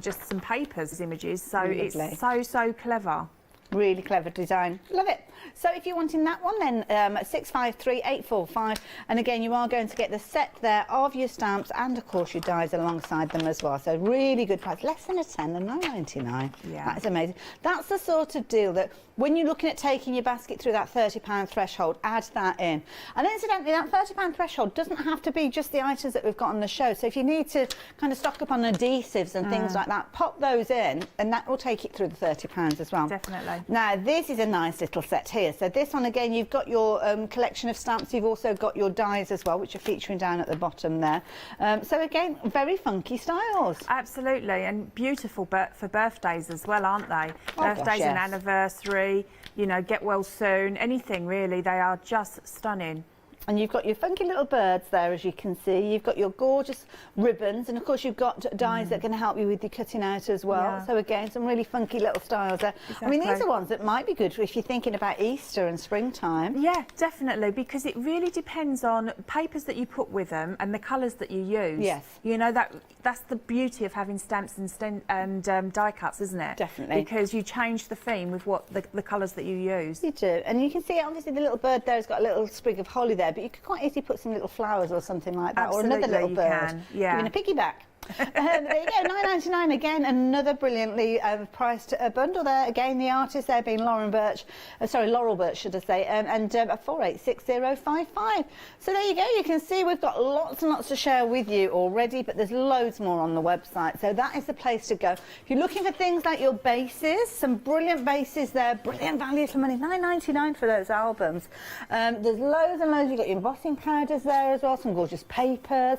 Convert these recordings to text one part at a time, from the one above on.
just some papers images, so Lovely. it's so clever. Really clever design. Love it. So if you're wanting that one, then 653845, and again you are going to get the set there of your stamps and of course your dies alongside them as well. So really good price, less than a £10 and £9.99. Yeah, that is amazing. That's the sort of deal that when you're looking at taking your basket through that £30 threshold, add that in. And incidentally, that £30 threshold doesn't have to be just the items that we've got on the show. So if you need to kind of stock up on adhesives and things like that, pop those in and that will take it through the £30 as well. Definitely. Now this is a nice little set here. So this one again, you've got your collection of stamps, you've also got your dies as well, which are featuring down at the bottom there. So again, very funky styles. Absolutely, and beautiful for birthdays as well, aren't they? Oh, Birthdays gosh, yes. and anniversary, you know, get well soon, anything really, they are just stunning. And you've got your funky little birds there, as you can see. You've got your gorgeous ribbons, and of course you've got dies that can help you with your cutting out as well. Yeah. So again, some really funky little styles there. Exactly. I mean, these are ones that might be good for if you're thinking about Easter and springtime. Yeah, definitely, because it really depends on papers that you put with them and the colours that you use. Yes. You know, that's the beauty of having stamps and die cuts, isn't it? Definitely. Because you change the theme with what the colours that you use. You do, and you can see obviously the little bird there has got a little sprig of holly there, but you could quite easily put some little flowers or something like that, Absolutely, or another little you bird. can, yeah. Giving a piggyback. There you go, £9.99 again, another brilliantly priced bundle there. Again, the artist there being Laurel Birch, should I say, and 486055. So there you go, you can see we've got lots and lots to share with you already, but there's loads more on the website, so that is the place to go. If you're looking for things like your bases, some brilliant bases there, brilliant value for money, £9.99 for those albums. There's loads and loads. You've got your embossing powders there as well, some gorgeous papers,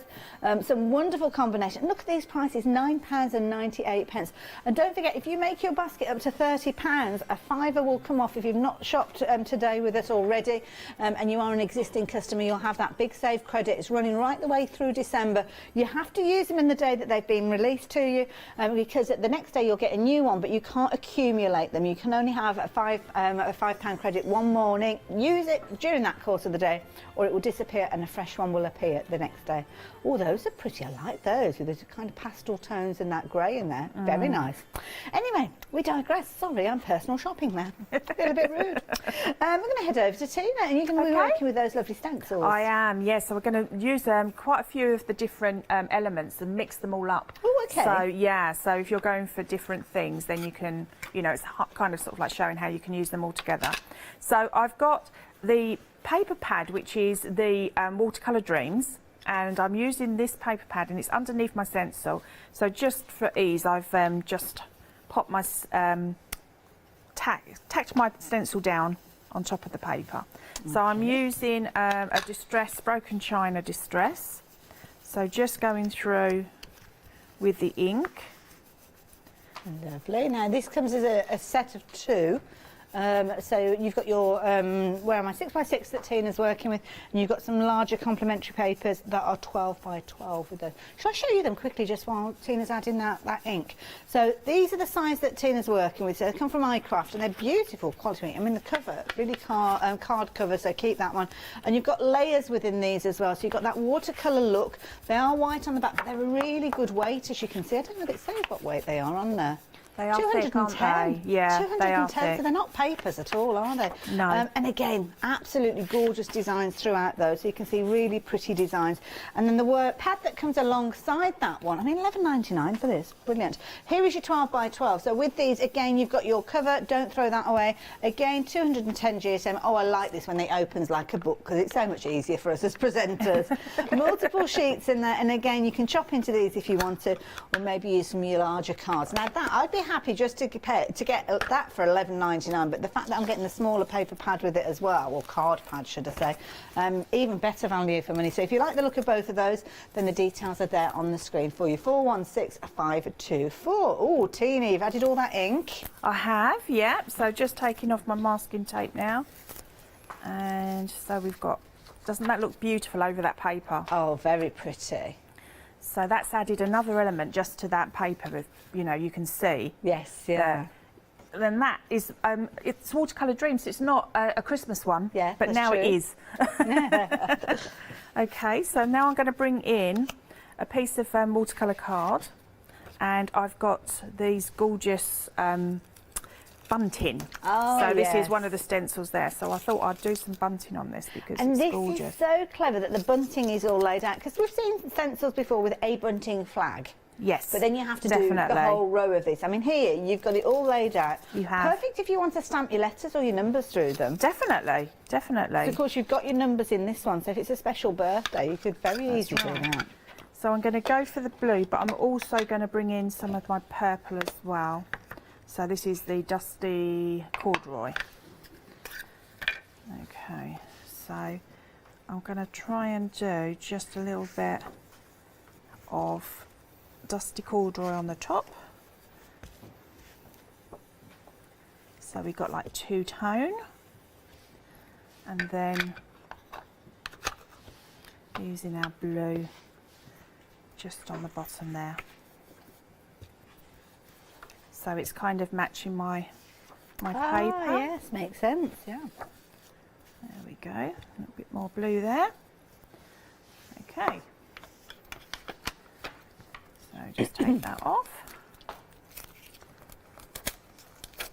some wonderful combinations. Look at these prices, £9.98. And don't forget, if you make your basket up to £30, a fiver will come off if you've not shopped today with us already, and you are an existing customer. You'll have that big save credit. It's running right the way through December. You have to use them in the day that they've been released to you, because the next day you'll get a new one, but you can't accumulate them. You can only have a £5 credit one morning. Use it during that course of the day, or it will disappear and a fresh one will appear the next day. Oh, those are pretty. I like those with the kind of pastel tones and that grey in there. Very nice. Anyway, we digress. Sorry, I'm personal shopping now. Feel a bit rude. We're going to head over to Tina, and you're going to be working with those lovely stencils. I am, yes. So we're going to use quite a few of the different elements and mix them all up. Oh, okay. So yeah, so if you're going for different things, then you can, you know, it's kind of sort of like showing how you can use them all together. So I've got the paper pad, which is the Watercolour Dreams. And I'm using this paper pad, and it's underneath my stencil. So just for ease, I've just popped my tacked my stencil down on top of the paper. Okay. So I'm using a broken china distress. So just going through with the ink. Lovely. Now this comes as a set of two. So you've got your, where am I, 6x6 that Tina's working with, and you've got some larger complementary papers that are 12x12 with those. Shall I show you them quickly just while Tina's adding that ink? So these are the size that Tina's working with. So they come from iCraft, and they're beautiful quality. I mean, the cover, really card cover, so keep that one. And you've got layers within these as well. So you've got that watercolour look. They are white on the back, but they're a really good weight, as you can see. I don't know if it says what weight they are on there. They are thick, aren't they? Yeah, 210, they are thick. So they're not papers at all, are they? No. And again, absolutely gorgeous designs throughout those. So you can see really pretty designs. And then the pad that comes alongside that one, I mean, £11.99 for this. Brilliant. Here is your 12x12. So with these, again, you've got your cover. Don't throw that away. Again, 210 GSM. Oh, I like this when it opens like a book, because it's so much easier for us as presenters. Multiple sheets in there. And again, you can chop into these if you want to, or maybe use some of your larger cards. Now that, I'd be happy just to get that for £11.99, but the fact that I'm getting the smaller paper pad with it as well, or card pad should I say, even better value for money. So if you like the look of both of those, then the details are there on the screen for you. 416524. Oh, Tina, you've added all that ink. I have, yeah. So just taking off my masking tape now, and so we've got, doesn't that look beautiful over that paper? Oh, very pretty. So that's added another element just to that paper, you know, you can see. Yes, yeah. Then that is, it's Watercolour Dreams, so it's not a Christmas one, yeah, but now true. it is. Okay, so now I'm going to bring in a piece of watercolour card. and I've got these gorgeous bunting. Oh, so this yes. is one of the stencils there. So I thought I'd do some bunting on this because And it's this gorgeous. is so clever that the bunting is all laid out, because we've seen stencils before with a bunting flag. Yes, But then you have to definitely do the whole row of this. I mean, here you've got it all laid out. You have. Perfect if you want to stamp your letters or your numbers through them. Definitely, definitely. So of course, you've got your numbers in this one, so if it's a special birthday, you could very easily do that. So I'm going to go for the blue, but I'm also going to bring in some of my purple as well. So this is the Dusty Corduroy. Okay, so I'm going to try and do just a little bit of Dusty Corduroy on the top. So we've got like two-tone, and then using our blue just on the bottom there. So it's kind of matching my paper. Yes, makes sense, yeah. There we go, a little bit more blue there. Okay. So just take that off.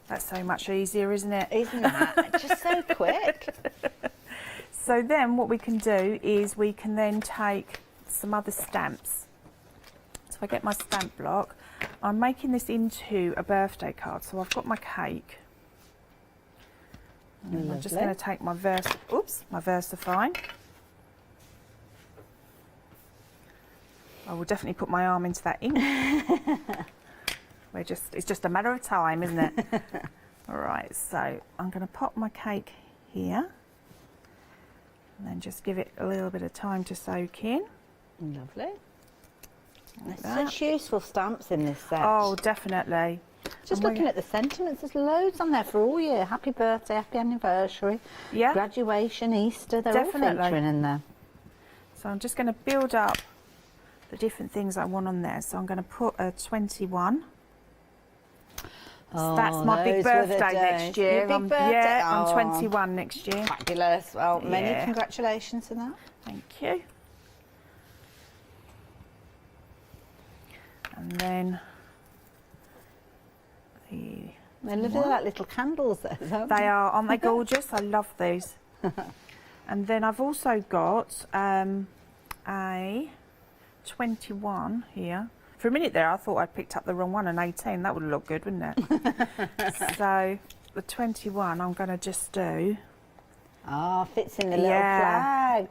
That's so much easier, isn't it? Isn't that? Just so quick. So then what we can do is we can then take some other stamps. So if I get my stamp block, I'm making this into a birthday card. So I've got my cake. And I'm just going to take my VersaFine. I will definitely put my arm into that ink. It's just a matter of time, isn't it? All right, so I'm going to pop my cake here and then just give it a little bit of time to soak in. Lovely. Like There's such useful stamps in this set. Oh, definitely. Just looking at the sentiments, there's loads on there for all year. Happy birthday, happy anniversary, graduation, Easter, they're all featuring in there. So I'm just going to build up the different things I want on there. So I'm going to put a 21. So that's my big birthday next year. Your big birthday? I'm 21 next year. Fabulous. Well, many congratulations to that. Thank you. And then They're lovely, like little candles there, aren't they are, aren't they gorgeous? I love these. And then I've also got a 21 here. For a minute there, I thought I'd picked up the wrong one, an 18. That would look good, wouldn't it? So the 21, I'm going to just do. Ah, fits in the little flag.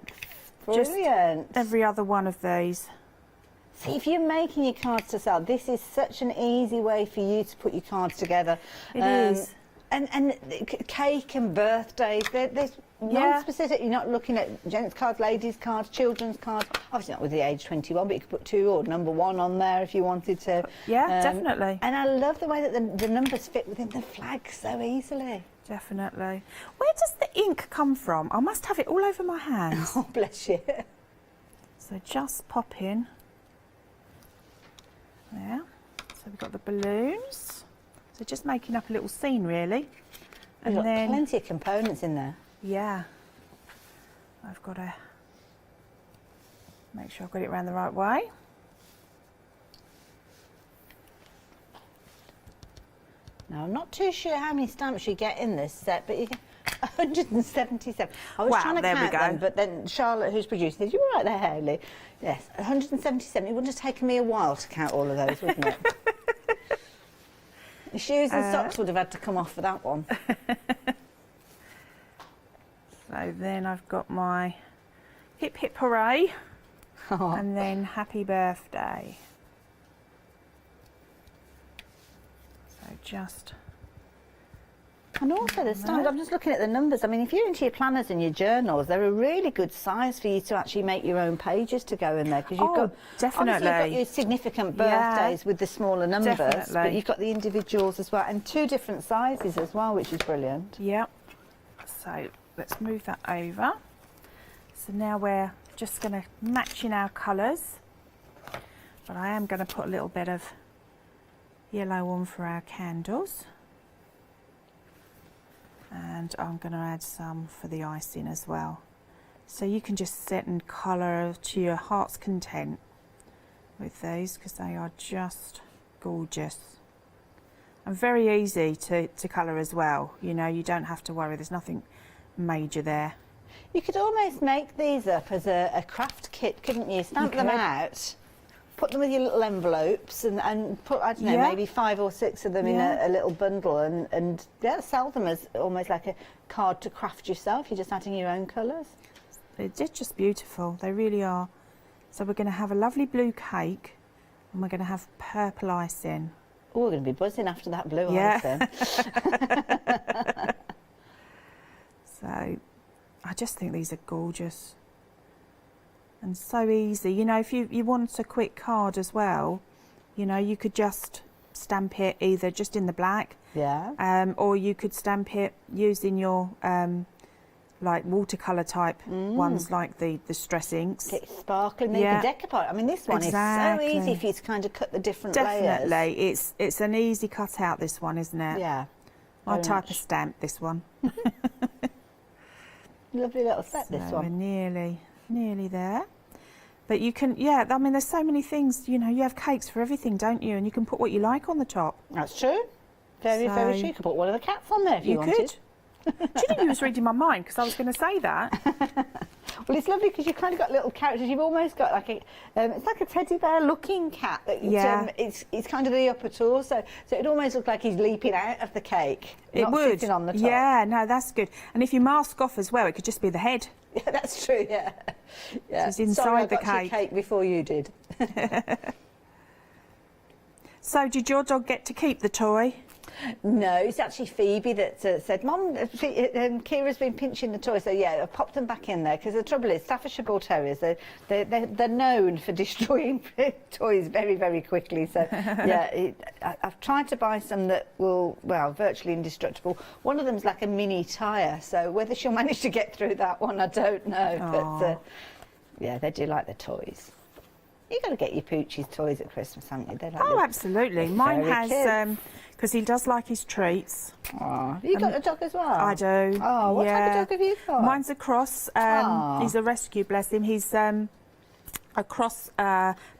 Brilliant. Just every other one of these. See, if you're making your cards to sell, this is such an easy way for you to put your cards together. It is. And cake and birthdays, there's non-specific. You're not looking at gents' cards, ladies' cards, children's cards. Obviously not with the age 21, but you could put 2 or number 1 on there if you wanted to. Yeah, definitely. And I love the way that the numbers fit within the flag so easily. Definitely. Where does the ink come from? I must have it all over my hands. Oh, bless you. So just pop in. There. So we've got the balloons. So just making up a little scene, really. And then plenty of components in there. Yeah. I've got to make sure I've got it around the right way. Now, I'm not too sure how many stamps you get in this set, but you get 177. I was trying to count them, but then Charlotte, who's produced this, you were right there, Hayley. Yes, 177. It would have taken me a while to count all of those, wouldn't it? The shoes and socks would have had to come off for that one. So then I've got my hip hip hooray, and then happy birthday. So just. And also the stamps, I'm just looking at the numbers. I mean, if you're into your planners and your journals, they're a really good size for you to actually make your own pages to go in there. Because you've got, definitely. Obviously you've got your significant birthdays with the smaller numbers, but you've got the individuals as well, and 2 different sizes as well, which is brilliant. Yep. So let's move that over. So now we're just going to match in our colours, but I am going to put a little bit of yellow on for our candles. And I'm going to add some for the icing as well. So you can just set and colour to your heart's content with these, because they are just gorgeous. And very easy to colour as well. You know, you don't have to worry, there's nothing major there. You could almost make these up as a craft kit, couldn't you? Stamp them out, put them with your little envelopes and put, I don't know, maybe 5 or 6 of them in a little bundle and sell them as almost like a card to craft yourself. You're just adding your own colours. They're just beautiful, they really are. So we're going to have a lovely blue cake and we're going to have purple icing. Oh, we're going to be buzzing after that blue icing. So I just think these are gorgeous and so easy. You know, if you want a quick card as well, you know, you could just stamp it either just in the black, or you could stamp it using your like watercolour type ones, like the stress inks. Get sparkling, you can decoupage. I mean, this one is so easy for you to kind of cut the different layers. Definitely, it's an easy cut out, this one, isn't it? Yeah. My type of stamp, this one. Lovely little set, this one. We're nearly there. But you can, I mean, there's so many things, you know, you have cakes for everything, don't you? And you can put what you like on the top. That's true. Very true. You could put one of the cats on there if you wanted. Could. Do you think you was reading my mind? Because I was going to say that. Well, it's lovely because you've kind of got little characters. You've almost got like it's like a teddy bear looking cat. It's kind of the upper torso, so it almost looks like he's leaping out of the cake. It not would. Sitting on the top. Yeah, no, that's good. And if you mask off as well, it could just be the head. Yeah, that's true. Yeah. It's inside Sorry, I the got your cake. cake before you did. So, did your dog get to keep the toy? No, it's actually Phoebe that said, Mum, Kira's been pinching the toy. So, yeah, I popped them back in there because the trouble is, Staffordshire Bull Terriers, they're known for destroying toys very, very quickly. So, yeah, I've tried to buy some that will, well, virtually indestructible. One of them's like a mini tyre. So, whether she'll manage to get through that one, I don't know. Aww. But, yeah, they do like the toys. You've got to get your Poochie's toys at Christmas, haven't you? Like Absolutely. Mine has, because he does like his treats. Oh, have you got a dog as well? I do. Oh, what type of dog have you got? Mine's a cross. He's a rescue, bless him. He's a cross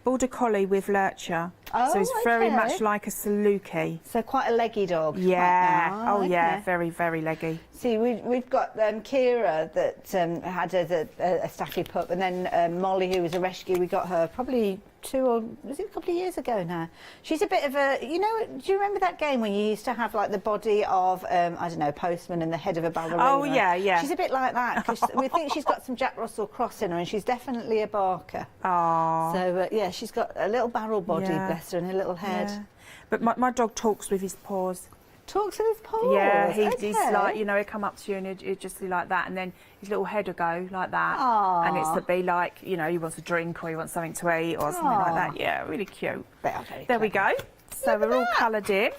border collie with lurcher. Oh, so he's very much like a Saluki. So quite a leggy dog. Yeah. Oh, yeah, very, very leggy. See, we've got Kira that had a Staffy pup, and then Molly, who was a rescue. We got her probably a couple of years ago now. She's a bit of a, you know, do you remember that game when you used to have like the body of I don't know, Postman and the head of a ballerina? Oh yeah, yeah. She's a bit like that. We think she's got some Jack Russell cross in her, and she's definitely a barker. Oh. So yeah, she's got a little barrel body, bless her, and a little head. Yeah. But my dog talks with his paws. Talks with his paws? Yeah, he's like, you know, he'd come up to you and he'd just be like that, and then his little head would go like that. Aww. And it's to be like, you know, he wants a drink or he wants something to eat or something like that. Yeah, really cute. There we go. So we're all coloured in.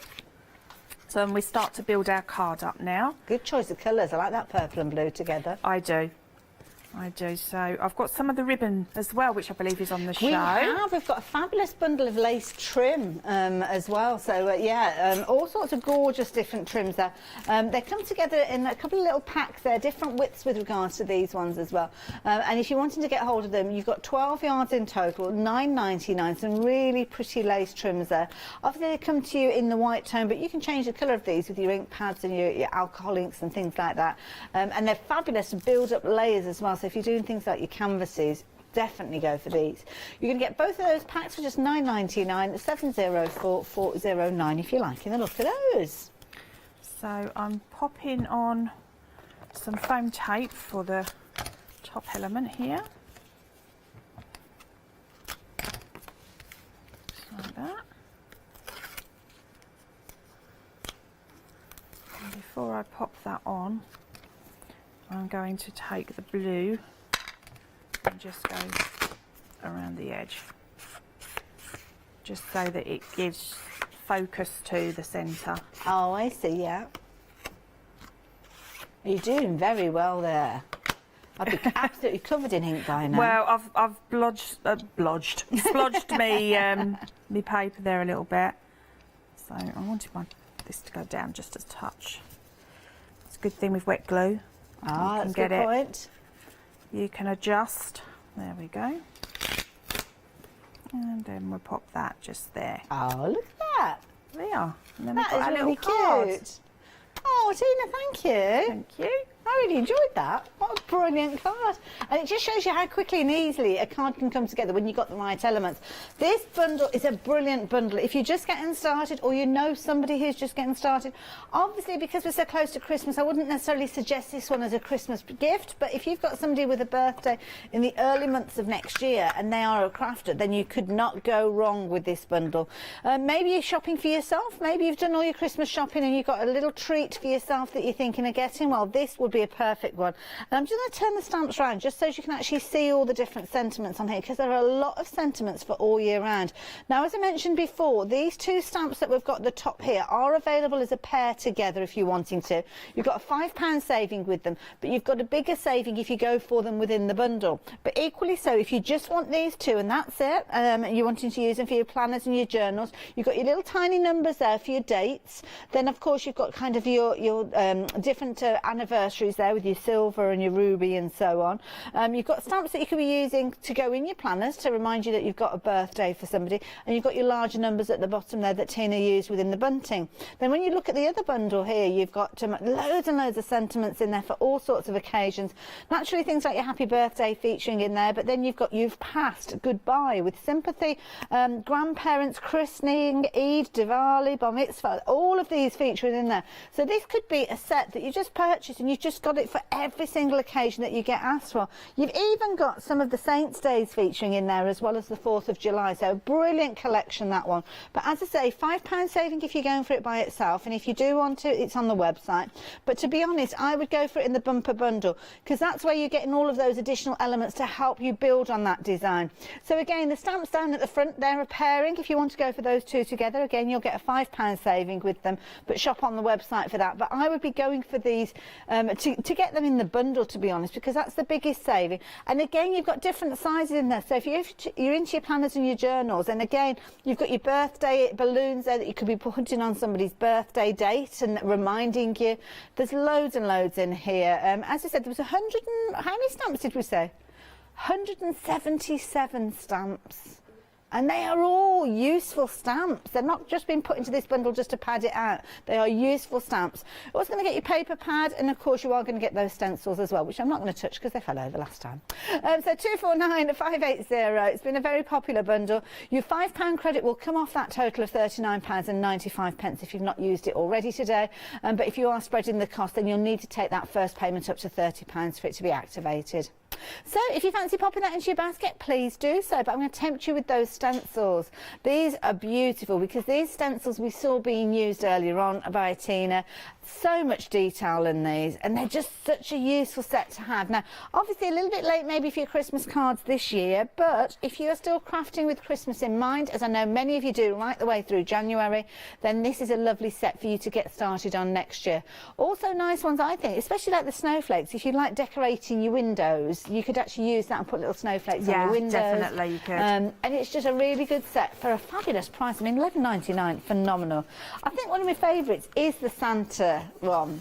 So we start to build our card up now. Good choice of colours. I like that purple and blue together. I do. So I've got some of the ribbon as well, which I believe is on the show. We've got a fabulous bundle of lace trim as well. So all sorts of gorgeous different trims there. They come together in a couple of little packs. They're different widths with regards to these ones as well. And if you're wanting to get hold of them, you've got 12 yards in total, £9.99. Some really pretty lace trims there. Obviously they come to you in the white tone, but you can change the colour of these with your ink pads and your alcohol inks and things like that. And they're fabulous to build up layers as well. So if you're doing things like your canvases, definitely go for these. You're going to get both of those packs for just £9.99, 704409 if you're liking the look of those. So I'm popping on some foam tape for the top element here. Just like that. And before I pop that on, I'm going to take the blue and just go around the edge, just so that it gives focus to the centre. Oh, I see, yeah. You're doing very well there. I'd be absolutely covered in ink by now. Well, I've splodged me paper there a little bit, so I wanted this to go down just a touch. It's a good thing with wet glue. Ah, that's a good point. You can adjust. There we go. And then we'll pop that just there. Oh, look at There we are. And then That we've got is our really little card. cute. Oh, Tina, thank you. Thank you. I really enjoyed that. What a brilliant card. And it just shows you how quickly and easily a card can come together when you've got the right elements. This bundle is a brilliant bundle. If you're just getting started or you know somebody who's just getting started, obviously because we're so close to Christmas, I wouldn't necessarily suggest this one as a Christmas gift, but if you've got somebody with a birthday in the early months of next year and they are a crafter, then you could not go wrong with this bundle. Maybe you're shopping for yourself. Maybe you've done all your Christmas shopping and you've got a little treat for yourself that you're thinking of getting. Well, this would be a perfect one. And I'm just going to turn the stamps around just so you can actually see all the different sentiments on here, because there are a lot of sentiments for all year round. Now, as I mentioned before, these two stamps that we've got at the top here are available as a pair together if you're wanting to. You've got a £5 saving with them, but you've got a bigger saving if you go for them within the bundle. But equally so, if you just want these two and that's it, you're wanting to use them for your planners and your journals, you've got your little tiny numbers there for your dates. Then, of course, you've got kind of your different anniversaries there with your silver and your ruby and so on. You've got stamps that you could be using to go in your planners to remind you that you've got a birthday for somebody, and you've got your larger numbers at the bottom there that Tina used within the bunting. Then when you look at the other bundle here, you've got loads and loads of sentiments in there for all sorts of occasions. Naturally, things like your happy birthday featuring in there, but then you've got you've passed, goodbye, with sympathy, grandparents, christening, Eid, Diwali, Bar Mitzvah, all of these featuring in there. So this could be a set that you just purchase and you've just got it for every single occasion that you get asked for. You've even got some of the Saints' Days featuring in there as well as the 4th of July. So a brilliant collection, that one. But as I say, £5 saving if you're going for it by itself, and if you do want to, it's on the website. But to be honest, I would go for it in the bumper bundle, because that's where you're getting all of those additional elements to help you build on that design. So again, the stamps down at the front, they're a pairing. If you want to go for those two together, again, you'll get a £5 saving with them, but shop on the website for that. But I would be going for these to get them in the bundle, to be honest, because that's the biggest saving. And again, you've got different sizes in there. So if you're into your planners and your journals, and again, you've got your birthday balloons there that you could be putting on somebody's birthday date and reminding you. There's loads and loads in here. As I said, there was 100 and... How many stamps did we say? 177 stamps. And they are all useful stamps. They're not just been put into this bundle just to pad it out. They are useful stamps. You're also going to get your paper pad, and of course you are going to get those stencils as well, which I'm not going to touch because they fell over last time. So 249580. It's been a very popular bundle. Your £5 credit will come off that total of £39.95 if you've not used it already today. But if you are spreading the cost, then you'll need to take that first payment up to £30 for it to be activated. So if you fancy popping that into your basket, please do so. But I'm going to tempt you with those stencils. These are beautiful because these stencils we saw being used earlier on by Tina. So much detail in these, and they're just such a useful set to have. Now, obviously a little bit late maybe for your Christmas cards this year, but if you are still crafting with Christmas in mind, as I know many of you do right the way through January, then this is a lovely set for you to get started on next year. Also nice ones, I think, especially like the snowflakes. If you like decorating your windows, you could actually use that and put little snowflakes on your windows. Definitely you could. And it's just a really good set for a fabulous price. I mean, £11.99, phenomenal. I think one of my favourites is the Santa one.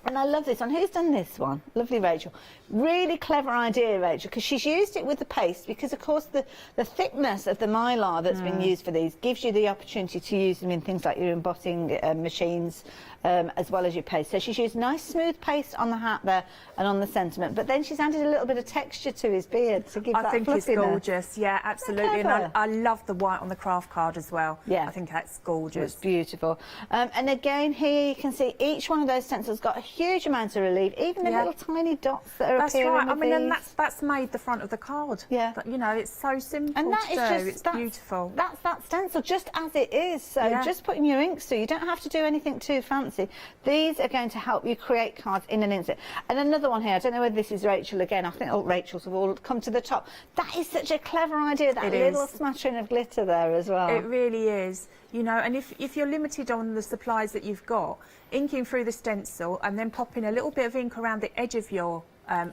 And I love this one. Who's done this one? Lovely Rachel. Really clever idea, Rachel, because she's used it with the paste, because of course the thickness of the mylar that's been used for these gives you the opportunity to use them in things like your embossing machines as well as your paste. So she's used nice smooth paste on the hat there and on the sentiment, but then she's added a little bit of texture to his beard to give that fluffiness. I think it's gorgeous, yeah, absolutely. And I love the white on the craft card as well. Yeah. I think that's gorgeous. It's beautiful. And again, here you can see each one of those stencils got a huge amount of relief, even the little tiny dots that are appearing right. I with mean, these. and that's made the front of the card. Yeah. But, you know, it's so simple and that to is do. just, it's beautiful. That's that stencil just as it is. So just putting your inks through. You don't have to do anything too fancy. These are going to help you create cards in an instant. And another one here, I don't know whether this is Rachel again. I think all Rachel's have all come to the top. That is such a clever idea, that little smattering of glitter there as well. It really is. You know, and if you're limited on the supplies that you've got, inking through the stencil and then popping a little bit of ink around the edge of your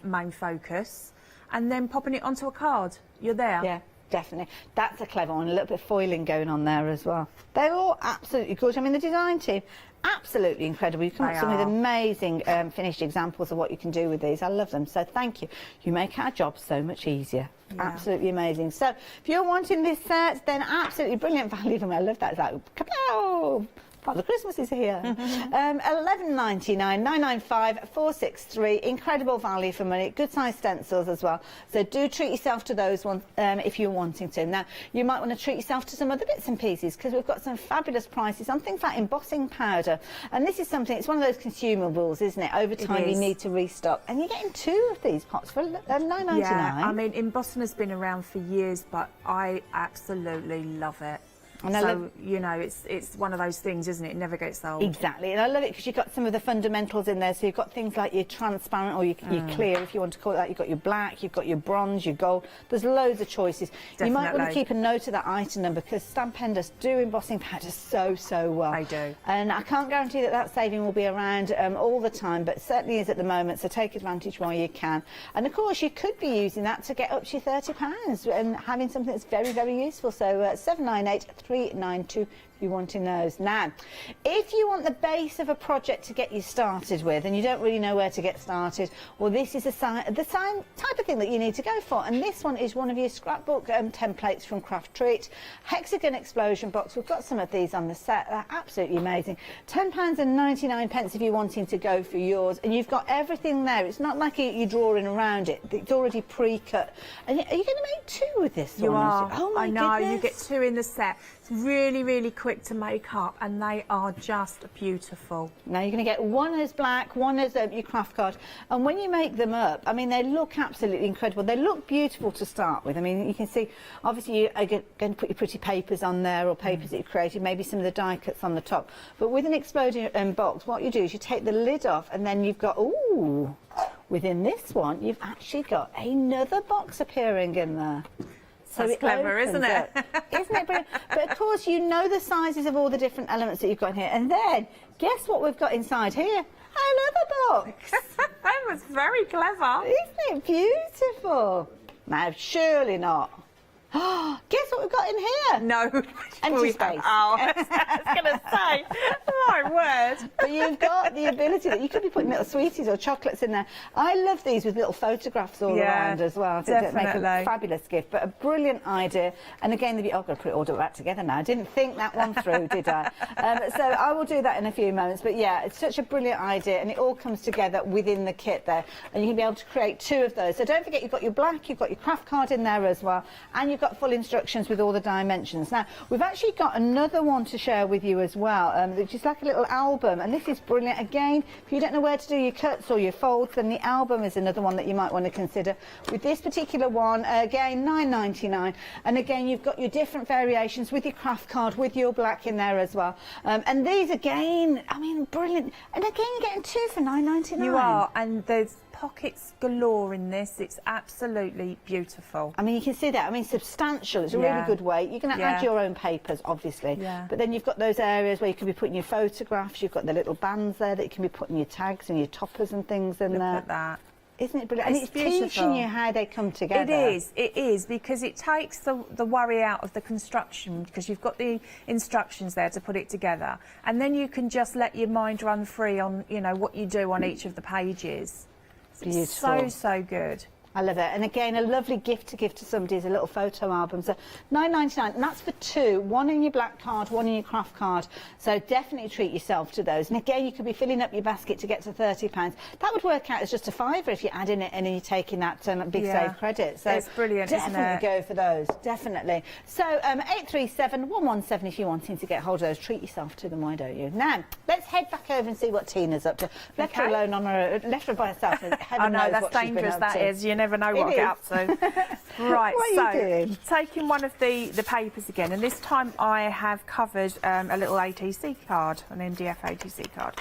main focus and then popping it onto a card, you're there. Yeah. definitely. That's a clever one, a little bit of foiling going on there as well. They're all absolutely gorgeous. I mean, the design team, absolutely incredible. You come up with some of the amazing finished examples of what you can do with these. I love them, so thank you. You make our job so much easier. Yeah. Absolutely amazing. So if you're wanting this set, then absolutely brilliant value for me. I love that. It's like, kapow! Father Christmas is here. $11.99, $9.95, $4.63. Incredible value for money. Good size stencils as well. So do treat yourself to those ones if you're wanting to. Now, you might want to treat yourself to some other bits and pieces because we've got some fabulous prices on things like embossing powder. And this is something, it's one of those consumables, isn't it? Over time, you need to restock. And you're getting 2 of these pots for $9.99. Yeah, I mean, embossing has been around for years, but I absolutely love it. And so, you know, it's one of those things, isn't it? It never gets old. Exactly. And I love it because you've got some of the fundamentals in there. So you've got things like your transparent or your clear, if you want to call it that. You've got your black, you've got your bronze, your gold. There's loads of choices. Definitely. You might want to keep a note of that item number because Stampenders do embossing powder so well. They do. And I can't guarantee that that saving will be around all the time, but certainly is at the moment. So take advantage while you can. And of course, you could be using that to get up to your £30 and having something that's very useful. So 798-392 if you're wanting those. Now, if you want the base of a project to get you started with and you don't really know where to get started, well, this is the same type of thing that you need to go for. And this one is one of your scrapbook templates from Craft Treat. Hexagon explosion box. We've got some of these on the set. They're absolutely amazing. £10.99 if you're wanting to go for yours. And you've got everything there. It's not like you're drawing around it. It's already pre-cut. And are you going to make 2 with this one? You are. Oh, my goodness. I know. You get 2 in the set. It's really quick to make up and they are just beautiful. Now you're going to get one as black, one as your craft card, and when you make them up, I mean, they look absolutely incredible. They look beautiful to start with. I mean, you can see obviously you are going to put your pretty papers on there or papers that you've created, maybe some of the die cuts on the top, but with an exploding box, what you do is you take the lid off and then you've got, ooh, within this one you've actually got another box appearing in there. So that's clever, isn't it? Isn't it brilliant? But of course, you know the sizes of all the different elements that you've got here. And then, guess what we've got inside here? Another box. That was very clever. Isn't it beautiful? Now, surely not. Guess what we've got in here? No. Empty space. Oh, I was going to say. My word. But you've got the ability that you could be putting little sweeties or chocolates in there. I love these with little photographs all around as well. I think that make a fabulous gift, but a brilliant idea. And again, I've got to put it all back together now. I didn't think that one through, did I? So I will do that in a few moments. But yeah, it's such a brilliant idea, and it all comes together within the kit there. And you can be able to create 2 of those. So don't forget, you've got your black, you've got your craft card in there as well, and you've got full instructions with all the dimensions. Now, we've actually got another one to share with you as well, which is like a little album, and this is brilliant. Again, if you don't know where to do your cuts or your folds, then the album is another one that you might want to consider. With this particular one, again, $9.99, and again, you've got your different variations with your craft card, with your black in there as well. And these, again, I mean, brilliant. And again, you're getting 2 for $9.99. You are, and there's pockets galore in this. It's absolutely beautiful. I mean, you can see that. I mean, substantial. It's a really good weight. You're going to add your own papers, obviously. Yeah. But then you've got those areas where you can be putting your photographs. You've got the little bands there that you can be putting your tags and your toppers and things in there. Look at that. Isn't it brilliant? And it's teaching you how they come together. It is, because it takes the worry out of the construction, because you've got the instructions there to put it together. And then you can just let your mind run free on, you know, what you do on each of the pages. Beautiful. So good. I love it. And again, a lovely gift to give to somebody is a little photo album. So $9.99, and that's for 2. One in your black card, one in your craft card. So definitely treat yourself to those. And again, you could be filling up your basket to get to £30. That would work out as just a £5 if you're adding it and then you're taking that big save credit. So it's brilliant, definitely isn't it? Go for those. Definitely. So 837-117 if you're wanting to get hold of those. Treat yourself to them, why don't you? Now, let's head back over and see what Tina's up to. Left her alone on her, left her by herself. I know, that's dangerous, that is. You never know what I'll get up to. Right, what are you doing? Taking one of the papers again, and this time I have covered a little ATC card, an MDF ATC card.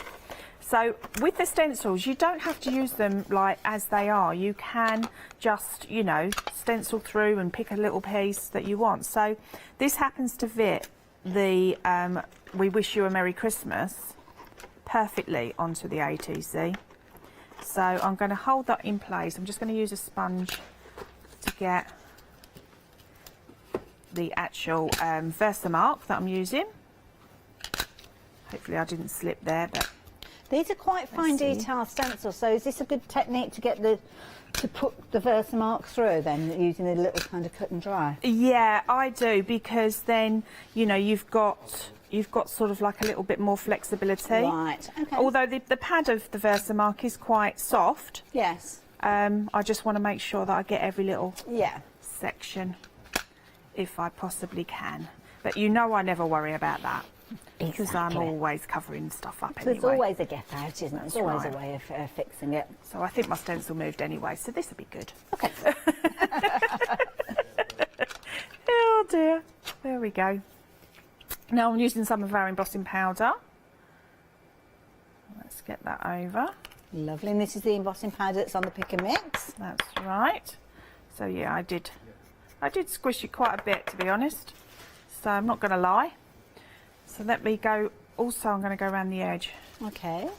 So with the stencils, you don't have to use them like as they are. You can just, you know, stencil through and pick a little piece that you want. So this happens to fit the We Wish You a Merry Christmas perfectly onto the ATC. So I'm going to hold that in place. I'm just going to use a sponge to get the actual Versamark that I'm using. Hopefully I didn't slip there, but these are quite fine detail stencils, so is this a good technique to get to put the Versamark through then, using a little kind of cut and dry? Yeah, I do, because then, you know, you've got sort of like a little bit more flexibility. Right, okay. Although the pad of the Versamark is quite soft. Yes. I just want to make sure that I get every little section, if I possibly can. But you know I never worry about that. Because I'm always covering stuff up anyway. There's always a get out, isn't there? There's always a way of fixing it. So I think my stencil moved anyway, so this will be good. Okay. Oh dear. There we go. Now I'm using some of our embossing powder. Let's get that over. Lovely. And this is the embossing powder that's on the pick and mix. That's right. So yeah, I did squish it quite a bit, to be honest. So I'm not going to lie. So let me go, also I'm going to go around the edge. Okay.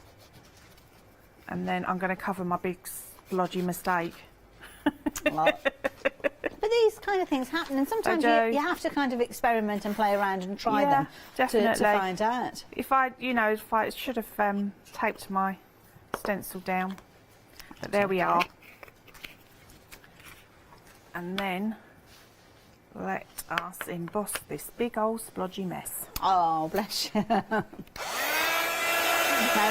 And then I'm going to cover my big splodgy mistake. But these kind of things happen, and sometimes you have to kind of experiment and play around and try them to find out. If I should have taped my stencil down, but there we are. And then let us emboss this big old splodgy mess. Oh, bless you. Now,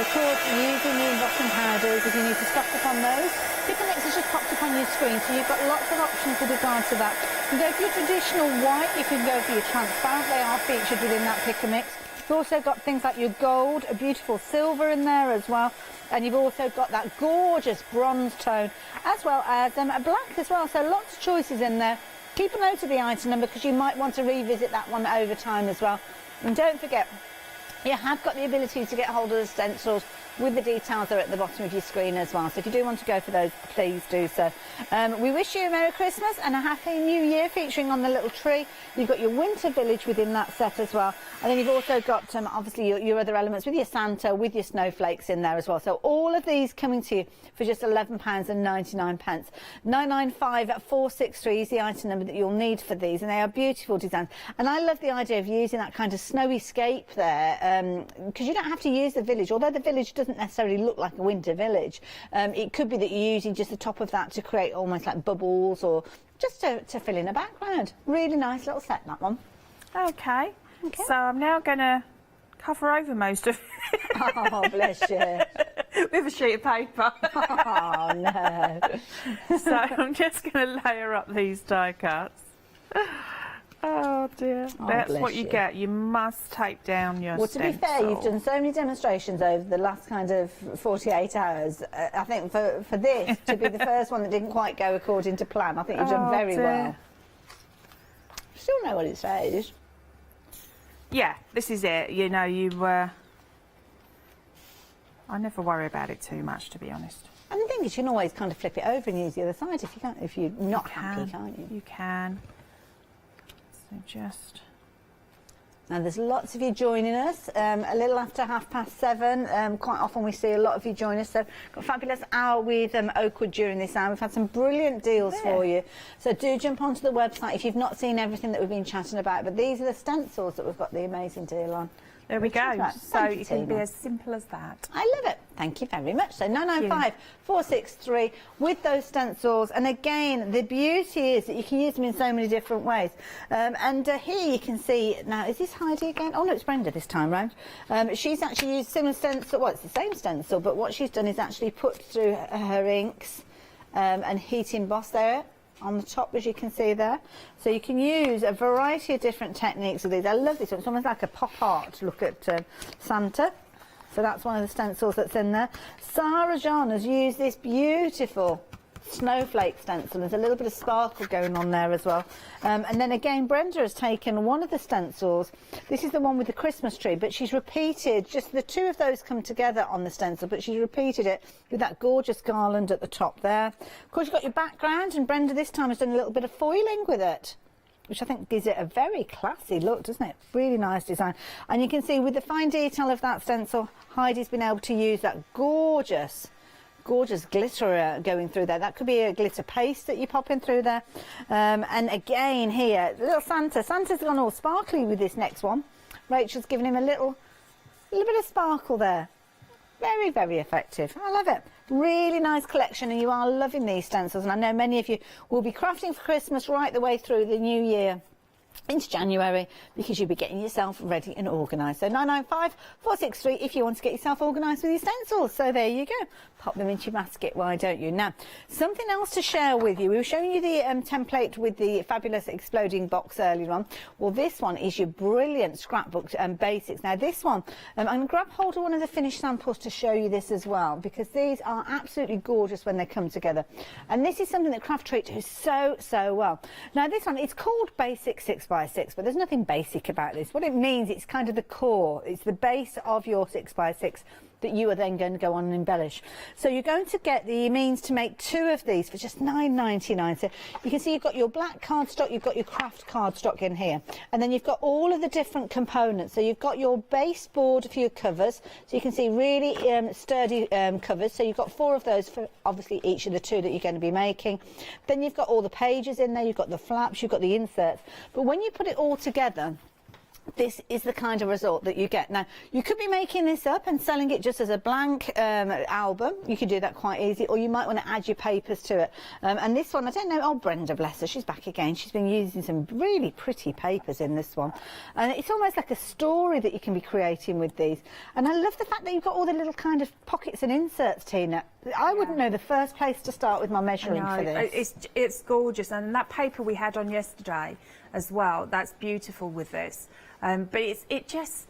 of course, using the embossing powders, if you need to stock up on those, pick and mix has just popped up on your screen, so you've got lots of options with regard to that. You can go for your traditional white, you can go for your transparent, they are featured within that pick and mix. You've also got things like your gold, a beautiful silver in there as well, and you've also got that gorgeous bronze tone, as well as a black as well, so lots of choices in there. Keep a note of the item number, because you might want to revisit that one over time as well. And don't forget, you have got the ability to get hold of the stencils with the details that are at the bottom of your screen as well. So if you do want to go for those, please do so. We wish you a Merry Christmas and a Happy New Year, featuring on the little tree. You've got your winter village within that set as well. And then you've also got, obviously, your other elements with your Santa, with your snowflakes in there as well. So all of these coming to you for just £11.99. 995463 is the item number that you'll need for these. And they are beautiful designs. And I love the idea of using that kind of snowy scape there, because you don't have to use the village, although the village doesn't necessarily look like a winter village. It could be that you're using just the top of that to create almost like bubbles, or just to fill in a background. Really nice little set, that one. Okay. So I'm now going to cover over most of it. Oh, bless you. With a sheet of paper. Oh, no. So I'm just going to layer up these die cuts. Oh dear. Oh, that's what you you get. You must tape down your Well, to be fair, you've done so many demonstrations over the last kind of 48 hours. I think for this to be the first one that didn't quite go according to plan, I think you've done very well. Still know what it says. Yeah, this is it. You know, I never worry about it too much, to be honest. And the thing is, you can always kind of flip it over and use the other side if you can't, if you're not happy, can't you? You can. So just... Now, there's lots of you joining us, a little after 7:30. Quite often we see a lot of you join us. So, got a fabulous hour with Oakwood during this hour. We've had some brilliant deals for you. So, do jump onto the website if you've not seen everything that we've been chatting about. But these are the stencils that we've got the amazing deal on. There we go. So it can be Tina. as simple as that. I love it. Thank you very much. So 995463 with those stencils. And again, the beauty is that you can use them in so many different ways. And here you can see, now, is this Heidi again? Oh, no, it's Brenda this time round. She's actually used similar stencil. Well, it's the same stencil, but what she's done is actually put through her inks and heat emboss there on the top, as you can see there. So you can use a variety of different techniques with these. I love this one. It's almost like a pop art look at Santa. So that's one of the stencils that's in there. Sarah Jean has used this beautiful snowflake stencil. There's a little bit of sparkle going on there as well. And then again, Brenda has taken one of the stencils. This is the one with the Christmas tree, but she's repeated, just the two of those come together on the stencil, but she's repeated it with that gorgeous garland at the top there. Of course, you've got your background, and Brenda this time has done a little bit of foiling with it, which I think gives it a very classy look, doesn't it? Really nice design. And you can see with the fine detail of that stencil, Heidi's been able to use that gorgeous gorgeous glitter going through there. That could be a glitter paste that you're popping through there. And again here, little Santa. Santa's gone all sparkly with this next one. Rachel's given him a little bit of sparkle there. Very, very effective. I love it. Really nice collection, and you are loving these stencils. And I know many of you will be crafting for Christmas right the way through the new year into January, because you'll be getting yourself ready and organised. So 995 463 if you want to get yourself organised with your stencils. So there you go. Pop them into your basket, why don't you? Now, something else to share with you. We were showing you the template with the fabulous exploding box earlier on. Well, this one is your brilliant scrapbook basics. Now, this one, I'm going to grab hold of one of the finished samples to show you this as well, because these are absolutely gorgeous when they come together. And this is something that Craft Treat does so, so well. Now, this one, it's called Basic 6x6, but there's nothing basic about this. What it means, it's kind of the core. It's the base of your 6x6 that you are then going to go on and embellish. So you're going to get the means to make 2 of these for just £9.99. So you can see you've got your black cardstock, you've got your craft cardstock in here, and then you've got all of the different components. So you've got your base board for your covers, so you can see really sturdy covers. So you've got 4 of those for obviously each of the 2 that you're going to be making. Then you've got all the pages in there, you've got the flaps, you've got the inserts. But when you put it all together, this is the kind of result that you get. Now, you could be making this up and selling it just as a blank album. You could do that quite easy, or you might want to add your papers to it. And this one, I don't know, oh, Brenda, bless her, she's back again. She's been using some really pretty papers in this one. And it's almost like a story that you can be creating with these. And I love the fact that you've got all the little kind of pockets and inserts, Tina. I wouldn't know the first place to start with my measuring for this. It's gorgeous. And that paper we had on yesterday as well, that's beautiful with this. But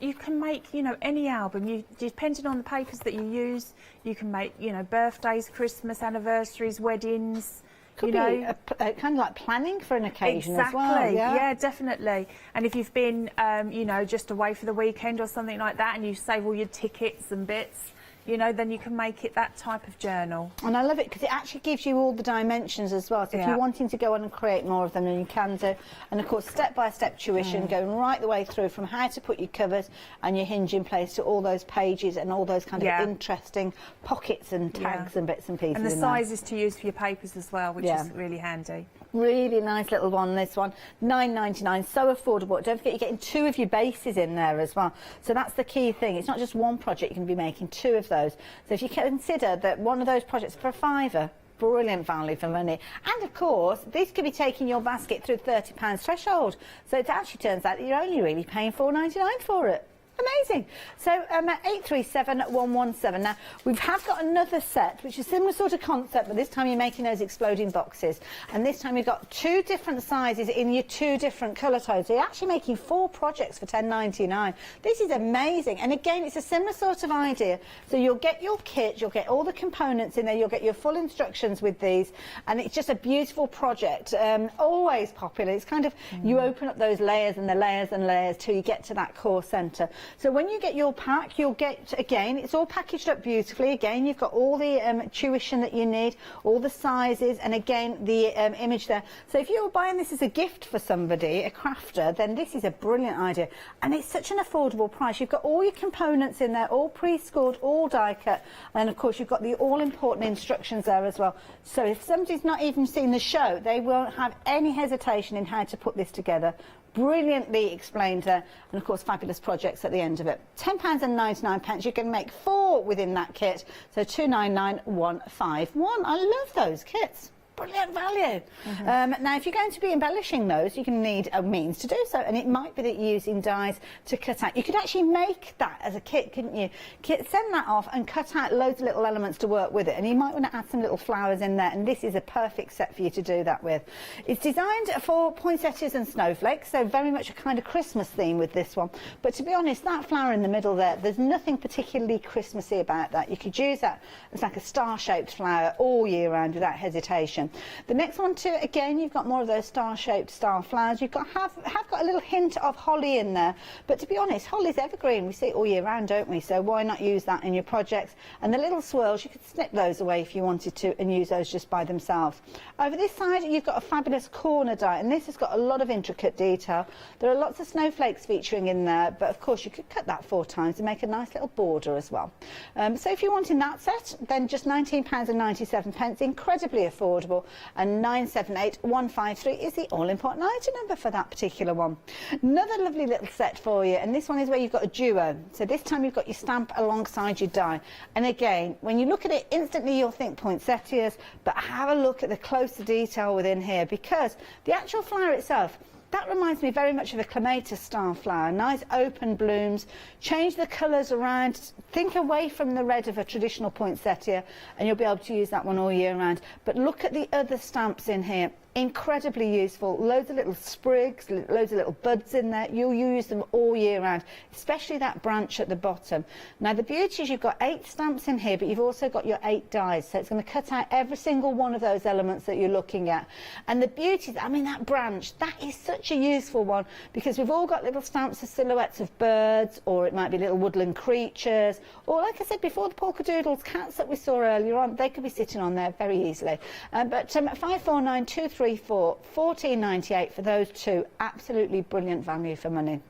you can make, you know, any album. Depending on the papers that you use, you can make, you know, birthdays, Christmas, anniversaries, weddings. Could be kind of like planning for an occasion as well. Exactly, yeah, definitely. And if you've been, you know, just away for the weekend or something like that, and you save all your tickets and bits, you know, then you can make it that type of journal. And I love it because it actually gives you all the dimensions as well. So if you're wanting to go on and create more of them, then you can do. And of course, step-by-step tuition, going right the way through from how to put your covers and your hinge in place to all those pages and all those kind of interesting pockets and tags and bits and pieces. And the sizes to use for your papers as well, which is really handy. Really nice little one, this one. £9.99, so affordable. Don't forget, you're getting 2 of your bases in there as well. So that's the key thing. It's not just one project, you can be making 2 of those. So if you consider that one of those projects for £5, brilliant value for money. And of course, this could be taking your basket through the £30 threshold. So it actually turns out that you're only really paying £4.99 for it. Amazing. So 837117. Now, we have got another set, which is a similar sort of concept, but this time you're making those exploding boxes. And this time you've got 2 different sizes in your 2 different colour tones. So you're actually making 4 projects for £10.99. This is amazing. And again, it's a similar sort of idea. So you'll get your kit, you'll get all the components in there, you'll get your full instructions with these. And it's just a beautiful project. Always popular. It's kind of, you open up those layers and the layers and layers till you get to that core centre. So when you get your pack, you'll get, again, it's all packaged up beautifully. Again, you've got all the tuition that you need, all the sizes, and again, the image there. So if you're buying this as a gift for somebody, a crafter, then this is a brilliant idea. And it's such an affordable price. You've got all your components in there, all pre-scored, all die cut. And of course, you've got the all-important instructions there as well. So if somebody's not even seen the show, they won't have any hesitation in how to put this together. Brilliantly explained there, and of course fabulous projects at the end of it. £10.99. You can make 4 within that kit, so £299,151. I love those kits. Brilliant value. Now, if you're going to be embellishing those, you can need a means to do so, and it might be that you're using dies to cut out. You could actually make that as a kit, couldn't you? Send that off and cut out loads of little elements to work with it, and you might want to add some little flowers in there, and this is a perfect set for you to do that with. It's designed for poinsettias and snowflakes, so very much a kind of Christmas theme with this one. But to be honest, that flower in the middle there, there's nothing particularly Christmassy about that. You could use that as like a star-shaped flower all year round without hesitation. The next one too, again, you've got more of those star-shaped star flowers. You've got have got a little hint of holly in there, but to be honest, holly's evergreen. We see it all year round, don't we? So why not use that in your projects? And the little swirls, you could snip those away if you wanted to and use those just by themselves. Over this side, you've got a fabulous corner die, and this has got a lot of intricate detail. There are lots of snowflakes featuring in there, but of course you could cut that 4 times and make a nice little border as well. So if you're wanting that set, then just £19.97, incredibly affordable, and 978153 is the all-important item number for that particular one. Another lovely little set for you, and this one is where you've got a duo. So this time you've got your stamp alongside your die, and again, when you look at it, instantly you'll think poinsettias, but have a look at the closer detail within here, because the actual flower itself, that reminds me very much of a clematis style flower. Nice open blooms. Change the colours around. Think away from the red of a traditional poinsettia, and you'll be able to use that one all year round. But look at the other stamps in here. Incredibly useful. Loads of little sprigs, loads of little buds in there. You'll use them all year round, especially that branch at the bottom. Now the beauty is you've got 8 stamps in here, but you've also got your 8 dies, so it's going to cut out every single one of those elements that you're looking at. And the beauty is, I mean, that branch, that is such a useful one, because we've all got little stamps of silhouettes of birds, or it might be little woodland creatures, or like I said before, the polka doodles, cats that we saw earlier on, they could be sitting on there very easily. But 549234 14.98 for those 2, absolutely brilliant value for money.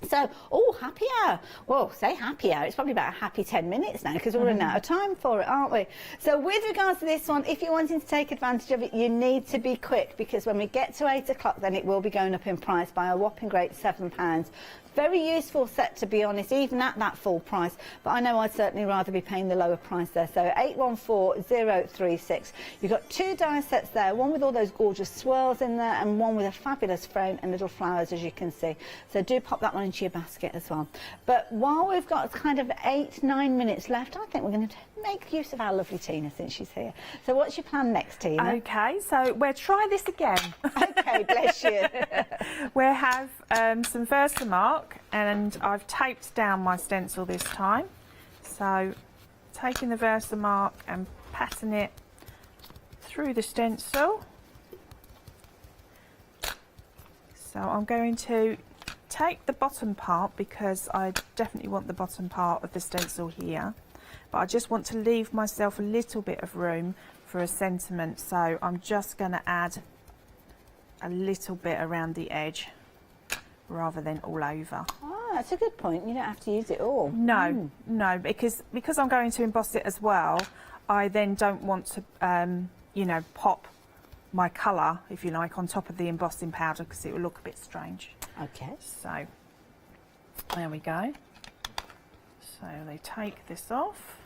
So, oh, happy hour. Well, say happy hour. It's probably about a happy 10 minutes now, because we're running out of time for it, aren't we? So with regards to this one, if you're wanting to take advantage of it, you need to be quick, because when we get to 8 o'clock, then it will be going up in price by a whopping great £7. Very useful set, to be honest, even at that full price, but I know I'd certainly rather be paying the lower price there. So 814036. You've got 2 die sets there, one with all those gorgeous swirls in there, and one with a fabulous frame and little flowers, as you can see. So do pop that one into your basket as well. But while we've got kind of 8-9 minutes left, I think we're going to make use of our lovely Tina since she's here. So what's your plan next, Tina? Okay, so we'll try this again. Okay, bless you. We'll have some Versamark, and I've taped down my stencil this time. So taking the Versamark and patting it through the stencil. So I'm going to take the bottom part, because I definitely want the bottom part of the stencil here, but I just want to leave myself a little bit of room for a sentiment, so I'm just going to add a little bit around the edge rather than all over. Oh, that's a good point. You don't have to use it all. No, no, because I'm going to emboss it as well, I then don't want to, you know, pop my colour, if you like, on top of the embossing powder, because it will look a bit strange. Okay. So, there we go. So they take this off.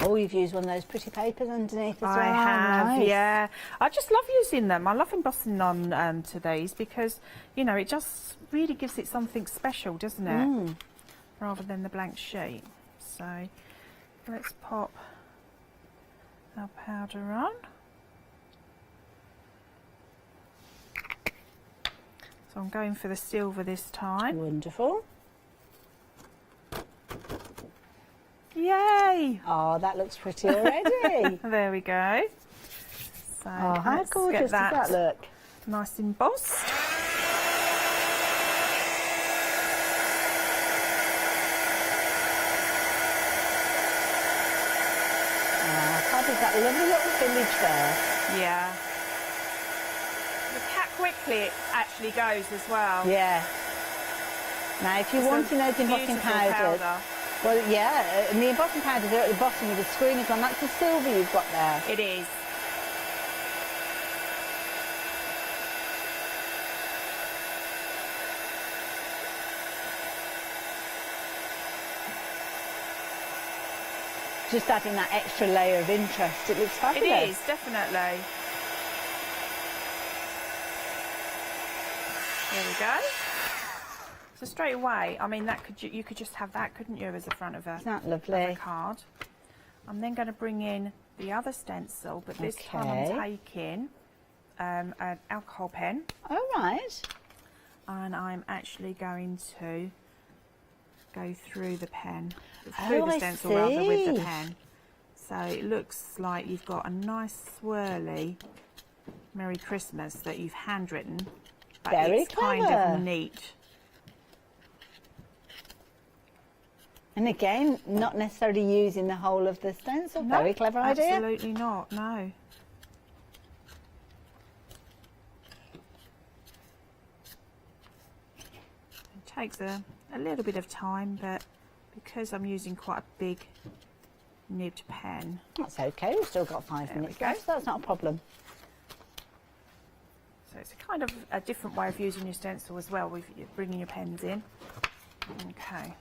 Oh, you've used one of those pretty papers underneath as well. I have, nice. yeah. I just love using them. I love embossing on to these, because, you know, it just really gives it something special, doesn't it? Rather than the blank sheet. So let's pop our powder on. So I'm going for the silver this time. Wonderful. Yay! Oh, that looks pretty already. There we go. So Oh, how let's gorgeous get does that look? nice embossed. How does that lovely little village there? Yeah. Look how quickly it actually goes as well. Yeah. Now, if you're It's a wanting those embossing beautiful powders, powder. well, yeah, and the embossing powders are at the bottom of the screen as well. That's the silver you've got there. It is. Just adding that extra layer of interest. It looks fabulous. It is, definitely. There we go. So straight away, I mean, that you could just have that, couldn't you, as the front of a, Isn't that of lovely? a card. I'm then going to bring in the other stencil, but this time I'm taking an alcohol pen. All right. And I'm actually going to go through the pen, through the stencil rather, with the pen. So it looks like you've got a nice swirly Merry Christmas that you've handwritten. But Very it's kind of neat. And again, not necessarily using the whole of the stencil. No, very clever idea. Absolutely not, no. It takes a little bit of time, but because I'm using quite a big nibbed pen. That's okay, we've still got 5 minutes left, so that's not a problem. So it's a kind of a different way of using your stencil as well, with bringing your pens in. Okay.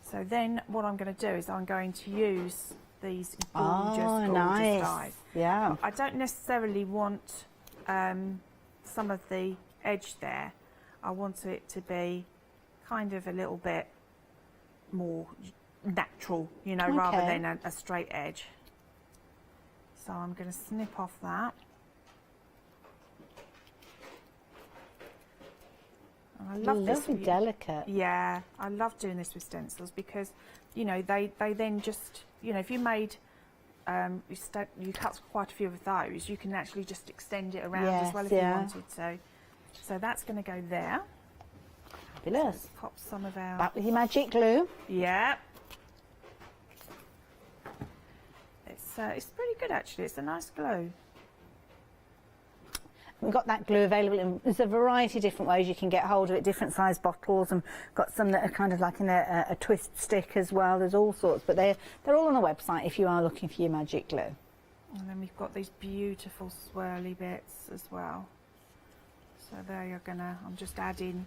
So then what I'm going to do is I'm going to use these gorgeous dies. Yeah. I don't necessarily want some of the edge there. I want it to be kind of a little bit more natural, you know, rather than a straight edge. So I'm going to snip off that. And I love this. Lovely, delicate. Yeah, I love doing this with stencils because, you know, they then just, you know, if you made, you cut quite a few of those, you can actually just extend it around as well if you wanted to. So that's going to go there. Fabulous. Let's pop some of our... Back with your magic glue. Yeah. It's pretty good actually, it's a nice glue. We've got that glue available in, there's a variety of different ways you can get hold of it, different size bottles, and got some that are kind of like in a twist stick as well. There's all sorts, but they're all on the website if you are looking for your magic glue. And then we've got these beautiful swirly bits as well. So there you're gonna, I'm just adding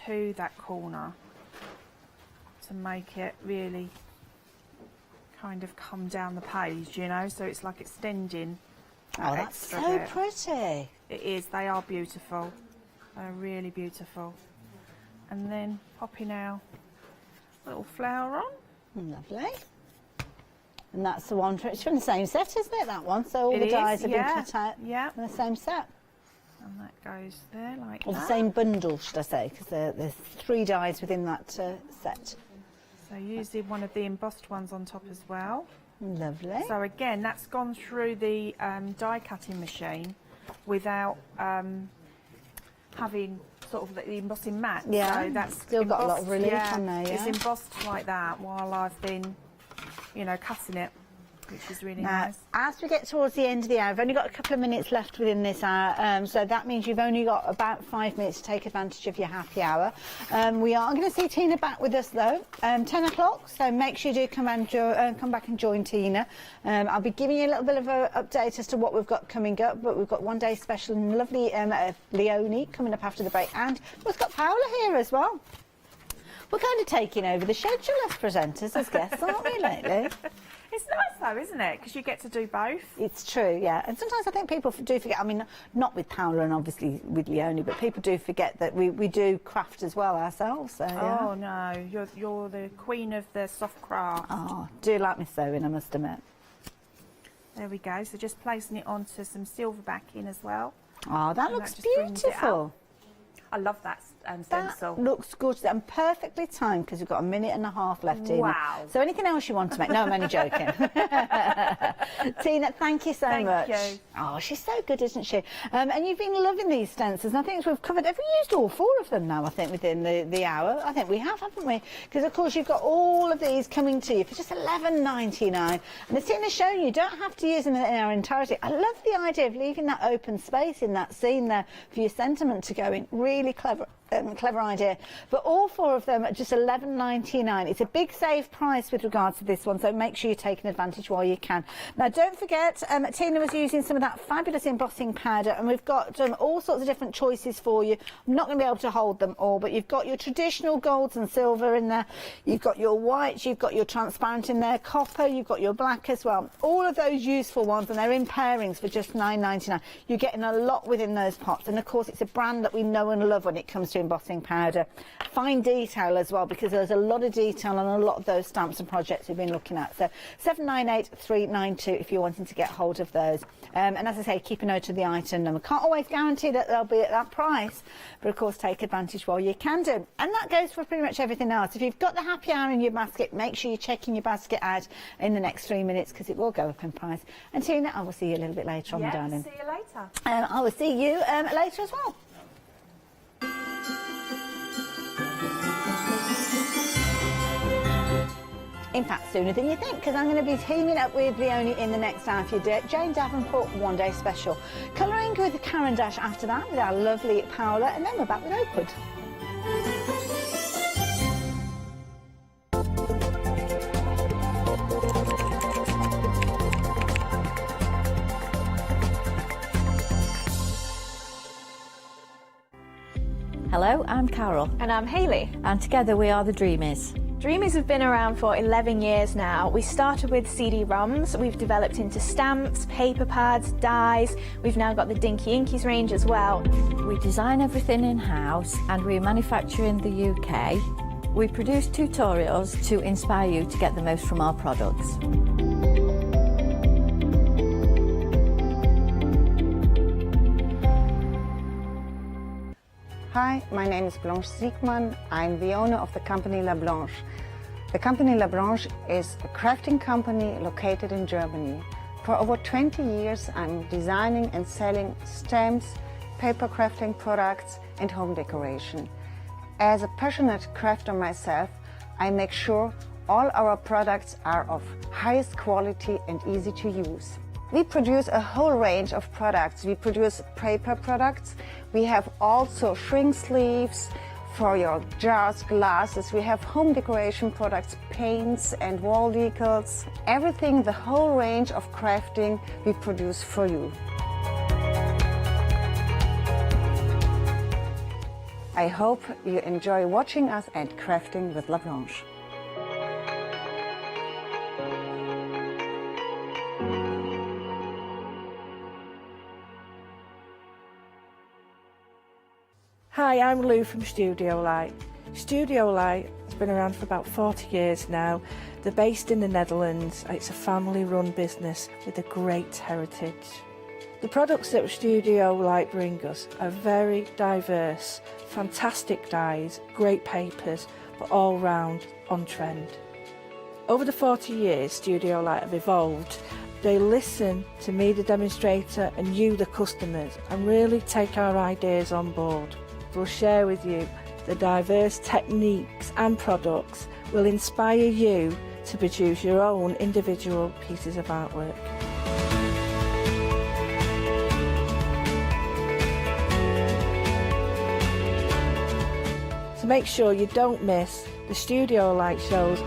to that corner to make it really kind of come down the page, you know, so it's like extending. Oh, that's so pretty. It is, they are beautiful. They're really beautiful. And then popping our little flower on. Lovely. And that's the one, it's from the same set, isn't it, that one? So all the dies have been cut out from the same set. And that goes there like or that. The same bundle, should I say, because there's 3 dies within that set. So using one of the embossed ones on top as well. Lovely. So again, that's gone through the die cutting machine without having sort of the embossing mat. Yeah, so that's still got a lot of relief on there. It's embossed like that while I've been, you know, cutting it, which is really now, nice. As we get towards the end of the hour, we've only got a couple of minutes left within this hour, so that means you've only got about 5 minutes to take advantage of your happy hour. We are going to see Tina back with us though, 10 o'clock, so make sure you do come back and join Tina. I'll be giving you a little bit of an update as to what we've got coming up, but we've got one day special and lovely Leonie coming up after the break, and we've got Paola here as well. We're kind of taking over the schedule as presenters, as guests, aren't we, lately? It's nice though, isn't it? Because you get to do both. It's true, yeah. And sometimes I think people do forget, I mean, not with Paola and obviously with Leonie, but people do forget that we do craft as well ourselves. So, yeah. Oh no, you're the queen of the soft craft. Oh, do like me sewing, I must admit. There we go. So just placing it onto some silver backing as well. Oh, that looks beautiful. I love that stencil. That looks gorgeous and perfectly timed because we've got a minute and a half left, Tina. Wow. So anything else you want to make? No, I'm only joking. Tina, thank you so much. Thank you. Oh, she's so good, isn't she? And you've been loving these stencils. And I think we've covered, have we used all 4 of them now, I think, within the hour? I think we have, haven't we? Because, of course, you've got all of these coming to you for just $11.99. And as Tina's shown you don't have to use them in our entirety. I love the idea of leaving that open space in that scene there for your sentiment to go in. Really clever. Clever idea. But all 4 of them at just $11.99. It's a big save price with regards to this one, so make sure you're taking advantage while you can. Now, don't forget, Tina was using some of that fabulous embossing powder, and we've got all sorts of different choices for you. I'm not going to be able to hold them all, but you've got your traditional golds and silver in there. You've got your whites, you've got your transparent in there, copper, you've got your black as well. All of those useful ones, and they're in pairings for just $9.99. You're getting a lot within those pots, and of course, it's a brand that we know and love when it comes to embossing powder. Fine detail as well, because there's a lot of detail on a lot of those stamps and projects we've been looking at. So 798392 if you're wanting to get hold of those. And as I say, keep a note of the item number. Can't always guarantee that they'll be at that price, but of course take advantage while you can do. And that goes for pretty much everything else. If you've got the happy hour in your basket, make sure you're checking your basket out in the next 3 minutes, because it will go up in price. And Tina, I will see you a little bit later on, darling. See you later. I will see you later as well. In fact, sooner than you think, because I'm going to be teaming up with Leonie in the next half year Jane Davenport one day special. Colouring with Karen Dash after that with our lovely Paola, and then we're back with Oakwood. Hello, I'm Carol. And I'm Hayley. And together we are the Dreamies. Dreamies have been around for 11 years now. We started with CD-ROMs, we've developed into stamps, paper pads, dies. We've now got the Dinky Inkies range as well. We design everything in-house and we manufacture in the UK. We produce tutorials to inspire you to get the most from our products. Hi, my name is Blanche Siegmann. I'm the owner of the company La Blanche. The company La Blanche is a crafting company located in Germany. For over 20 years, I'm designing and selling stamps, paper crafting products, and home decoration. As a passionate crafter myself, I make sure all our products are of highest quality and easy to use. We produce a whole range of products. We produce paper products. We have also shrink sleeves for your jars, glasses. We have home decoration products, paints and wall decals. Everything, the whole range of crafting we produce for you. I hope you enjoy watching us and crafting with La Blanche. Hi, I'm Lou from Studio Light. Studio Light has been around for about 40 years now. They're based in the Netherlands. It's a family-run business with a great heritage. The products that Studio Light bring us are very diverse, fantastic dyes, great papers, but all round on trend. Over the 40 years Studio Light have evolved. They listen to me, the demonstrator, and you, the customers, and really take our ideas on board. We'll share with you the diverse techniques and products will inspire you to produce your own individual pieces of artwork. So make sure you don't miss the Studio Light shows.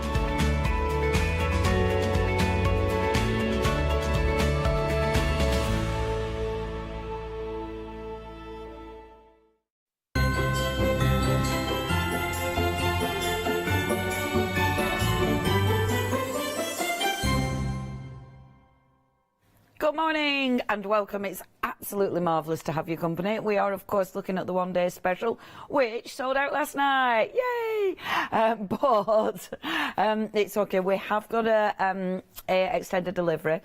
Good morning and welcome. It's absolutely marvellous to have your company. We are, of course, looking at the one-day special, which sold out last night. Yay! But it's okay. We have got a extended delivery.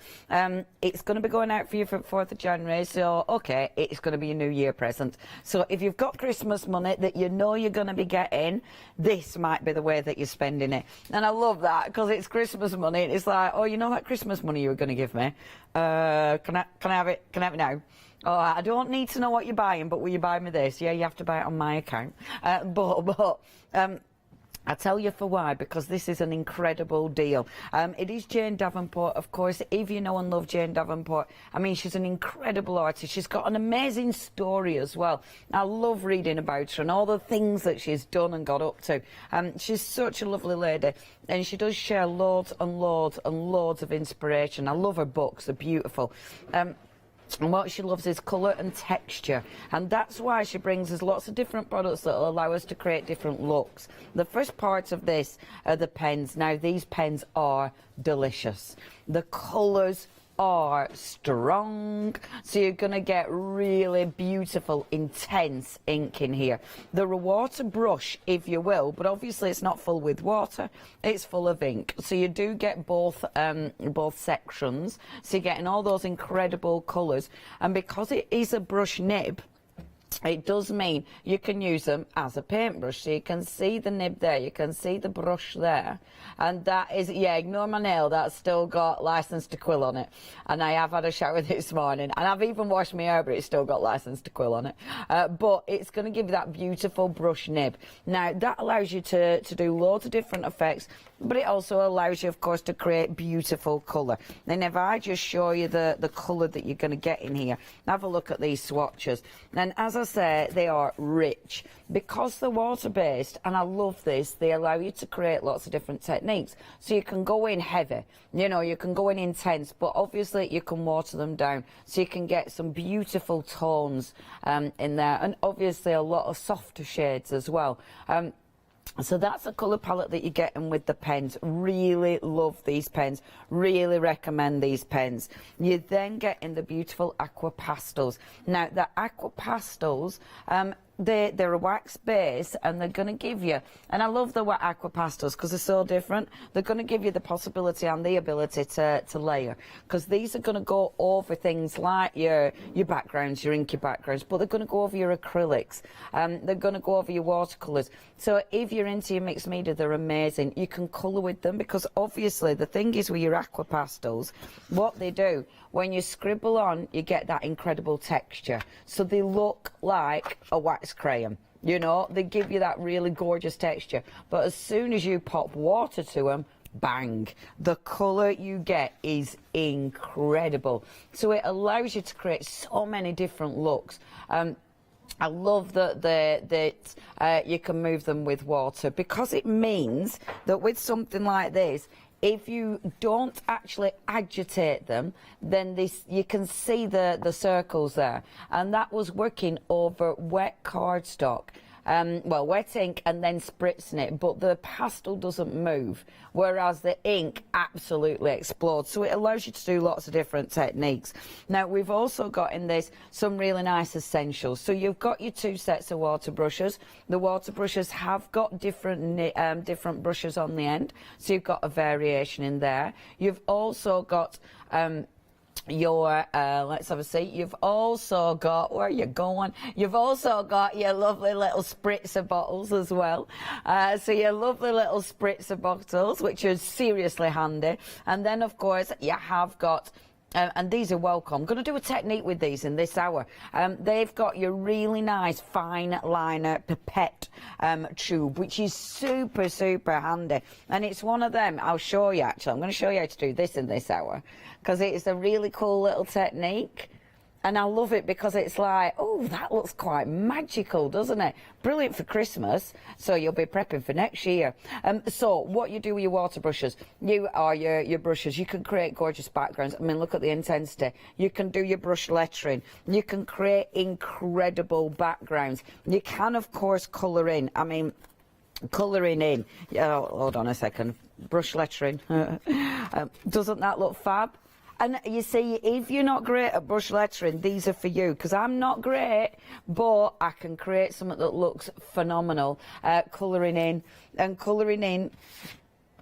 It's going to be going out for you for 4th of January. So, okay, it's going to be a New Year present. So if you've got Christmas money that you know you're going to be getting, this might be the way that you're spending it. And I love that because it's Christmas money. It's like, oh, you know that Christmas money you were going to give me? Can I have it? Can I have it now? Oh, I don't need to know what you're buying, but will you buy me this? Yeah, you have to buy it on my account. I'll tell you for why, because this is an incredible deal. It is Jane Davenport, of course. If you know and love Jane Davenport, I mean, she's an incredible artist. She's got an amazing story as well. I love reading about her and all the things that she's done and got up to. She's such a lovely lady, and she does share loads and loads and loads of inspiration. I love her books. They're beautiful. And what she loves is colour and texture, and that's why she brings us lots of different products that will allow us to create different looks. The first part of this are the pens. Now, these pens are delicious. The colours are strong, so you're going to get really beautiful, intense ink in here. They're a water brush, if you will, but obviously it's not full with water, it's full of ink. So you do get both sections, so you're getting all those incredible colours. And because it is a brush nib, it does mean you can use them as a paintbrush. So you can see the nib there, you can see the brush there, and that is, yeah, ignore my nail, that's still got License to Quill on it. And I have had a shower this morning, and I've even washed my hair, but it's still got License to Quill on it. But it's going to give you that beautiful brush nib. Now, that allows you to do loads of different effects, but it also allows you, of course, to create beautiful colour. And if I just show you the colour that you're going to get in here, have a look at these swatches. And as I say, they are rich. Because they're water-based, and I love this, they allow you to create lots of different techniques. So you can go in heavy, you know, you can go in intense, but obviously you can water them down. So you can get some beautiful tones in there, and obviously a lot of softer shades as well. So that's a colour palette that you're getting with the pens. Really love these pens. Really recommend these pens. You then get in the beautiful aqua pastels. Now, the aqua pastels, they're a wax base, and they're going to give you, and I love the aqua pastels because they're so different, they're going to give you the possibility and the ability to layer, because these are going to go over things like your backgrounds, your inky backgrounds, but they're going to go over your acrylics, they're going to go over your watercolours. So if you're into your mixed media, they're amazing. You can colour with them, because obviously the thing is with your aqua pastels, what they do, when you scribble on, you get that incredible texture. So they look like a wax crayon. You know, they give you that really gorgeous texture. But as soon as you pop water to them, bang, the colour you get is incredible. So it allows you to create so many different looks. I love that you can move them with water, because it means that with something like this, if you don't actually agitate them, then you can see the circles there. And that was working over wet cardstock. Well, wet ink and then spritzing it, but the pastel doesn't move, whereas the ink absolutely explodes. So it allows you to do lots of different techniques. Now, we've also got in this some really nice essentials. So you've got your 2 sets of water brushes. The water brushes have got different brushes on the end, so you've got a variation in there. You've also got your let's have a see, you've also got, where are you going, you've also got your lovely little spritzer bottles as well. So your lovely little spritzer bottles, which are seriously handy. And then of course you have got and these are welcome. I'm going to do a technique with these in this hour. They've got your really nice fine liner pipette tube, which is super, super handy. And it's one of them, I'll show you actually. I'm going to show you how to do this in this hour, because it's a really cool little technique. And I love it because it's like, oh, that looks quite magical, doesn't it? Brilliant for Christmas, so you'll be prepping for next year. So what you do with your water brushes, your brushes, you can create gorgeous backgrounds. I mean, look at the intensity. You can do your brush lettering. You can create incredible backgrounds. You can, of course, colour in. I mean, colouring in. Hold on a second. Brush lettering. Doesn't that look fab? And you see, if you're not great at brush lettering, these are for you, because I'm not great, but I can create something that looks phenomenal. Colouring in, and colouring in.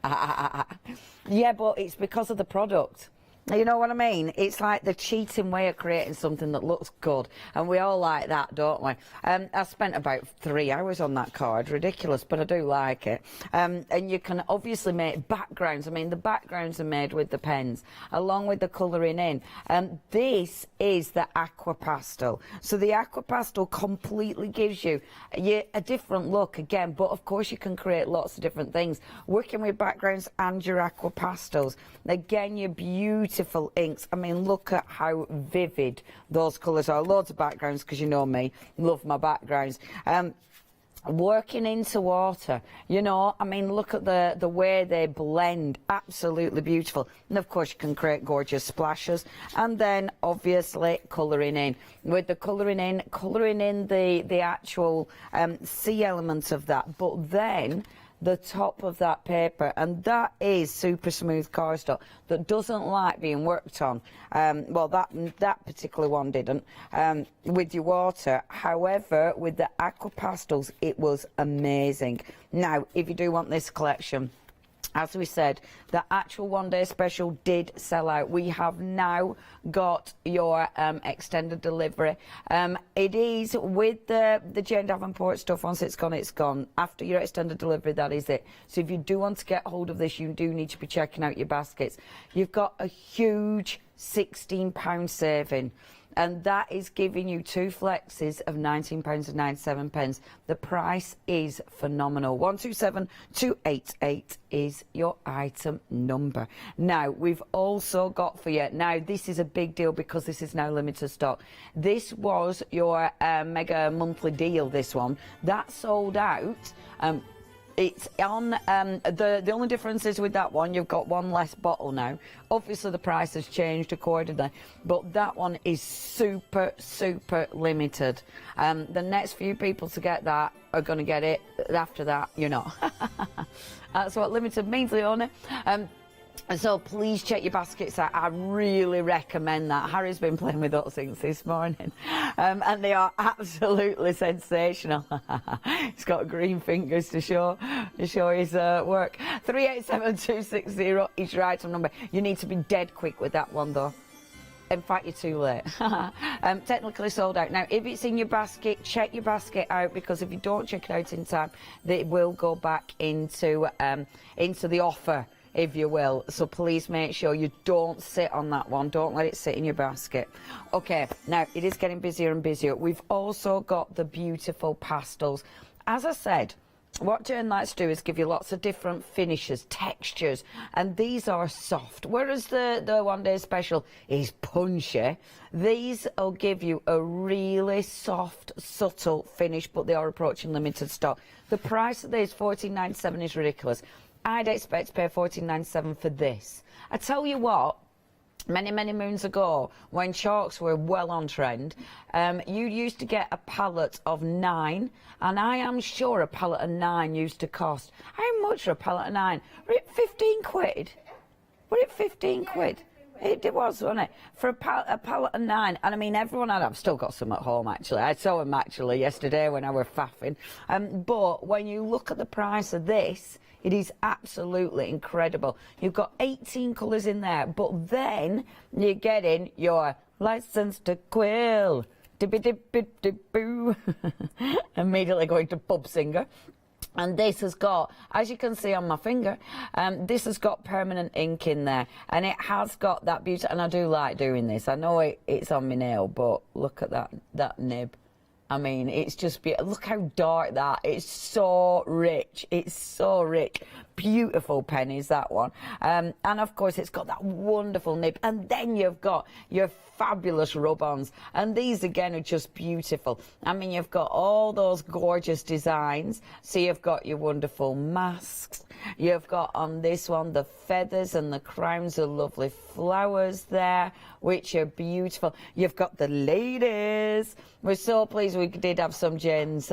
Yeah, but it's because of the product. You know what I mean? It's like the cheating way of creating something that looks good. And we all like that, don't we? I spent about 3 hours on that card. Ridiculous, but I do like it. And you can obviously make backgrounds. I mean, the backgrounds are made with the pens, along with the colouring in. This is the aqua pastel. So the aqua pastel completely gives you a different look again. But, of course, you can create lots of different things. Working with backgrounds and your aqua pastels. Again, your beautiful inks. I mean, look at how vivid those colours are. Loads of backgrounds, because you know me, love my backgrounds. Working into water, you know, I mean, look at the way they blend. Absolutely beautiful. And of course you can create gorgeous splashes. And then obviously colouring in. With the colouring in the actual sea elements of that. But then the top of that paper, and that is super smooth cardstock that doesn't like being worked on. Well, that particular one didn't with your water. However, with the aqua pastels, it was amazing. Now, if you do want this collection, as we said, the actual one-day special did sell out. We have now got your extended delivery. It is with the Jane Davenport stuff. Once it's gone, it's gone. After your extended delivery, that is it. So if you do want to get hold of this, you do need to be checking out your baskets. You've got a huge £16 saving. And that is giving you 2 flexes of £19.97. The price is phenomenal. 127288 is your item number. Now, we've also got for you, now this is a big deal because this is now limited stock. This was your mega monthly deal, this one. That sold out. It's on, the only difference is with that one, you've got one less bottle now. Obviously, the price has changed accordingly, but that one is super, super limited. The next few people to get that are going to get it. After that, you're not. That's what limited means, Leona. So please check your baskets out. I really recommend that. Harry's been playing with those things this morning, and they are absolutely sensational. He's got green fingers to show his work. 387260 is your item number. You need to be dead quick with that one, though. In fact, you're too late. Technically sold out. Now, if it's in your basket, check your basket out, because if you don't check it out in time, it will go back into the offer, if you will. So please make sure you don't sit on that one. Don't let it sit in your basket. Okay, now it is getting busier and busier. We've also got the beautiful pastels. As I said, what Jane likes to do is give you lots of different finishes, textures, and these are soft. Whereas the one-day special is punchy, these will give you a really soft, subtle finish, but they are approaching limited stock. The price of these, $14.97, is ridiculous. I'd expect to pay $14.97 for this. I tell you what, many, many moons ago, when chalks were well on trend, you used to get a pallet of 9, and I am sure a pallet of 9 used to cost, how much for a pallet of 9? Were it 15 quid? Were it 15 quid? It was, wasn't it? For a pallet of 9. And I mean, everyone had, I've still got some at home, actually. I saw them, actually, yesterday when I were faffing. But when you look at the price of this, it is absolutely incredible. You've got 18 colours in there, but then you're getting your license to quill. Dibby-dibby-dibby-boo. Immediately going to pub singer. And this has got, as you can see on my finger, this has got permanent ink in there, and it has got that beauty. And I do like doing this. I know it's on my nail, but look at that nib. I mean, it's just beautiful. Look how dark that. It's so rich. It's so rich. Beautiful pennies, that one. And of course, it's got that wonderful nib. And then you've got your fabulous rub-ons. And these, again, are just beautiful. I mean, you've got all those gorgeous designs. So you've got your wonderful masks. You've got on this one the feathers and the crowns of lovely flowers there, which are beautiful. You've got the ladies. We're so pleased we did have some Jane's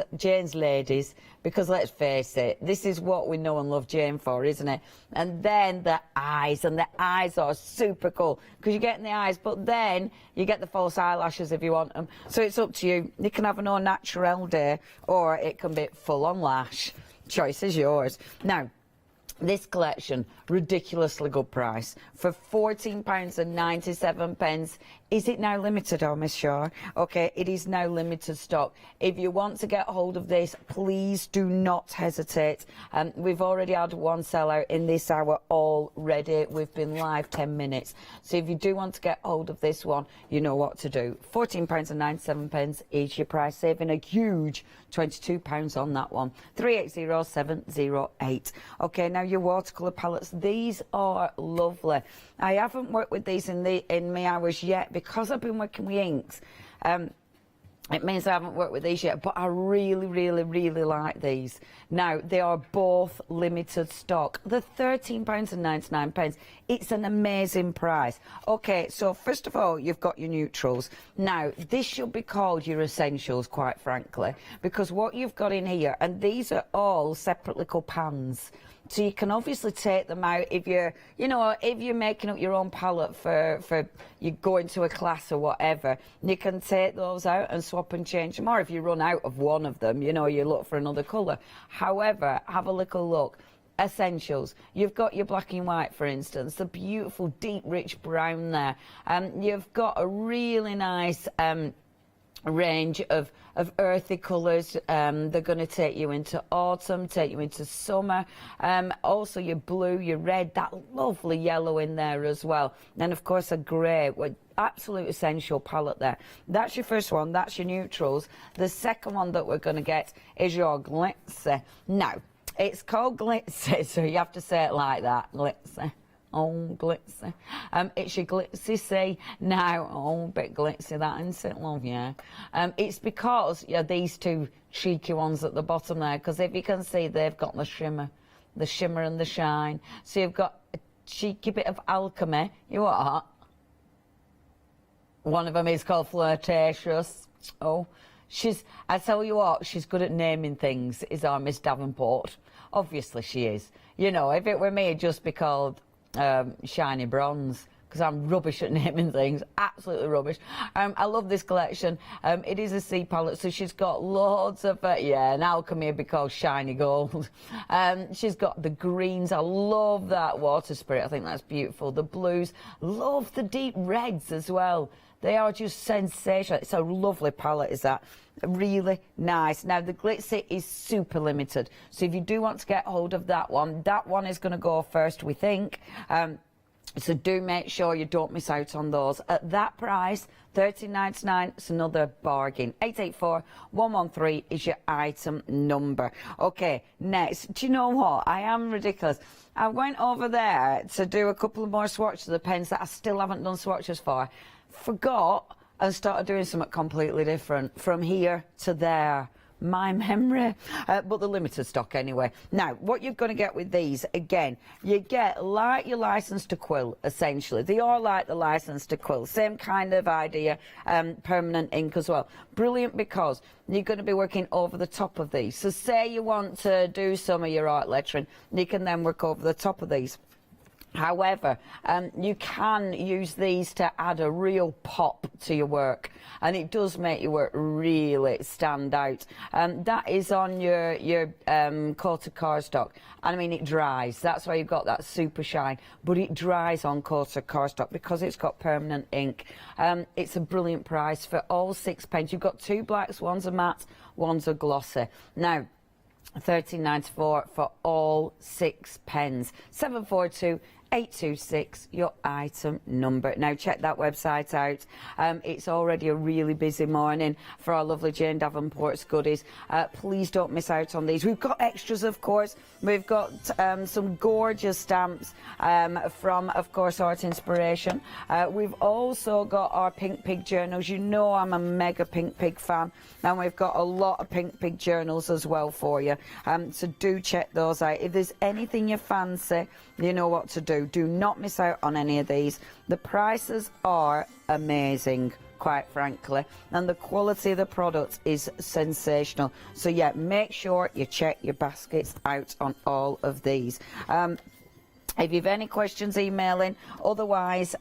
ladies, because let's face it, this is what we know and love Jane for, isn't it? And then the eyes, and the eyes are super cool, because you're getting the eyes, but then you get the false eyelashes if you want them. So it's up to you. You can have an au naturel day, or it can be full-on lash. Choice is yours. Now, this collection, ridiculously good price for £14.97. Is it now limited, oh Miss Shaw? Okay, it is now limited stock. If you want to get hold of this, please do not hesitate. We've already had one sellout in this hour already. We've been live 10 minutes. So if you do want to get hold of this one, you know what to do. £14.97 is your price, saving a huge £22 on that one. 380708. Okay, now your watercolour palettes. These are lovely. I haven't worked with these in my hours yet, because I've been working with inks. It means I haven't worked with these yet, but I really, really, really like these. Now, they are both limited stock. They're £13.99. It's an amazing price. Okay, so first of all, you've got your neutrals. Now, this should be called your essentials, quite frankly, because what you've got in here, and these are all separate little pans. So you can obviously take them out if you're, you know, if you're making up your own palette for you going to a class or whatever, you can take those out and swap and change them. Or if you run out of one of them, you know, you look for another colour. However, have a little look. Essentials. You've got your black and white, for instance, the beautiful deep rich brown there. You've got a really nice range of earthy colours. They're going to take you into autumn, take you into summer. Also your blue, your red, that lovely yellow in there as well. And of course a grey, with absolute essential palette there. That's your first one, that's your neutrals. The second one that we're going to get is your glitzy. Now, it's called glitzy, so you have to say it like that, glitzy. Oh, glitzy. It's your glitzy C. Now, oh, a bit glitzy that, isn't it, love? Yeah. It's because these two cheeky ones at the bottom there, because if you can see, they've got the shimmer and the shine. So you've got a cheeky bit of alchemy. You what? One of them is called flirtatious. Oh, I tell you what, she's good at naming things, is our Miss Davenport. Obviously she is. You know, if it were me, it'd just be called shiny bronze, because I'm rubbish at naming things, absolutely rubbish. I love this collection. It is a C palette, so she's got loads of and alchemy would be called shiny gold. She's got the greens. I love that water spirit. I think that's beautiful. The blues, love the deep reds as well. They are just sensational. It's a lovely palette, is that. Really nice. Now, the glitzy is super limited. So if you do want to get hold of that one is going to go first, we think. So do make sure you don't miss out on those. At that price, $13.99, it's another bargain. 884-113 is your item number. Okay, next. Do you know what? I am ridiculous. I went over there to do a couple of more swatches of the pens that I still haven't done swatches for. Forgot and started doing something completely different from here to there. My memory, but the limited stock anyway. Now, what you're going to get with these, again, you get like your license to quill, essentially. They are like the license to quill, same kind of idea, permanent ink as well. Brilliant, because you're going to be working over the top of these. So say you want to do some of your art lettering, you can then work over the top of these. However, you can use these to add a real pop to your work, and it does make your work really stand out. That is on your coated cardstock. I mean, it dries. That's why you've got that super shine, but it dries on coated cardstock because it's got permanent ink. It's a brilliant price for all 6 pens. You've got 2 blacks, one's a matte, one's a glossy. Now, $13.94 for all 6 pens. 742-826, your item number. Now check that website out. It's already a really busy morning for our lovely Jane Davenport's goodies. Please don't miss out on these. We've got extras, of course. We've got some gorgeous stamps from, of course, Art Inspiration. We've also got our Pink Pig journals. You know I'm a mega Pink Pig fan, and we've got a lot of Pink Pig journals as well for you. So do check those out. If there's anything you fancy, you know what to do. Do not miss out on any of these. The prices are amazing, quite frankly, and the quality of the product is sensational. So yeah, make sure you check your baskets out on all of these. If you've any questions, email in. Otherwise,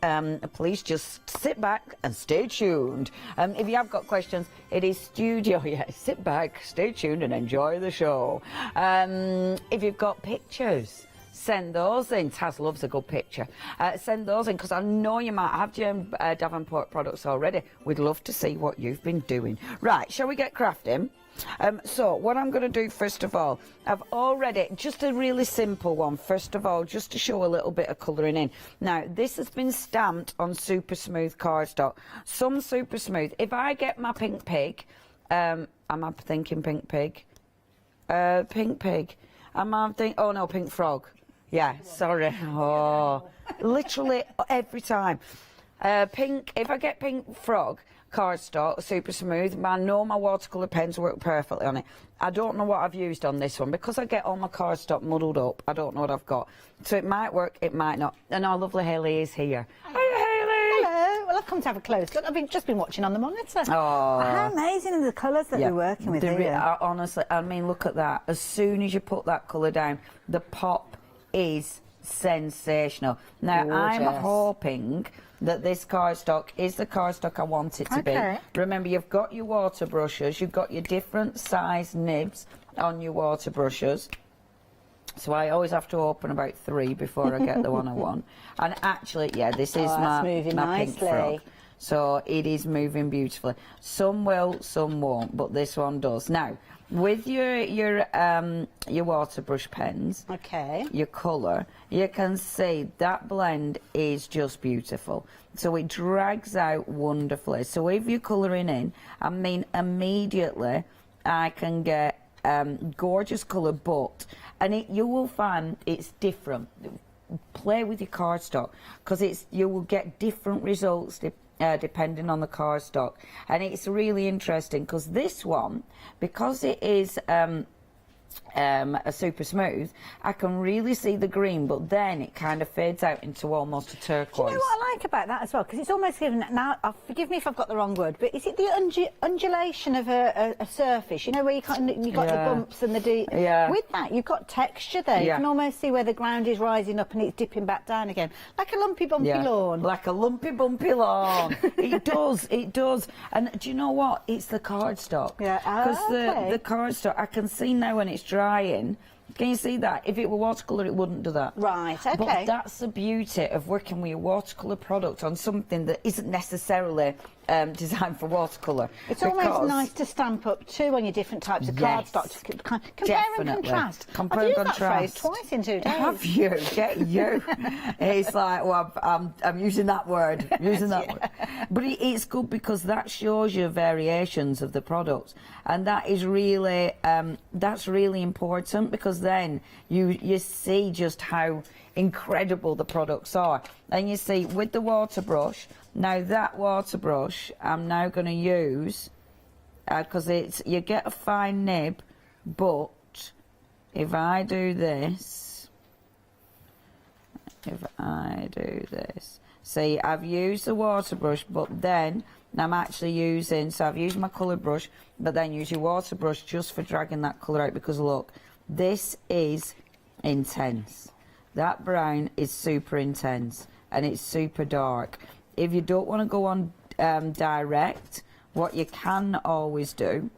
please just sit back and stay tuned. If you have got questions, it is studio. Yeah, sit back, stay tuned and enjoy the show. If you've got pictures, send those in. Taz loves a good picture. Send those in, because I know you might have Jane Davenport products already. We'd love to see what you've been doing. Right, shall we get crafting? So what I'm going to do first of all, I've already, just a really simple one, first of all, just to show a little bit of colouring in. Now, this has been stamped on super smooth cardstock. Some super smooth. If I get my Pink Pig, am I thinking Pink Pig? Pink Pig. Am I thinking, oh no, Pink Frog. Yeah, sorry. Oh, literally every time. If I get Pink Frog, cardstock, super smooth. I know my watercolour pens work perfectly on it. I don't know what I've used on this one because I get all my cardstock muddled up. I don't know what I've got. So it might work, it might not. And our lovely Hayley is here. Hiya, Hayley! Hello. Well, I've come to have a close look. I've just been watching on the monitor. Oh. How amazing are the colours that we're working with here. Honestly, I mean, look at that. As soon as you put that colour down, the pop is sensational. Now, I'm Gorgeous. hoping that this cardstock is the cardstock I want it to be. Remember, you've got your water brushes, you've got your different size nibs on your water brushes. So I always have to open about 3 before I get the one I want. And actually, yeah, this is my pink frog. So it is moving beautifully. Some will, some won't, but this one does. Now, with your water brush pens, your colour, you can see that blend is just beautiful. So it drags out wonderfully. So if you're colouring in, I mean, immediately I can get gorgeous colour, and you will find it's different. Play with your cardstock because you will get different results depending on the cardstock, and it's really interesting because this one, because it is a super smooth, I can really see the green, but then it kind of fades out into almost a turquoise. Do you know what I like about that as well? Because it's almost given, now, forgive me if I've got the wrong word, but is it the undulation of a surface? You know, where you've got the bumps and the... With that, you've got texture there. You can almost see where the ground is rising up and it's dipping back down again. Like a lumpy, bumpy lawn. Like a lumpy, bumpy lawn. It does, it does. And do you know what? It's the cardstock. Because the cardstock, I can see now when it's drying. Can you see that? If it were watercolour, it wouldn't do that. Right, okay. But that's the beauty of working with a watercolour product on something that isn't necessarily designed for watercolour. It's almost nice to stamp up too on your different types of cardstock to compare and contrast. Compare and contrast. I've used that phrase twice in 2 days. Have you? Get you. It's like, well, I'm using that word. Using that word. But it's good because that shows you variations of the product, and that is really that's really important because then you see just how incredible the products are. And you see with the water brush, now that water brush I'm now going to use because you get a fine nib, but if I do this, see, I've used the water brush, but then I'm actually using, so I've used my colour brush, but then use your water brush just for dragging that colour out, because look, this is intense. That brown is super intense and it's super dark. If you don't want to go on direct, what you can always do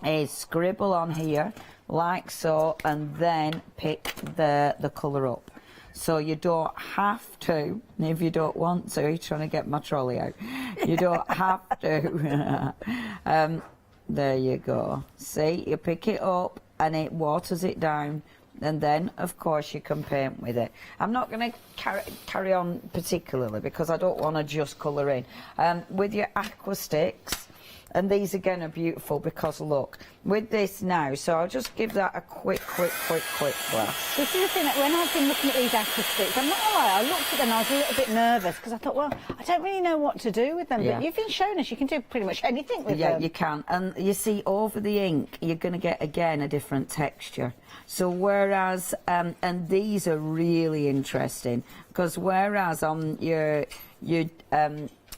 is scribble on here like so, and then pick the colour up. So you don't have to, if you don't want to, you're trying to get my trolley out, you don't have to. There you go. See, you pick it up and it waters it down, and then of course you can paint with it. I'm not going to carry on particularly because I don't want to just colour in. With your aqua sticks, and these again are beautiful because look, with this now, so I'll just give that a quick glass. This is the thing, that when I've been looking at these aqua sticks, I'm not gonna lie, I looked at them and I was a little bit nervous because I thought, well, I don't really know what to do with them, but you've been showing us you can do pretty much anything with them. Yeah, you can, and you see over the ink you're going to get again a different texture. So whereas, and these are really interesting because whereas on your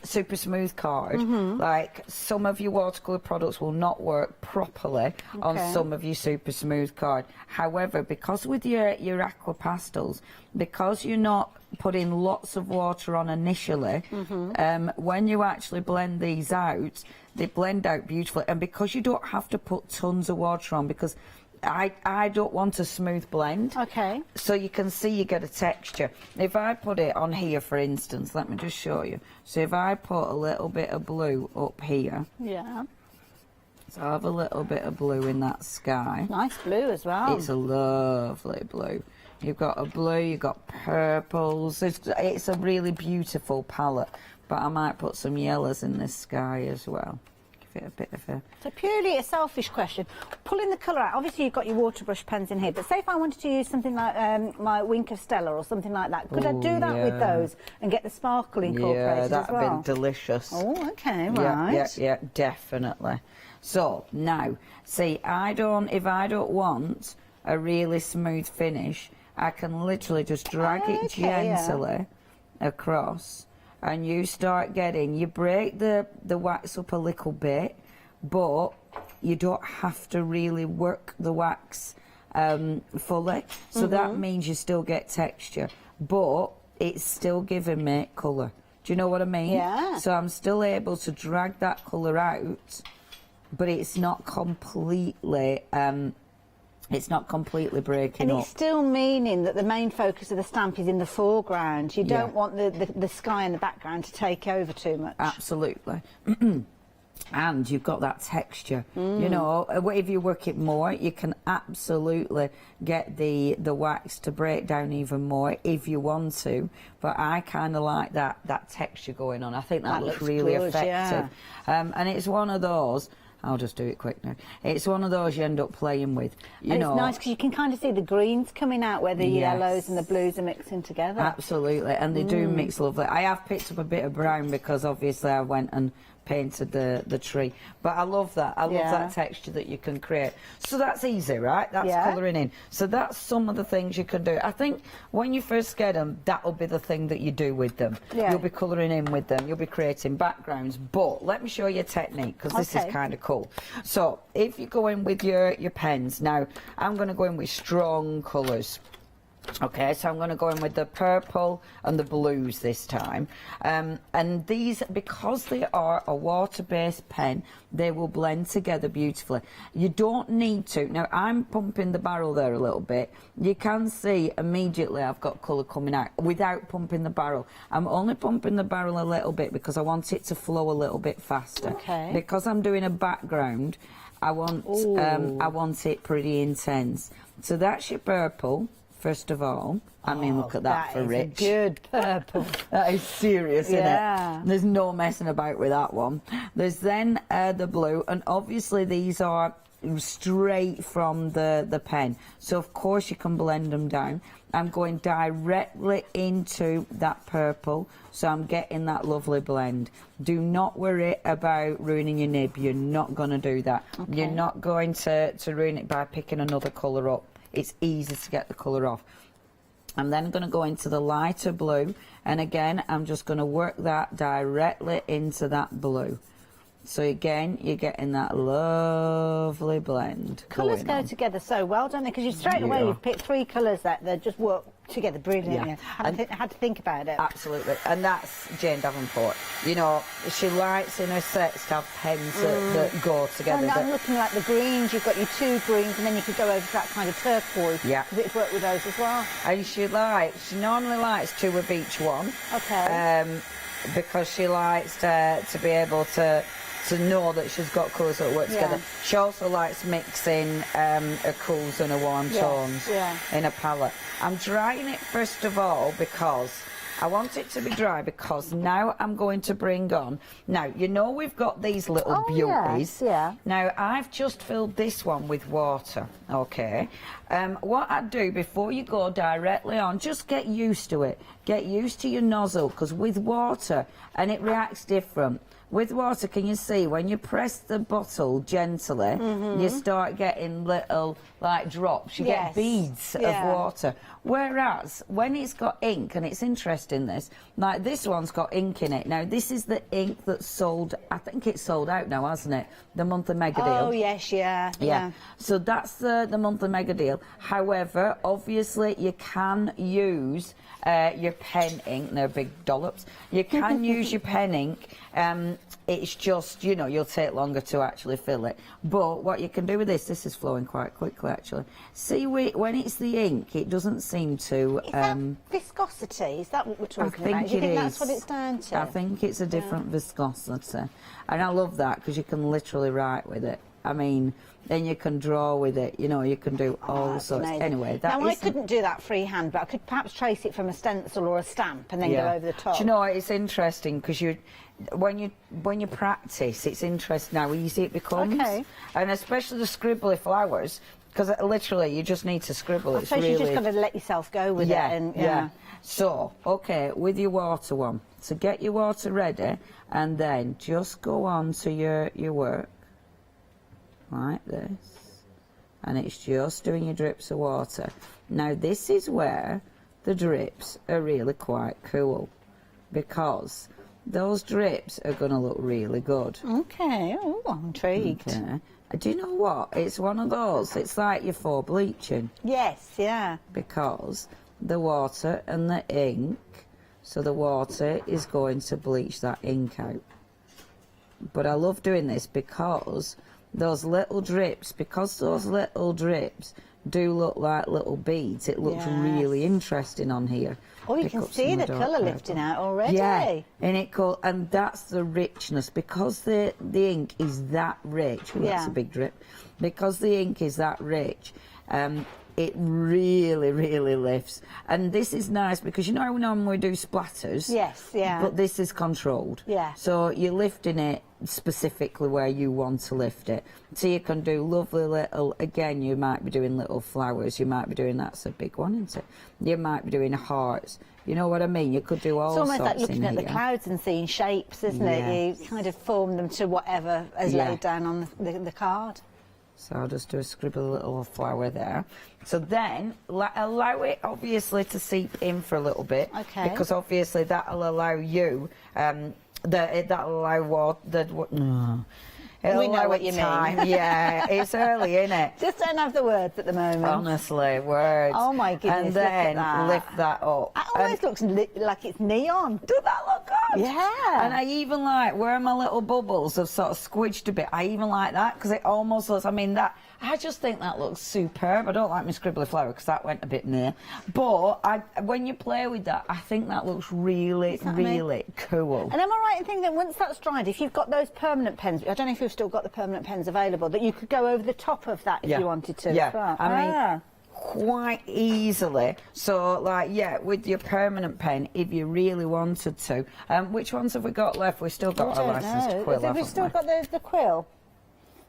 super smooth card, like some of your watercolour products will not work properly on some of your super smooth card. However, because with your aqua pastels, because you're not putting lots of water on initially, when you actually blend these out, they blend out beautifully, and because you don't have to put tons of water on, because I don't want a smooth blend. Okay. So you can see you get a texture. If I put it on here, for instance, let me just show you. So if I put a little bit of blue up here. Yeah. So I have a little bit of blue in that sky. Nice blue as well. It's a lovely blue. You've got a blue, you've got purples. It's a really beautiful palette. But I might put some yellows in this sky as well. give it a bit of a... So purely a selfish question, pulling the colour out, obviously you've got your water brush pens in here, but say if I wanted to use something like my Wink of Stella or something like that, could I do that with those and get the sparkle incorporated as well? Yeah, that'd have been delicious. Oh, okay, right. Yeah, definitely. So, now, see, if I don't want a really smooth finish, I can literally just drag it gently across, and you start getting, you break the wax up a little bit, but you don't have to really work the wax fully. So that means you still get texture, but it's still giving me colour. Do you know what I mean? Yeah. So I'm still able to drag that colour out, but it's not completely breaking And up. it's still meaning that the main focus of the stamp is in the foreground. You don't want the sky in the background to take over too much. Absolutely. And you've got that texture. You know, if you work it more, you can absolutely get the wax to break down even more if you want to. But I kind of like that texture going on. I think that looks really good, effective. yeah. And it's one of those... I'll just do it quick now. It's one of those you end up playing with. You and know, it's nice because you can kind of see the greens coming out where the yellows and the blues are mixing together. Absolutely, and they do mix lovely. I have picked up a bit of brown because obviously I went and painted the tree. But I love that. I love that texture that you can create. So that's easy, right? That's colouring in. So that's some of the things you can do. I think when you first get them, that'll be the thing that you do with them. Yeah. You'll be colouring in with them. You'll be creating backgrounds. But let me show you a technique, because this is kind of cool. So if you go in with your pens, now I'm going to go in with strong colours. Okay, so I'm going to go in with the purple and the blues this time. And these, because they are a water-based pen, they will blend together beautifully. You don't need to. Now, I'm pumping the barrel there a little bit. You can see immediately I've got colour coming out without pumping the barrel. I'm only pumping the barrel a little bit because I want it to flow a little bit faster. Okay. Because I'm doing a background, I want it pretty intense. So that's your purple. First of all, I mean, look at that for Rich. That is good purple. That is serious, isn't it? There's no messing about with that one. There's then the blue, and obviously these are straight from the pen. So, of course, you can blend them down. I'm going directly into that purple, so I'm getting that lovely blend. Do not worry about ruining your nib. You're not going to do that. Okay. You're not going to ruin it by picking another colour up. It's easy to get the colour off. I'm then going to go into the lighter blue, and again I'm just going to work that directly into that blue. So again, you're getting that lovely blend. Colours go together so well, don't they? Because you straight away you've picked three colours that just work together brilliantly. Had to think about it. Absolutely, and that's Jane Davenport. You know, she likes in her sets to have pens that go together. And I'm looking like the greens. You've got your two greens, and then you could go over to that kind of turquoise. Yeah, because it's worked with those as well. And she normally likes two of each one. Okay. Because she likes to be able to know that she's got colours that work together. She also likes mixing her cools and her warm tones in a palette. I'm drying it first of all because I want it to be dry, because now I'm going to bring on... Now, you know we've got these little beauties. Yeah. Now, I've just filled this one with water, okay? What I do before you go directly on, just get used to it. Get used to your nozzle, because with water, and it reacts different. With water, can you see, when you press the bottle gently, you start getting little, like, drops. You get beads of water. Whereas, when it's got ink, and it's interesting this, like this one's got ink in it. Now, this is the ink that's sold, I think it's sold out now, hasn't it? The monthly mega deal. Oh, yes, yeah. So that's the monthly mega deal. However, obviously, you can use your pen ink. They're big dollops. You can use your pen ink. It's just, you know, you'll take longer to actually fill it. But what you can do with this is flowing quite quickly, actually. See, when it's the ink, it doesn't seem to... Is that viscosity? Is that what we're talking about? Do you think that's what it's down to? I think it's a different viscosity. And I love that, because you can literally write with it. I mean, then you can draw with it, you know, you can do all That's sorts. amazing. Anyway, that now, I isn't- couldn't do that freehand, but I could perhaps trace it from a stencil or a stamp and then go over the top. Do you know what? It's interesting because when you practice, it's interesting how easy it becomes. Okay. And especially the scribbly flowers, because literally you just need to scribble. I It's suppose really, you just got to let yourself go with yeah, it. And, yeah. So, okay, with your water one. So get your water ready and then just go on to your work like this. And it's just doing your drips of water. Now this is where the drips are really quite cool because those drips are going to look really good. Okay, oh, I'm intrigued. Okay. Do you know what? It's one of those. It's like your for bleaching Yes, yeah. because the water and the ink, so the water is going to bleach that ink out. But I love doing this because those little drips, do look like little beads. It looks Yes. really interesting on here. Oh, you Pick can up see some the of dark colour purple. lifting out already. Yeah, and that's the richness because the ink is that rich. Well, that's Yeah. a big drip. Because the ink is that rich, it really, really lifts. And this is nice because you know how normally we do splatters. Yes, yeah. But this is controlled. Yeah. So you're lifting it specifically where you want to lift it. So you can do lovely little, again, you might be doing little flowers, you might be doing, that's a big one, isn't it? You might be doing hearts. You know what I mean? You could do all It's almost sorts like looking in at the here. clouds and seeing shapes, isn't Yes. it? You kind of form them to whatever is Yeah. laid down on the card. So I'll just do a scribble little flower there. So then allow it obviously to seep in for a little bit. Okay. Because obviously that'll allow you, that'll allow it'll We know allow what it you mean. time. Yeah, it's early, innit? Just don't have the words at the moment. Honestly, words. Oh my goodness, And look at then that. lift that up. That almost looks like it's neon. Does that look good? Yeah. And I even like where my little bubbles have sort of squidged a bit. I even like that because it almost looks. I mean, I just think that looks superb. I don't like my scribbly flower because that went a bit near. But when you play with that, I think that looks really, Is that me? really cool. And am I right in thinking that once that's dried, if you've got those permanent pens, I don't know if you've still got the permanent pens available, that you could go over the top of that if you wanted to. Yeah, as well? I mean, quite easily. So, like, yeah, with your permanent pen, if you really wanted to. Which ones have we got left? We've still got I our don't licensed know. quill, Have we haven't still we? got the quill?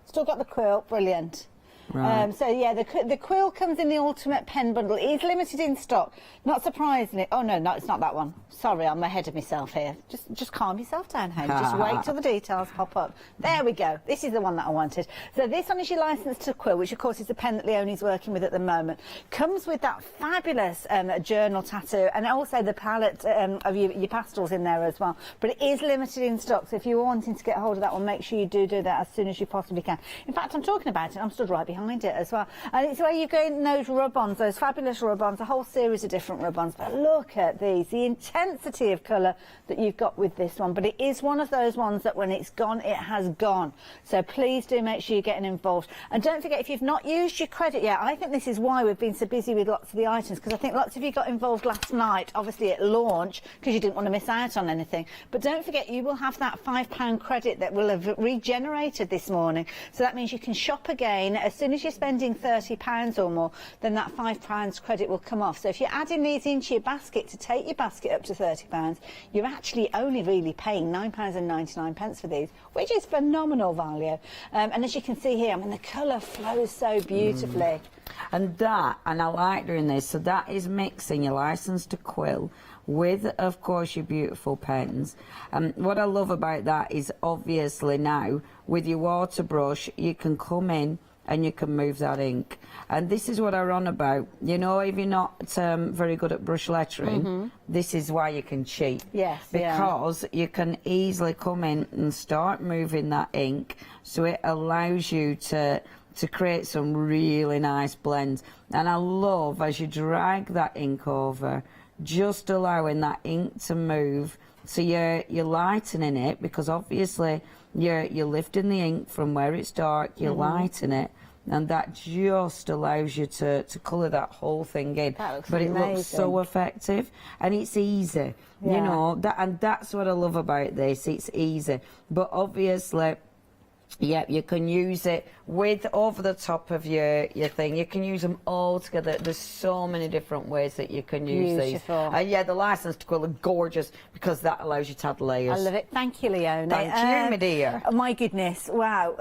Still got the quill, brilliant. Right. So yeah, the quill comes in the ultimate pen bundle. It is limited in stock. Not surprisingly. Oh no, it's not that one. Sorry, I'm ahead of myself here. Just calm yourself down, Hen. Just wait till the details pop up. There we go. This is the one that I wanted. So this one is your license to quill, which of course is the pen that Leonie's working with at the moment. Comes with that fabulous journal tattoo and also the palette of your pastels in there as well. But it is limited in stock, so if you're wanting to get hold of that one, make sure you do that as soon as you possibly can. In fact, I'm talking about it. I'm stood right behind it as well. And it's where you go in those rub-ons, those fabulous rub-ons, a whole series of different rub-ons. But look at these, the intensity of colour that you've got with this one. But it is one of those ones that when it's gone, it has gone. So please do make sure you're getting involved. And don't forget, if you've not used your credit yet, I think this is why we've been so busy with lots of the items, because I think lots of you got involved last night, obviously at launch, because you didn't want to miss out on anything. But don't forget, you will have that £5 credit that will have regenerated this morning. So that means you can shop again. As soon as you're spending £30 or more, then that £5 credit will come off. So if you're adding these into your basket to take your basket up to £30, you're actually only really paying £9.99 for these, which is phenomenal value. And as you can see here, I mean, the colour flows so beautifully. And I like doing this, so that is mixing your license to quill with, of course, your beautiful pens. What I love about that is obviously now, with your water brush, you can come in and you can move that ink. And this is what I'm on about. You know, if you're not very good at brush lettering, this is why you can cheat. Yes, because you can easily come in and start moving that ink, so it allows you to create some really nice blends. And I love, as you drag that ink over, just allowing that ink to move. So you're lightening it, because obviously you're lifting the ink from where it's dark, you're lightening it, and that just allows you to colour that whole thing in. That looks but amazing. it looks so effective, and it's easy. You know, and that's what I love about this. It's easy, but obviously Yep, you can use it with over the top of your thing. You can use them all together. There's so many different ways that you can use Beautiful. these. Yeah, the license to quill are gorgeous because that allows you to add layers. I love it. Thank you, Leonie. Thank you, my dear. Oh, my goodness. Wow.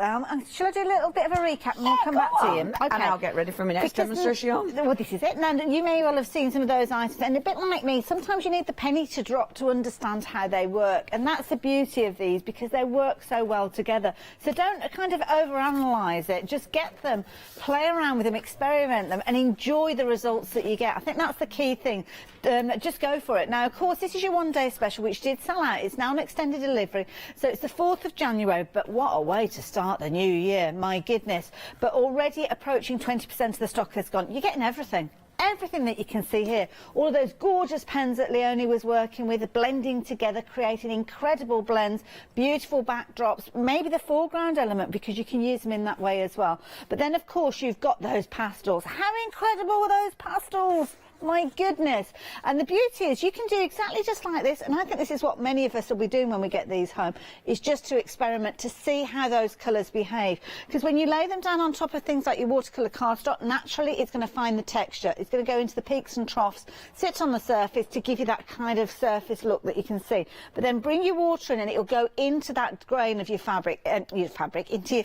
Shall I do a little bit of a recap and we'll come back to you? Okay. And I'll get ready for my next demonstration. Well, this is it. Now, you may well have seen some of those items, and a bit like me, sometimes you need the penny to drop to understand how they work, and that's the beauty of these because they work so well together. So don't kind of overanalyze it. Just get them, play around with them, experiment them, and enjoy the results that you get. I think that's the key thing. Just go for it. Now, of course, this is your one-day special, which did sell out. It's now an extended delivery, so it's the 4th of January, but what a way to start the new year, my goodness. But already approaching 20% of the stock has gone. You're getting everything. Everything that you can see here, all of those gorgeous pens that Leonie was working with, blending together, creating incredible blends, beautiful backdrops, maybe the foreground element because you can use them in that way as well. But then, of course, you've got those pastels. How incredible are those pastels? My goodness. And the beauty is you can do exactly just like this, and I think this is what many of us will be doing when we get these home, is just to experiment to see how those colours behave. Because when you lay them down on top of things like your watercolour cardstock, naturally it's going to find the texture. It's going to go into the peaks and troughs, sit on the surface to give you that kind of surface look that you can see. But then bring your water in and it'll go into that grain of your fabric, into your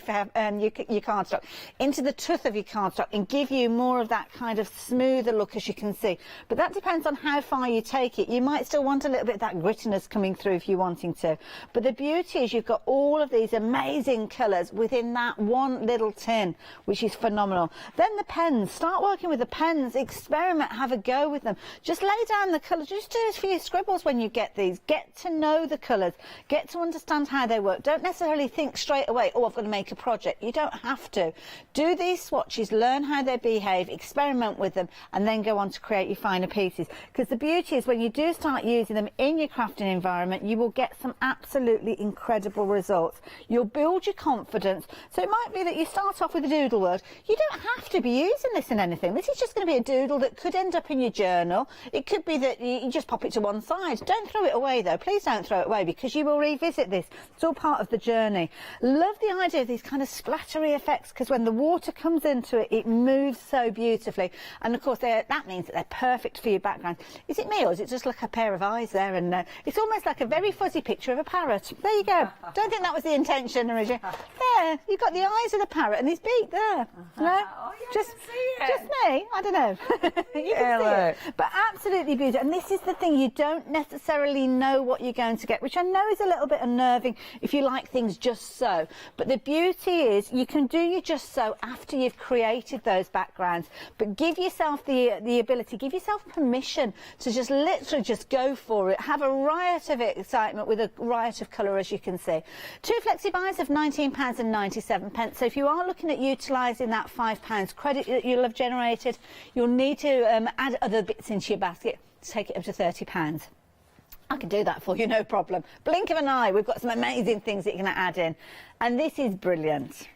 cardstock, into the tooth of your cardstock and give you more of that kind of smoother look, as you can see. But that depends on how far you take it. You might still want a little bit of that grittiness coming through if you're wanting to. But the beauty is you've got all of these amazing colours within that one little tin, which is phenomenal. Then the pens. Start working with the pens. Experiment. Have a go with them. Just lay down the colours. Just do this for your scribbles when you get these. Get to know the colours. Get to understand how they work. Don't necessarily think straight away, oh, I've got to make a project. You don't have to. Do these swatches. Learn how they behave. Experiment with them. And then go on to create your finer pieces, because the beauty is when you do start using them in your crafting environment, you will get some absolutely incredible results. You'll build your confidence. So it might be that you start off with a doodle word. You don't have to be using this in anything. This is just going to be a doodle that could end up in your journal. It could be that you just pop it to one side. Don't throw it away though. Please don't throw it away, because you will revisit this. It's all part of the journey. Love the idea of these kind of splattery effects, because when the water comes into it, it moves so beautifully. And of course that means that they're perfect for your background. Is it me, or is it just like a pair of eyes there? And it's almost like a very fuzzy picture of a parrot. There you go. Don't think that was the intention originally. There, you've got the eyes of the parrot and his beak there. No? Oh, yeah, just me? I don't know. You can see it. But absolutely beautiful. And this is the thing, you don't necessarily know what you're going to get, which I know is a little bit unnerving if you like things just so. But the beauty is you can do your just so after you've created those backgrounds. But give yourself the ability, give yourself permission to just literally just go for it. Have a riot of excitement with a riot of colour, as you can see. 2 flexi buys of £19.97. So if you are looking at utilising that £5 credit that you'll have generated, you'll need to add other bits into your basket to take it up to £30. I can do that for you, no problem. Blink of an eye, we've got some amazing things that you're going to add in. And this is brilliant.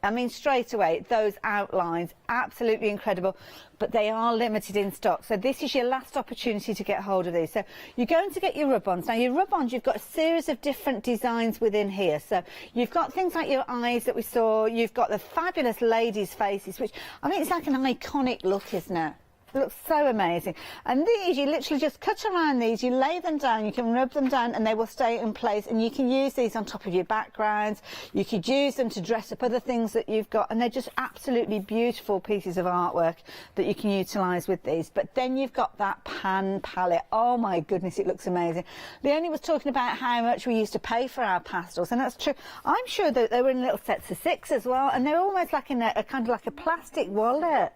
I mean, straight away, those outlines, absolutely incredible, but they are limited in stock. So this is your last opportunity to get hold of these. So you're going to get your rub-ons. Now, your rub-ons, you've got a series of different designs within here. So you've got things like your eyes that we saw. You've got the fabulous ladies' faces, which, I mean, it's like an iconic look, isn't it? It looks so amazing. And these, you literally just cut around these, you lay them down, you can rub them down and they will stay in place, and you can use these on top of your backgrounds. You could use them to dress up other things that you've got, and they're just absolutely beautiful pieces of artwork that you can utilise with these. But then you've got that pan palette. Oh my goodness, it looks amazing. Leonie was talking about how much we used to pay for our pastels, and that's true. I'm sure that they were in little sets of 6 as well, and they're almost like in a kind of like a plastic wallet.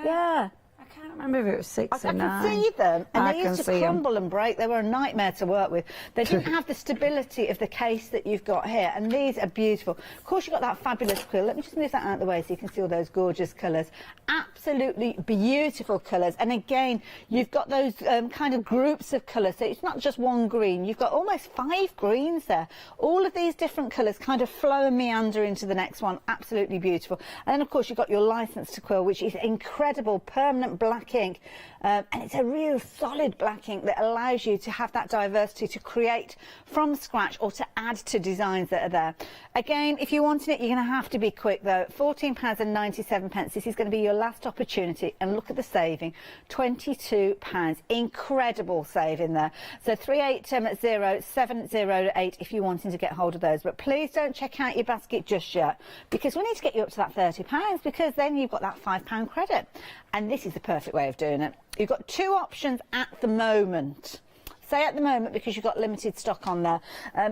Yeah. I can't remember if it was 6 or 9. I can see them, and they used to crumble and break. They were a nightmare to work with. They didn't have the stability of the case that you've got here, and these are beautiful. Of course, you've got that fabulous quill. Let me just move that out of the way so you can see all those gorgeous colours. Absolutely beautiful colours. And again, you've got those kind of groups of colours. So it's not just one green. You've got almost 5 greens there. All of these different colours kind of flow and meander into the next one. Absolutely beautiful. And then, of course, you've got your license to quill, which is incredible, permanent black black ink, and it's a real solid black ink that allows you to have that diversity to create from scratch or to add to designs that are there. Again, if you're wanting it, you're going to have to be quick though. £14.97. This is going to be your last opportunity, and look at the saving, £22. Incredible saving there. So 380708 if you're wanting to get hold of those. But please don't check out your basket just yet, because we need to get you up to that £30, because then you've got that £5 credit. And this is the perfect way of doing it. You've got two options at the moment. Say at the moment because you've got limited stock on there.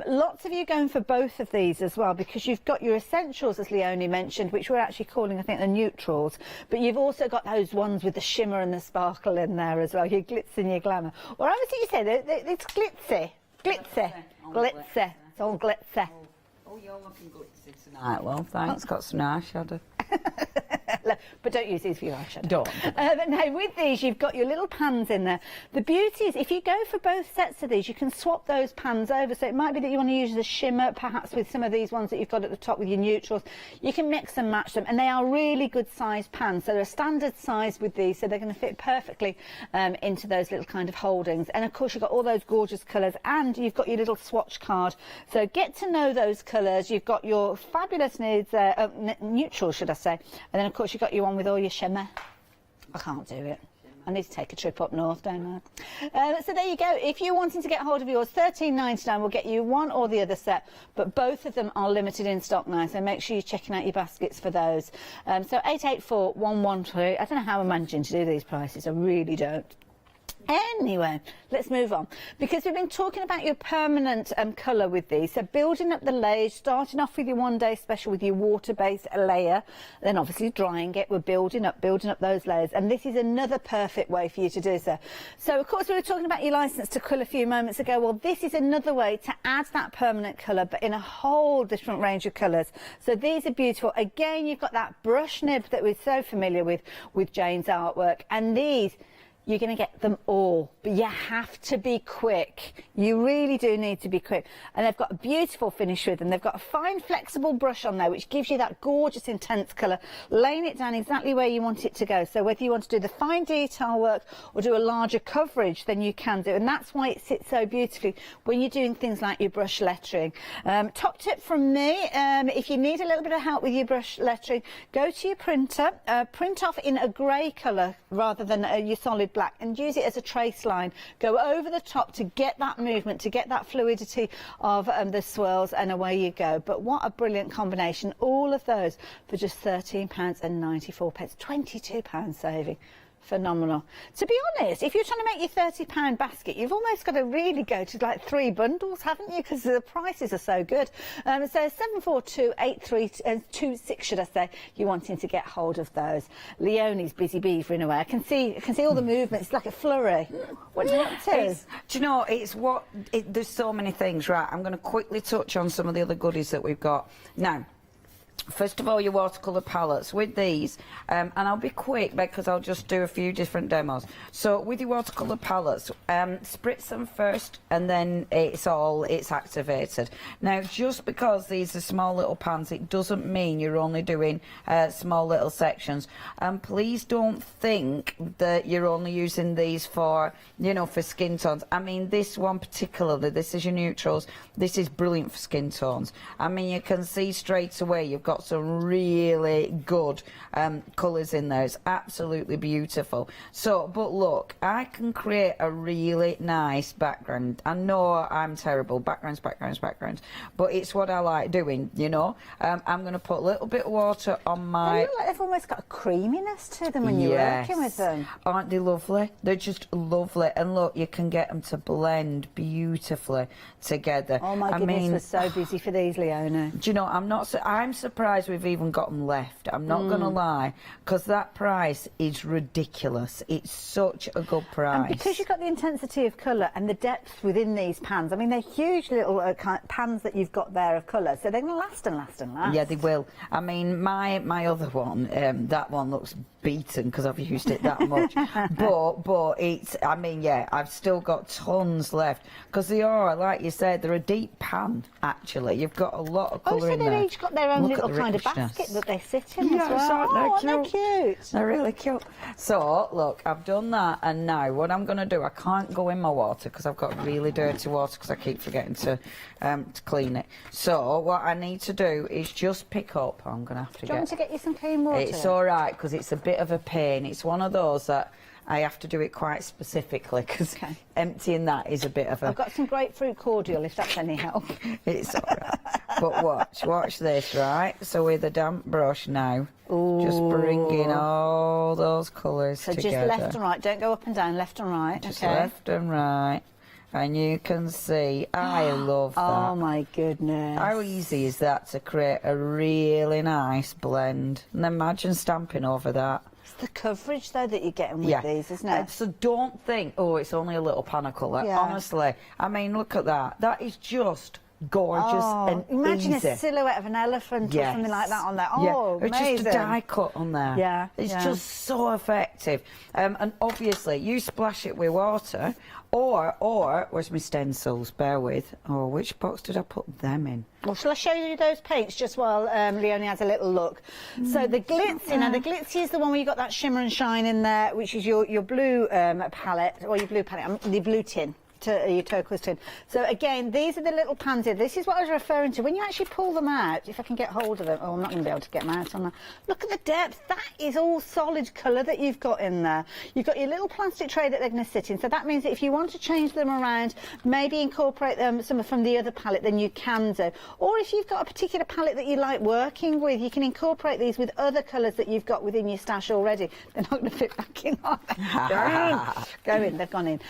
Lots of you going for both of these as well, because you've got your essentials, as Leonie mentioned, which we're actually calling, I think, the neutrals, but you've also got those ones with the shimmer and the sparkle in there as well, your glitz and your glamour. Or I was going to say it's glitzy. Glitzy. Glitzy. It's all glitzy. Oh, you're looking glitzy tonight. Well, thanks. Got some eyeshadow. But don't use these for your eyeshadow. Don't. But now with these, you've got your little pans in there. The beauty is, if you go for both sets of these, you can swap those pans over. So it might be that you want to use the shimmer, perhaps with some of these ones that you've got at the top with your neutrals. You can mix and match them, and they are really good sized pans. So they're a standard size with these, so they're going to fit perfectly into those little kind of holdings. And of course, you've got all those gorgeous colours, and you've got your little swatch card. So get to know those colours. You've got your fabulous neutrals, should I say, and then of course you've got your one with all your shimmer. I can't do it. I need to take a trip up north, don't I? So there you go. If you're wanting to get hold of yours, £13.99 will get you one or the other set, but both of them are limited in stock now, so make sure you're checking out your baskets for those. So 884113. I don't know how I'm managing to do these prices. I really don't. Anyway, let's move on, because we've been talking about your permanent colour with these. So building up the layers, starting off with your one-day special with your water-based layer, then obviously drying it. We're building up those layers, and this is another perfect way for you to do so. So of course we were talking about your licence to quill a few moments ago. Well, this is another way to add that permanent colour, but in a whole different range of colours. So these are beautiful. Again, you've got that brush nib that we're so familiar with Jane's artwork, and these, you're going to get them all, but you have to be quick. You really do need to be quick. And they've got a beautiful finish with them. They've got a fine, flexible brush on there, which gives you that gorgeous, intense colour, laying it down exactly where you want it to go. So whether you want to do the fine detail work or do a larger coverage, then you can do. And that's why it sits so beautifully when you're doing things like your brush lettering. Top tip from me, if you need a little bit of help with your brush lettering, go to your printer, print off in a grey colour rather than your solid black, and use it as a trace line. Go over the top to get that movement, to get that fluidity of the swirls, and away you go. But what a brilliant combination. All of those for just £13.94. £22 saving. Phenomenal. To be honest, if you're trying to make your £30 basket, you've almost got to really go to like 3 bundles, haven't you? Because the prices are so good. So 74283226, should I say, you're wanting to get hold of those. Leonie's busy beavering away. I can see all the movement. It's like a flurry. What do you want to? Do you know, there's so many things, right? I'm going to quickly touch on some of the other goodies that we've got. Now, first of all, your watercolour palettes with these, and I'll be quick because I'll just do a few different demos. So with your watercolour palettes, spritz them first, and then it's activated. Now, just because these are small little pans, it doesn't mean you're only doing small little sections. And please don't think that you're only using these for, for skin tones. I mean, this one particularly, this is your neutrals. This is brilliant for skin tones. I mean, you can see straight away you've got some really good colours in there. It's absolutely beautiful. So, but look, I can create a really nice background. I know I'm terrible, backgrounds, but it's what I like doing, I'm going to put a little bit of water on my... They look like they've almost got a creaminess to them when you're working with them. Aren't they lovely? They're just lovely. And look, you can get them to blend beautifully together. Oh my goodness, we're so busy for these, Leona. Do you know, I'm surprised we've even got them left. I'm not going to lie, because that price is ridiculous. It's such a good price. And because you've got the intensity of colour and the depth within these pans, I mean, they're huge little pans that you've got there of colour, so they're going to last and last and last. Yeah, they will. I mean, my other one, that one looks beaten because I've used it that much. but it's, I mean, yeah, I've still got tons left because they are, like you said, they're a deep pan. Actually, you've got a lot of colour in there. they've each got their own little kind of basket that they sit in as well. Aren't they They're cute. They're really cute. So look, I've done that, and now what I'm going to do, I can't go in my water because I've got really dirty water because I keep forgetting to clean it. So what I need to do is just pick up. I'm going to have to Do you want me to get you some clean water? It's all right because it's a bit of a pain. It's one of those that I have to do it quite specifically because emptying that is a bit of a... I've got some grapefruit cordial if that's any help. It's all right. But watch this, right? So with a damp brush now, just bringing all those colours together. So just left and right, don't go up and down, left and right. Just left and right. And you can see, I love that. Oh my goodness. How easy is that to create a really nice blend? And imagine stamping over that. It's the coverage though that you're getting with these, isn't it? So don't think, oh, it's only a little pan of colour. Honestly, I mean, look at that. That is just gorgeous and imagine easy. a silhouette of an elephant or something like that on there. Oh, amazing. It's just a die cut on there. Yeah, it's just so effective. And obviously, you splash it with water, or where's my stencils? Bear with. Oh, which box did I put them in? Well, shall I show you those paints just while Leonie has a little look? So the glitzy, now the glitzy is the one where you got that shimmer and shine in there, which is your blue palette, or your blue palette, the blue tin. Your turquoise tin. So again, these are the little pans here. This is what I was referring to. When you actually pull them out, if I can get hold of them, oh, I'm not going to be able to get them out on that. Look at the depth. That is all solid colour that you've got in there. You've got your little plastic tray that they're going to sit in. So that means that if you want to change them around, maybe incorporate them some from the other palette, then you can do. Or if you've got a particular palette that you like working with, you can incorporate these with other colours that you've got within your stash already. They're not going to fit back in, are they? Go in. They've gone in.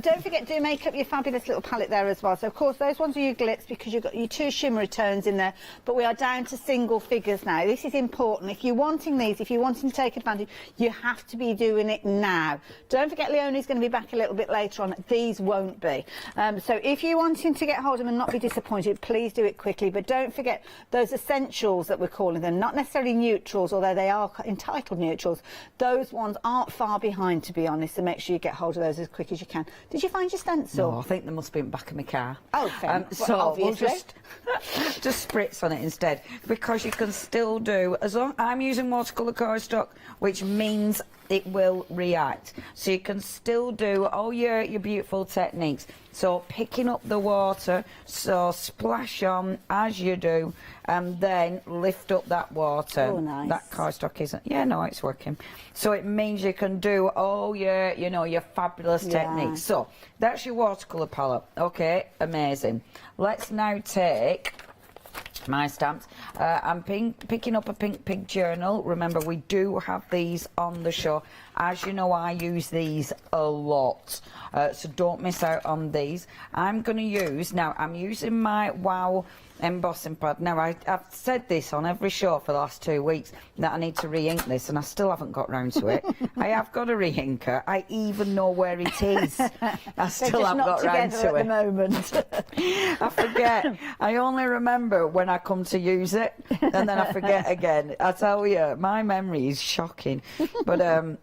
Don't forget, do make up your fabulous little palette there as well. So of course those ones are your glitz because you've got your 2 shimmery tones in there, but we are down to single figures now. This is important. If you're wanting these, if you're wanting to take advantage, you have to be doing it now. Don't forget, Leonie's going to be back a little bit later on. These won't be. So if you're wanting to get hold of them and not be disappointed, please do it quickly. But don't forget those essentials that we're calling them, not necessarily neutrals, although they are entitled neutrals. Those ones aren't far behind, to be honest, so make sure you get hold of those as quick as you can. Did you find your stencil? No, I think they must be in the back of my car. Oh, fair. So we'll just spritz on it instead, because you can still do, as long I'm using watercolour cardstock, which means it will react. So you can still do all your beautiful techniques. So picking up the water, so splash on as you do, and then lift up that water. Oh, nice. That cardstock isn't. Yeah, no, it's working. So it means you can do all your, you know, your fabulous techniques. So that's your watercolour palette. Okay, amazing. Let's now take my stamps. I'm picking up a Pink Pig journal. Remember, we do have these on the show. As you know, I use these a lot, so don't miss out on these. I'm going to use, now I'm using my Wow embossing pad. Now, I've said this on every show for the last 2 weeks that I need to re-ink this, and I still haven't got round to it. I have got a re-inker. I even know where it is. I still haven't got round to it. At the moment. I forget. I only remember when I come to use it, and then I forget again. I tell you, my memory is shocking. But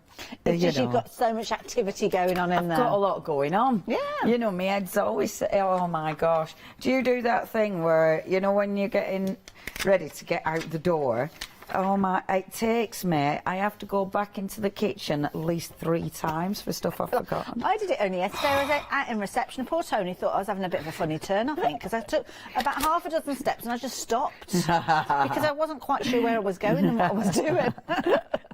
it's just you've got so much activity going on in there. I've got a lot going on. Yeah. You know, my head's always, oh my gosh. Do you do that thing where, you know, when you're getting ready to get out the door, oh my, it takes me, I have to go back into the kitchen at least 3 times for stuff I've forgotten. I did it only yesterday. I was out in reception. Poor Tony thought I was having a bit of a funny turn, I think, because I took about half a dozen steps and I just stopped because I wasn't quite sure where I was going and what I was doing.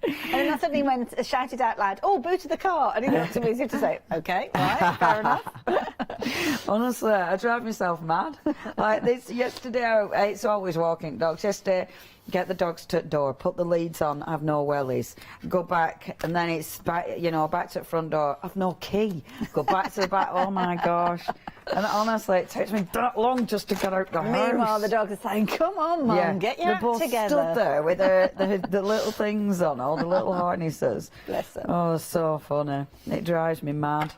And then I suddenly shouted out loud, "Oh, booted the car!" And he looked at me as if to say, "Okay, all right, fair enough." Honestly, I drive myself mad. Like this yesterday, it's always walking dogs. Yesterday, get the dogs to the door, put the leads on, I've no wellies, go back, and then it's back, you know, back to the front door, I've no key, go back to the back, oh my gosh. And honestly, it takes me that long just to get out the house. Meanwhile, the dogs are saying, "Come on, Mum, get your act together." They're both stood there with the little things on, all the little harnesses. Bless them. Oh, so funny. It drives me mad.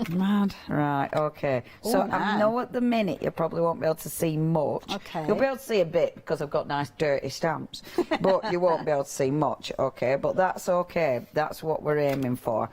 Mad. Right, okay. So I know at the minute you probably won't be able to see much. Okay. You'll be able to see a bit because I've got nice dirty stamps, but you won't be able to see much, okay? But that's okay. That's what we're aiming for.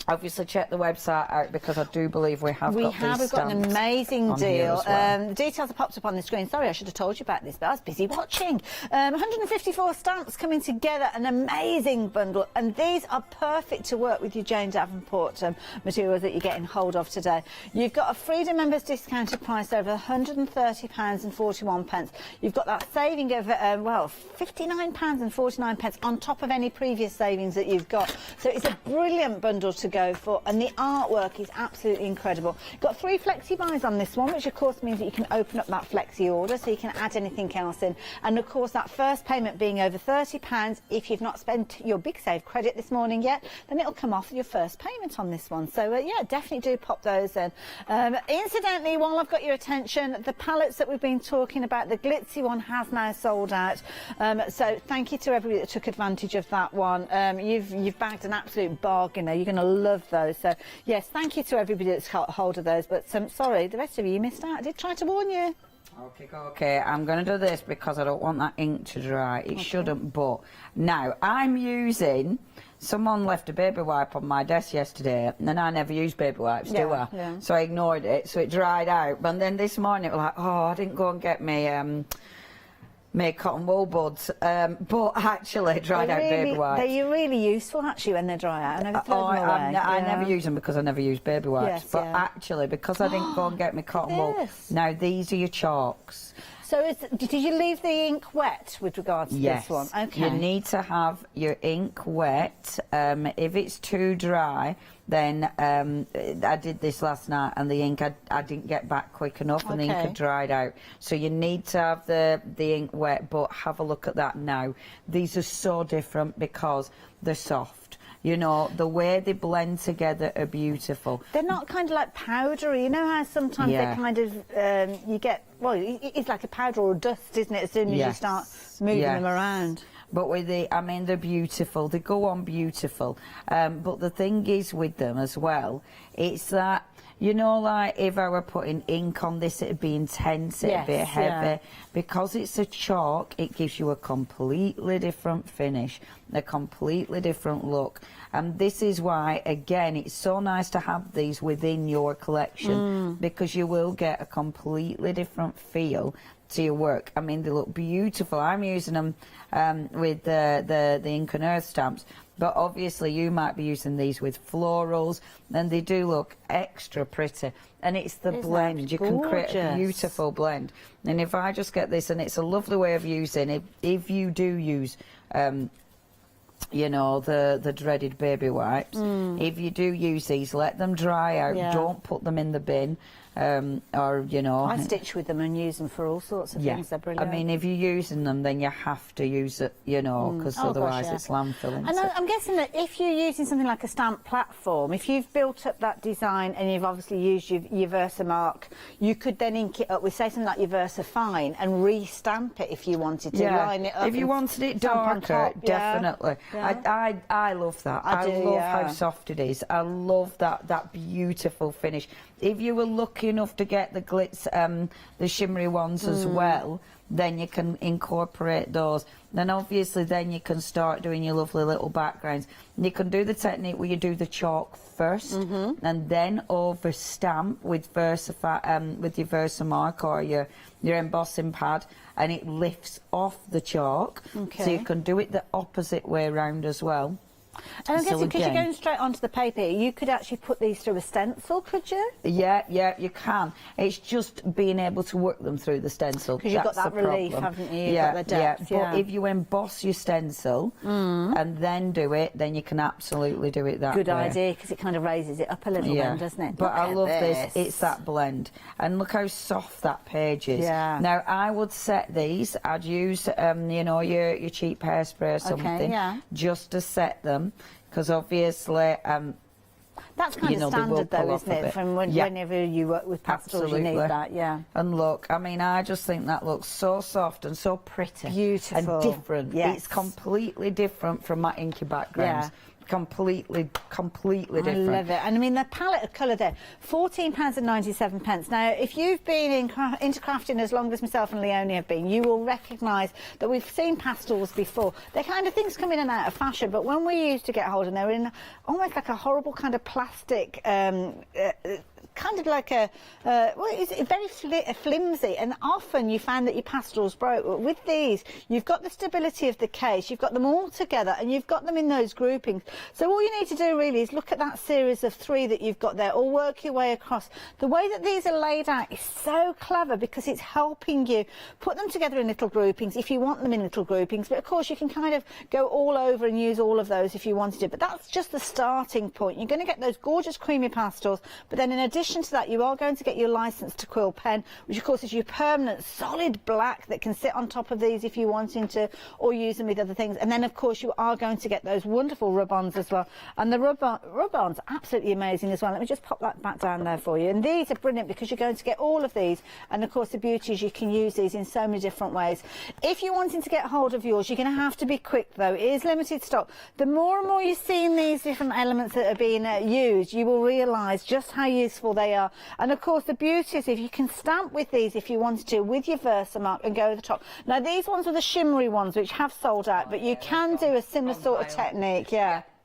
Obviously, check the website out because I do believe we have got these stamps. We've got an amazing deal. Well. The details are popped up on the screen. Sorry, I should have told you about this, but I was busy watching. 154 stamps coming together, an amazing bundle, and these are perfect to work with your Jane Davenport materials that you're getting hold of today. You've got a Freedom members discounted price over £130.41. You've got that saving of well, £59.49 on top of any previous savings that you've got. So it's a brilliant bundle to go for, and the artwork is absolutely incredible. You've got 3 flexi buys on this one, which of course means that you can open up that flexi order so you can add anything else in, and of course that first payment being over £30. If you've not spent your big save credit this morning yet, then it'll come off your first payment on this one. So yeah, definitely do pop those in. Incidentally, while I've got your attention, the palettes that we've been talking about, the glitzy one has now sold out, so thank you to everybody that took advantage of that one. You've bagged an absolute bargain there. You're going to love those. So yes, thank you to everybody that's got hold of those, but sorry, the rest of you missed out. I did try to warn you. Okay, I'm going to do this because I don't want that ink to dry. It shouldn't, but now I'm using... Someone left a baby wipe on my desk yesterday, and I never use baby wipes, do I? Yeah. So I ignored it, so it dried out. But then this morning it was like, oh, I didn't go and get me... made cotton wool buds, but actually dried out baby wipes. They're really useful actually when they dry out. I never throw them away. I never use them because I never use baby wipes. Yes, but actually, because I didn't go and get my cotton wool, now these are your chalks. So did you leave the ink wet with regards to this one? Okay. You need to have your ink wet. If it's too dry, then I did this last night and the ink I didn't get back quick enough and the ink had dried out. So you need to have the ink wet, but have a look at that now. These are so different because they're soft. You know, the way they blend together are beautiful. They're not kind of like powdery. You know how sometimes they kind of, you get, well, it's like a powder or dust, isn't it, as soon as you start moving them around. But with I mean, they're beautiful. They go on beautiful. But the thing is with them as well, it's that, you know, like if I were putting ink on this, it'd be intense, it'd be heavy. Yeah. Because it's a chalk, it gives you a completely different finish, a completely different look. And this is why, again, it's so nice to have these within your collection because you will get a completely different feel to your work. I mean, they look beautiful. I'm using them with the Ink and Earth stamps, but obviously you might be using these with florals, and they do look extra pretty. And it's the blend. You can create a beautiful blend. And if I just get this, and it's a lovely way of using it, if you do use you know, the dreaded baby wipes, if you do use these, let them dry out. Don't put them in the bin. Or, you know, I stitch with them and use them for all sorts of things. They're brilliant. I mean, if you're using them, then you have to use it, you know, because otherwise it's landfilling. And I'm guessing that if you're using something like a stamp platform, if you've built up that design and you've obviously used your Versamark, you could then ink it up with, say, something like your Versafine and re-stamp it if you wanted to, line it up. If you wanted it darker, definitely. I love that. I love how soft it is. I love that beautiful finish. If you were lucky enough to get the glitz, the shimmery ones as well, then you can incorporate those. Then obviously then you can start doing your lovely little backgrounds. And you can do the technique where you do the chalk first and then over stamp with your Versamark or your embossing pad, and it lifts off the chalk. So you can do it the opposite way around as well. And I'm guessing, because you're going straight onto the paper, you could actually put these through a stencil, could you? Yeah, you can. It's just being able to work them through the stencil. Because you've got that relief, haven't you? You've got the depth, But if you emboss your stencil and then do it, then you can absolutely do it that way. Good idea, because it kind of raises it up a little bit, doesn't it? But I love this. It's that blend. And look how soft that page is. Yeah. Now, I would set these. I'd use, you know, your cheap hairspray or something, just to set them. Because obviously, that's kind of standard, though, isn't it? From whenever you work with pastels, you need that, And look, I mean, I just think that looks so soft and so pretty, beautiful, and different. It's completely different from my inky backgrounds. completely different. I love it. And I mean, the palette of colour there, £14.97. Now, if you've been into crafting as long as myself and Leonie have been, you will recognise that we've seen pastels before. They're kind of things come in and out of fashion, but when we used to get hold of them, they were in almost like a horrible kind of plastic, kind of like a, well, it's very flimsy, and often you find that your pastels broke. But with these, you've got the stability of the case, you've got them all together, and you've got them in those groupings. So all you need to do really is look at that series of 3 that you've got there, or work your way across. The way that these are laid out is so clever because it's helping you put them together in little groupings if you want them in little groupings. But of course, you can kind of go all over and use all of those if you wanted to. But that's just the starting point. You're going to get those gorgeous creamy pastels, but then in addition to that, you are going to get your license to quill pen, which of course is your permanent solid black that can sit on top of these if you're wanting to, or use them with other things. And then of course you are going to get those wonderful rub-ons as well, and the rub-ons are absolutely amazing as well. Let me just pop that back down there for you. And these are brilliant because you're going to get all of these, and of course the beauty is you can use these in so many different ways. If you're wanting to get hold of yours, you're going to have to be quick though. It is limited stock. The more and more you're seeing these different elements that are being used, you will realise just how useful they are. And of course the beauty is if you can stamp with these if you wanted to with your Versamark and go over the top. Now these ones are the shimmery ones which have sold out, but you can do a similar sort of technique.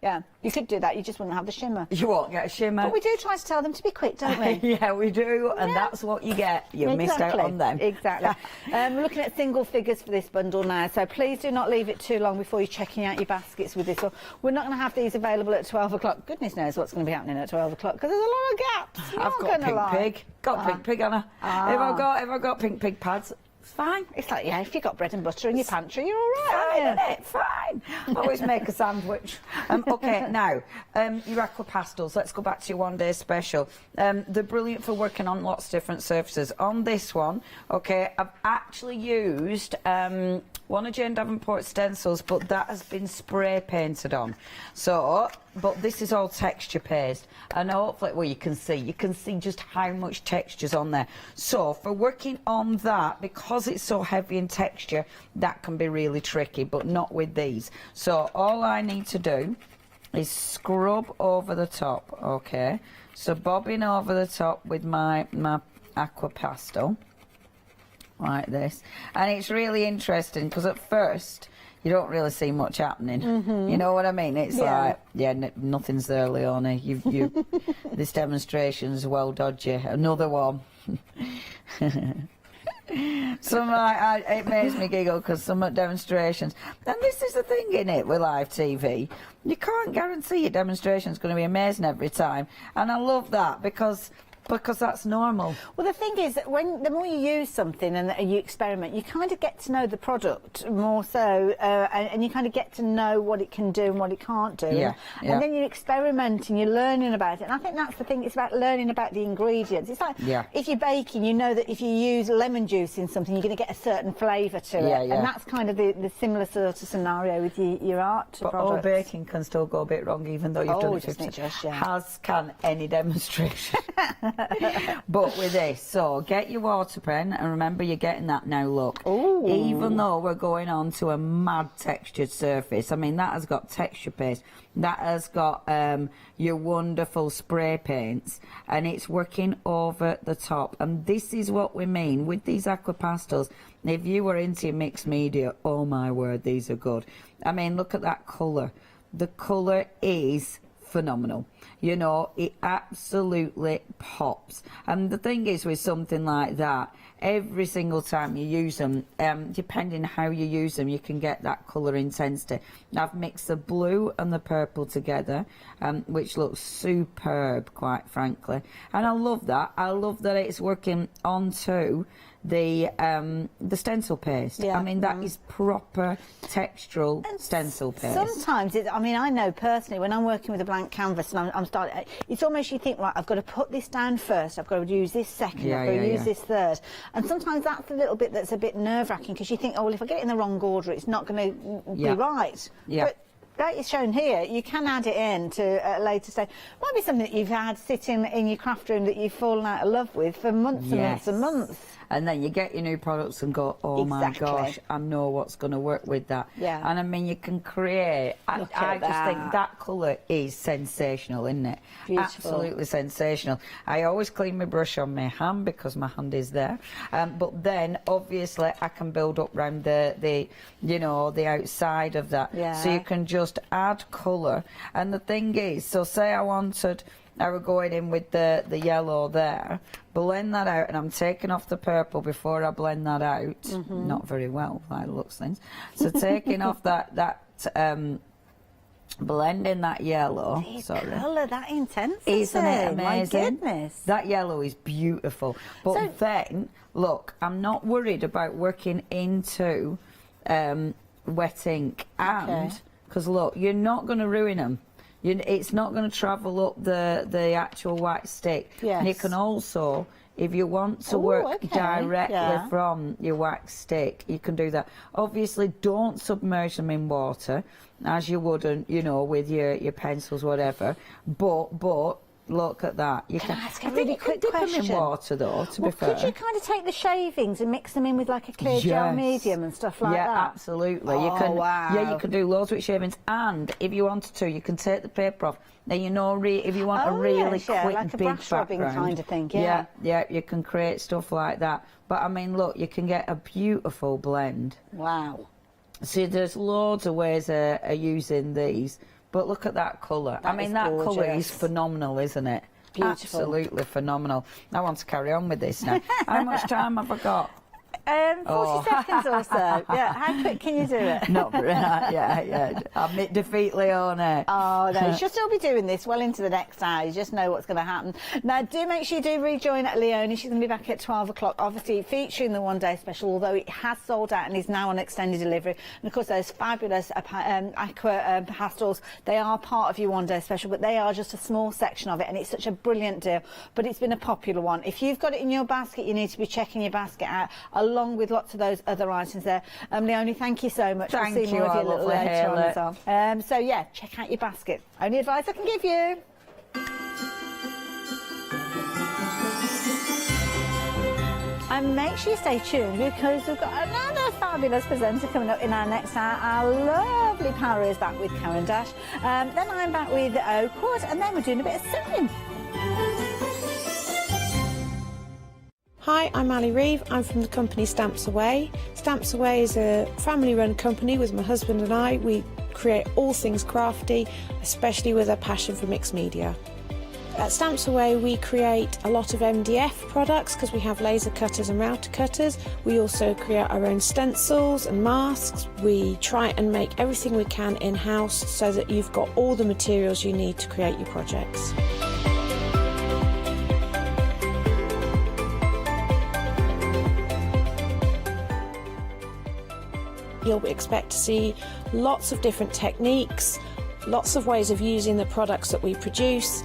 Yeah, you could do that, you just wouldn't have the shimmer. You won't get a shimmer. But we do try to tell them to be quick, don't we? Yeah, we do, and that's what you get. You missed out on them. Exactly. We're looking at single figures for this bundle now, so please do not leave it too long before you're checking out your baskets with this. We're not going to have these available at 12 o'clock. Goodness knows what's going to be happening at 12 o'clock, because there's a lot of gaps. I've got Pink Pig. Got Pink Pig, Anna. If I've got Pink Pig pads, it's fine. It's like, yeah, if you've got bread and butter in your pantry, you're all right, isn't it? Fine. Always make a sandwich. Okay, now, your aqua pastels. Let's go back to your one-day special. They're brilliant for working on lots of different surfaces. On this one, okay, I've actually used one of Jane Davenport's stencils, but that has been spray painted on. So, but this is all texture paste, and hopefully, well, you can see just how much texture's on there. So for working on that, because it's so heavy in texture, that can be really tricky, but not with these. So all I need to do is scrub over the top, okay? So bobbing over the top with my aqua pastel, like this. And it's really interesting because at first you don't really see much happening. You know what I mean? It's like, yeah, nothing's there, Leonie. This demonstration's well dodgy. Another one. It makes me giggle because some demonstrations, and this is the thing in it with live TV, you can't guarantee your demonstration's going to be amazing every time, and I love that because that's normal. Well, the thing is that the more you use something and you experiment, you kind of get to know the product more so, and you kind of get to know what it can do and what it can't do. And then you experiment and you're learning about it. And I think that's the thing, it's about learning about the ingredients. It's like if you're baking, you know that if you use lemon juice in something, you're going to get a certain flavour to it. And that's kind of the similar sort of scenario with your art but products. All baking can still go a bit wrong, even though you've done it 50 times. As can any demonstration. But with this, so get your water pen, and remember you're getting that now, look. Ooh. Even though we're going on to a mad textured surface, I mean, that has got texture paste, that has got your wonderful spray paints, and it's working over the top. And this is what we mean with these aqua pastels. If you were into mixed media, oh my word, these are good. I mean, look at that colour. The colour is phenomenal. You know, it absolutely pops. And the thing is with something like that, every single time you use them, depending how you use them, you can get that colour intensity. I've mixed the blue and the purple together, which looks superb, quite frankly. And I love that. I love that it's working onto the stencil paste. I mean, that is proper textural stencil paste. Sometimes, I mean, I know personally, when I'm working with a blank canvas and I'm starting, it's almost you think, right, I've got to put this down first, I've got to use this second, I've got to use this third. And sometimes that's a little bit that's a bit nerve-wracking because you think, oh, well, if I get it in the wrong order, it's not going to be right. But like it's shown here, you can add it in to a later stage. Might be something that you've had sitting in your craft room that you've fallen out of love with for months and months and months. And then you get your new products and go, oh my gosh, I know what's going to work with that. Yeah. And I mean, you can create. I just think that colour is sensational, isn't it? Beautiful. Absolutely sensational. I always clean my brush on my hand because my hand is there. But then obviously I can build up round the you know, the outside of that. Yeah. So you can just add colour. And the thing is, so say I were going in with the yellow there, blend that out, and I'm taking off the purple before I blend that out. Not very well by the looks of things. So taking off that blending that yellow. Colour, that intensity. Isn't it amazing? My goodness. That yellow is beautiful. But then, look, I'm not worried about working into wet ink, and because look, you're not going to ruin them. It's not going to travel up the actual white stick. Yes. And you can also, if you want to work directly from your wax stick, you can do that. Obviously, don't submerge them in water, as you wouldn't, you know, with your pencils, whatever. But look at that. You can I ask a really quick question? Dip them in water, though, to be fair. Could you kind of take the shavings and mix them in with like a clear gel medium and stuff like that? Yeah, absolutely. Oh, you can, wow. Yeah, you can do loads with shavings, and if you wanted to, you can take the paper off. Now, you know, if you want a really quick, like a big brush rubbing background, kind of thing, yeah, you can create stuff like that. But I mean, look, you can get a beautiful blend. Wow. See, there's loads of ways of using these, but look at that colour. I mean, that colour is phenomenal, isn't it? Beautiful. Absolutely phenomenal. I want to carry on with this now. How much time have I got? 40 seconds or so. Yeah, how quick can you do it? Not very hard, yeah. Admit defeat, Leone. Oh, no, she'll still be doing this well into the next hour. You just know what's going to happen. Now, do make sure you do rejoin Leone. She's going to be back at 12 o'clock, obviously featuring the one-day special, although it has sold out and is now on extended delivery. And, of course, those fabulous aqua pastels, they are part of your one-day special, but they are just a small section of it, and it's such a brilliant deal. But it's been a popular one. If you've got it in your basket, you need to be checking your basket out, along with lots of those other items there. Leonie, thank you so much. Thank we'll see you, more of you a I little love later on it. as well. So yeah, check out your basket. Only advice I can give you. And make sure you stay tuned, because we've got another fabulous presenter coming up in our next hour. Our lovely Para is back with Karen Dash. Then I'm back with Court, and then we're doing a bit of sewing. Hi, I'm Ali Reeve. I'm from the company Stamps Away. Stamps Away is a family-run company with my husband and I. We create all things crafty, especially with a passion for mixed media. At Stamps Away, we create a lot of MDF products because we have laser cutters and router cutters. We also create our own stencils and masks. We try and make everything we can in-house so that you've got all the materials you need to create your projects. You'll expect to see lots of different techniques, lots of ways of using the products that we produce,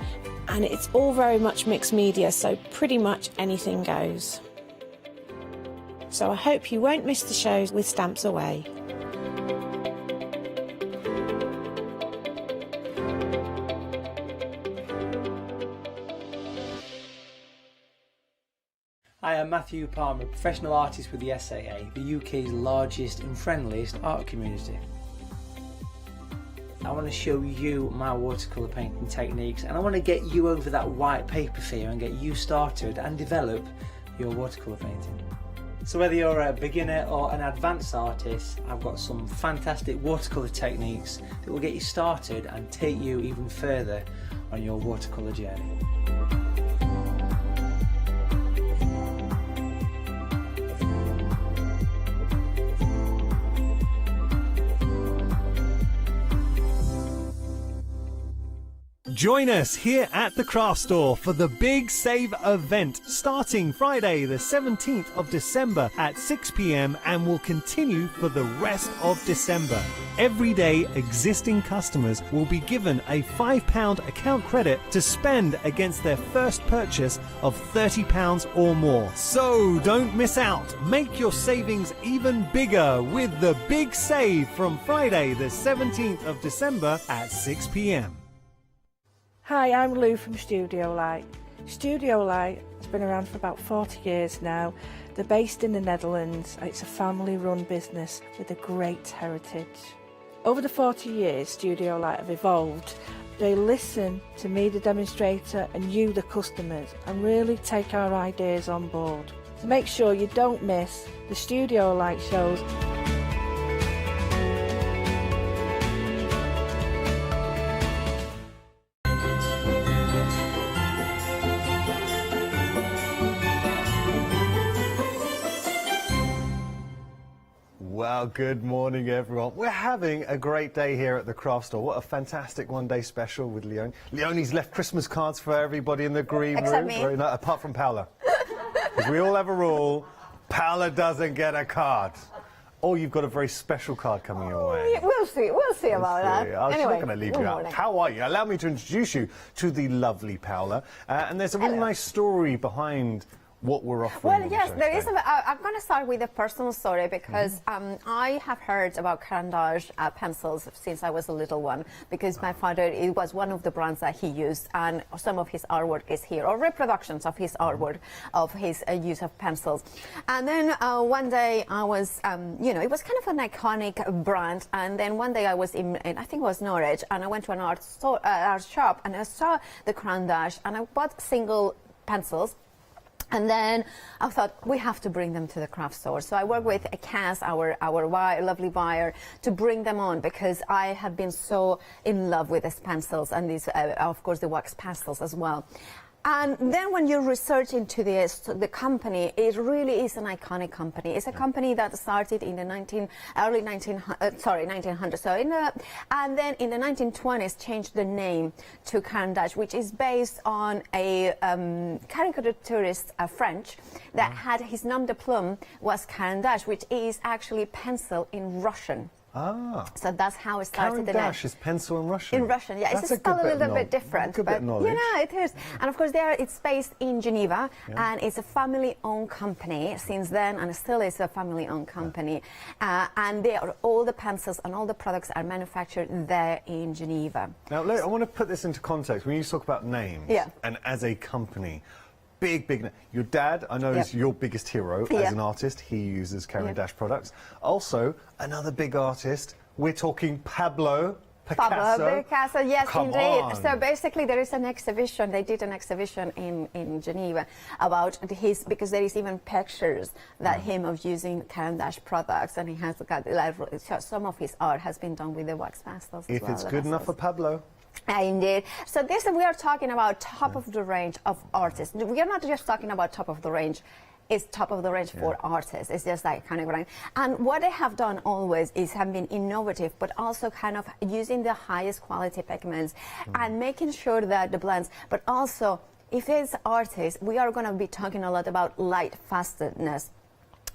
and it's all very much mixed media, so pretty much anything goes. So I hope you won't miss the shows with Stamps Away. Hi, I'm Matthew Palmer, professional artist with the SAA, the UK's largest and friendliest art community. I want to show you my watercolour painting techniques, and I want to get you over that white paper fear and get you started and develop your watercolour painting. So whether you're a beginner or an advanced artist, I've got some fantastic watercolour techniques that will get you started and take you even further on your watercolour journey. Join us here at the Craft Store for the Big Save event starting Friday the 17th of December at 6 p.m. and will continue for the rest of December. Every day existing customers will be given a £5 account credit to spend against their first purchase of £30 or more. So don't miss out. Make your savings even bigger with the Big Save from Friday the 17th of December at 6 p.m. Hi, I'm Lou from Studio Light. Studio Light has been around for about 40 years now. They're based in the Netherlands. It's a family-run business with a great heritage. Over the 40 years, Studio Light have evolved. They listen to me, the demonstrator, and you, the customers, and really take our ideas on board. So make sure you don't miss the Studio Light shows. Well, good morning, everyone. We're having a great day here at the Craft Store. What a fantastic one-day special with Leonie. Leonie's left Christmas cards for everybody in the green room. Except me. Very nice, apart from Paola. Because we all have a rule, Paola doesn't get a card. Or you've got a very special card coming your way. We'll see about that. I'm Anyway, not going to leave good you out. morning. How are you? Allow me to introduce you to the lovely Paola. And there's a really nice story behind what we're offering. Well, yes, there is. I'm going to start with a personal story because I have heard about Carandage pencils since I was a little one, because my father, it was one of the brands that he used, and some of his artwork is here, or reproductions of his artwork, of his use of pencils. And then one day I was, you know, it was kind of an iconic brand, and then one day I was in I think it was Norwich, and I went to an art shop, and I saw the Carandage, and I bought single pencils. And then I thought, we have to bring them to the craft store. So I worked with Cass, our lovely buyer, to bring them on, because I have been so in love with these pencils and these, of course, the wax pastels as well. And then when you research into the company, it really is an iconic company. It's a company that started in the 1900s. So and then in the 1920s changed the name to Carandage, which is based on a caricaturist, French, that had his nom de plume was Carandage, which is actually pencil in Russian. Ah. So that's how it started. Carandage is pencil in Russian. In Russian, yeah. That's it's spelled a little bit different. Good bit of knowledge. You know, it is. And of course, it's based in Geneva, and it's a family-owned company since then, and it still is a family-owned company. And all the pencils and all the products are manufactured there in Geneva. Now, I want to put this into context. When you talk about names, and as a company, big. Your dad, I know, is your biggest hero as an artist. He uses Carandage products. Also, another big artist. We're talking Pablo Picasso, yes, Come indeed. on. So basically, there is an exhibition. They did an exhibition in Geneva about his, because there is even pictures that him of using Carandage products, and he has got some of his art has been done with the wax pastels. If it's good enough for Pablo. Indeed. So we are talking about top of the range of artists. We are not just talking about top of the range. It's top of the range for artists. It's just like kind of range. And what they have done always is have been innovative, but also kind of using the highest quality pigments and making sure that the blends, but also if it's artists, we are going to be talking a lot about light fastness,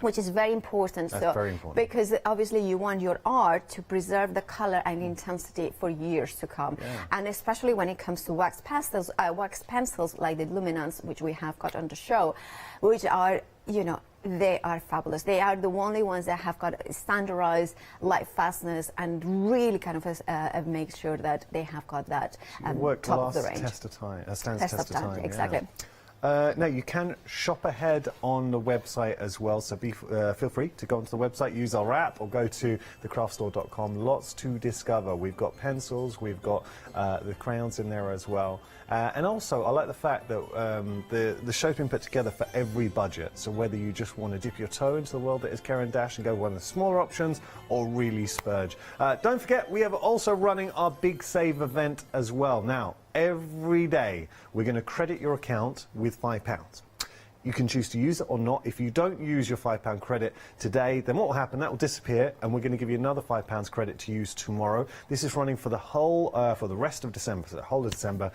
which is very important. That's very important. Because obviously you want your art to preserve the color and intensity for years to come. And especially when it comes to wax pastels, wax pencils like the Luminance, which we have got on the show, which are, you know, they are fabulous. They are the only ones that have got standardized light fastness and really kind of make sure that they have got that top of the range. Test of time, stands test of time. Exactly. Now, you can shop ahead on the website as well, so feel free to go onto the website, use our app, or go to thecraftstore.com. Lots to discover. We've got pencils, we've got the crayons in there as well. And also, I like the fact that the show's been put together for every budget, so whether you just want to dip your toe into the world that is Carandage and go one of the smaller options, or really splurge. Don't forget, we are also running our Big Save event as well. Now, every day, we're going to credit your account with £5. You can choose to use it or not. If you don't use your £5 credit today, then what will happen? That will disappear, and we're going to give you another £5 credit to use tomorrow. This is running for the whole, for the rest of December. So the whole of December,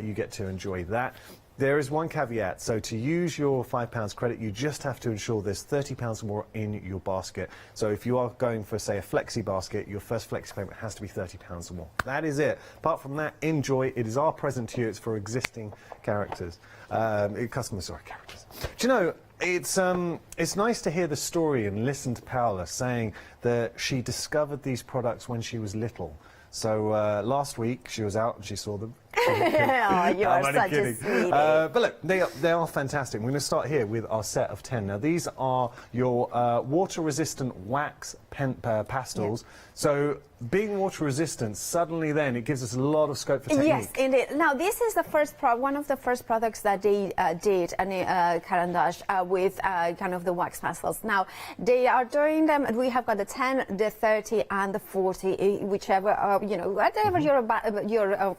you get to enjoy that. There is one caveat. So to use your £5 credit, you just have to ensure there's £30 more in your basket. So if you are going for, say, a flexi basket, your first flexi payment has to be £30 or more. That is it. Apart from that, enjoy. It is our present to you. It's for existing characters. Customers, sorry, characters. Do you know, it's nice to hear the story and listen to Paola saying that she discovered these products when she was little. So last week she was out and she saw them. Oh, you are such a sweetie. But look, they are fantastic. We're going to start here with our set of 10. Now these are your water-resistant wax pastels. Yeah. So being water-resistant, suddenly then it gives us a lot of scope for technique. Yes, indeed. Now this is the first one of the first products that they did, Caran d'Ache, with kind of the wax pastels. Now they are doing them. We have got the 10, the 30, and the 40, whichever you know, whatever your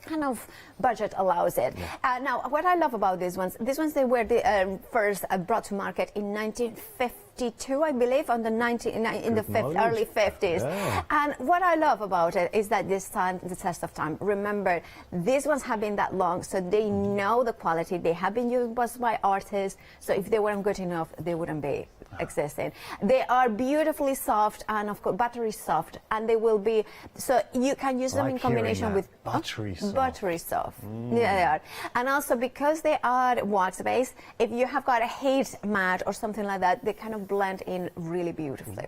kind of budget allows it. Yeah. Now, what I love about these ones they were the first brought to market in 1952, I believe, on the early 50s. Yeah. And what I love about it is that they stand the test of time. Remember, these ones have been that long, so they know the quality. They have been used by artists, so if they weren't good enough, they wouldn't be existing. They are beautifully soft and, of course, buttery soft, and they will be, so you can use them in combination with buttery soft. Buttery soft. Yeah, they are. And also because they are wax based, if you have got a haze mat or something like that, they kind of blend in really beautifully.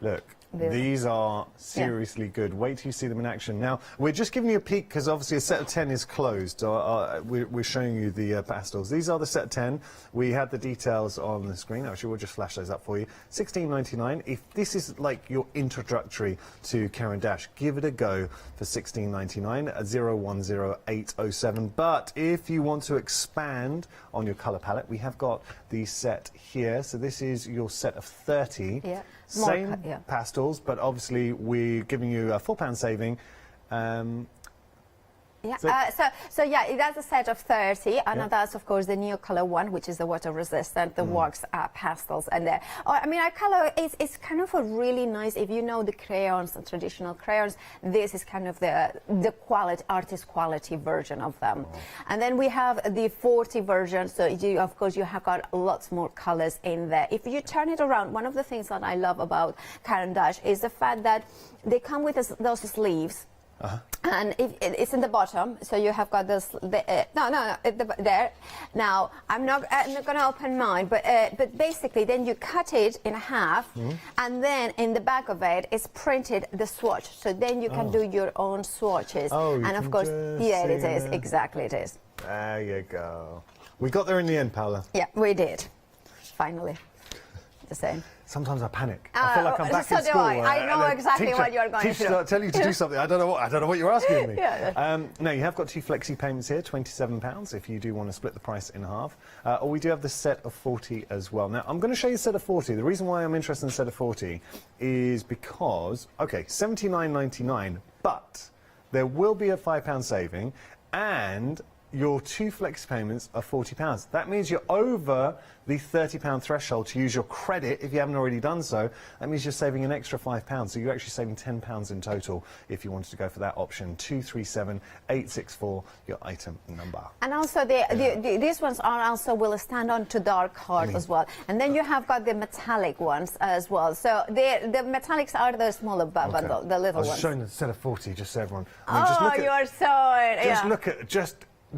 Look, these are seriously good. Wait till you see them in action. Now, we're just giving you a peek because obviously a set of 10 is closed. We're showing you the pastels. These are the set 10. We had the details on the screen. Actually, we'll just flash those up for you. $16.99. If this is like your introductory to Caran d'Ache, give it a go for $16.99 at 010807. But if you want to expand on your colour palette, we have got the set here. So this is your set of 30. Yeah. Same pastels, but obviously we're giving you a £4 saving. So yeah, that's a set of 30, and that's of course the new color one, which is the water resistant, the wax pastels, and I mean, our color is kind of a really nice. If you know the crayons, the traditional crayons, this is kind of the quality, artist quality version of them. And then we have the 40 version. So you, of course, you have got lots more colors in there. If you turn it around, one of the things that I love about Caran d'Ache is the fact that they come with those sleeves. And it's in the bottom, so you have got this. There. Now I'm not going to open mine, but basically, then you cut it in half, and then in the back of it is printed the swatch. So then you can do your own swatches. And of course, it is exactly it is. There you go. We got there in the end, Paola. Yeah, we did. Finally, the same. Sometimes I panic. I feel like I'm back in school. I know exactly what you're going through. Teacher tell you to do something. I don't know what you're asking of me. Now you have got 2 flexi payments here, £27 if you do want to split the price in half. Or we do have the set of 40 as well. Now I'm going to show you the set of 40. The reason why I'm interested in the set of 40 is because, okay, $79.99, but there will be a £5 saving, and your 2 flex payments are £40. That means you're over the £30 threshold to use your credit if you haven't already done so. That means you're saving an extra £5. So you're actually saving £10 in total if you wanted to go for that option. 237864, your item number. And also these ones are also will stand on to dark hard as well. And then you have got the metallic ones as well. So the metallics are the smaller bundle, the little ones. I was showing the set of 40 just so everyone. I mean, just look at, you are so. Just look at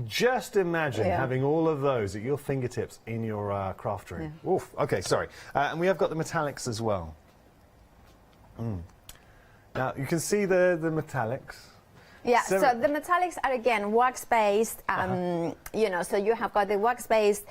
Just imagine having all of those at your fingertips in your craft room. Oof. Okay, sorry. And we have got the metallics as well. Now, you can see the metallics. Yeah, so the metallics are, again, wax-based, you know, so you have got the wax-based,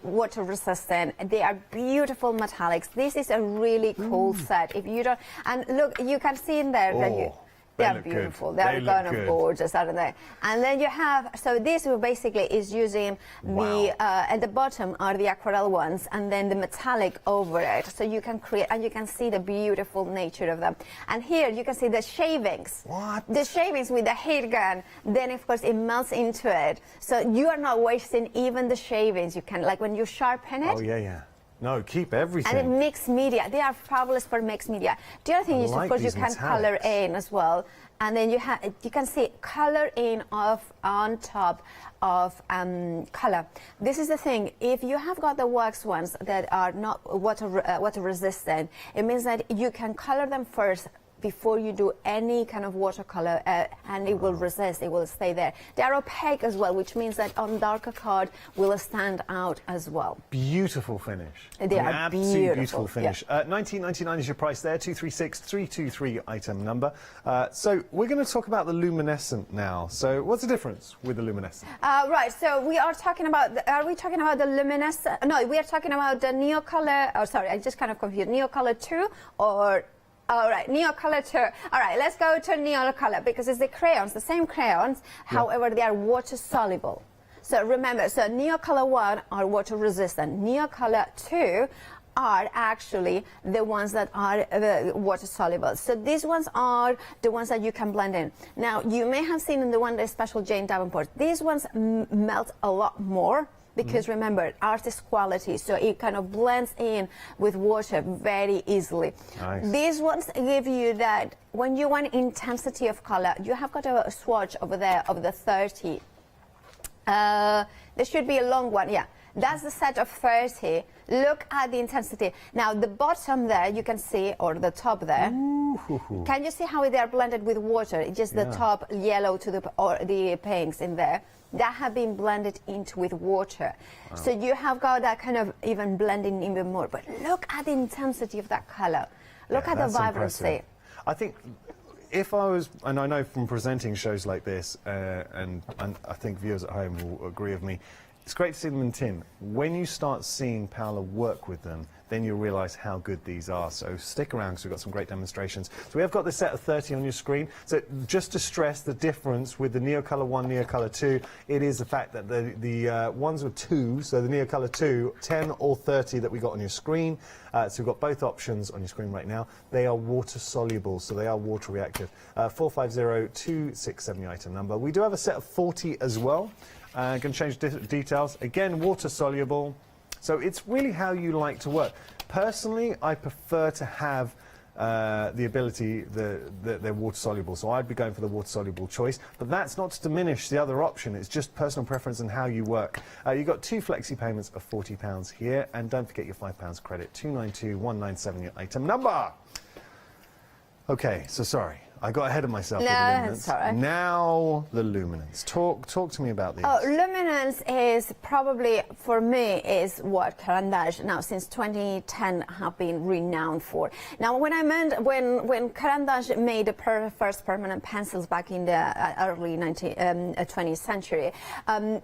water-resistant. They are beautiful metallics. This is a really cool set. If you don't, and look, you can see in there that They They are look good. beautiful. They They're look kind of good. gorgeous, aren't they? And then you have, so this basically is using the, at the bottom are the aquarelle ones, and then the metallic over it. So you can create, and you can see the beautiful nature of them. And here you can see the shavings. What? The shavings with the heat gun. Then of course it melts into it. So you are not wasting even the shavings. You can, like when you sharpen it. Oh, yeah. No, keep everything. And then mixed media, they are fabulous for mixed media. The other thing is, of course, you can color in as well, and then you can see color in on top of color. This is the thing. If you have got the wax ones that are not water resistant, it means that you can color them first before you do any kind of watercolor, and it will resist, it will stay there. They are opaque as well, which means that on darker card will stand out as well. Beautiful finish. They are absolutely beautiful finish. Yeah. $19.99 is your price there, 236323 item number. So we're going to talk about the luminescent now. So what's the difference with the luminescent? Right, so we are talking about, are we talking about the luminescent? No, we are talking about the Neocolor, oh sorry, I just kind of confused. Neocolor 2 or... All right, Neocolor 2. All right, let's go to Neocolor because it's the crayons, the same crayons, however, they are water soluble. So remember, so Neocolor 1 are water resistant. Neocolor 2 are actually the ones that are water soluble. So these ones are the ones that you can blend in. Now, you may have seen in the One Day Special Jane Davenport, these ones melt a lot more. Because remember, art is quality, so it kind of blends in with water very easily. Nice. These ones give you that, when you want intensity of color, you have got a swatch over there of the 30. There should be a long one, yeah. That's the set of 30. Look at the intensity. Now, the bottom there, you can see, or the top there. Ooh. Can you see how they are blended with water? It's just the top yellow to the pinks in there that have been blended into with water. Wow. So you have got that kind of even blending even more. But look at the intensity of that color. Look at the vibrancy. Impressive. I think if I was, and I know from presenting shows like this, and I think viewers at home will agree with me, it's great to see them in tin. When you start seeing Paola work with them, then you'll realise how good these are. So stick around because we've got some great demonstrations. So we have got the set of 30 on your screen. So just to stress the difference with the Neocolor 1, Neocolor 2, it is the fact that the ones with 2, so the Neocolor 2, 10 or 30 that we got on your screen. So we've got both options on your screen right now. They are water soluble, so they are water reactive. 450267 item number. We do have a set of 40 as well. Going to change details. Again, water soluble. So it's really how you like to work. Personally, I prefer to have the ability that they're water soluble. So I'd be going for the water soluble choice. But that's not to diminish the other option. It's just personal preference and how you work. You've got 2 flexi payments of £40 here. And don't forget your £5 credit. 292197 your item number. Okay, so sorry. I got ahead of myself with the luminance. That's all right. Now the luminance. Talk to me about these. Oh, luminance is probably, for me, is what Caran d'Ache now since 2010 have been renowned for. Now, when when Caran d'Ache made the first permanent pencils back in the early 20th century,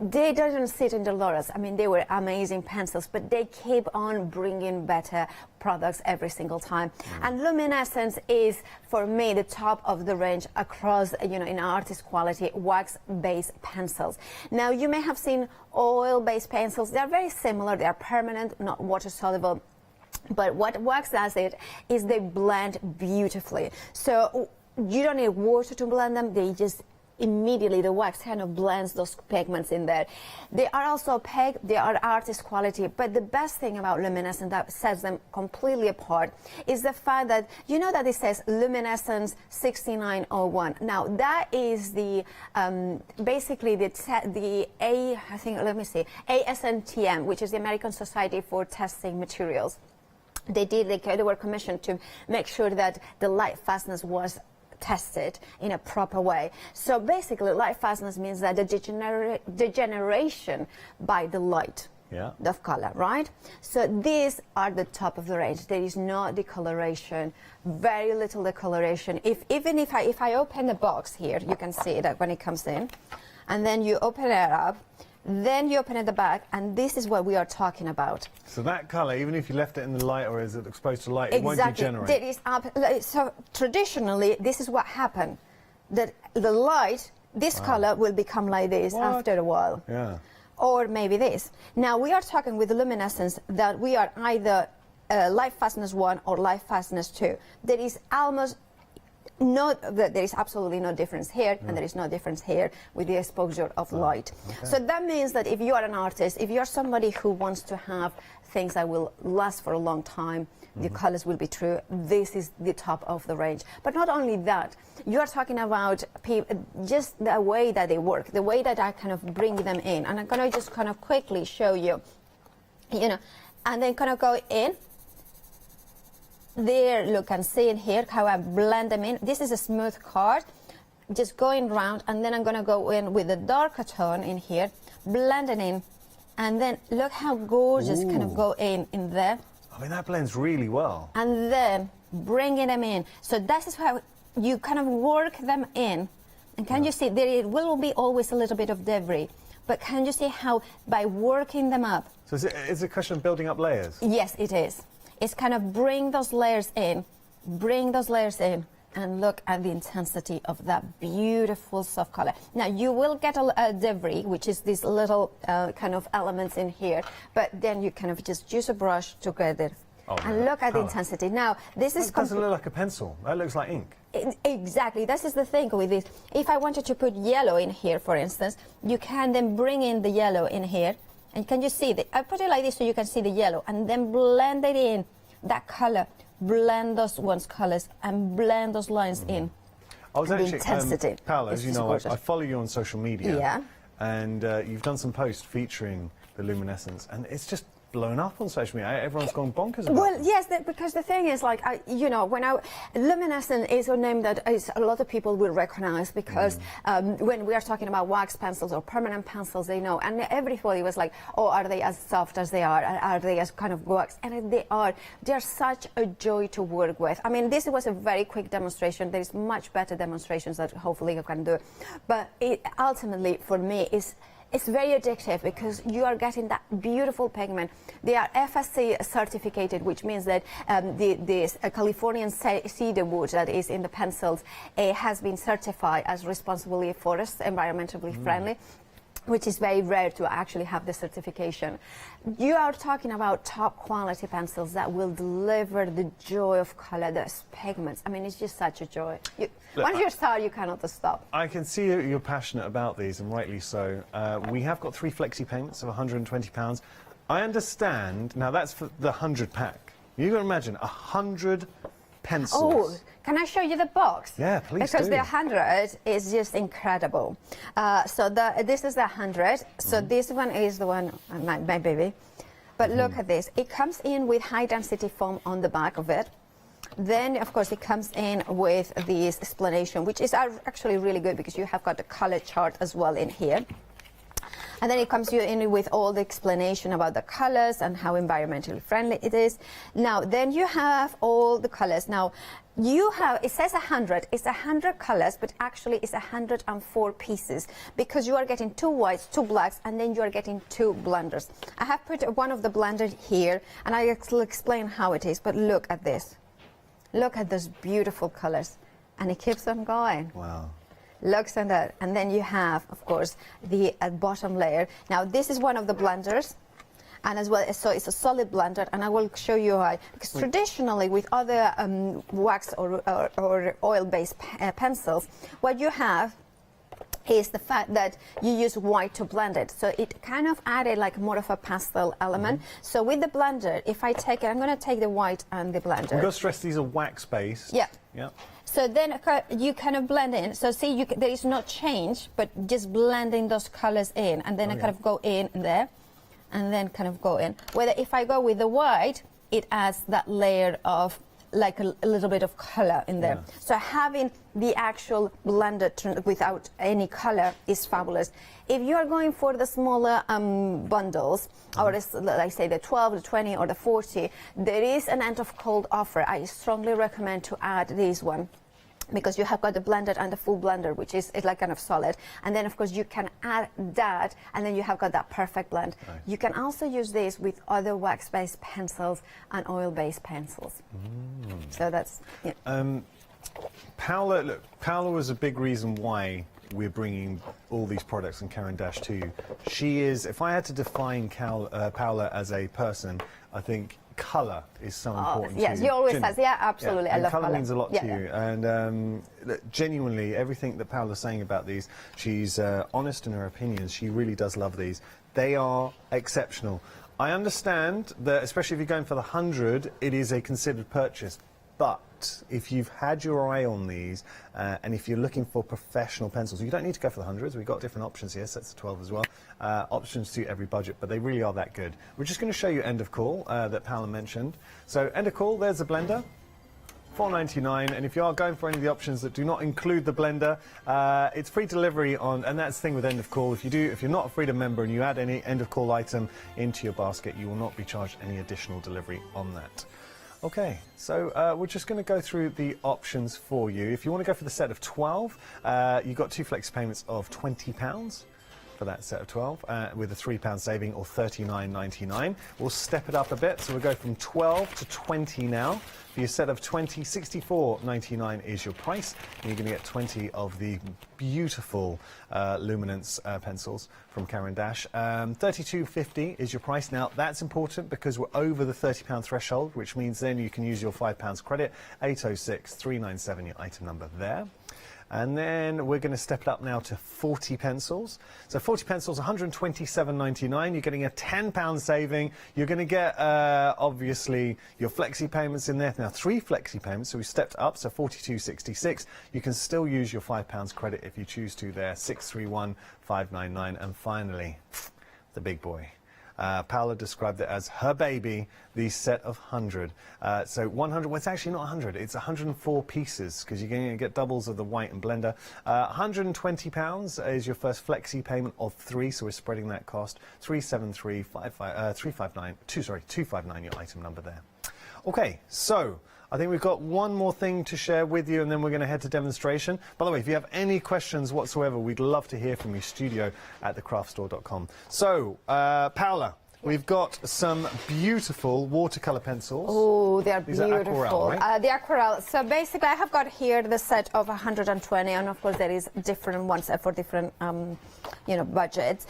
they didn't sit in the laurels. I mean, they were amazing pencils, but they keep on bringing better products every single time. And luminescence is, for me, the top of the range across, in artist quality, wax-based pencils. Now, you may have seen oil-based pencils. They're very similar. They are permanent, not water-soluble. But what wax does is they blend beautifully. So you don't need water to blend them. They just immediately, the wax kind of blends those pigments in there. They are also opaque, they are artist quality, but the best thing about luminescence that sets them completely apart is the fact that, that it says luminescence 6901. Now, that is the, basically ASNTM, which is the American Society for Testing Materials. They were commissioned to make sure that the light fastness was tested in a proper way. So basically, light fastness means that the degeneration by the light of color, right? So these are the top of the range. There is no decoloration, very little decoloration. Even if I open the box here, you can see that when it comes in, and then you open it up, then you open at the back, and this is what we are talking about. So that colour, even if you left it in the light or is it exposed to light, it won't degenerate? So traditionally, this is what happened. that the light, this color will become like this after a while. Yeah. Or maybe this. Now we are talking with luminescence that we are either light fastness 1 or light fastness 2. There is almost there is absolutely no difference here, and there is no difference here with the exposure of light. Okay. So that means that if you are an artist, if you're somebody who wants to have things that will last for a long time, the colors will be true, this is the top of the range. But not only that, you are talking about just the way that they work, the way that I kind of bring them in. And I'm going to just kind of quickly show you, you know, and then kind of go in. There, look and see in here how I blend them in. This is a smooth card, just going round, and then I'm going to go in with the darker tone in here, blend it in, and then look how gorgeous kind of go in there. I mean, that blends really well. And then bringing them in. So that is how you kind of work them in. And can you see, there will be always a little bit of debris, but can you see how by working them up? So is it a question of building up layers? Yes, it is. It's kind of bring those layers in, and look at the intensity of that beautiful soft color. Now you will get a debris, which is these little kind of elements in here, but then you kind of just use a brush to get it. And look at the intensity. Now this is... That doesn't look like a pencil, that looks like ink. Exactly, this is the thing with this. If I wanted to put yellow in here, for instance, you can then bring in the yellow in here. And can you see that? I put it like this so you can see the yellow, and then blend it in, that color, blend those colors, and blend those lines in. I was actually, intensity. Paola, as you know, I follow you on social media. Yeah. And you've done some posts featuring the luminescence, and it's just blown up on social media. Everyone's gone bonkers about Well, it. yes, because the thing is, like, you know, luminescent is a name that a lot of people will recognize because when we are talking about wax pencils or permanent pencils, they know. And everybody was like, oh, are they as soft as they are? Are they as kind of wax? And they are. They're such a joy to work with. I mean, this was a very quick demonstration. There's much better demonstrations that hopefully you can do. But it ultimately, for me, it's very addictive because you are getting that beautiful pigment. They are FSC certificated, which means that this Californian cedar wood that is in the pencils has been certified as responsibly forest, environmentally friendly, which is very rare to actually have the certification. You are talking about top quality pencils that will deliver the joy of color, those pigments. I mean, it's just such a joy. Once you start, you cannot stop. I can see you're passionate about these, and rightly so. We have got 3 flexi payments of £120. I understand, now that's for the 100 pack. You can imagine 100 pencils. Oh, can I show you the box? Yeah, please Because do. the 100 is just incredible. So this is the 100. So this one is the one, my baby. But look at this. It comes in with high density foam on the back of it. Then, of course, it comes in with this explanation, which is actually really good because you have got the color chart as well in here. And then it comes in with all the explanation about the colors and how environmentally friendly it is. Now, then you have all the colors. Now, it says 100. It's 100 colors, but actually it's 104 pieces because you are getting 2 whites, 2 blacks, and then you are getting 2 blenders. I have put one of the blenders here, and I will explain how it is, but look at this. Look at those beautiful colors, and it keeps on going. Wow. Looks at that, and then you have, of course, the bottom layer. Now, this is one of the blenders, and as well, so it's a solid blender, and I will show you why. Because traditionally, with other wax or oil-based pencils, what you have is the fact that you use white to blend it. So it kind of added like more of a pastel element. So with the blender, if I take it, I'm going to take the white and the blender. We've got to stress these are wax-based. Yeah. Yeah. So then you kind of blend in. So see, there is no change, but just blending those colors in. And then I kind of go in there, and then kind of go in. Whether if I go with the white, it adds that layer of like a little bit of color in there. Yeah. So having the actual blender without any color is fabulous. If you are going for the smaller bundles, or like say the 12, the 20, or the 40, there is an end of cold offer. I strongly recommend to add this one, because you have got the blended and the full blender, which is like kind of solid. And then, of course, you can add that, and then you have got that perfect blend. Right. You can also use this with other wax-based pencils and oil-based pencils. So that's... Yeah. Paola, look, Paola was a big reason why we're bringing all these products and Caran d'Ache to you. She is, if I had to define Paola as a person, I think colour is so important yes, to you. you always says, yeah, absolutely. Yeah, I love colour colour. means a lot to you. And look, genuinely, everything that Paola's saying about these, she's honest in her opinions. She really does love these. They are exceptional. I understand that, especially if you're going for the 100, it is a considered purchase. But if you've had your eye on these, and if you're looking for professional pencils, you don't need to go for the 100s. We've got different options here, sets of 12 as well. Options suit every budget, but they really are that good. We're just going to show you End of Call that Paola mentioned. So End of Call, there's a blender. $4.99, and if you are going for any of the options that do not include the blender, it's free delivery on, and that's the thing with End of Call. If you're not a Freedom member and you add any End of Call item into your basket, you will not be charged any additional delivery on that. Okay, so we're just going to go through the options for you. If you want to go for the set of 12, you've got 2 flex payments of £20 for that set of 12, with a £3 saving, or $39.99. We'll step it up a bit, so we'll go from 12 to 20 now. For your set of 20, $64.99 is your price, and you're going to get 20 of the beautiful luminance pencils from Caran d'Ache. $32.50 is your price. Now, that's important because we're over the £30 threshold, which means then you can use your £5 credit. 806-397, your item number there. And then we're going to step it up now to 40 pencils. So 40 pencils, $127.99. You're getting a £10 saving. You're going to get, obviously, your flexi payments in there. Now, 3 flexi payments, so we stepped up, so $42.66. You can still use your £5 credit if you choose to there, $631,599. And finally, the big boy. Paola described it as her baby, the set of 100. So 100, well, it's actually not 100, it's 104 pieces, because you're going to get doubles of the white and blender. £120 is your first flexi payment of 3, so we're spreading that cost. $259, your item number there. Okay, so I think we've got one more thing to share with you, and then we're going to head to demonstration. By the way, if you have any questions whatsoever, we'd love to hear from you. studio@thecraftstore.com. So, Paola, we've got some beautiful watercolour pencils. Oh, they're beautiful. Aquarelle, right? The aquarelle. So basically, I have got here the set of 120, and of course, there is different ones for different, budgets.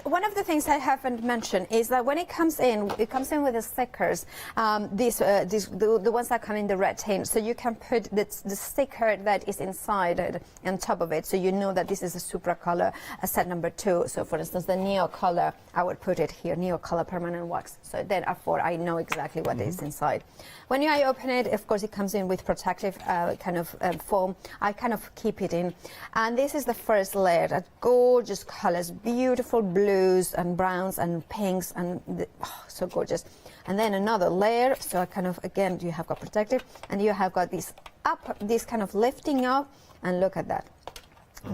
One of the things I haven't mentioned is that when it comes in with the stickers. The ones that come in the red tin. So you can put the sticker that is inside it on top of it, so you know that this is a Supra color, set number 2. So, for instance, the Neo color, I would put it here. Neo color permanent wax, so therefore I know exactly what is inside. When I open it, of course, it comes in with protective foam. I kind of keep it in, and this is the first layer. That gorgeous colors, beautiful blues and browns and pinks, and so gorgeous. And then another layer. So I kind of, again, you have got protective, and you have got this kind of lifting up, and look at that.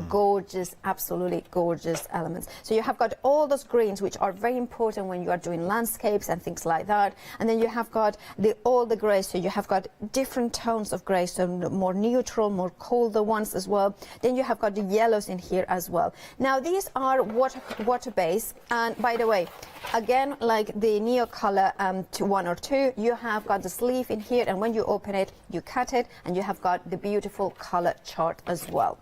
Gorgeous, absolutely gorgeous elements. So you have got all those greens, which are very important when you are doing landscapes and things like that. And then you have got all the greys. So you have got different tones of grey, so more neutral, more colder ones as well. Then you have got the yellows in here as well. Now these are water-based. And by the way, again, like the Neo color 1 or 2, you have got the sleeve in here, and when you open it, you cut it, and you have got the beautiful color chart as well.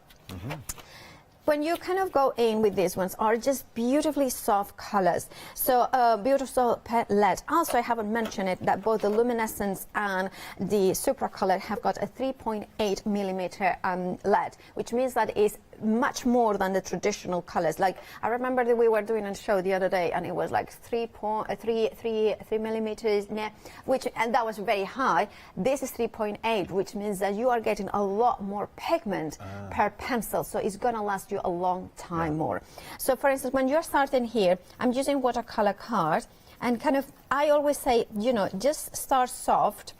When you kind of go in with these ones, are just beautifully soft colors. So beautiful lead. Also, I haven't mentioned it, that both the luminescence and the Supra color have got a 3.8 millimeter lead, which means that it's much more than the traditional colors. Like, I remember that we were doing a show the other day, and it was like 3 millimeters, and that was very high. This is 3.8, which means that you are getting a lot more pigment per pencil, so it's going to last you a long time more. So, for instance, when you're starting here, I'm using watercolor cards, and kind of, I always say, just start soft,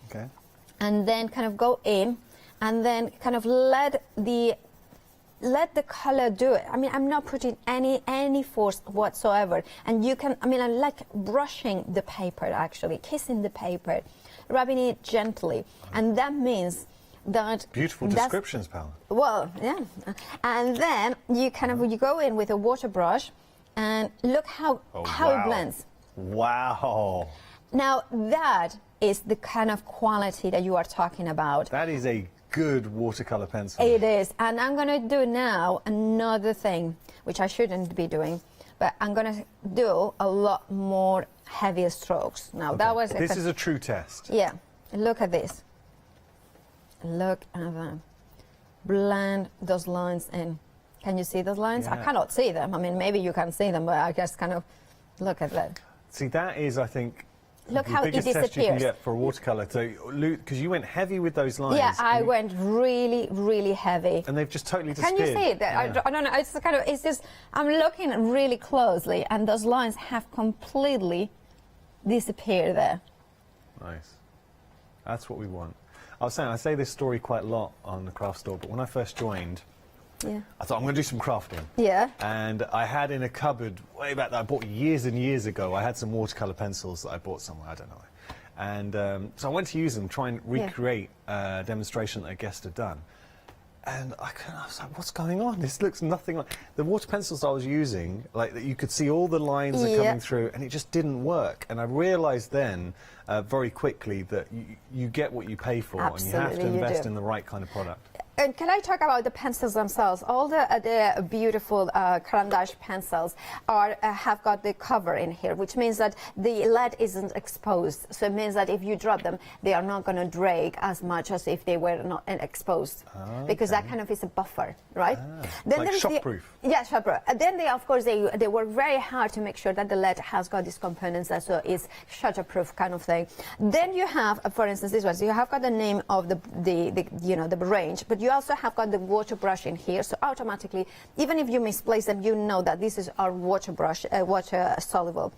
and then kind of go in, and then kind of let the color do it. I mean, I'm not putting any force whatsoever. And you can, I like brushing the paper, actually, kissing the paper, rubbing it gently. And that means that... Beautiful descriptions, Paola. Well, yeah. And then you you go in with a water brush, and look how it blends. Wow. Now, that is the kind of quality that you are talking about. That is a good watercolour pencil. It is. And I'm going to do now another thing, which I shouldn't be doing, but I'm going to do a lot more heavier strokes. Now, Okay. that was... This is a true test. Yeah. Look at this. Look at that. Blend those lines in. Can you see those lines? I Yeah. cannot see them. I mean, maybe you can see them, but I just kind of look at that. See, that is, I think, Look the how it biggest test you can disappears. get for a watercolour. So, because you went heavy with those lines. Yeah, I and, went really, really heavy. and they've just totally Can disappeared. you see it? Yeah. I don't know. It's kind of. It's just. I'm looking really closely, and those lines have completely disappeared there. Nice. That's what we want. I say this story quite a lot on the craft store, but when I first joined, Yeah. I thought I'm going to do some crafting. Yeah. And I had in a cupboard way back that I bought years and years ago, I had some watercolour pencils that I bought somewhere, I don't know. And so I went to use them, try and recreate a demonstration that a guest had done. And I was like, what's going on? This looks nothing like... The water pencils I was using, like, that you could see all the lines are coming through, and it just didn't work. And I realised then, very quickly, that you get what you pay for, and you have to invest in the right kind of product. And can I talk about the pencils themselves? All the beautiful Caran-d'Ache pencils have got the cover in here, which means that the lead isn't exposed. So it means that if you drop them, they are not going to drag as much as if they were not exposed, because that kind of is a buffer, right? Then like shockproof. Yeah, shockproof. And then they, of course, they work very hard to make sure that the lead has got these components, that so it's shutterproof kind of thing. Then you have, for instance, this one. So you have got the name of the range, but you also have got the water brush in here, so automatically, even if you misplace them, you know that this is our water brush, water soluble.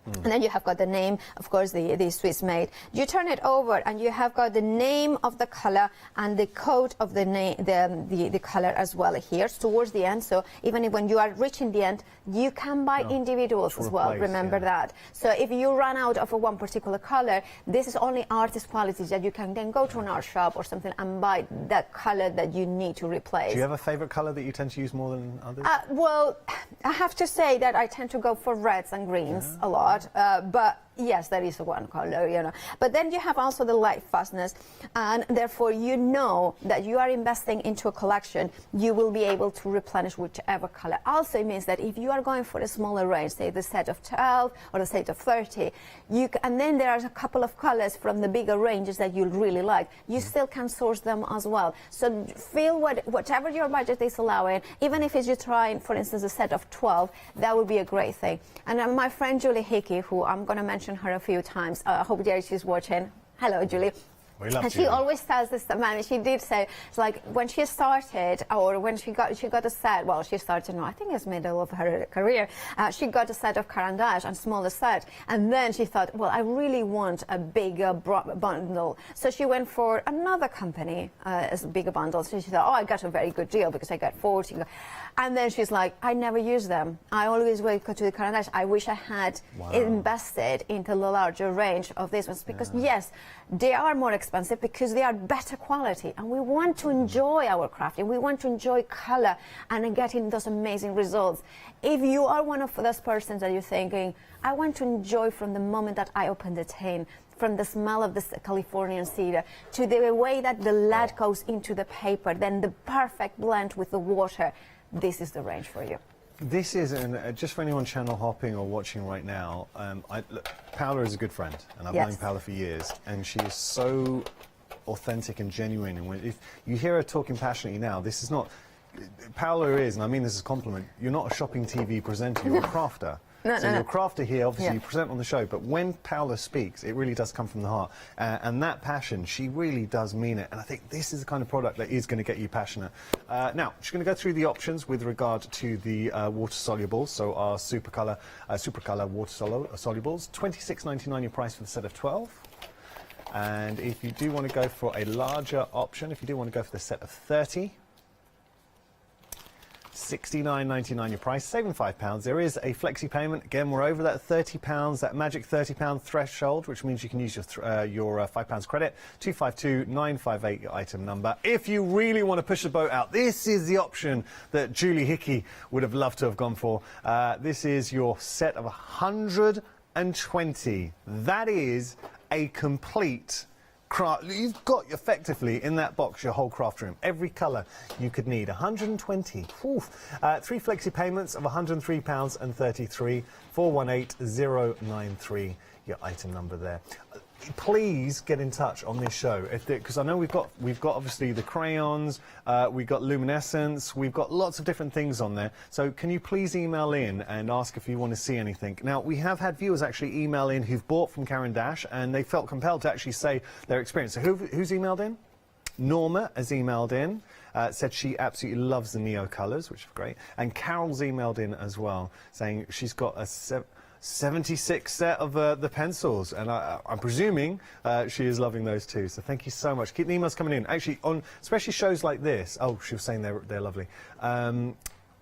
And then you have got the name, of course, the Swiss made. You turn it over, and you have got the name of the color and the code of the name, the color as well here towards the end. So even when you are reaching the end, you can buy individuals as well. Remember that. So if you run out of one particular color, this is only artist qualities that you can then go to an art shop or something and buy that color that you need to replace. Do you have a favourite colour that you tend to use more than others? Well, I have to say that I tend to go for reds and greens a lot. But yes, there is one color, you know. But then you have also the light fastness, and therefore you know that you are investing into a collection, you will be able to replenish whichever color. Also, it means that if you are going for a smaller range, say the set of 12 or the set of 30, and then there are a couple of colors from the bigger ranges that you really like, you still can source them as well. So feel whatever your budget is allowing, even if it's you're trying, for instance, a set of 12, that would be a great thing. And my friend Julie Hickey, who I'm going to mention her a few times. I hope she's watching. Hello, Julie. We love and Julie. she always says this, man. She did say, it's like when she started, or when she got a set. Well, she started, no, I think it's middle of her career. She got a set of Caran-d'Ache, and smaller set, and then she thought, well, I really want a bigger bundle. So she went for another company as a bigger bundle. So she thought, oh, I got a very good deal because I got 40. And then she's like, I never use them. I always go to the Caran-d'Ache. I wish I had invested into the larger range of these ones, because yes, they are more expensive because they are better quality, and we want to enjoy our crafting. We want to enjoy color and getting those amazing results. If you are one of those persons that you're thinking, I want to enjoy from the moment that I open the tin, from the smell of this Californian cedar to the way that the lead goes into the paper, then the perfect blend with the water, this is the range for you. This is, just for anyone channel hopping or watching right now, Paola is a good friend, and I've known Paola for years, and she is so authentic and genuine. And if you hear her talking passionately now, this is not... Paola is, and I mean this as a compliment, you're not a shopping TV presenter, you're a crafter. You're a crafter here, obviously you present on the show, but when Paola speaks, it really does come from the heart. And that passion, she really does mean it. And I think this is the kind of product that is going to get you passionate. Now, she's going to go through the options with regard to the water solubles. So our Supercolor water solubles, £26.99 your price for the set of 12. And if you do want to go for a larger option, if you do want to go for the set of 30, £69.99 your price, saving £5. There is a flexi payment. Again, we're over that £30, that magic £30 threshold, which means you can use your £5 credit. 252958 your item number. If you really want to push the boat out, this is the option that Julie Hickey would have loved to have gone for. This is your set of 120. That is a complete You've got effectively in that box your whole craft room. Every colour you could need. 120. Oof. 3 flexi payments of £103.33. 418093. Your item number there. Please get in touch on this show because I know we've got obviously the crayons, we've got luminescence, we've got lots of different things on there. So can you please email in and ask if you want to see anything? Now we have had viewers actually email in who've bought from Caran d'Ache and they felt compelled to actually say their experience. So who's emailed in? Norma has emailed in, said she absolutely loves the neo colours, which is great. And Carol's emailed in as well, saying she's got a 76 set of the pencils, and I'm presuming she is loving those too. So thank you so much. Keep the emails coming in. Actually, on especially shows like this. Oh, she was saying they're lovely.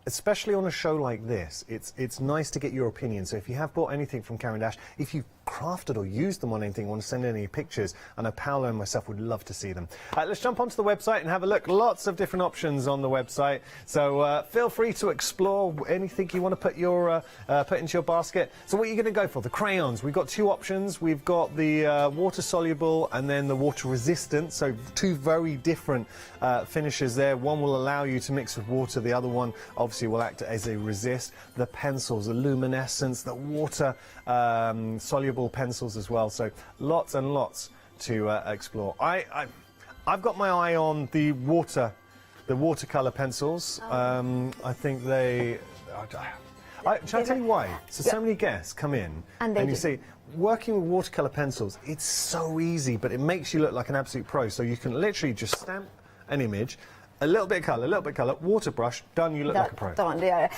Especially on a show like this, it's nice to get your opinion. So if you have bought anything from Caran d'Ache, if you crafted or used them on anything, want to send any pictures, I know Paola and myself would love to see them. Let's jump onto the website and have a look. Lots of different options on the website, so feel free to explore anything you want to put into your basket. So what are you going to go for? The crayons. We've got 2 options. We've got the water soluble and then the water resistant, so 2 very different finishes there. One will allow you to mix with water, the other one obviously will act as a resist. The pencils, the luminescence, the water soluble pencils as well, so lots and lots to explore. I've got my eye on the watercolor pencils. I think they shall I tell you why? So many guests come in and you see working with watercolor pencils, it's so easy, but it makes you look like an absolute pro. So you can literally just stamp an image, a little bit of colour, water brush, done, you look like a pro. Done, yeah.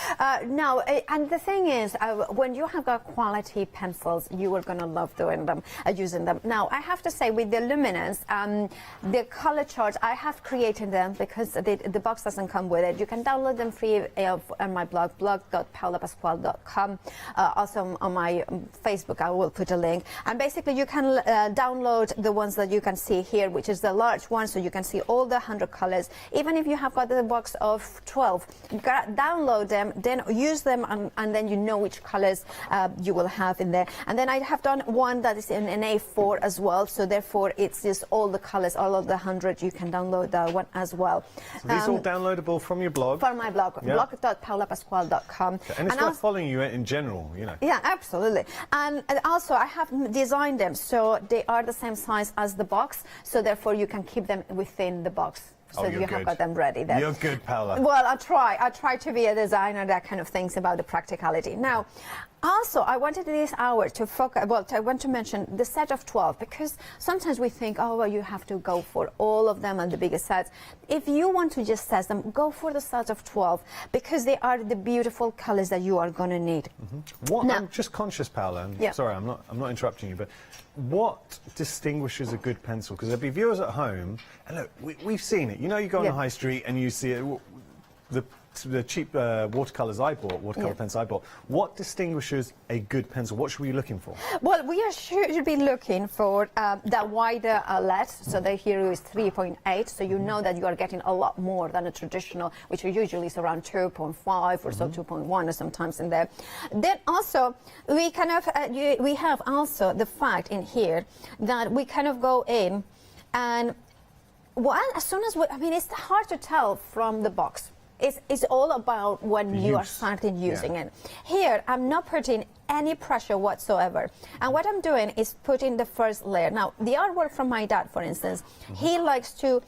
Now, and the thing is, when you have got quality pencils, you are going to love doing them, using them. Now, I have to say, with the luminance, the colour charts, I have created them because the box doesn't come with it. You can download them free on my blog, blog.paolapasquale.com. Also on my Facebook, I will put a link. And basically, you can download the ones that you can see here, which is the large one, so you can see all the 100 colours. Even if you have got the box of 12, download them, then use them, and then you know which colors you will have in there. And then I have done one that is in an A4 as well, so therefore it's just all the colors, all of the 100. You can download that one as well. So these all downloadable from your blog? From my blog, blog.paolapasquale.com. Okay. And it's worth following you in general, you know. Yeah, absolutely. And also I have designed them so they are the same size as the box, so therefore you can keep them within the box. So you have got them ready then. You're good, Paola. Well, I try to be a designer, that kind of things about the practicality. Now, also, I wanted this hour to focus, well, I want to mention the set of 12, because sometimes we think, oh, well, you have to go for all of them and the biggest sets. If you want to just test them, go for the set of 12, because they are the beautiful colors that you are going to need. What, I'm just conscious, Paola, sorry, I'm not interrupting you, but what distinguishes a good pencil? Because there'll be viewers at home, and look, we've seen it. You know, you go on the high street and you see it, the cheap watercolors I bought, watercolor pens I bought. What distinguishes a good pencil? What should we be looking for? Well, we should be looking for the wider lead. So the here is 3.8, so you know that you are getting a lot more than a traditional, which usually is around 2.5 or so, 2.1 or sometimes in there. Then also, we kind of, we have also the fact in here that we kind of go in and, well, as soon as I mean, it's hard to tell from the box. It's all about when you are starting using it. Here, I'm not putting any pressure whatsoever. And what I'm doing is putting the first layer. Now, the artwork from my dad, for instance, he likes to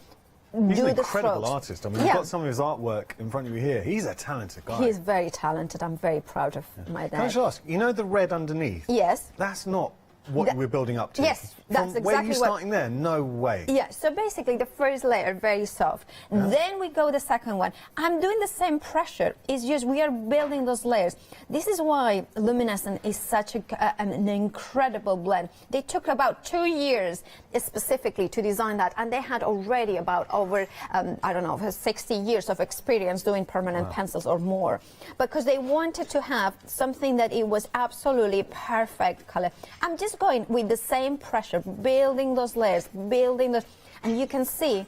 He's do an the incredible strokes. artist. I mean, you've got some of his artwork in front of you here. He's a talented guy. He's very talented. I'm very proud of my dad. Can I just ask, you know the red underneath? Yes. That's not what we're building up to. Yes, that's From where exactly you starting there? No way. Yeah, so basically the first layer, very soft. Then we go the second one. I'm doing the same pressure. It's just we are building those layers. This is why luminescent is such an incredible blend. They took about 2 years specifically to design that, and they had already about over, I don't know, 60 years of experience doing permanent pencils or more, because they wanted to have something that it was absolutely perfect color. I'm just going with the same pressure, building those layers, building those, and you can see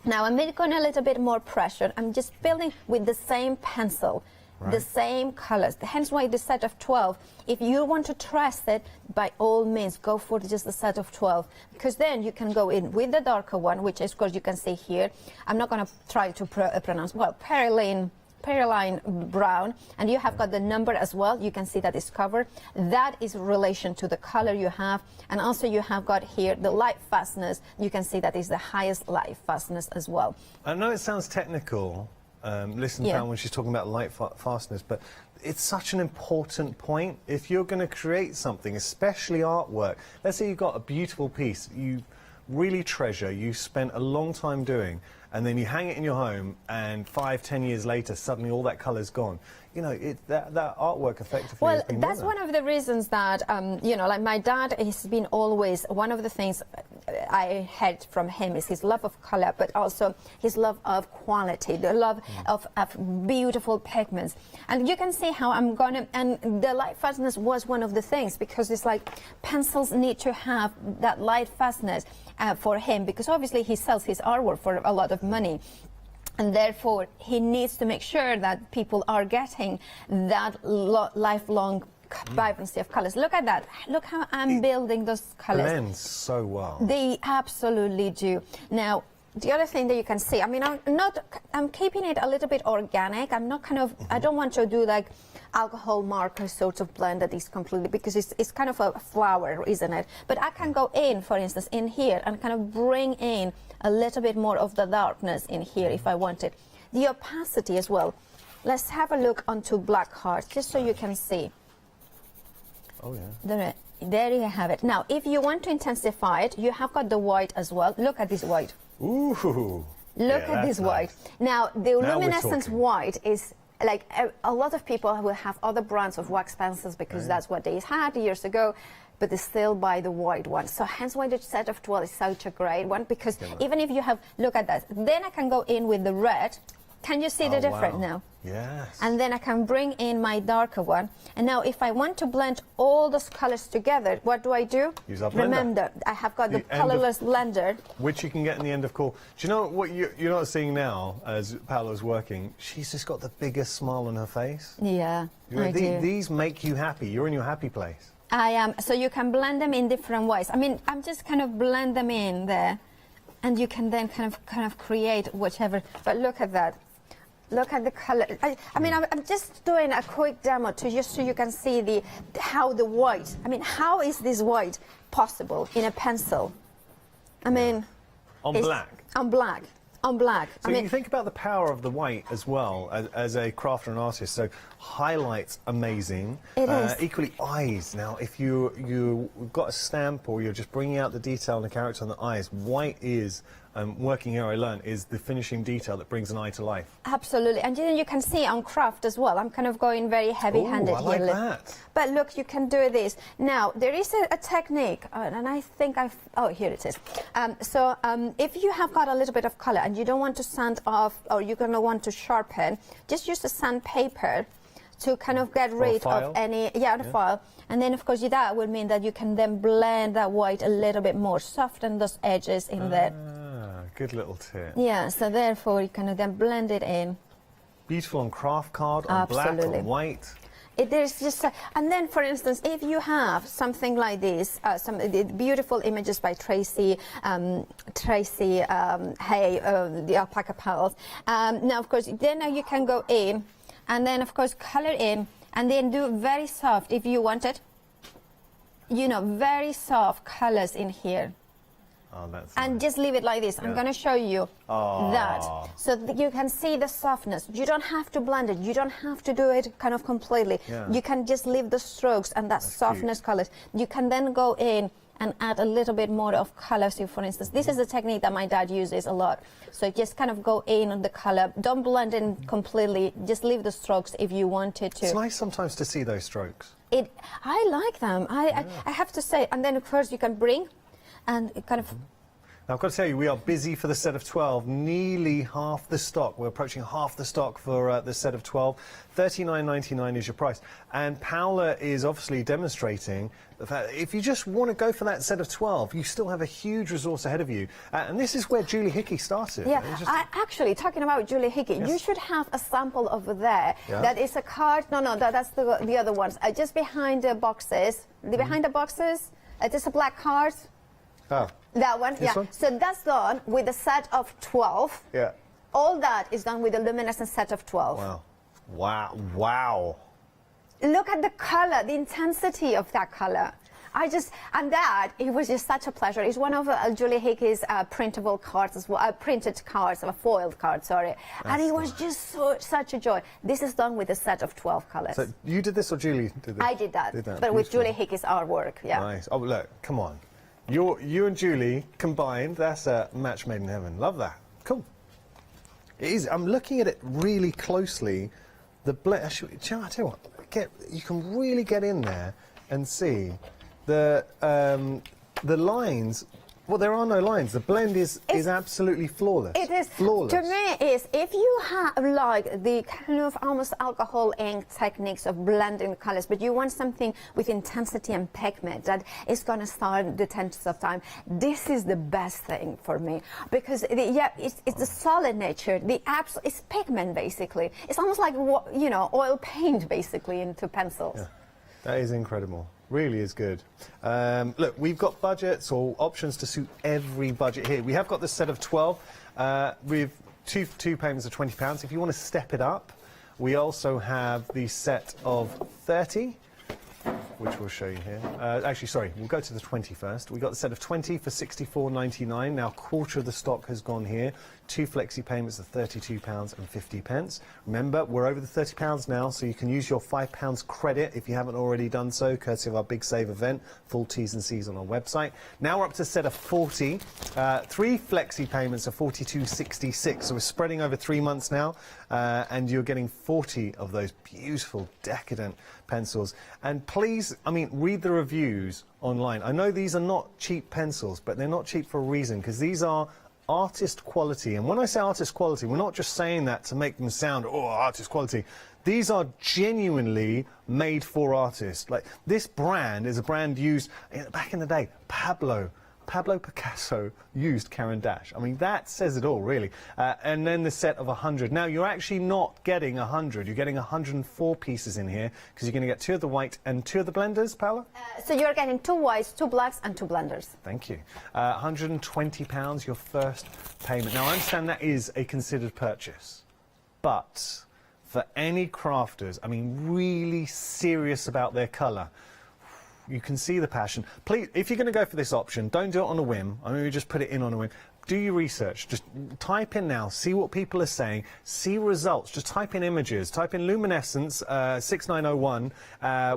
now I'm going a little bit more pressure. I'm just building with the same pencil. the same colors. Hence why the set of 12. If you want to trust it, by all means, go for just the set of 12, because then you can go in with the darker one, which is, of course, you can see here. I'm not going to try to pronounce, well, Pearline brown, and you have got the number as well. You can see that it's covered. That is in relation to the color you have, and also you have got here the light fastness. You can see that is the highest light fastness as well. I know it sounds technical, listen down when she's talking about light fastness, but it's such an important point. If you're going to create something, especially artwork, let's say you've got a beautiful piece you really treasure, you spent a long time doing, and then you hang it in your home, and 5-10 years later, suddenly all that colour's gone. You know, that artwork effectively. Well, that's one of the reasons that, you know, like my dad has been always, one of the things I had from him is his love of colour, but also his love of quality, the love of beautiful pigments. And you can see how I'm gonna, and the light fastness was one of the things, because it's like pencils need to have that light fastness for him, because obviously he sells his artwork for a lot of money. And therefore, he needs to make sure that people are getting that lifelong vibrancy of colours. Look at that. Look how I'm building those colours. Blends so well. They absolutely do. Now, the other thing that you can see, I mean, I'm keeping it a little bit organic. I'm not kind of, I don't want to do like alcohol marker sort of blend that is completely, because it's kind of a flower, isn't it? But I can go in, for instance, in here and kind of bring in a little bit more of the darkness in here if I wanted. The opacity as well. Let's have a look onto black hearts, just so you can see. Oh, yeah. There you have it. Now, if you want to intensify it, you have got the white as well. Look at this white. Ooh. Look at this white. Now, the luminescence white is like a lot of people will have other brands of wax pencils because that's what they had years ago, but they still buy the white one. So hence why the set of 12 is such a great one, because even if you have, look at that, then I can go in with the red. Can you see the difference now? Yes. And then I can bring in my darker one. And now if I want to blend all those colors together, what do I do? Use our blender. Remember, I have got the colorless blender. Which you can get in the end of call. Do you know what you're not seeing now as Paola's working? She's just got the biggest smile on her face. Yeah, I do. These make you happy. You're in your happy place. I am. So you can blend them in different ways. I mean, I'm just kind of blend them in there, and you can then kind of create whichever. But look at that. Look at the color. I mean, I'm just doing a quick demo to just so you can see how the white. I mean, how is this white possible in a pencil? I mean, on black. On black. On black. So you think about the power of the white as well as a crafter and artist. So highlights amazing. It is. Equally eyes. Now, if you've got a stamp or you're just bringing out the detail and the character on the eyes, white is. Working here, I learned, is the finishing detail that brings an eye to life. Absolutely, and then you can see on craft as well. I'm kind of going very heavy-handed here. I like that. But look, you can do this. Now, there is a technique, and I think oh, here it is. If you have got a little bit of color and you don't want to sand off, or you're going to want to sharpen, just use a sandpaper to kind of get rid of any, on a file. And then, of course, that would mean that you can then blend that white a little bit more, soften those edges in there. Good little tip. Yeah, so therefore you can then blend it in. Beautiful on craft card, on black, on white. There's just, and then, for instance, if you have something like this, some beautiful images by Tracy Hay, the alpaca pearls. Now, of course, then you can go in, and then, of course, color in, and then do very soft, if you want it. You know, very soft colors in here. Oh, that's and nice. Just leave it like this. I'm going to show you that. So that you can see the softness. You don't have to blend it. You don't have to do it kind of completely. You can just leave the strokes and that's softness colors. You can then go in and add a little bit more of color. So, for instance, this is a technique that my dad uses a lot. So just kind of go in on the color. Don't blend in completely. Just leave the strokes if you wanted to. It's nice sometimes to see those strokes. I like them. I have to say. And then, of course, you can bring and kind of Now, I've got to tell you, we are busy for the set of 12, nearly half the stock. We're approaching half the stock for the set of 12. $39.99 is your price. And Paola is obviously demonstrating the fact that if you just want to go for that set of 12, you still have a huge resource ahead of you. And this is where Julie Hickey started. Yeah, actually, talking about Julie Hickey, you should have a sample over there. Yeah. That is a card. No, that's the other ones. Just behind the boxes. Behind the boxes, just a black card. Oh. That one, This one? So that's done with a set of 12. Yeah. All that is done with a luminescent set of 12. Wow. Wow. Wow. Look at the color, the intensity of that color. It was just such a pleasure. It's one of Julie Hickey's printable cards as well, printed cards, foiled cards, sorry. And it was just such a joy. This is done with a set of 12 colors. So you did this or Julie did this? I did that, but Beautiful. with Julie Hickey's artwork, yeah. Nice. Oh, look, come on. You and Julie combined, that's a match made in heaven. Love that. Cool. It is. I'm looking at it really closely. The blend, I tell you what, you can really get in there and see the lines. Well, there are no lines. The blend is absolutely flawless. It is. Flawless. To me, if you have like the kind of almost alcohol ink techniques of blending colors, but you want something with intensity and pigment that is going to stand the test of time, this is the best thing for me because it's the solid nature. It's pigment basically. It's almost like oil paint basically into pencils. Yeah, that is incredible. Really is good. Look, we've got budgets or options to suit every budget here. We have got the set of 12 with two payments of £20. If you want to step it up, we also have the set of 30, which we'll show you here. Actually, sorry, we'll go to the 20 first. We got the set of 20 for £64.99. Now, a quarter of the stock has gone here. 2 flexi payments of £32.50. Remember, we're over the £30 now, so you can use your £5 credit if you haven't already done so, courtesy of our Big Save event. Full T's and C's on our website. Now we're up to a set of 40. 3 flexi payments of £42.66. So we're spreading over 3 months now, and you're getting 40 of those beautiful, decadent pencils. And please, read the reviews online. I know these are not cheap pencils, but they're not cheap for a reason, because these are artist quality. And when I say artist quality, we're not just saying that to make them sound, oh, artist quality. These are genuinely made for artists. Like, this brand is a brand used, back in the day, Pablo Picasso used Caran d'Ache. That says it all, really. And then the set of 100. Now, you're actually not getting 100. You're getting 104 pieces in here, because you're going to get 2 of the white and 2 of the blenders, Paola? So you're getting 2 whites, 2 blacks, and 2 blenders. Thank you. £120, your first payment. Now, I understand that is a considered purchase, but for any crafters, really serious about their colour, you can see the passion. Please, if you're going to go for this option, don't do it on a whim. We just put it in on a whim. Do your research. Just type in now, see what people are saying, see results. Just type in images. Type in luminescence 6901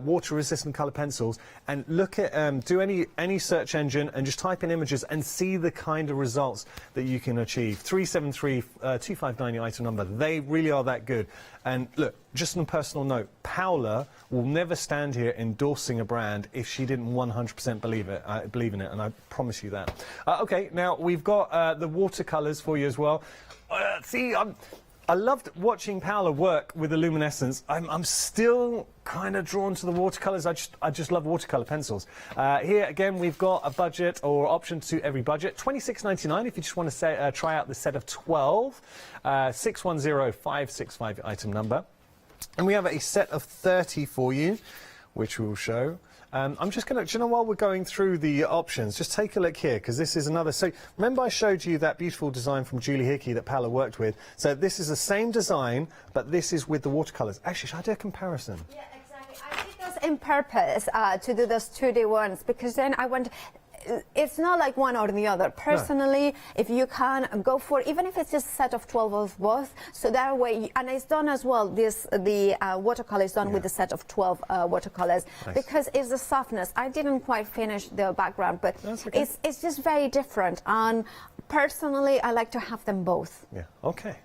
water-resistant colour pencils, and look at do any search engine and just type in images and see the kind of results that you can achieve. 373-259 your item number. They really are that good. And look, just on a personal note, Paola will never stand here endorsing a brand if she didn't 100% believe in it, and I promise you that. Okay, now we've got the watercolours for you as well. I loved watching Paola work with the luminescence. I'm still kind of drawn to the watercolours. I just love watercolour pencils. Here again, we've got a budget or option to every budget. $26.99 if you just want to try out the set of 12. 610565 item number. And we have a set of 30 for you, which we'll show. I'm just going to, while we're going through the options, just take a look here, because this is another. So remember I showed you that beautiful design from Julie Hickey that Paola worked with. So this is the same design, but this is with the watercolours. Actually, should I do a comparison? Yeah, exactly. I did those in purpose to do those 2D ones, because then I want... It's not like one or the other. Personally, if you can go for, even if it's just a set of 12 of both, so that way, and it's done as well, the watercolor is done with the set of 12 watercolors, because it's the softness. I didn't quite finish the background, but it's just very different. And personally, I like to have them both. Yeah, okay.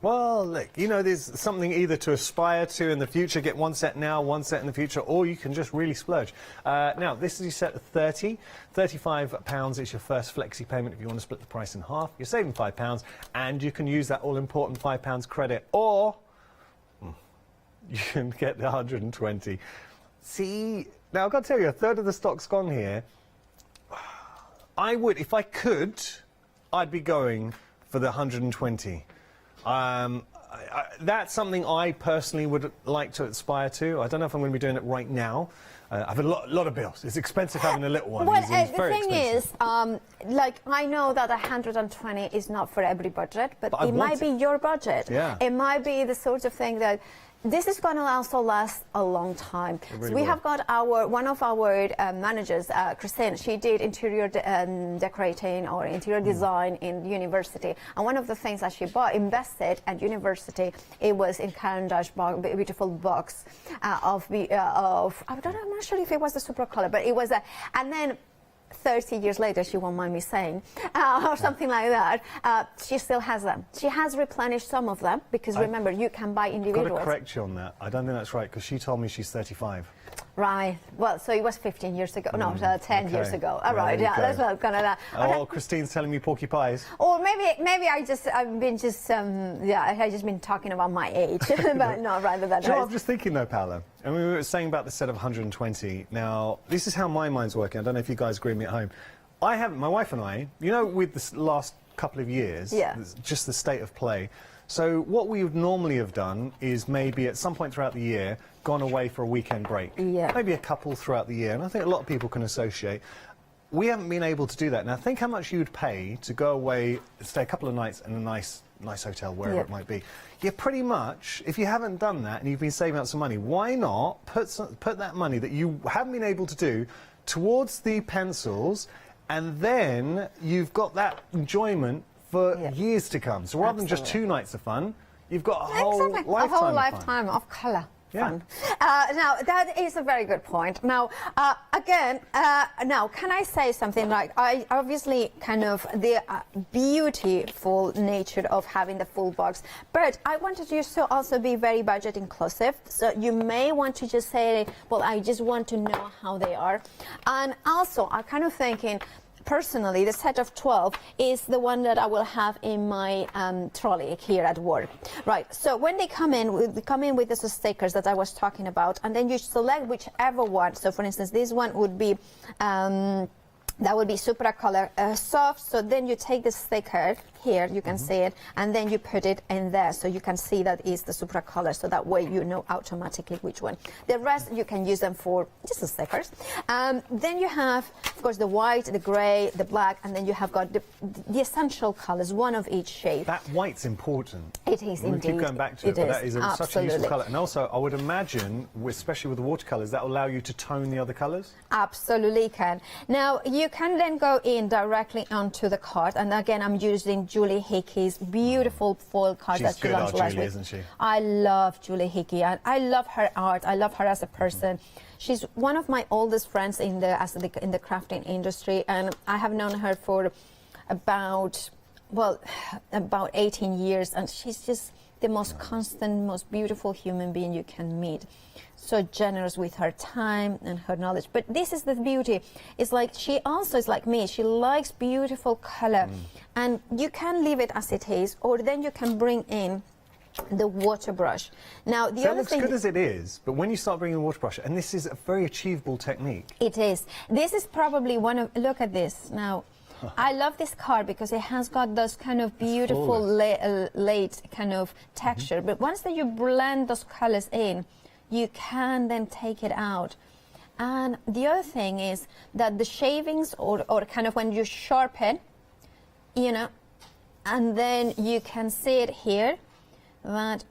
Well, look, you know, there's something either to aspire to in the future, get one set now, one set in the future, or you can just really splurge. Now, this is your set of 30. £35 is your first flexi payment if you want to split the price in half. You're saving £5, and you can use that all-important £5 credit, or you can get the 120. See, now I've got to tell you, a third of the stock's gone here. I would, if I could, I'd be going for the 120. That's something I personally would like to aspire to. I don't know if I'm going to be doing it right now. I have a lot of bills. It's expensive having a little one. Well, It's the very thing expensive. is, like, I know that 120 is not for every budget, but I it might want be your budget. Yeah. It might be the sort of thing that this is going to also last a long time. really So we will. have got one of our managers, Christine. She did interior decorating or interior design in university, and one of the things that she invested at university, it was in Caran d'Ache beautiful box of I don't know, I'm not sure if it was the super color, but it was and then 30 years later, she won't mind me saying, or something like that, she still has them. She has replenished some of them, because remember, you can buy individuals. I've got to correct you on that. I don't think that's right, because she told me she's 35. Right. Well, so it was 15 years ago. No, 10 years okay. ago. All right. Yeah, that's not kind of that. Oh, Christine's telling me porky pies. Or maybe I've just been talking about my age, but no, rather than. Do you know what I'm just thinking though, Paola? And we were saying about the set of 120. Now, this is how my mind's working. I don't know if you guys agree with me at home. My wife and I, you know, with this last couple of years, just the state of play. So what we would normally have done is maybe at some point throughout the year gone away for a weekend break. Yeah. Maybe a couple throughout the year, and I think a lot of people can associate. We haven't been able to do that. Now think how much you'd pay to go away, stay a couple of nights in a nice hotel, wherever it might be. Yeah, pretty much, if you haven't done that and you've been saving up some money, why not put that money that you haven't been able to do towards the pencils, and then you've got that enjoyment for years to come. So rather than just 2 nights of fun, you've got a whole lifetime of colour. Fun. Now, that is a very good point. Now, again, now, can I say something? Like, I obviously kind of the beautiful nature of having the full box, but I wanted you to also be very budget inclusive. So you may want to just say, well, I just want to know how they are. And also, I'm kind of thinking, personally, the set of 12 is the one that I will have in my trolley here at work. Right, so when they come in with the stickers that I was talking about, and then you select whichever one. So for instance, this one would be that would be Supra color soft. So then you take the sticker here, you can see it, and then you put it in there, so you can see that is the Supra color. So that way you know automatically which one. The rest you can use them for just the stickers. Then you have, of course, the white, the grey, the black, and then you have got the essential colors, one of each shade. That white's important. It is indeed. We keep going back to it, but that is such a useful colour. And also, I would imagine, especially with the watercolours, that will allow you to tone the other colours? Absolutely can. Now, you can then go in directly onto the card, and again, I'm using Julie Hickey's beautiful foil card that she launched last week. Isn't she? I love Julie Hickey, and I love her art. I love her as a person. She's one of my oldest friends in the crafting industry, and I have known her for about 18 years, and she's just the most constant, most beautiful human being you can meet. So generous with her time and her knowledge. But this is the beauty. It's like she also is like me. She likes beautiful color. And you can leave it as it is, or then you can bring in the water brush. Now, the other thing... It looks good as it is, but when you start bringing the water brush, and this is a very achievable technique. It is. This is probably one of... Look at this. Now, I love this card because it has got those kind of beautiful late kind of texture. But once that you blend those colors in, you can then take it out. And the other thing is that the shavings or kind of when you sharpen, you know, and then you can see it here, that,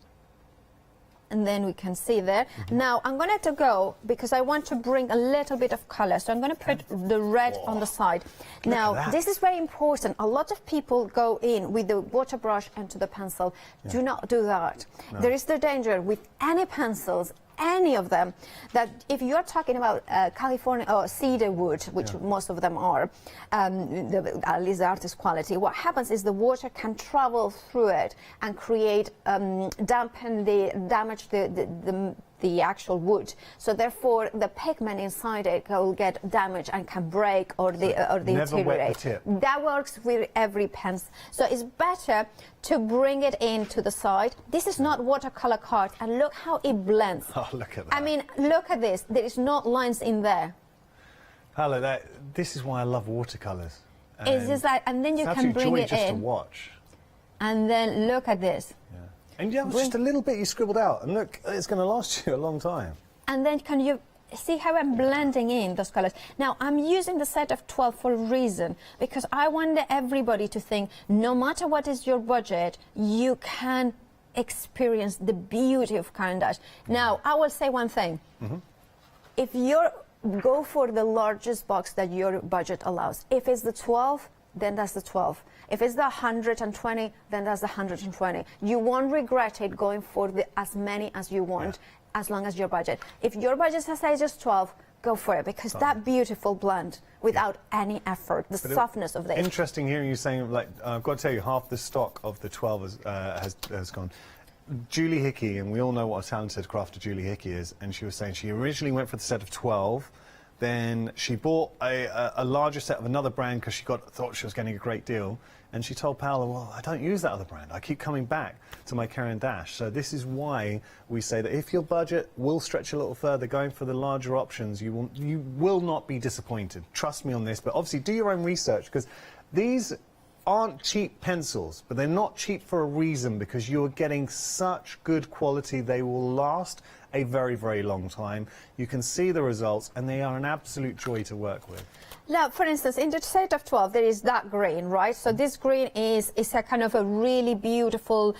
and then we can see there. Now, I'm going to go, because I want to bring a little bit of color, so I'm going to put the red on the side. Now, this is very important. A lot of people go in with the water brush and to the pencil. Do not do that. There is the danger with any pencils, any of them, that if you're talking about California or cedar wood, which most of them are, at least the artist quality, what happens is the water can travel through it and create, damage the actual wood. So therefore, the pigment inside it will get damaged and can break or deteriorate. Never wet the tip. That works with every pencil. So it's better to bring it in to the side. This is not watercolor card, and look how it blends. Oh, look at that. I mean, look at this. There is no lines in there. Paola, this is why I love watercolors. It's just like, and then you can bring it just to in. watch. And then look at this. And yeah, it's just a little bit you scribbled out, and look, it's going to last you a long time. And then can you see how I'm blending in those colors? Now, I'm using the set of 12 for a reason, because I want everybody to think, no matter what is your budget, you can experience the beauty of Caran d'Ache. Now, I will say one thing. If you go for the largest box that your budget allows, if it's the 12, then that's the 12. If it's the 120, then that's the 120. You won't regret it going for as many as you want, as long as your budget. If your budget says just 12, go for it, because that beautiful blend without any effort, the softness of this. Interesting hearing you saying, like, I've got to tell you, half the stock of the 12 has gone. Julie Hickey, and we all know what a talented crafter Julie Hickey is, and she was saying she originally went for the set of 12. Then she bought a larger set of another brand because she thought she was getting a great deal. And she told Paola, well, I don't use that other brand. I keep coming back to my Caran d'Ache. So this is why we say that if your budget will stretch a little further, going for the larger options, you will not be disappointed. Trust me on this. But obviously do your own research, because these aren't cheap pencils, but they're not cheap for a reason, because you're getting such good quality. They will last a very, very long time. You can see the results, and they are an absolute joy to work with. Now, for instance, in the set of 12, there is that green, right? So this green is a kind of a really beautiful,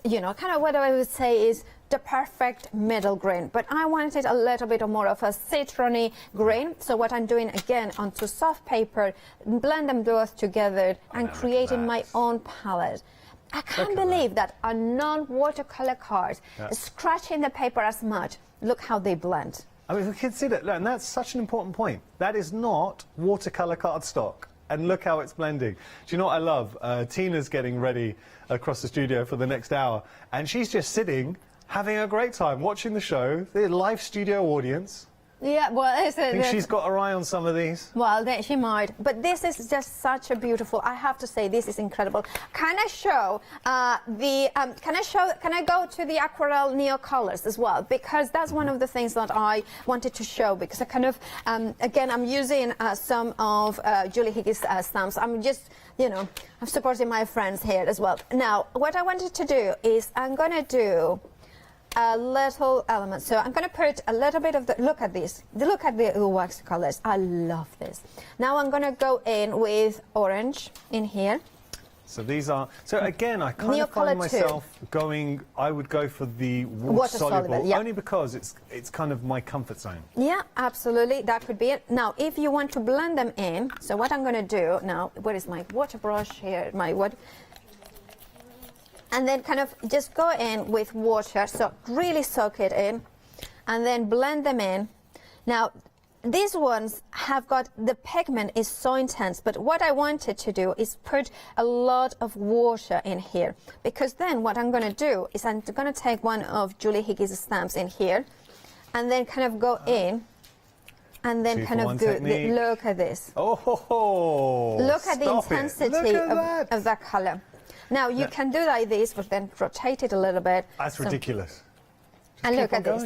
you know, kind of what I would say is the perfect middle green. But I wanted a little bit more of a citrony green. So what I'm doing, again, onto soft paper, blend them both together and creating my own palette. I can't believe that a non-watercolor card is scratching the paper as much. Look how they blend. I mean, we can see that, and that's such an important point. That is not watercolor cardstock, and look how it's blending. Do you know what I love? Tina's getting ready across the studio for the next hour, and she's just sitting, having a great time, watching the show, the live studio audience. Yeah, well, I think she's got her eye on some of these. Well, she might. But this is just such a beautiful. I have to say, this is incredible. Can I show Can I go to the aquarelle neo colors as well? Because that's one of the things that I wanted to show. Because I kind of, again, I'm using some of Julie Hickey's stamps. I'm just, you know, I'm supporting my friends here as well. Now, what I wanted to do is I'm going to do a little element. So I'm going to put a little bit of the, look at this, look at the wax colors. I love this. Now I'm going to go in with orange in here. So these are, so again, I kind of find myself going, I would go for the water soluble, only because it's kind of my comfort zone. Yeah, absolutely, that could be it. Now, if you want to blend them in, so what I'm going to do now, where is my water brush here, my what? And then kind of just go in with water, so really soak it in, and then blend them in. Now, these ones have got, the pigment is so intense, but what I wanted to do is put a lot of water in here, because then what I'm going to do is I'm going to take one of Julie Hickey's stamps in here, and then kind of go in, and then kind of do, look at this. Oh, look at the intensity of that color. Now, you can do like this, but then rotate it a little bit. That's ridiculous. And look at this.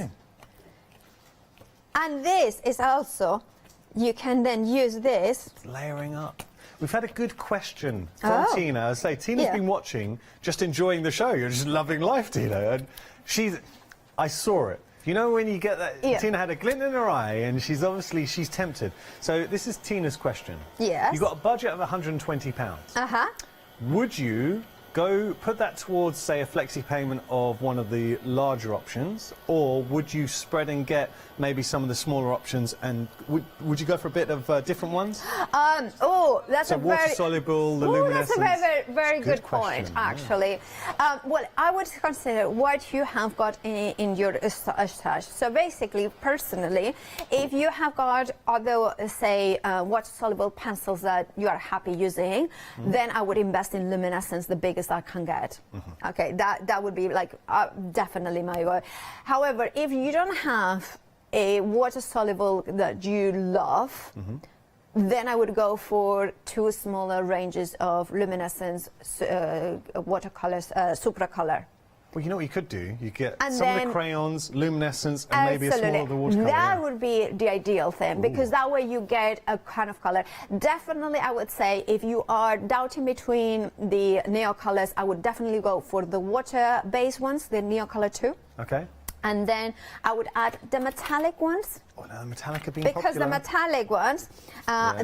And this is also, you can then use this. It's layering up. We've had a good question from Tina. I say, Tina's been watching, just enjoying the show. You're just loving life, Tina. And I saw it. You know when you get that, Tina had a glint in her eye, and she's tempted. So this is Tina's question. Yes. You've got a budget of £120. Uh-huh. Would you go put that towards, say, a flexi payment of one of the larger options, or would you spread and get maybe some of the smaller options, and would you go for a bit of different ones? That's so a water very soluble, the luminescence. That's a very good question, point, actually. Well, I would consider what you have got in your stash. So basically, personally, if you have got other, say, water soluble pencils that you are happy using, then I would invest in luminescence, the biggest I can get. Okay, that would be like definitely my goal. However, if you don't have a water soluble that you love, then I would go for two smaller ranges of luminescence watercolors, supracolor. Well, you know what you could do? You get And some of then- the crayons, luminescence, and maybe a small of the watercolor. That would be the ideal thing, because that way you get a kind of color. Definitely, I would say if you are doubting between the neo colors, I would definitely go for the water-based ones, the neo color 2. Okay. And then I would add the metallic ones. Oh, now the metallic have been Because popular. the metallic ones,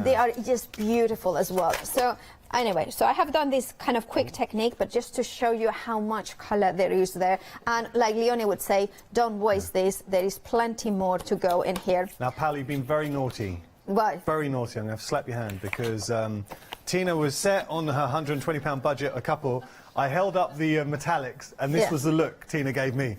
they are just beautiful as well. So anyway, so I have done this kind of quick technique, but just to show you how much color there is there. And like Leonie would say, don't waste this. There is plenty more to go in here. Now, Pal, you've been very naughty. Why? Very naughty. I'm going to slap your hand because Tina was set on her £120 budget, a couple. I held up the metallics, and this was the look Tina gave me.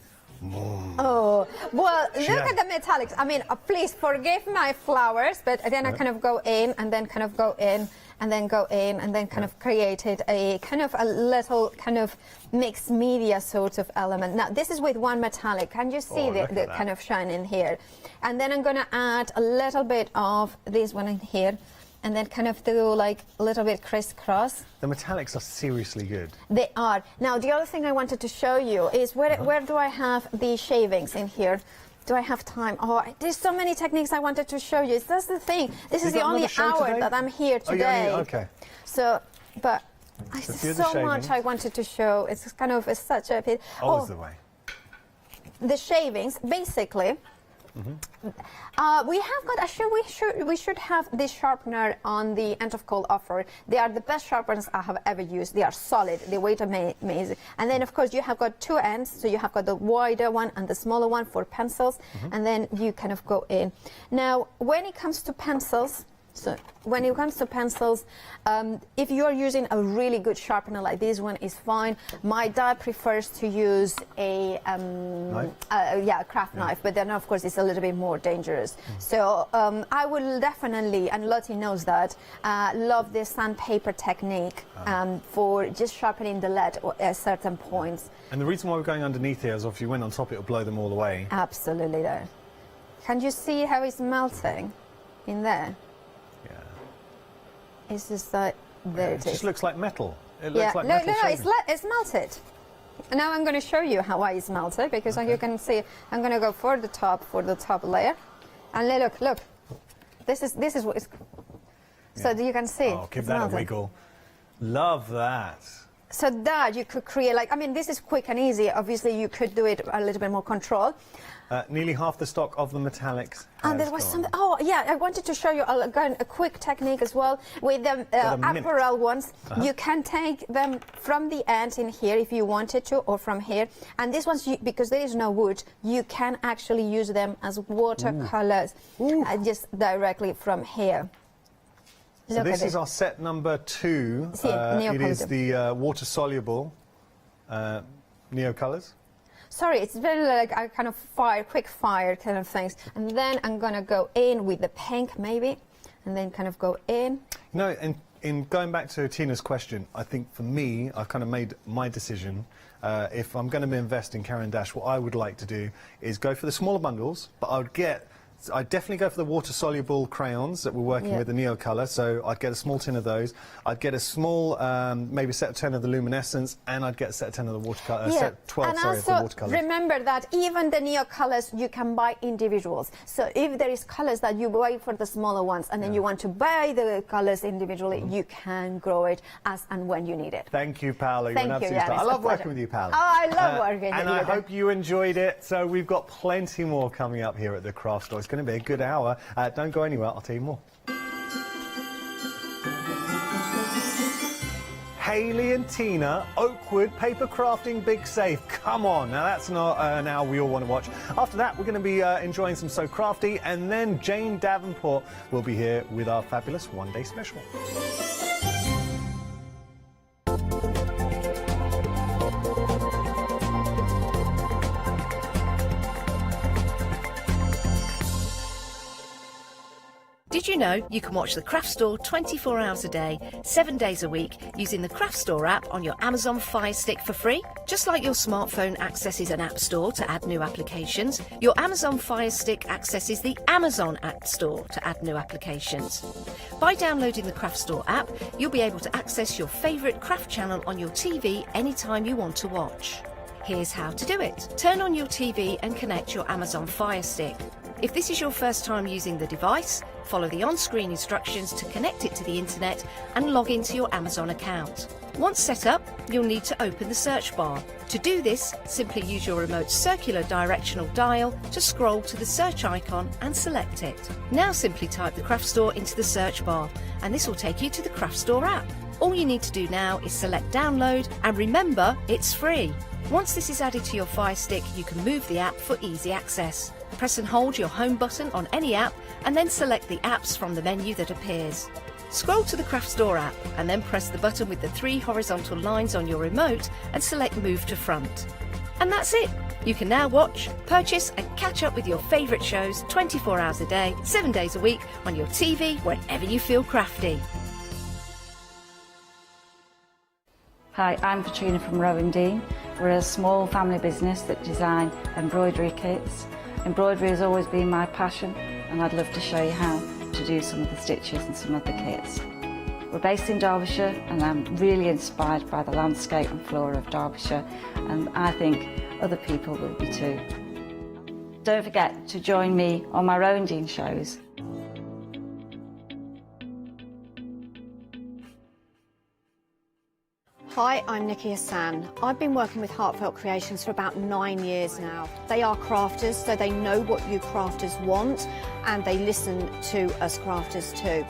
Oh, well, look at the metallics. I mean, please forgive my flowers, but then I kind of go in and then kind of go in and then go in and then kind of created a kind of a little kind of mixed media sort of element. Now, this is with one metallic. Can you see the kind of shine in here? And then I'm going to add a little bit of this one in here. And then kind of do like a little bit crisscross. The metallics are seriously good. They are. Now, the other thing I wanted to show you is where do I have the shavings in here? Do I have time? Oh, there's so many techniques I wanted to show you. That's the thing. This is the only hour that I'm here today. Okay. So, but there's so much I wanted to show. It's kind of such a bit. Always the way. The shavings, basically. We have got. We should have this sharpener on the end of cold offer. They are the best sharpeners I have ever used. They are solid. They weight amazing. And then of course you have got two ends. So you have got the wider one and the smaller one for pencils. And then you kind of go in. Now, when it comes to pencils. So when it comes to pencils, if you're using a really good sharpener like this one is fine. My dad prefers to use a craft knife, but then of course it's a little bit more dangerous. So I will definitely, and Lottie knows that, love the sandpaper technique for just sharpening the lead at certain points. And the reason why we're going underneath here is if you went on top, it'll blow them all away. Absolutely there. Can you see how it's melting in there? It's just like, there it is. It just looks like metal. It looks like metal shaving. It's melted. And now I'm going to show you how it's melted, because you can see, I'm going to go for the top layer. And look. This is what it's... So you can see. Oh, give that a wiggle. Love that. So that you could create, like, I mean, this is quick and easy. Obviously, you could do it a little bit more controlled. Nearly half the stock of the metallics. And there was something. Oh, yeah, I wanted to show you a quick technique as well with the apparel ones. You can take them from the end in here if you wanted to, or from here. And these ones, because there is no wood, you can actually use them as watercolors just directly from here. So this is our set number 2. It is the water-soluble Neo colours. Sorry, it's very like I kind of quick fire kind of things. And then I'm going to go in with the pink maybe, and then kind of go in. No, and in going back to Tina's question, I think for me, I've kind of made my decision. If I'm going to invest in Caran d'Ache, what I would like to do is go for the smaller bundles, but I'd definitely go for the water-soluble crayons that we're working with, the Neo colour, so I'd get a small tin of those. I'd get a small, maybe a set of 10 of the luminescence, and I'd get a set of 10 of the watercolour, set 12, and sorry, also, of the watercolours. Remember that even the Neo colours, you can buy individuals. So if there is colours that you buy for the smaller ones, and then you want to buy the colours individually, you can grow it as and when you need it. Thank you, Paola. You're Thank an you, absolute star. I it's a love working pleasure. with you, Paola. Oh, I love working with you. And I hope you enjoyed it. So we've got plenty more coming up here at the craft store. It's going to be a good hour. Don't go anywhere, I'll tell you more. Hayley and Tina, Oakwood Paper Crafting Big Save. Come on, now that's not an hour we all want to watch. After that, we're going to be enjoying some So Crafty, and then Jane Davenport will be here with our fabulous one-day special. Did you know you can watch the Craft Store 24 hours a day, 7 days a week using the Craft Store app on your Amazon Fire Stick for free? Just like your smartphone accesses an app store to add new applications, your Amazon Fire Stick accesses the Amazon App Store to add new applications. By downloading the Craft Store app, you'll be able to access your favourite craft channel on your TV anytime you want to watch. Here's how to do it. Turn on your TV and connect your Amazon Fire Stick. If this is your first time using the device, follow the on-screen instructions to connect it to the internet and log into your Amazon account. Once set up, you'll need to open the search bar. To do this, simply use your remote circular directional dial to scroll to the search icon and select it. Now simply type the Craft Store into the search bar, and this will take you to the Craft Store app. All you need to do now is select download, and remember, it's free. Once this is added to your Fire Stick, you can move the app for easy access. Press and hold your home button on any app and then select the apps from the menu that appears. Scroll to the Craft Store app and then press the button with the 3 horizontal lines on your remote and select Move to Front. And that's it! You can now watch, purchase and catch up with your favourite shows 24 hours a day, 7 days a week on your TV whenever you feel crafty. Hi, I'm Katrina from Rowan Dean. We're a small family business that design embroidery kits. Embroidery has always been my passion, and I'd love to show you how to do some of the stitches and some of the kits. We're based in Derbyshire, and I'm really inspired by the landscape and flora of Derbyshire, and I think other people will be too. Don't forget to join me on my Rowan Dean shows. Hi, I'm Nikki Hassan. I've been working with Heartfelt Creations for about 9 years now. They are crafters, so they know what you crafters want, and they listen to us crafters too.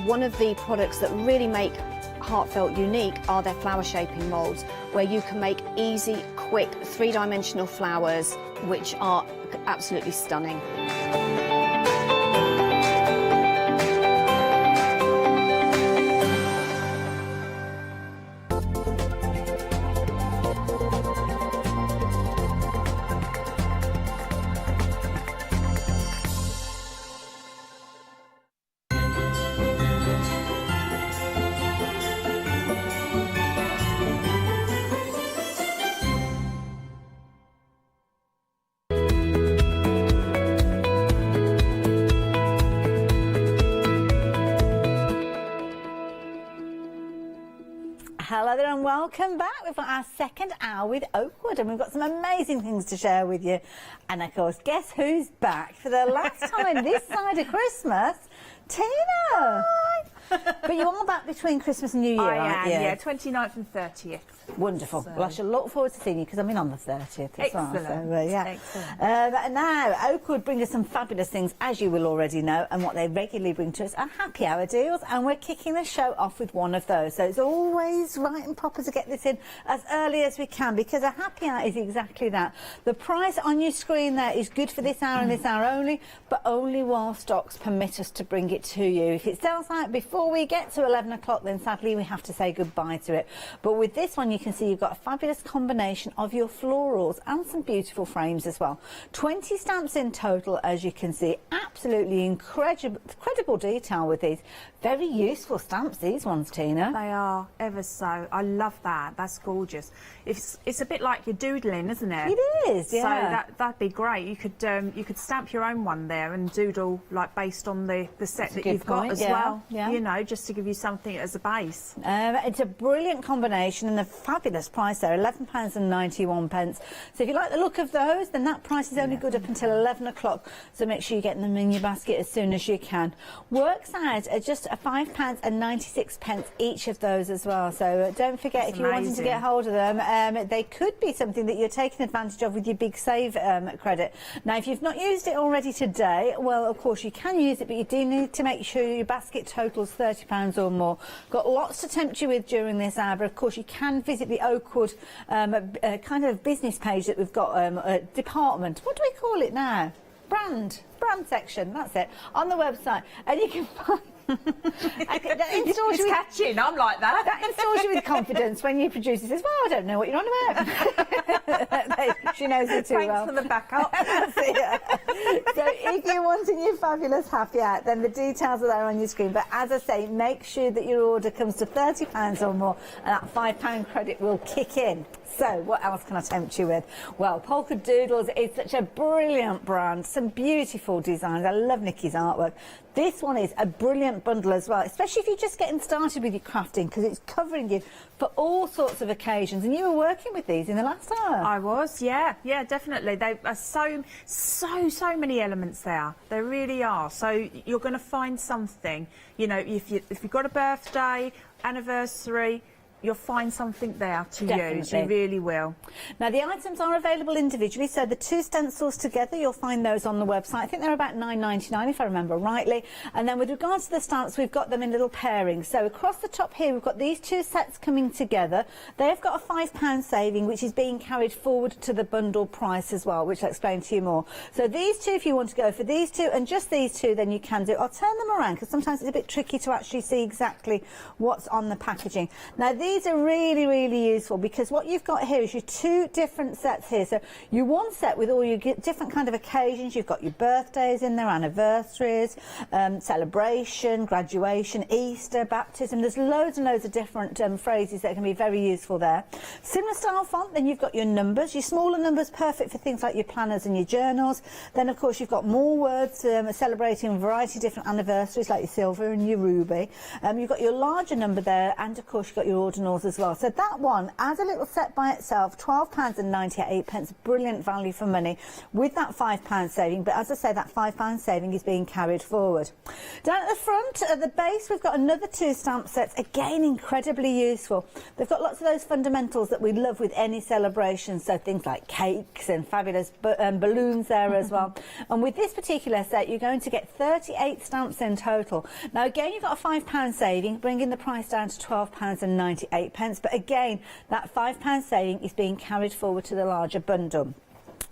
One of the products that really make Heartfelt unique are their flower shaping moulds, where you can make easy, quick, 3-dimensional flowers, which are absolutely stunning. Hello there and welcome back. We've got our second hour with Oakwood and we've got some amazing things to share with you. And of course, guess who's back for the last time this side of Christmas? Tina! Hi. But you are back between Christmas and New Year, aren't you? Yeah, 29th and 30th. Wonderful. So. Well, I shall look forward to seeing you because I'm in on the 30th as well. Excellent. So, yeah. Excellent. But now, Oakwood bring us some fabulous things, as you will already know, and what they regularly bring to us are happy hour deals, and we're kicking the show off with one of those. So it's always right and proper to get this in as early as we can, because a happy hour is exactly that. The price on your screen there is good for this hour and this hour only, but only while stocks permit us to bring it to you. If it sells out before we get to 11 o'clock, then sadly we have to say goodbye to it. But with this one, you can see you've got a fabulous combination of your florals and some beautiful frames as well. 20 stamps in total, as you can see. Absolutely incredible detail with these. Very useful stamps, these ones, Tina. They are, ever so. I love that. That's gorgeous. It's a bit like you're doodling, isn't it? It is, yeah. So that'd be great. You could stamp your own one there and doodle like based on the set that you've got as well. Yeah. You know, just to give you something as a base. It's a brilliant combination and a fabulous price there, £11.91. So if you like the look of those, then that price is only good up until 11 o'clock. So make sure you get them in your basket as soon as you can. Works out at just £5.96 each of those as well. So don't forget, That's if you're wanting to get hold of them, they could be something that you're taking advantage of with your Big Save credit. Now, if you've not used it already today, well, of course you can use it, but you do need to make sure your basket totals £30 or more. Got lots to tempt you with during this hour, but of course you can visit the Oakwood kind of business page that we've got, department. What do we call it now? Brand section, that's it, on the website. And you can find... It's catching, I'm like that. That installs you with confidence when your producer says, well, I don't know what you're on about. She knows it too well. Thanks for the backup. So if you're wanting your fabulous happy hat, then the details are there on your screen. But as I say, make sure that your order comes to £30 or more, and that £5 credit will kick in. So what else can I tempt you with? Well, Polka Doodles is such a brilliant brand, some beautiful designs. I love Nikki's artwork. This one is a brilliant bundle as well, especially if you're just getting started with your crafting, because it's covering you for all sorts of occasions. And you were working with these in the last hour. I was, yeah, definitely. They are so many elements there. There really are. So you're going to find something. You know, if you've got a birthday, anniversary, you'll find something there to use. You really will. Now, the items are available individually, so the two stencils together, you'll find those on the website. I think they're about £9.99 if I remember rightly. And then with regards to the stamps, we've got them in little pairings. So across the top here, we've got these two sets coming together. They've got a £5 saving, which is being carried forward to the bundle price as well, which I'll explain to you more. So these two, if you want to go for these two and just these two, then you can do. I'll turn them around because sometimes it's a bit tricky to actually see exactly what's on the packaging. Now, these are really, really useful because what you've got here is your two different sets here. So your one set with all your different kind of occasions. You've got your birthdays in there, anniversaries, celebration, graduation, Easter, baptism. There's loads and loads of different phrases that can be very useful there. Similar style font, then you've got your numbers. Your smaller numbers, perfect for things like your planners and your journals. Then, of course, you've got more words celebrating a variety of different anniversaries like your silver and your ruby. You've got your larger number there, and, of course, you've got your ordinals as well. So that one, as a little set by itself, £12.98, brilliant value for money with that £5 saving. But as I say, that £5 saving is being carried forward. Down at the front, at the base, we've got another two stamp sets, again incredibly useful. They've got lots of those fundamentals that we love with any celebration, so things like cakes and fabulous balloons there as well. And with this particular set, you're going to get 38 stamps in total. Now again, you've got a £5 saving, bringing the price down to £12.98. But again, that £5 saving is being carried forward to the larger bundle.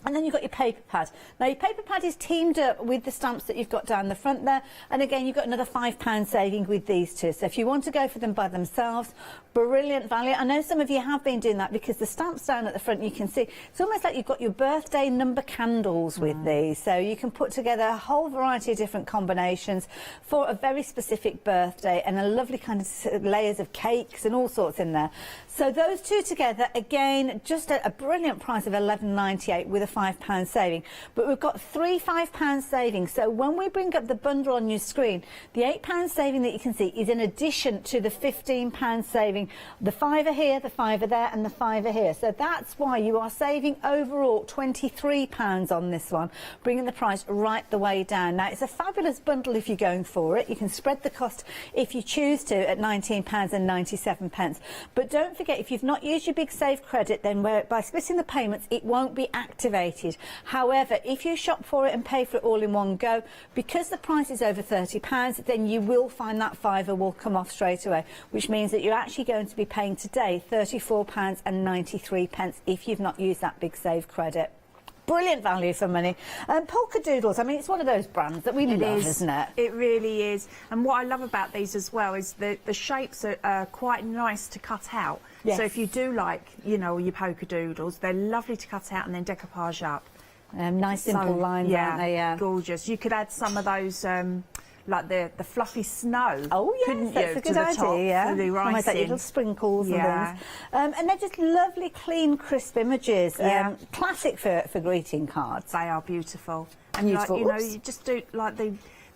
And then you've got your paper pad. Now, your paper pad is teamed up with the stamps that you've got down the front there. And again, you've got another £5 saving with these two. So if you want to go for them by themselves, brilliant value. I know some of you have been doing that because the stamps down at the front, you can see, it's almost like you've got your birthday number candles with these. So you can put together a whole variety of different combinations for a very specific birthday, and a lovely kind of layers of cakes and all sorts in there. So those two together, again, just a brilliant price of £11.98 with a £5 saving. But we've got three £5 savings. So when we bring up the bundle on your screen, the £8 saving that you can see is in addition to the £15 saving. The £5 here, the £5 there, and the £5 here. So that's why you are saving overall £23 on this one, bringing the price right the way down. Now, it's a fabulous bundle if you're going for it. You can spread the cost if you choose to at £19.97. But don't forget, if you've not used your Big Save credit, then by splitting the payments, it won't be activated. However, if you shop for it and pay for it all in one go, because the price is over £30, then you will find that £5 will come off straight away, which means that you're actually going to be paying today £34.93 if you've not used that Big Save credit. Brilliant value for money. Polka Doodles, I mean, it's one of those brands that we love, isn't it? It really is. And what I love about these as well is the shapes are quite nice to cut out. Yes. So if you do like, you know, your Polka Doodles, they're lovely to cut out and then decoupage up. Nice simple lines, aren't they? Yeah, gorgeous. You could add some of those, like the fluffy snow. Oh, yes, couldn't that's you, a good to the idea, top yeah. for the Almost like icing. little sprinkles Yeah. and things. And they're just lovely, clean, crisp images. Yeah. Classic for greeting cards. They are beautiful. And Beautiful. like, you know, Oops. you just do like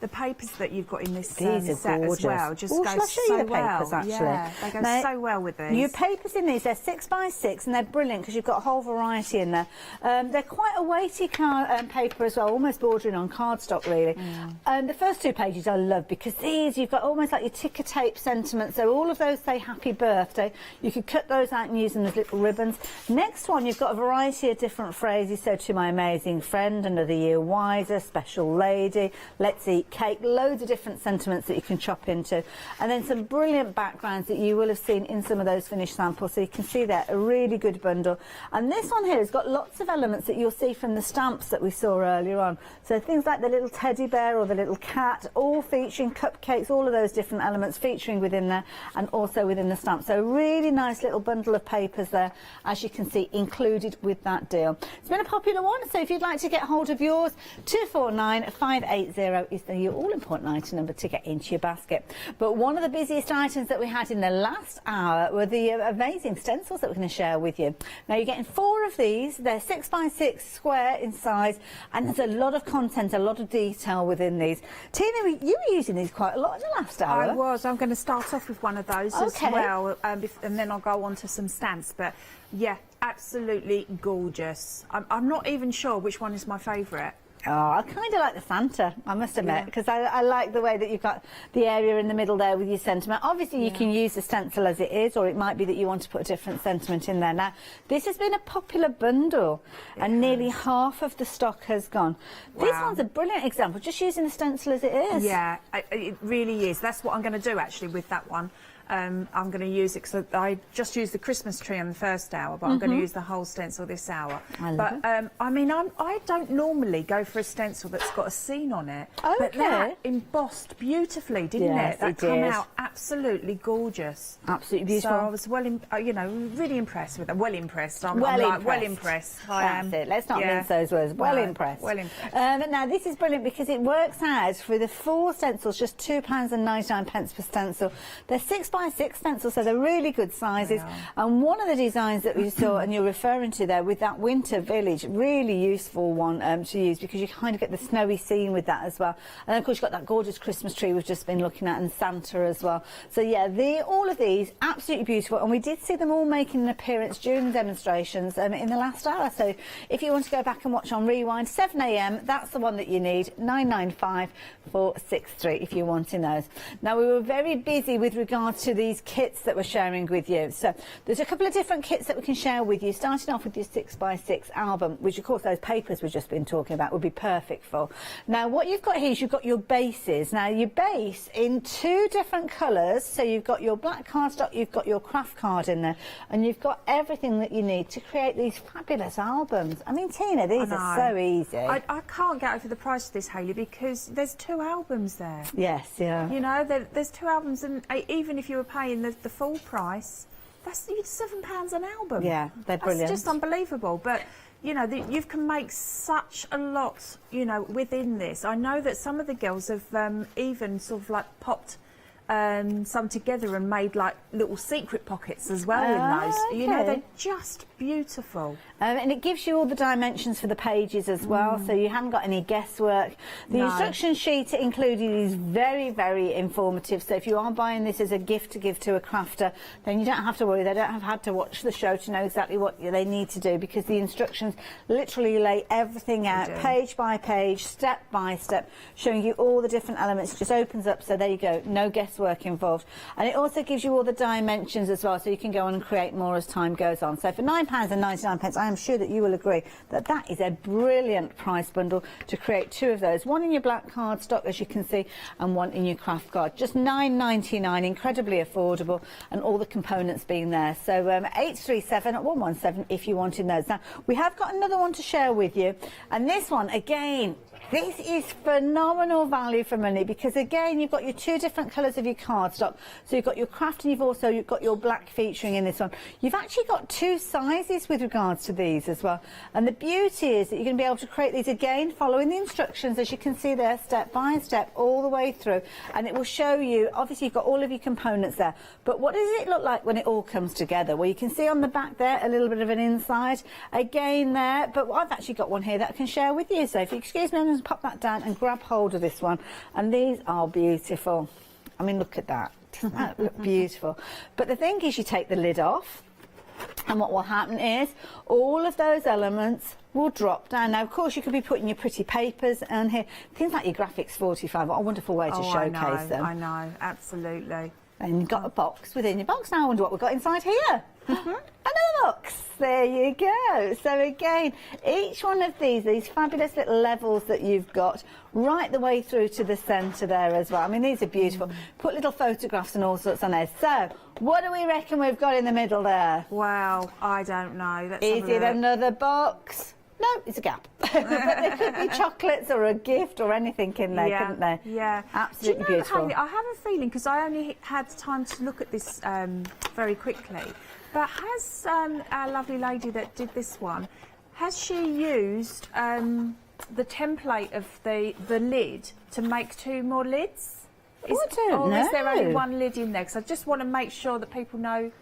the papers that you've got in this These are set gorgeous. as well. Just Shall go I show so you the well. papers, actually? Yeah, they go Now, so well with these. Your papers in these, they're 6x6 and they're brilliant because you've got a whole variety in there. They're quite a weighty paper as well, almost bordering on cardstock really. The first two pages I love because these, you've got almost like your ticker tape sentiments. So all of those say happy birthday. You could cut those out and use them as little ribbons. Next one, you've got a variety of different phrases. So to my amazing friend, another year wiser, special lady, let's eat cake, loads of different sentiments that you can chop into, and then some brilliant backgrounds that you will have seen in some of those finished samples. So you can see there, a really good bundle. And this one here has got lots of elements that you'll see from the stamps that we saw earlier on. So things like the little teddy bear or the little cat, all featuring cupcakes, all of those different elements featuring within there and also within the stamp. So a really nice little bundle of papers there, as you can see, included with that deal. It's been a popular one, so if you'd like to get hold of yours, 249580 is the all-important item number to get into your basket. But one of the busiest items that we had in the last hour were the amazing stencils that we're going to share with you. Now you're getting 4 of these. They're 6x6 square in size, and there's a lot of content, a lot of detail within these. Tina, you were using these quite a lot in the last hour. I was. I'm going to start off with one of those as well, and then I'll go on to some stamps. But yeah, absolutely gorgeous. I'm not even sure which one is my favourite. Oh, I kind of like the Santa, I must admit, because I like the way that you've got the area in the middle there with your sentiment. Obviously, you can use the stencil as it is, or it might be that you want to put a different sentiment in there. Now, this has been a popular bundle, and nearly half of the stock has gone. Wow. This one's a brilliant example, just using the stencil as it is. Yeah, it really is. That's what I'm going to do, actually, with that one. I'm going to use it because I just used the Christmas tree on the first hour, but I'm going to use the whole stencil this hour. I mean, I don't normally go for a stencil that's got a scene on it, but that embossed beautifully, didn't it? That came out absolutely gorgeous. Absolutely beautiful. So I was really impressed with that. Well impressed. I'm impressed. Well impressed. That's it. Let's not mince those words. Well impressed. Well impressed. Now this is brilliant because it works out for the 4 stencils, just £2.99 per stencil. They're 6x6 stencils, so they're really good sizes. And one of the designs that we saw, and you're referring to there, with that winter village, really useful one to use because you kind of get the snowy scene with that as well. And then, of course, you've got that gorgeous Christmas tree we've just been looking at, and Santa as well. So yeah, all of these absolutely beautiful, and we did see them all making an appearance during the demonstrations in the last hour. So if you want to go back and watch on Rewind, 7 AM, that's the one that you need. 995463 if you're wanting those. Now, we were very busy with regards to these kits that we're sharing with you. So there's a couple of different kits that we can share with you, starting off with your 6x6 album, which of course those papers we've just been talking about would be perfect for. Now what you've got here is you've got your bases. Now your base in 2 different colours, so you've got your black cardstock, you've got your craft card in there, and you've got everything that you need to create these fabulous albums. I mean, Tina, these are so easy. I can't get over the price of this, Hayley, because there's 2 albums there. Yes, yeah. You know, there's 2 albums, and even if you were paying the full price, that's £7 an album. Yeah, they're brilliant. It's just unbelievable. But you know, you can make such a lot, you know, within this. I know that some of the girls have even sort of like popped some together and made like little secret pockets as well in those. You know, they're just beautiful. And it gives you all the dimensions for the pages as well, so you haven't got any guesswork. The instruction sheet included is very, very informative. So if you are buying this as a gift to give to a crafter, then you don't have to worry. They don't have had to watch the show to know exactly what they need to do, because the instructions literally lay everything out, page by page, step by step, showing you all the different elements. It just opens up, so there you go, no guesswork involved. And it also gives you all the dimensions as well, so you can go on and create more as time goes on. So for £9.99, I am sure that you will agree that that is a brilliant price bundle to create 2 of those. One in your black cardstock, as you can see, and one in your craft card. Just £9.99, incredibly affordable, and all the components being there. So 837 117 if you wanted those. Now, we have got another one to share with you, and this one, again, this is phenomenal value for money, because again you've got your 2 different colours of your cardstock. So you've got your craft and you've got your black featuring in this one. You've actually got 2 sizes with regards to these as well. And the beauty is that you're going to be able to create these again following the instructions, as you can see there, step by step all the way through. And it will show you, obviously you've got all of your components there, but what does it look like when it all comes together? Well, you can see on the back there a little bit of an inside again there, but I've actually got one here that I can share with you. So if you excuse me, I'm going to pop that down and grab hold of this one, and these are beautiful. I mean, look at that. Doesn't that look beautiful? But the thing is, you take the lid off, and what will happen is all of those elements will drop down. Now, of course, you could be putting your pretty papers on here, things like your graphics 45. What a wonderful way to showcase them. I know, absolutely. And you've got a box within your box. Now I wonder what we've got inside here. Another box. There you go. So again, each one of these fabulous little levels that you've got right the way through to the centre there as well. I mean, these are beautiful. Put little photographs and all sorts on there. So, what do we reckon we've got in the middle there? Wow, I don't know. Let's Is have a it look. another box? No, it's a gap. But there could be chocolates or a gift or anything in there, couldn't there? Yeah. Absolutely Do you know, beautiful. Hayley, I have a feeling, because I only had time to look at this very quickly, but has our lovely lady that did this one, has she used the template of the lid to make 2 more lids? I don't know. Or is there only 1 lid in there? Because I just want to make sure that people know,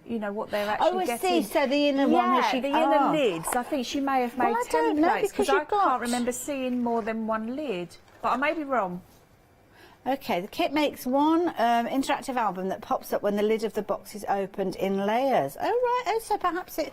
you know, what they're actually getting. Oh, I see. So the inner one was the inner lids. I think she may have made Well, I don't know, templates, because I you've got- can't remember seeing more than 1 lid. But I may be wrong. Okay, the kit makes one interactive album that pops up when the lid of the box is opened in layers. Oh, right. Oh, so perhaps it...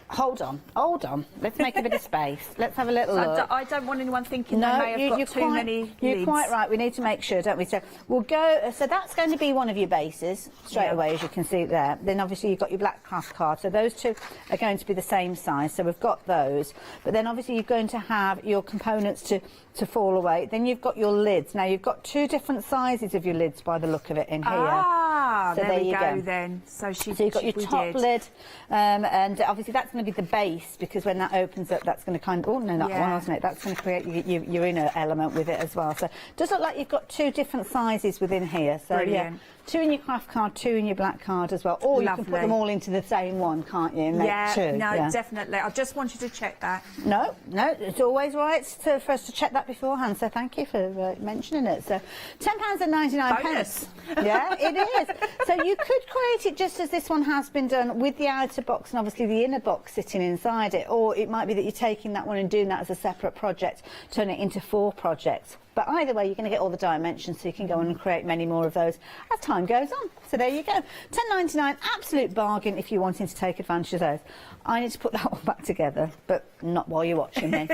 Hold on. Let's make a bit of space. Let's have a little look. I don't want anyone thinking they may have got too many You're lids. quite right. We need to make sure, don't we? So we'll go. So that's going to be one of your bases straight away, as you can see there. Then obviously you've got your black craft card. So those 2 are going to be the same size. So we've got those. But then obviously you're going to have your components to fall away. Then you've got your lids. Now you've got 2 different sizes of your lids by the look of it in here. Ah, so there we you go then. So you've got your top lid, and obviously that's going to be the base, because when that opens up, that's going to kind of... Oh, no, that one, wasn't it? That's going to create your inner element with it as well. So it does look like you've got 2 different sizes within here. So Brilliant. yeah, 2 in your craft card, 2 in your black card as well. Or you can put them all into the same one, can't you? And make 2. Definitely. I just wanted to check that. No, it's always right for us to check that beforehand. So thank you for mentioning it. So £10.99. Bonus. Yeah, it is. So you could create it just as this one has been done, with the outer box and obviously the inner box sitting inside it. Or it might be that you're taking that one and doing that as a separate project, turn it into 4 projects. But either way, you're going to get all the dimensions, so you can go on and create many more of those as time goes on. So there you go. £10.99, absolute bargain if you're wanting to take advantage of those. I need to put that one back together, but not while you're watching me.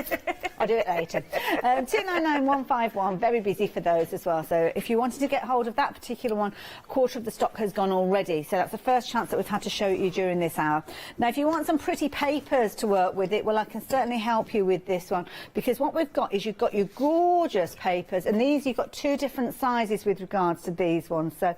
I'll do it later. 299151, very busy for those as well. So if you wanted to get hold of that particular one, a quarter of the stock has gone already. So that's the first chance that we've had to show you during this hour. Now, if you want some pretty papers to work with it, well, I can certainly help you with this one, because what we've got is you've got your gorgeous papers, and these you've got 2 different sizes with regards to these ones. So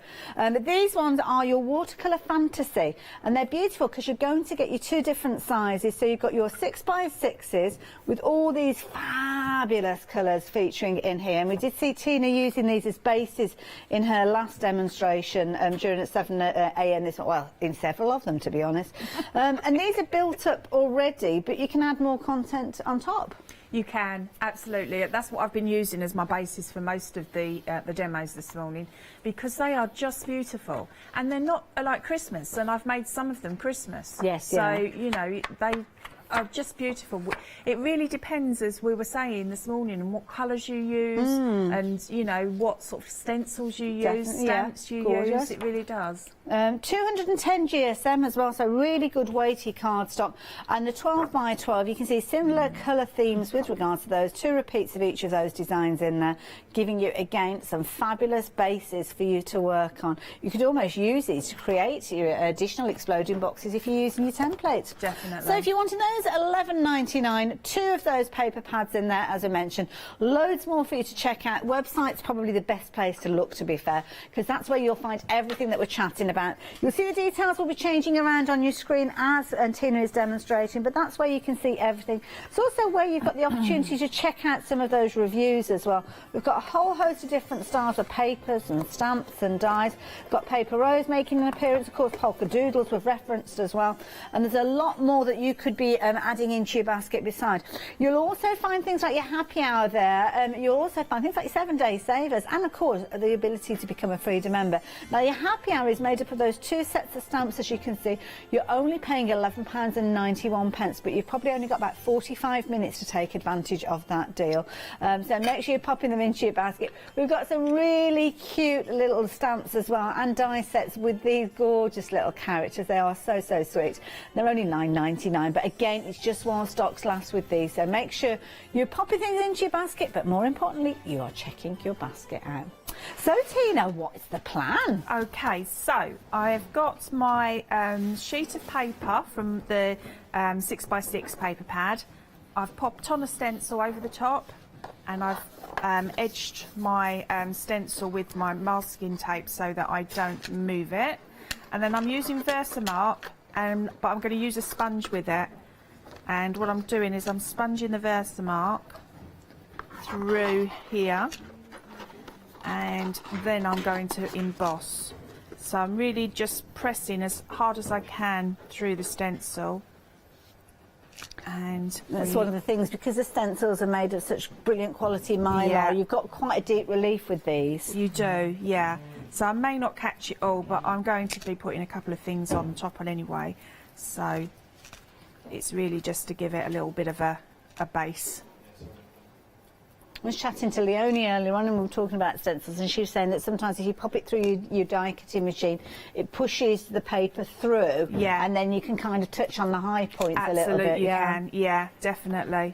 these ones are your watercolour fantasy, and they're beautiful because you're going to get your 2 different sizes. So you've got your 6x6s with all these fabulous colours featuring in here, and we did see Tina using these as bases in her last demonstration during at 7 a.m. this well, in several of them, to be honest. And these are built up already, but you can add more content on top. You can, absolutely. That's what I've been using as my basis for most of the demos this morning, because they are just beautiful, and they're not like Christmas, and I've made some of them Christmas. Yes, so you know, they are just beautiful. It really depends, as we were saying this morning, on what colours you use, and you know what sort of stencils you use, stamps you use. It really does. 210 GSM as well, so really good weighty cardstock. And the 12x12, you can see similar colour themes with regards to those. 2 repeats of each of those designs in there, giving you again some fabulous bases for you to work on. You could almost use these to create your additional exploding boxes if you're using your templates. Definitely. So if you wanted those at £11.99, 2 of those paper pads in there, as I mentioned. Loads more for you to check out. Website's probably the best place to look, to be fair, because that's where you'll find everything that we're chatting about. You'll see the details will be changing around on your screen as Tina is demonstrating, but that's where you can see everything. It's also where you've got the opportunity to check out some of those reviews as well. We've got a whole host of different styles of papers and stamps and dies. We've got paper rose making an appearance, of course polka doodles we've referenced as well, and there's a lot more that you could be adding into your basket beside. You'll also find things like your happy hour there, you'll also find things like your 7-day savers, and of course the ability to become a Freedom member. Now your happy hour is made up of those 2 sets of stamps, as you can see. You're only paying £11.91, but you've probably only got about 45 minutes to take advantage of that deal. So make sure you're popping them into your basket. We've got some really cute little stamps as well, and die sets with these gorgeous little characters. They are so sweet. They're only £9.99, but again, again, it's just while stocks last with these. So make sure you're popping things into your basket, but more importantly, you are checking your basket out. So Tina, what's the plan? Okay, so I've got my sheet of paper from the 6x6 paper pad. I've popped on a stencil over the top, and I've edged my stencil with my masking tape so that I don't move it. And then I'm using Versamark, but I'm going to use a sponge with it. And what I'm doing is I'm sponging the Versamark through here, and then I'm going to emboss. So I'm really just pressing as hard as I can through the stencil. And that's one of the things, because the stencils are made of such brilliant quality mylar, you've got quite a deep relief with these. You do, yeah. So I may not catch it all, but I'm going to be putting a couple of things on top on anyway. So it's really just to give it a little bit of a base. I was chatting to Leonie earlier on, and we were talking about stencils, and she was saying that sometimes if you pop it through your die cutting machine, it pushes the paper through, and then you can kind of touch on the high points a little bit. Absolutely, you can. Yeah, definitely.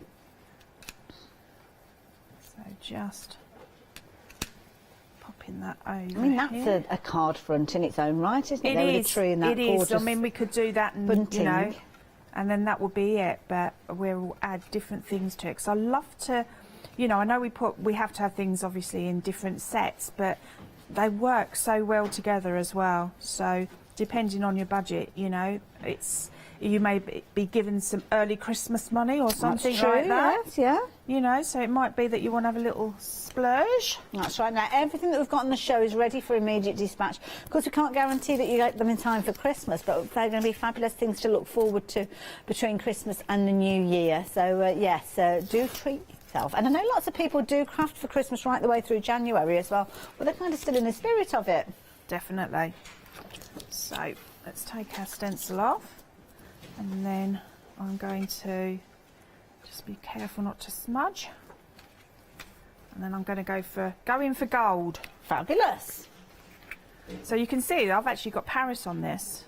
So just popping that over. I mean, that's a card front in its own right, isn't it? It is. With a tree and that it gorgeous. is. I mean, we could do that, and bunting. you know, and then that will be it. But we'll add different things to it, because I love to. You know, I know we have to have things obviously in different sets, but they work so well together as well. So depending on your budget, you know, you may be given some early Christmas money or something like that. Yes, yeah. You know, so it might be that you want to have a little splurge. That's right. Now, everything that we've got on the show is ready for immediate dispatch. Of course, we can't guarantee that you get them in time for Christmas, but they're going to be fabulous things to look forward to between Christmas and the New Year. So, yes, do treat yourself. And I know lots of people do craft for Christmas right the way through January as well, but they're kind of still in the spirit of it. Definitely. So, let's take our stencil off, and then I'm going to just be careful not to smudge. And then I'm going to go in for gold. Fabulous. So you can see I've actually got Paris on this.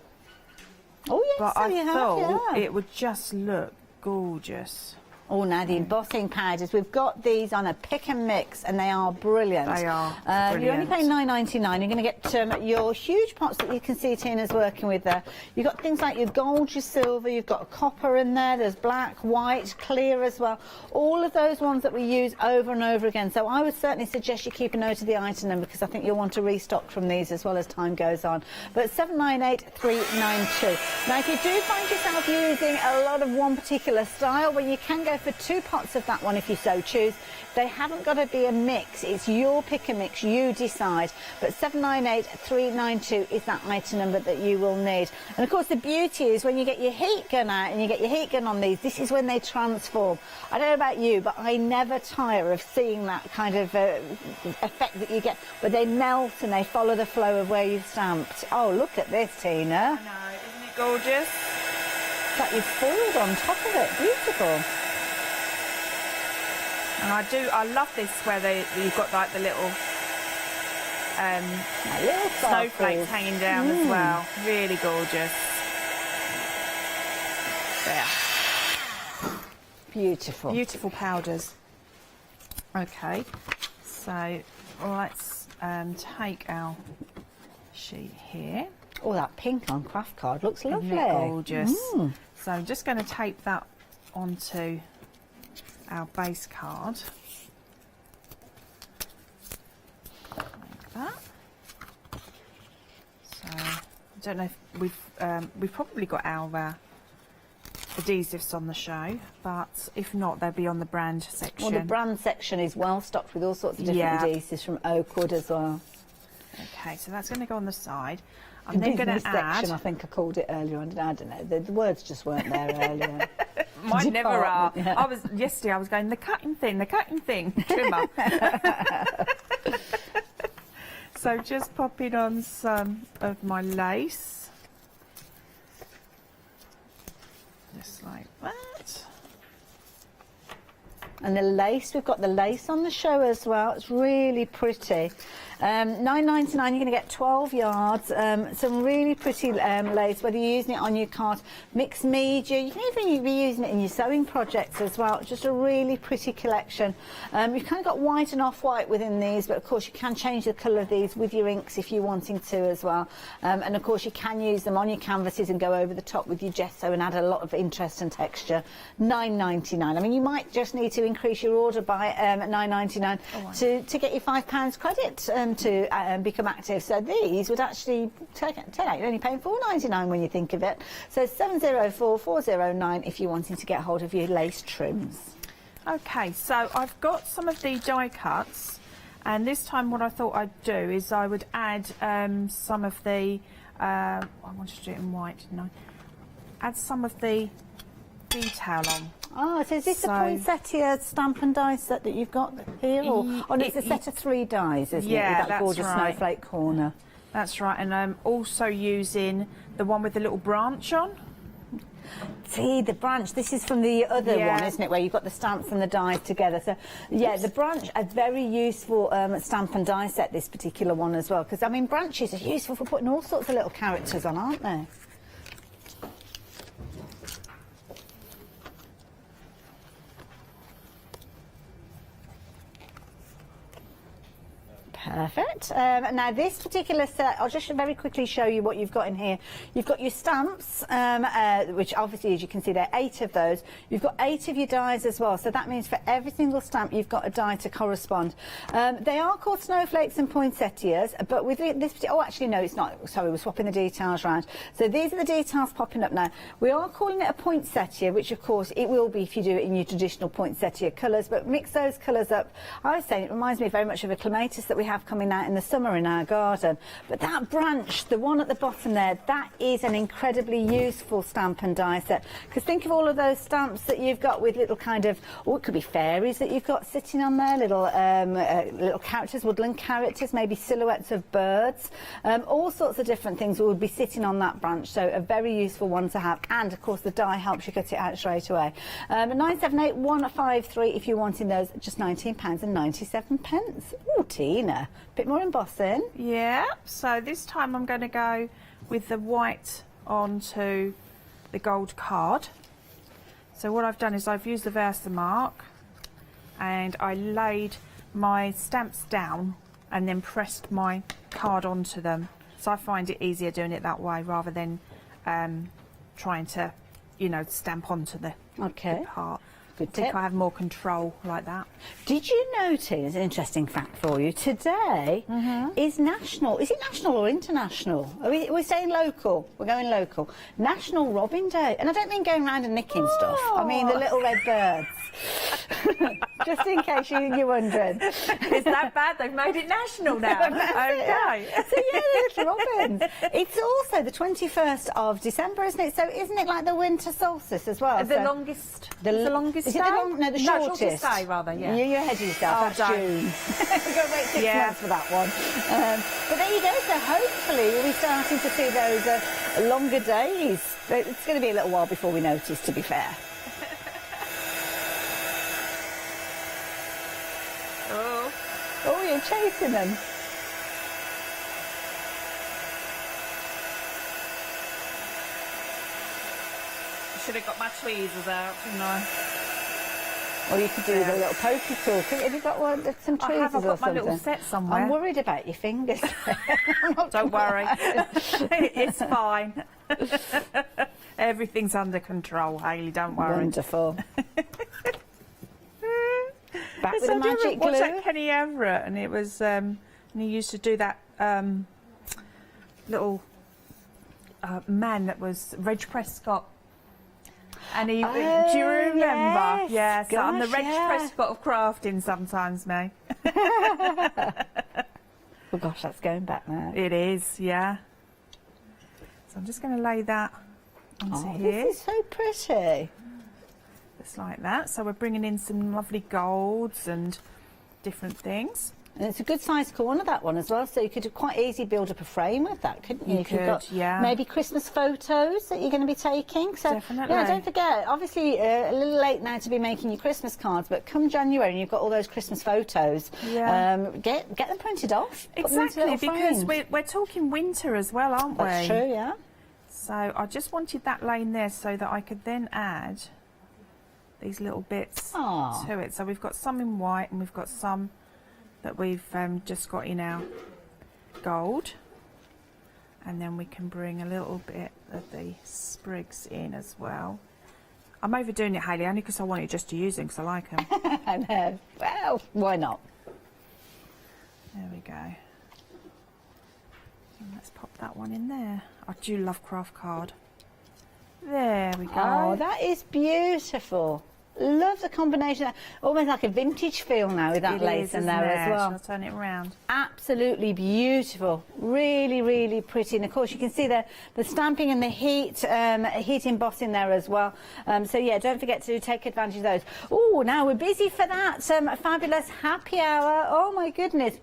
Oh yes, but so I thought it would just look gorgeous. Oh, now the embossing powders. We've got these on a pick and mix, and they are brilliant. They are brilliant. You're only paying $9.99. You're going to get your huge pots that you can see Tina's working with there. You've got things like your gold, your silver, you've got copper in there, there's black, white, clear as well. All of those ones that we use over and over again. So I would certainly suggest you keep a note of the item number, because I think you'll want to restock from these as well as time goes on. But 798392. Now, if you do find yourself using a lot of one particular style, well, you can go for 2 pots of that one if you so choose. They haven't got to be a mix. It's your pick and mix. You decide. But 798392 is that item number that you will need. And of course, the beauty is when you get your heat gun out and you get your heat gun on these, this is when they transform. I don't know about you, but I never tire of seeing that kind of effect that you get, where they melt and they follow the flow of where you've stamped. Oh, look at this, Tina. I know, isn't it gorgeous? It's like you've foiled on top of it. Beautiful. And I love this where you've got like the little snowflakes hanging down as well. Really gorgeous. There. Beautiful. Beautiful powders. Okay, so let's take our sheet here. Oh, that pink on craft card looks lovely. Isn't it gorgeous? So I'm just going to tape that onto our base card, like that. So I don't know if we've probably got our adhesives on the show, but if not, they'll be on the brand section. Well, the brand section is well stocked with all sorts of different adhesives from Oakwood as well. Okay, so that's going to go on the side. I'm then going to add. Section, I think I called it earlier on. I don't know. The words just weren't there earlier. Mine never are. Yeah. Yesterday I was going the cutting thing, trimmer. So just popping on some of my lace, just like that. And the lace, we've got the lace on the show as well. It's really pretty. $9.99, you're going to get 12 yards, some really pretty lace, whether you're using it on your card, mixed media, you can even be using it in your sewing projects as well. Just a really pretty collection. You've kind of got white and off-white within these, but of course you can change the colour of these with your inks if you're wanting to as well. And of course you can use them on your canvases and go over the top with your gesso and add a lot of interest and texture. $9.99. I mean, you might just need to increase your order by $9.99 to get your £5 credit to become active. So these would actually turn out you're only paying $4.99 when you think of it. So 704-409 if you're wanting to get hold of your lace trims. Okay, so I've got some of the die cuts, and this time what I thought I'd do is I would add some of the I wanted to do it in white, didn't I? Add some of the detail on. Oh, so is this a poinsettia stamp and die set that you've got here? Or it's a set of 3 dies, isn't it? With that gorgeous snowflake corner. That's right, and I'm also using the one with the little branch on. See, the branch, this is from the other one, isn't it, where you've got the stamps and the dies together. So, yeah, the branch, a very useful stamp and die set, this particular one as well, because, I mean, branches are useful for putting all sorts of little characters on, aren't they? Perfect. Now this particular set, I'll just very quickly show you what you've got in here. You've got your stamps, which obviously, as you can see, there are 8 of those. You've got 8 of your dies as well, so that means for every single stamp you've got a die to correspond. They are called snowflakes and poinsettias, but with this, oh actually no, it's not, sorry, we're swapping the details around. So these are the details popping up now. We are calling it a poinsettia, which of course it will be if you do it in your traditional poinsettia colours, but mix those colours up. I was saying it reminds me very much of a clematis that we have coming out in the summer in our garden. But that branch, the one at the bottom there, that is an incredibly useful stamp and die set. Because think of all of those stamps that you've got with little kind of, or it could be fairies that you've got sitting on there, little little characters, woodland characters, maybe silhouettes of birds, all sorts of different things would be sitting on that branch. So a very useful one to have. And of course the die helps you cut it out straight away. 978 153 if you're wanting those, just £19.97. Oh, Tina. Bit more embossing. Yeah, so this time I'm going to go with the white onto the gold card. So what I've done is I've used the Versamark and I laid my stamps down and then pressed my card onto them. So I find it easier doing it that way rather than trying to, you know, stamp onto the part. I think I have more control like that. Did you notice, an interesting fact for you, today is national, is it national or international? We're saying local, we're going local. National Robin Day. And I don't mean going around and nicking stuff, I mean the little red birds. Just in case you're wondering. Is that bad? They've made it national now. Okay. So yeah, the little robins. It's also the 21st of December, isn't it? So isn't it like the winter solstice as well? The longest. The longest is day? It the shortest day, rather, yeah. You're ahead of yourself, that's June. We've got to wait 6 months for that one. But there you go, so hopefully we'll be starting to see those longer days. It's going to be a little while before we notice, to be fair. Oh, you're chasing them. Should have got my tweezers out, shouldn't I? Or you could do the little pokey tool. Have you got some tweezers I have, I've got or something? my little set somewhere. I'm worried about your fingers. Don't worry. It's fine. Everything's under control, Hayley, don't worry. Wonderful. Back with the magic glue. What's that, Kenny Everett? And it was, and he used to do that little man that was Reg Prescott. And he, do you remember? Yes. So I'm the Reg Prescott of crafting sometimes, me. Oh gosh, that's going back now. It is, yeah. So I'm just going to lay that onto here. This is so pretty. Just like that. So we're bringing in some lovely golds and different things. And it's a good sized corner, that one as well, so you could quite easily build up a frame with that, couldn't you? You could, You've got yeah. maybe Christmas photos that you're going to be taking. So, Definitely. yeah, don't forget, obviously a little late now to be making your Christmas cards, but come January and you've got all those Christmas photos, get them printed off. Exactly, because we're talking winter as well, aren't we? That's true, yeah. So I just wanted that lane there so that I could then add these little bits to it. So we've got some in white and we've got some that we've just got in our gold, and then we can bring a little bit of the sprigs in as well. I'm overdoing it, Hayley, only because I wanted just to use them because I like them. I know. Well, why not? There we go. And let's pop that one in there. I do love craft card. There we go. Oh, that is beautiful. Love the combination, almost like a vintage feel now with that lace in there as well. Shall I turn it around? Absolutely beautiful, really, really pretty. And of course you can see the stamping and the heat embossing there as well. So yeah, don't forget to take advantage of those. Oh, now we're busy for that fabulous happy hour. Oh my goodness.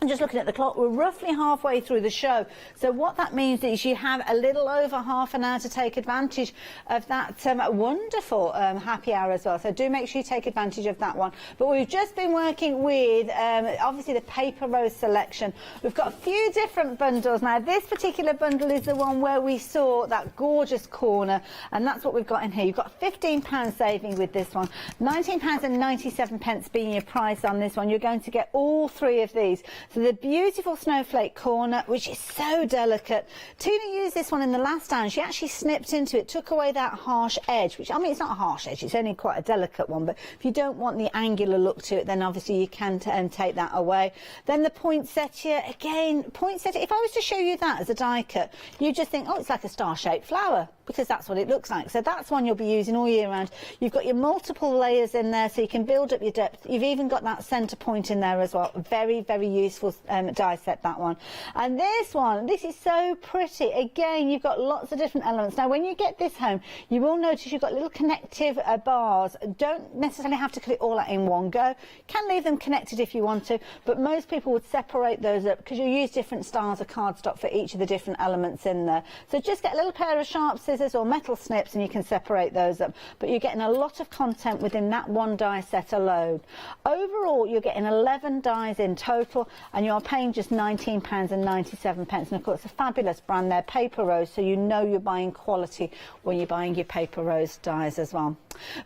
I'm just looking at the clock, we're roughly halfway through the show. So what that means is you have a little over half an hour to take advantage of that wonderful happy hour as well. So do make sure you take advantage of that one. But we've just been working with, obviously, the paper rose selection. We've got a few different bundles. Now, this particular bundle is the one where we saw that gorgeous corner, and that's what we've got in here. You've got £15 saving with this one. £19.97 being your price on this one. You're going to get all three of these. So the beautiful snowflake corner, which is so delicate. Tina used this one in the last time. She actually snipped into it, took away that harsh edge, which, I mean, it's not a harsh edge, it's only quite a delicate one, but if you don't want the angular look to it, then obviously you can take that away. Then the poinsettia, again, poinsettia, if I was to show you that as a die cut, you just think, oh, it's like a star-shaped flower, because that's what it looks like. So that's one you'll be using all year round. You've got your multiple layers in there, so you can build up your depth. You've even got that centre point in there as well. Very, very useful die set, that one. And this one, this is so pretty. Again, you've got lots of different elements. Now, when you get this home, you will notice you've got little connective bars. Don't necessarily have to cut it all out in one go. You can leave them connected if you want to, but most people would separate those up because you use different styles of cardstock for each of the different elements in there. So just get a little pair of sharp scissors or metal snips and you can separate those up. But you're getting a lot of content within that one die set alone. Overall, you're getting 11 dies in total, and you're paying just £19.97. And of course, a fabulous brand there, Paper Rose, so you know you're buying quality when you're buying your Paper Rose dies as well.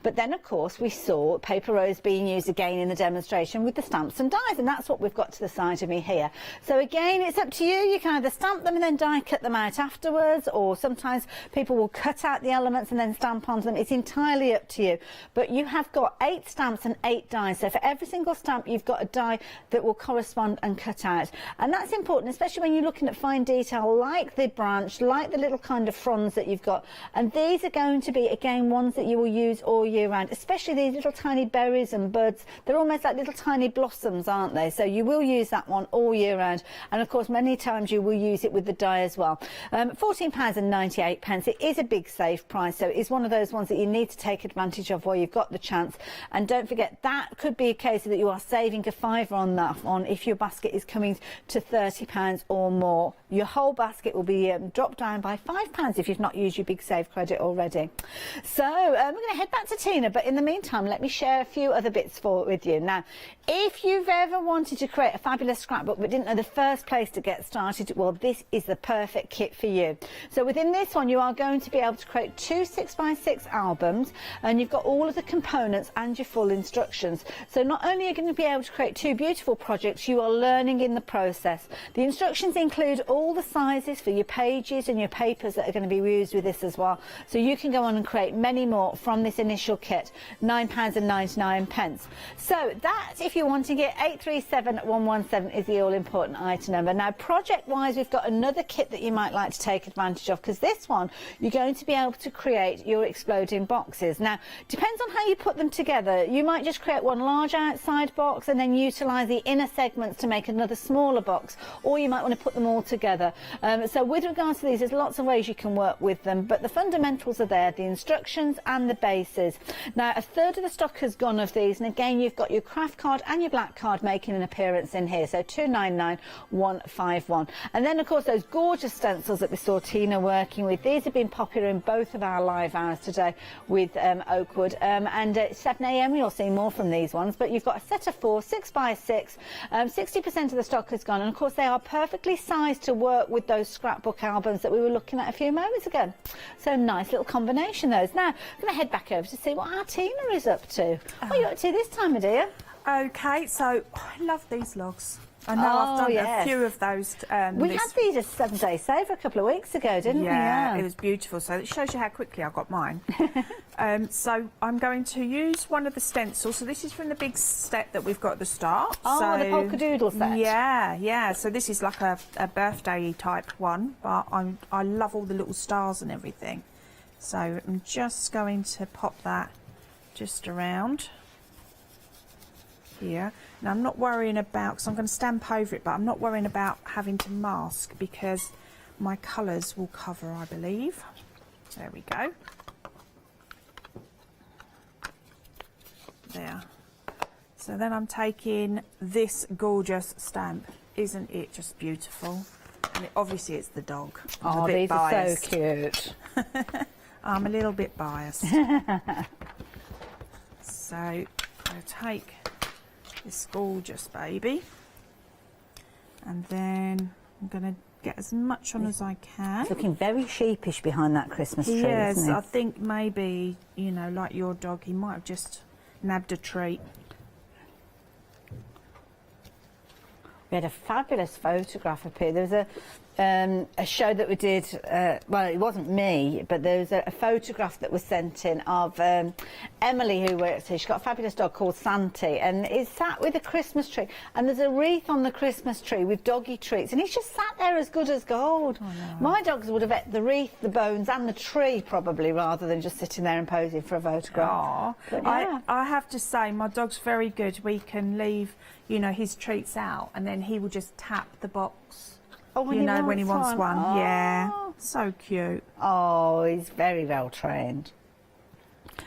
But then, of course, we saw Paper Rose being used again in the demonstration with the stamps and dies, and that's what we've got to the side of me here. So again, it's up to you. You can either stamp them and then die cut them out afterwards, or sometimes people will cut out the elements and then stamp onto them. It's entirely up to you. But you have got 8 stamps and 8 dies. So for every single stamp, you've got a die that will correspond and cut out. And that's important, especially when you're looking at fine detail like the branch, like the little kind of fronds that you've got. And these are going to be, again, ones that you will use all year round, especially these little tiny berries and buds. They're almost like little tiny blossoms, aren't they? So you will use that one all year round. And of course, many times you will use it with the die as well. £14.98. It is a big save price, so it is one of those ones that you need to take advantage of while you've got the chance. And don't forget, that could be a case that you are saving a £5 on that one if your basket is coming to £30 or more. Your whole basket will be dropped down by £5 if you've not used your big save credit already. So we're going to head back to Tina, but in the meantime, let me share a few other bits with you. Now, if you've ever wanted to create a fabulous scrapbook but didn't know the first place to get started, well, this is the perfect kit for you. So within this one, you are going to be able to create 2 6x6 albums, and you've got all of the components and your full instructions. So not only are you going to be able to create 2 beautiful projects, you are learning in the process. The instructions include all the sizes for your pages and your papers that are going to be used with this as well. So you can go on and create many more from this initial kit. £9.99. So that, if you're wanting it, 837117 is the all-important item number. Now, project-wise, we've got another kit that you might like to take advantage of, because this one, you're going to be able to create your exploding boxes. Now, depends on how you put them together. You might just create one large outside box and then utilise the inner segments to make make another smaller box, or you might want to put them all together. So with regards to these, there's lots of ways you can work with them, but the fundamentals are there, the instructions and the bases. Now, a third of the stock has gone of these, and again, you've got your craft card and your black card making an appearance in here, so 299151. And then, of course, those gorgeous stencils that we saw Tina working with, these have been popular in both of our live hours today with Oakwood, and at 7 a.m. you'll see more from these ones, but you've got a set of 4, 6 by 6, 60% of the stock has gone, and of course they are perfectly sized to work with those scrapbook albums that we were looking at a few moments ago. So nice little combination those. Now, I'm going to head back over to see what our Tina is up to. What are you up to this time, my dear? Okay, so I love these logs. I know I've done a few of those. We had these as 7-day save a couple of weeks ago, didn't we? Yeah, it was beautiful. So it shows you how quickly I got mine. So I'm going to use one of the stencils. So this is from the big set that we've got at the start. Oh, so, the polka doodle set. Yeah. So this is like a birthday type one, but I love all the little stars and everything. So I'm just going to pop that just around here. Now I'm not worrying about, because I'm going to stamp over it, but I'm not worrying about having to mask because my colours will cover, I believe. There we go. There. So then I'm taking this gorgeous stamp. Isn't it just beautiful? And obviously it's the dog. I'm a bit these biased. are so cute. I'm a little bit biased. So I'll take this gorgeous baby, and then I'm going to get as much on as I can. It's looking very sheepish behind that Christmas tree, yes, isn't it? I think maybe, you know, like your dog, he might have just nabbed a treat. We had a fabulous photograph up here. There was a show that we did, well, it wasn't me, but there was a photograph that was sent in of Emily, who works here. She's got a fabulous dog called Santi, and he's sat with a Christmas tree, and there's a wreath on the Christmas tree with doggy treats, and he's just sat there as good as gold. Oh, no. My dogs would have ate the wreath, the bones, and the tree, probably, rather than just sitting there and posing for a photograph. But, yeah. I have to say, my dog's very good. We can leave, you know, his treats out, and then he will just tap the box. Oh, when when he wants one. Oh. Yeah, so cute. Oh, he's very well trained.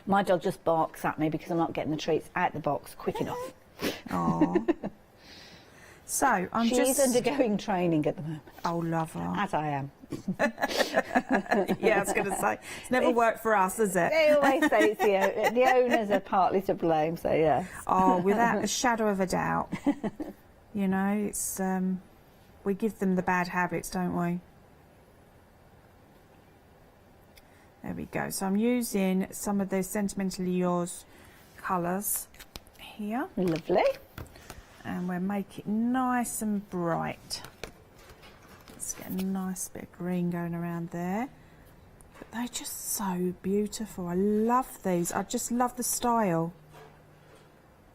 My dog just barks at me because I'm not getting the treats out the box quick enough. Oh. So She's undergoing training at the moment. Oh, love her. As I am. Yeah, I was going to say, it's never worked for us, has it? They always say it's the owners are partly to blame, so yeah. Oh, without a shadow of a doubt. You know, it's we give them the bad habits, don't we? There we go. So I'm using some of the Sentimentally Yours colours here. Lovely. And we'll make it nice and bright. Let's get a nice bit of green going around there. But they're just so beautiful. I love these. I just love the style.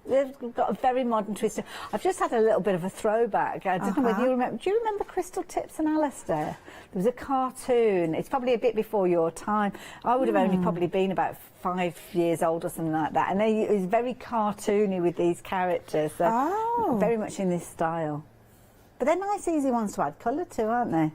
They've got a very modern twist. I've just had a little bit of a throwback. I don't know whether you remember. Do you remember Crystal Tips and Alistair? There was a cartoon. It's probably a bit before your time. I would have only probably been about 5 years old or something like that. And it was very cartoony with these characters. So very much in this style. But they're nice, easy ones to add colour to, aren't they?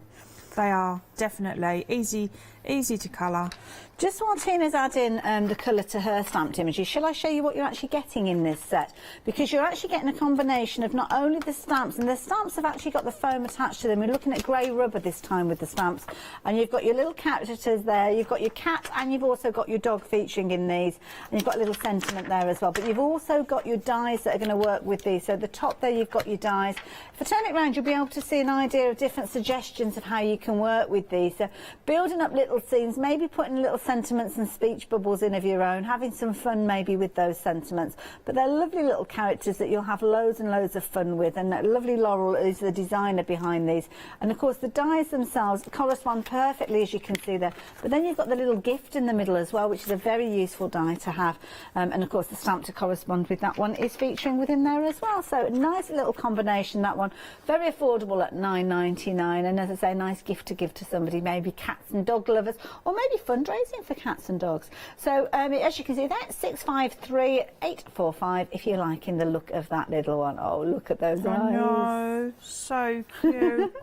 They are, definitely. Easy to colour. Just while Tina's adding the colour to her stamped images, shall I show you what you're actually getting in this set? Because you're actually getting a combination of not only the stamps, and the stamps have actually got the foam attached to them. We're looking at grey rubber this time with the stamps. And you've got your little characters there, you've got your cat, and you've also got your dog featuring in these. And you've got a little sentiment there as well. But you've also got your dies that are going to work with these. So at the top there, you've got your dies. If I turn it around, you'll be able to see an idea of different suggestions of how you can work with these. So building up little scenes, maybe putting little sentiments and speech bubbles in of your own, having some fun maybe with those sentiments. But they're lovely little characters that you'll have loads and loads of fun with, and that lovely Laurel is the designer behind these. And of course the dies themselves correspond perfectly, as you can see there. But then you've got the little gift in the middle as well, which is a very useful die to have. And of course the stamp to correspond with that one is featuring within there as well. So a nice little combination, that one. Very affordable at $9.99, and as I say, a nice gift to give to somebody, maybe cats and dog lovers lovers, or maybe fundraising for cats and dogs. So as you can see, that's 653-845 if you're liking the look of that little one. Oh, look at those eyes. I know, so cute.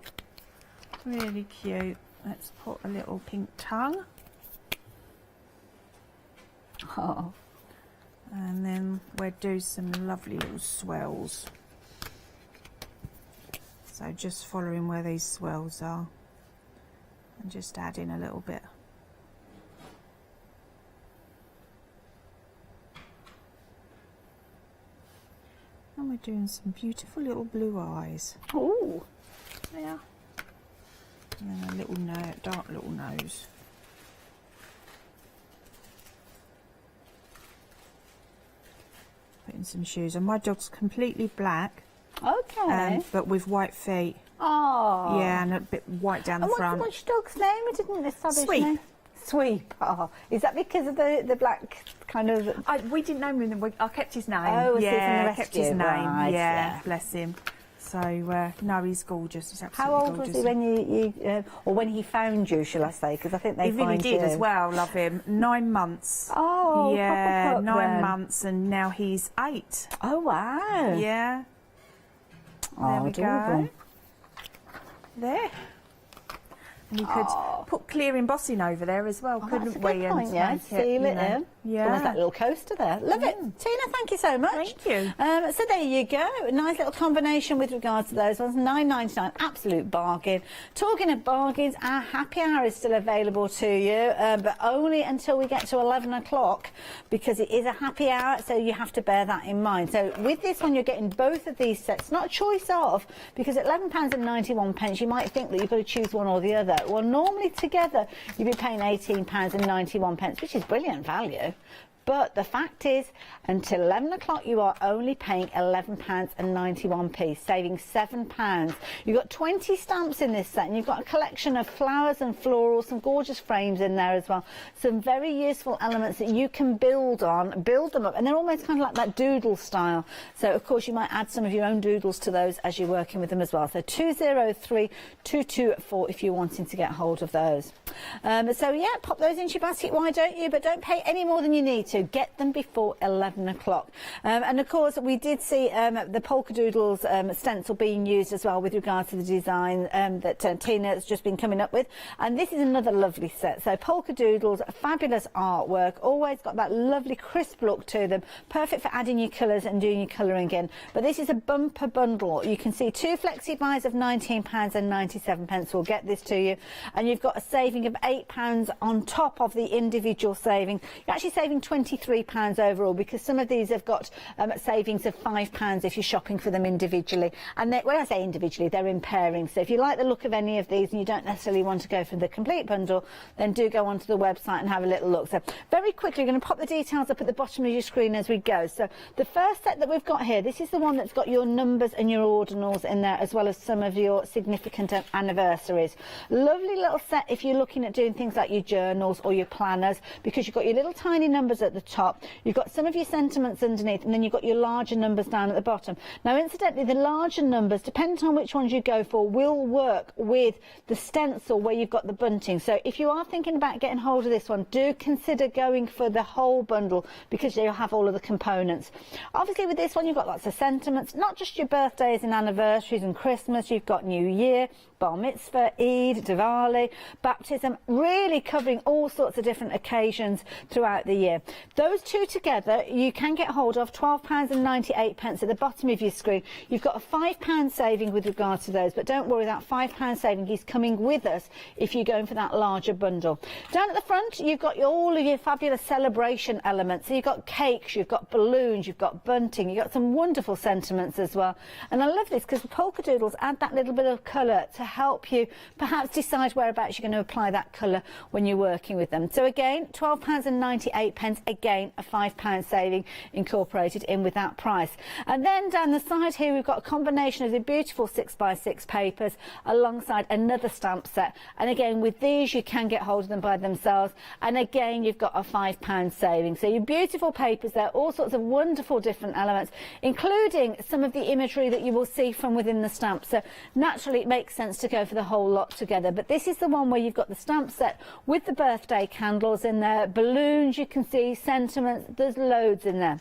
Really cute. Let's put a little pink tongue. Oh. And then we'll do some lovely little swells. So just following where these swells are and just adding a little bit. And we're doing some beautiful little blue eyes. Oh, yeah. And then a little dark little nose. Putting some shoes on. My dog's completely black. Okay. But with white feet. Oh. Yeah, and a bit white down the front. What's your dog's name? We didn't establish Sweep. name. Sweep. Oh, is that because of the black kind of? We didn't know him. I kept his name. Oh, was he from the yeah, rescue? kept his name. Right, yeah, bless him. So no, he's gorgeous. He's absolutely How old gorgeous. was he when you or when he found you? Shall I say? Because I think they He really find did you. as well. Love him. 9 months. Oh, yeah, proper pup 9 then. months, and now he's 8. Oh wow. Yeah. Oh, There we adorable. go. There. And you could put clear embossing over there as well, couldn't That's a we? good point, And yeah. make Seal you it know. in. Yeah. Well, there's that little coaster there. Love it. Tina, thank you so much. Thank you. So there you go. A nice little combination with regards to those ones. $9.99, absolute bargain. Talking of bargains, our happy hour is still available to you, but only until we get to 11 o'clock because it is a happy hour, so you have to bear that in mind. So with this one, you're getting both of these sets, not a choice of, because at £11.91, you might think that you've got to choose one or the other. Well, normally together, you'd be paying £18.91, which is brilliant value. But the fact is, until 11 o'clock, you are only paying £11.91, saving £7. You've got 20 stamps in this set, and you've got a collection of flowers and florals, some gorgeous frames in there as well. Some very useful elements that you can build on, build them up, and they're almost kind of like that doodle style. So, of course, you might add some of your own doodles to those as you're working with them as well. So 203-224 if you're wanting to get hold of those. So, yeah, pop those into your basket, why don't you? But don't pay any more than you need to. Get them before 11 o'clock. And of course, we did see the Polka Doodles stencil being used as well with regards to the design that Tina has just been coming up with. And this is another lovely set. So Polka Doodles, fabulous artwork, always got that lovely crisp look to them, perfect for adding your colours and doing your colouring in. But this is a bumper bundle. You can see 2 flexi buys of £19.97 will get this to you. And you've got a saving of £8 on top of the individual saving. You're actually saving £23 overall, because some of these have got savings of £5 if you're shopping for them individually. And when I say individually, they're in pairings. So if you like the look of any of these and you don't necessarily want to go for the complete bundle, then do go onto the website and have a little look. So very quickly, we're going to pop the details up at the bottom of your screen as we go. So the first set that we've got here, this is the one that's got your numbers and your ordinals in there, as well as some of your significant anniversaries. Lovely little set if you're looking at doing things like your journals or your planners, because you've got your little tiny numbers at the top, you've got some of your sentiments underneath, and then you've got your larger numbers down at the bottom. Now, incidentally, the larger numbers, depending on which ones you go for, will work with the stencil where you've got the bunting. So if you are thinking about getting hold of this one, do consider going for the whole bundle, because you'll have all of the components. Obviously, with this one, you've got lots of sentiments, not just your birthdays and anniversaries and Christmas. You've got New Year, Bar Mitzvah, Eid, Diwali, baptism, really covering all sorts of different occasions throughout the year. Those two together, you can get hold of £12.98 at the bottom of your screen. You've got a £5 saving with regards to those, but don't worry, that £5 saving is coming with us if you're going for that larger bundle. Down at the front, you've got all of your fabulous celebration elements. So you've got cakes, you've got balloons, you've got bunting, you've got some wonderful sentiments as well. And I love this because the Polka Doodles add that little bit of colour to help you perhaps decide whereabouts you're going to apply that colour when you're working with them. So again, £12.98, again, a £5 saving incorporated in with that price. And then down the side here, we've got a combination of the beautiful 6x6 papers alongside another stamp set. And again, with these, you can get hold of them by themselves. And again, you've got a £5 saving. So your beautiful papers there, all sorts of wonderful different elements, including some of the imagery that you will see from within the stamp. So naturally, it makes sense to go for the whole lot together. But this is the one where you've got the stamp set with the birthday candles in there, balloons, you can see, sentiments, there's loads in there.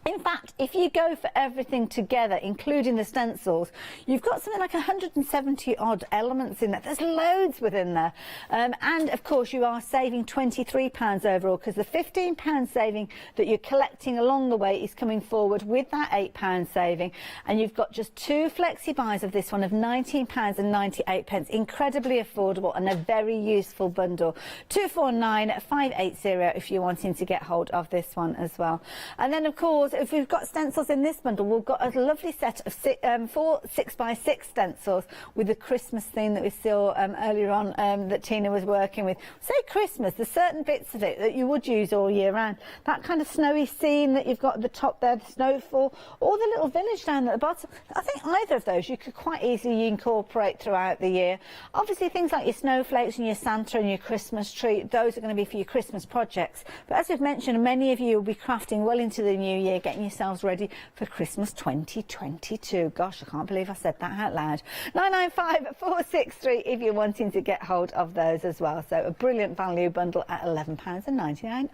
In fact, if you go for everything together, including the stencils, you've got something like 170 odd elements in there. There's loads within there. And of course, you are saving £23 overall, because the £15 saving that you're collecting along the way is coming forward with that £8 saving. And you've got just 2 flexi buys of this one of £19.98. Incredibly affordable and a very useful bundle. 249580 if you're wanting to get hold of this one as well. And then, of course, if we've got stencils in this bundle, we've got a lovely set of 4 6x6 stencils with the Christmas theme that we saw earlier on that Tina was working with. Say Christmas, there's certain bits of it that you would use all year round. That kind of snowy scene that you've got at the top there, the snowfall, or the little village down at the bottom. I think either of those you could quite easily incorporate throughout the year. Obviously, things like your snowflakes and your Santa and your Christmas tree, those are going to be for your Christmas projects. But as we've mentioned, many of you will be crafting well into the new year, getting yourselves ready for Christmas 2022. Gosh, I can't believe I said that out loud. 995463 if you're wanting to get hold of those as well. So a brilliant value bundle at £11.99.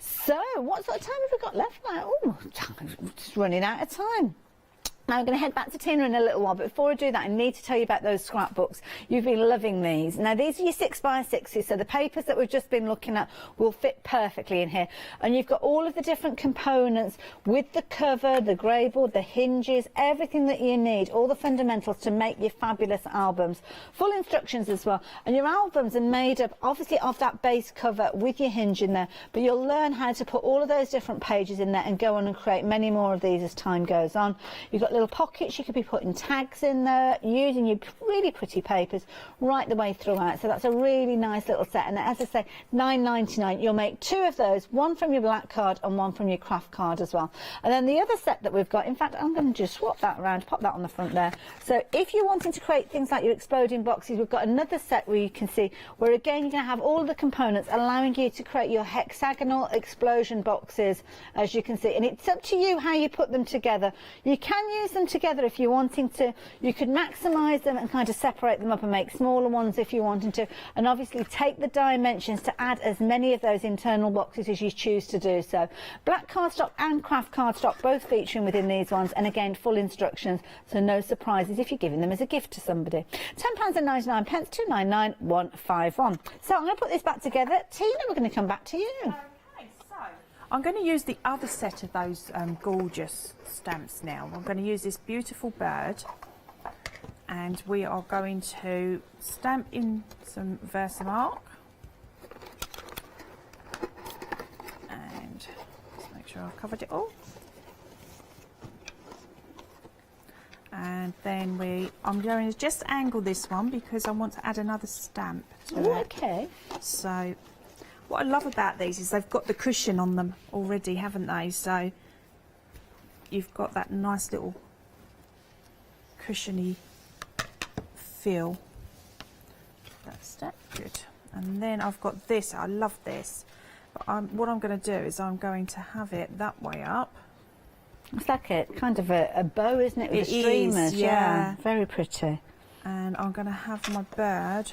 So what sort of time have we got left now? Oh, just running out of time. Now I'm going to head back to Tina in a little while, but before I do that, I need to tell you about those scrapbooks. You've been loving these. Now these are your 6x6s, so the papers that we've just been looking at will fit perfectly in here. And you've got all of the different components with the cover, the grey board, the hinges, everything that you need, all the fundamentals to make your fabulous albums. Full instructions as well. And your albums are made up, obviously, of that base cover with your hinge in there, but you'll learn how to put all of those different pages in there and go on and create many more of these as time goes on. You've got little pockets, you could be putting tags in there, using your really pretty papers right the way throughout. So that's a really nice little set. And as I say, £9.99. You'll make 2 of those, one from your black card and one from your craft card as well. And then the other set that we've got, in fact, I'm going to just swap that around, pop that on the front there. So if you're wanting to create things like your exploding boxes, we've got another set where you can see, where again, you're going to have all of the components allowing you to create your hexagonal explosion boxes, as you can see. And it's up to you how you put them together. You can use them together if you're wanting to. You could maximise them and kind of separate them up and make smaller ones if you're wanting to, and obviously take the dimensions to add as many of those internal boxes as you choose to do so. Black cardstock and craft cardstock both featuring within these ones, and again full instructions, so no surprises if you're giving them as a gift to somebody. £10.99, £299,151. So I'm going to put this back together. Tina, we're going to come back to you. I'm going to use the other set of those gorgeous stamps now. I'm going to use this beautiful bird, and we are going to stamp in some Versamark. And just make sure I've covered it all. And then I'm going to just angle this one because I want to add another stamp to it. Okay. So what I love about these is they've got the cushion on them already, haven't they? So you've got that nice little cushiony feel. That's that, good. And then I've got this, I love this. But what I'm going to do is I'm going to have it that way up. It's like a kind of a bow, isn't it, with the streamers? Yeah, very pretty. And I'm going to have my bird,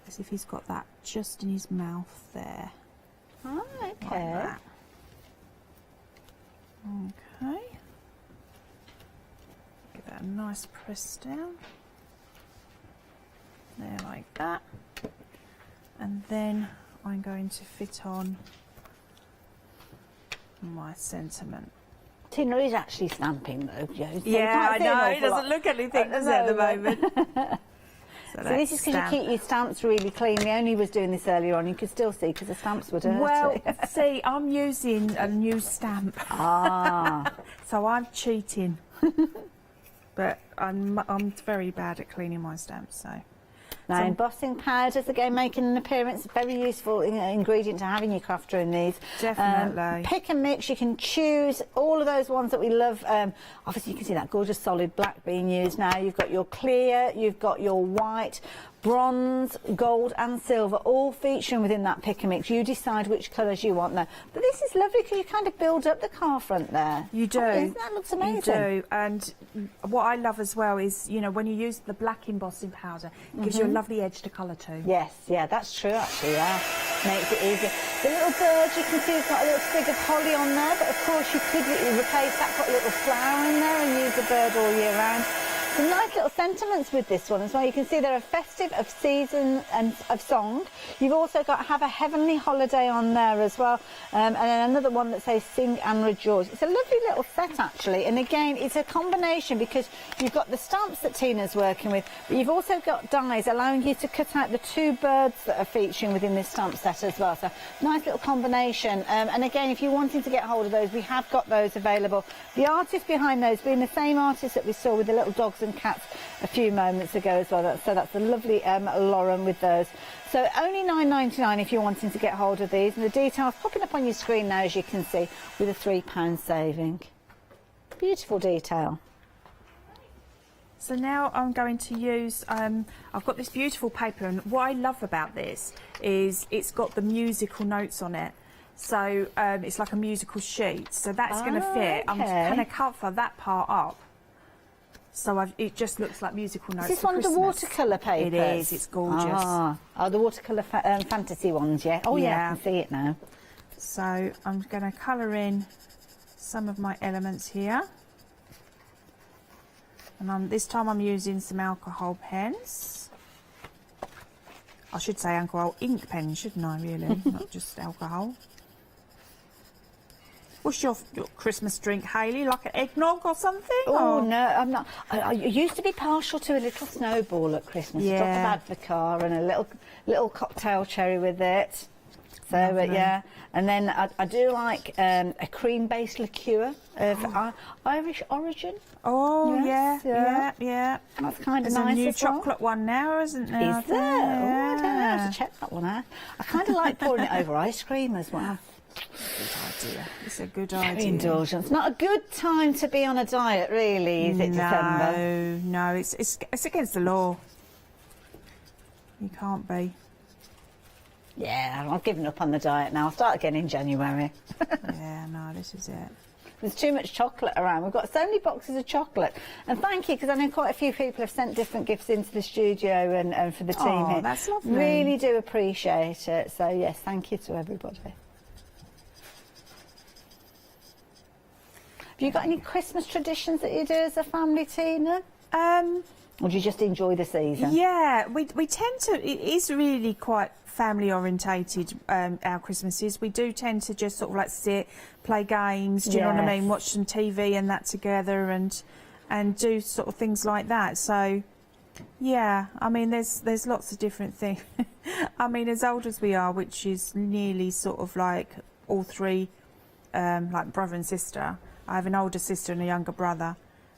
as if he's got that just in his mouth there. Oh, okay. Like that. Okay. Give that a nice press down. There, like that. And then I'm going to fit on my sentiment. Tina is actually stamping though, Jo. So yeah, I know. It doesn't look anything, does it, at the moment? So this is because you keep your stamps really clean. Leonie was doing this earlier on. You could still see because the stamps were dirty. Well, see, I'm using a new stamp. Ah. So I'm cheating. But I'm very bad at cleaning my stamps, so. Now, So- embossing powders, again, making an appearance. Very useful ingredient to have in your craft room, these. Definitely. Pick and mix. You can choose all of those ones that we love. Obviously, you can see that gorgeous solid black being used now. You've got your clear, you've got your white, bronze, gold and silver, all featuring within that pick and mix. You decide which colours you want there. But this is lovely because you kind of build up the car front there. You do. That looks amazing. You do. And what I love as well is, you know, when you use the black embossing powder, it gives you a lovely edge to colour too. Yes, yeah, that's true actually, yeah. Makes it easy. The little bird, you can see it's got a little sprig of holly on there, but of course you could replace that, put a little flower in there and use the bird all year round. Some nice little sentiments with this one as well. You can see they're a festive, of season and of song. You've also got have a heavenly holiday on there as well. And then another one that says sing and rejoice. It's a lovely little set actually. And again, it's a combination because you've got the stamps that Tina's working with, but you've also got dies allowing you to cut out the two birds that are featuring within this stamp set as well. So nice little combination. And again, if you're wanting to get hold of those, we have got those available. The artist behind those being the same artist that we saw with the little dogs and cats a few moments ago as well. So that's the lovely Lauren with those. So only £9.99 if you're wanting to get hold of these, and the details popping up on your screen now, as you can see, with a £3 saving. Beautiful detail. So now I'm going to use, I've got this beautiful paper, and what I love about this is it's got the musical notes on it. So it's like a musical sheet, so that's going to fit. I'm going to cover that part up. So it just looks like musical notes. Is this one of the watercolour papers? It is, it's gorgeous. Oh, the watercolour fantasy ones, yeah. Oh yeah, I can see it now. So I'm going to colour in some of my elements here. And this time I'm using some alcohol pens. I should say alcohol ink pens, shouldn't I, really? Not just alcohol. What's your Christmas drink, Hayley? Like an eggnog or something? Oh, or? no, I'm not. I used to be partial to a little snowball at Christmas. Yeah. A drop of Advocaat and a little cocktail cherry with it. So, yeah. And then I do like a cream-based liqueur of Irish origin. Oh, yes, yeah. That's kind of There's nice. a new as well. chocolate one now, isn't there? Is there? Oh, I don't know. I have to check that one out. I kind of like pouring it over ice cream as well. Good idea. It's a good Very idea. indulgent. It's not a good time to be on a diet, really, is it, December? No, it's against the law. You can't be. Yeah, I've given up on the diet now. I'll start again in January. Yeah, no, this is it. There's too much chocolate around. We've got so many boxes of chocolate. And thank you, because I know quite a few people have sent different gifts into the studio and for the team here. That's lovely. Really do appreciate it. So, yes, thank you to everybody. Have you got any Christmas traditions that you do as a family, Tina? Or do you just enjoy the season? Yeah, we tend to, it is really quite family orientated, our Christmases. We do tend to just sort of like sit, play games, do you know what I mean, watch some TV and that together and do sort of things like that. So yeah, I mean there's lots of different things. I mean, as old as we are, which is nearly sort of like all three, like brother and sister. I have an older sister and a younger brother,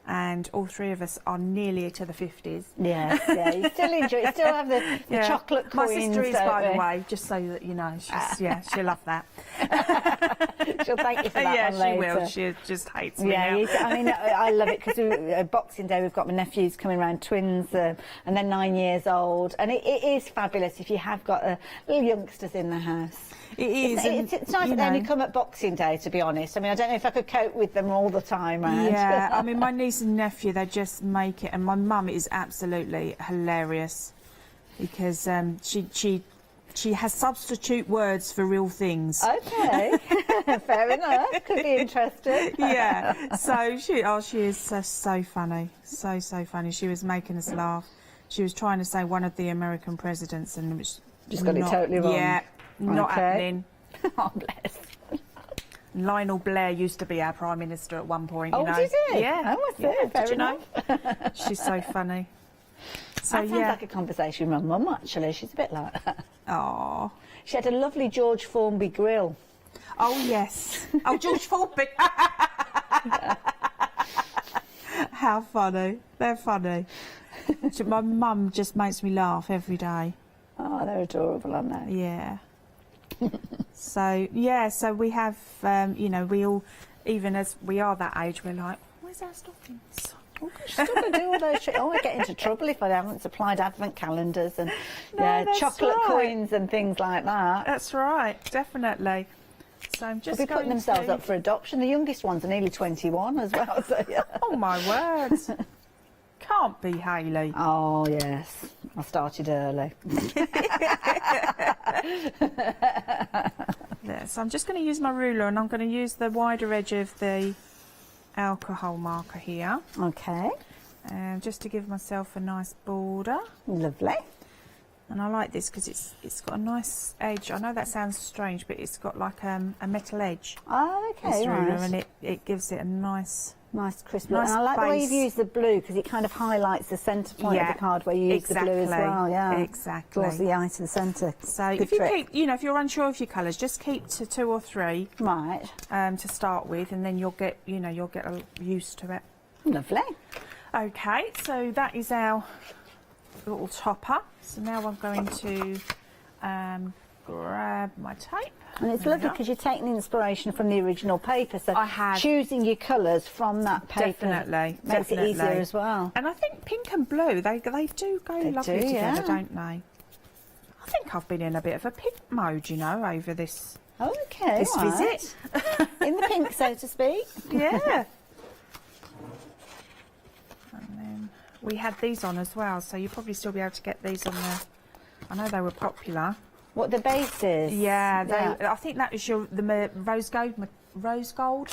and all three of us are nearly to the 50s. Yes, yeah, you still enjoy it. You still have the chocolate coins. My sister is, by don't the we? way, just so that you know. She's, she'll love that. She'll thank you for that one later. Yeah, she will. She just hates me Yeah, now. I mean, I love it because Boxing Day we've got my nephews coming around, twins, and they're 9 years old, and it is fabulous if you have got little youngsters in the house. It is. It's nice that they only come at Boxing Day, to be honest. I mean, I don't know if I could cope with them all the time round. Yeah, I mean, my niece and nephew, they just make it, and my mum is absolutely hilarious because she has substitute words for real things. Okay, fair enough. Could be interesting. Yeah. So she is so funny, so funny. She was making us laugh. She was trying to say one of the American presidents, and it was just got it totally wrong. Yeah, not happening. Oh, bless. Lionel Blair used to be our Prime Minister at one point, you know. Oh, did he? Yeah. Oh, I see. Fair did you enough. know? She's so funny. So, that sounds like a conversation with my mum, actually. She's a bit like that. Oh. She had a lovely George Formby grill. Oh, yes. Oh, George Formby. How funny. They're funny. My mum just makes me laugh every day. Oh, they're adorable, aren't they? Yeah. So we have, you know, we all, even as we are that age, we're like, where's our stockings? Oh, gosh, still got to do all those shit. Oh, I get into trouble if I haven't supplied advent calendars and chocolate coins and things like that. That's right, definitely. So I'm just They'll be putting themselves up for adoption. The youngest ones are nearly 21 as well. So, yeah. Oh, my words. Can't be, Hayley. Oh, yes. I started early. There, so I'm just going to use my ruler, and I'm going to use the wider edge of the alcohol marker here. Okay. Just to give myself a nice border. Lovely. And I like this because it's got a nice edge. I know that sounds strange, but it's got like a metal edge. Oh, okay, this ruler, right. and it gives it a nice crisp look. and I like the way you've used the blue because it kind of highlights the centre point of the card where you use the blue as well. Yeah, exactly. Draws the eye to the centre. So Good if you trick. keep, you know, if you're unsure of your colours, just keep to 2 or 3. Right. To start with, and then you'll get used to it. Lovely. Okay, so that is our little topper. So now I'm going to grab my tape. And it's lovely because you're taking inspiration from the original paper, so I have. choosing your colours from that paper makes it easier as well. And I think pink and blue, they do go lovely together, yeah. don't they? I think I've been in a bit of a pink mode, you know, over this visit. In the pink, so to speak. Yeah. And then we had these on as well, so you'll probably still be able to get these on there. I know they were popular. What, the bases? Yeah, I think that was the rose gold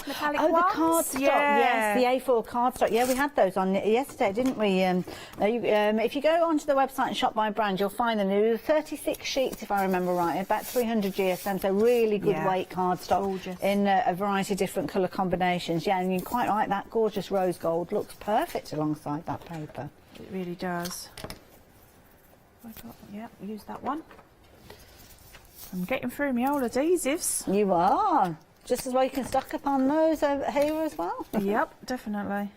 metallic ones. Oh, the cardstock, yes, the A4 cardstock. Yeah, we had those on yesterday, didn't we? If you go onto the website and shop by brand, you'll find them. There were 36 sheets, if I remember right, about 300 GSM, so really good weight cardstock. Gorgeous. In a variety of different colour combinations. Yeah, and you quite like that gorgeous rose gold. Looks perfect alongside that paper. It really does. Yeah, use that one. I'm getting through my old adhesives. You are. Just as well you can stock up on those over here as well. Yep, definitely.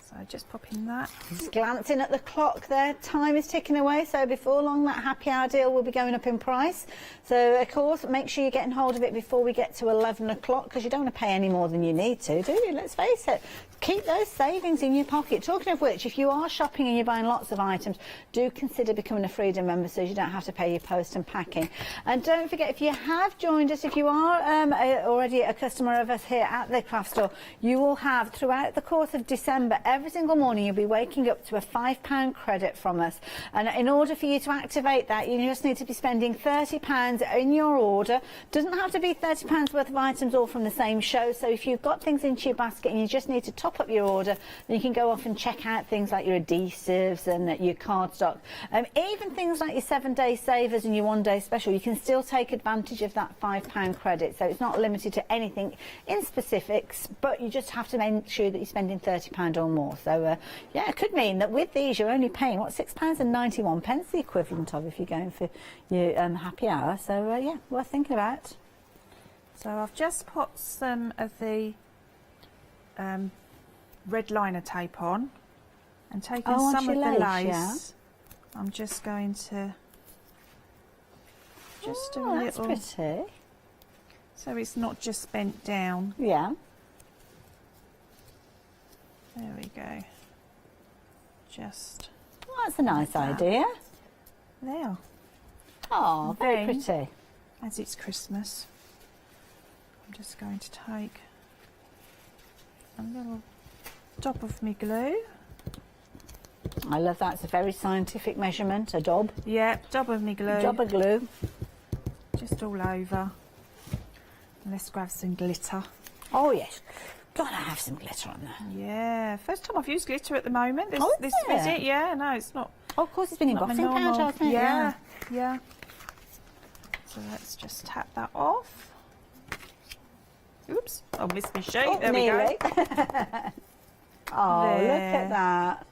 So just pop in that. Just glancing at the clock there, time is ticking away, so before long that happy hour deal will be going up in price. So of course make sure you're getting hold of it before we get to 11 o'clock because you don't want to pay any more than you need to, do you? Let's face it. Keep those savings in your pocket. Talking of which, if you are shopping and you're buying lots of items, do consider becoming a Freedom member so you don't have to pay your post and packing. And don't forget, if you have joined us, if you are already a customer of us here at the craft store, you will have, throughout the course of December, every single morning you'll be waking up to a £5 credit from us. And in order for you to activate that, you just need to be spending £30 in your order. Doesn't have to be £30 worth of items all from the same show. So if you've got things into your basket and you just need to top up your order, then you can go off and check out things like your adhesives and your cardstock. Even things like your 7-day savers and your 1-day special, you can still take advantage of that £5 credit. So it's not limited to anything in specifics, but you just have to make sure that you're spending £30 or more. So yeah, it could mean that with these you're only paying what, £6.91, the equivalent of if you're going for your happy hour. So yeah, worth thinking about. So I've just put some of the red liner tape on and taken some of the lace. Yeah. I'm just going to do a that's little, pretty. so it's not just bent down. Yeah. There we go. Just. Well, that's a nice idea. There. Oh, very Then, pretty. As it's Christmas, I'm just going to take a little dab of my glue. I love that. It's a very scientific measurement, a daub. Yeah, dab of my glue. Dab of glue. Just all over. And let's grab some glitter. Oh, yes. Gotta have some glitter on there. Yeah, first time I've used glitter at the moment. This, Oh, this is it? visit, yeah, no, it's not. Oh, of course, it's been not my embossing powder, normal- hasn't it? Yeah, yeah. So let's just tap that off. Oops, I missed my sheet. Oh, there nearly. we go. Oh, There. look at that.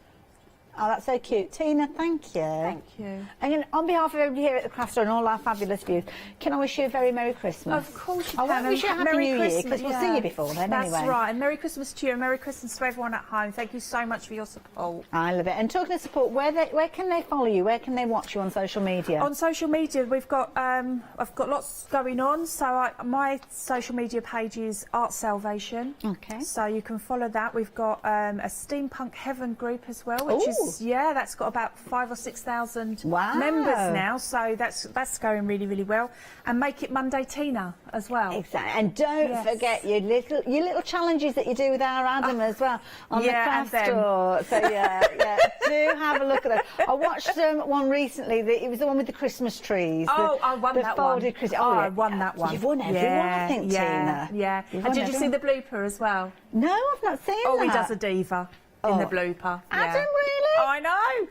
Oh, that's so cute. Tina, thank you. Thank you. And on behalf of everybody here at the Craft Store and all our fabulous viewers, can I wish you a very Merry Christmas? Of course you I can. won't wish you a Happy Merry New Year, Christmas, because we'll see you before then anyway. That's right. And Merry Christmas to you and Merry Christmas to everyone at home. Thank you so much for your support. I love it. And talking of support, where can they follow you? Where can they watch you on social media? On social media, we've got I've got lots going on. So my social media page is Art Salvation. Okay. So you can follow that. We've got a Steampunk Heaven group as well, which is that's got about 5,000 or 6,000 members now. So that's going really, really well. And Make It Monday Tina as well. Exactly. And don't forget your little challenges that you do with our Adam as well on the Craft Store. So do have a look at that. I watched one recently. It was the one with the Christmas trees. I won that one. I won that one. You've won every one, I think, Tina. Yeah. And did you see the blooper as well? No, I've not seen that. He does a diva in the blooper. Adam, really? I know.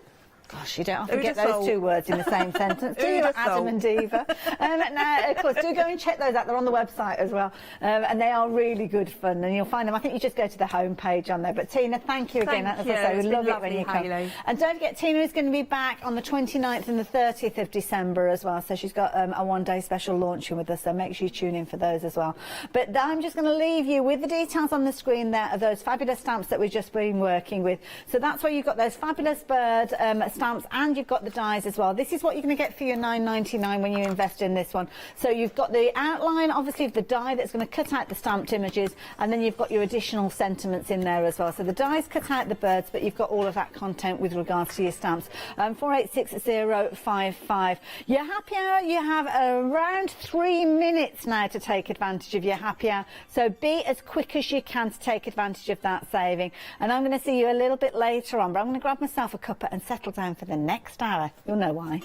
Gosh, you don't often get those two words in the same sentence, do you, Adam and Diva? Now, of course, do go and check those out. They're on the website as well. And they are really good fun. And you'll find them. I think you just go to the home page on there. But Tina, thank you again. As I say, we love it when you come. And don't forget, Tina is going to be back on the 29th and the 30th of December as well. So she's got a one-day special launching with us. So make sure you tune in for those as well. But I'm just going to leave you with the details on the screen there of those fabulous stamps that we've just been working with. So that's where you've got those fabulous bird stamps, and you've got the dies as well. This is what you're going to get for your £9.99 when you invest in this one. So you've got the outline, obviously, of the die that's going to cut out the stamped images, and then you've got your additional sentiments in there as well. So the dies cut out the birds, but you've got all of that content with regards to your stamps. 486055. Your happy hour, you have around 3 minutes now to take advantage of your happy hour. So be as quick as you can to take advantage of that saving. And I'm going to see you a little bit later on, but I'm going to grab myself a cuppa and settle down for the next hour. You'll know why.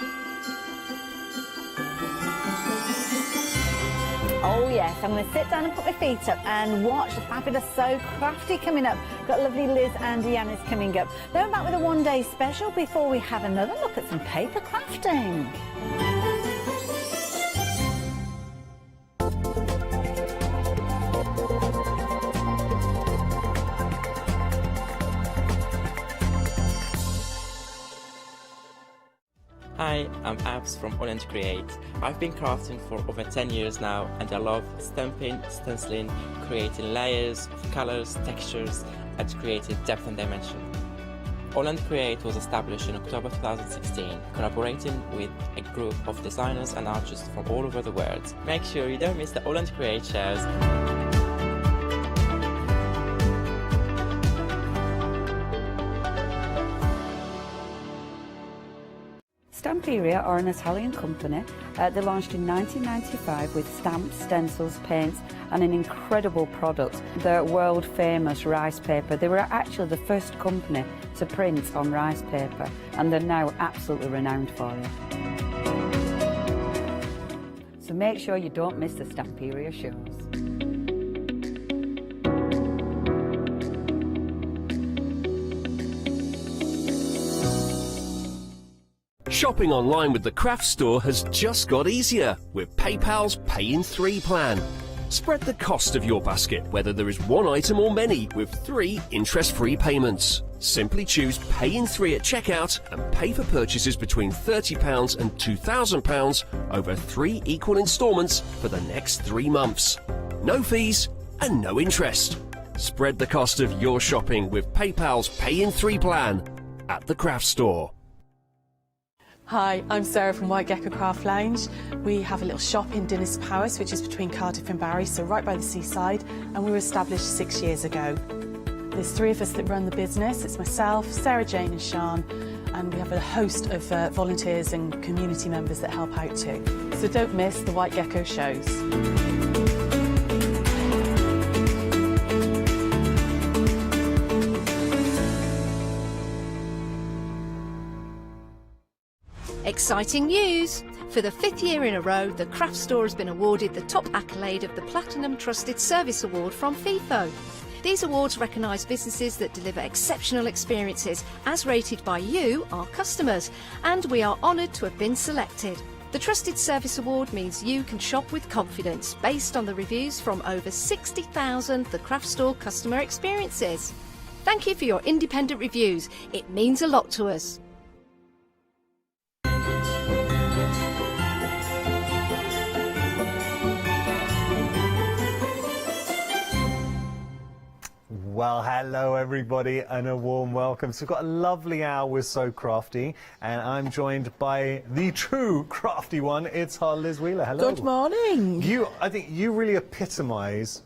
Oh yes, I'm going to sit down and put my feet up and watch the fabulous So Crafty coming up. Got lovely Liz and Deanna's coming up. Then I'm back with a one-day special before we have another look at some paper crafting. Hi, I'm Abs from AALL Create. I've been crafting for over 10 years now, and I love stamping, stenciling, creating layers of colors, textures, and creating depth and dimension. AALL Create was established in October 2016, collaborating with a group of designers and artists from all over the world. Make sure you don't miss the AALL Create shows. Stamperia are an Italian company. They launched in 1995 with stamps, stencils, paints and an incredible product, the world famous rice paper. They were actually the first company to print on rice paper, and they're now absolutely renowned for it. So make sure you don't miss the Stamperia shows. Shopping online with the Craft Store has just got easier with PayPal's Pay in 3 plan. Spread the cost of your basket, whether there is one item or many, with 3 interest-free payments. Simply choose Pay in 3 at checkout and pay for purchases between £30 and £2,000 over 3 equal instalments for the next 3 months. No fees and no interest. Spread the cost of your shopping with PayPal's Pay in 3 plan at the Craft Store. Hi, I'm Sarah from White Gecko Craft Lounge. We have a little shop in Dinas Powys, which is between Cardiff and Barry, so right by the seaside, and we were established 6 years ago. There's 3 of us that run the business. It's myself, Sarah Jane and Sian, and we have a host of volunteers and community members that help out too. So don't miss the White Gecko shows. Exciting news! For the 5th year in a row, the Craft Store has been awarded the top accolade of the Platinum Trusted Service Award from FIFO. These awards recognise businesses that deliver exceptional experiences as rated by you, our customers, and we are honoured to have been selected. The Trusted Service Award means you can shop with confidence based on the reviews from over 60,000 The Craft Store customer experiences. Thank you for your independent reviews. It means a lot to us. Well, hello everybody and a warm welcome. So we've got a lovely hour with So Crafty, and I'm joined by the true crafty one. It's Liz Wheeler. Hello. Good morning. I think you really epitomise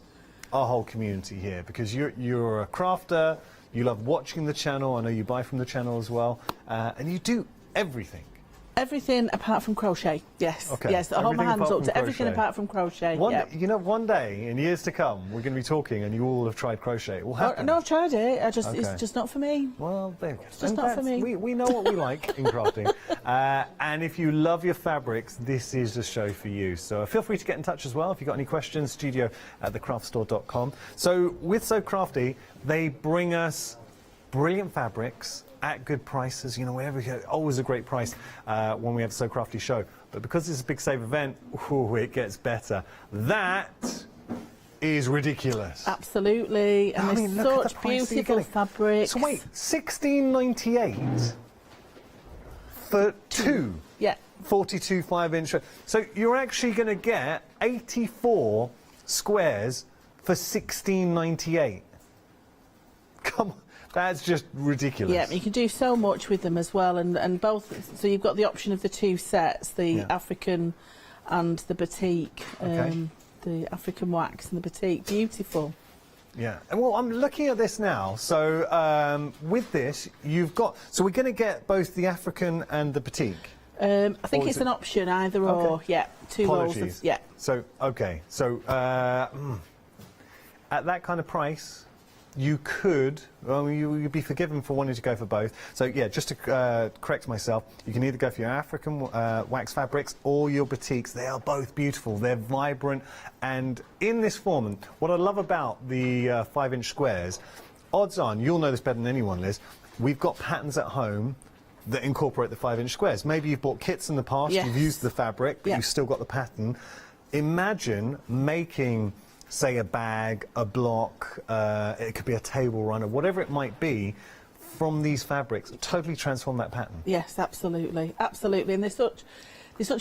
our whole community here, because you're a crafter, you love watching the channel, I know you buy from the channel as well, and you do everything. Everything apart from crochet, yes. Okay. Yes, I hold my hands up to everything crochet. apart from crochet. You know, one day, in years to come, we're going to be talking and you all have tried crochet. It will happen. No, I've tried it. It's just not for me. Well, there you go. It's just not for me. We know what we like in crafting. And if you love your fabrics, this is the show for you. So feel free to get in touch as well if you've got any questions, studio@thecraftstore.com. So with So Crafty, they bring us brilliant fabrics at good prices, you know, wherever you go, always a great price when we have a So Crafty show. But because it's a big save event, ooh, it gets better. That is ridiculous. Absolutely. And there's such beautiful fabrics. So wait, $16.98 for two 42 5-inch. So you're actually going to get 84 squares for $16.98. Come on. That's just ridiculous. Yeah, you can do so much with them as well, and both. So you've got the option of the two sets, the African and the batik, the African wax and the batik. Beautiful. Yeah, and well, I'm looking at this now. So with this, you've got. So we're going to get both the African and the batik. I think it's an option, either or. Yeah, two rolls. So So at that kind of price, you could, you'd be forgiven for wanting to go for both. So yeah, just to correct myself, you can either go for your African wax fabrics or your batiks. They are both beautiful. They're vibrant, and in this form. And what I love about the 5-inch squares, odds on, you'll know this better than anyone, Liz, we've got patterns at home that incorporate the 5-inch squares. Maybe you've bought kits in the past, you've used the fabric, but you've still got the pattern. Imagine making, say, a bag, a block, it could be a table runner, whatever it might be, from these fabrics. Totally transform that pattern. Yes, absolutely, absolutely. And they're such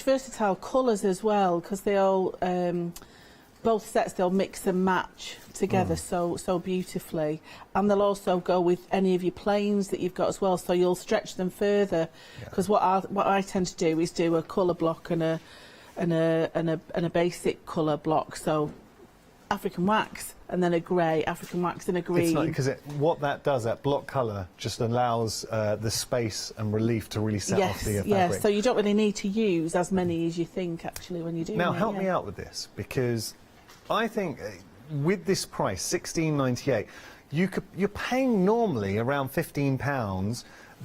versatile colours as well, because they all, both sets, they'll mix and match together so beautifully. And they'll also go with any of your plains that you've got as well, so you'll stretch them further. Because what I tend to do is do a colour block and a basic colour block. So African wax and then a grey, African wax and a green. It's not, because what that does, that block colour just allows the space and relief to really set off the fabric. Yes, so you don't really need to use as many as you think, actually, when you do. Now, help me out with this, because I think with this price, $16.98, you're paying normally around £15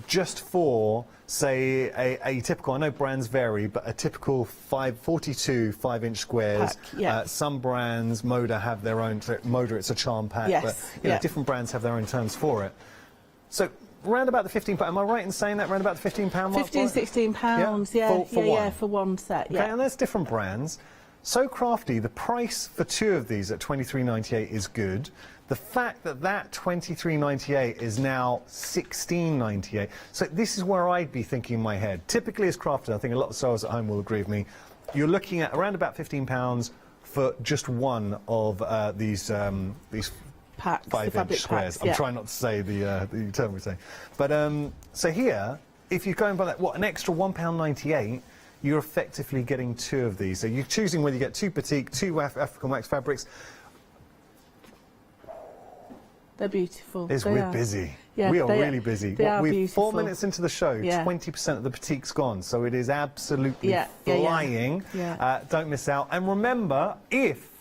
just for, say, a typical, I know brands vary, but a typical 42 5-inch squares. Pack, some brands, Moda, have their own. Moda, it's a charm pack, but you know, different brands have their own terms for it. So round about the £15, am I right in saying that, round about the £15 mark? £16, for one set. Okay, and there's different brands. So Crafty, the price for two of these at $23.98 is good. The fact that that $23.98 is now $16.98, so this is where I'd be thinking in my head. Typically as crafters, I think a lot of sewers at home will agree with me, you're looking at around about £15 for just one of these packs, 5-inch squares. I'm trying not to say the term we're saying. But so here, if you're going by that, an extra £1.98, you're effectively getting two of these. So you're choosing whether you get two batik, two African wax fabrics. They're beautiful. We're busy. Yeah, we are really busy. They are we're beautiful. 4 minutes into the show, 20% of the batik's gone. So it is absolutely flying. Don't miss out. And remember, if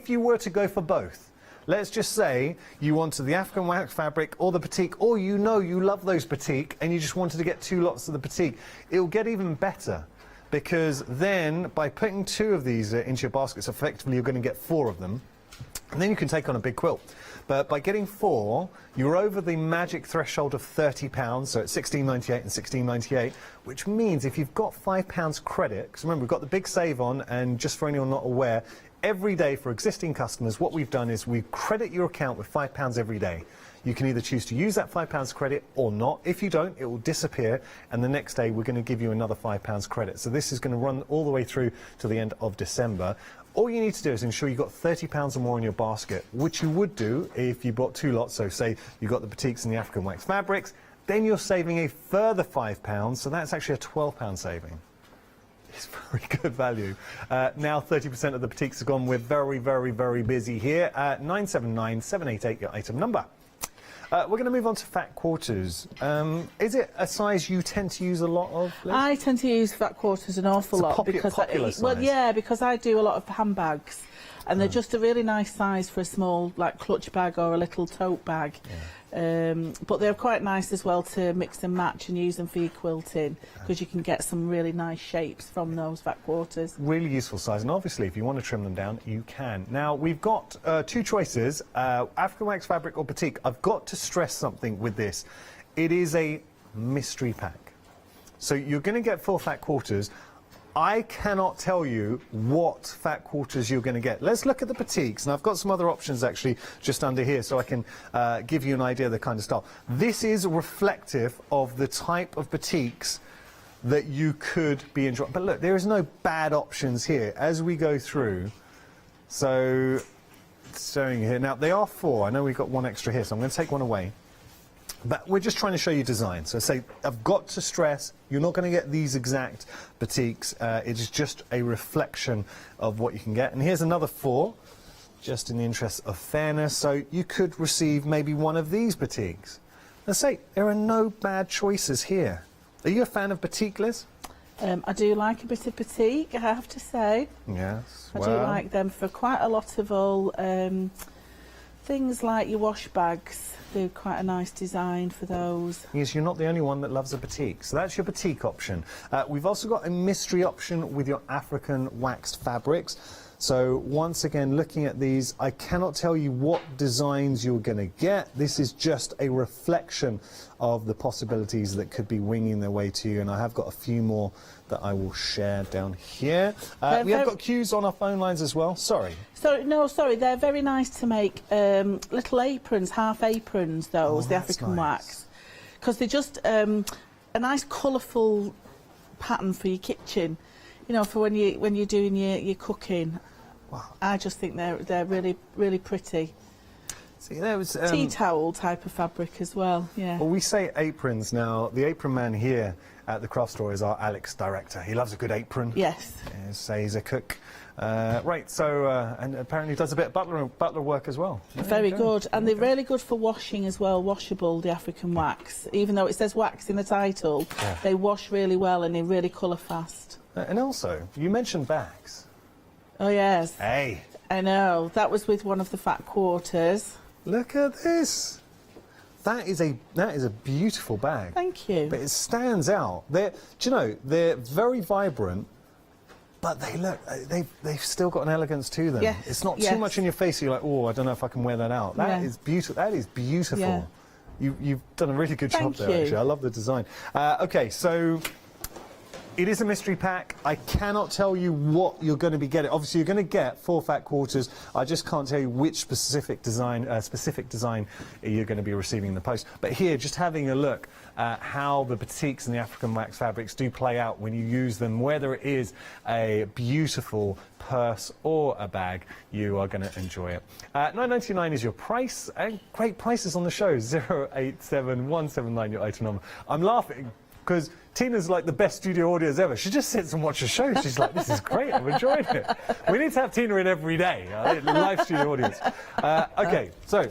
you were to go for both, let's just say you wanted the African wax fabric or the batik, or you know you love those batik and you just wanted to get two lots of the batik, it'll get even better. Because then, by putting two of these into your baskets, effectively you're going to get four of them. And then you can take on a big quilt. But by getting four, you're over the magic threshold of £30, so it's $16.98 and $16.98, which means if you've got £5 credit, because remember, we've got the big save on, and just for anyone not aware, every day for existing customers, what we've done is we credit your account with £5 every day. You can either choose to use that £5 credit or not. If you don't, it will disappear, and the next day we're going to give you another £5 credit. So this is going to run all the way through to the end of December. All you need to do is ensure you've got £30 or more in your basket, which you would do if you bought 2 lots. So say you got the batiks and the African wax fabrics, then you're saving a further £5, so that's actually a £12 saving. It's very good value. Now 30% of the batiks are gone. We're very, very, very busy here. 979788, your item number. We're going to move on to fat quarters. Is it a size you tend to use a lot of, Liz? I tend to use fat quarters an awful lot because popular yeah, because I do a lot of handbags, and they're just a really nice size for a small like clutch bag or a little tote bag. But they're quite nice as well to mix and match and use them for your quilting, because you can get some really nice shapes from those fat quarters. Really useful size, and obviously if you want to trim them down, you can. Now we've got 2 choices, African wax fabric or batik. I've got to stress something with this. It is a mystery pack. So you're going to get 4 fat quarters. I cannot tell you what fat quarters you're going to get. Let's look at the batiks, and I've got some other options actually just under here so I can give you an idea of the kind of style. This is reflective of the type of batiks that you could be enjoying. But look, there is no bad options here as we go through. So, showing you here. Now, they are 4. I know we've got 1 extra here, so I'm going to take 1 away. But we're just trying to show you design. So say, I've got to stress, you're not going to get these exact batiks. It is just a reflection of what you can get. And here's another 4, just in the interest of fairness. So you could receive maybe 1 of these batiks. Let's say, there are no bad choices here. Are you a fan of batik, Liz? I do like a bit of batik, I have to say. Yes, I do like them for quite a lot of all things like your wash bags. They're quite a nice design for those. Yes, you're not the only one that loves a batik, so that's your batik option. We've also got a mystery option with your African waxed fabrics. So once again, looking at these, I cannot tell you what designs you're going to get. This is just a reflection of the possibilities that could be winging their way to you, and I have got a few more that I will share down here. We have got cues on our phone lines as well. Sorry. Sorry, they're very nice to make little aprons, half aprons, those, the African wax. Because they're just a nice colourful pattern for your kitchen, you know, for when you're doing your cooking. Wow. I just think they're really, really pretty. See, there was tea towel type of fabric as well, yeah. Well, we say aprons now. The apron man here at the craft store is our Alex director. He loves a good apron. Yes. Say he's a cook. Right, so, and apparently does a bit of butler work as well. Very good, and they're really good for washing as well, washable, the African wax. Even though it says wax in the title, they wash really well and they're really colour fast. And also, you mentioned bags. Oh, yes. Hey. I know, that was with one of the fat quarters. Look at this. That is a beautiful bag. Thank you. But it stands out. Do you know, they're very vibrant, but they look, they've still got an elegance to them. Yes. It's not too much in your face, you're like, oh, I don't know if I can wear that out. That is beautiful. That is beautiful. Yeah. You've done a really good job there, actually. I love the design. Okay, so it is a mystery pack. I cannot tell you what you're going to be getting. Obviously, you're going to get 4 fat quarters. I just can't tell you which specific design you're going to be receiving in the post. But here, just having a look at how the batiks and the African wax fabrics do play out when you use them, whether it is a beautiful purse or a bag, you are going to enjoy it. £9.99 is your price, and great prices on the show. 087179 your item number. I'm laughing because Tina's like the best studio audience ever. She just sits and watches shows. She's like, this is great, I'm enjoying it. We need to have Tina in every day, live studio audience. Okay, so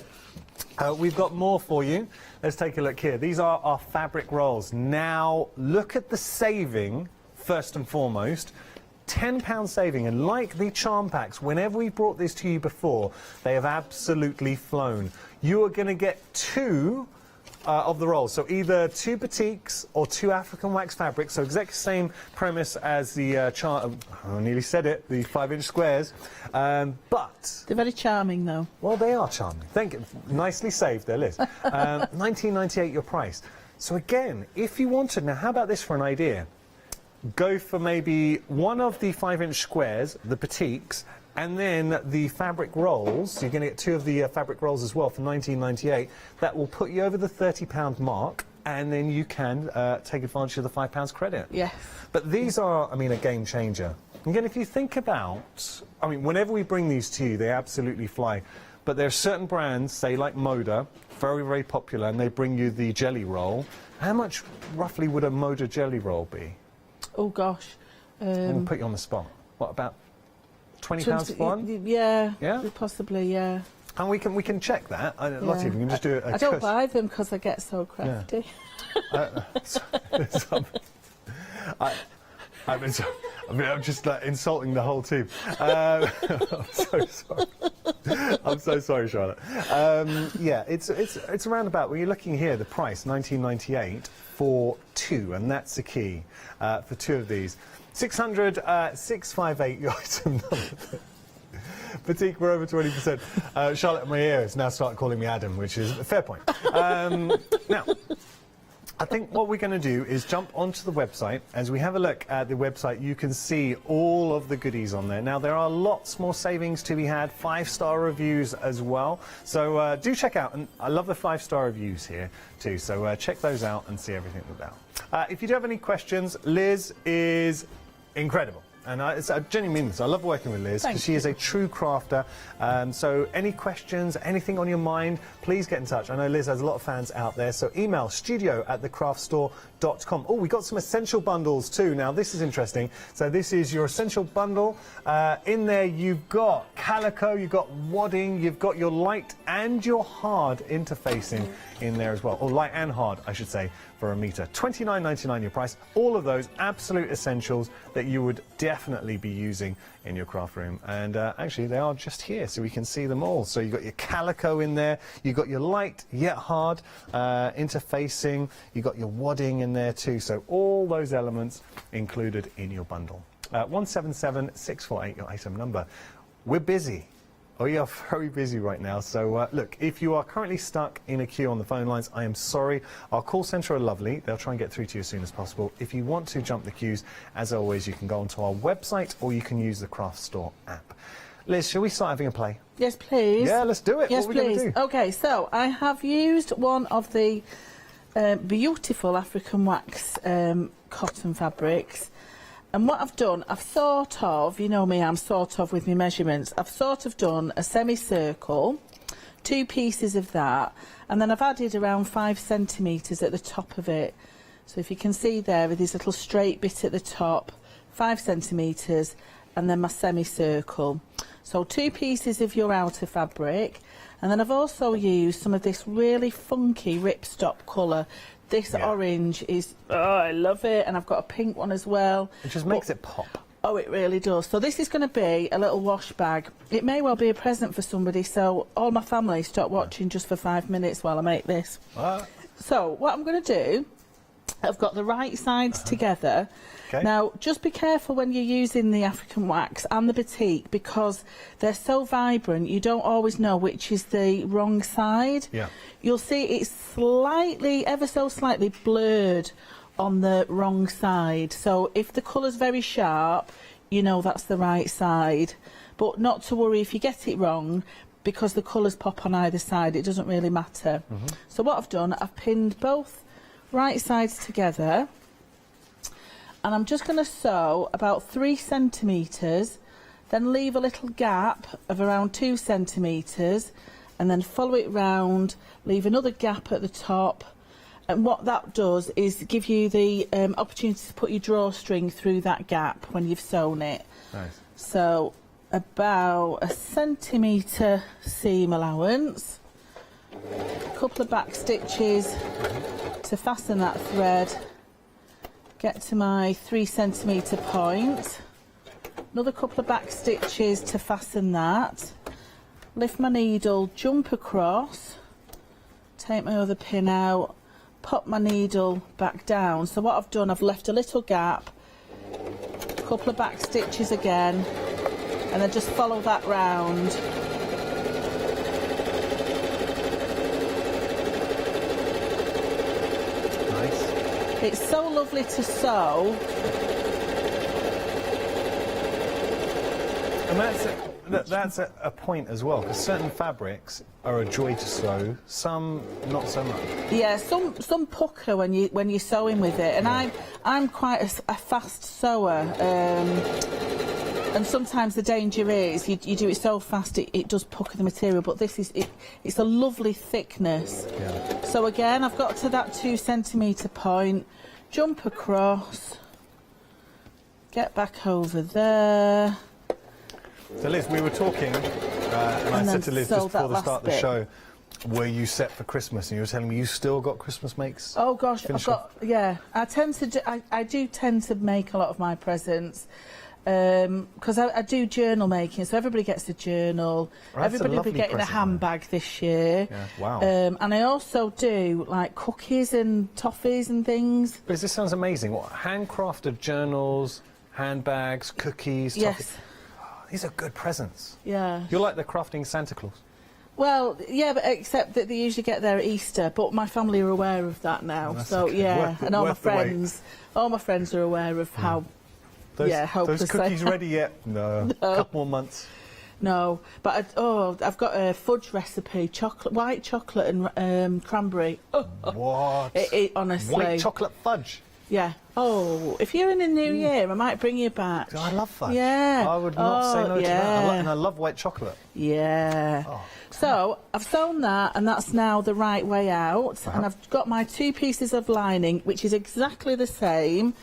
we've got more for you. Let's take a look here. These are our fabric rolls. Now, look at the saving, first and foremost. £10 saving, and like the charm packs, whenever we brought this to you before, they have absolutely flown. You are going to get 2 of the rolls, so either 2 batiks or 2 African wax fabrics, so exactly the same premise as the I nearly said it, the 5-inch squares, but they're very charming though. Well, they are charming. Thank you. Nicely saved there, Liz. £19.98 your price. So again, if you wanted, now how about this for an idea? Go for maybe one of the 5-inch squares, the batiks, And then the fabric rolls, you're going to get 2 of the fabric rolls as well for $19.98. That will put you over the £30 mark, and then you can take advantage of the £5 credit. Yes. But these are, I mean, a game changer. Again, if you think about, I mean, whenever we bring these to you, they absolutely fly. But there are certain brands, say like Moda, very, very popular, and they bring you the jelly roll. How much roughly would a Moda jelly roll be? Oh gosh. We'll put you on the spot. What, about £20 for one? Yeah. Yeah? Possibly, yeah. And we can check that. A lot of you can just do it. I don't buy them because I get so crafty. I'm just insulting the whole team. I'm so sorry. I'm so sorry, Charlotte. Yeah, it's around about, when you're looking here, the price, $19.98 for 2, and that's the key for 2 of these. 658, your item number. Petite, we're over 20%. Charlotte in my ear has now started calling me Adam, which is a fair point. Now, I think what we're going to do is jump onto the website. As we have a look at the website, you can see all of the goodies on there. Now, there are lots more savings to be had, 5-star reviews as well. So do check out, and I love the 5-star reviews here too. So check those out and see everything about. If you do have any questions, Liz is incredible. And I genuinely mean this. I love working with Liz because she is a true crafter. So any questions, anything on your mind, please get in touch. I know Liz has a lot of fans out there. So email studio@thecraftstore.com. Oh, we got some essential bundles too. Now, this is interesting. So this is your essential bundle. In there, you've got calico, you've got wadding, you've got your light and your hard interfacing in there as well. Or light and hard, I should say, for a metre. $29.99 your price. All of those absolute essentials that you would definitely be using in your craft room. And actually, they are just here, so we can see them all. So you've got your calico in there, you've got your light yet hard interfacing, you've got your wadding in there too. So all those elements included in your bundle. 177648, your item number. We're busy. We are very busy right now, so look, if you are currently stuck in a queue on the phone lines, I am sorry. Our call centre are lovely. They'll try and get through to you as soon as possible. If you want to jump the queues, as always, you can go onto our website or you can use the Craft Store app. Liz, shall we start having a play? Yes, please. Yeah, let's do it. Yes, what are we going to do? Okay, so I have used one of the beautiful African wax cotton fabrics. And what I've done, I've sort of, you know me, I'm sort of with my measurements, I've sort of done a semicircle, 2 pieces of that, and then I've added around 5 centimetres at the top of it. So if you can see there with this little straight bit at the top, 5 centimetres, and then my semicircle. So 2 pieces of your outer fabric, and then I've also used some of this really funky ripstop colour. This orange is, oh, I love it, and I've got a pink one as well. It just makes it pop. Oh, it really does. So this is going to be a little wash bag. It may well be a present for somebody, so all my family stop watching just for 5 minutes while I make this. So what I'm going to do, I've got the right sides together. Okay. Now, just be careful when you're using the African wax and the batik, because they're so vibrant, you don't always know which is the wrong side. Yeah. You'll see it's slightly, ever so slightly blurred on the wrong side. So if the colour's very sharp, you know that's the right side. But not to worry if you get it wrong, because the colours pop on either side, it doesn't really matter. So what I've done, I've pinned both right sides together, and I'm just going to sew about 3 centimetres, then leave a little gap of around 2 centimetres, and then follow it round, leave another gap at the top, and what that does is give you the opportunity to put your drawstring through that gap when you've sewn it. Nice. So about 1 centimetre seam allowance, a couple of back stitches to fasten that thread, get to my 3 centimetre point, another couple of back stitches to fasten that, lift my needle, jump across, take my other pin out, pop my needle back down. So what I've done, I've left a little gap, a couple of back stitches again, and then just follow that round. It's so lovely to sew. And that's a point as well, because certain fabrics are a joy to sew, some not so much. Yeah, some pucker when you're sewing with it, and I'm quite a fast sewer. And sometimes the danger is you do it so fast it does pucker the material, but this is it's a lovely thickness. Yeah. So again, I've got to that 2 centimetre point, jump across, get back over there. So Liz, we were talking, and I said to Liz just before the start of the show, were you set for Christmas? And you were telling me you still got Christmas makes? Oh gosh, I've got, yeah. I do tend to make a lot of my presents. Because I do journal making, so everybody gets a journal. Right, everybody will be getting a handbag this year. Yeah, wow. And I also do like cookies and toffees and things. Liz, this sounds amazing. What, handcrafted journals, handbags, cookies, yes. toffees? Oh, these are good presents. Yeah. You're like the crafting Santa Claus. Well, yeah, but except that they usually get there at Easter. But my family are aware of that now. Oh, so okay. yeah, and all my friends are aware of how. Those cookies ready yet? No. A couple more months. No, but I've got a fudge recipe, white chocolate and cranberry. What? It honestly. White chocolate fudge? Yeah. Oh, if you're in the new year, I might bring you back. I love fudge. Yeah. I would not say no to that. And I love white chocolate. Yeah. Oh, so I've sewn that, and that's now the right way out. And I've got my 2 pieces of lining, which is exactly the same.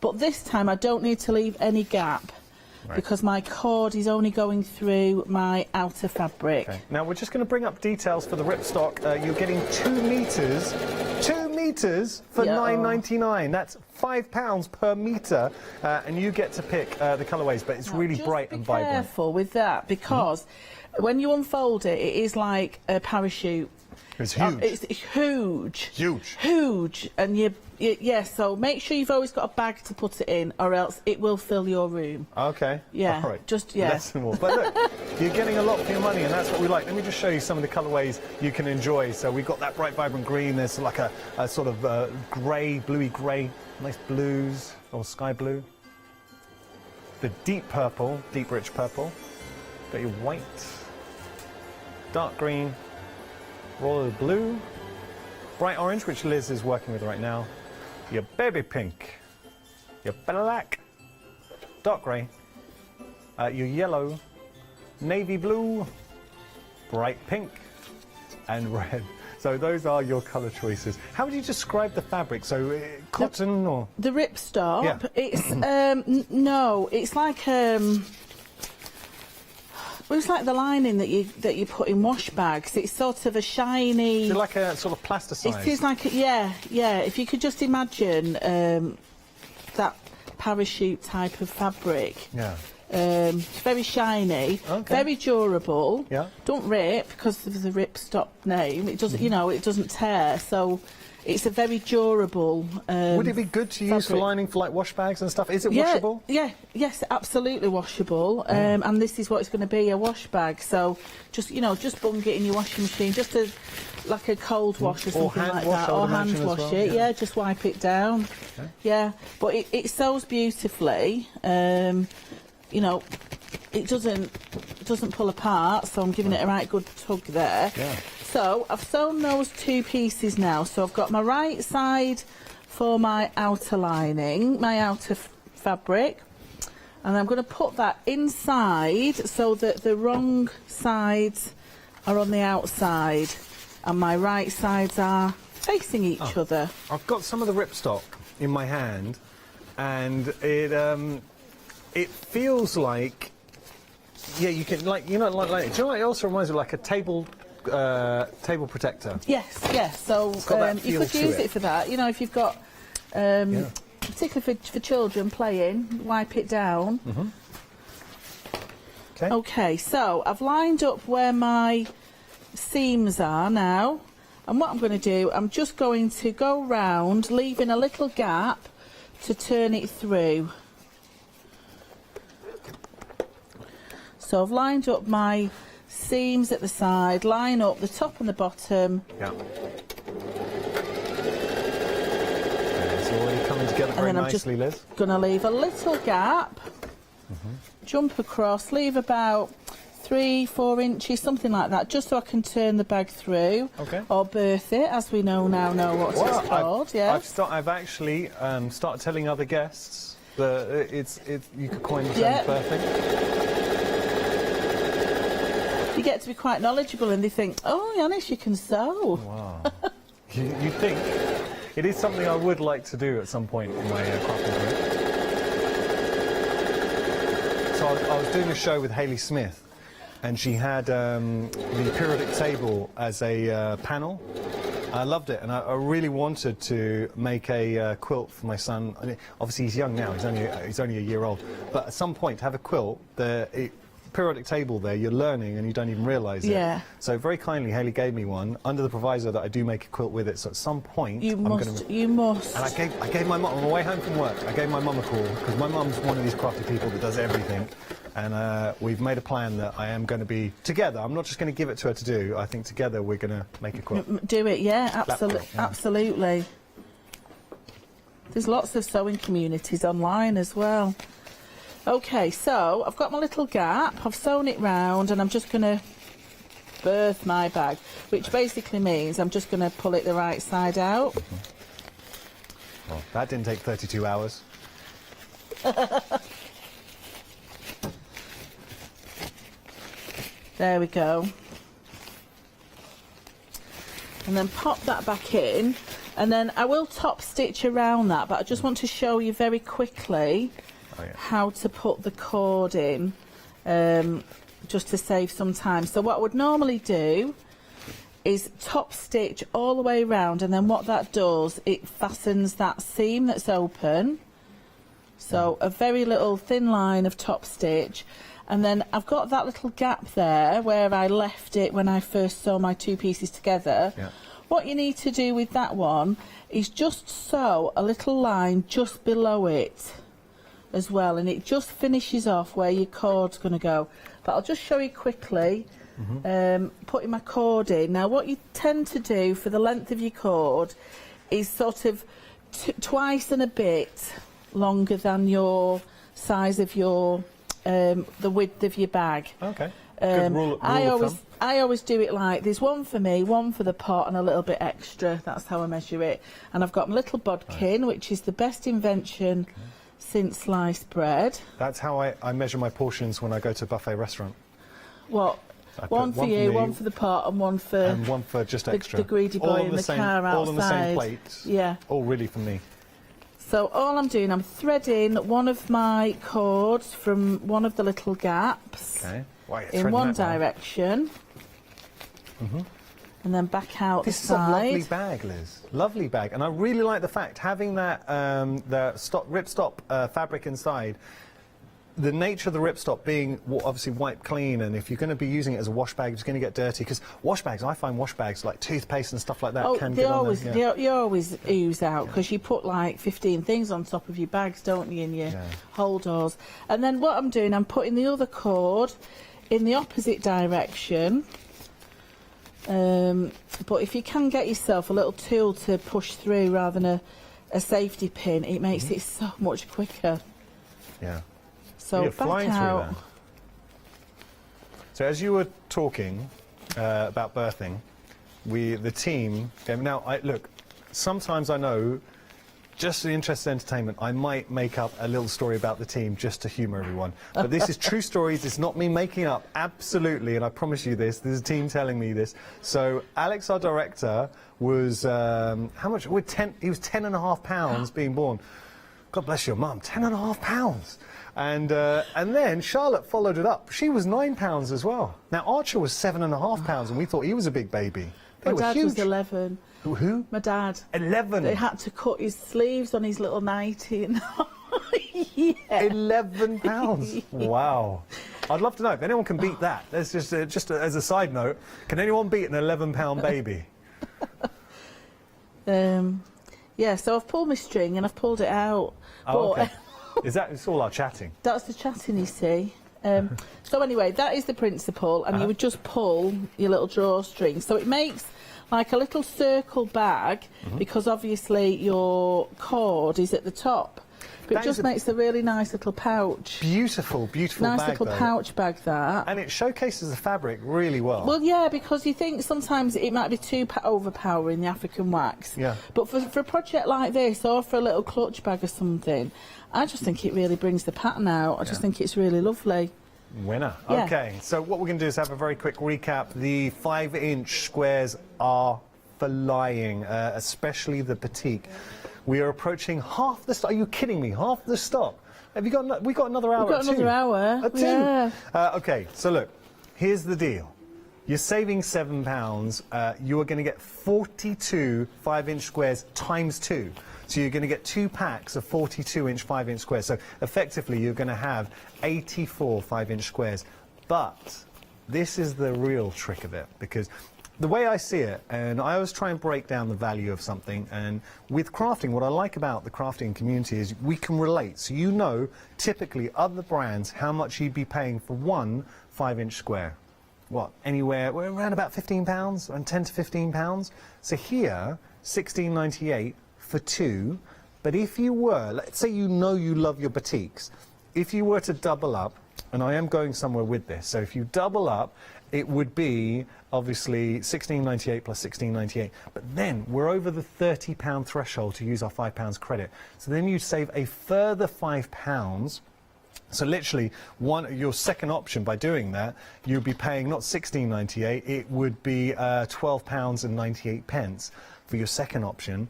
But this time I don't need to leave any gap because my cord is only going through my outer fabric. Okay. Now we're just going to bring up details for the ripstock. You're getting 2 metres for £9.99. That's £5 per metre, and you get to pick the colourways. But it's really bright and vibrant. Be careful with that because when you unfold it, it is like a parachute. It's huge. It's huge. Huge. Huge, and yeah, so make sure you've always got a bag to put it in, or else it will fill your room. Okay. Yeah. All right. Just, yeah. Less and more. But look, you're getting a lot for your money, and that's what we like. Let me just show you some of the colourways you can enjoy. So we've got that bright, vibrant green. There's like a sort of grey, bluey grey, nice blues, or sky blue. The deep purple, deep rich purple. Got your white, dark green, royal blue, bright orange, which Liz is working with right now. Your baby pink, your black, dark grey, your yellow, navy blue, bright pink, and red. So those are your colour choices. How would you describe the fabric? So cotton or the ripstop? Yeah. It's no, it's like it's like the lining that you put in wash bags. It's sort of a shiny. Is it like a sort of plasticized? It is like yeah. If you could just imagine that parachute type of fabric. Yeah. It's very shiny, very durable. Yeah. Don't rip because of the ripstop name. It doesn't, it doesn't tear. So. It's a very durable Would it be good to use for lining for like wash bags and stuff? Is it washable? Yes, absolutely washable. And this is what it's going to be, a wash bag. So just just bung it in your washing machine, just like a cold wash or something like that, or hand wash it. Yeah, just wipe it down. Okay. Yeah, but it sews beautifully. It doesn't pull apart, so I'm giving it a right good tug there. Yeah. So I've sewn those 2 pieces now. So I've got my right side for my outer lining, my outer fabric, and I'm going to put that inside so that the wrong sides are on the outside and my right sides are facing each other. I've got some of the ripstock in my hand, and it feels like you can like do you know what it also reminds me of like a table protector. Yes. So you could use it for that. If you've got, particularly for children playing, wipe it down. Okay. Okay. So I've lined up where my seams are now, and what I'm going to do, I'm just going to go round, leaving a little gap to turn it through. So I've lined up my seams at the side, line up the top and the bottom. Yeah. It's already coming together very nicely, Liz. Going to leave a little gap jump across, leave about 3-4 inches, something like that, just so I can turn the bag through, or birth it, as we know what it's called. I've actually started telling other guests that you could coin the term birthing. You get to be quite knowledgeable, and they think, "Oh, Yanis, you can sew." Wow. you think it is something I would like to do at some point in my crafting career. So I was doing a show with Hayley Smith, and she had the periodic table as a panel. I loved it, and I really wanted to make a quilt for my son. I mean, obviously, he's young now; he's only a year old. But at some point, to have a quilt, periodic table there, you're learning and you don't even realise it. Yeah. So very kindly, Hayley gave me one under the proviso that I do make a quilt with it. So at some point, you must. And I gave my mum on my way home from work. I gave my mum a call because my mum's one of these crafty people that does everything. And we've made a plan that I am going to be together. I'm not just going to give it to her to do. I think together we're going to make a quilt. Do it, yeah, Yeah. absolutely. There's lots of sewing communities online as well. Okay, so I've got my little gap, I've sewn it round, and I'm just going to birth my bag, which basically means I'm just going to pull it the right side out. Well, that didn't take 32 hours. There we go. And then pop that back in, and then I will top stitch around that, but I just want to show you very quickly how to put the cord in, just to save some time. So what I would normally do is top stitch all the way around, and then what that does, it fastens that seam that's open. So a very little thin line of top stitch, and then I've got that little gap there where I left it when I first sew my two pieces together. What you need to do with that one is just sew a little line just below it as well, and it just finishes off where your cord's going to go. But I'll just show you quickly, putting my cord in. Now what you tend to do for the length of your cord is sort of twice and a bit longer than your size of your the width of your bag. Okay. Good rule of thumb. I always do it like there's one for me, one for the pot, and a little bit extra. That's how I measure it. And I've got my little bodkin, which is the best invention since sliced bread. That's how I measure my portions when I go to a buffet restaurant. What? One for you, one for the pot, and one for just extra. The greedy boy in the car outside. All on the same plate. Yeah. All really for me. So all I'm doing, I'm threading one of my cords from one of the little gaps in one direction, and then back out the side. This is a lovely bag, Liz. Lovely bag, and I really like the fact having that the ripstop fabric inside. The nature of the ripstop being obviously wiped clean, and if you're going to be using it as a wash bag, it's going to get dirty. Because wash bags, I find wash bags like toothpaste and stuff like that can get on there. They always ooze out because you put like 15 things on top of your bags, don't you, in your holders. And then what I'm doing, I'm putting the other cord in the opposite direction. But if you can get yourself a little tool to push through rather than a safety pin, it makes it so much quicker. Yeah. So you're back flying out. through that. So as you were talking about birthing, the team came. Now, look, sometimes I know, just for the interest of entertainment, I might make up a little story about the team just to humour everyone. But this is true stories. It's not me making up. Absolutely, and I promise you this. There's a team telling me this. So Alex, our director, was how much? He was 10.5 pounds being born. God bless your mum. 10.5 pounds. And then Charlotte followed it up. She was 9 pounds as well. Now Archer was 7.5 pounds, and we thought he was a big baby. They were My dad huge. was 11. Who? My dad. 11. They had to cut his sleeves on his little nightie. Yeah. 11 pounds. Wow. I'd love to know if anyone can beat that. That's just as a side note. Can anyone beat an 11-pound baby? Yeah. So I've pulled my string and I've pulled it out. Oh, okay. It's all our chatting? That's the chatting, you see. So anyway, that is the principle, and you would just pull your little drawstring. So it makes like a little circle bag, because obviously your cord is at the top. But it just makes a really nice little pouch. Beautiful, beautiful nice bag. Nice little pouch bag, that. And it showcases the fabric really well. Well, yeah, because you think sometimes it might be too overpowering, the African wax. Yeah. But for a project like this, or for a little clutch bag or something, I just think it really brings the pattern out. I just think it's really lovely. Winner. Yeah. Okay, so what we're going to do is have a very quick recap. The 5-inch squares are flying, especially the batik. We are approaching half the stock. Are you kidding me? Half the stock. Have you got? We got another hour. We've got another hour. At 2. Yeah. Okay, so look, here's the deal. You're saving £7. You are going to get 42 5-inch squares times 2. So you're going to get 2 packs of 42-inch 5-inch squares. So effectively, you're going to have 84 5-inch squares. But this is the real trick of it, because the way I see it, and I always try and break down the value of something, and with crafting, what I like about the crafting community is we can relate. So you know, typically, other brands, how much you'd be paying for one 5-inch square. What, anywhere, we're around about £15, around 10 to £15. So here, £16.98 for 2. But if you were, let's say you know you love your batiks, if you were to double up, and I am going somewhere with this, so if you double up, it would be obviously £16.98 plus £16.98. But then we're over the £30 threshold to use our £5 credit. So then you save a further £5. So literally, your second option by doing that, you'd be paying not £16.98, it would be £12.98 for your second option.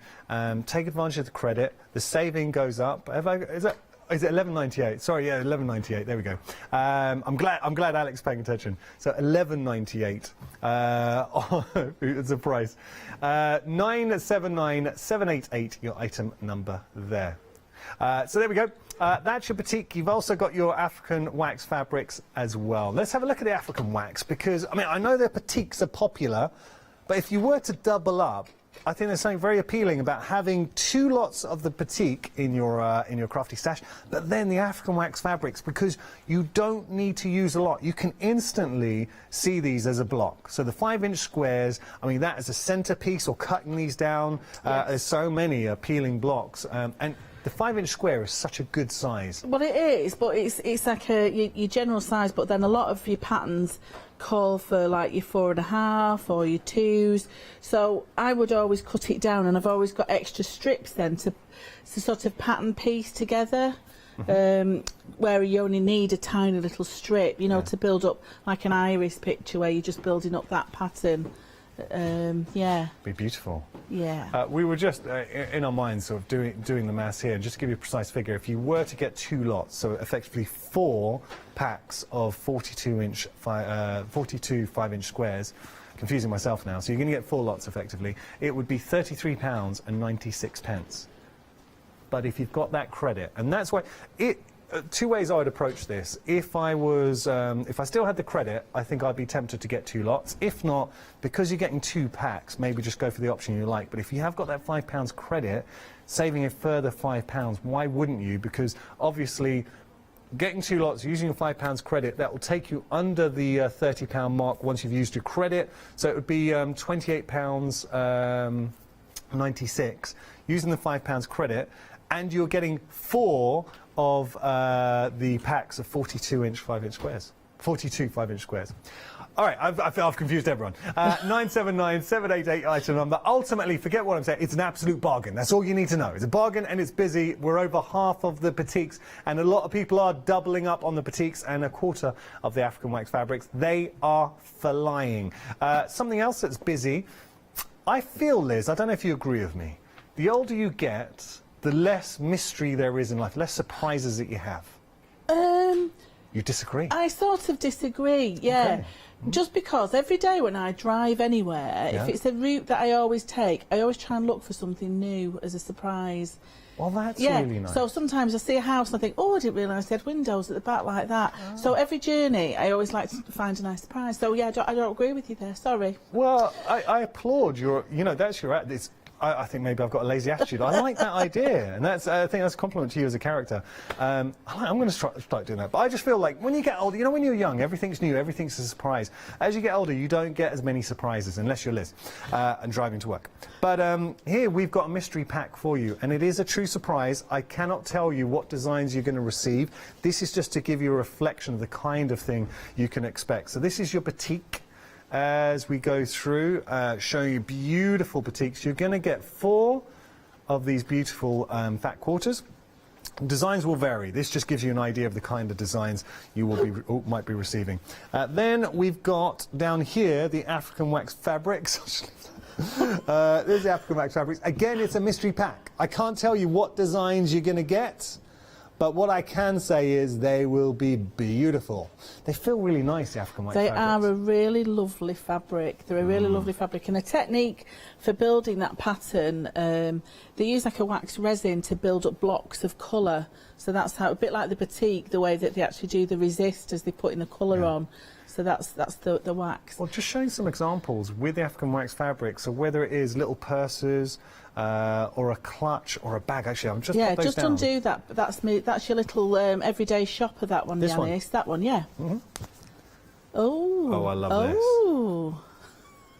Take advantage of the credit. The saving goes up. Is it £11.98? Sorry, yeah, £11.98. There we go. I'm glad Alex paying attention. So £11.98. It's a price. 979788. Your item number there. So there we go. That's your batik. You've also got your African wax fabrics as well. Let's have a look at the African wax, because I mean I know their batiks are popular, but if you were to double up, I think there's something very appealing about having 2 lots of the batik in your crafty stash, but then the African wax fabrics, because you don't need to use a lot. You can instantly see these as a block. So the 5-inch squares, I mean, that is a centerpiece, or cutting these down. There's so many appealing blocks, and the 5-inch square is such a good size. Well, it is, but it's like your general size, but then a lot of your patterns call for like your 4.5 or your 2s. So I would always cut it down, and I've always got extra strips then to sort of pattern piece together. Where you only need a tiny little strip, you know, to build up like an iris picture where you're just building up that pattern. Yeah. Be beautiful. Yeah. We were just in our minds sort of doing the maths here, and just to give you a precise figure, if you were to get 2 lots, so effectively 4 packs of 42 5-inch squares, confusing myself now, so you're going to get 4 lots effectively, it would be £33.96. But if you've got that credit, and that's why it 2 ways I would approach this. If I was, if I still had the credit, I think I'd be tempted to get 2 lots. If not, because you're getting 2 packs, maybe just go for the option you like. But if you have got that £5 credit, saving a further £5, why wouldn't you? Because obviously, getting 2 lots, using your £5 credit, that will take you under the £30 mark once you've used your credit. So it would be £28.96 using the £5 credit, and you're getting 4 of the packs of 42-inch 5-inch squares. 42 5-inch squares. All right, I've confused everyone. 979788 item number. Ultimately, forget what I'm saying, it's an absolute bargain. That's all you need to know. It's a bargain and it's busy. We're over half of the batiks, and a lot of people are doubling up on the batiks, and a quarter of the African wax fabrics. They are flying. Something else that's busy, I feel, Liz, I don't know if you agree with me, the older you get, the less mystery there is in life, less surprises that you have. You disagree? I sort of disagree, yeah. Okay. Just because every day when I drive anywhere, if it's a route that I always take, I always try and look for something new as a surprise. Well, that's really nice. So sometimes I see a house and I think, oh, I didn't realise they had windows at the back like that. Oh. So every journey, I always like to find a nice surprise. So, yeah, I don't agree with you there, sorry. Well, I applaud your, you know, that's your, I think maybe I've got a lazy attitude. I like that idea, and that's I think that's a compliment to you as a character. I'm going to start doing that. But I just feel like when you get older, you know, when you're young, everything's new, everything's a surprise. As you get older, you don't get as many surprises, unless you're Liz and driving to work. But here we've got a mystery pack for you, and it is a true surprise. I cannot tell you what designs you're going to receive. This is just to give you a reflection of the kind of thing you can expect. So this is your batik. As we go through, showing you beautiful batiks. You're going to get 4 of these beautiful fat quarters. Designs will vary. This just gives you an idea of the kind of designs you will be might be receiving. Then we've got down here the African wax fabrics. There's the African wax fabrics. Again, it's a mystery pack. I can't tell you what designs you're going to get. But what I can say is they will be beautiful. They feel really nice, the African wax fabrics. They are a really lovely fabric. They're a really lovely fabric. And a technique for building that pattern, they use like a wax resin to build up blocks of colour. So that's how, a bit like the batik, the way that they actually do the resist as they put in the colour on. So that's the wax. Well, just showing some examples with the African wax fabric. So whether it is little purses, or a clutch or a bag. Actually, I'm just put those just down. undo that. That's me. That's your little everyday shopper. That one, This one? Yanis. That one, yeah. Oh. Oh, I love this.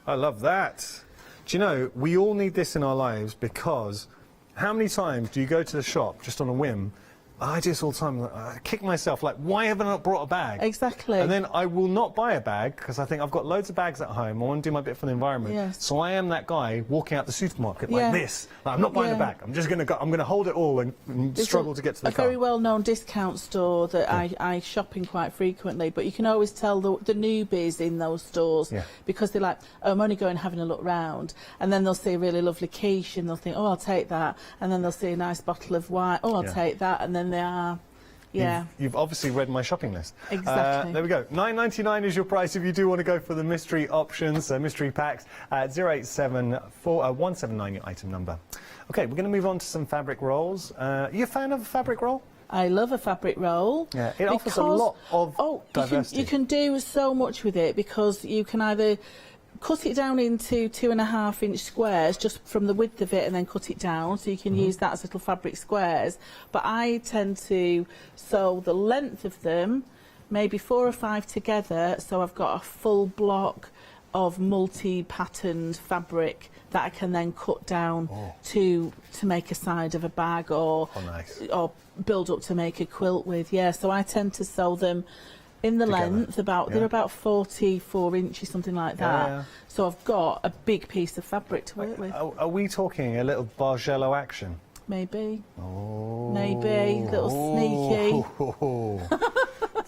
I love that. Do you know, we all need this in our lives, because how many times do you go to the shop just on a whim? I do this all the time. I kick myself, like, why haven't I brought a bag? Exactly. And then I will not buy a bag because I think I've got loads of bags at home. I want to do my bit for the environment. Yes. So I am that guy walking out the supermarket like this. Like, I'm not buying a bag. I'm just going to go. I'm going to hold it all and struggle to get to the car. A very well-known discount store that I shop in quite frequently, but you can always tell the newbies in those stores because they're like, oh, I'm only going having a look round, and then they'll see a really lovely quiche and they'll think, oh, I'll take that, and then they'll see a nice bottle of wine, oh, I'll take that, and then they are. You've obviously read my shopping list. Exactly. There we go. $9.99 is your price if you do want to go for the mystery options, mystery packs. 0874-179 your item number. Okay, we're going to move on to some fabric rolls. Are you a fan of a fabric roll? I love a fabric roll. Yeah, it offers a lot of diversity. You can do so much with it, because you can either cut it down into 2.5-inch squares just from the width of it, and then cut it down, so you can use that as little fabric squares. But I tend to sew the length of them, maybe 4 or 5 together, so I've got a full block of multi-patterned fabric that I can then cut down to make a side of a bag, or build up to make a quilt with. Yeah, so I tend to sew them in the length, they're about 44 inches, something like that. So I've got a big piece of fabric to work with. Are we talking a little Bargello action? Maybe. Maybe. Little sneaky.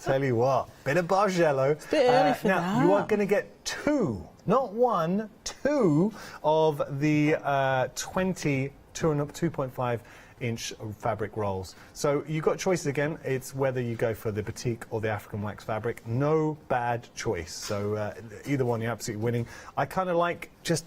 Tell you what, bit of Bargello. It's a bit early for now, that. you are going to get 2, not 1, 2 of the 2.5-inch fabric rolls. So you've got choices again. It's whether you go for the batik or the African wax fabric. No bad choice. So either one, you're absolutely winning. I kind of like just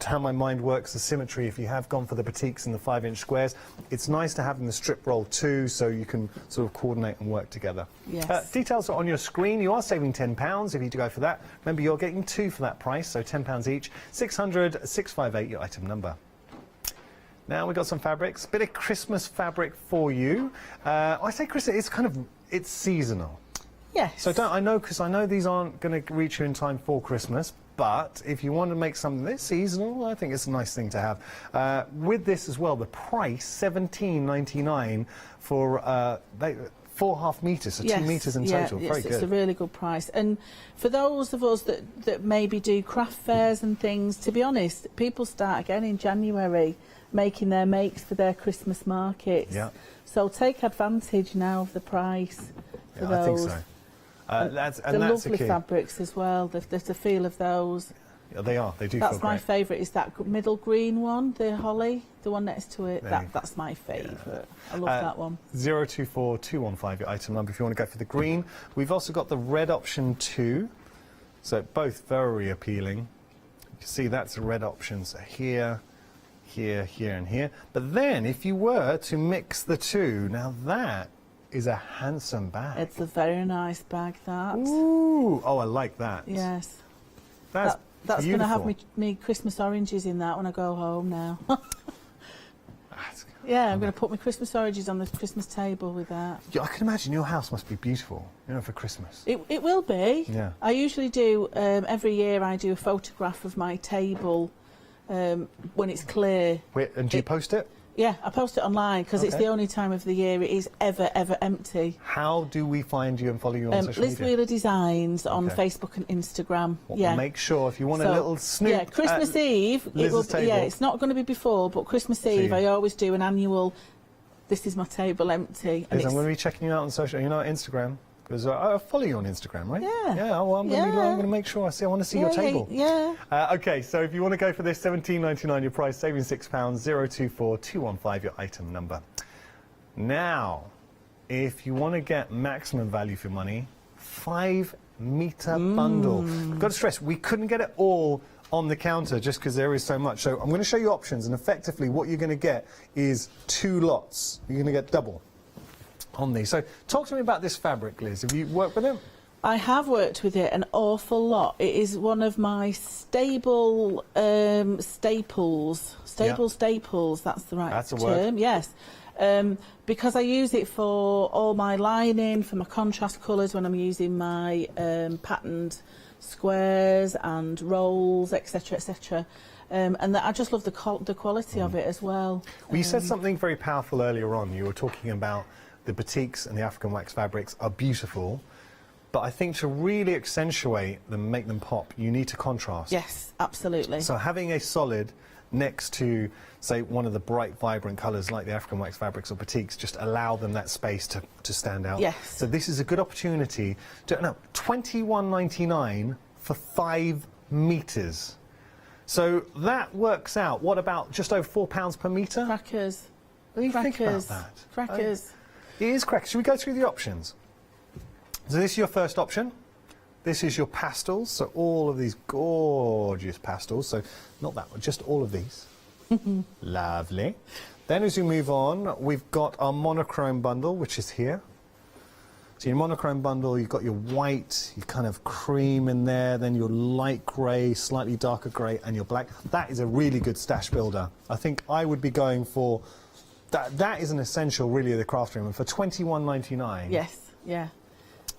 how my mind works, the symmetry. If you have gone for the batiks and the 5-inch squares, it's nice to have in the strip roll too, so you can sort of coordinate and work together. Yes. Details are on your screen. You are saving £10 if you do go for that. Remember, you're getting 2 for that price, so £10 each. 600-658 your item number. Now we've got some fabrics, bit of Christmas fabric for you. I say Christmas, it's seasonal. Yes. So I know these aren't going to reach you in time for Christmas, but if you want to make something that's seasonal, I think it's a nice thing to have. With this as well, the price, $17.99 for 4.5 metres, so 2 metres in total. Very good. It's a really good price. And for those of us that maybe do craft fairs and things, to be honest, people start again in January making their makes for their Christmas markets. Yeah. So take advantage now of the price for those. I think so. That's lovely key. Fabrics as well. There's the feel of those. Yeah, they are. They do. That's feel my great. favourite. Is that middle green one, the holly, the one next to it? That's my favourite. I love that one. 024215 your item number if you want to go for the green. We've also got the red option too. So both very appealing. You can see that's the red option. So here, here, here, and here. But then if you were to mix the two, now that is a handsome bag. It's a very nice bag, that. Ooh, oh, I like that. Yes. That's That's going to have me Christmas oranges in that when I go home now. Yeah, I'm going to put my Christmas oranges on the Christmas table with that. Yeah, I can imagine your house must be beautiful, you know, for Christmas. It will be. Yeah. I usually do, every year I do a photograph of my table when it's clear. Wait, and do you post it? Yeah, I post it online because it's the only time of the year it is ever empty. How do we find you and follow you on social Liz media? Wheeler Designs on Facebook and Instagram. Well, make sure if you want a little snoop. Yeah, Christmas Eve. Liz's table. Yeah, it's not going to be before, but Christmas Eve I always do an annual. This is my table empty. Liz, I'm going to be checking you out on social. You know, Instagram. Because I follow you on Instagram, right? Yeah. Yeah. Well, I'm going to make sure I want to see your table. Yeah. Okay. So if you want to go for this, £17.99 your price, saving £6. 024 215 your item number. Now, if you want to get maximum value for your money, 5-meter bundle. I've got to stress, we couldn't get it all on the counter just because there is so much. So I'm going to show you options, and effectively what you're going to get is 2 lots. You're going to get double on these. So talk to me about this fabric, Liz. Have you worked with it? I have worked with it an awful lot. It is one of my staples. Staples, that's the right That's a term. word. Yes. Because I use it for all my lining, for my contrast colours when I'm using my patterned squares and rolls, etc, etc. And I just love the quality of it as well. Well, you said something very powerful earlier on. You were talking about the batiks and the African wax fabrics are beautiful, but I think to really accentuate them, make them pop, you need to contrast. Yes, absolutely. So having a solid next to, say, one of the bright, vibrant colours like the African wax fabrics or batiks, just allow them that space to stand out. Yes. So this is a good opportunity to, no, £21.99 for 5 metres. So that works out, what about just over £4 per metre? Crackers. What do you think about that? Crackers. It is crackers. Should we go through the options? So this is your first option. This is your pastels. So all of these gorgeous pastels. So not that one, just all of these. Lovely. Then as we move on, we've got our monochrome bundle, which is here. So your monochrome bundle, you've got your white, your kind of cream in there, then your light grey, slightly darker grey, and your black. That is a really good stash builder. I think I would be going for... That is an essential, really, of the craft room. And for £21.99... Yes, yeah.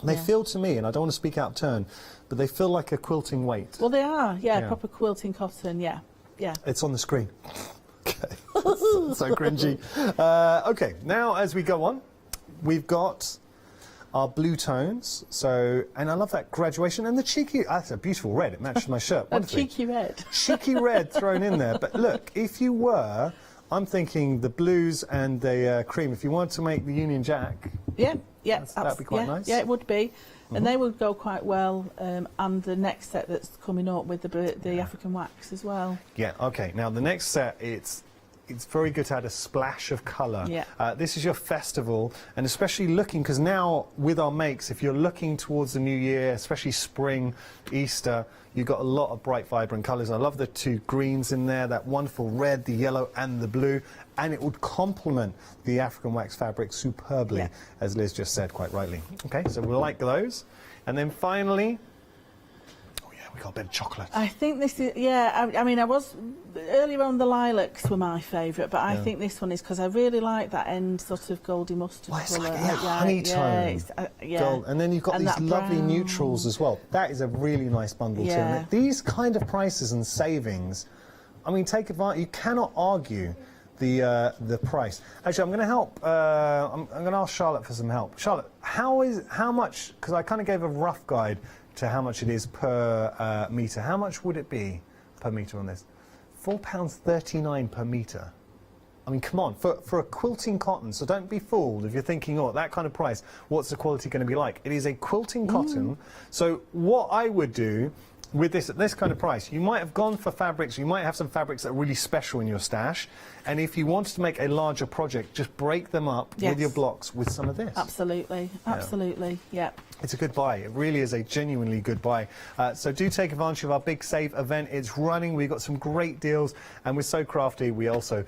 They feel to me, and I don't want to speak out of turn, but they feel like a quilting weight. Well, they are, yeah, proper quilting cotton, yeah. It's on the screen. Okay. So cringy. Okay, now as we go on, we've got our blue tones. So, and I love that graduation and the cheeky. That's a beautiful red. It matches my shirt. A cheeky red. Cheeky red thrown in there. But look, if you were, I'm thinking the blues and the cream. If you wanted to make the Union Jack, that'd be quite nice. Yeah, it would be, and they would go quite well. And the next set that's coming up with the African wax as well. Yeah. Okay. Now the next set, it's very good to add a splash of colour. Yeah. This is your festival, and especially looking, because now with our makes, if you're looking towards the new year, especially spring, Easter, you've got a lot of bright, vibrant colours. I love the 2 greens in there, that wonderful red, the yellow and the blue, and it would complement the African wax fabric superbly, as Liz just said quite rightly. Okay, so we'll like those. And then finally, we got a bit of chocolate. I think this is, I mean, I was, earlier on the lilacs were my favourite, but I think this one is because I really like that end sort of goldy mustard colour. Like, honey tone. Gold. And then you've got these lovely neutrals as well. That is a really nice bundle too. And these kind of prices and savings, I mean, take advantage. You cannot argue the price. Actually, I'm going to help. I'm going to ask Charlotte for some help. Charlotte, how much? Because I kind of gave a rough guide to how much it is per metre. How much would it be per metre on this? £4.39 per metre. I mean, come on, for a quilting cotton, so don't be fooled if you're thinking, oh, that kind of price, what's the quality going to be like? It is a quilting cotton, so what I would do with this, at this kind of price, you might have gone for fabrics, you might have some fabrics that are really special in your stash, and if you wanted to make a larger project, just break them up with your blocks with some of this. Absolutely, absolutely, yeah. It's a good buy. It really is a genuinely good buy. So do take advantage of our big save event. It's running. We've got some great deals, and we're so crafty. We also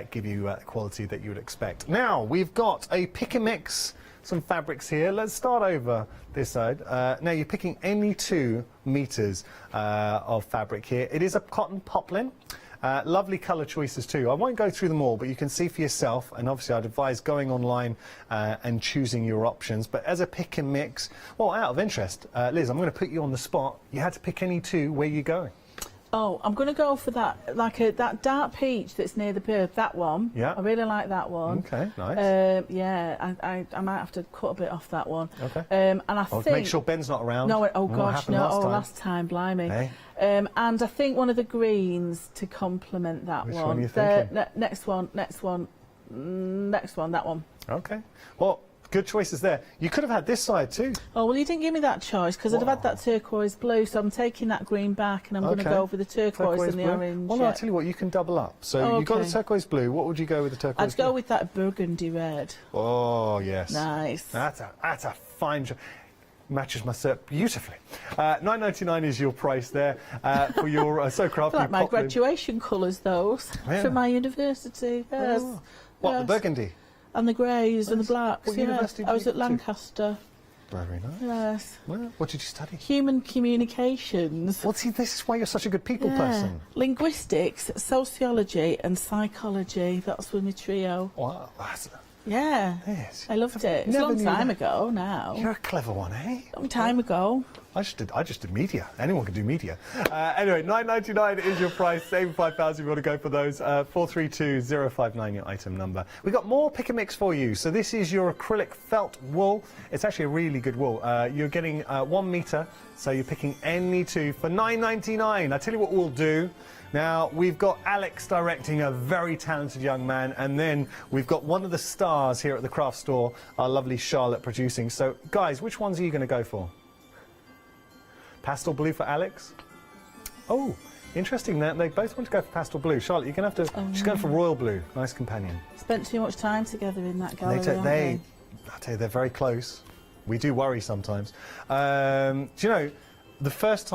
give you quality that you would expect. Now we've got a pick and mix some fabrics here. Let's start over this side. Now you're picking any 2 meters of fabric here. It is a cotton poplin. Lovely colour choices too. I won't go through them all, but you can see for yourself, and obviously I'd advise going online and choosing your options. But as a pick and mix, well, out of interest, Liz, I'm going to put you on the spot. You had to pick any 2. Where are you going? Oh, I'm going to go for that, like that dark peach that's near the bird, that one. Yeah. I really like that one. Okay, nice. Yeah, I might have to cut a bit off that one. Okay. And I think... Make sure Ben's not around. No, oh What gosh, happened no, last time? blimey. Hey. And I think one of the greens to complement that Which one. one are you thinking? Next one, that one. Okay. Well, good choices there. You could have had this side too. Oh, well, you didn't give me that choice because I'd have had that turquoise blue, so I'm taking that green back and I'm going to go for the turquoise and the blue. orange. Well, no, I'll tell you what, you can double up. So you've got the turquoise blue. What would you go with the turquoise I'd go with that burgundy red. Oh, yes. Nice. That's a fine matches my shirt beautifully. $9.99 is your price there for your So Crafty Like my poplin. graduation colours, those, Yeah. from my university. Yes. Oh. What, the burgundy? And the greys and the blacks. What Yeah. university did I was you at go to? Lancaster. Very nice. Yes. Well, what did you study? Human communications. Well, see, this is why you're such a good people person. Linguistics, sociology and psychology. That's with my trio. Wow. That's, Yeah. yes. I loved it. It's a Never long knew time that. ago now. You're a clever one, eh? Long time ago. I just did media. Anyone can do media. Anyway, $9.99 is your price. Save £5 if you want to go for those. 432059 your item number. We've got more pick and mix for you. So this is your acrylic felt wool. It's actually a really good wool. You're getting 1 metre, so you're picking any 2 for $9.99. I tell you what we'll do. Now, we've got Alex directing, a very talented young man, and then we've got one of the stars here at the craft store, our lovely Charlotte, producing. So, guys, which ones are you going to go for? Pastel blue for Alex? Oh, interesting that they both want to go for pastel blue. Charlotte, you're going to have to... She's going for royal blue. Nice companion. Spent too much time together in that gallery, I aren't they? tell you, they're very close. We do worry sometimes. Do you know... The first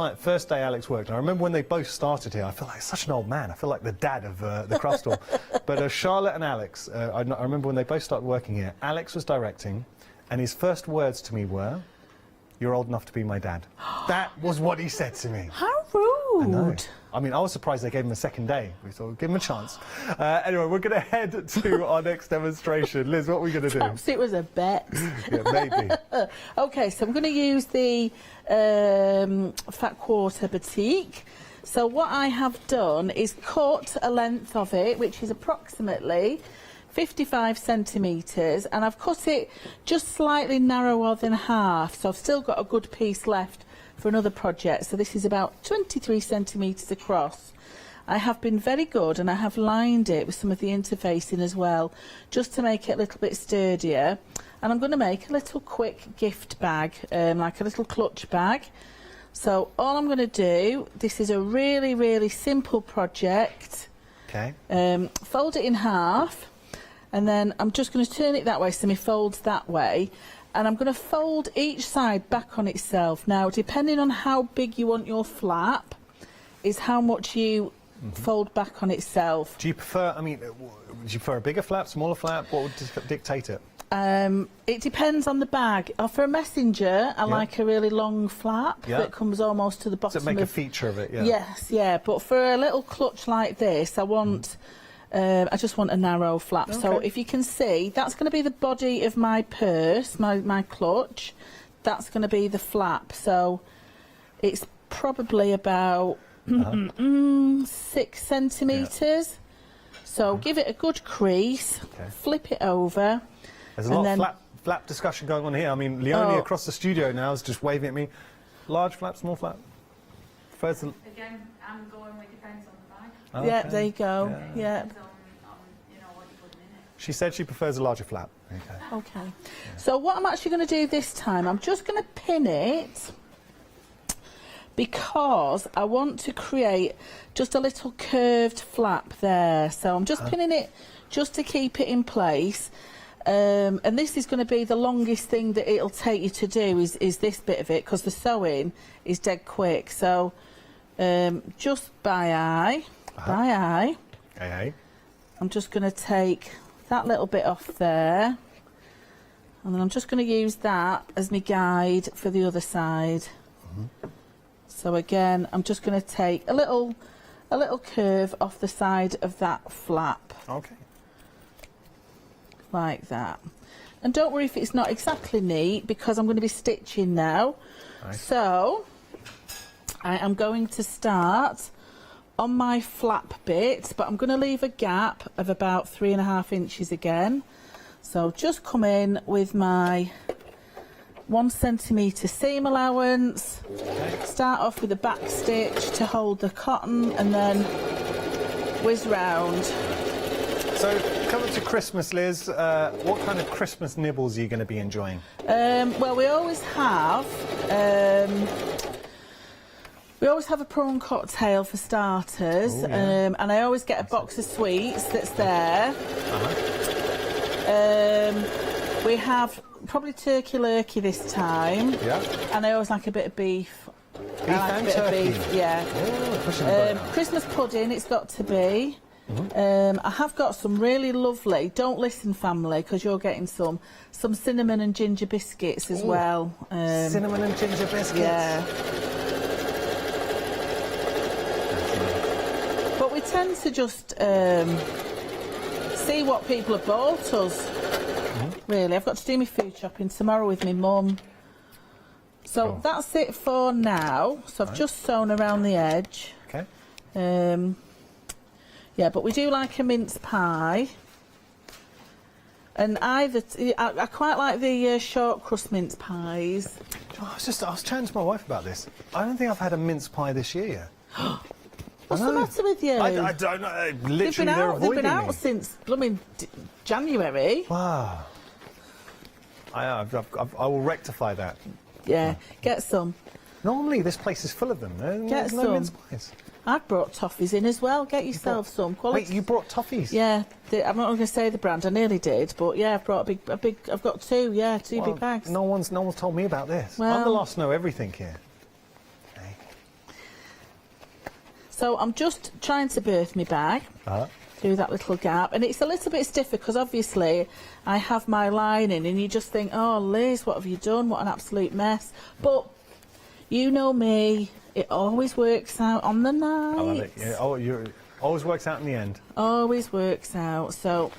day Alex worked, and I remember when they both started here, I felt like such an old man. I feel like the dad of the craft store. But Charlotte and Alex, I remember when they both started working here, Alex was directing, and his first words to me were, "You're old enough to be my dad." That was what he said to me. How rude. I know. I mean, I was surprised they gave him a second day. We thought, give him a chance. Anyway, we're going to head to our next demonstration. Liz, what are we going to do? Perhaps it was a bet. Yeah, maybe. Okay, so I'm going to use the Fat Quarter Batik. So what I have done is cut a length of it, which is approximately 55 centimetres, and I've cut it just slightly narrower than half, so I've still got a good piece left for another project. So this is about 23 centimetres across. I have been very good, and I have lined it with some of the interfacing as well, just to make it a little bit sturdier. And I'm going to make a little quick gift bag, like a little clutch bag. So all I'm going to do, this is a really, really simple project. Okay. Fold it in half, and then I'm just going to turn it that way so my fold's that way. And I'm going to fold each side back on itself. Now, depending on how big you want your flap, is how much you fold back on itself. Do you prefer, I mean, do you prefer a bigger flap, smaller flap? What would dictate it? It depends on the bag. For a messenger, I like a really long flap that comes almost to the bottom. Does it make a feature of it? Yeah. Yes, yeah. But for a little clutch like this, I want... I just want a narrow flap. Okay. So if you can see, that's going to be the body of my purse, my clutch. That's going to be the flap. So it's probably about 6 centimetres. So give it a good crease, flip it over. There's a lot of flap discussion going on here. I mean, Leonie across the studio now is just waving at me. Large flap, small flap? First Again, I'm going with depends on the bag. Okay. Yeah, there you go. Yeah. Depends on you know, what you're putting in it. She said she prefers a larger flap. Okay. So what I'm actually going to do this time, I'm just going to pin it because I want to create just a little curved flap there. So I'm just pinning it just to keep it in place. And this is going to be the longest thing that it'll take you to do is this bit of it, because the sewing is dead quick. So just by eye, I'm just going to take that little bit off there, And then I'm just going to use that as my guide for the other side. So again, I'm just going to take a little curve off the side of that flap. Okay. Like that. And don't worry if it's not exactly neat, because I'm going to be stitching now. Nice. So I am going to start on my flap bit, but I'm going to leave a gap of about 3.5 inches again. So just come in with my 1 centimetre seam allowance, start off with a back stitch to hold the cotton, and then whiz round. So coming to Christmas, Liz, what kind of Christmas nibbles are you going to be enjoying? Well, we always have a prawn cocktail for starters. Ooh, yeah. And I always get a box of sweets that's there. We have probably turkey lurkey this time. Yeah. And I always like a bit of beef. Beef and turkey. Yeah. Oh, pushing the boat out. Christmas pudding, it's got to be. I have got some really lovely, don't listen family, because you're getting some cinnamon and ginger biscuits as well. Cinnamon and ginger biscuits? Yeah. But we tend to just see what people have bought us. Really, I've got to do my food shopping tomorrow with my mum. So that's it for now. So I've just sewn around the edge. Okay. Yeah, but we do like a mince pie. And I quite like the short crust mince pies. I was chatting to my wife about this. I don't think I've had a mince pie this year yet. What's the matter with you? I don't know. Literally, they've been out since blooming January. Wow. I will rectify that. Yeah, get some. Normally, this place is full of them. Get There's no some. mince pies. I've brought toffees in as well. Get yourself some. Quality. Wait, you brought toffees? Yeah, I'm not going to say the brand. I nearly did, but yeah, I've brought a big. I've got two. Yeah, two big bags. No one's told me about this. Well, I'm the last to know everything here. So I'm just trying to birth my bag through that little gap, and it's a little bit stiffer because obviously I have my lining, and you just think, oh Liz, what have you done? What an absolute mess. But you know me, it always works out on the night. I love it. Yeah, always works out in the end. Always works out. So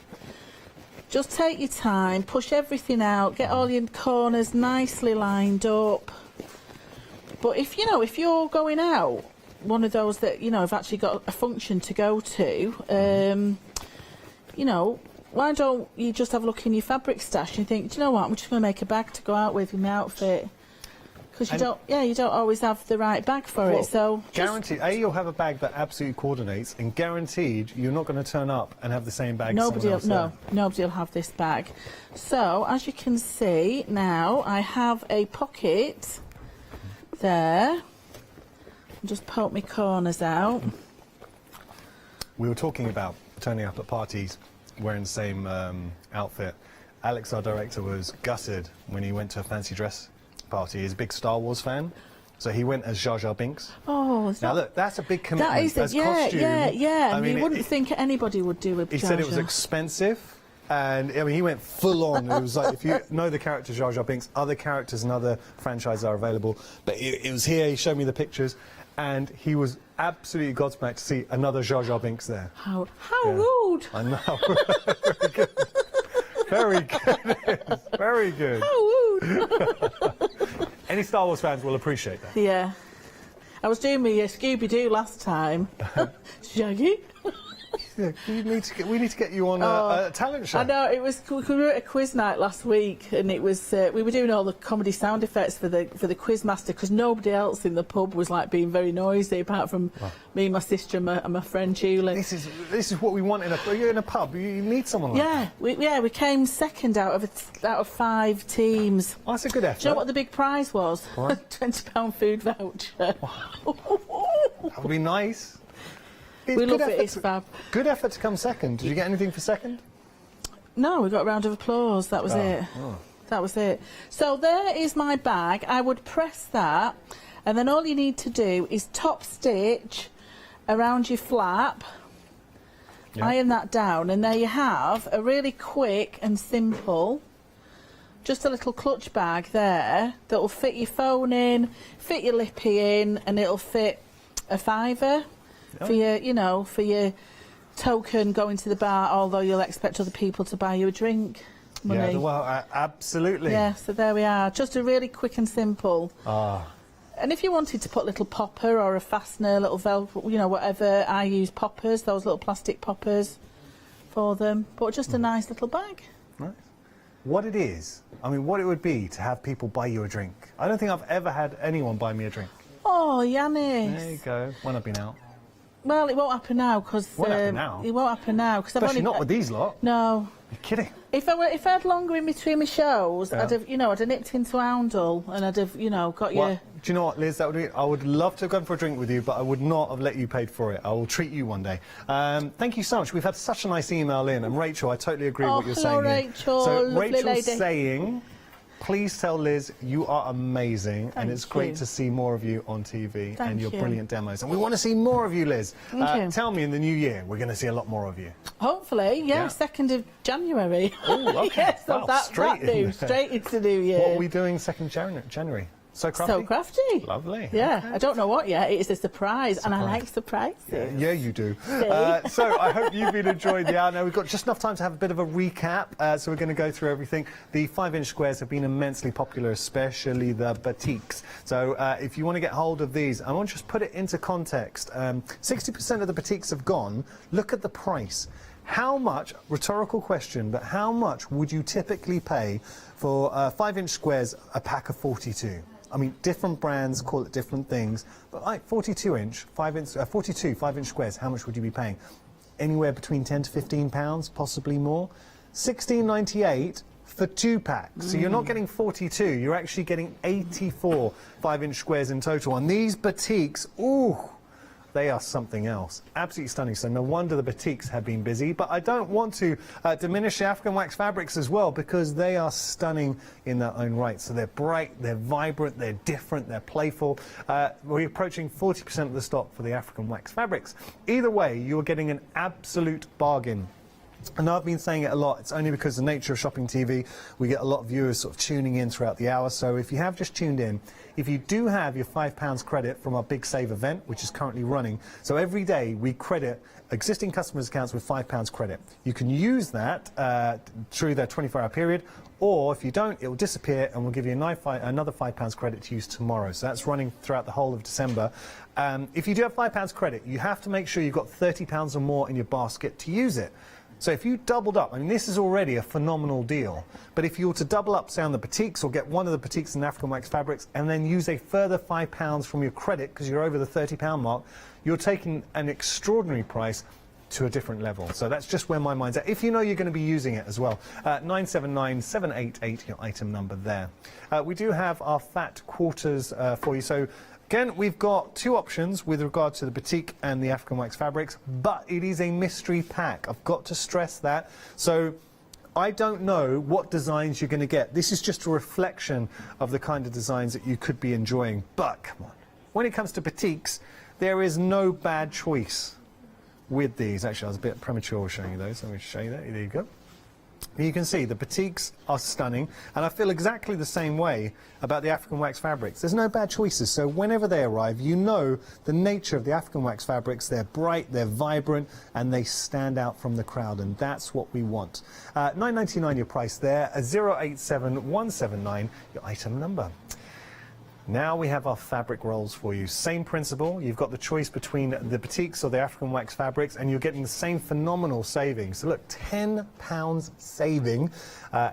just take your time, push everything out, get all your corners nicely lined up. But if you're going out, one of those that have actually got a function to go to, why don't you just have a look in your fabric stash and think, do you know what, I'm just going to make a bag to go out with my outfit, because you don't always have the right bag for it. So guaranteed, you'll have a bag that absolutely coordinates, and guaranteed you're not going to turn up and have the same bag. Nobody will have this bag. So as you can see now, I have a pocket there. Just poke my corners out. We were talking about turning up at parties wearing the same outfit. Alex, our director, was gutted when he went to a fancy dress party. He's a big Star Wars fan, so he went as Jar Jar Binks. Oh, now look, that's a big commitment. That is costume. Yeah. I mean, you wouldn't think anybody would do a Jar Jar. He said it was expensive. And I mean, he went full on. It was like, if you know the character Jar Jar Binks, other characters and other franchises are available. But it was here. He showed me the pictures, and he was absolutely gobsmacked to see another Jar Jar Binks there. How rude! I know. Very good. Very good. How rude! Any Star Wars fans will appreciate that. Yeah. I was doing my Scooby-Doo last time. Shaggy. Yeah, we need to get you on a talent show. I know, it was. We were at a quiz night last week, and it was. We were doing all the comedy sound effects for the quiz master, because nobody else in the pub was like being very noisy, apart from me, my sister, and my friend Julie. This is what we want you're in a pub. You need someone like that. We came second out of 5 teams. Well, that's a good effort. Do you know what the big prize was? £20 food voucher. That would be nice. We love it, it's fab. Good effort to come second. Did you get anything for second? No, we got a round of applause. That was it. Oh. That was it. So there is my bag. I would press that, and then all you need to do is top stitch around your flap, iron that down, and there you have a really quick and simple just a little clutch bag there that will fit your phone in, fit your lippy in, and it'll fit a £5 for your, you know, for your token going to the bar, although you'll expect other people to buy you a drink. Money. Yeah, well, absolutely. Yeah, so there we are. Just a really quick and simple. And if you wanted to put a little popper or a fastener, little velvet, you know, whatever, I use poppers, those little plastic poppers for them. But just a nice little bag. Right. What it is, I mean, what it would be to have people buy you a drink. I don't think I've ever had anyone buy me a drink. Oh, Yanis. There you go. When I've been out. Well, it won't happen now because Won't happen now? It won't happen now because Especially not with these lot. No. You're kidding. If I had longer in between my shows, Yeah. I'd have, you know, I'd have nipped into Oundle and I'd have, you know, got Well, you. do you know what, Liz? That would be, I would love to have gone for a drink with you, but I would not have let you pay for it. I will treat you one day. Thank you so much. We've had such a nice email in, and Rachel, I totally agree with what you're hello, saying. here. Rachel, So lovely Rachel's lady. saying, please tell Liz you are amazing, and Thank it's great you. to see more of you on TV Thank and your you. brilliant demos. And we want to see more of you, Liz. Thank you. Tell me in the new year we're going to see a lot more of you. Hopefully, yeah, Yeah. 2nd of January. Oh, okay. Yes, so Wow, that straight in new, there. straight into New Year. What are we doing 2nd January? So crafty? So crafty. Lovely. Yeah, Okay. I don't know what yet. It is a surprise, and I like surprises. Yeah, you do. See? So I hope you've been enjoying the hour. Now we've got just enough time to have a bit of a recap, so we're going to go through everything. The 5-inch squares have been immensely popular, especially the batiks. So if you want to get hold of these, I want to just put it into context. 60% of the batiks have gone. Look at the price. How much, rhetorical question, but how much would you typically pay for 5-inch squares, a pack of 42? I mean, different brands call it different things, but like 42-inch, 42 5-inch squares, how much would you be paying? Anywhere between £10 to £15, possibly more. £16.98 for 2 packs. So you're not getting 42, you're actually getting 84 5-inch squares in total. And these batiks, ooh, they are something else. Absolutely stunning. So no wonder the batiks have been busy. But I don't want to diminish the African wax fabrics as well, because they are stunning in their own right. So they're bright, they're vibrant, they're different, they're playful. We're approaching 40% of the stock for the African wax fabrics. Either way, you're getting an absolute bargain. And I've been saying it a lot, it's only because of the nature of shopping TV, we get a lot of viewers sort of tuning in throughout the hour. So if you have just tuned in, if you do have your £5 credit from our Big Save event, which is currently running, so every day we credit existing customers' accounts with £5 credit. You can use that through their 24-hour period, or if you don't, it will disappear and we'll give you another £5 credit to use tomorrow. So that's running throughout the whole of December. If you do have £5 credit, you have to make sure you've got £30 or more in your basket to use it. So if you doubled up, I mean, this is already a phenomenal deal, but if you were to double up, say, on the batiks, or get one of the batiks in African wax fabrics, and then use a further £5 from your credit, because you're over the £30 mark, you're taking an extraordinary price to a different level. So that's just where my mind's at, if you know you're going to be using it as well. 979788, your item number there. We do have our fat quarters for you. So again, we've got 2 options with regard to the batik and the African wax fabrics, but it is a mystery pack. I've got to stress that. So I don't know what designs you're going to get. This is just a reflection of the kind of designs that you could be enjoying. But come on, when it comes to batiks, there is no bad choice with these. Actually, I was a bit premature showing you those. Let me show you that. There you go. You can see the batiks are stunning, and I feel exactly the same way about the African wax fabrics. There's no bad choices, so whenever they arrive, you know the nature of the African wax fabrics. They're bright, they're vibrant, and they stand out from the crowd, and that's what we want. $9.99 your price there, 087179 your item number. Now we have our fabric rolls for you. Same principle. You've got the choice between the batiks or the African wax fabrics, and you're getting the same phenomenal savings. So look, £10 saving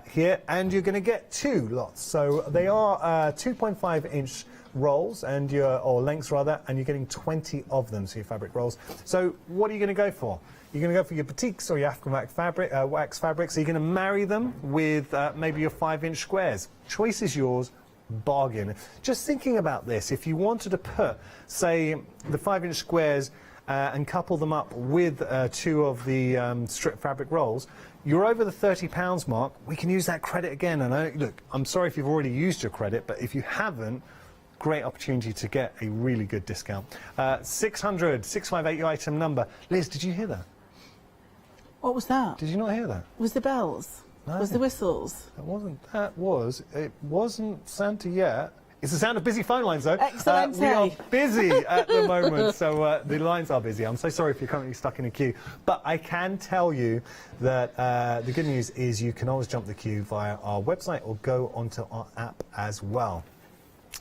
here, and you're going to get 2 lots. So they are 2.5-inch rolls, and or lengths rather, and you're getting 20 of them, so your fabric rolls. So what are you going to go for? You're going to go for your batiks or your African wax fabrics. Are you going to marry them with maybe your 5-inch squares? Choice is yours. Bargain. Just thinking about this, if you wanted to put, say, the 5-inch squares and couple them up with 2 of the strip fabric rolls, you're over the £30 mark. We can use that credit again. And look, I'm sorry if you've already used your credit, but if you haven't, great opportunity to get a really good discount. 658 your item number. Liz, did you hear that? What was that? Did you not hear that? Was the bells? No. Was the whistles? It wasn't Santa yet. It's the sound of busy phone lines, though. Excellent. We are busy at the moment, so the lines are busy. I'm so sorry if you're currently stuck in a queue. But I can tell you that the good news is you can always jump the queue via our website or go onto our app as well.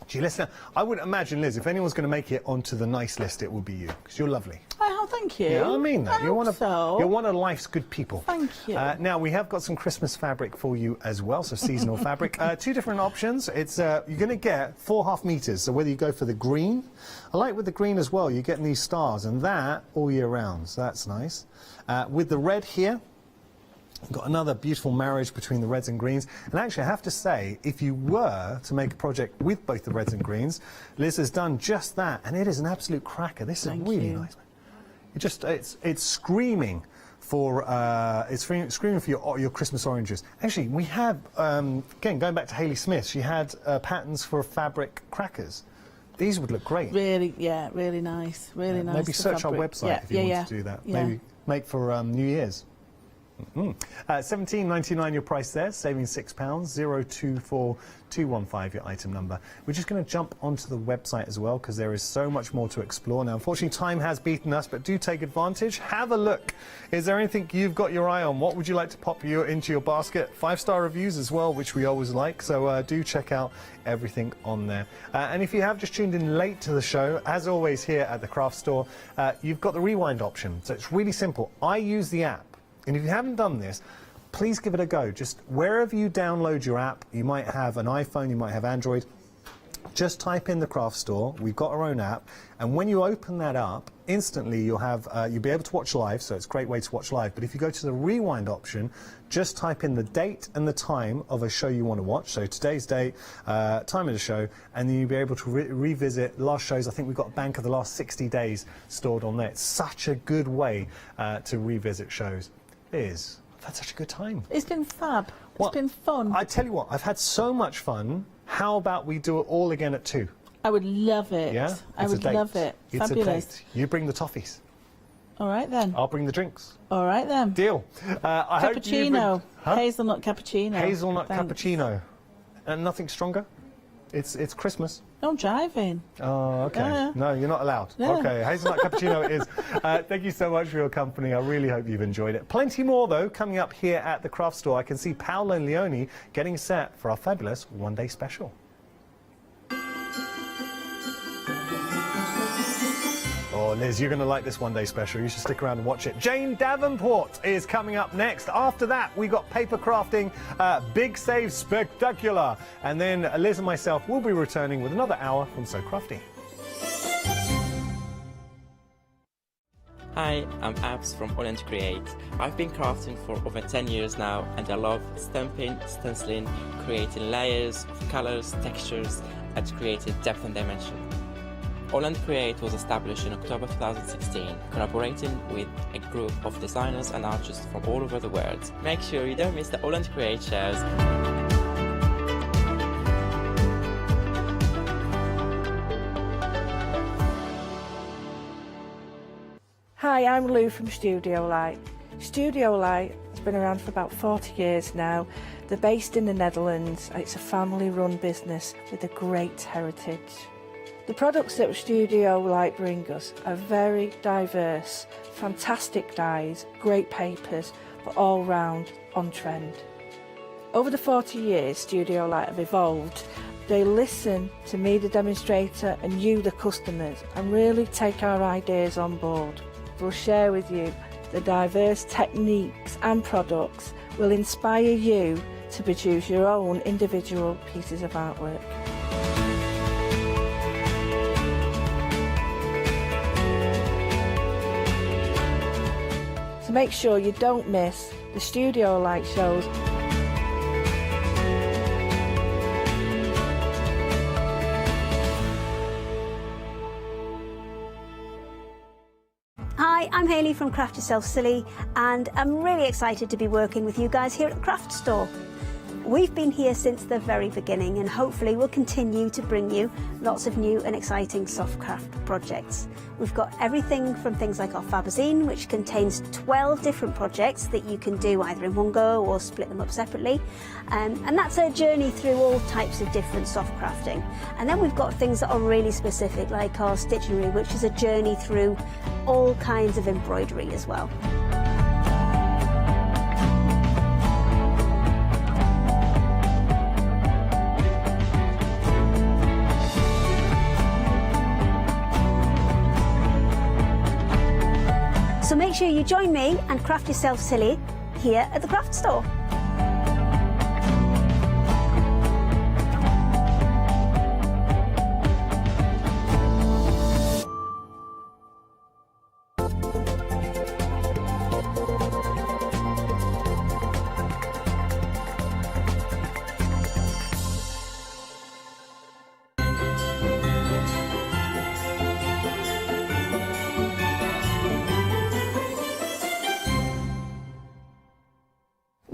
Gee, listen, I would imagine, Liz, if anyone's going to make it onto the nice list, it will be you, because you're lovely. Oh, thank you. Yeah, I mean that. You're one of life's good people. Thank you. Now, we have got some Christmas fabric for you as well, so seasonal fabric. Two different options. It's you're going to get 4.5 meters, so whether you go for the green, I like with the green as well, you're getting these stars, and that all year round, so that's nice. With the red here, got another beautiful marriage between the reds and greens. And actually, I have to say, if you were to make a project with both the reds and greens, Liz has done just that, and it is an absolute cracker. This is really nice. It's screaming for screaming for your Christmas oranges. Actually, we have again going back to Hayley Smith. She had patterns for fabric crackers. These would look great. Really, yeah, really nice, really nice. Maybe search fabric. our website if you want to do that. Maybe make for New Year's. £17.99 your price there, saving £6. 024215 your item number. We're just going to jump onto the website as well because there is so much more to explore. Now, unfortunately, time has beaten us, but do take advantage. Have a look. Is there anything you've got your eye on? What would you like to pop into your basket? 5-star reviews as well, which we always like. So do check out everything on there. And if you have just tuned in late to the show, as always here at the Craft Store, you've got the rewind option. So it's really simple. I use the app. And if you haven't done this, please give it a go. Just wherever you download your app, you might have an iPhone, you might have Android, just type in the Craft Store. We've got our own app. And when you open that up, instantly you'll be able to watch live, so it's a great way to watch live. But if you go to the rewind option, just type in the date and the time of a show you want to watch. So today's date, time of the show, and then you'll be able to revisit last shows. I think we've got a bank of the last 60 days stored on there. It's such a good way to revisit shows. I've had such a good time. It's been fab. It's been fun. I tell you what, I've had so much fun. How about we do it all again at 2? I would love it. Yeah? I would love it. It's Fabulous. a date. You bring the toffees. All right then. I'll bring the drinks. All right then. Deal. Cappuccino. Hazelnut cappuccino. Hazelnut cappuccino. And nothing stronger? It's Christmas. I'm driving. Oh, okay. No, you're not allowed. Yeah. Okay, hazelnut cappuccino it is. Thank you so much for your company. I really hope you've enjoyed it. Plenty more, though, coming up here at the Craft Store. I can see Paolo and Leone getting set for our fabulous one-day special. Oh, Liz, you're going to like this one-day special. You should stick around and watch it. Jane Davenport is coming up next. After that, we got paper crafting, Big Save Spectacular. And then Liz and myself will be returning with another hour from So Crafty. Hi, I'm Abs from AALL Create. I've been crafting for over 10 years now, and I love stamping, stenciling, creating layers of colors, textures, and creating depth and dimension. AALL Create was established in October 2016, collaborating with a group of designers and artists from all over the world. Make sure you don't miss the AALL Create shows. Hi, I'm Lou from Studio Light. Studio Light has been around for about 40 years now. They're based in the Netherlands. It's a family-run business with a great heritage. The products that Studio Light bring us are very diverse, fantastic dyes, great papers, but all round on trend. Over the 40 years Studio Light have evolved. They listen to me, the demonstrator, and you, the customers, and really take our ideas on board. We'll share with you the diverse techniques and products will inspire you to produce your own individual pieces of artwork. So make sure you don't miss the Studio Light shows. Hi, I'm Hayley from Craft Yourself Silly, and I'm really excited to be working with you guys here at the Craft Store. We've been here since the very beginning, and hopefully we'll continue to bring you lots of new and exciting soft craft projects. We've got everything from things like our Fabazine, which contains 12 different projects that you can do either in one go or split them up separately. And that's a journey through all types of different soft crafting. And then we've got things that are really specific, like our Stitchery, which is a journey through all kinds of embroidery as well. So make sure you join me and craft yourself silly here at the craft store.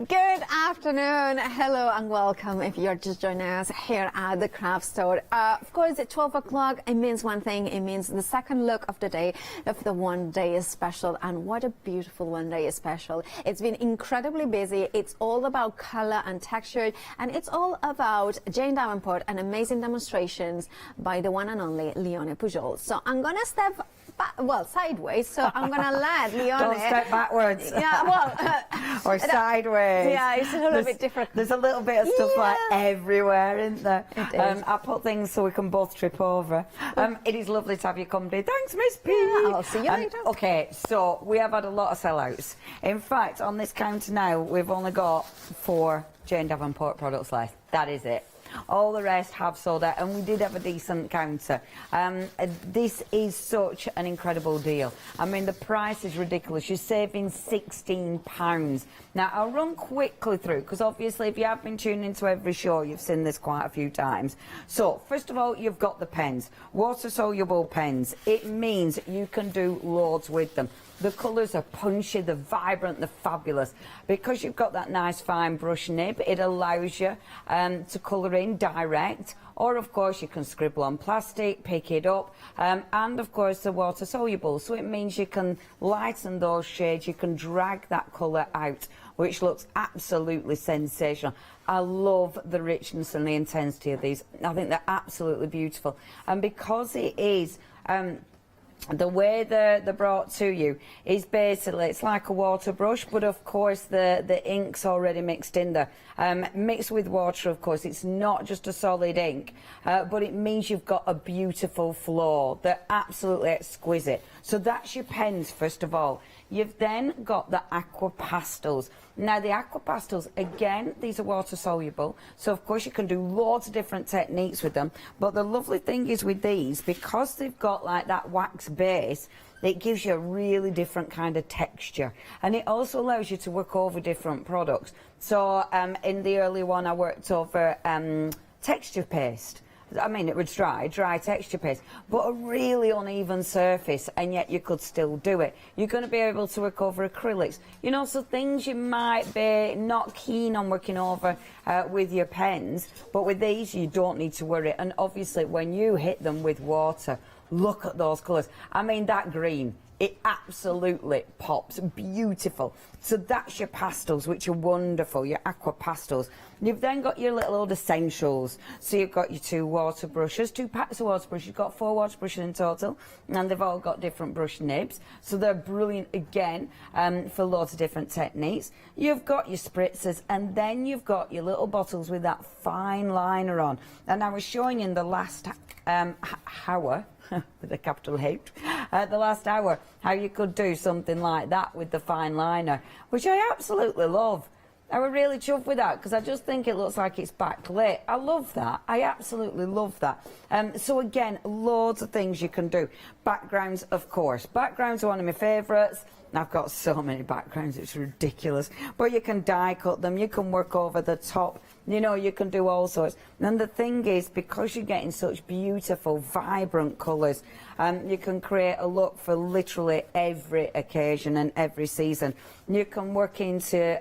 Good afternoon, hello and welcome if you're just joining us here at the craft store. Of course, at 12 o'clock, it means one thing. It means the second look of the day of the One Day Special. And what a beautiful One Day Special. It's been incredibly busy. It's all about color and texture, and it's all about Jane Davenport and amazing demonstrations by the one and only Leone Pujol. So I'm going to step sideways, so I'm going to let Leone... Don't step backwards. Yeah, well... or sideways. Yeah, it's a little bit different. There's a little bit of stuff like everywhere, isn't there? It is. I put things so we can both trip over. It is lovely to have you company. Thanks, Miss P. Yeah, I'll see you later. Okay, so we have had a lot of sellouts. In fact, on this counter now, we've only got 4 Jane Davenport products left. That is it. All the rest have sold out, and we did have a decent counter. This is such an incredible deal. I mean, the price is ridiculous. You're saving £16. Now, I'll run quickly through, because obviously if you have been tuning into every show, you've seen this quite a few times. So, first of all, you've got the pens. Water-soluble pens. It means you can do loads with them. The colours are punchy, they're vibrant, they're fabulous. Because you've got that nice fine brush nib, it allows you to colour in direct, or of course you can scribble on plastic, pick it up, and of course they're water soluble, so it means you can lighten those shades, you can drag that colour out, which looks absolutely sensational. I love the richness and the intensity of these. I think they're absolutely beautiful, and because it is the way they're brought to you is basically, it's like a water brush, but of course the ink's already mixed in there. Mixed with water, of course. It's not just a solid ink, but it means you've got a beautiful flow. They're absolutely exquisite. So that's your pens, first of all. You've then got the aqua pastels. Now, the aqua pastels, again, these are water soluble, so of course you can do loads of different techniques with them. But the lovely thing is with these, because they've got like that wax base, it gives you a really different kind of texture, and it also allows you to work over different products. So in the early one, I worked over texture paste. I mean, it was dry texture paste, but a really uneven surface, and yet you could still do it. You're going to be able to work over acrylics. You know, so things you might be not keen on working over with your pens, but with these you don't need to worry. And obviously when you hit them with water, look at those colours. I mean, that green, it absolutely pops. Beautiful. So that's your pastels, which are wonderful, your aqua pastels. You've then got your little old essentials. So you've got your 2 water brushes, 2 packs of water brushes. You've got 4 water brushes in total, and they've all got different brush nibs. So they're brilliant, again, for loads of different techniques. You've got your spritzers, and then you've got your little bottles with that fine liner on. And I was showing you in the last hour, with a capital H, the last hour, how you could do something like that with the fine liner, which I absolutely love. I was really chuffed with that, because I just think it looks like it's backlit. I love that. I absolutely love that. So again, loads of things you can do. Backgrounds, of course. Backgrounds are one of my favourites. I've got so many backgrounds, it's ridiculous. But you can die cut them, you can work over the top, you know, you can do all sorts. And the thing is, because you're getting such beautiful, vibrant colours, you can create a look for literally every occasion and every season. You can work into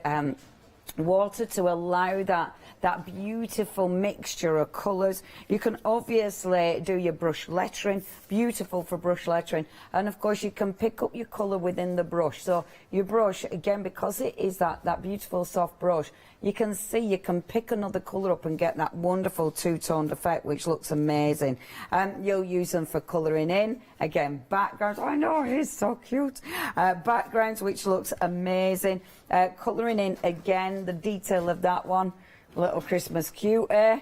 water to allow that beautiful mixture of colours. You can obviously do your brush lettering, beautiful for brush lettering, and of course you can pick up your colour within the brush. So your brush, again, because it is that beautiful soft brush, you can see you can pick another colour up and get that wonderful two-toned effect, which looks amazing. You'll use them for colouring in, again, backgrounds. I know, it's so cute. Backgrounds, which looks amazing. Colouring in, again, the detail of that one, little Christmas cutie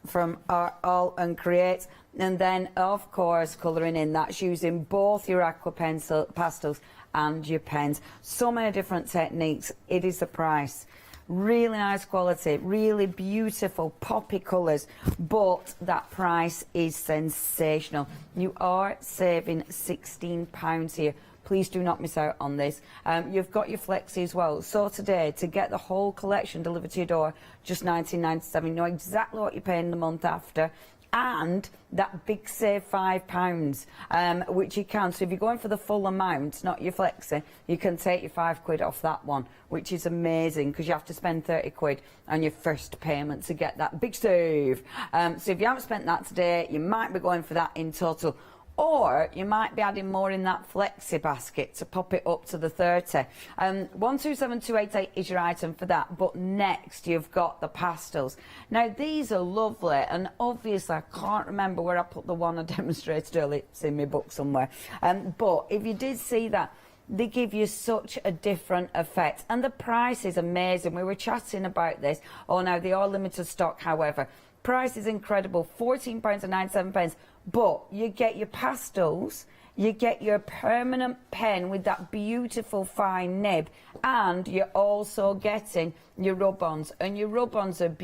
from AALL Create. And then, of course, colouring in, that's using both your aqua pencil pastels and your pens. So many different techniques. It is the price. Really nice quality, really beautiful poppy colours, but that price is sensational. You are saving £16 here. Please do not miss out on this. You've got your flexi as well. So today, to get the whole collection delivered to your door, just £19.97. You know exactly what you're paying the month after. And that big save £5, which you can. So if you're going for the full amount, not your flexi, you can take your £5 off that one, which is amazing because you have to spend £30 on your first payment to get that big save. So if you haven't spent that today, you might be going for that in total. Or you might be adding more in that flexi basket to pop it up to the 30. 127288 is your item for that. But next you've got the pastels. Now these are lovely, and obviously I can't remember where I put the one I demonstrated earlier. It's in my book somewhere. But if you did see that, they give you such a different effect, and the price is amazing. We were chatting about this. Oh, now they are limited stock, however. Price is incredible, £14.97. But you get your pastels, you get your permanent pen with that beautiful fine nib, and you're also getting your rub-ons. And your rub-ons are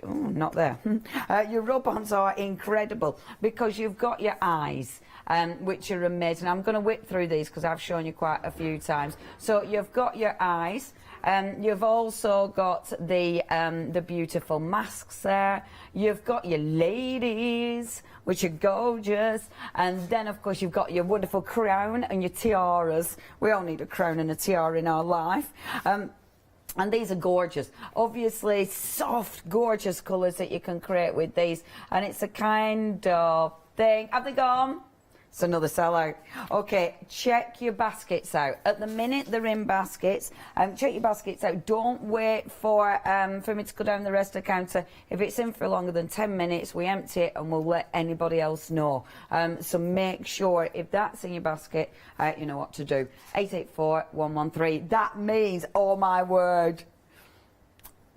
not there. Your rub-ons are incredible because you've got your eyes, which are amazing. I'm going to whip through these because I've shown you quite a few times. So you've got your eyes. You've also got the beautiful masks there. You've got your ladies, which are gorgeous. And then, of course, you've got your wonderful crown and your tiaras. We all need a crown and a tiara in our life. And these are gorgeous. Obviously, soft, gorgeous colours that you can create with these. And it's a kind of thing. Have they gone? It's another sellout. Okay, check your baskets out. At the minute they're in baskets, check your baskets out. Don't wait for me to go down the rest of the counter. If it's in for longer than 10 minutes, we empty it and we'll let anybody else know. So make sure if that's in your basket, you know what to do. 884113. That means, oh my word,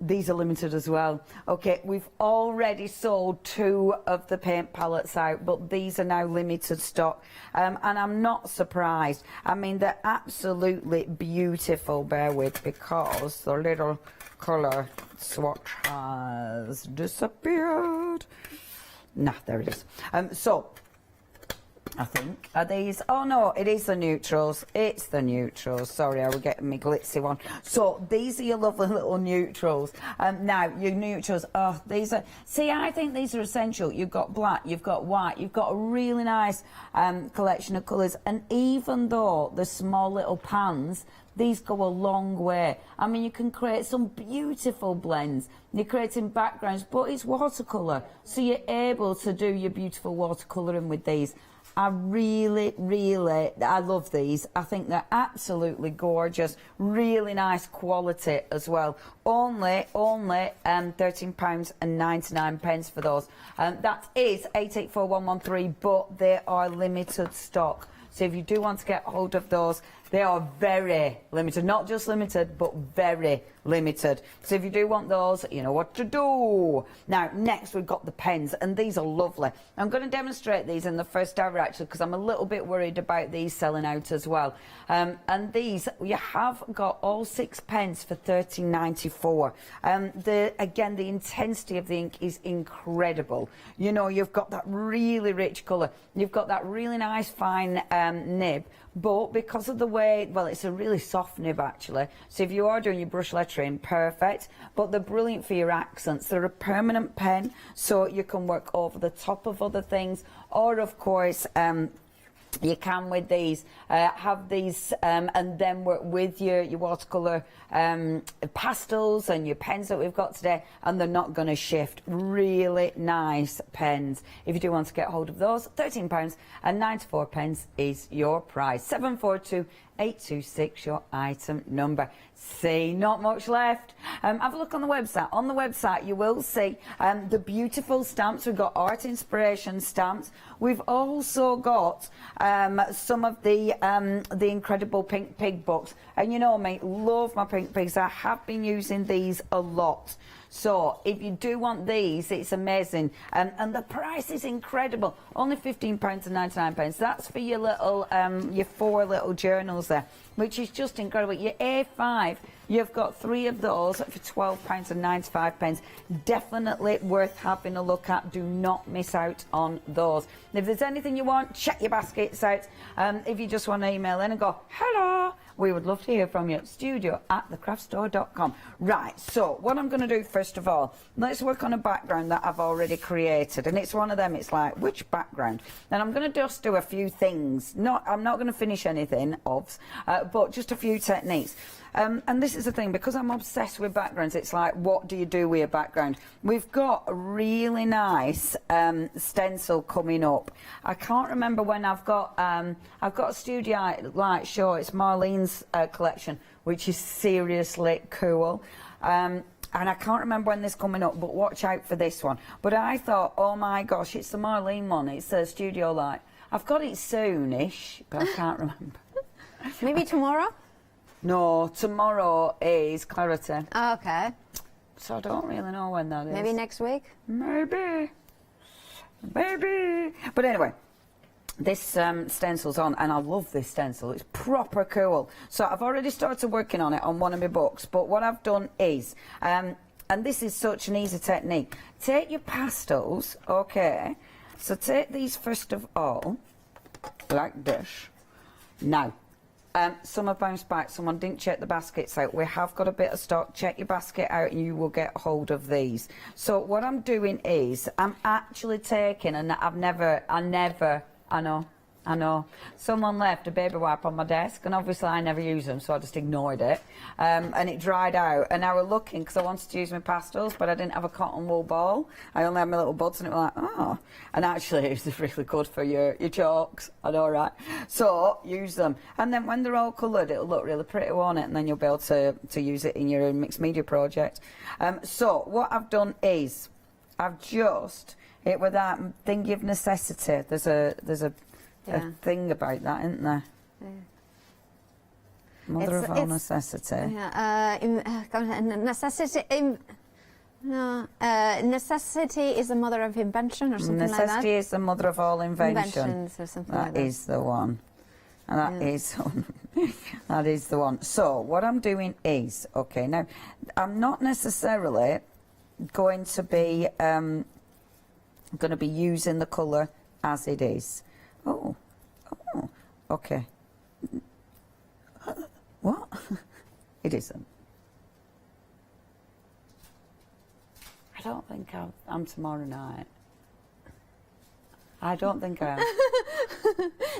these are limited as well. Okay, we've already sold 2 of the paint palettes out, but these are now limited stock. And I'm not surprised. I mean, they're absolutely beautiful, bear with, because the little colour swatch has disappeared. Nah, there it is. So, I think, are these, oh no, it is the neutrals, it's the neutrals, sorry, I was getting my glitzy one. So these are your lovely little neutrals. Now your neutrals, oh, these are, see, I think these are essential. You've got black, you've got white, you've got a really nice collection of colours, and even though the small little pans, these go a long way. I mean, you can create some beautiful blends. You're creating backgrounds, but it's watercolour, so you're able to do your beautiful watercolouring with these. I really, I love these. I think they're absolutely gorgeous. Really nice quality as well. Only £13.99 for those. That is 884113, but they are limited stock. So if you do want to get hold of those, they are very limited. Not just limited, but very limited. So if you do want those, you know what to do. Now, next we've got the pens, and these are lovely. I'm going to demonstrate these in the first hour, actually, because I'm a little bit worried about these selling out as well. And these, you have got all 6 pens for £13.94. Again, the intensity of the ink is incredible. You know, you've got that really rich colour. You've got that really nice fine nib. But because of the way, well, it's a really soft nib actually, so if you are doing your brush lettering, perfect. But they're brilliant for your accents. They're a permanent pen, so you can work over the top of other things, or of course You can with these have these and then work with your watercolour pastels and your pens that we've got today, and they're not going to shift. Really nice pens. If you do want to get hold of those, £13.94 is your price. 742826 your item number. See, not much left. Have a look on the website. On the website you will see the beautiful stamps. We've got art inspiration stamps. We've also got some of the incredible pink pig books. And you know me, love my pink pigs. I have been using these a lot. So if you do want these, it's amazing. And the price is incredible. Only £15.99. That's for your little, your 4 little journals there, which is just incredible. Your A5, you've got 3 of those for £12.95. Definitely worth having a look at. Do not miss out on those. If there's anything you want, check your baskets out. If you just want to email in and go, hello, we would love to hear from you. studio@thecraftstore.com. Right, so what I'm going to do first of all, let's work on a background that I've already created. And it's one of them, it's like, which background? And I'm going to just do a few things. I'm not going to finish anything, but just a few techniques. And this is the thing, because I'm obsessed with backgrounds, it's like, what do you do with a background? We've got a really nice stencil coming up. I can't remember when I've got a studio light show. It's Marlene's collection, which is seriously cool. And I can't remember when this is coming up, but watch out for this one. But I thought, oh my gosh, it's the Marlene one. It's a studio light. I've got it soonish, but I can't remember. Maybe tomorrow? No, tomorrow is Clarity. Oh, okay. So I don't really know when that is. Maybe next week? Maybe. Maybe. But anyway, this stencil's on, and I love this stencil. It's proper cool. So I've already started working on it on one of my books, but what I've done is, and this is such an easy technique, take your pastels, okay, so take these first of all, like this. Now, some have bounced back. Someone didn't check the baskets out. We have got a bit of stock. Check your basket out and you will get hold of these. So what I'm doing is I'm actually taking, and I know. Someone left a baby wipe on my desk, and obviously I never use them, so I just ignored it. And it dried out. And I was looking, because I wanted to use my pastels, but I didn't have a cotton wool ball. I only had my little buds, and it was like, oh. And actually, it's really good for your chalks. I know, right? So, use them. And then when they're all coloured, it'll look really pretty, won't it? And then you'll be able to use it in your mixed media project. So, what I've done is, I've just, it with that thing of necessity. There's a thing about that, isn't there? Yeah. Mother of all necessity. Necessity is the mother of invention, or something like that. Necessity is the mother of all invention. Inventions or something like that. That is the one. And that is that is the one. So what I'm doing is, okay, now I'm not necessarily going to be using the colour as it is. Oh, okay. What? It isn't. I don't think I'm tomorrow night. I don't think I am.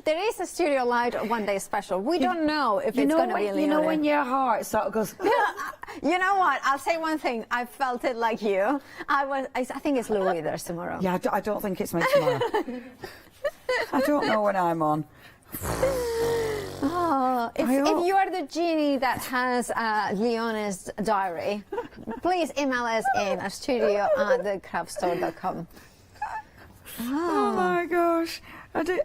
There is a studio light one day special. We don't know if it's going to be Leonie. You know when your heart sort of goes... You know what? I'll say one thing. I felt it like you. I think it's Louis there's tomorrow. Yeah, I don't think it's me tomorrow. I don't know when I'm on. Oh, if you are the genie that has Leonie's diary, please email us in at studio@thecraftstore.com. Oh my gosh. I did,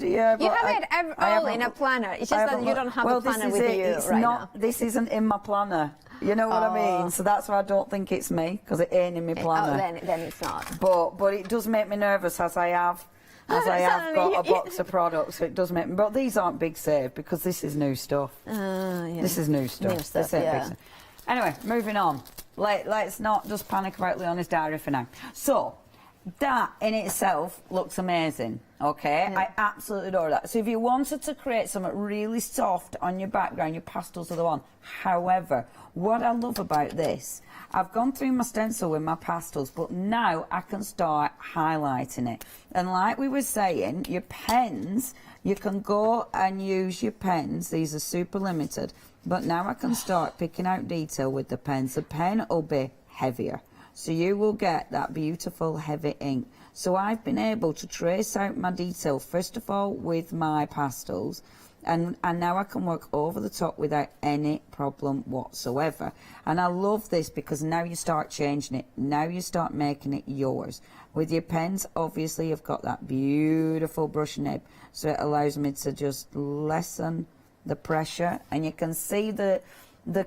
yeah. You have it all in a planner. It's just that you don't have a planner with you right now. This isn't in my planner. You know what I mean? So that's why I don't think it's me, because it ain't in my planner. Oh, then it's not. But it does make me nervous as I have got a box of products. So it does make me. But these aren't big save, because this is new stuff. Yeah. This is new stuff. This ain't big stuff. Anyway, moving on. Let's not just panic about Leonie's diary for now. So, that in itself looks amazing, okay? I absolutely adore that. So if you wanted to create something really soft on your background, your pastels are the one. However, what I love about this, I've gone through my stencil with my pastels, but now I can start highlighting it. And like we were saying, your pens, you can go and use your pens. These are super limited, but now I can start picking out detail with the pens. The pen will be heavier, so you will get that beautiful heavy ink. So I've been able to trace out my detail, first of all, with my pastels, and now I can work over the top without any problem whatsoever. And I love this because now you start changing it. Now you start making it yours. With your pens, obviously, you've got that beautiful brush nib, so it allows me to just lessen the pressure, and you can see the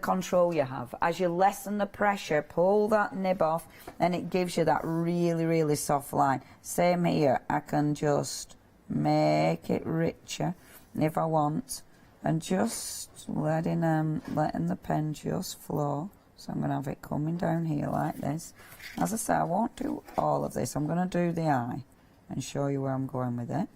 control you have. As you lessen the pressure, pull that nib off, and it gives you that really, really soft line. Same here, I can just make it richer if I want, and just letting the pen just flow. So I'm going to have it coming down here like this. As I say, I won't do all of this. I'm going to do the eye and show you where I'm going with it.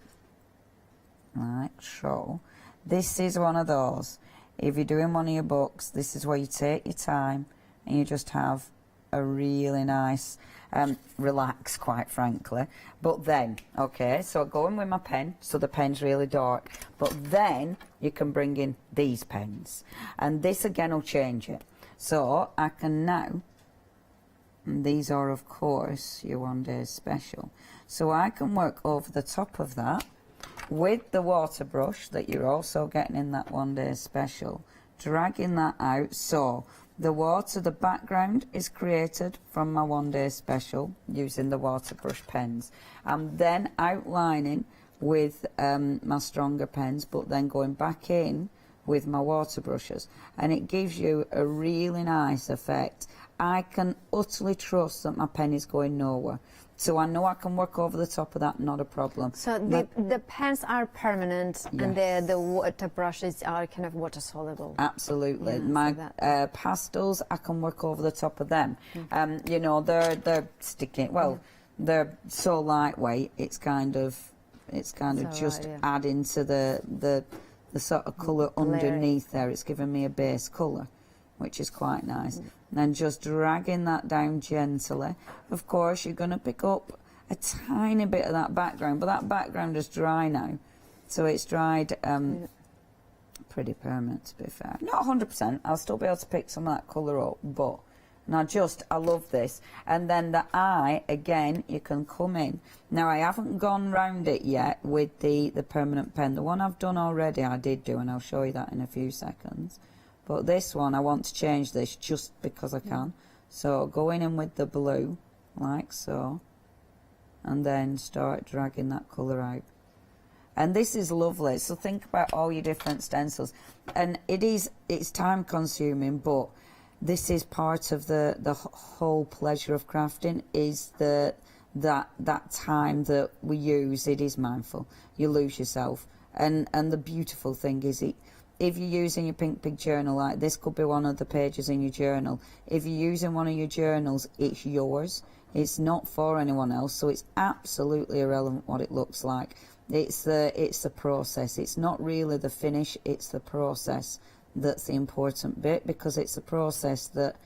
Right, so this is one of those. If you're doing one of your books, this is where you take your time and you just have a really nice, relax, quite frankly. But then, okay, so I go in with my pen, so the pen's really dark. But then you can bring in these pens. And this again will change it. So I can now, and these are of course your 1 day special. So I can work over the top of that with the water brush that you're also getting in that 1 day special, dragging that out. So the water, the background is created from my 1 day special using the water brush pens. I'm then outlining with my stronger pens, but then going back in with my water brushes, and it gives you a really nice effect. I can utterly trust that my pen is going nowhere. So I know I can work over the top of that, not a problem. So the pens are permanent, yes, and the water brushes are kind of water soluble. Absolutely. Yeah, my pastels, I can work over the top of them. You know, they're sticky. Well, they're so lightweight. It's kind of just adding to the sort of colour underneath there. It's giving me a base colour, which is quite nice. And then just dragging that down gently. Of course, you're going to pick up a tiny bit of that background, but that background is dry now. So it's dried pretty permanent, to be fair. Not 100%, I'll still be able to pick some of that colour up, but I love this. And then the eye, again, you can come in. Now, I haven't gone round it yet with the permanent pen. The one I've done already, I did do, and I'll show you that in a few seconds. But this one, I want to change this just because I can. So going in with the blue, like so, and then start dragging that colour out. And this is lovely. So think about all your different stencils. And it's time consuming, but this is part of the whole pleasure of crafting, is that time that we use. It is mindful. You lose yourself. And the beautiful thing is if you're using your Pink Pig journal, like this could be one of the pages in your journal. If you're using one of your journals, it's yours. It's not for anyone else, so it's absolutely irrelevant what it looks like. It's the process. It's not really the finish, it's the process that's the important bit, because it's a process that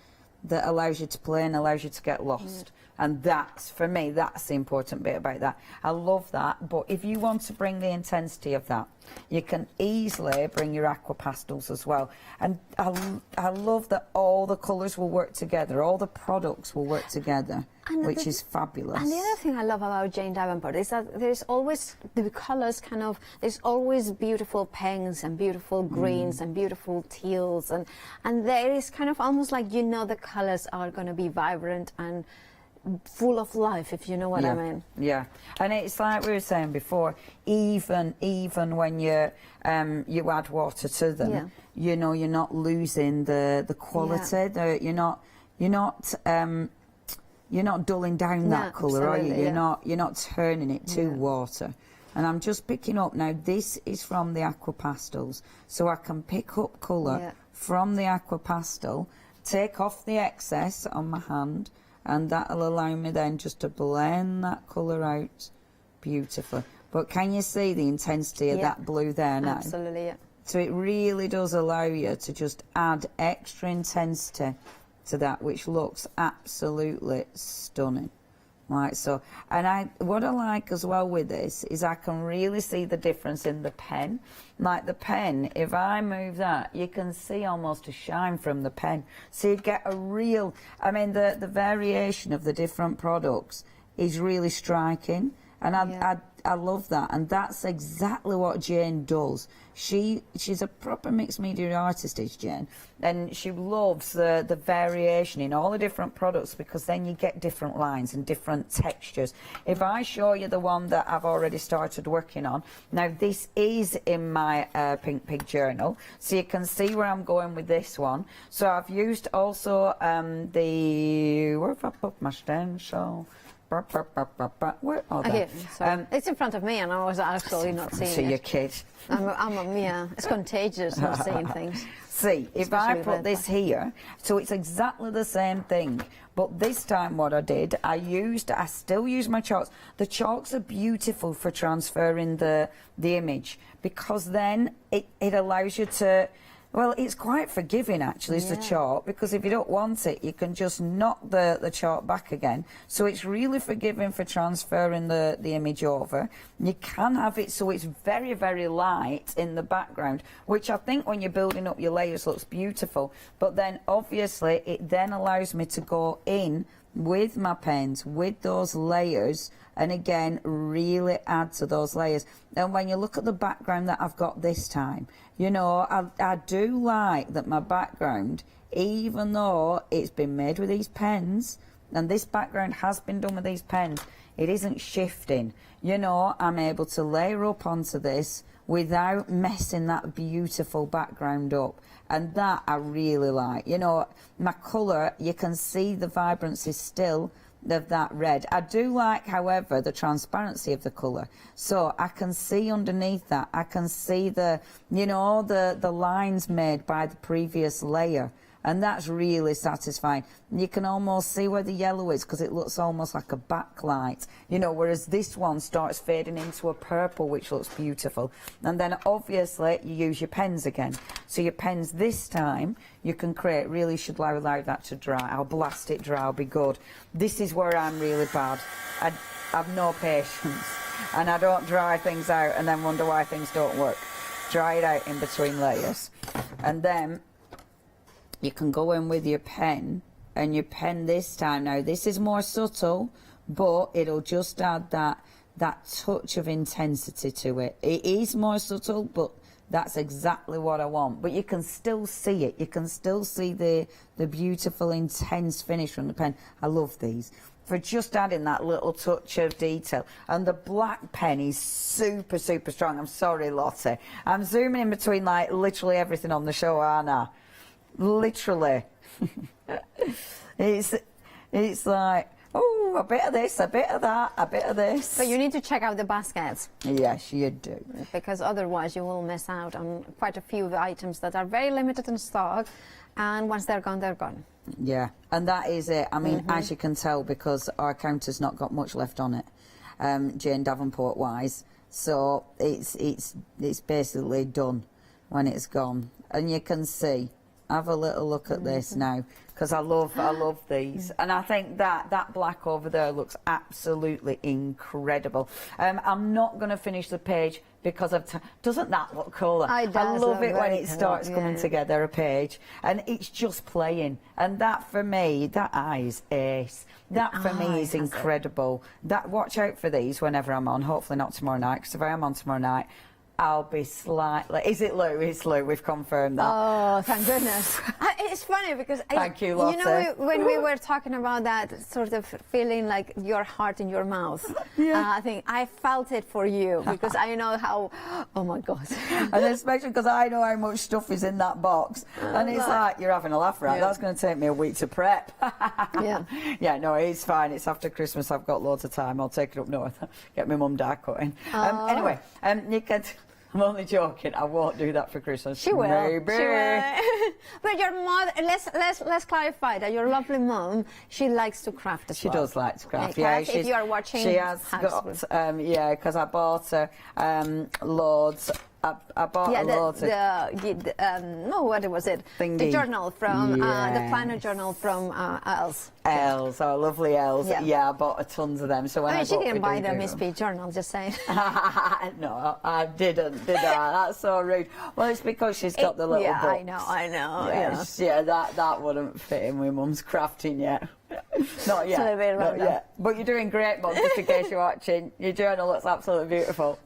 allows you to play and allows you to get lost. And that's, for me, that's the important bit about that. I love that, but if you want to bring the intensity of that, you can easily bring your aqua pastels as well. And I love that all the colours will work together, all the products will work together, which is fabulous. And the other thing I love about Jane Davenport is that there's always the colours there's always beautiful pinks and beautiful greens and beautiful teals, and there is kind of almost like, you know, the colours are going to be vibrant and full of life, if you know what I mean. Yeah, and it's like we were saying before, even when you add water to them, you know, you're not losing the quality. You're not dulling down that colour, are you? You're not turning it to water. And I'm just picking up now. This is from the aqua pastels, so I can pick up colour from the aqua pastel, take off the excess on my hand, and that'll allow me then just to blend that colour out beautifully. But can you see the intensity of that blue there now? Absolutely, yeah. So it really does allow you to just add extra intensity to that, which looks absolutely stunning. Like so. And what I like as well with this is I can really see the difference in the pen. Like the pen, if I move that, you can see almost a shine from the pen. So you get a real, I mean, the variation of the different products is really striking. And I love that, and that's exactly what Jane does. She's a proper mixed media artist, is Jane, and she loves the variation in all the different products, because then you get different lines and different textures. If I show you the one that I've already started working on, now this is in my Pink Pig journal, so you can see where I'm going with this one. So I've used also where have I put my stencil? Where are they? It's in front of me, and I was actually not seeing it. So you're kid. Yeah, it's contagious not seeing things. See, if I put this here, so it's exactly the same thing, but this time what I did, I still use my chalks. The chalks are beautiful for transferring the image, because then it allows you to, well, it's quite forgiving actually, is the chalk, because if you don't want it, you can just knock the chalk back again. So it's really forgiving for transferring the image over. You can have it so it's very, very light in the background, which I think when you're building up your layers looks beautiful. But then obviously it then allows me to go in with my pens, with those layers, and again really add to those layers. And when you look at the background that I've got this time, you know, I do like that my background, even though it's been made with these pens, and this background has been done with these pens, it isn't shifting. You know, I'm able to layer up onto this without messing that beautiful background up. And that I really like. You know, my colour, you can see the vibrancy still of that red. I do like, however, the transparency of the colour. So I can see underneath that, I can see the, you know, the lines made by the previous layer. And that's really satisfying. You can almost see where the yellow is, because it looks almost like a backlight, you know, whereas this one starts fading into a purple, which looks beautiful. And then obviously you use your pens again. So your pens this time, you can create, really should allow that to dry. I'll blast it dry, I'll be good. This is where I'm really bad. I have no patience, and I don't dry things out and then wonder why things don't work. Dry it out in between layers. And then you can go in with your pen, and your pen this time, now this is more subtle, but it'll just add that touch of intensity to it. It is more subtle, but that's exactly what I want. But you can still see it. You can still see the beautiful intense finish from the pen. I love these for just adding that little touch of detail. And the black pen is super, super strong. I'm sorry, Lottie. I'm zooming in between like literally everything on the show, aren't I? Literally. It's like, oh, a bit of this, a bit of that, a bit of this. But you need to check out the baskets. Yes, you do. Because otherwise you will miss out on quite a few items that are very limited in stock, and once they're gone, they're gone. Yeah, and that is it. I mean, as you can tell, because our counter's not got much left on it, Jane Davenport wise, so it's basically done when it's gone. And you can see, have a little look at this now, because I love these, and I think that black over there looks absolutely incredible. I'm not going to finish the page because of doesn't that look cool? I love it when it starts coming together, a page, and it's just playing. And that for me, that eye is ace. That for me is incredible. That, watch out for these whenever I'm on. Hopefully not tomorrow night, because if I am on tomorrow night, I'll be slightly... Is it Lou? It's Lou. We've confirmed that. Oh, thank goodness. It's funny because... Thank you, Lotte. You know, when we were talking about that sort of feeling like your heart in your mouth, I think I felt it for you, because I know how... Oh, my God. And especially because I know how much stuff is in that box. And it's like, you're having a laugh, right? That's going to take me a week to prep. Yeah, no, it's fine. It's after Christmas. I've got loads of time. I'll take it up north. Get my mum die cutting. Anyway, you can... I'm only joking. I won't do that for Christmas. She will. Maybe. She will. But your mother, let's clarify that your lovely mom, she likes to craft as She well. does like to craft. Okay, Yeah, if you are watching, she has got. Yeah, because I bought her loads. I bought her loads of no, what was it? thingy. The journal from the planner journal from AALL's. AALL's, our lovely AAL's. Yeah. Yeah, I bought her tons of them. So when I mean, she got didn't buy the Doodoo- Miss P journal, just saying. No, I didn't, did I? That's so rude. Well, it's because she's got the little yeah, books. I know. Yes, yeah, that wouldn't fit in with Mum's crafting yet. Not yet. It's a little bit Not random. yet. But you're doing great, Mum, just in case you're watching. Your journal looks absolutely beautiful.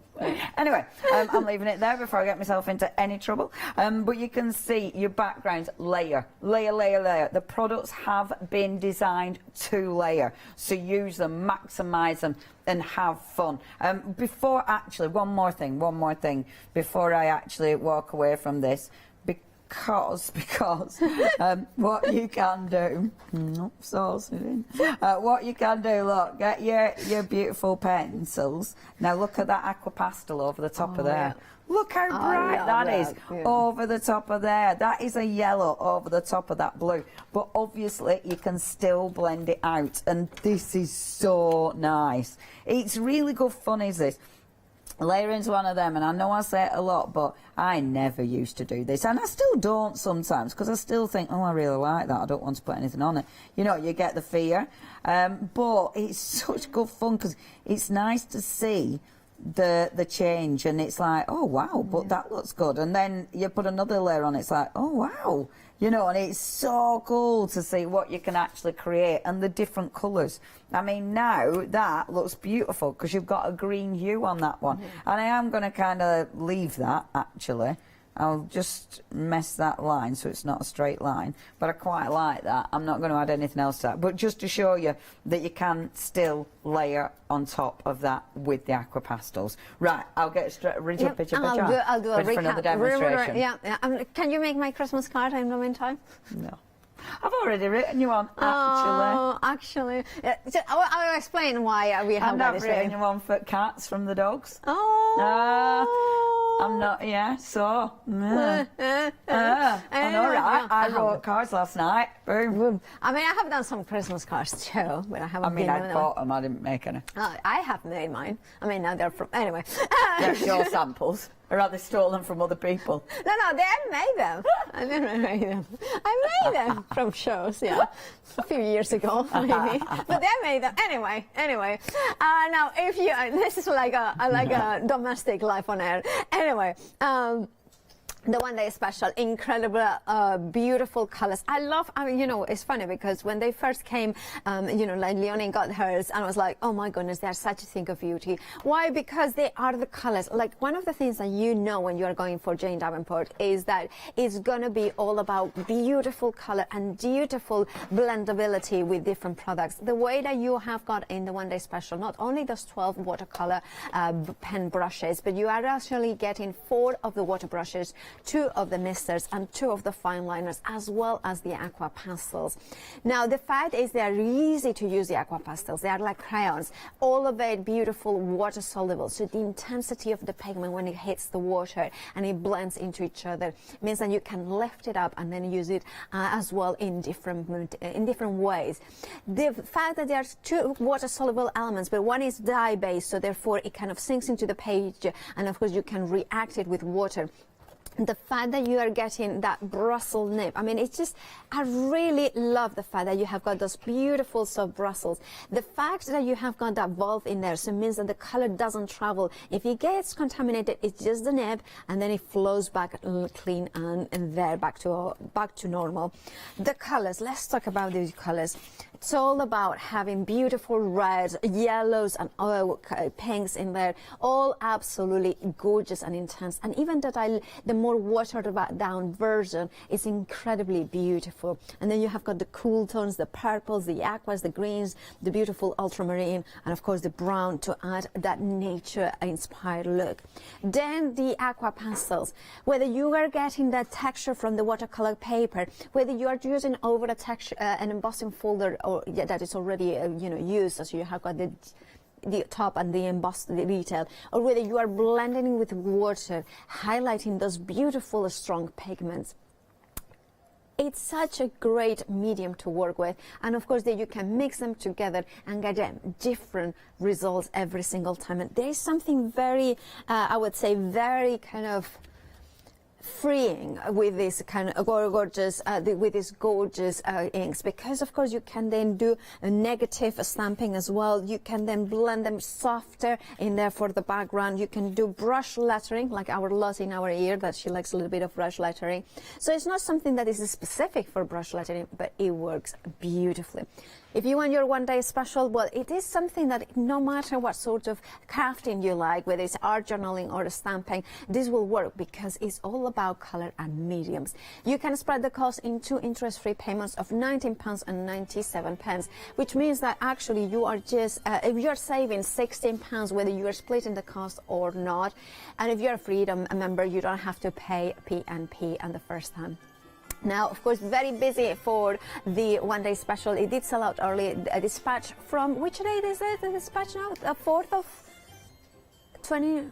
Anyway, I'm leaving it there before I get myself into any trouble. But you can see your backgrounds layer. The products have been designed to layer, so use them, maximise them, and have fun. Before actually, one more thing, before I actually walk away from this. Because what you can do, what you can do, look, get your beautiful pencils. Now look at that aqua pastel over the top of there. Yeah. Look how bright that is over the top of there. That is a yellow over the top of that blue. But obviously you can still blend it out, and this is so nice. It's really good fun, is this? Layering's one of them, and I know I say it a lot, but I never used to do this, and I still don't sometimes, because I still think, oh, I really like that, I don't want to put anything on it. You know, you get the fear, but it's such good fun, because it's nice to see the change, and it's like, oh wow, but that looks good, and then you put another layer on, it's like, oh wow, you know, and it's so cool to see what you can actually create and the different colours. I mean, now that looks beautiful because you've got a green hue on that one, and I am going to kind of leave that actually. I'll just mess that line so it's not a straight line, but I quite like that. I'm not going to add anything else to that, but just to show you that you can still layer on top of that with the aqua pastels. Right, I'll get straight into a picture. I'll do a ready for another demonstration. Yeah. Can you make my Christmas card in the meantime? No. I've already written you one, actually. Oh, actually. I'll explain why we have that. I've written you one for cats from the dogs. Oh. I'm not, so. I know, right? I wrote cards last night. Boom. I mean, I have done some Christmas cards too, but I haven't been I bought them, I didn't make any. I have made mine. I mean, now they're from, anyway. They're your samples. Or are they stolen from other people? No, they made them. I didn't make them. I made them from shows, a few years ago, maybe. But they made them anyway. Now, if you, this is like a domestic life on air. Anyway. The one day special, incredible, beautiful colors. I love, it's funny because when they first came, like Leonie got hers and I was like, oh my goodness, they are such a thing of beauty. Why? Because they are the colors. Like one of the things that you know when you are going for Jane Davenport is that it's going to be all about beautiful color and beautiful blendability with different products. The way that you have got in the one day special, not only those 12 watercolor pen brushes, but you are actually getting 4 of the water brushes, 2 of the misters and 2 of the fine liners, as well as the aqua pastels. Now the fact is they are easy to use, the aqua pastels. They are like crayons, all of it beautiful, water soluble, so the intensity of the pigment when it hits the water and it blends into each other means that you can lift it up and then use it as well in different ways. The fact that there are 2 water soluble elements, but one is dye based, so therefore it kind of sinks into the page, and of course you can react it with water. The fact that you are getting that Brussels nib, I mean, it's just, I really love the fact that you have got those beautiful soft Brussels. The fact that you have got that valve in there, so it means that the color doesn't travel. If it gets contaminated, it's just the nib, and then it flows back clean and there back to normal. The colors, let's talk about these colors. It's all about having beautiful reds, yellows, and pinks in there, all absolutely gorgeous and intense. And even the more watered down version is incredibly beautiful. And then you have got the cool tones, the purples, the aquas, the greens, the beautiful ultramarine, and of course the brown to add that nature-inspired look. Then the aqua pastels, whether you are getting that texture from the watercolor paper, whether you are using over a texture, an embossing folder, or that is already used, so you have got the the top and the embossed detail, or whether you are blending with water, highlighting those beautiful, strong pigments. It's such a great medium to work with, and of course that you can mix them together and get different results every single time. And there is something very, I would say, very kind of freeing with this kind of gorgeous inks, because of course you can then do a negative stamping as well. You can then blend them softer in there for the background. You can do brush lettering, like our Lotte in our ear, that she likes a little bit of brush lettering. So it's not something that is specific for brush lettering, but it works beautifully. If you want your one-day special, well, it is something that no matter what sort of crafting you like, whether it's art journaling or stamping, this will work because it's all about color and mediums. You can spread the cost in 2 interest-free payments of £19.97, which means that actually you are just, you're saving £16, whether you are splitting the cost or not. And if you're a Freedom member, you don't have to pay P&P on the first time. Now, of course, very busy for the one-day special. It did sell out early. A dispatch from, which date is it? The dispatch now? The 4th of 20...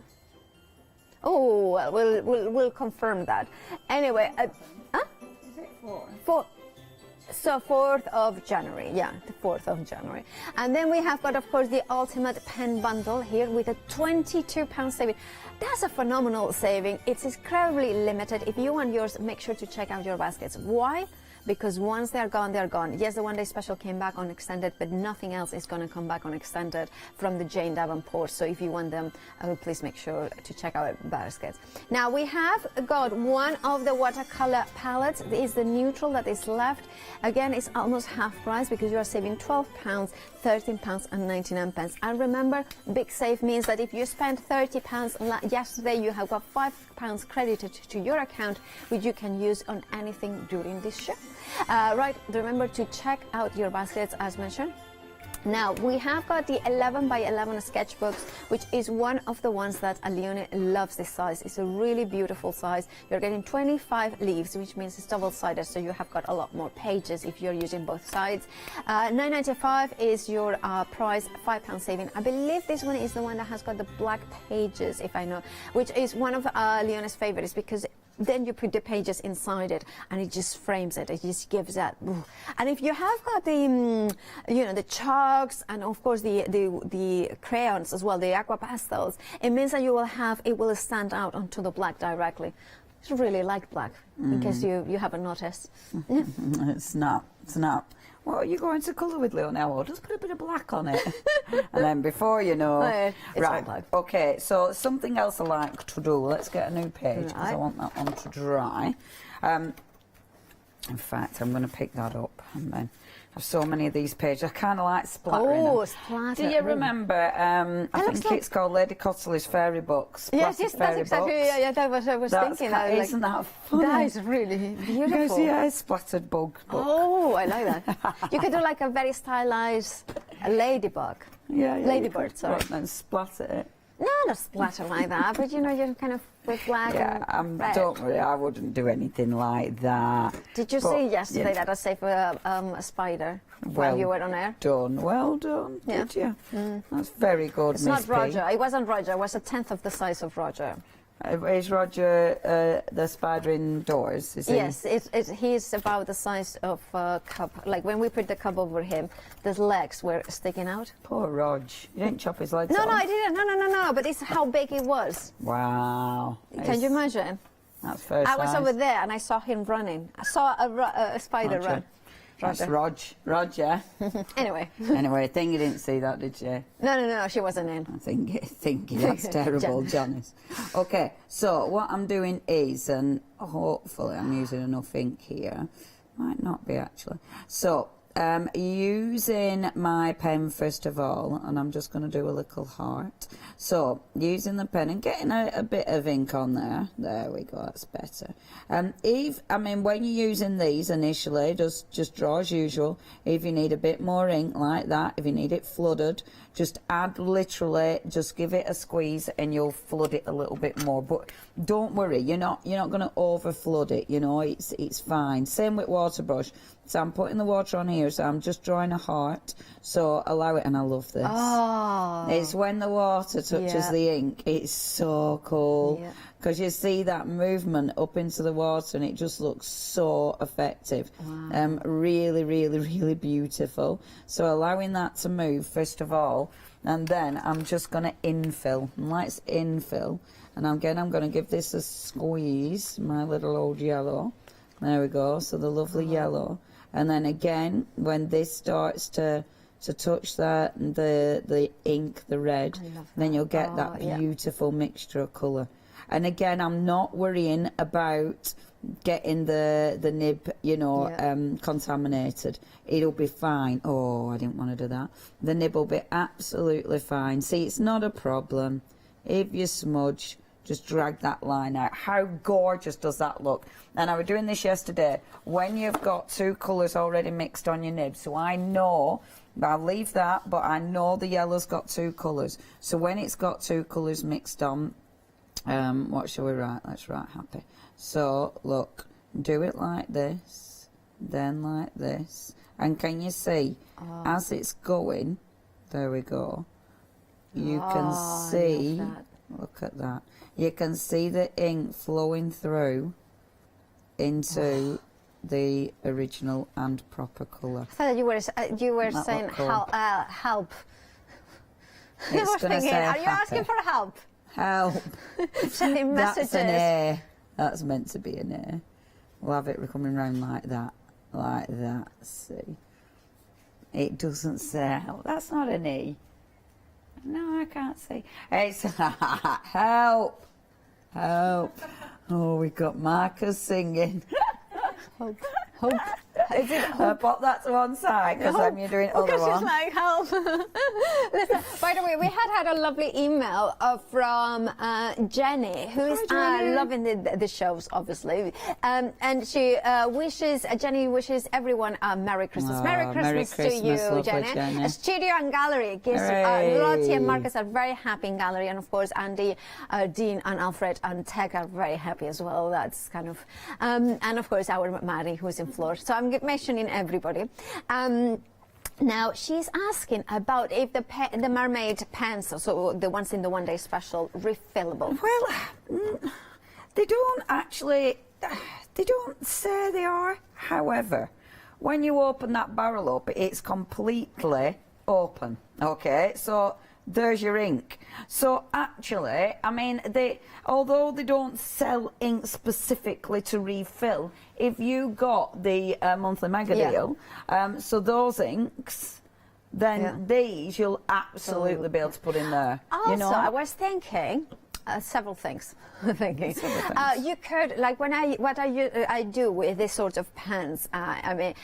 Oh, well, we'll confirm that. Anyway, huh? Is it 4? 4. So 4th of January, yeah, the 4th of January. And then we have got, of course, the Ultimate Pen Bundle here with a £22 saving. That's a phenomenal saving. It's incredibly limited. If you want yours, make sure to check out your baskets. Why? Because once they're gone, they're gone. Yes, the one-day special came back on extended, but nothing else is going to come back on extended from the Jane Davenport. So if you want them, please make sure to check out baskets. Now, we have got one of the watercolor palettes. It's the neutral that is left. Again, it's almost half price because you are saving £12, £13.99. And remember, big save means that if you spent £30 yesterday, you have got £5 credited to your account, which you can use on anything during this show. Right, remember to check out your baskets as mentioned. Now, we have got the 11 by 11 sketchbooks, which is one of the ones that Alione loves this size. It's a really beautiful size. You're getting 25 leaves, which means it's double-sided, so you have got a lot more pages if you're using both sides. £9.95 is your price, £5 saving. I believe this one is the one that has got the black pages, if I know, which is one of Leone's favorites, because then you put the pages inside it and it just frames it. It just gives that. And if you have got the, you know, the chalks and of course the crayons as well, the aqua pastels, it means that you will have, it will stand out onto the black directly. I really like black, in case you haven't noticed. It's not. What are you going to colour with, Leonie? I'll just put a bit of black on it. And then before you know... it's right, black. OK, so something else I like to do. Let's get a new page, because I want that one to dry. In fact, I'm going to pick that up and then... I have so many of these pages. I kind of like splattering them. Splatter. Do you remember, I think it's called Lady Cotterley's Fairy Books. Yes, that's exactly, yeah, that was I was thinking. Isn't that funny? That is really beautiful. Yeah, splattered bug book. Oh, I like that. You could do like a very stylized ladybug. Yeah. Ladybird, sorry. And splatter it. No, not splatter like that, but you know, you're kind of with black and red. Don't worry, I wouldn't do anything like that. Did you see yesterday that I saved a spider while you were on air? Well done, yeah. Did you? That's very good, It's Miss not Roger, it wasn't Roger, it was a tenth of the size of Roger. Is Roger the spider indoors? Is he? Yes, he's about the size of a cup. Like when we put the cup over him, his legs were sticking out. Poor Rog. You didn't chop his legs off? No, I didn't. No. But it's how big it was. Wow. Can you imagine? That's first I was over there and I saw him running. I saw a spider run. That's Roger. Anyway, I think you didn't see that, did you? No, she wasn't in. I think that's terrible, Janice. Okay, so what I'm doing is, and hopefully I'm using enough ink here. Might not be actually. So, using my pen first of all, and I'm just going to do a little heart. So, using the pen and getting a bit of ink on there. There we go, that's better. When you're using these initially, just draw as usual. If you need a bit more ink like that, if you need it flooded, just add literally, just give it a squeeze and you'll flood it a little bit more. But don't worry, you're not going to over flood it, you know, it's fine. Same with water brush. So I'm putting the water on here. here, so I'm just drawing a heart. So allow it, and I love this. Oh. It's when the water touches the ink. It's so cool because you see that movement up into the water, and it just looks so effective. Wow. Really, really, really beautiful. So allowing that to move first of all, and then I'm just going to infill. Let's infill, and again I'm going to give this a squeeze. My little old yellow. There we go. So the lovely yellow, and then again when this starts to touch that, the ink, the red, then you'll get that beautiful mixture of colour. And again, I'm not worrying about getting the nib, you know, contaminated. It'll be fine. Oh, I didn't want to do that. The nib will be absolutely fine. See, it's not a problem. If you smudge, just drag that line out. How gorgeous does that look? And I was doing this yesterday. When you've got two colours already mixed on your nib, so I know, I'll leave that, but I know the yellow's got two colours. So when it's got two colours mixed on, what shall we write? Let's write happy. So look, do it like this, then like this. And can you see, as it's going, there we go, you can see, look at that. You can see the ink flowing through into the original and proper colour. I thought you were saying help. I was thinking, are you asking for help? Help. Sending messages. That's an A. That's meant to be an A. We'll have it coming round like that. Like that. See? It doesn't say help. That's not an E. No, I can't see. It's help. Help. Oh, we've got Marcus singing. Hope. Hope. Is it hope? Pop that to one side because then you're doing other because one. she's like, help. Listen, by the way, we had a lovely email from Jenny, who is loving the shows, obviously. And she Jenny wishes everyone a Merry Christmas. Merry Christmas to you, Jenny. Studio and gallery gives Lottie and Marcus are very happy in gallery, and of course Andy, Dean and Alfred and Tech are very happy as well. That's kind of, and of course our Maddie, who's in Florida. So I'm mentioning everybody. Now she's asking about if the mermaid pencils, so the ones in the one-day special, refillable. Well, they don't actually. They don't say they are. However, when you open that barrel up, it's completely open. Okay, so there's your ink. So actually, I mean, although they don't sell ink specifically to refill, if you got the monthly mega deal, so those inks, then these you'll absolutely be able to put in there. Also, you know? I was thinking several things. You could, like, when I do with this sort of pens, I mean,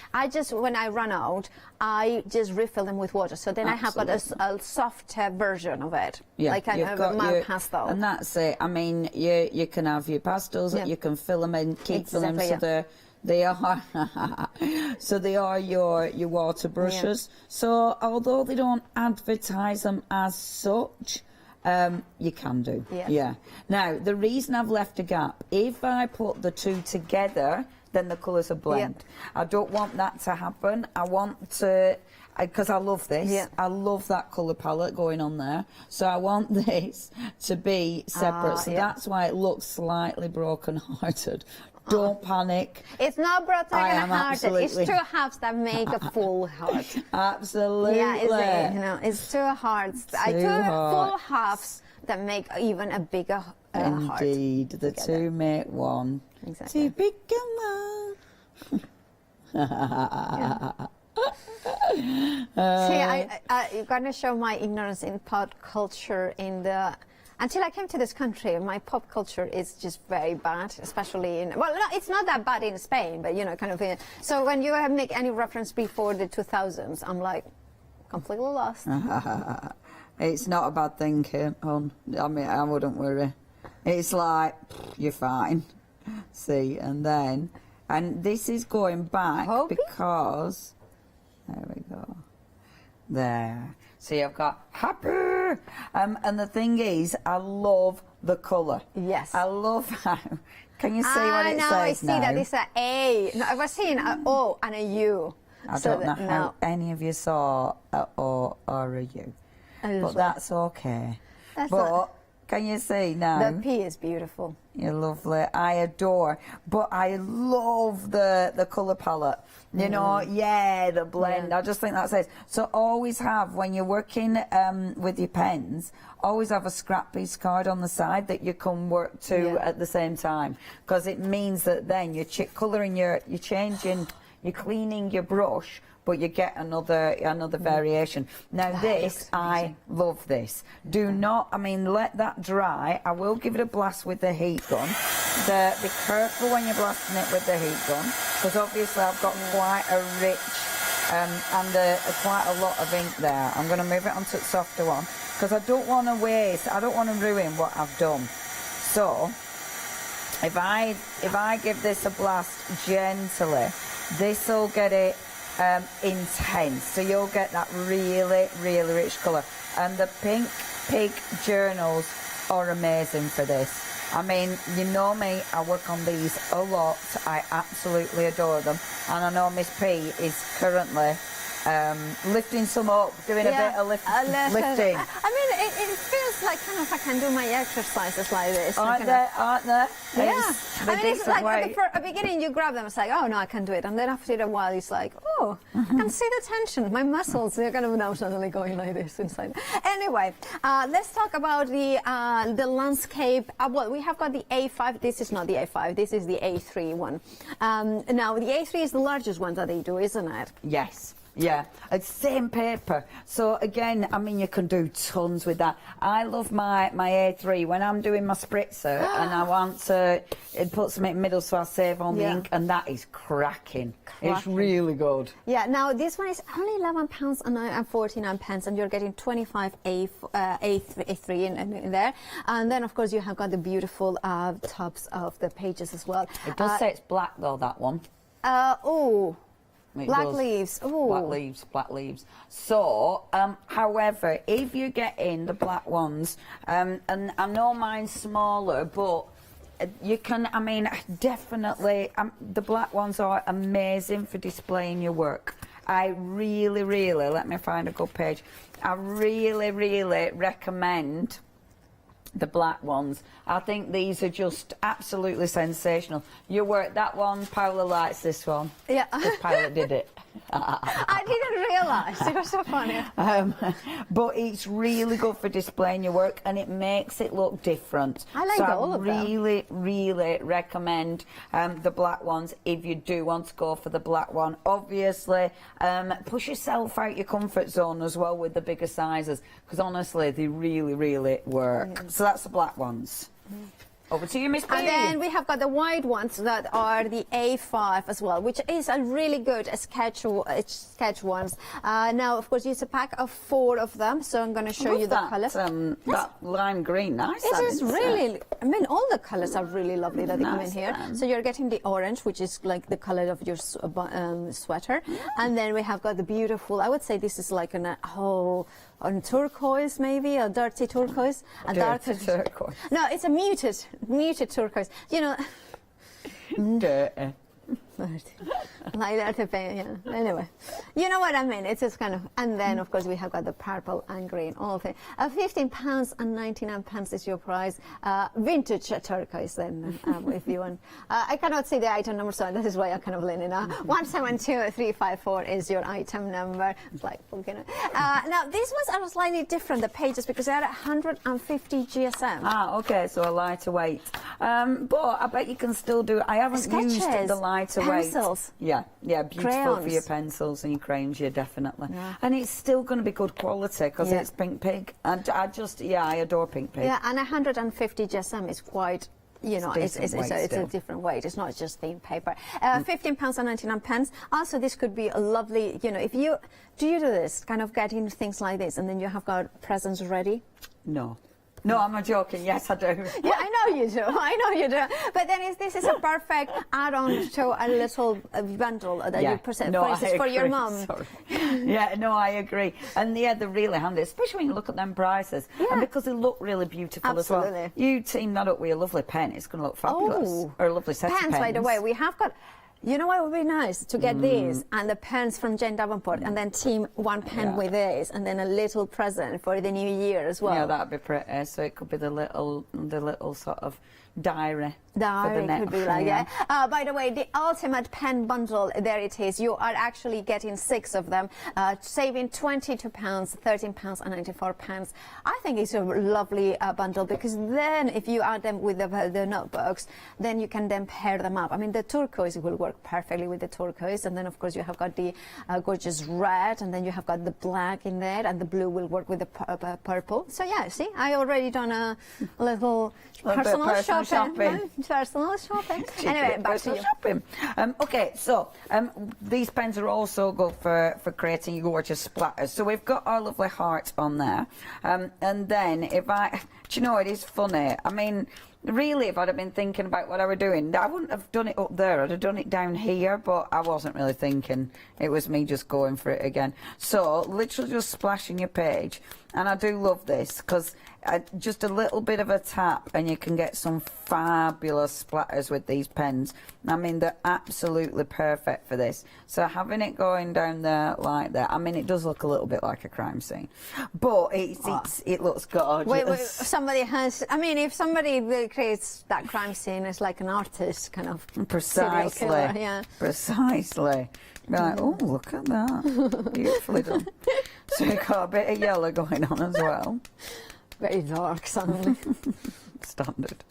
when I run out, I just refill them with water. So then I have got a soft version of it, like I have my pastel. And that's it. I mean, you can have your pastels that you can fill them in, keep filling them, so they are so they are your water brushes. So although they don't advertise them as such, you can do. Now, the reason I've left a gap, if I put the two together, then the colours are blend. I don't want that to happen. I want to, because I love this. I love that colour palette going on there. So I want this to be separate. So that's why it looks slightly broken-hearted. Don't panic. It's not broken-hearted. It's two halves that make a full heart. Absolutely. Yeah, you know, it's two hearts. Two full halves that make even a bigger heart. Indeed, the two make one. Exactly. Two bigger See, I'm going to show my ignorance in pop culture until I came to this country, my pop culture is just very bad, especially in, well, no, it's not that bad in Spain, but, you know, kind of, so when you make any reference before the 2000s, I'm like, completely lost. It's not a bad thing, hon. I mean, I wouldn't worry. It's like, you're fine. See, and this is going back because, there we go, there. See, I've got happy, and the thing is, I love the colour. Yes. I love how. Can you see what it says now? I see that it's an A. No, I was seeing an O and a U. I So don't know that how now- any of you saw or are you, but that's okay. That's but not- can you see now? The P is beautiful. You're lovely. I adore, but I love the colour palette. You know, yeah, the blend. I just think that's it. So always have, when you're working with your pens, always have a scrap piece card on the side that you can work to at the same time, because it means that then you're colouring you're changing, you're cleaning your brush, but you get another variation. Now this, I love this. Do not, I mean, let that dry. I will give it a blast with the heat gun. Be careful when you're blasting it with the heat gun, because obviously I've got quite a rich and quite a lot of ink there. I'm going to move it onto the softer one, because I don't want to waste, I don't want to ruin what I've done. So, if I give this a blast gently, this will get it intense, so you'll get that really, really rich colour. And the Pink Pig journals are amazing for this. I mean, you know me, I work on these a lot. I absolutely adore them, and I know Miss P is currently lifting some up, doing a bit of lifting. I mean, it feels like kind of I can do my exercises like this. Aren't there? Yeah. The I mean, it's like way. at the beginning you grab them, it's like, oh no, I can do it. And then after a while it's like, oh, I can see the tension. My muscles, they're kind of now suddenly going like this inside. Anyway, let's talk about the landscape. Well, we have got the A5. This is not the A5. This is the A3 one. Now, the A3 is the largest one that they do, isn't it? Yes. Yeah, it's same paper. So again, I mean, you can do tons with that. I love my A3 when I'm doing my spritzer and I want to put something in the middle so I save on the ink, and that is cracking. It's really good. Yeah, now this one is only £11 and 49 pence, and you're getting 25 A3 in there. And then, of course, you have got the beautiful tops of the pages as well. It does say it's black, though, that one. Oh. Black leaves. Ooh. Black leaves. So, however, if you get in the black ones, and I know mine's smaller, but you can, I mean, definitely, the black ones are amazing for displaying your work. I really, really, let me find a good page, I really, really recommend the black ones. I think these are just absolutely sensational. Your work, that one, Paula likes this one. Yeah. Because Paula did it. I didn't realise. It was so funny. But it's really good for displaying your work, and it makes it look different. I like all of them. I really, really recommend the black ones if you do want to go for the black one. Obviously, push yourself out your comfort zone as well with the bigger sizes, because honestly, they really, really work. So that's the black ones. Over to you, Miss P. And then we have got the white ones that are the A5 as well, which is a really good sketch ones. Now, of course, it's a pack of 4 of them, so I'm going to show you the colours. That lime green, nice. It is really, I mean, all the colours are really lovely that they come in here. So you're getting the orange, which is like the colour of your sweater. And then we have got the beautiful, I would say this is like on turquoise, maybe, a dirty turquoise. A dirty turquoise. No, it's a muted turquoise. You know. Dirty. Like that, yeah. Anyway, you know what I mean. It's just kind of, and then of course we have got the purple and green. All of it. £15 and 99 pence is your price. Vintage turquoise, then, if you want. I cannot see the item number, so this is why I'm kind of leaning out. 172354 is your item number. It's like, okay. Now these ones are slightly different, the pages, because they're 150 GSM. Ah, okay, so a lighter weight. But I bet you can still do it. I haven't used the lighter weight. Pencils. Yeah, beautiful Crayons. for your pencils and your crayons, yeah, definitely. Yeah. And it's still going to be good quality because it's Pink Pig. And I adore Pink Pig. Yeah, and 150 GSM is quite, you know, it's a different weight. It's not just thin paper. £15 and 99 pence. Also, this could be a lovely, you know, if you do this, kind of getting things like this, and then you have got presents ready. No. No, I'm not joking. Yes, I do. Yeah, I know you do. I know you do. But then this is a perfect add-on to a little bundle that you present, for instance, for your mum. Sorry. Yeah, no, I agree. And yeah, they're really handy, especially when you look at them prices. Yeah. And because they look really beautiful as well. You team that up with a lovely pen, it's going to look fabulous. Oh. Or a lovely set of pens. By the way, we have got You know what would be nice? To get these and the pens from Jane Davenport and then team one pen with this and then a little present for the new year as well. Yeah, that'd be pretty. So it could be the little sort of diary. Diary could be like that. By the way, the ultimate pen bundle, there it is. You are actually getting 6 of them, saving £22, £13 and 94 pence. I think it's a lovely bundle because then if you add them with the notebooks, then you can then pair them up. I mean, the turquoise will work perfectly with the turquoise, and then of course you have got the gorgeous red, and then you have got the black in there, and the blue will work with the purple. So yeah, see, I already done a little personal shopping. Personal shopping. Anyway, back to you. Shopping. Okay, so these pens are also good for creating gorgeous splatters. So we've got our lovely heart on there, and then do you know, it is funny. I mean, really, if I'd have been thinking about what I were doing, I wouldn't have done it up there. I'd have done it down here, but I wasn't really thinking. It was me just going for it again. So literally just splashing your page, and I do love this because just a little bit of a tap and you can get some fabulous splatters with these pens. I mean, they're absolutely perfect for this. So having it going down there like that, I mean, it does look a little bit like a crime scene, but it looks gorgeous. Wait, somebody has, I mean, if somebody creates that crime scene as like an artist kind of precisely serial killer, yeah. Precisely. Be like, oh, look at that. Beautifully done. So you've got a bit of yellow going on as well. Very dark suddenly. Standard.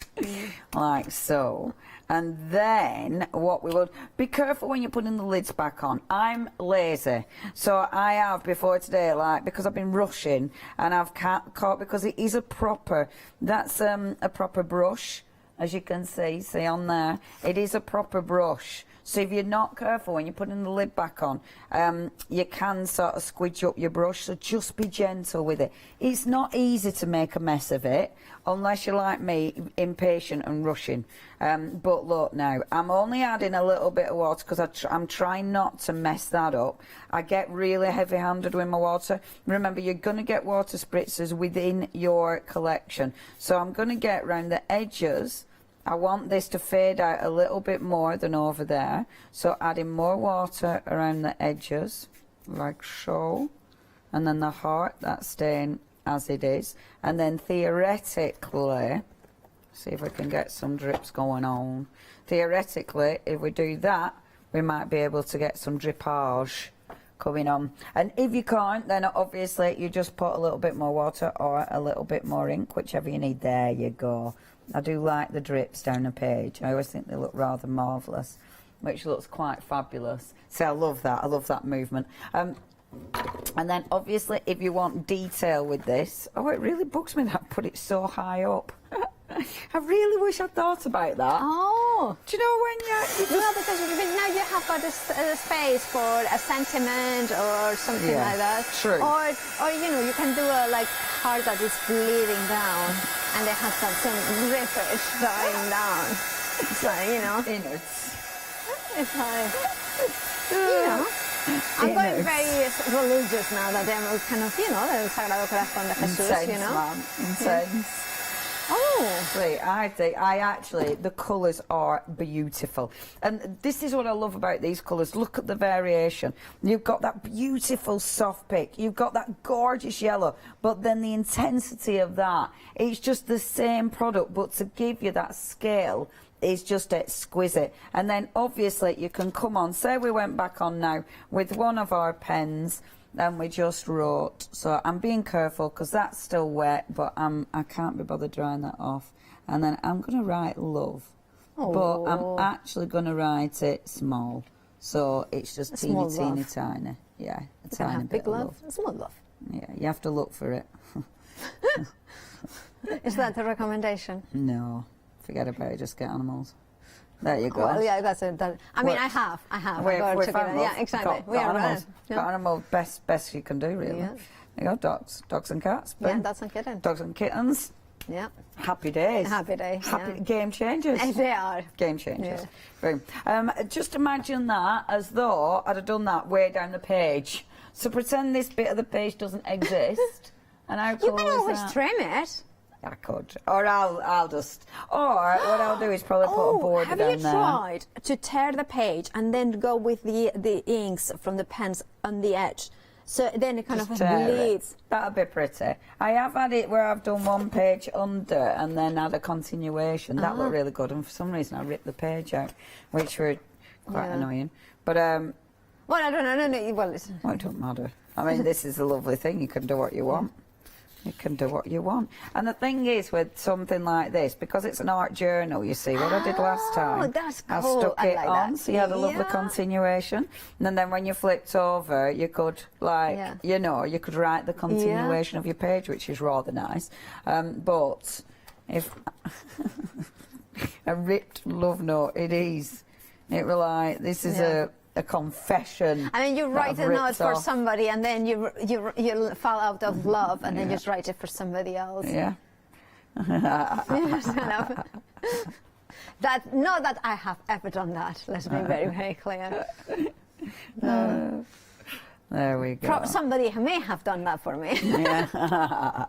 Like so. And then what we will be careful when you're putting the lids back on. I'm lazy, so I have before today, like, because I've been rushing and I've caught because it is a proper, that's a proper brush, as you can see on there. It is a proper brush. So if you're not careful when you're putting the lid back on, you can sort of squidge up your brush, so just be gentle with it. It's not easy to make a mess of it, unless you're like me, impatient and rushing. But look now, I'm only adding a little bit of water because I'm trying not to mess that up. I get really heavy-handed with my water. Remember, you're going to get water spritzers within your collection. So I'm going to get around the edges. I want this to fade out a little bit more than over there, so adding more water around the edges, like so, and then the heart, that's staying as it is, and then theoretically, see if we can get some drips going on. Theoretically, if we do that, we might be able to get some drippage coming on. And if you can't, then obviously you just put a little bit more water or a little bit more ink, whichever you need. There you go. I do like the drips down a page. I always think they look rather marvellous, which looks quite fabulous. So I love that movement. And then obviously if you want detail with this, oh, it really bugs me that I put it so high up. I really wish I'd thought about that. Oh. Do you know when you No, because now you have got a space for a sentiment or something like that. True. Or you know, you can do a like heart that is bleeding down and they have some riffage dying down. It's like, you know. It's like, you know. I'm going very religious now that I'm kind of, you know, the Sagrado Corazón de Jesus, Intense, you know. Man. Intense. Oh, I actually, the colours are beautiful. And this is what I love about these colours. Look at the variation. You've got that beautiful soft pink. You've got that gorgeous yellow. But then the intensity of that, it's just the same product, but to give you that scale is just exquisite. And then obviously you can come on, say we went back on now with one of our pens, and we just wrote, so I'm being careful because that's still wet, but I can't be bothered drying that off. And then I'm going to write love, but I'm actually going to write it small, so it's just teeny tiny. Yeah, a tiny bit big of love, small love. Yeah, you have to look for it. Is that the recommendation? No, forget about it, just get animals. There you go. Well, yeah, that's it. I mean, I have. We're family. Yeah, exactly. We are animals. Yeah. Got animals, best you can do, really. Yeah. You got dogs and cats. Yeah, dogs and kittens. Dogs and kittens. Yeah. Happy days. Happy days. Happy game changers. They are. Game changers. Yeah. Right. Just imagine that as though I'd have done that way down the page. So pretend this bit of the page doesn't exist. And how cool You can is always that? trim it. I could. Or I'll just, or what I'll do is probably put a border down there. Have you tried to tear the page and then go with the inks from the pens on the edge? So then it kind of bleeds. That'd be pretty. I have had it where I've done one page under and then had a continuation. That looked really good, and for some reason I ripped the page out, which were quite annoying. But well, I don't know. Well, it don't matter. I mean, this is a lovely thing. You can do what you want. You can do what you want. And the thing is with something like this, because it's an art journal, you see, what I did last time, that's I cool. stuck I it like on, that. so you had a lovely continuation. And then when you flipped over, you could, like, you know, you could write the continuation of your page, which is rather nice. But if a ripped love note, it is. It was like, this is a confession. I mean, you write a note for somebody, and then you fall out of love, and then just write it for somebody else. Yeah. That not that I have ever done that. Let's be very, very clear. There we go. Somebody may have done that for me. Yeah.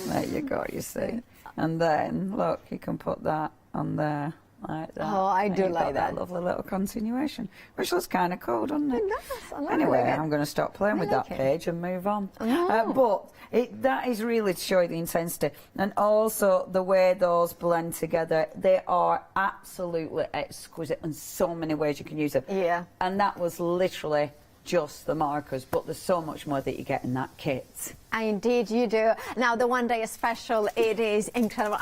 There you go. You see, and then look, you can put that on there. Like that. Oh, I do like that. Lovely little continuation, which looks kind of cool, doesn't it? It does. I like Anyway, it. I'm going to stop playing with that page and move on. Oh. But that is really to show you the intensity, and also the way those blend together. They are absolutely exquisite, and so many ways you can use them. Yeah. And that was literally just the markers, but there's so much more that you get in that kit. Indeed, you do. Now, the one day special, it is incredible.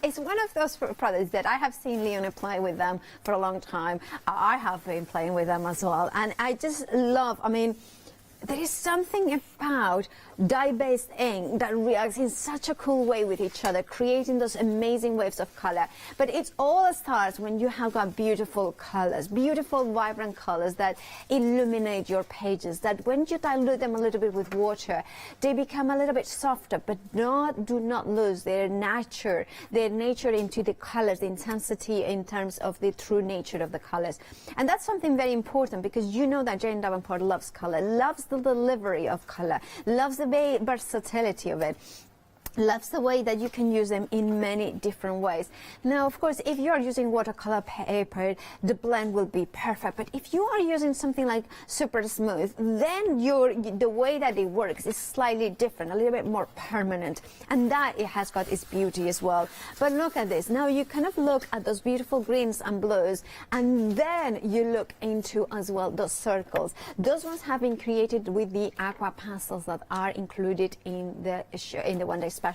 It's one of those products that I have seen Leonie play with them for a long time. I have been playing with them as well, and I just love, I mean, there is something about dye-based ink that reacts in such a cool way with each other, creating those amazing waves of color. But it all starts when you have got beautiful colors, beautiful, vibrant colors that illuminate your pages, that when you dilute them a little bit with water, they become a little bit softer, but do not lose their nature into the colors, the intensity in terms of the true nature of the colors. And that's something very important, because you know that Jane Davenport loves color, loves the delivery of color, loves the versatility of it, loves the way that you can use them in many different ways. Now, of course, if you are using watercolor paper, the blend will be perfect. But if you are using something like super smooth, then the way that it works is slightly different, a little bit more permanent. And that it has got its beauty as well. But look at this. Now you kind of look at those beautiful greens and blues, and then you look into as well those circles. Those ones have been created with the aqua pastels that are included in the one day special.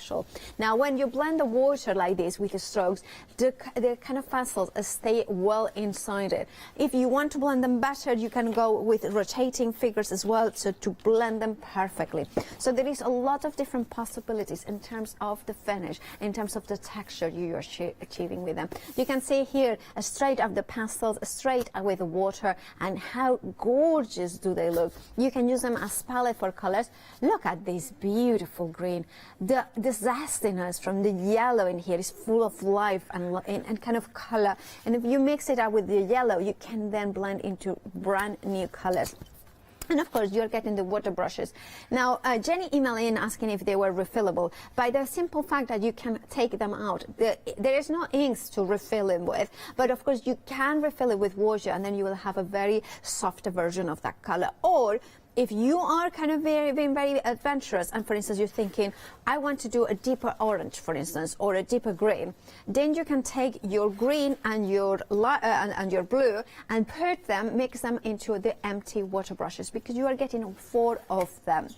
Now, when you blend the water like this with the strokes, the kind of pastels stay well inside it. If you want to blend them better, you can go with rotating figures as well, so to blend them perfectly. So there is a lot of different possibilities in terms of the finish, in terms of the texture you are achieving with them. You can see here straight up the pastels, straight up with the water, and how gorgeous do they look. You can use them as palette for colors. Look at this beautiful green. The zestiness from the yellow in here is full of life and kind of color. And if you mix it up with the yellow, you can then blend into brand new colors. And of course, you're getting the water brushes. Now, Jenny emailed in asking if they were refillable. By the simple fact that you can take them out, there is no inks to refill them with. But of course, you can refill it with water, and then you will have a very soft version of that color. Or if you are kind of being very adventurous, and for instance you're thinking, I want to do a deeper orange, for instance, or a deeper green, then you can take your green and your blue and mix them into the empty water brushes, because you are getting 4 of them.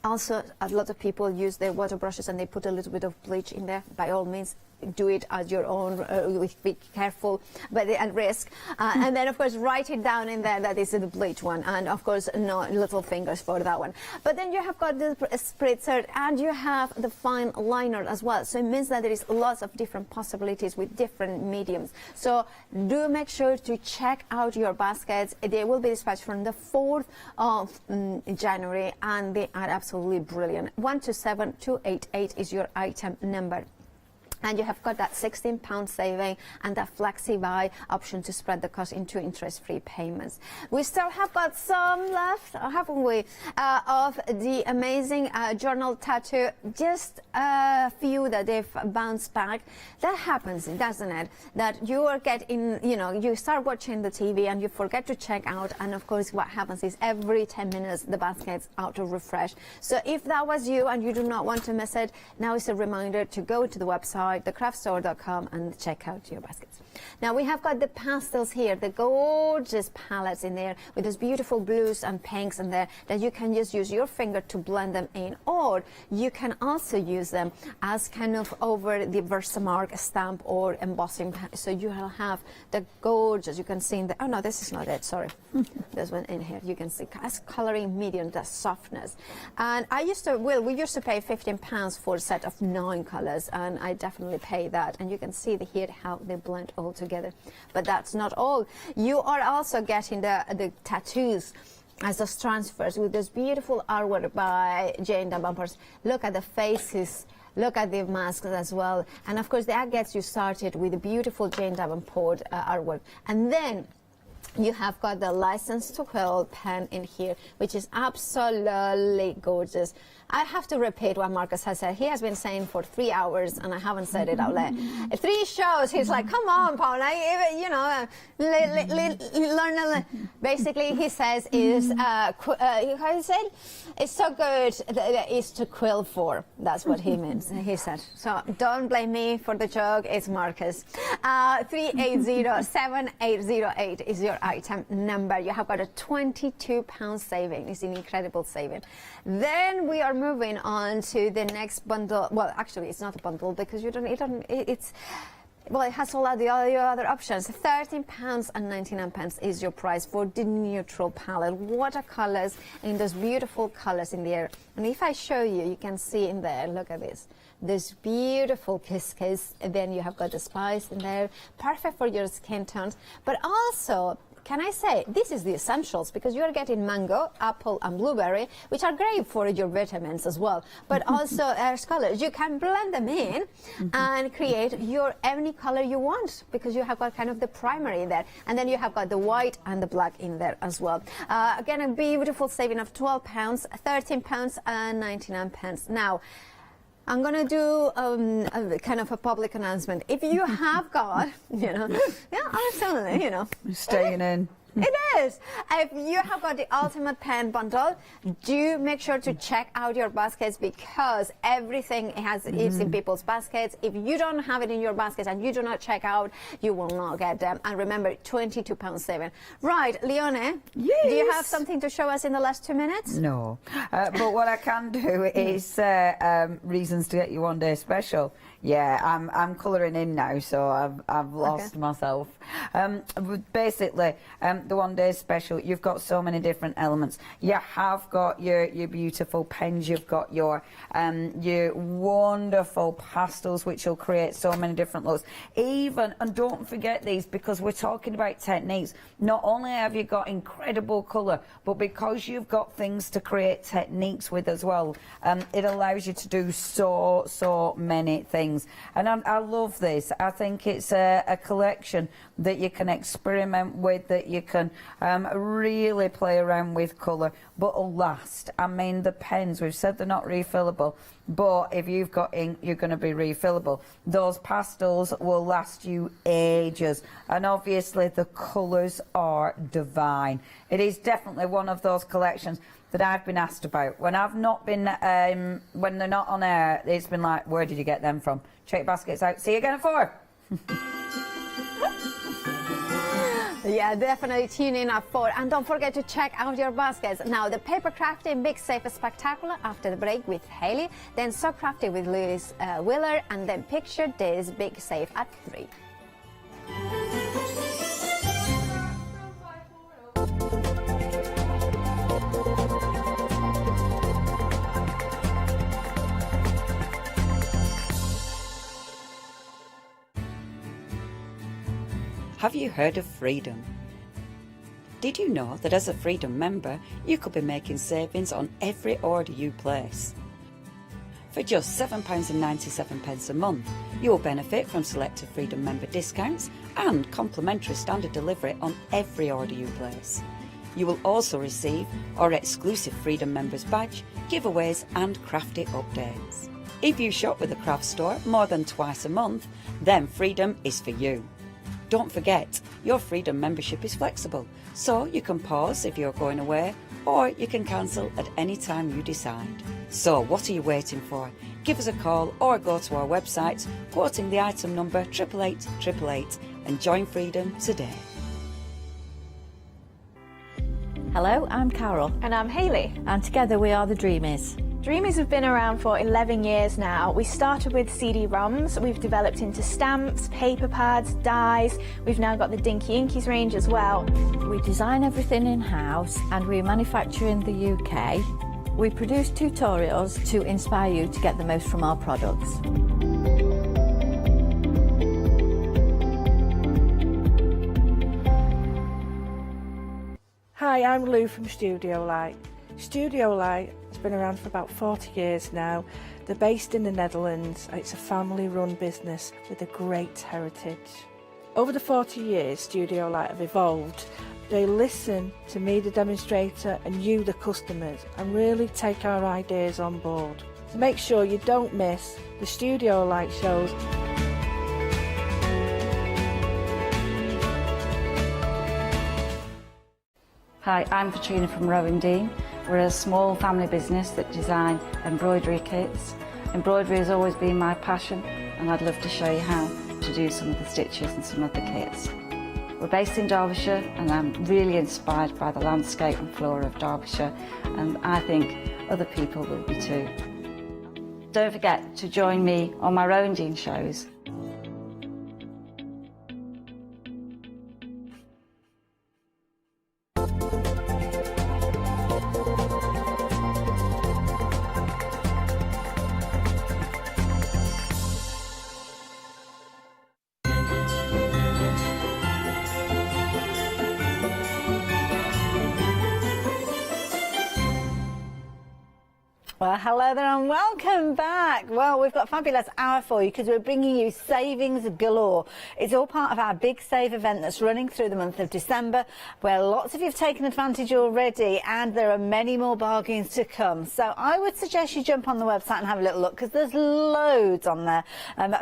Also, a lot of people use their water brushes and they put a little bit of bleach in there. By all means, do it at your own, be careful but and risk. And then, of course, write it down in there that is the bleach one. And, of course, no little fingers for that one. But then you have got the spritzer, and you have the fine liner as well. So it means that there is lots of different possibilities with different mediums. So do make sure to check out your baskets. They will be dispatched from the 4th of January, and they are absolutely brilliant. 127288 is your item number. And you have got that £16 saving and that flexi buy option to spread the cost into interest-free payments. We still have got some left, haven't we, of the amazing journal tattoo. Just a few that they've bounced back. That happens, doesn't it? That you are getting, you know, you start watching the TV and you forget to check out, and of course what happens is every 10 minutes the basket's auto refresh. So if that was you and you do not want to miss it, now is a reminder to go to the website, thecraftstore.com, and check out your baskets. Now we have got the pastels here, the gorgeous palettes in there with those beautiful blues and pinks in there that you can just use your finger to blend them in, or you can also use them as kind of over the Versamark stamp or embossing. So you will have the gorgeous, you can see in the, oh no, this is not it, sorry. There's one in here. You can see as coloring medium, the softness. And I used to, well, we used to pay £15 for a set of 9 colors, and I definitely pay that. And you can see here how they blend all together. But that's not all. You are also getting the tattoos as those transfers with this beautiful artwork by Jane Davenport. Look at the faces. Look at the masks as well. And of course that gets you started with the beautiful Jane Davenport artwork. And then you have got the License to Quill pen in here, which is absolutely gorgeous. I have to repeat what Marcus has said. He has been saying for 3 hours, and I haven't said it out loud. 3 shows, he's like, come on, Paula, you know, learn. Basically, he says is, how do you say? It's so good that it's to quill for. That's what he means, he said. So don't blame me for the joke, it's Marcus. 380-7808 is your item number. You have got a £22 saving. It's an incredible saving. Then we are moving on to the next bundle. Well, actually, it's not a bundle because it's, well, it has all of the other options. £13.99 is your price for the neutral palette. Watercolors in those beautiful colors in there. And if I show you, you can see in there, look at this. This beautiful kiss. Then you have got the spice in there, perfect for your skin tones, but also, can I say, this is the essentials, because you are getting mango, apple and blueberry, which are great for your vitamins as well, but also colors. You can blend them in and create your any color you want, because you have got kind of the primary there, and then you have got the white and the black in there as well. Again, a beautiful saving of £12, £13.99. Now, I'm going to do a kind of a public announcement. If you have got, you know, yeah, absolutely, you know. Staying in. It is. If you have got the ultimate pen bundle, do make sure to check out your baskets, because everything is in people's baskets. If you don't have it in your baskets and you do not check out, you will not get them. And remember, £22 saving. Right, Leone, yes. Do you have something to show us in the last 2 minutes? No. But what I can do is reasons to get you one day special. Yeah, I'm colouring in now, so I've lost myself. Basically, the one day special, you've got so many different elements. You have got your beautiful pens, you've got your wonderful pastels, which will create so many different looks. Even, and don't forget these, because we're talking about techniques, not only have you got incredible colour, but because you've got things to create techniques with as well, it allows you to do so many things. And I love this. I think it's a collection that you can experiment with, that you can really play around with colour, but will last. I mean, the pens, we've said they're not refillable, but if you've got ink, you're going to be refillable. Those pastels will last you ages, and obviously the colours are divine. It is definitely one of those collections that I've been asked about. When I've not been, when they're not on air, it's been like, where did you get them from? Check your baskets out. See you again at 4. Yeah, definitely tune in at 4. And don't forget to check out your baskets. Now, the Paper Crafting Big Safe Spectacular after the break with Hayley, then So Crafty with Louise Wheeler, and then Picture This Big Safe at 3. Have you heard of Freedom? Did you know that as a Freedom member, you could be making savings on every order you place? For just £7.97 a month, you'll benefit from selected Freedom member discounts and complimentary standard delivery on every order you place. You will also receive our exclusive Freedom Members badge, giveaways and crafty updates. If you shop with the craft store more than twice a month, then Freedom is for you. Don't forget, your Freedom membership is flexible, so you can pause if you're going away, or you can cancel at any time you decide. So what are you waiting for? Give us a call or go to our website, quoting the item number 88888 and join Freedom today. Hello, I'm Carol. And I'm Hayley. And together we are the Dreamies. Dreamies have been around for 11 years now. We started with CD-ROMs, we've developed into stamps, paper pads, dies, we've now got the Dinky Inkies range as well. We design everything in-house and we manufacture in the UK. We produce tutorials to inspire you to get the most from our products. Hi, I'm Lou from Studio Light. Studio Light has been around for about 40 years now. They're based in the Netherlands. It's a family-run business with a great heritage. Over the 40 years, Studio Light have evolved. They listen to me, the demonstrator, and you, the customers, and really take our ideas on board. So make sure you don't miss the Studio Light shows. Hi, I'm Katrina from Rowan Dean. We're a small family business that design embroidery kits. Embroidery has always been my passion, and I'd love to show you how to do some of the stitches and some of the kits. We're based in Derbyshire, and I'm really inspired by the landscape and flora of Derbyshire, and I think other people will be too. Don't forget to join me on my Rowan Dean shows. Well, hello there and welcome back. Well, we've got a fabulous hour for you because we're bringing you savings galore. It's all part of our big save event that's running through the month of December, where lots of you have taken advantage already and there are many more bargains to come. So I would suggest you jump on the website and have a little look because there's loads on there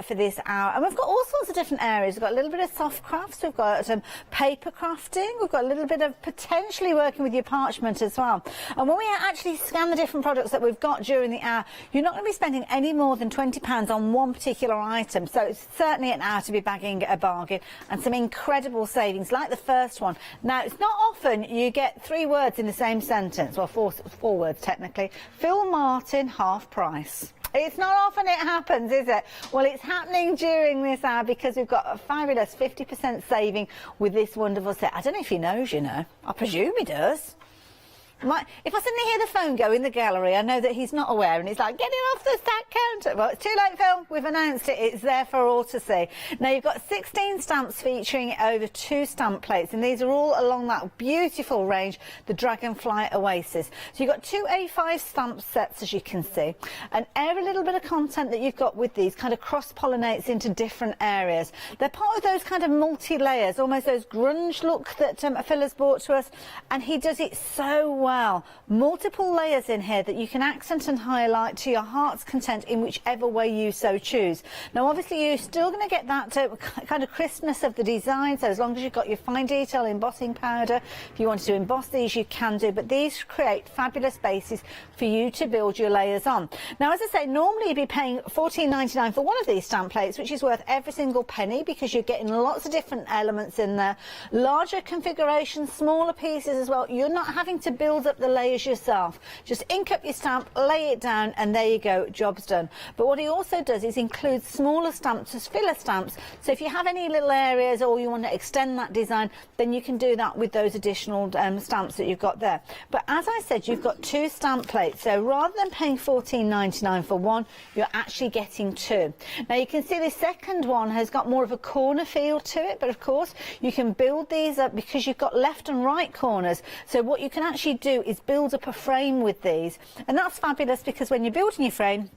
for this hour. And we've got all sorts of different areas. We've got a little bit of soft crafts, we've got paper crafting, we've got a little bit of potentially working with your parchment as well. And when we actually scan the different products that we've got during the hour, you're not going to be spending any more than £20 on one particular item, so it's certainly an hour to be bagging a bargain and some incredible savings like the first one. Now, it's not often you get 3 words in the same sentence, well, four words technically. Phil Martin, half price. It's not often it happens, is it? Well, it's happening during this hour because we've got a fabulous 50% saving with this wonderful set. I don't know if he knows, you know. I presume he does. If I suddenly hear the phone go in the gallery, I know that he's not aware and he's like, get it off the stack counter. Well, it's too late, Phil. We've announced it. It's there for all to see. Now, you've got 16 stamps featuring over 2 stamp plates, and these are all along that beautiful range, the Dragonfly Oasis. So you've got 2 A5 stamp sets, as you can see, and every little bit of content that you've got with these kind of cross-pollinates into different areas. They're part of those kind of multi-layers, almost those grunge look that Phil has brought to us, and he does it so well. Multiple layers in here that you can accent and highlight to your heart's content in whichever way you so choose. Now, obviously, you're still going to get that kind of crispness of the design, so as long as you've got your fine detail embossing powder, if you want to emboss these, you can do, but these create fabulous bases for you to build your layers on. Now, as I say, normally you'd be paying £14.99 for one of these stamp plates, which is worth every single penny because you're getting lots of different elements in there. Larger configurations, smaller pieces as well. You're not having to build up the layers yourself. Just ink up your stamp, lay it down, and there you go, job's done. But what he also does is include smaller stamps as filler stamps. So if you have any little areas or you want to extend that design, then you can do that with those additional stamps that you've got there. But as I said, you've got 2 stamp plates. So rather than paying £14.99 for one, you're actually getting 2. Now you can see the second one has got more of a corner feel to it, but of course you can build these up because you've got left and right corners. So what you can actually do is build up a frame with these, and that's fabulous because when you're building your frame,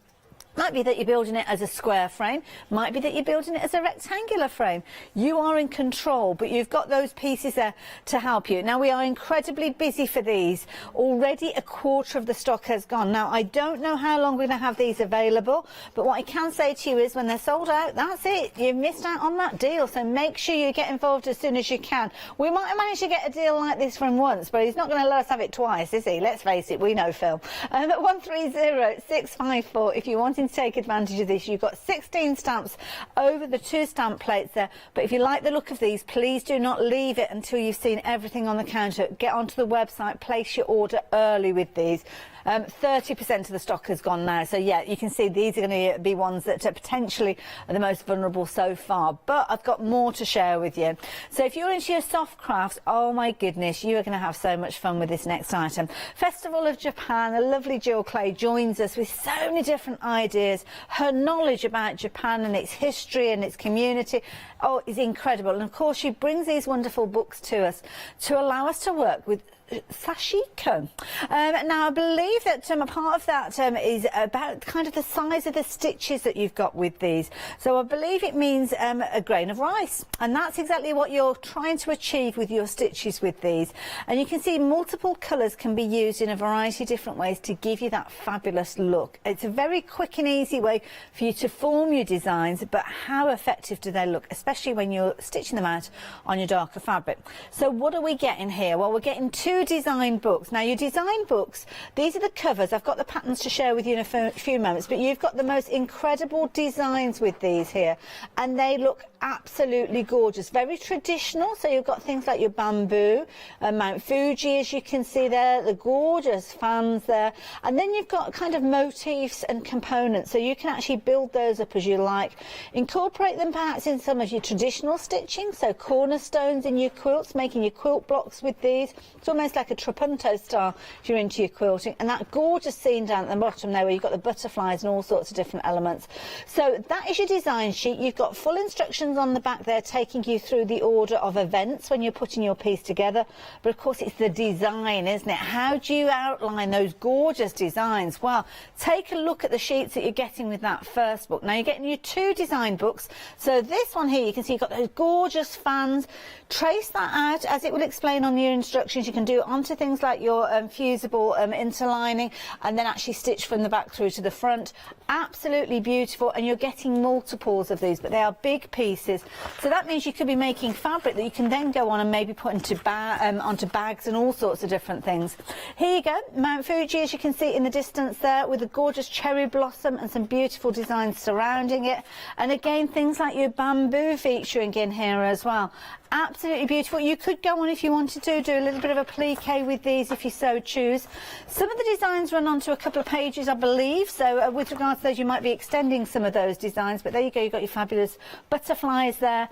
Might be that you're building it as a square frame, might be that you're building it as a rectangular frame. You are in control, but you've got those pieces there to help you. Now, we are incredibly busy for these. Already a quarter of the stock has gone. Now, I don't know how long we're going to have these available, but what I can say to you is when they're sold out, that's it. You've missed out on that deal, so make sure you get involved as soon as you can. We might have managed to get a deal like this from once, but he's not going to let us have it twice, is he? Let's face it, we know Phil. At 130654, if you're wanting to take advantage of this, you've got 16 stamps over the 2 stamp plates there. But if you like the look of these, please do not leave it until you've seen everything on the counter. Get onto the website, place your order early with these. 30% of the stock has gone now, so yeah, you can see these are going to be ones that are potentially the most vulnerable so far, but I've got more to share with you. So if you're into your soft crafts, oh my goodness, you are going to have so much fun with this next item. Festival of Japan, the lovely Jill Clay joins us with so many different ideas. Her knowledge about Japan and its history and its community, oh, is incredible. And of course she brings these wonderful books to us to allow us to work with sashiko. Now I believe that a part of that is about kind of the size of the stitches that you've got with these. So I believe it means a grain of rice, and that's exactly what you're trying to achieve with your stitches with these. And you can see multiple colours can be used in a variety of different ways to give you that fabulous look. It's a very quick and easy way for you to form your designs, but how effective do they look, especially when you're stitching them out on your darker fabric. So what are we getting here? Well, we're getting 2 design books. Now your design books, these are the covers. I've got the patterns to share with you in a few moments, but you've got the most incredible designs with these here, and they look absolutely gorgeous. Very traditional, so you've got things like your bamboo, Mount Fuji, as you can see there, the gorgeous fans there, and then you've got kind of motifs and components, so you can actually build those up as you like. Incorporate them perhaps in some of your traditional stitching, so cornerstones in your quilts, making your quilt blocks with these. It's almost like a trapunto style if you're into your quilting, and that gorgeous scene down at the bottom there where you've got the butterflies and all sorts of different elements. So that is your design sheet. You've got full instructions on the back there taking you through the order of events when you're putting your piece together, but of course it's the design, isn't it? How do you outline those gorgeous designs? Well, take a look at the sheets that you're getting with that first book. Now you're getting your 2 design books, so this one here you can see you've got those gorgeous fans. Trace that out as it will explain on your instructions. You can do it onto things like your fusible interlining and then actually stitch from the back through to the front. Absolutely beautiful, and you're getting multiples of these, but they are big pieces, so that means you could be making fabric that you can then go on and maybe put into onto bags and all sorts of different things. Here you go, Mount Fuji, as you can see in the distance there, with a gorgeous cherry blossom and some beautiful designs surrounding it, and again things like your bamboo featuring in here as well. Absolutely beautiful. You could go on, if you wanted to, do a little bit of a plique with these if you so choose. Some of the designs run onto a couple of pages, I believe, so with regards to those you might be extending some of those designs, but there you go, you've got your fabulous butterflies there.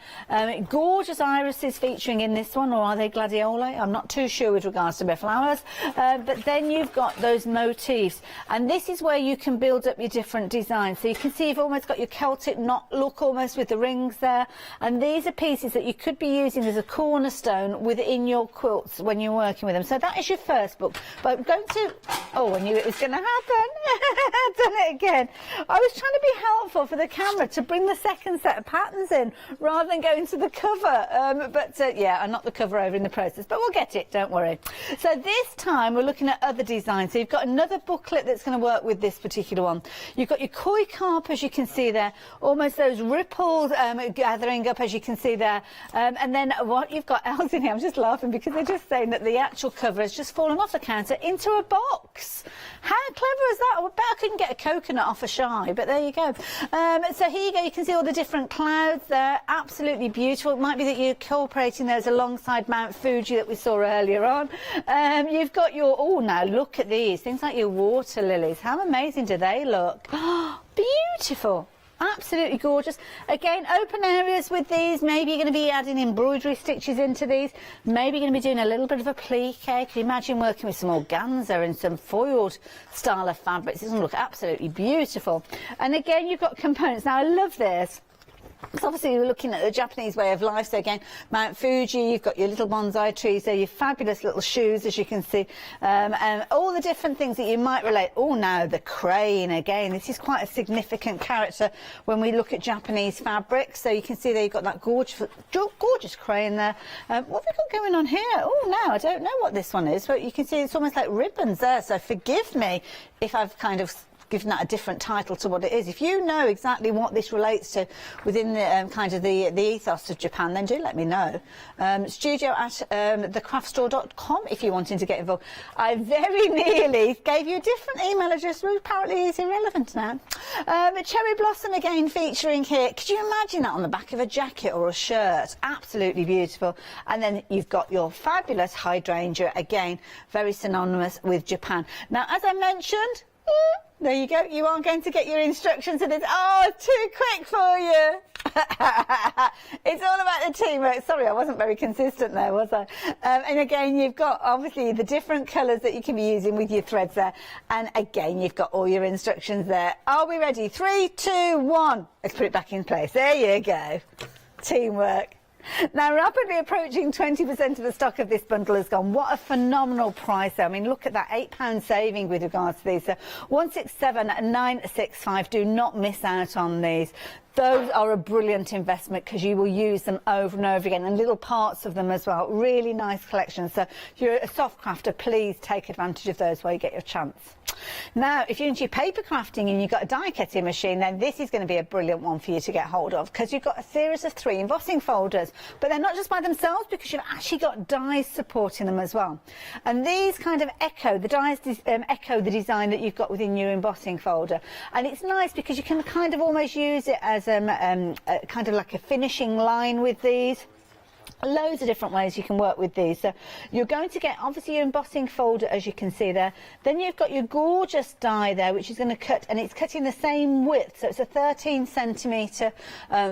Gorgeous irises featuring in this one, or are they gladioli? I'm not too sure with regards to their flowers, but then you've got those motifs, and this is where you can build up your different designs. So you can see you've almost got your Celtic knot look almost with the rings there, and these are pieces that you could be using as a cornerstone within your quilts when you're working with them. So that is your first book. But I'm going to, oh, I knew it was going to happen. I've done it again. I was trying to be helpful for the camera to bring the second set of patterns in rather than going to the cover. Yeah, I knocked the cover over in the process, but we'll get it, don't worry. So this time we're looking at other designs. So you've got another booklet that's going to work with this particular one. You've got your koi carp, as you can see there, almost those ripples gathering up, as you can see there, and then what you've got else in here, I'm just laughing because they're just saying that the actual cover has just fallen off the counter into a box. How clever is that? I bet I couldn't get a coconut off a shy, but there you go. So here you go, you can see all the different clouds there, absolutely beautiful. It might be that you're incorporating those alongside Mount Fuji that we saw earlier on. You've got your, oh, now look at these, things like your water lilies. How amazing do they look? Beautiful. Absolutely gorgeous. Again, open areas with these. Maybe you're going to be adding embroidery stitches into these. Maybe you're going to be doing a little bit of a plique. Can you imagine working with some organza and some foiled style of fabrics? It's going to look absolutely beautiful. And again, you've got components. Now, I love this. Because obviously we're looking at the Japanese way of life. So again, Mount Fuji, you've got your little bonsai trees there, your fabulous little shoes, as you can see, and all the different things that you might relate. Oh, now the crane again. This is quite a significant character when we look at Japanese fabrics. So you can see there you've got that gorgeous crane there. What have we got going on here? Oh, now I don't know what this one is, but you can see it's almost like ribbons there. So forgive me if I've kind of given that a different title to what it is. If you know exactly what this relates to within the kind of the ethos of Japan, then do let me know. Studio at thecraftstore.com if you're wanting to get involved. I very nearly gave you a different email address, which apparently is irrelevant now. Cherry Blossom again featuring here. Could you imagine that on the back of a jacket or a shirt? Absolutely beautiful. And then you've got your fabulous hydrangea, again, very synonymous with Japan. Now, as I mentioned, there you go. You aren't going to get your instructions to this. Oh, it's too quick for you. It's all about the teamwork. Sorry, I wasn't very consistent there, was I? And again, you've got obviously the different colours that you can be using with your threads there. And again, you've got all your instructions there. Are we ready? 3, 2, 1. Let's put it back in place. There you go. Teamwork. Now, rapidly approaching 20% of the stock of this bundle has gone. What a phenomenal price. I mean, look at that £8 saving with regards to these. So 167,965. Do not miss out on these. Those are a brilliant investment because you will use them over and over again, and little parts of them as well. Really nice collection. So if you're a soft crafter, please take advantage of those while you get your chance. Now, if you're into your paper crafting and you've got a die cutting machine, then this is going to be a brilliant one for you to get hold of, because you've got a series of 3 embossing folders, but they're not just by themselves, because you've actually got dies supporting them as well. And these kind of echo, the dies echo the design that you've got within your embossing folder. And it's nice because you can kind of almost use it as kind of like a finishing line with these. Loads of different ways you can work with these. So you're going to get obviously your embossing folder, as you can see there. Then you've got your gorgeous die there, which is going to cut, and it's cutting the same width, so it's a 13cm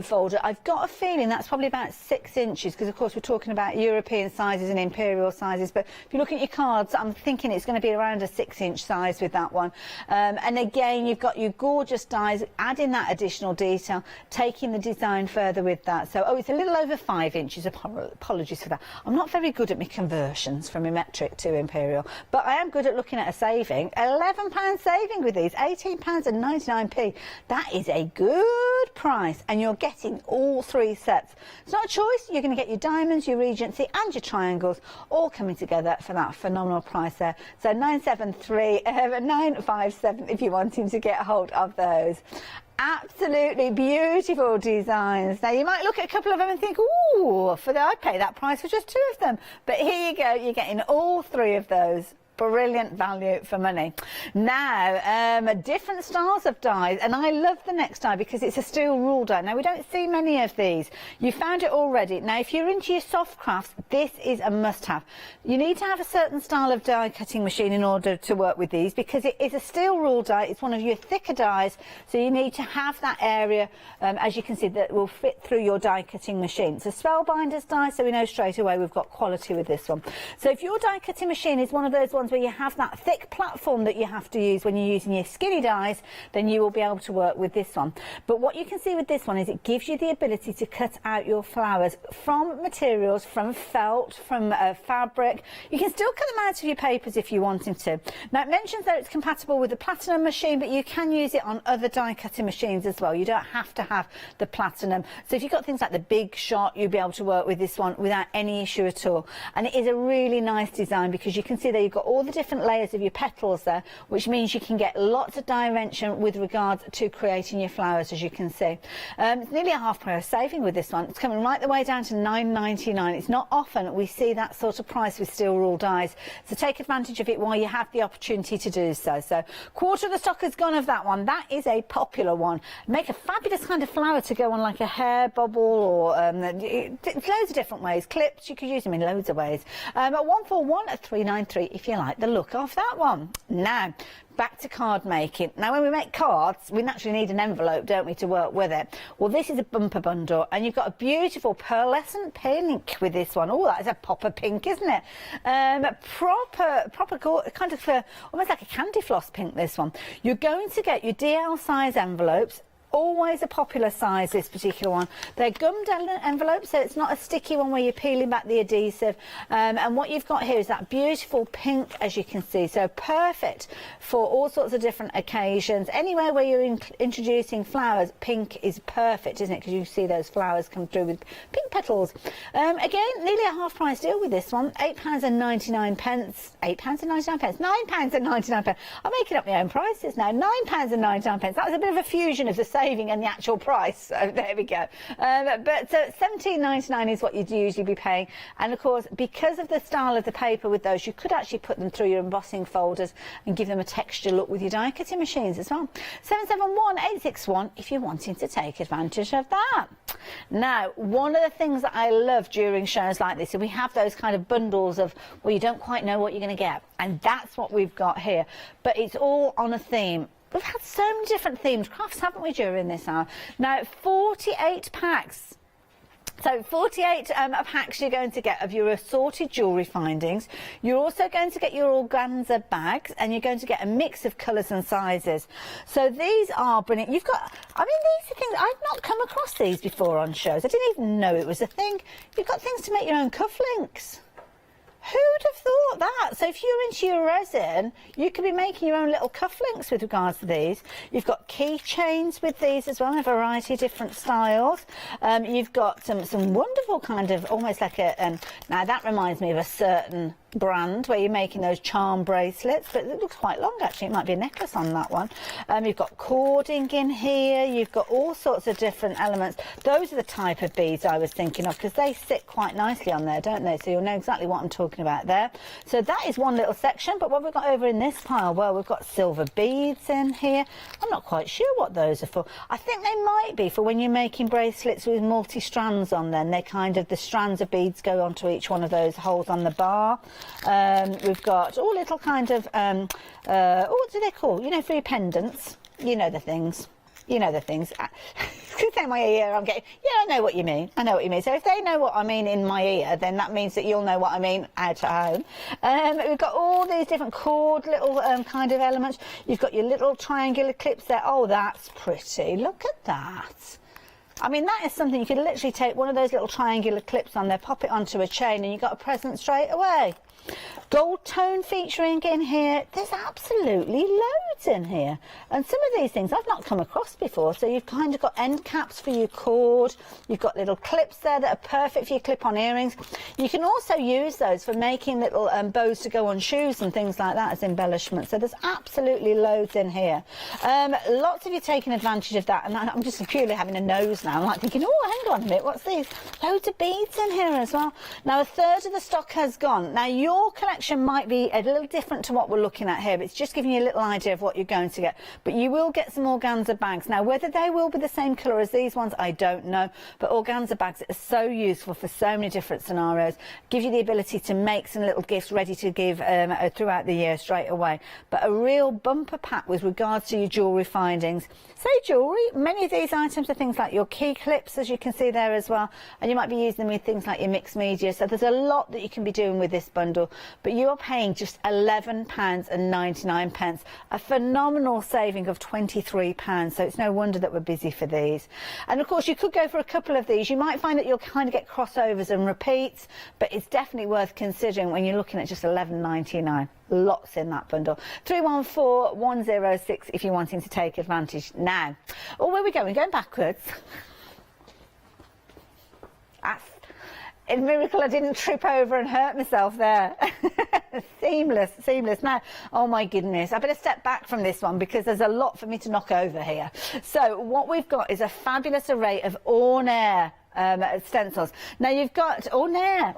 folder. I've got a feeling that's probably about 6 inches, because of course we're talking about European sizes and imperial sizes, but if you look at your cards, I'm thinking it's going to be around a 6-inch size with that one. And again, you've got your gorgeous dies, adding that additional detail, taking the design further with that. So it's a little over 5 inches. Apologies for that. I'm not very good at my conversions from a metric to imperial, but I am good at looking at a saving. £11 saving with these, £18.99. That is a good price, and you're getting all 3 sets. It's not a choice. You're going to get your diamonds, your Regency and your triangles all coming together for that phenomenal price there. So 957 if you're wanting to get hold of those. Absolutely beautiful designs. Now, you might look at a couple of them and think, ooh, I'd pay that price for just 2 of them. But here you go, you're getting all 3 of those. Brilliant value for money. Now, different styles of dies, and I love the next die because it's a steel rule die. Now, we don't see many of these. You found it already. Now, if you're into your soft crafts, this is a must-have. You need to have a certain style of die cutting machine in order to work with these, because it is a steel rule die. It's one of your thicker dies, so you need to have that area, as you can see, that will fit through your die cutting machine. It's a Spellbinders die, so we know straight away we've got quality with this one. So if your die cutting machine is one of those ones where you have that thick platform that you have to use when you're using your skinny dies, then you will be able to work with this one. But what you can see with this one is it gives you the ability to cut out your flowers from materials, from felt, from fabric. You can still cut them out of your papers if you wanted to. Now, it mentions that it's compatible with the platinum machine, but you can use it on other die cutting machines as well. You don't have to have the platinum. So if you've got things like the Big Shot, you'll be able to work with this one without any issue at all. And it is a really nice design, because you can see there you've got all the different layers of your petals there, which means you can get lots of dimension with regards to creating your flowers, as you can see. It's nearly a £half saving with this one. It's coming right the way down to £9.99. It's not often we see that sort of price with steel rule dies, so take advantage of it while you have the opportunity to do so. So quarter of the stock has gone of that one. That is a popular one. Make a fabulous kind of flower to go on like a hair bubble, or loads of different ways. Clips, you could use them in loads of ways. At 141 at 393 if you like the look of that one. Now, back to card making. Now, when we make cards, we naturally need an envelope, don't we, to work with it? Well, this is a bumper bundle, and you've got a beautiful pearlescent pink with this one. Oh, that is a popper pink, isn't it? Proper kind of almost like a candy floss pink, this one. You're going to get your DL size envelopes. always a popular size, this particular one. They're gummed envelopes, so it's not a sticky one where you're peeling back the adhesive. And what you've got here is that beautiful pink, as you can see, so perfect for all sorts of different occasions. Anywhere where you're introducing flowers, pink is perfect, isn't it? Because you see those flowers come through with pink petals. Again, nearly a half price deal with this one, £8.99. £8.99, £9.99. I'm making up my own prices now. £9.99. That was a bit of a fusion of the saving and the actual price. So there we go. But so £17.99 is what you'd usually be paying. And of course, because of the style of the paper with those, you could actually put them through your embossing folders and give them a texture look with your die cutting machines as well. 771-861 if you're wanting to take advantage of that. Now, one of the things that I love during shows like this, and we have those kind of bundles of, well, you don't quite know what you're going to get, and that's what we've got here, but it's all on a theme. We've had so many different themed crafts, haven't we, during this hour? Now, 48 packs. So 48 packs you're going to get of your assorted jewellery findings. You're also going to get your organza bags, and you're going to get a mix of colours and sizes. So these are brilliant. You've got, I mean, these are things, I've not come across these before on shows. I didn't even know it was a thing. You've got things to make your own cufflinks. Who'd have thought that? So if you're into your resin, you could be making your own little cufflinks with regards to these. You've got keychains with these as well, a variety of different styles. You've got some wonderful kind of, almost like a, now that reminds me of a certain brand where you're making those charm bracelets, but it looks quite long actually. It might be a necklace on that one. You've got cording in here. You've got all sorts of different elements. Those are the type of beads I was thinking of, because they sit quite nicely on there, don't they? So you'll know exactly what I'm talking about there. So that is one little section, but what we've got over in this pile, well, we've got silver beads in here. I'm not quite sure what those are for. I think they might be for when you're making bracelets with multi-strands on them. They kind of, the strands of beads go onto each one of those holes on the bar. We've got all little kind of, what do they call? You know, for your pendants. You know the things. You know the things. Could say my ear, I'm getting, yeah, I know what you mean. I know what you mean. So if they know what I mean in my ear, then that means that you'll know what I mean out at home. We've got all these different cord little kind of elements. You've got your little triangular clips there. Oh, that's pretty. Look at that. I mean, that is something you could literally take one of those little triangular clips on there, pop it onto a chain, and you've got a present straight away. Gold tone featuring in here. There's absolutely loads in here. And some of these things I've not come across before. So you've kind of got end caps for your cord. You've got little clips there that are perfect for your clip-on earrings. You can also use those for making little bows to go on shoes and things like that as embellishment. So there's absolutely loads in here. Lots of you taking advantage of that. And I'm just purely having a nose now. I'm like thinking, oh, hang on a minute, what's these? Loads of beads in here as well. Now, a third of the stock has gone. Now, your collection might be a little different to what we're looking at here, but it's just giving you a little idea of what you're going to get. But you will get some organza bags. Now, whether they will be the same colour as these ones, I don't know. But organza bags are so useful for so many different scenarios. Give you the ability to make some little gifts ready to give throughout the year straight away. But a real bumper pack with regards to your jewellery findings. Say jewellery, many of these items are things like your key clips, as you can see there as well. And you might be using them with things like your mixed media. So there's a lot that you can be doing with this bundle. But you are paying just £11.99, a phenomenal saving of £23. So it's no wonder that we're busy for these. And of course, you could go for a couple of these. You might find that you'll kind of get crossovers and repeats, but it's definitely worth considering when you're looking at just £11.99. Lots in that bundle. 314-106 if you're wanting to take advantage now. Oh, where are we going? We're going backwards. That's a miracle I didn't trip over and hurt myself there. Seamless, seamless. Now, oh my goodness, I better step back from this one because there's a lot for me to knock over here. So what we've got is a fabulous array of Ornair stencils. Now you've got Ornair.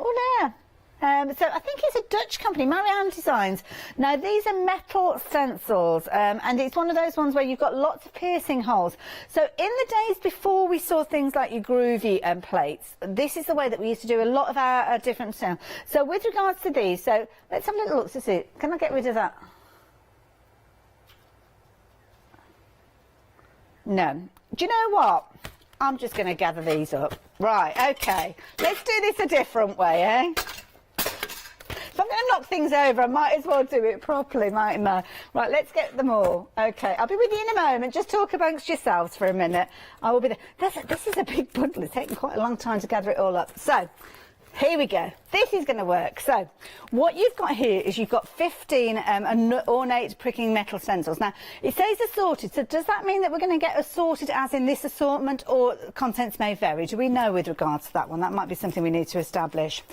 So I think it's a Dutch company, Marianne Designs. Now these are metal stencils, and it's one of those ones where you've got lots of piercing holes. So in the days before we saw things like your groovy plates, this is the way that we used to do a lot of our different sound. So with regards to these, so let's have a little look to see. Can I get rid of that? No. Do you know what? I'm just going to gather these up. Right, okay. Let's do this a different way, eh? So I'm going to knock things over, I might as well do it properly, mightn't I? Right, let's get them all. Okay, I'll be with you in a moment. Just talk amongst yourselves for a minute. I will be there. This is a big bundle. It's taken quite a long time to gather it all up. So, here we go. This is going to work. So, what you've got here is you've got 15 ornate pricking metal stencils. Now, it says assorted, so does that mean that we're going to get assorted as in this assortment, or contents may vary? Do we know with regards to that one? That might be something we need to establish.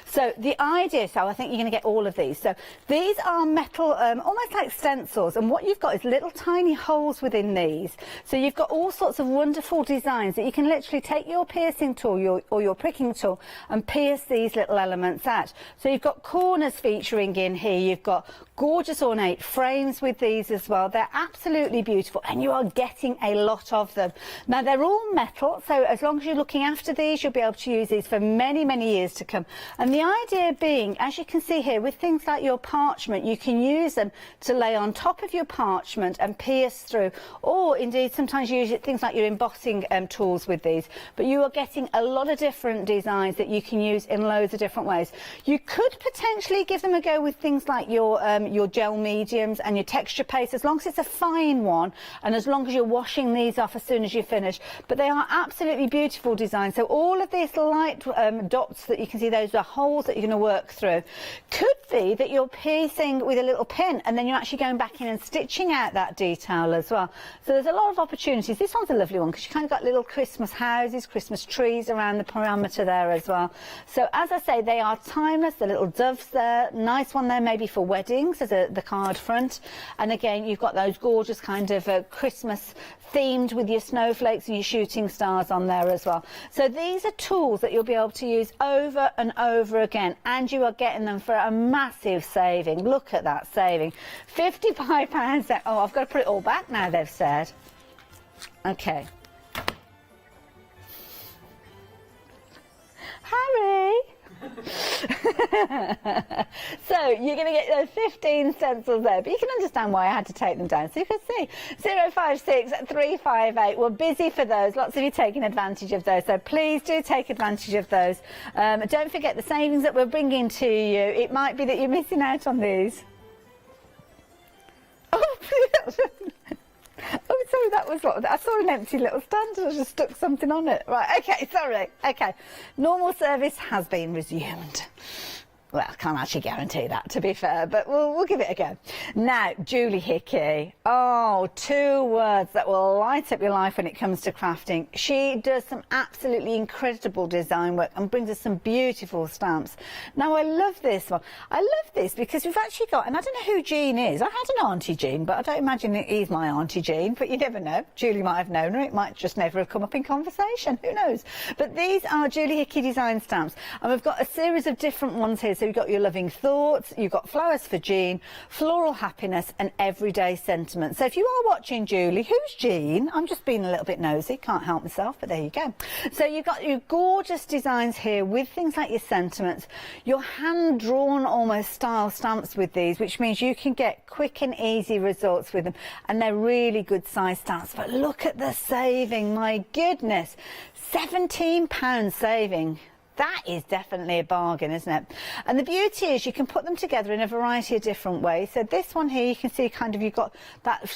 So, the idea, so I think you're going to get all of these. So, these are metal, almost like stencils, and what you've got is little tiny holes within these. So, you've got all sorts of wonderful designs that you can literally take your piercing tool or your pricking tool and pierce these little elements at. So you've got corners featuring in here, you've got gorgeous ornate frames with these as well. They're absolutely beautiful, and you are getting a lot of them. Now they're all metal, so as long as you're looking after these, you'll be able to use these for many, many years to come. And the idea being, as you can see here, with things like your parchment, you can use them to lay on top of your parchment and pierce through, or indeed sometimes you use things like your embossing tools with these. But you are getting a lot of different designs that you can use in loads of different ways. You could potentially give them a go with things like your gel mediums and your texture paste, as long as it's a fine one and as long as you're washing these off as soon as you finish. But they are absolutely beautiful designs. So all of these light dots that you can see, those are holes that you're going to work through. Could be that you're piercing with a little pin and then you're actually going back in and stitching out that detail as well. So there's a lot of opportunities. This one's a lovely one because you kind of got little Christmas houses, Christmas trees around the perimeter there as well. So as I say, they are timeless. The little doves there, nice one there maybe for weddings as the card front. And again, you've got those gorgeous kind of Christmas themed with your snowflakes and your shooting stars on there as well. So these are tools that you'll be able to use over and over again, and you are getting them for a massive saving. Look at that saving. £55. Oh, I've got to put it all back now, they've said. Okay. Harry! So you're going to get those 15 stencils there, but you can understand why I had to take them down. So you can see 056 358. We're busy for those. Lots of you taking advantage of those, so please do take advantage of those. Don't forget the savings that we're bringing to you. It might be that you're missing out on these. Oh, oh, sorry, that was what I saw, an empty little stand and I just stuck something on it. Right, okay, sorry. Okay, normal service has been resumed. Well, I can't actually guarantee that, to be fair, but we'll give it a go. Now, Julie Hickey. Oh, 2 words that will light up your life when it comes to crafting. She does some absolutely incredible design work and brings us some beautiful stamps. Now, I love this one. I love this because we've actually got, and I don't know who Jean is. I had an Auntie Jean, but I don't imagine it is my Auntie Jean, but you never know. Julie might have known her. It might just never have come up in conversation. Who knows? But these are Julie Hickey design stamps, and we've got a series of different ones here. So you've got your loving thoughts, you've got flowers for Jean, floral happiness and everyday sentiment. So if you are watching Julie, who's Jean? I'm just being a little bit nosy, can't help myself, but there you go. So you've got your gorgeous designs here with things like your sentiments, your hand-drawn almost style stamps with these, which means you can get quick and easy results with them, and they're really good size stamps. But look at the saving, my goodness, £17 saving. That is definitely a bargain, isn't it? And the beauty is you can put them together in a variety of different ways. So this one here, you can see kind of you've got that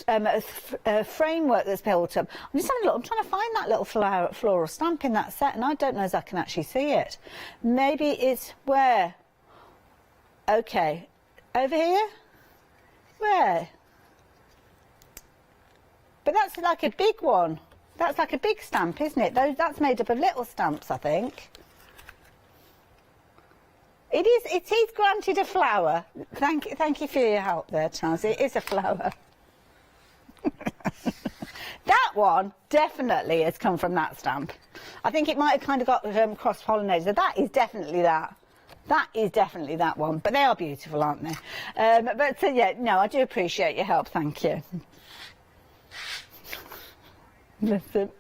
framework that's built up. I'm just having a look. I'm trying to find that little floral stamp in that set, and I don't know if I can actually see it. Maybe it's where? Okay. Over here? Where? But that's like a big one. That's like a big stamp, isn't it? That's made up of little stamps, I think. It is granted a flower. Thank you for your help there, Charles. It is a flower. That one definitely has come from that stamp. I think it might have kind of got cross-pollinated. That is definitely that. That is definitely that one. But they are beautiful, aren't they? Yeah, no, I do appreciate your help. Thank you. Listen.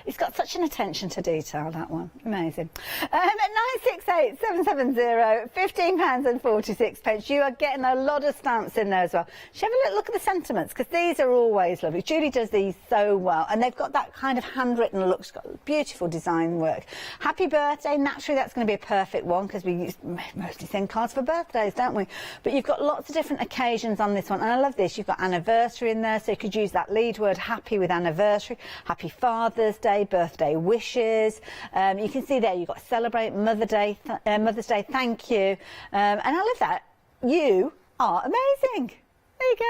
It's got such an attention to detail, that one. Amazing. At 968 770 £15.46, you are getting a lot of stamps in there as well. Should have a little look at the sentiments, because these are always lovely. Julie does these so well, and they've got that kind of handwritten look. She's got beautiful design work. Happy birthday, naturally that's going to be a perfect one, because we mostly send cards for birthdays, don't we? But you've got lots of different occasions on this one, and I love this. You've got anniversary in there, so you could use that lead word happy with anniversary. Happy Father's Day, birthday wishes. You can see there you've got celebrate Mother's Day, thank you. And I love that. You are amazing. There you go.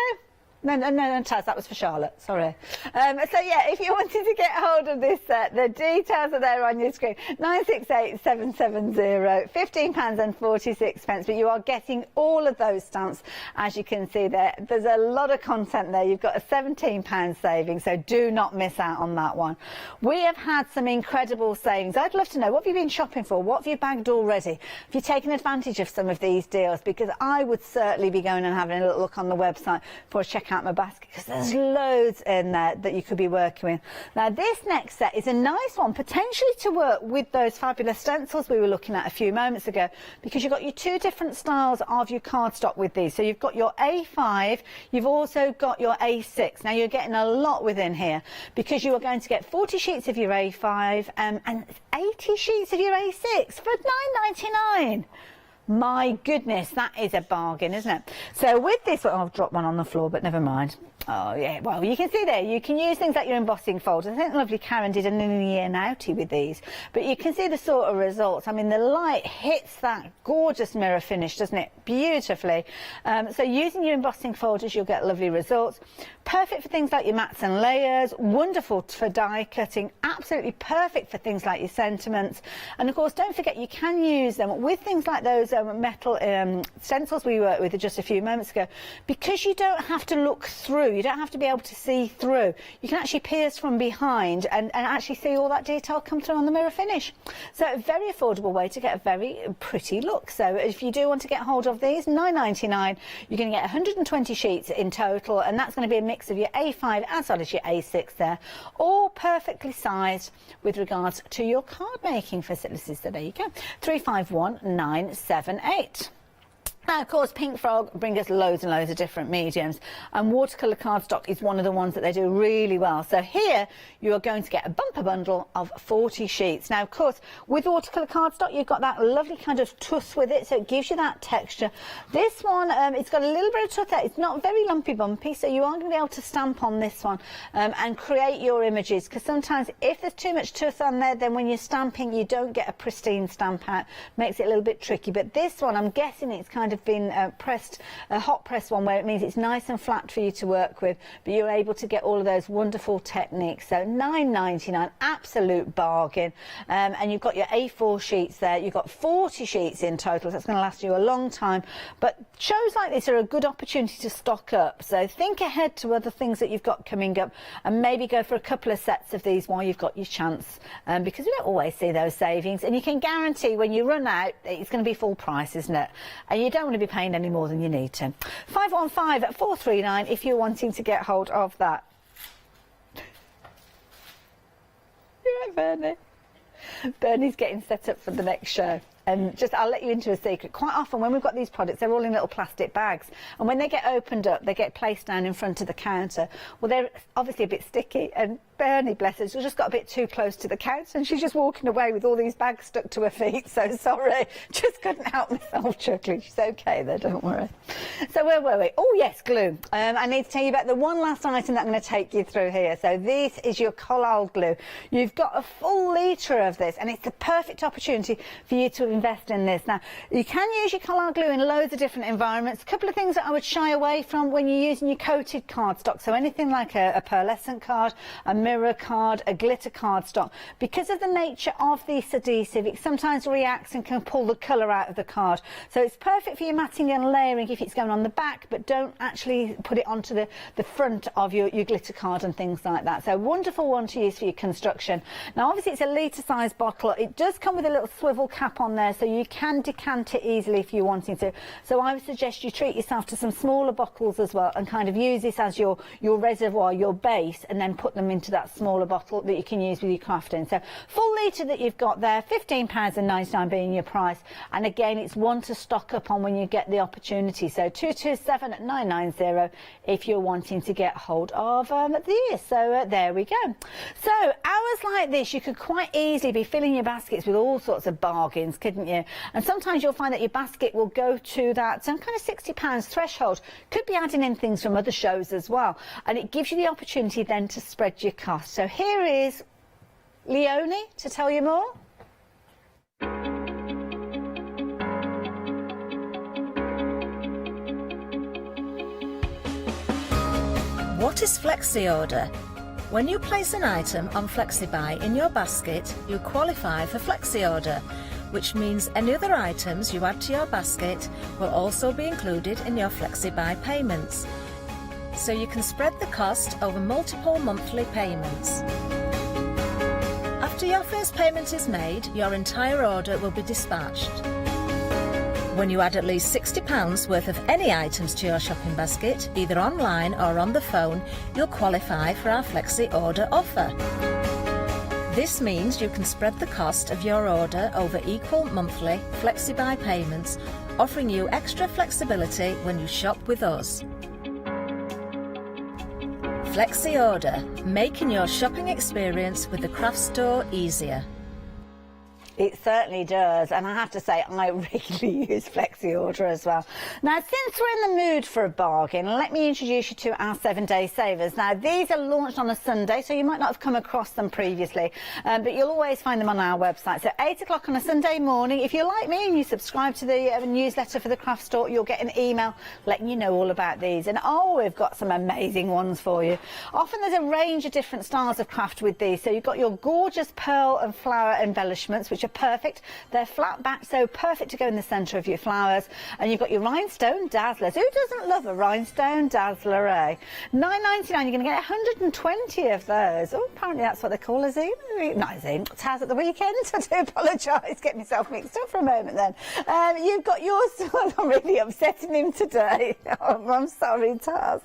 No, Taz, that was for Charlotte, sorry. So yeah, if you wanted to get hold of this set, the details are there on your screen. 968 770 £15.46, but you are getting all of those stamps, as you can see there. There's a lot of content there. You've got a £17 saving, so do not miss out on that one. We have had some incredible savings. I'd love to know, what have you been shopping for? What have you bagged already? Have you taken advantage of some of these deals? Because I would certainly be going and having a little look on the website for a check out my basket, because there's loads in there that you could be working with. Now this next set is a nice one, potentially to work with those fabulous stencils we were looking at a few moments ago, because you've got your two different styles of your cardstock with these. So you've got your A5, you've also got your A6. Now you're getting a lot within here, because you are going to get 40 sheets of your A5 and 80 sheets of your A6 for £9.99. My goodness, that is a bargain, isn't it? So with this, well, I've dropped one on the floor, but never mind. Oh, yeah, well, you can see there, you can use things like your embossing folders. I think lovely Karen did an in-the-year outie with these. But you can see the sort of results. I mean, the light hits that gorgeous mirror finish, doesn't it? Beautifully. So using your embossing folders, you'll get lovely results. Perfect for things like your mats and layers. Wonderful for die cutting. Absolutely perfect for things like your sentiments. And, of course, don't forget, you can use them with things like those metal stencils we worked with just a few moments ago, because you don't have to look through. You don't have to be able to see through. You can actually pierce from behind and actually see all that detail come through on the mirror finish. So a very affordable way to get a very pretty look. So if you do want to get hold of these, £9.99, you're going to get 120 sheets in total, and that's going to be a mix of your A5 as well as your A6 there, all perfectly sized with regards to your card making facilities. So there you go, 351978. Now, of course, Pink Frog bring us loads and loads of different mediums, and watercolour cardstock is one of the ones that they do really well. So here you are going to get a bumper bundle of 40 sheets. Now, of course, with watercolour cardstock, you've got that lovely kind of tuss with it, so it gives you that texture. This one, it's got a little bit of tuss there. It's not very lumpy bumpy, so you are going to be able to stamp on this one and create your images, because sometimes if there's too much tuss on there, then when you're stamping, you don't get a pristine stamp out. Makes it a little bit tricky. But this one, I'm guessing it's kind of been pressed, a hot press one, where it means it's nice and flat for you to work with, but you're able to get all of those wonderful techniques. So £9.99, absolute bargain. And you've got your A4 sheets there. You've got 40 sheets in total. So that's going to last you a long time. But shows like this are a good opportunity to stock up. So think ahead to other things that you've got coming up, and maybe go for a couple of sets of these while you've got your chance, because we don't always see those savings, and you can guarantee when you run out it's going to be full price, isn't it? And you don't want to be paying any more than you need to. 515 439 if you're wanting to get hold of that. You're right, Bernie. Bernie's getting set up for the next show. And just, I'll let you into a secret. Quite often when we've got these products, they're all in little plastic bags. And when they get opened up, they get placed down in front of the counter. Well, they're obviously a bit sticky. And Bernie, bless her, she just got a bit too close to the counter, and she's just walking away with all these bags stuck to her feet. So sorry, just couldn't help myself chuckling. She's okay there, don't worry. So where were we? Oh yes, glue. I need to tell you about the one last item that I'm going to take you through here. So this is your AALL glue. You've got a full litre of this, and it's the perfect opportunity for you to invest in this. Now, you can use your AALL glue in loads of different environments. A couple of things that I would shy away from when you're using your coated cardstock. So anything like a pearlescent card, a mirror card, a glitter cardstock. Because of the nature of this adhesive, it sometimes reacts and can pull the colour out of the card. So it's perfect for your matting and layering if it's going on the back, but don't actually put it onto the front of your glitter card and things like that. So wonderful one to use for your construction. Now, obviously, it's a litre size bottle. It does come with a little swivel cap on there, so you can decant it easily if you're wanting to. So I would suggest you treat yourself to some smaller bottles as well, and kind of use this as your reservoir, your base, and then put them into that smaller bottle that you can use with your crafting. So full litre that you've got there, £15.99 being your price. And again, it's one to stock up on when you get the opportunity. So 227-990 if you're wanting to get hold of these. So there we go. So hours like this, you could quite easily be filling your baskets with all sorts of bargains, couldn't you? And sometimes you'll find that your basket will go to that kind of £60 threshold. Could be adding in things from other shows as well. And it gives you the opportunity then to spread your costs. So here is Leonie to tell you more. What is Flexi Order? When you place an item on FlexiBuy in your basket, you qualify for Flexi Order, which means any other items you add to your basket will also be included in your FlexiBuy payments. So you can spread the cost over multiple monthly payments. After your first payment is made, your entire order will be dispatched. When you add at least £60 worth of any items to your shopping basket, either online or on the phone, you'll qualify for our Flexi Order offer. This means you can spread the cost of your order over equal monthly FlexiBuy payments, offering you extra flexibility when you shop with us. Flexi Order, making your shopping experience with the craft store easier. It certainly does, and I have to say I regularly use Flexi Order as well. Now, since we're in the mood for a bargain, let me introduce you to our 7-day savers. Now, these are launched on a Sunday, so you might not have come across them previously, but you'll always find them on our website. So 8 o'clock on a Sunday morning, if you're like me and you subscribe to the newsletter for the craft store, you'll get an email letting you know all about these. And oh, we've got some amazing ones for you. Often there's a range of different styles of craft with these. So you've got your gorgeous pearl and flower embellishments, which are perfect. They're flat back, so perfect to go in the centre of your flowers. And you've got your rhinestone dazzlers. Who doesn't love a rhinestone dazzler, eh? £9.99, you're going to get 120 of those. Oh, apparently that's what they call a Zoom. Not a Zoom, Taz at the weekend. I do apologise, get myself mixed up for a moment then. You've got yours. I'm really upsetting him today. Oh, I'm sorry, Taz.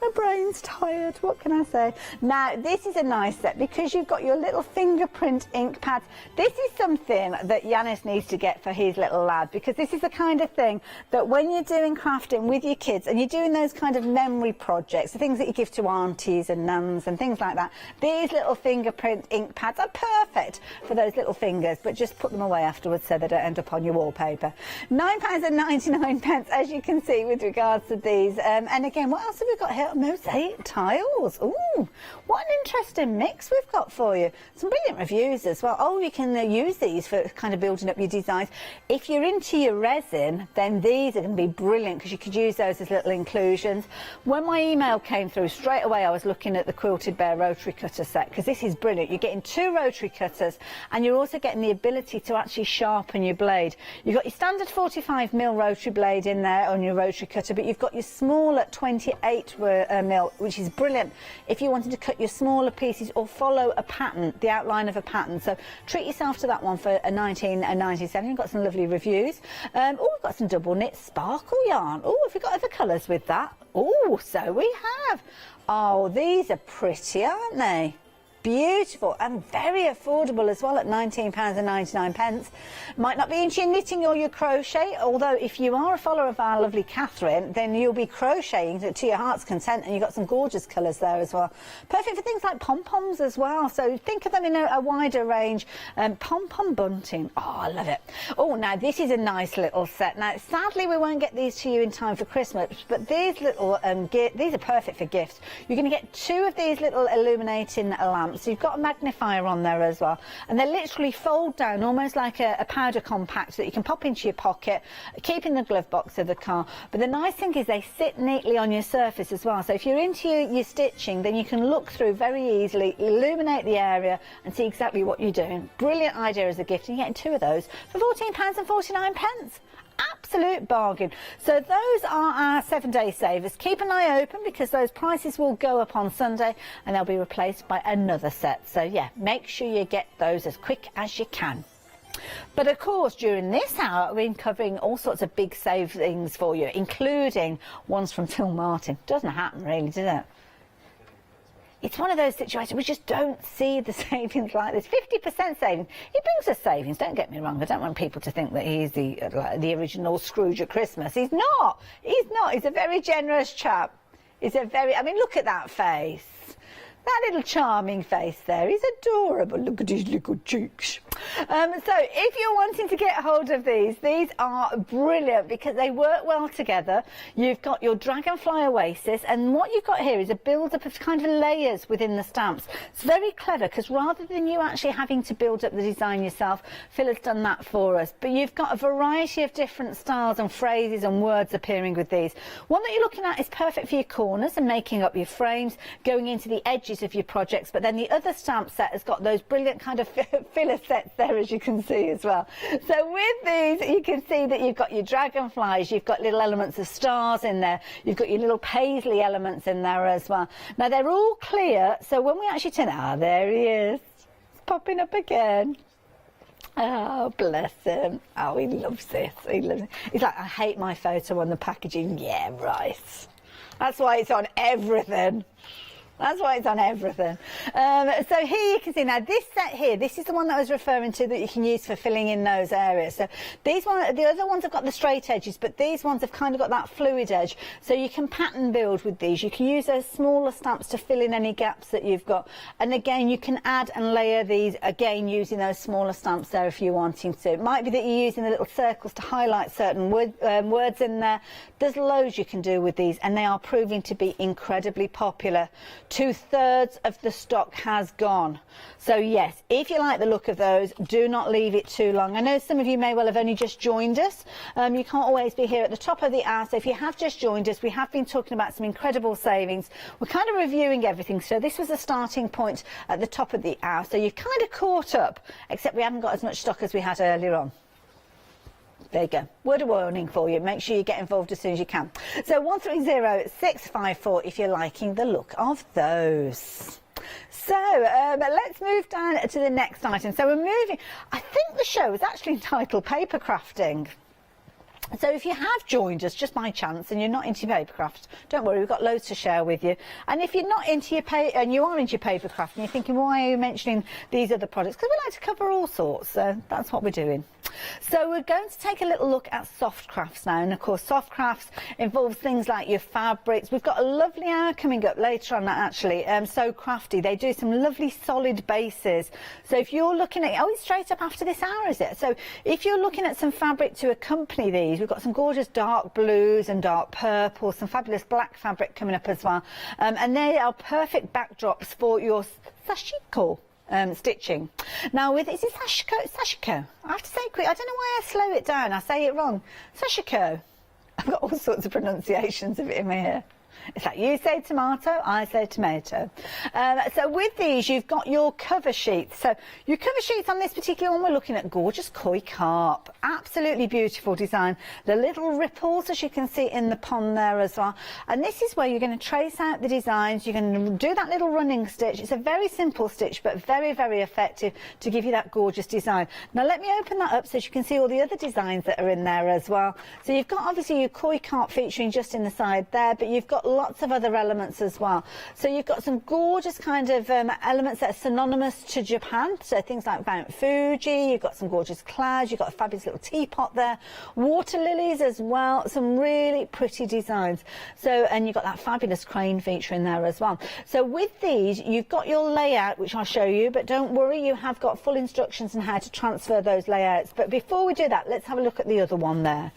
My brain's tired, what can I say? Now, this is a nice set because you've got your little fingerprint ink pads. This is something that Yanis needs to get for his little lad, because this is the kind of thing that when you're doing crafting with your kids and you're doing those kind of memory projects, the things that you give to aunties and nans and things like that, these little fingerprint ink pads are perfect for those little fingers, but just put them away afterwards so they don't end up on your wallpaper. £9.99, as you can see, with regards to these. And again, what else have we got here? Mosaic tiles. Ooh, what an interesting mix we've got for you. Some brilliant reviews as well. Oh, you can use these for kind of building up your designs. If you're into your resin, then these are going to be brilliant because you could use those as little inclusions. When my email came through, straight away I was looking at the Quilted Bear rotary cutter set, because this is brilliant. You're getting 2 rotary cutters and you're also getting the ability to actually sharpen your blade. You've got your standard 45mm rotary blade in there on your rotary cutter, but you've got your smaller 28mm, which is brilliant if you wanted to cut your smaller pieces or follow a pattern, the outline of a pattern. So treat yourself to that one for a £19.97. We've got some lovely reviews. Oh, we've got some double knit sparkle yarn. Oh, have we got other colours with that? Oh, so we have. Oh, these are pretty, aren't they? Beautiful and very affordable as well at £19.99. Might not be into your knitting or your crochet, although if you are a follower of our lovely Catherine, then you'll be crocheting to your heart's content, and you've got some gorgeous colours there as well. Perfect for things like pom-poms as well, so think of them in a wider range. Pom-pom bunting, oh, I love it. Oh, now this is a nice little set. Now, sadly, we won't get these to you in time for Christmas, but these little, these are perfect for gifts. You're going to get 2 of these little illuminating lamps. So you've got a magnifier on there as well, and they literally fold down almost like a powder compact that you can pop into your pocket, keep in the glove box of the car. But the nice thing is they sit neatly on your surface as well, so if you're into your stitching, then you can look through very easily, illuminate the area and see exactly what you're doing. Brilliant idea as a gift, and you're getting 2 of those for £14.49. Absolute bargain. So those are our 7-day savers. Keep an eye open because those prices will go up on Sunday and they'll be replaced by another set. So yeah, make sure you get those as quick as you can. But of course, during this hour, we've been covering all sorts of big savings for you, including ones from Till Martin. Doesn't happen really, does it? it's one of those situations we just don't see the savings like this. 50% savings. He brings us savings, don't get me wrong. I don't want people to think that he's the original Scrooge at Christmas. He's not. He's not. He's a very generous chap. He's a very, I mean, look at that face. That little charming face there. He's adorable. Look at his little cheeks. So if you're wanting to get hold of these are brilliant because they work well together. You've got your Dragonfly Oasis, and what you've got here is a build-up of kind of layers within the stamps. It's very clever because rather than you actually having to build up the design yourself, Phil has done that for us. But you've got a variety of different styles and phrases and words appearing with these. One that you're looking at is perfect for your corners and making up your frames, going into the edges of your projects, but then the other stamp set has got those brilliant kind of filler sets there, as you can see as well. So with these you can see that you've got your dragonflies, you've got little elements of stars in there, you've got your little paisley elements in there as well. Now they're all clear, so when we actually turn, there he is, it's popping up again. Oh, bless him. Oh, he loves this. He loves it. He's like, I hate my photo on the packaging. Yeah, right. That's why it's on everything. That's why it's on everything. So here you can see, now this set here, this is the one that I was referring to that you can use for filling in those areas. So these ones, the other ones have got the straight edges, but these ones have kind of got that fluid edge. So you can pattern build with these. You can use those smaller stamps to fill in any gaps that you've got. And again, you can add and layer these, again, using those smaller stamps there if you're wanting to. It might be that you're using the little circles to highlight certain words in there. There's loads you can do with these, and they are proving to be incredibly popular. 2/3 of the stock has gone. So yes, if you like the look of those, do not leave it too long. I know some of you may well have only just joined us. You can't always be here at the top of the hour, so if you have just joined us, we have been talking about some incredible savings. We're kind of reviewing everything, so this was a starting point at the top of the hour, so you've kind of caught up, except we haven't got as much stock as we had earlier on. There you go. Word of warning for you. Make sure you get involved as soon as you can. So 130654 if you're liking the look of those. So let's move down to the next item. So we're moving. I think the show is actually entitled Paper Crafting. So if you have joined us just by chance and you're not into papercraft, don't worry, we've got loads to share with you. And if you're not into your and you are into your papercraft and you're thinking, why are you mentioning these other products? Because we like to cover all sorts, so that's what we're doing. So we're going to take a little look at soft crafts now, and of course soft crafts involves things like your fabrics. We've got a lovely hour coming up later on that actually, So Crafty. They do some lovely solid bases. So if you're looking at, it's straight up after this hour, is it? So if you're looking at some fabric to accompany these, we've got some gorgeous dark blues and dark purples, some fabulous black fabric coming up as well, and they are perfect backdrops for your sashiko stitching. Now with, is it sashiko? I have to say it quick, I don't know why I slow it down, I say it wrong. Sashiko. I've got all sorts of pronunciations of it in my ear. It's like you say tomato, I say tomato. So with these, you've got your cover sheets. So your cover sheets on this particular one, we're looking at gorgeous koi carp. Absolutely beautiful design. The little ripples, as you can see in the pond there as well. And this is where you're going to trace out the designs. You're going to do that little running stitch. It's a very simple stitch, but very, very effective to give you that gorgeous design. Now let me open that up so you can see all the other designs that are in there as well. So you've got obviously your koi carp featuring just in the side there, but you've got lots of other elements as well. So you've got some gorgeous kind of elements that are synonymous to Japan, so things like Mount Fuji, you've got some gorgeous clouds, you've got a fabulous little teapot there, water lilies as well, some really pretty designs. So, and you've got that fabulous crane feature in there as well. So with these, you've got your layout, which I'll show you, but don't worry, you have got full instructions on how to transfer those layouts. But before we do that, let's have a look at the other one there.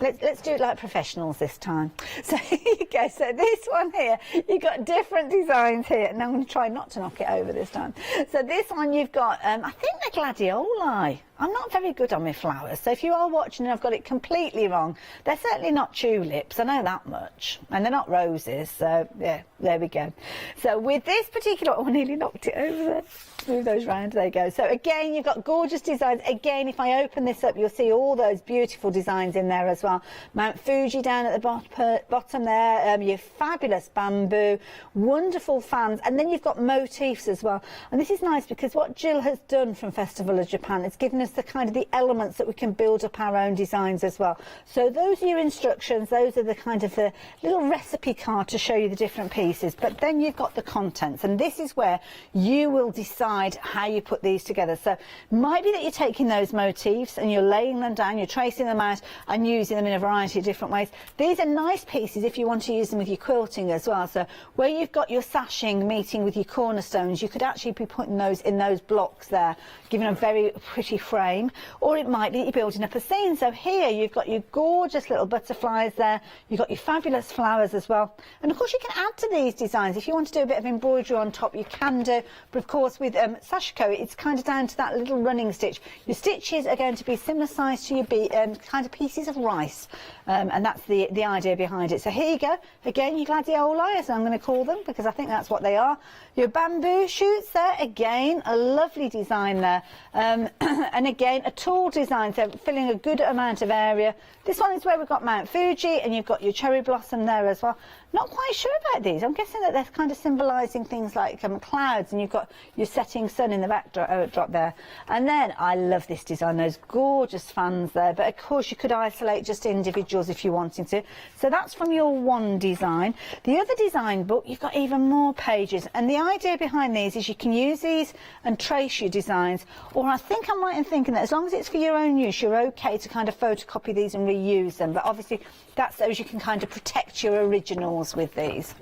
Let's do it like professionals this time. So here you go. So this one here, you've got different designs here. And I'm going to try not to knock it over this time. So this one you've got, I think they're gladioli. I'm not very good on my flowers, so if you are watching and I've got it completely wrong, they're certainly not tulips, I know that much, and they're not roses, so yeah, there we go. So with this particular, I nearly knocked it over there. Move those round, there you go. So again, you've got gorgeous designs. Again, if I open this up, you'll see all those beautiful designs in there as well. Mount Fuji down at the bottom there, your fabulous bamboo, wonderful fans, and then you've got motifs as well. And this is nice because what Jill has done from Festival of Japan, it's given us us the kind of the elements that we can build up our own designs as well. So those are your instructions, those are the kind of the little recipe card to show you the different pieces, but then you've got the contents, and this is where you will decide how you put these together. So it might be that you're taking those motifs and you're laying them down, you're tracing them out and using them in a variety of different ways. These are nice pieces if you want to use them with your quilting as well. So where you've got your sashing meeting with your cornerstones, you could actually be putting those in those blocks there, giving a very pretty frame. Or it might be that you're building up a scene. So here you've got your gorgeous little butterflies there, you've got your fabulous flowers as well. And of course you can add to these designs. If you want to do a bit of embroidery on top, you can do. But of course with Sashiko, it's kind of down to that little running stitch. Your stitches are going to be similar size to your kind of pieces of rice. And that's the idea behind it. So here you go. Again, your gladioli, as I'm going to call them, because I think that's what they are. Your bamboo shoots there. Again, a lovely design there. And again, a tall design, so filling a good amount of area. This one is where we've got Mount Fuji, and you've got your cherry blossom there as well. Not quite sure about these. I'm guessing that they're kind of symbolising things like clouds, and you've got your setting sun in the backdrop there. And then I love this design, those gorgeous fans there. But of course, you could isolate just individuals if you wanted to. So that's from your one design. The other design book, you've got even more pages. And the idea behind these is you can use these and trace your designs. Or I think I'm right in thinking that as long as it's for your own use, you're okay to kind of photocopy these and reuse them. But obviously, that's so you can kind of protect your originals with these.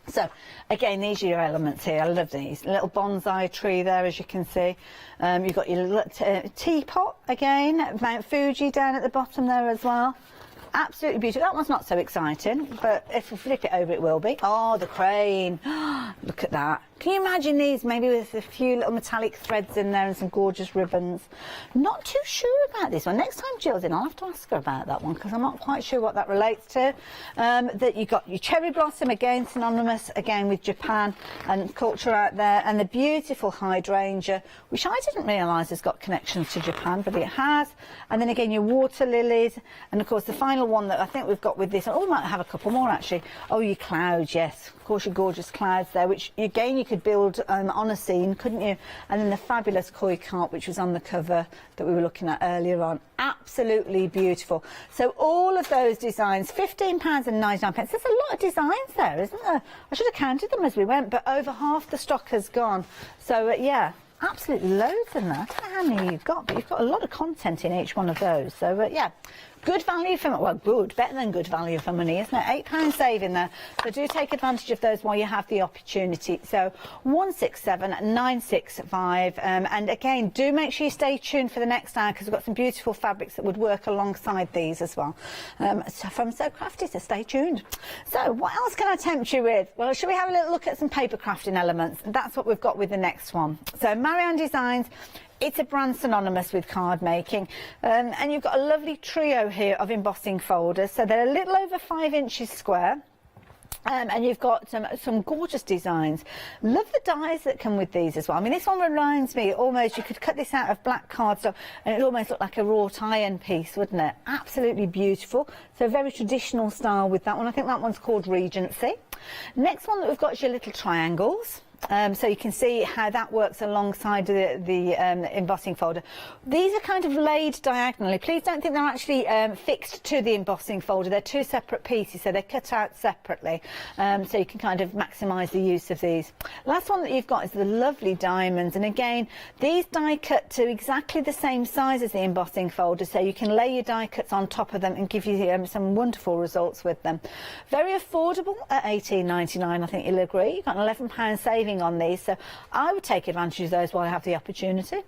So again, these are your elements here. I love these. A little bonsai tree there, as you can see. You've got your little teapot again, Mount Fuji down at the bottom there as well. Absolutely beautiful. That one's not so exciting, but if we flip it over, it will be. Oh, the crane. Look at that. Can you imagine these, maybe with a few little metallic threads in there and some gorgeous ribbons? Not too sure about this one. Next time Jill's in, I'll have to ask her about that one, because I'm not quite sure what that relates to. That you've got your cherry blossom, again synonymous again with Japan and culture out there, and the beautiful hydrangea, which I didn't realise has got connections to Japan, but it has. And then again your water lilies, and of course the final one that I think we've got with this, oh, we might have a couple more actually. Oh, your clouds, yes, of course your gorgeous clouds there, which again you could build on a scene, couldn't you? And then the fabulous koi carp, which was on the cover that we were looking at earlier on. Absolutely beautiful. So all of those designs, £15.99. There's a lot of designs there, isn't there? I should have counted them as we went, but over half the stock has gone. So yeah, absolutely loads in there. I don't know how many you've got, but you've got a lot of content in each one of those. So yeah, good value for, well, good, better than good value for money, isn't it? £8 saving there. So do take advantage of those while you have the opportunity. So 167965. And again, do make sure you stay tuned for the next hour, because we've got some beautiful fabrics that would work alongside these as well. So from So Crafty, so stay tuned. So what else can I tempt you with? Well, should we have a little look at some paper crafting elements? That's what we've got with the next one. So Marianne Designs. It's a brand synonymous with card making, and you've got a lovely trio here of embossing folders. So they're a little over 5 inches square. And you've got some gorgeous designs. Love the dies that come with these as well. I mean, this one reminds me almost, you could cut this out of black cardstock and it almost look like a wrought iron piece, wouldn't it? Absolutely beautiful. So very traditional style with that one. I think that one's called Regency. Next one that we've got is your little triangles. So you can see how that works alongside the embossing folder. These are kind of laid diagonally. Please don't think they're actually fixed to the embossing folder. They're two separate pieces, so they're cut out separately. So you can kind of maximise the use of these. Last one that you've got is the lovely diamonds. And again, these die cut to exactly the same size as the embossing folder, so you can lay your die cuts on top of them and give you some wonderful results with them. Very affordable at £18.99, I think you'll agree. You've got an £11 saving on these, so I would take advantage of those while I have the opportunity.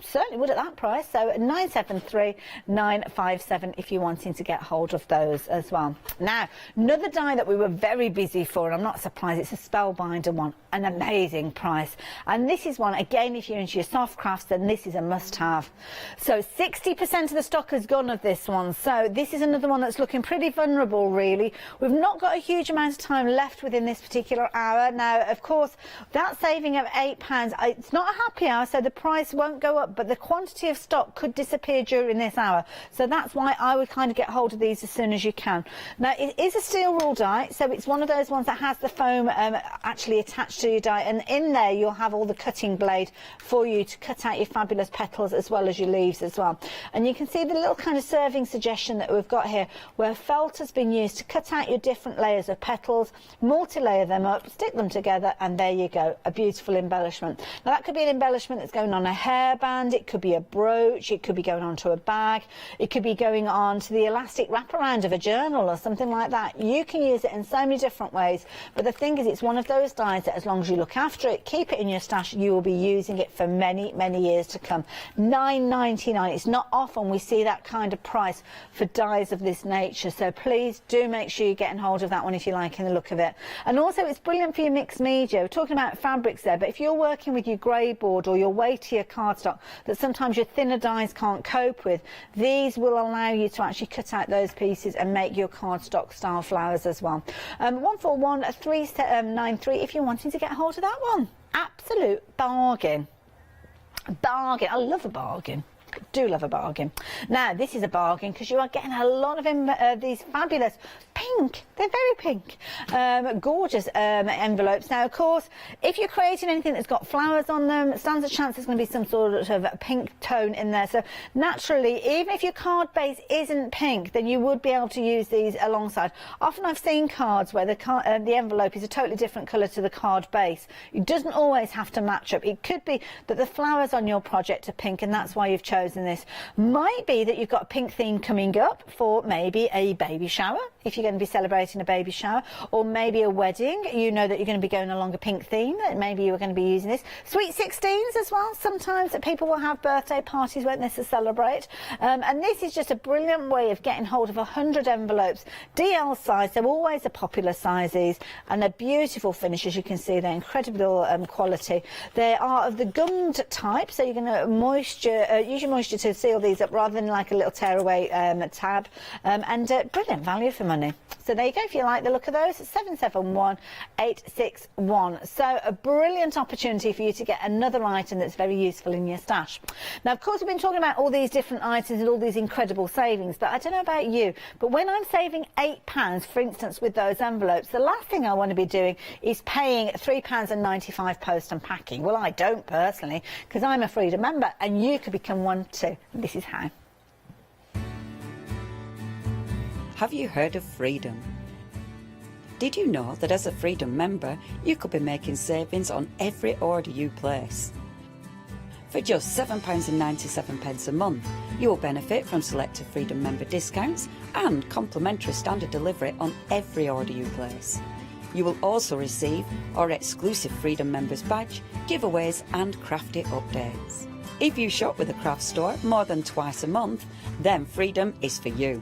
Certainly would at that price. So 973957 if you're wanting to get hold of those as well. Now, another die that we were very busy for, and I'm not surprised, it's a Spellbinder one, an amazing price. And this is one, again, if you're into your soft crafts, then this is a must-have. So 60% of the stock has gone of this one. So this is another one that's looking pretty vulnerable, really. We've not got a huge amount of time left within this particular hour. Now, of course, that saving of £8, it's not a happy hour, so the price won't go up up, but the quantity of stock could disappear during this hour. So that's why I would kind of get hold of these as soon as you can. Now, it is a steel rule die, so it's one of those ones that has the foam actually attached to your die, and in there you'll have all the cutting blade for you to cut out your fabulous petals as well as your leaves as well. And you can see the little kind of serving suggestion that we've got here, where felt has been used to cut out your different layers of petals, multi-layer them up, stick them together, and there you go, a beautiful embellishment. Now that could be an embellishment that's going on a hairband, it could be a brooch, it could be going onto a bag, it could be going on to the elastic wraparound of a journal or something like that. You can use it in so many different ways, but the thing is, it's one of those dies that as long as you look after it, keep it in your stash, you will be using it for many, many years to come. $9.99. It's not often we see that kind of price for dies of this nature, so please do make sure you're getting hold of that one if you're liking the look of it. And also it's brilliant for your mixed media. We're talking about fabrics there, but if you're working with your grey board or your weightier cardstock that sometimes your thinner dies can't cope with, these will allow you to actually cut out those pieces and make your cardstock style flowers as well. 141393 if you're wanting to get hold of that one. Absolute bargain. Bargain. I love a bargain. Do love a bargain. Now this is a bargain because you are getting a lot of these fabulous pink, they're very pink, gorgeous envelopes. Now of course, if you're creating anything that's got flowers on them, it stands a chance there's going to be some sort of pink tone in there, so naturally even if your card base isn't pink, then you would be able to use these alongside. Often I've seen cards where the envelope is a totally different colour to the card base. It doesn't always have to match up. It could be that the flowers on your project are pink and that's why you've chosen this. Might be that you've got a pink theme coming up for maybe a baby shower, if you're going to be celebrating a baby shower, or maybe a wedding. You know that you're going to be going along a pink theme, maybe you're going to be using this. Sweet 16s as well, sometimes that people will have birthday parties, won't they, to celebrate. And this is just a brilliant way of getting hold of 100 envelopes. DL size, they're always the popular sizes, and they're beautiful finish, as you can see, they're incredible quality. They are of the gummed type, so you're going to use your moisture to seal these up rather than like a little tearaway tab, and brilliant value for money. So there you go, if you like the look of those, 771861. So a brilliant opportunity for you to get another item that's very useful in your stash. Now of course we've been talking about all these different items and all these incredible savings, but I don't know about you, but when I'm saving £8 for instance with those envelopes, the last thing I want to be doing is paying £3.95 post and packing. Well, I don't personally, because I'm a Freedom member, and you could become one too. This is how. Have you heard of Freedom? Did you know that as a Freedom member, you could be making savings on every order you place? For just £7.97 a month, you will benefit from selected Freedom member discounts and complimentary standard delivery on every order you place. You will also receive our exclusive Freedom Members badge, giveaways and crafty updates. If you shop with a craft store more than twice a month, then Freedom is for you.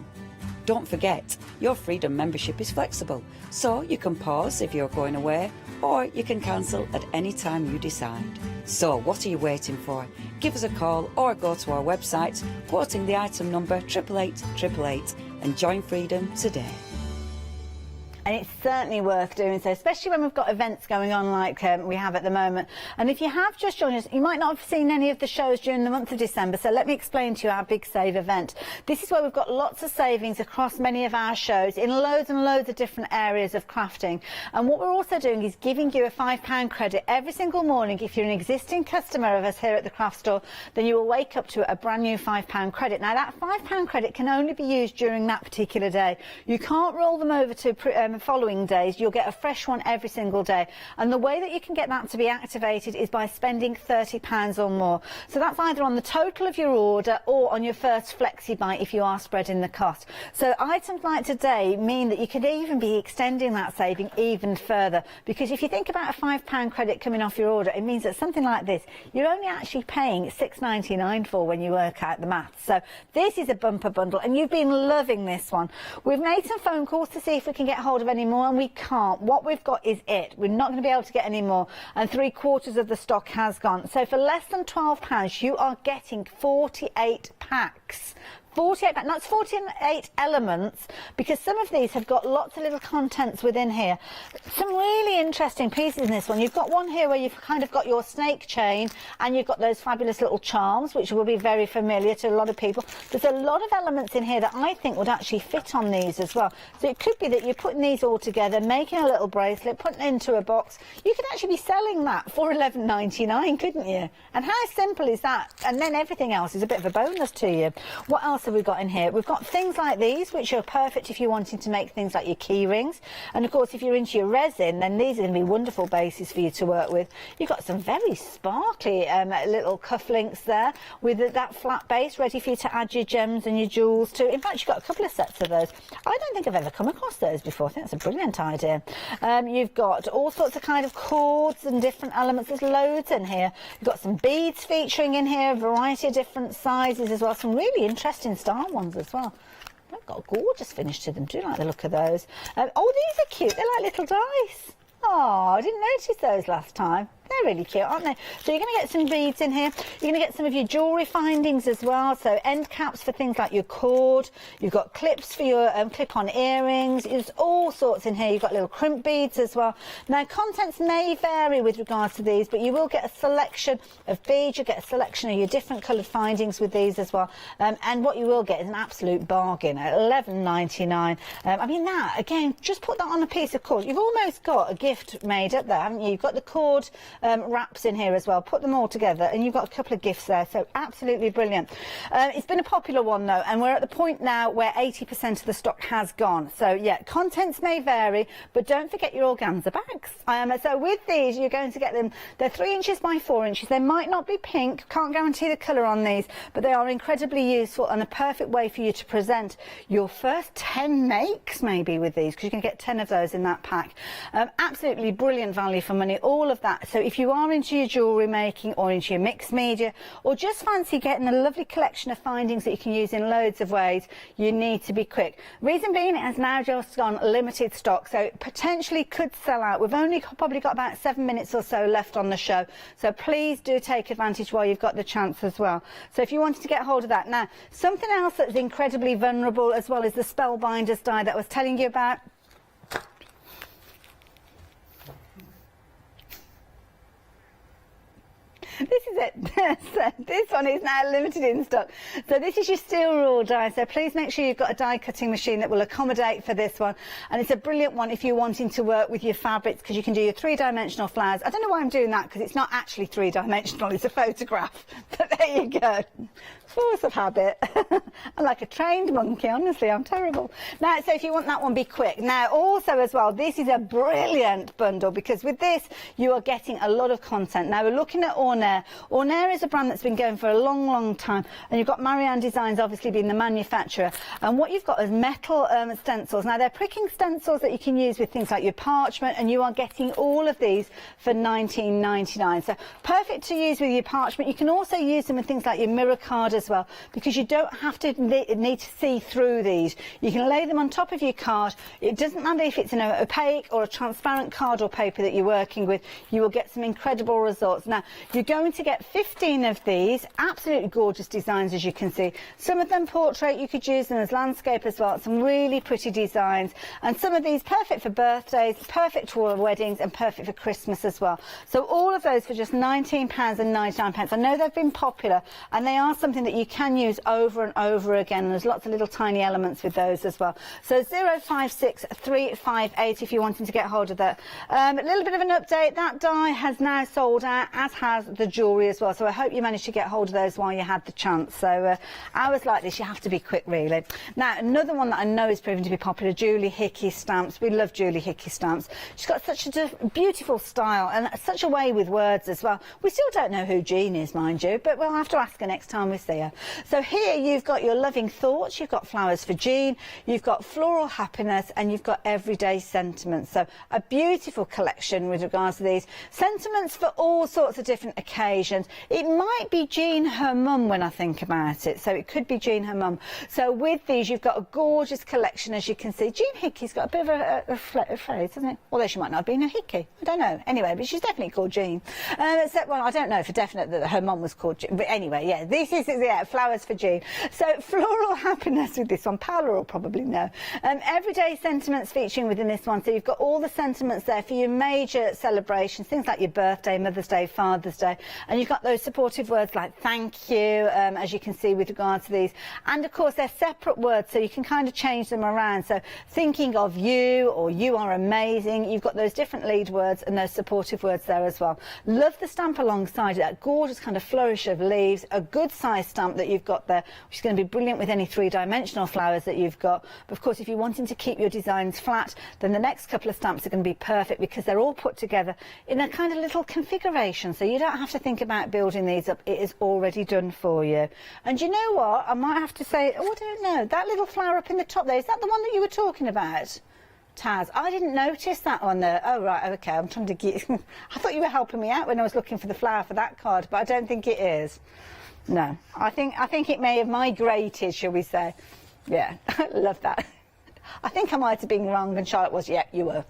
Don't forget, your Freedom membership is flexible, so you can pause if you're going away, or you can cancel at any time you decide. So what are you waiting for? Give us a call or go to our website, quoting the item number 88888, and join Freedom today. And it's certainly worth doing so, especially when we've got events going on like we have at the moment. And if you have just joined us, you might not have seen any of the shows during the month of December, so let me explain to you our Big Save event. This is where we've got lots of savings across many of our shows in loads and loads of different areas of crafting. And what we're also doing is giving you a £5 credit every single morning. If you're an existing customer of us here at the craft store, then you will wake up to a brand new £5 credit. Now that £5 credit can only be used during that particular day. You can't roll them over to following days. You'll get a fresh one every single day, and the way that you can get that to be activated is by spending £30 or more. So that's either on the total of your order or on your first flexi buy if you are spreading the cost. So items like today mean that you could even be extending that saving even further, because if you think about a £5 credit coming off your order, it means that something like this you're only actually paying £6.99 for when you work out the maths. So this is a bumper bundle, and you've been loving this one. We've made some phone calls to see if we can get hold of any more, and we can't. What we've got is it. We're not going to be able to get any more, and 3/4 of the stock has gone. So for less than £12 you are getting 48 packs. 48, that's 48 elements, because some of these have got lots of little contents within here. Some really interesting pieces in this one. You've got one here where you've kind of got your snake chain, and you've got those fabulous little charms, which will be very familiar to a lot of people. There's a lot of elements in here that I think would actually fit on these as well. So it could be that you're putting these all together, making a little bracelet, putting it into a box. You could actually be selling that for $11.99, couldn't you? And how simple is that? And then everything else is a bit of a bonus to you. What else have we got in here? We've got things like these, which are perfect if you're wanting to make things like your key rings. And of course, if you're into your resin, then these are going to be wonderful bases for you to work with. You've got some very sparkly little cufflinks there with that flat base ready for you to add your gems and your jewels to. In fact, you've got a couple of sets of those. I don't think I've ever come across those before. I think that's a brilliant idea. You've got all sorts of kind of cords and different elements. There's loads in here. You've got some beads featuring in here, a variety of different sizes as well. Some really interesting style ones as well. They've got a gorgeous finish to them. Do you like the look of those? Oh, these are cute. They're like little dice. Oh, I didn't notice those last time. They're really cute, aren't they? So you're going to get some beads in here. You're going to get some of your jewellery findings as well. So end caps for things like your cord. You've got clips for your clip-on earrings. There's all sorts in here. You've got little crimp beads as well. Now, contents may vary with regards to these, but you will get a selection of beads. You'll get a selection of your different coloured findings with these as well. And what you will get is an absolute bargain at $11.99. I mean, that, again, just put that on a piece of cord. You've almost got a gift made up there, haven't you? You've got the cord wraps in here as well. Put them all together and you've got a couple of gifts there, so absolutely brilliant. It's been a popular one though, and we're at the point now where 80% of the stock has gone. So yeah, contents may vary, but don't forget your organza bags. So with these, you're going to get them, they're 3 inches by 4 inches. They might not be pink, can't guarantee the colour on these, but they are incredibly useful and a perfect way for you to present your first 10 makes maybe with these, because you can get 10 of those in that pack. Absolutely brilliant value for money, all of that. So if you are into your jewellery making or into your mixed media, or just fancy getting a lovely collection of findings that you can use in loads of ways, you need to be quick. Reason being, it has now just gone limited stock, so it potentially could sell out. We've only probably got about 7 minutes or so left on the show, so please do take advantage while you've got the chance as well. So if you wanted to get hold of that. Now, something else that's incredibly vulnerable as well is the Spellbinders die that I was telling you about. This is it. This one is now limited in stock. So this is your steel rule die. So please make sure you've got a die cutting machine that will accommodate for this one. And it's a brilliant one if you're wanting to work with your fabrics, because you can do your 3-dimensional flowers. I don't know why I'm doing that, because it's not actually 3-dimensional, it's a photograph. But there you go. Force of habit. I'm like a trained monkey, honestly, I'm terrible. Now, so if you want that one, be quick. Now, also as well, this is a brilliant bundle, because with this, you are getting a lot of content. Now, we're looking at Ornair. Ornair is a brand that's been going for a long, long time, and you've got Marianne Designs obviously being the manufacturer. And what you've got is metal stencils. Now, they're pricking stencils that you can use with things like your parchment, and you are getting all of these for $19.99. So perfect to use with your parchment. You can also use them with things like your mirror card as well, because you don't have to need to see through these. You can lay them on top of your card. It doesn't matter if it's an opaque or a transparent card or paper that you're working with, you will get some incredible results. Now, you're going to get 15 of these, absolutely gorgeous designs, as you can see. Some of them portrait, you could use them as landscape as well. Some really pretty designs, and some of these perfect for birthdays, perfect for weddings, and perfect for Christmas as well. So all of those for just £19.99. I know they've been popular, and they are something that you can use over and over again. There's lots of little tiny elements with those as well. So 056358 if you're wanting to get hold of that. A little bit of an update, that die has now sold out, as has the jewellery as well. So I hope you managed to get hold of those while you had the chance. So hours like this, you have to be quick, really. Now, another one that I know is proving to be popular, Julie Hickey stamps. We love Julie Hickey stamps. She's got such a beautiful style and such a way with words as well. We still don't know who Jean is, mind you, but we'll have to ask her next time we see her. So here you've got your loving thoughts, you've got flowers for Jean, you've got floral happiness, and you've got everyday sentiments. So a beautiful collection with regards to these sentiments for all sorts of different occasions. occasions. It might be Jean, her mum, when I think about it. So it could be Jean, her mum. So with these, you've got a gorgeous collection, as you can see. Jean Hickey's got a bit of a phrase, hasn't it? Although she might not have been a Hickey. I don't know. Anyway, but she's definitely called Jean. Well, I don't know for definite that her mum was called Jean. But anyway, yeah, this is, yeah, flowers for Jean. So floral happiness with this one. Paola will probably know. Everyday sentiments featuring within this one. So you've got all the sentiments there for your major celebrations, things like your birthday, Mother's Day, Father's Day. And you've got those supportive words like thank you, as you can see with regard to these. And of course, they're separate words, so you can kind of change them around. So thinking of you, or you are amazing. You've got those different lead words and those supportive words there as well. Love the stamp alongside it, that gorgeous kind of flourish of leaves. A good size stamp that you've got there, which is going to be brilliant with any three-dimensional flowers that you've got. But of course, if you're wanting to keep your designs flat, then the next couple of stamps are going to be perfect because they're all put together in a kind of little configuration. So you don't have to think about building these up. It is already done for you. And you know what? I might have to say, oh, I don't know, that little flower up in the top there, is that the one that you were talking about? Taz, I didn't notice that one there. Oh, right, OK, I'm trying to get... I thought you were helping me out when I was looking for the flower for that card, but I don't think it is. No, I think it may have migrated, shall we say. Yeah, love that. I think I might have been wrong, and Charlotte was, yeah, you were.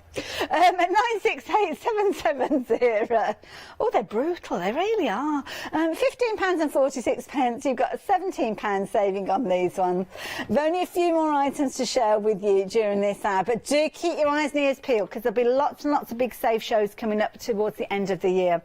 At 968770. Oh, they're brutal, they really are. £15.46. You've got a £17 saving on these ones. There's only a few more items to share with you during this hour, but do keep your eyes and ears peeled because there'll be lots and lots of big save shows coming up towards the end of the year.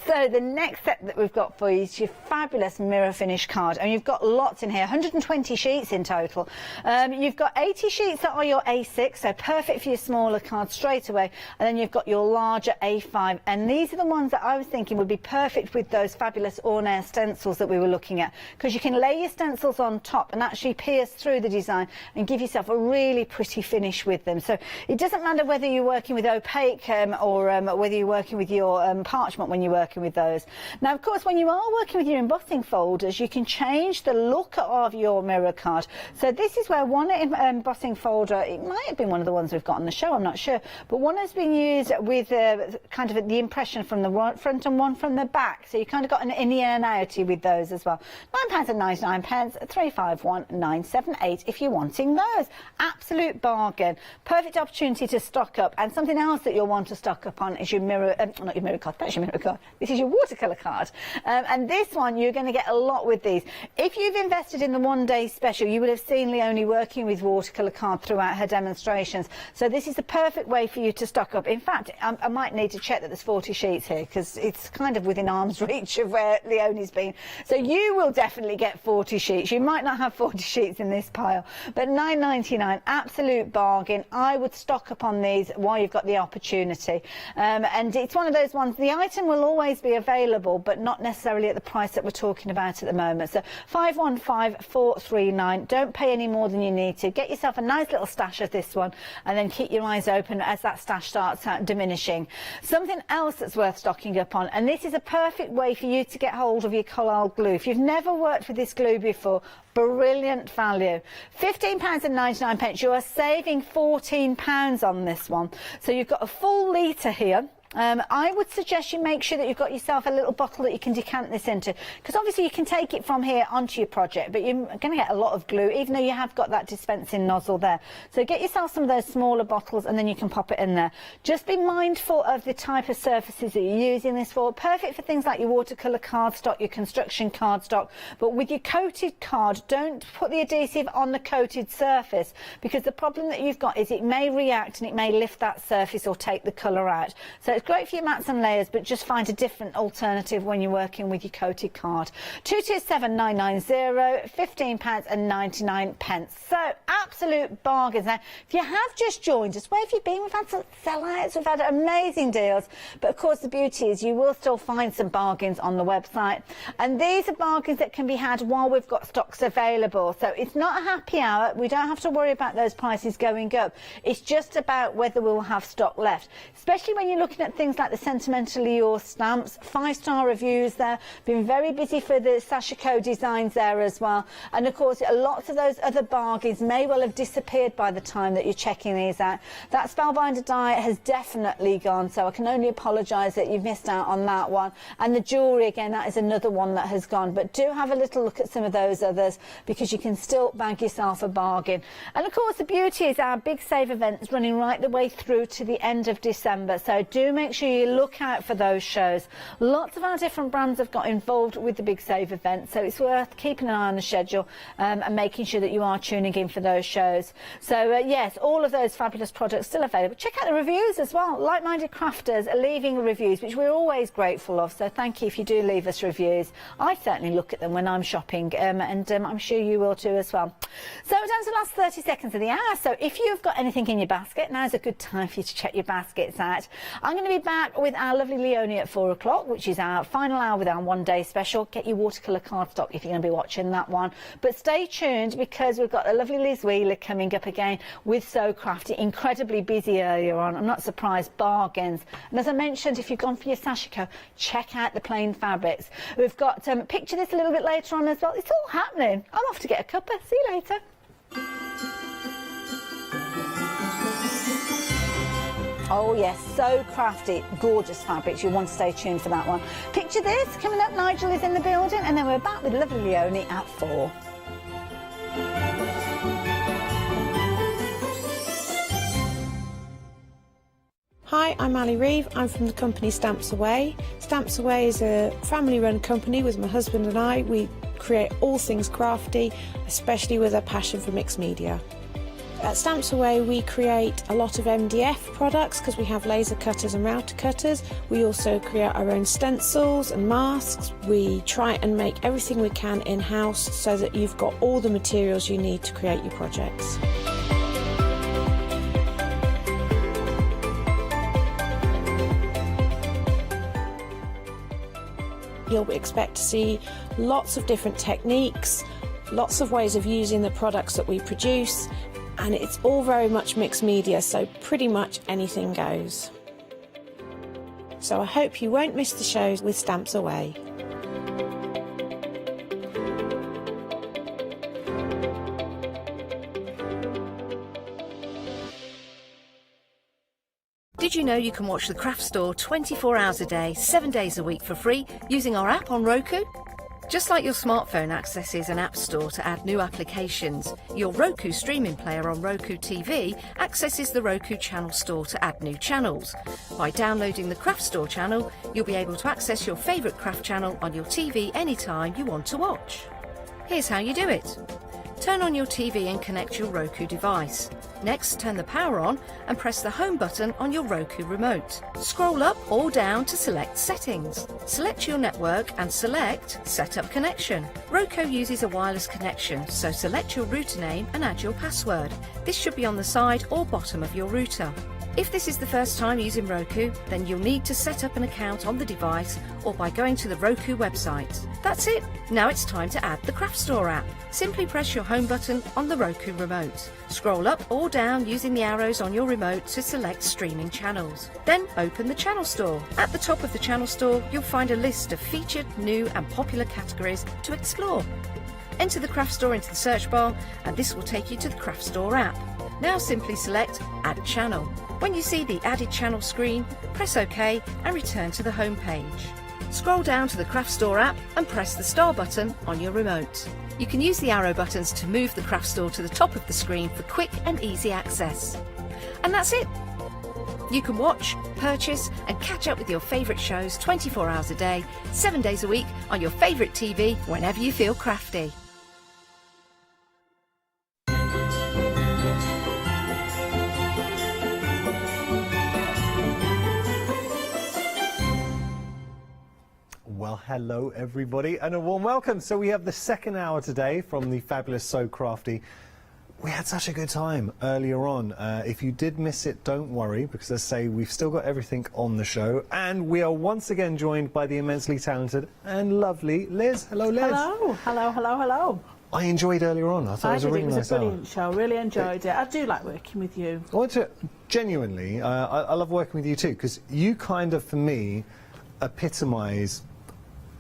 So the next set that we've got for you is your fabulous mirror finish card, and you've got lots in here, 120 sheets in total. You've got 80 sheets that are your A6, so perfect for your smaller cards straight away, and then you've got your larger A5, and these are the ones that I was thinking would be perfect with those fabulous ornate stencils that we were looking at, because you can lay your stencils on top and actually pierce through the design and give yourself a really pretty finish with them. So it doesn't matter whether you're working with opaque or whether you're working with your parchment when you're working with those. Now, of course, when you are working with your embossing folders, you can change the look of your mirror card. So this is where one embossing folder, it might have been one of the ones we've got on the show, I'm not sure, but one has been used with kind of the impression from the front and one from the back, so you kind of got an linearity with those as well. £9.99, 351978 if you're wanting those. Absolute bargain. Perfect opportunity to stock up. And something else that you'll want to stock up on is your mirror, not your mirror card, that's your mirror card. This is your watercolour card. And this one, you're going to get a lot with these. If you've invested in the one-day special, you would have seen Leonie working with watercolour card throughout her demonstrations. So this is the perfect way for you to stock up. In fact, I might need to check that there's 40 sheets here because it's kind of within arm's reach of where Leonie's been. So you will definitely get 40 sheets. You might not have 40 sheets in this pile, but £9.99, absolute bargain. I would stock up on these while you've got the opportunity. And it's one of those ones, the item will always be available, but not necessarily at the price that we're talking about at the moment. So 515439, don't pay any more than you need to. Get yourself a nice little stash of this one and then keep your eyes open as that stash starts diminishing. Something else that's worth stocking up on, and this is a perfect way for you to get hold of your collal glue. If you've never worked with this glue before, brilliant value. £15.99. You are saving £14 on this one. So you've got a full litre here. I would suggest you make sure that you've got yourself a little bottle that you can decant this into, because obviously you can take it from here onto your project, but you're going to get a lot of glue even though you have got that dispensing nozzle there. So get yourself some of those smaller bottles and then you can pop it in there. Just be mindful of the type of surfaces that you're using this for. Perfect for things like your watercolour cardstock, your construction cardstock, but with your coated card, don't put the adhesive on the coated surface, because the problem that you've got is it may react and it may lift that surface or take the colour out. So it's great for your mats and layers, but just find a different alternative when you're working with your coated card. 227990, £15.99. So absolute bargains. Now, if you have just joined us, where have you been? We've had some sellouts, we've had amazing deals, but of course the beauty is you will still find some bargains on the website, and these are bargains that can be had while we've got stocks available. So it's not a happy hour. We don't have to worry about those prices going up. It's just about whether we'll have stock left, especially when you're looking at at things like the Sentimentally Yours stamps, 5-star reviews there. Been very busy for the Sashiko designs there as well. And of course, lots of those other bargains may well have disappeared by the time that you're checking these out. That Spellbinder die has definitely gone, so I can only apologise that you've missed out on that one. And the jewellery, again, that is another one that has gone. But do have a little look at some of those others, because you can still bag yourself a bargain. And of course, the beauty is our big save events running right the way through to the end of December, so do make sure you look out for those shows. Lots of our different brands have got involved with the big save event, so it's worth keeping an eye on the schedule and making sure that you are tuning in for those shows. So yes, all of those fabulous products still available. Check out the reviews as well. Like-minded crafters are leaving reviews, which we're always grateful of, so thank you if you do leave us reviews. I certainly look at them when I'm shopping, and I'm sure you will too as well. So we're down to the last 30 seconds of the hour, so if you've got anything in your basket, now's a good time for you to check your baskets out. I'm going to be back with our lovely Leonie at 4 o'clock, which is our final hour with our one-day special. Get your watercolour cardstock if you're going to be watching that one. But stay tuned, because we've got a lovely Liz Wheeler coming up again with So Crafty. Incredibly busy earlier on. I'm not surprised. Bargains. And as I mentioned, if you've gone for your Sashiko, check out the plain fabrics. We've got picture this a little bit later on as well. It's all happening. I'm off to get a cuppa. See you later. Oh yes, So Crafty, gorgeous fabrics. You'll want to stay tuned for that one. Picture this, coming up, Nigel is in the building, and then we're back with lovely Leonie at 4. Hi, I'm Ali Reeve. I'm from the company Stamps Away. Stamps Away is a family-run company with my husband and I. We create all things crafty, especially with a passion for mixed media. At Stamps Away we create a lot of MDF products because we have laser cutters and router cutters. We also create our own stencils and masks. We try and make everything we can in-house so that you've got all the materials you need to create your projects. You'll expect to see lots of different techniques, lots of ways of using the products that we produce, and it's all very much mixed media, so pretty much anything goes. So I hope you won't miss the shows with Stamps Away. Did you know you can watch the Craft Store 24 hours a day, 7 days a week for free using our app on Roku? Just like your smartphone accesses an app store to add new applications, your Roku streaming player on Roku TV accesses the Roku channel store to add new channels. By downloading the Craft Store channel, you'll be able to access your favourite craft channel on your TV anytime you want to watch. Here's how you do it. Turn on your TV and connect your Roku device. Next, turn the power on and press the home button on your Roku remote. Scroll up or down to select Settings. Select your network and select Set Up Connection. Roku uses a wireless connection, so select your router name and add your password. This should be on the side or bottom of your router. If this is the first time using Roku, then you'll need to set up an account on the device or by going to the Roku website. That's it. Now it's time to add the Craft Store app. Simply press your home button on the Roku remote. Scroll up or down using the arrows on your remote to select streaming channels. Then open the Channel Store. At the top of the Channel Store, you'll find a list of featured, new and popular categories to explore. Enter the Craft Store into the search bar and this will take you to the Craft Store app. Now simply select Add Channel. When you see the Added Channel screen, press OK and return to the home page. Scroll down to the Craft Store app and press the star button on your remote. You can use the arrow buttons to move the Craft Store to the top of the screen for quick and easy access. And that's it! You can watch, purchase and catch up with your favourite shows 24 hours a day, 7 days a week on your favourite TV whenever you feel crafty. Well, hello everybody and a warm welcome. So we have the second hour today from the fabulous So Crafty. We had such a good time earlier on. If you did miss it, don't worry, because as I say, we've still got everything on the show. And we are once again joined by the immensely talented and lovely Liz. Hello, Liz. Hello, hello, hello, hello. I enjoyed earlier on. I thought it was a really nice It was a brilliant show. Really enjoyed it. I do like working with you. Genuinely, I love working with you too, because you kind of, for me, epitomise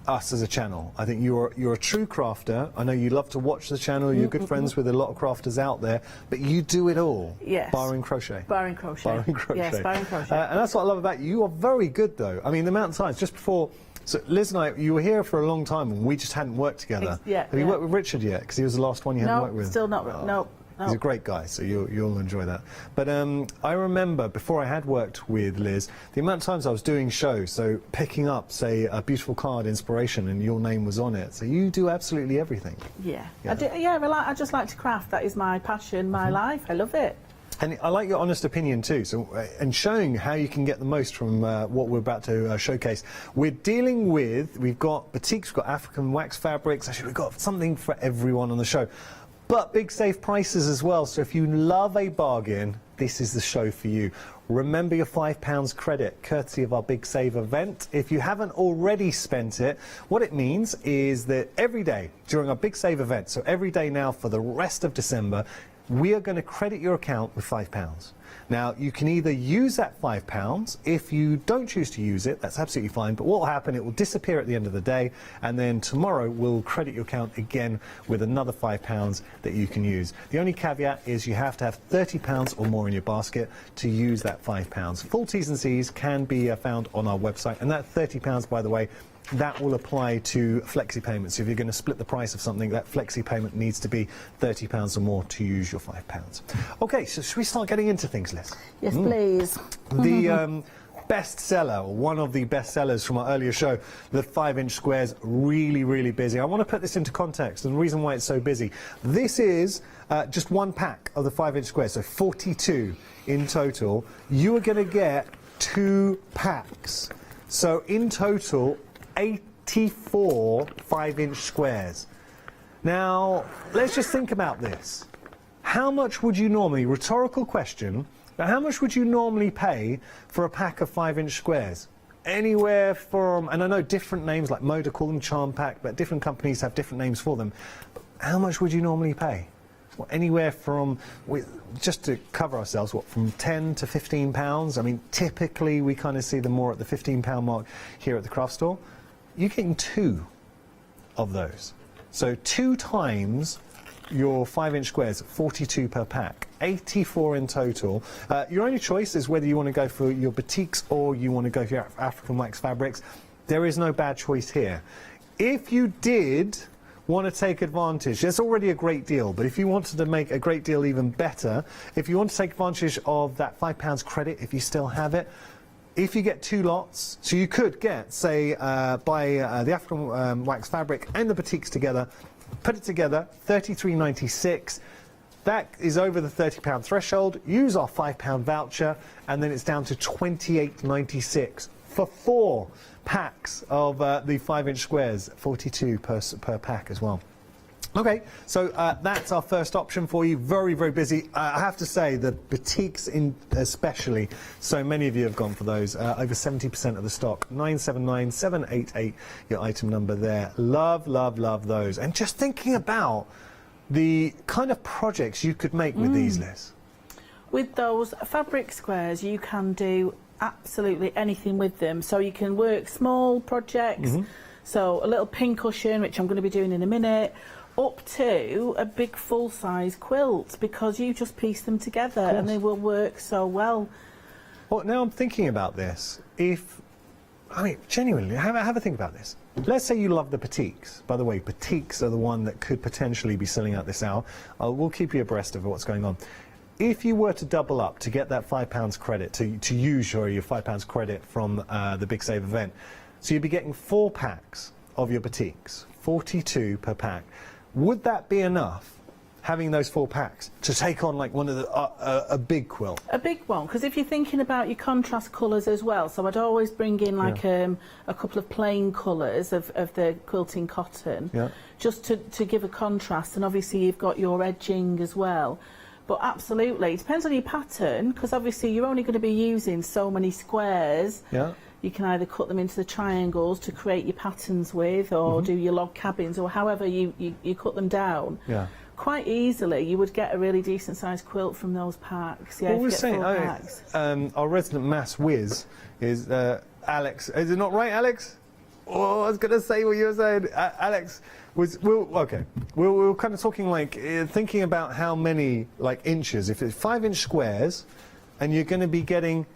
us as a channel. I think you're a true crafter. I know you love to watch the channel. You're good friends with a lot of crafters out there, but you do it all. Yes. Barring crochet. Barring crochet. Barring crochet. Yes, barring crochet. And that's what I love about you. You are very good, though. I mean, the amount of times, just before... So Liz and I, you were here for a long time and we just hadn't worked together. Have you worked with Richard yet? Because he was the last one you hadn't worked with. Still not. No. He's a great guy, so you'll enjoy that. But I remember before I had worked with Liz, the amount of times I was doing shows, so picking up, say, a beautiful card inspiration and your name was on it. So you do absolutely everything. Yeah. I just like to craft. That is my passion, my life. I love it. And I like your honest opinion too, so and showing how you can get the most from what we're about to showcase. We've got batiks, we've got African wax fabrics, actually we've got something for everyone on the show. But big safe prices as well, so if you love a bargain, this is the show for you. Remember your £5 credit, courtesy of our Big Save event. If you haven't already spent it, what it means is that every day during our Big Save event, so every day now for the rest of December, we are going to credit your account with £5. Now, you can either use that £5. If you don't choose to use it, that's absolutely fine. But what will happen, it will disappear at the end of the day. And then tomorrow, we'll credit your account again with another £5 that you can use. The only caveat is you have to have £30 or more in your basket to use that £5. Full T's and C's can be found on our website. And that £30, by the way, that will apply to flexi payments. If you're going to split the price of something, that flexi payment needs to be £30 or more to use your £5. Okay, so should we start getting into things, Liz? Yes, please. The bestseller, or one of the best sellers from our earlier show, the 5-inch squares, really, really busy. I want to put this into context, and the reason why it's so busy. This is just one pack of the 5-inch squares, so 42 in total. You are going to get 2 packs. So in total, 84 5-inch squares. Now, let's just think about this. How much would you normally, rhetorical question, but how much would you normally pay for a pack of 5-inch squares? Anywhere from, and I know different names, like Moda call them charm pack, but different companies have different names for them. How much would you normally pay? Well, anywhere from, just to cover ourselves, from £10 to £15? I mean, typically we kind of see them more at the £15 mark here at the craft store. You're getting 2 of those. So 2 times your 5-inch squares, 42 per pack, 84 in total. Your only choice is whether you want to go for your batiks or you want to go for your African wax fabrics. There is no bad choice here. If you did want to take advantage, there's already a great deal, but if you wanted to make a great deal even better, if you want to take advantage of that £5 credit, if you still have it, if you get 2 lots, so you could get, say, buy the African wax fabric and the batiks together, put it together, $33.96. That is over the £30 threshold. Use our £5 voucher, and then it's down to $28.96 for 4 packs of the 5-inch squares, 42 per pack as well. Okay, so that's our first option for you. Very, very busy. I have to say, the batiks especially, so many of you have gone for those. Over 70% of the stock. 979788, your item number there. Love, love, love those. And just thinking about the kind of projects you could make with these, Liz. With those fabric squares, you can do absolutely anything with them. So you can work small projects, so a little pin cushion, which I'm going to be doing in a minute, up to a big full-size quilt, because you just piece them together and they will work so well. Well, now I'm thinking about this. I mean, genuinely, have a think about this. Let's say you love the batiks. By the way, batiks are the one that could potentially be selling out this hour. We'll keep you abreast of what's going on. If you were to double up to get that £5 credit, to use your £5 credit from the Big Save event, so you'd be getting 4 packs of your batiks, 42 per pack. Would that be enough, having those 4 packs, to take on like one of the a big quilt? A big one, because if you're thinking about your contrast colours as well, so I'd always bring in like a couple of plain colours of the quilting cotton, just to give a contrast, and obviously you've got your edging as well. But absolutely, it depends on your pattern, because obviously you're only going to be using so many squares. You can either cut them into the triangles to create your patterns with, or do your log cabins, or however you cut them down. Yeah. Quite easily, you would get a really decent sized quilt from those packs. Yeah, What if you we're get saying, full packs. our resident maths whiz is Alex. Is it not right, Alex? Oh, I was going to say what you were saying. Alex was, we were kind of talking like, thinking about how many like inches, if it's 5-inch squares, and you're going to be getting,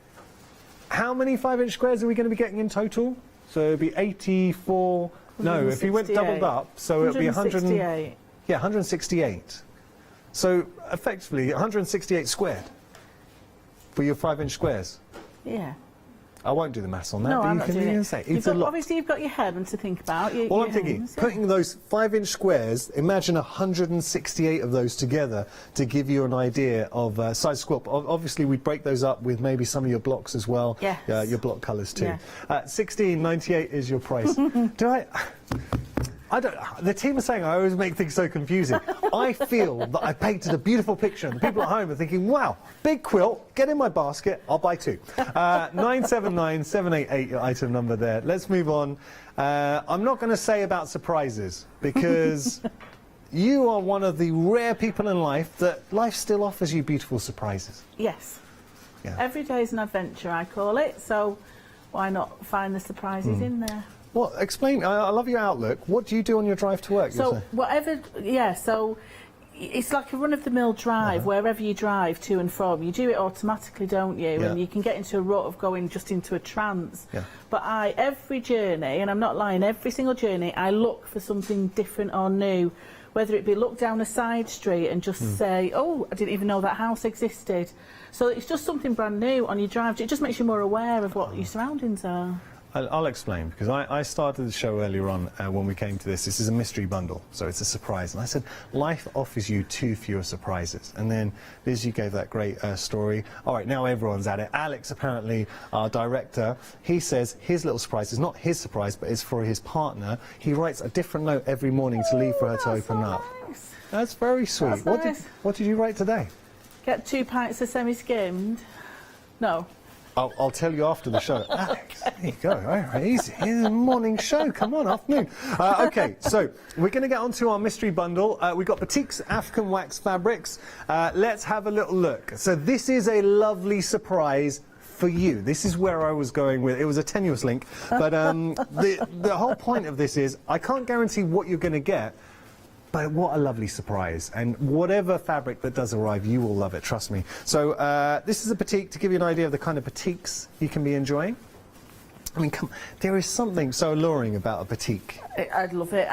how many 5-inch squares are we going to be getting in total? So it'd be 84, no, if you went doubled up, so it'd be 168. Yeah, 168. So effectively 168 squared for your 5-inch squares. Yeah. I won't do the maths on that. No, but I'm you not can doing it. say it's a lot. Obviously, you've got your head and to think about. All I'm thinking, putting those 5-inch squares, imagine 168 of those together to give you an idea of size quilt. Obviously, we'd break those up with maybe some of your blocks as well. Yes. Your block colours too. Yeah. $16.98 is your price. I don't. The team are saying I always make things so confusing. I feel that I painted a beautiful picture, and the people at home are thinking, "Wow, big quilt! Get in my basket. I'll buy 2." 979-788 your item number there. Let's move on. I'm not going to say about surprises because you are one of the rare people in life that life still offers you beautiful surprises. Yes. Yeah. Every day is an adventure, I call it. So why not find the surprises in there? Well, explain. I love your outlook. What do you do on your drive to work? So whatever, so it's like a run-of-the-mill drive. Wherever you drive to and from, you do it automatically, don't you? Yeah. And you can get into a rut of going just into a trance. Yeah. But every journey, and I'm not lying, every single journey, I look for something different or new. Whether it be look down a side street and just say, oh, I didn't even know that house existed. So it's just something brand new on your drive. It just makes you more aware of what your surroundings are. I'll explain, because I started the show earlier on when we came to this. This is a mystery bundle, so it's a surprise. And I said, life offers you 2 fewer surprises. And then Liz, you gave that great story. All right, now everyone's at it. Alex, apparently, our director, he says his little surprise is not his surprise, but it's for his partner. He writes a different note every morning to leave for her to open up. Nice. That's very sweet. That's What did you write today? Get 2 pints of semi-skimmed. No. I'll tell you after the show. Alex, there you go. All right, easy. It's a morning show. Come on, afternoon. OK, so we're going to get on to our mystery bundle. We've got Batiks African wax fabrics. Let's have a little look. So this is a lovely surprise for you. This is where I was going with. It was a tenuous link, but the whole point of this is I can't guarantee what you're going to get. But what a lovely surprise. And whatever fabric that does arrive, you will love it, trust me. So this is a batik to give you an idea of the kind of batiks you can be enjoying. I mean, there is something so alluring about a batik. I'd love it.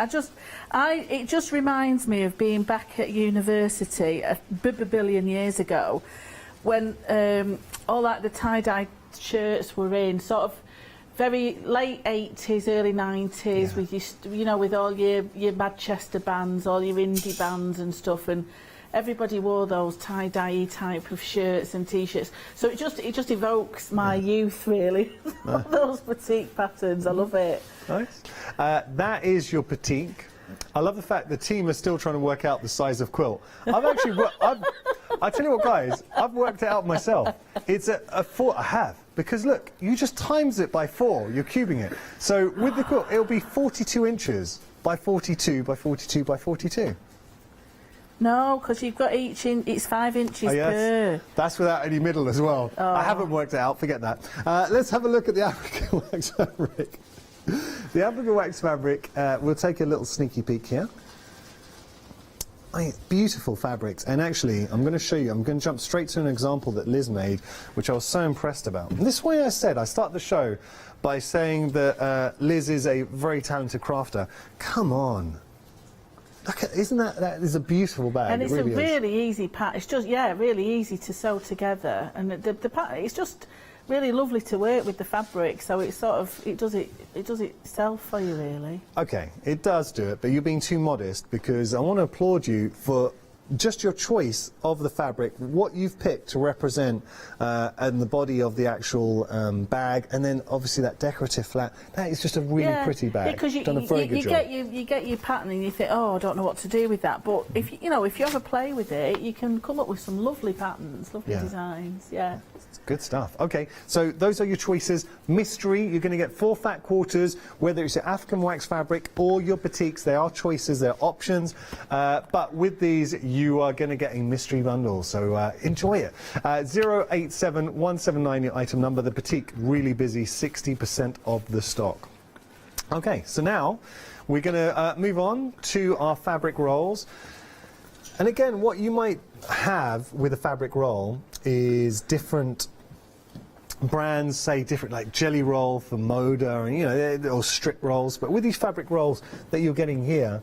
It just reminds me of being back at university a billion years ago, when all like the tie-dye shirts were in, sort of very late 80s, early 90s, with all your Manchester bands, all your indie bands and stuff, and everybody wore those tie-dye type of shirts and t-shirts. So it just evokes my youth, really. Those batik patterns, I love it. Nice. That is your batik. I love the fact the team are still trying to work out the size of quilt. I tell you what, guys, I've worked it out myself. It's a 4. I have. Because look, you just times it by 4, you're cubing it. So with the quilt, it'll be 42 inches by 42 by 42 by 42. No, because you've got it's 5 inches per. That's without any middle as well. Oh. I haven't worked it out, forget that. Let's have a look at the African wax fabric. The African wax fabric, we'll take a little sneaky peek here. Beautiful fabrics, and actually I'm going to show you, I'm going to jump straight to an example that Liz made, which I was so impressed about. And this way I start the show by saying that Liz is a very talented crafter. Come on. Look at, that is a beautiful bag. And it's really a really easy pattern. It's just, really easy to sew together. And the pattern, it's just really lovely to work with the fabric, so it's sort of, it does itself for you, really. Okay, it does do it, but you're being too modest, because I want to applaud you for just your choice of the fabric, what you've picked to represent and the body of the actual bag, and then obviously that decorative flat. That is just a really pretty bag. Because Done a very good job. You get your pattern and you think, oh, I don't know what to do with that. But if you have a play with it, you can come up with some lovely patterns, lovely designs. Yeah. Good stuff. Okay, so those are your choices. Mystery, you're going to get 4 fat quarters, whether it's your African wax fabric or your batiks. They are choices, they're options. But with these, you are going to get a mystery bundle. So enjoy it. 087179, your item number. The batik, really busy, 60% of the stock. Okay, so now we're going to move on to our fabric rolls. And again, what you might have with a fabric roll is different brands, say different, like Jelly Roll for Moda, and or strip rolls. But with these fabric rolls that you're getting here,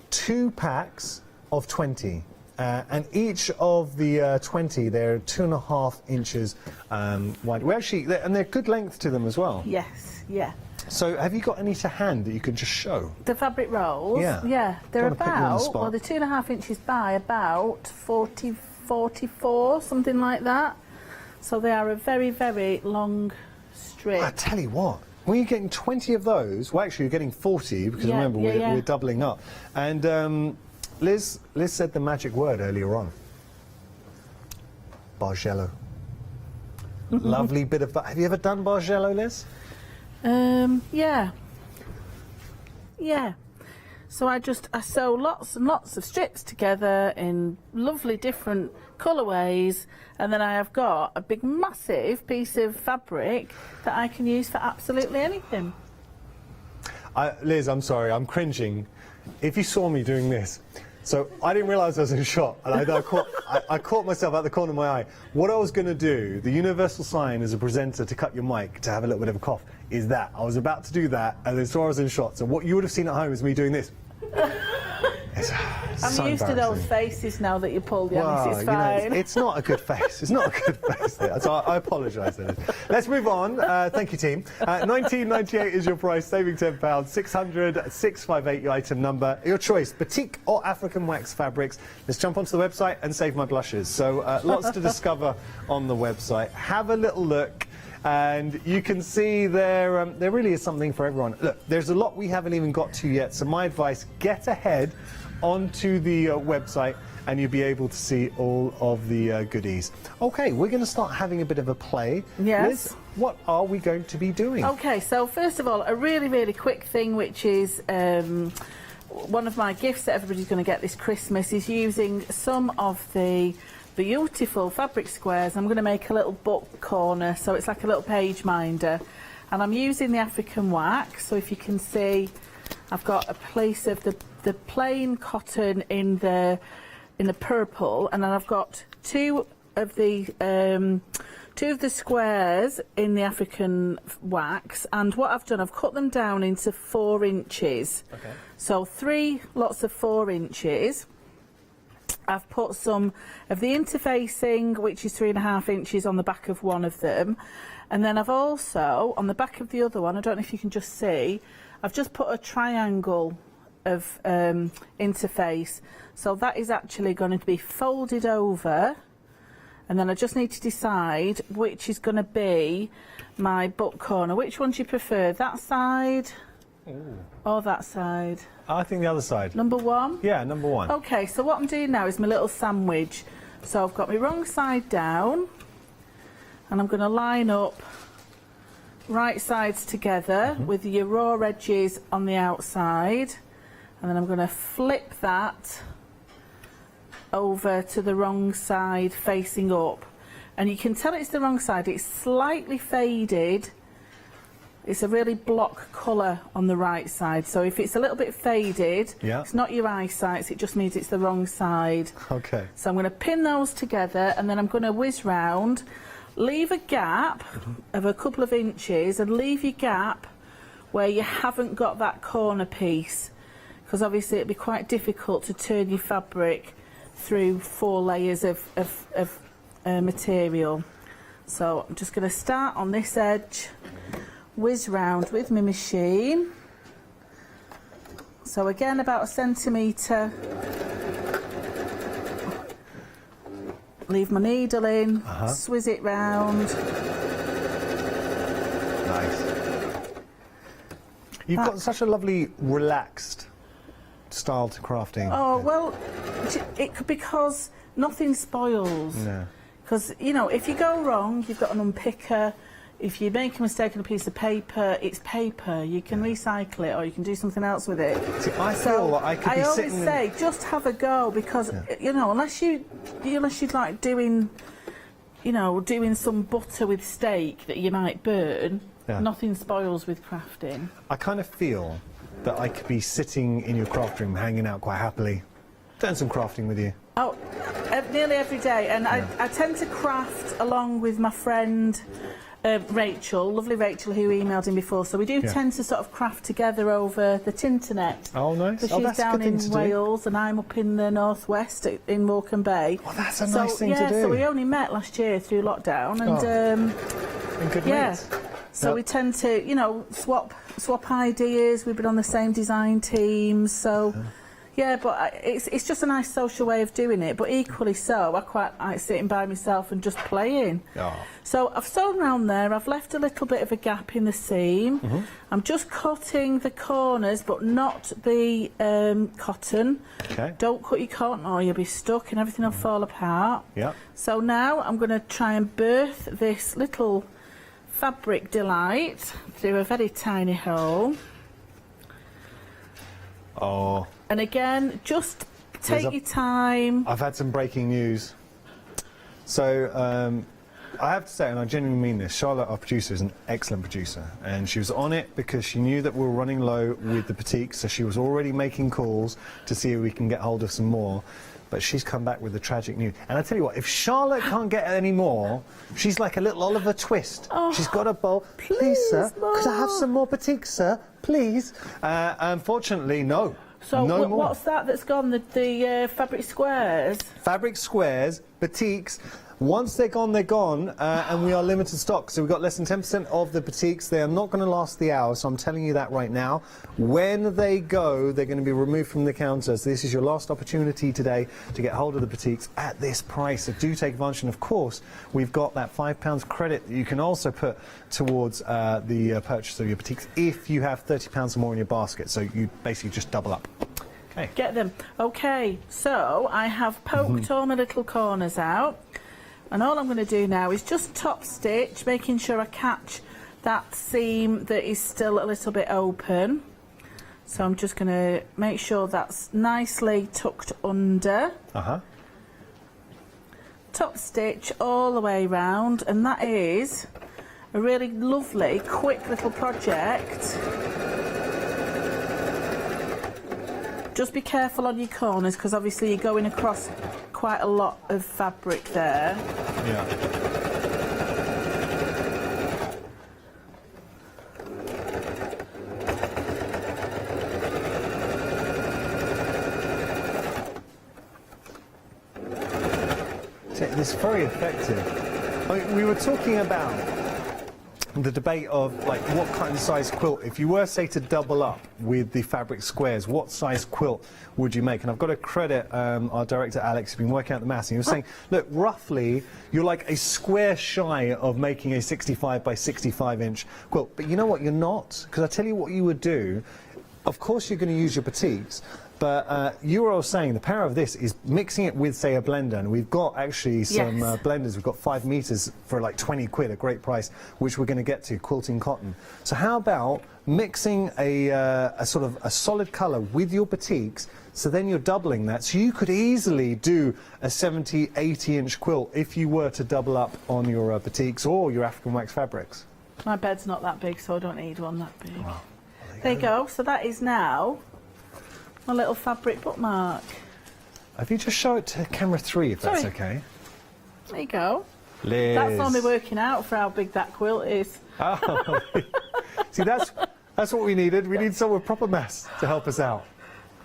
2 packs of 20. And each of the 20, they're 2.5 inches wide. And they're good length to them as well. Yes, yeah. So have you got any to hand that you could just show? The fabric rolls? Yeah. They're about, well, they're 2.5 inches by about 44, something like that. So they are a very, very long strip. I tell you what, when you're getting 20 of those, well, actually you're getting 40, because remember, we're doubling up. And Liz said the magic word earlier on. Bargello. Lovely bit of... Have you ever done Bargello, Liz? Yeah. So I sew lots and lots of strips together in lovely different colourways, and then I have got a big massive piece of fabric that I can use for absolutely anything. Liz, I'm sorry, I'm cringing. If you saw me doing this, so I didn't realise I was in a shot, and I caught myself out the corner of my eye. What I was going to do, the universal sign as a presenter to cut your mic, to have a little bit of a cough, is that. I was about to do that, and then saw I was in shot. So what you would have seen at home is me doing this. I'm used to those faces now that you pulled, Yanis. It's fine. It's not a good face. It's not a good face there. So I apologise. Let's move on. Thank you, team. 19.98 is your price, saving £10. 600 658 your item number. Your choice, batik or African wax fabrics. Let's jump onto the website and save my blushes. So lots to discover on the website. Have a little look. And you can see there really is something for everyone. Look, there's a lot we haven't even got to yet, so my advice, get ahead onto the website and you'll be able to see all of the goodies. Okay, we're going to start having a bit of a play. Yes. Liz, what are we going to be doing? Okay, so first of all, a really, really quick thing, which is one of my gifts that everybody's going to get this Christmas, is using some of the beautiful fabric squares. I'm going to make a little book corner, so it's like a little page minder, and I'm using the African wax. So if you can see, I've got a piece of the plain cotton in the purple, and then I've got two of the squares in the African wax, and what I've done, I've cut them down into 4 inches. Okay. So 3 lots of 4 inches. I've put some of the interfacing, which is 3.5 inches, on the back of one of them, and then I've also, on the back of the other one, I don't know if you can just see, I've just put a triangle of interface. So that is actually going to be folded over, and then I just need to decide which is going to be my book corner. Which one do you prefer, that side? Ooh. Or that side? I think the other side. Number 1? Yeah, number 1. Okay, so what I'm doing now is my little sandwich. So I've got my wrong side down, and I'm going to line up right sides together with your raw edges on the outside, and then I'm going to flip that over to the wrong side facing up. And you can tell it's the wrong side, it's slightly faded. It's a really block colour on the right side, so if it's a little bit faded, it's not your eyesight, it just means it's the wrong side. Okay. So I'm going to pin those together, and then I'm going to whiz round, leave a gap of a couple of inches, and leave your gap where you haven't got that corner piece, because obviously it'd be quite difficult to turn your fabric through 4 layers of material. So I'm just going to start on this edge, whiz round with my machine. So again, about 1 centimetre leave my needle in, Uh-huh. swizz it round. Nice. You've got such a lovely, relaxed style to crafting. Oh, well, because nothing spoils. No. Because, you know, if you go wrong, you've got an unpicker. If you make a mistake on a piece of paper, it's paper. You can recycle it or you can do something else with it. See, I feel like I could be sitting... I always say, just have a go because, you know, unless you'd like doing, you know, doing some butter with steak that you might burn, nothing spoils with crafting. I kind of feel that I could be sitting in your craft room, hanging out quite happily, doing some crafting with you. Oh, nearly every day. And I tend to craft along with my friend... Rachel, lovely Rachel, who emailed in before. So we do tend to sort of craft together over the Tinternet. Oh, nice. So she's down in Wales and I'm up in the northwest in Morecambe Bay. Oh, that's a nice thing to do. So we only met last year through lockdown and good mates. So we tend to, you know, swap ideas. We've been on the same design teams, so... Yeah, but it's just a nice social way of doing it. But equally so, I quite like sitting by myself and just playing. Oh. So I've sewn round there. I've left a little bit of a gap in the seam. Mm-hmm. I'm just cutting the corners, but not the cotton. Okay. Don't cut your cotton or you'll be stuck and everything will fall apart. Yeah. So now I'm going to try and birth this little fabric delight through a very tiny hole. Oh. And again, just take your time. I've had some breaking news. So, I have to say, and I genuinely mean this, Charlotte, our producer, is an excellent producer. And she was on it because she knew that we were running low with the batiks, so she was already making calls to see if we can get hold of some more. But she's come back with the tragic news. And I tell you what, if Charlotte can't get any more, she's like a little Oliver Twist. Oh, she's got a bowl. Please, sir, could I have some more batiks, sir? Please. Unfortunately, no. So no more. What's that's gone? The fabric squares? Fabric squares, batiks. Once they're gone, and we are limited stock. So we've got less than 10% of the batiks. They are not going to last the hour, so I'm telling you that right now. When they go, they're going to be removed from the counter. So this is your last opportunity today to get hold of the batiks at this price. So do take advantage. And of course, we've got that £5 credit that you can also put towards the purchase of your batiks if you have £30 or more in your basket. So you basically just double up. Okay. Get them. Okay, so I have poked all my little corners out. And all I'm going to do now is just top stitch, making sure I catch that seam that is still a little bit open. So I'm just going to make sure that's nicely tucked under. Top stitch all the way round, and that is a really lovely, quick little project. Just be careful on your corners because obviously you're going across quite a lot of fabric there. Yeah. It's very effective. I mean, we were talking about the debate of like what kind of size quilt, if you were say to double up with the fabric squares, what size quilt would you make? And I've got to credit our director Alex, who's been working out the maths, and he was saying, look, roughly you're like a square shy of making a 65 by 65 inch quilt. But you know what, you're not, because I tell you what you would do. Of course you're going to use your batiks, but you were all saying the power of this is mixing it with, say, a blender. And we've got actually some blenders. We've got 5 meters for like 20 quid, a great price, which we're going to get to, quilting cotton. So how about mixing a sort of a solid colour with your batiks, so then you're doubling that. So you could easily do a 70, 80 inch quilt if you were to double up on your batiks or your African wax fabrics. My bed's not that big, so I don't need one that big. Wow. There you go. So that is now my little fabric bookmark. If you just show it to camera 3, if that's okay. There you go. Liz. That's only working out for how big that quilt is. Oh. See, that's what we needed. We need someone with proper maths to help us out.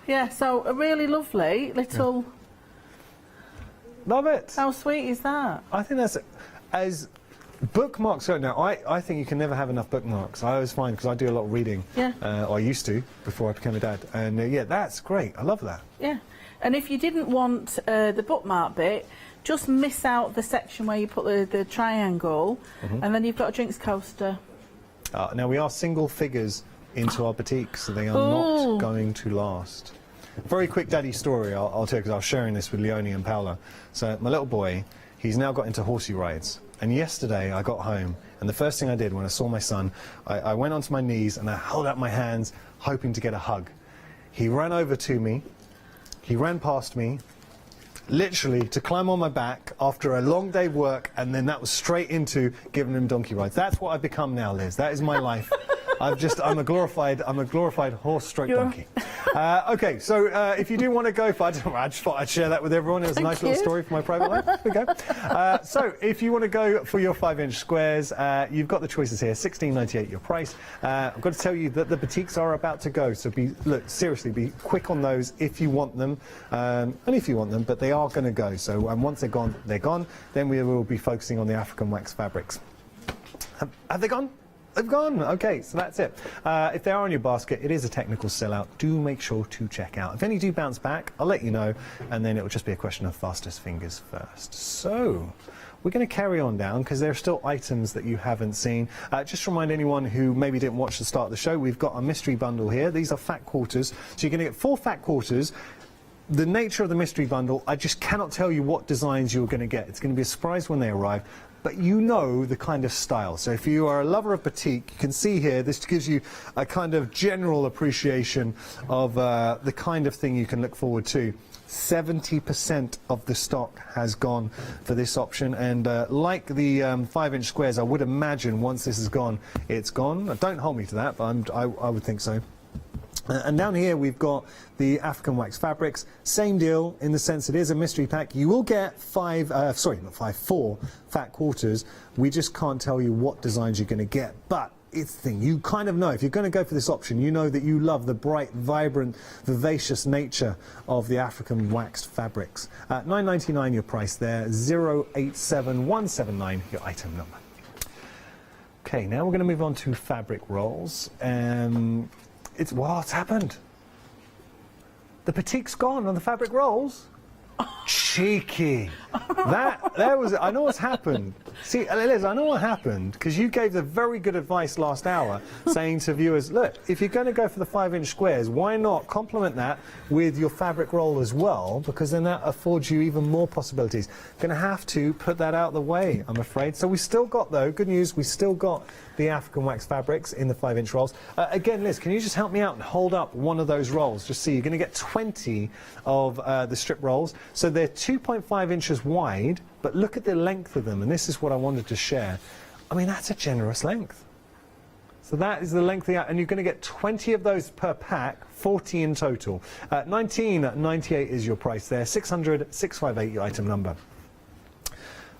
Yeah, so a really lovely little... Love it. How sweet is that? I think that's... As bookmarks go now, I think you can never have enough bookmarks. I always find, because I do a lot of reading. Yeah. Or I used to, before I became a dad. And yeah, that's great. I love that. Yeah. And if you didn't want the bookmark bit, just miss out the section where you put the triangle, and then you've got a drinks coaster. Now we are single figures into our boutique, so they are not going to last. Very quick daddy story I'll tell you, because I was sharing this with Leonie and Paola. So my little boy, he's now got into horsey rides. And yesterday I got home, and the first thing I did when I saw my son, I went onto my knees and I held out my hands, hoping to get a hug. He ran over to me, he ran past me, literally to climb on my back after a long day of work, and then that was straight into giving him donkey rides. That's what I've become now, Liz. That is my life. I'm a glorified horse-stroke donkey. Okay, so if you do want to go for, I just thought I'd share that with everyone. It was a nice little story for my private life. There we go. So if you want to go for your 5-inch squares, you've got the choices here. $16.98 your price. I've got to tell you that the boutiques are about to go, so seriously, be quick on those if you want them. Only if you want them, but they are going to go. So once they're gone, they're gone. Then we will be focusing on the African wax fabrics. Have they gone? They've gone. Okay, so that's it. If they are in your basket, it is a technical sellout. Do make sure to check out. If any do bounce back, I'll let you know, and then it will just be a question of fastest fingers first. So we're going to carry on down because there are still items that you haven't seen. Just remind anyone who maybe didn't watch the start of the show, we've got a mystery bundle here. These are fat quarters. So you're going to get 4 fat quarters. The nature of the mystery bundle, I just cannot tell you what designs you're going to get. It's going to be a surprise when they arrive. But you know the kind of style. So if you are a lover of batik, you can see here, this gives you a kind of general appreciation of the kind of thing you can look forward to. 70% of the stock has gone for this option, and like the 5-inch squares, I would imagine once this is gone, it's gone. Don't hold me to that, but I would think so. And down here we've got the African wax fabrics. Same deal in the sense it is a mystery pack. You will get 4 fat quarters. We just can't tell you what designs you're going to get. But it's the thing, you kind of know, if you're going to go for this option, you know that you love the bright, vibrant, vivacious nature of the African waxed fabrics. $9.99 your price there, 087179 your item number. Okay, now we're going to move on to fabric rolls. What's happened? The batiks gone on the fabric rolls. Cheeky. I know what's happened. See, Liz, I know what happened because you gave the very good advice last hour saying to viewers, look, if you're going to go for the 5-inch squares, why not complement that with your fabric roll as well, because then that affords you even more possibilities. Going to have to put that out of the way, I'm afraid. So we still got, though, good news, we still got the African wax fabrics in the 5-inch rolls. Again, Liz, can you just help me out and hold up one of those rolls? Just see, you're going to get 20 of the strip rolls. So they're 2.5 inches wide, but look at the length of them, and this is what I wanted to share. I mean, that's a generous length. So that is the length, and you're going to get 20 of those per pack, 40 in total. $19.98 is your price there, 600-658 your item number.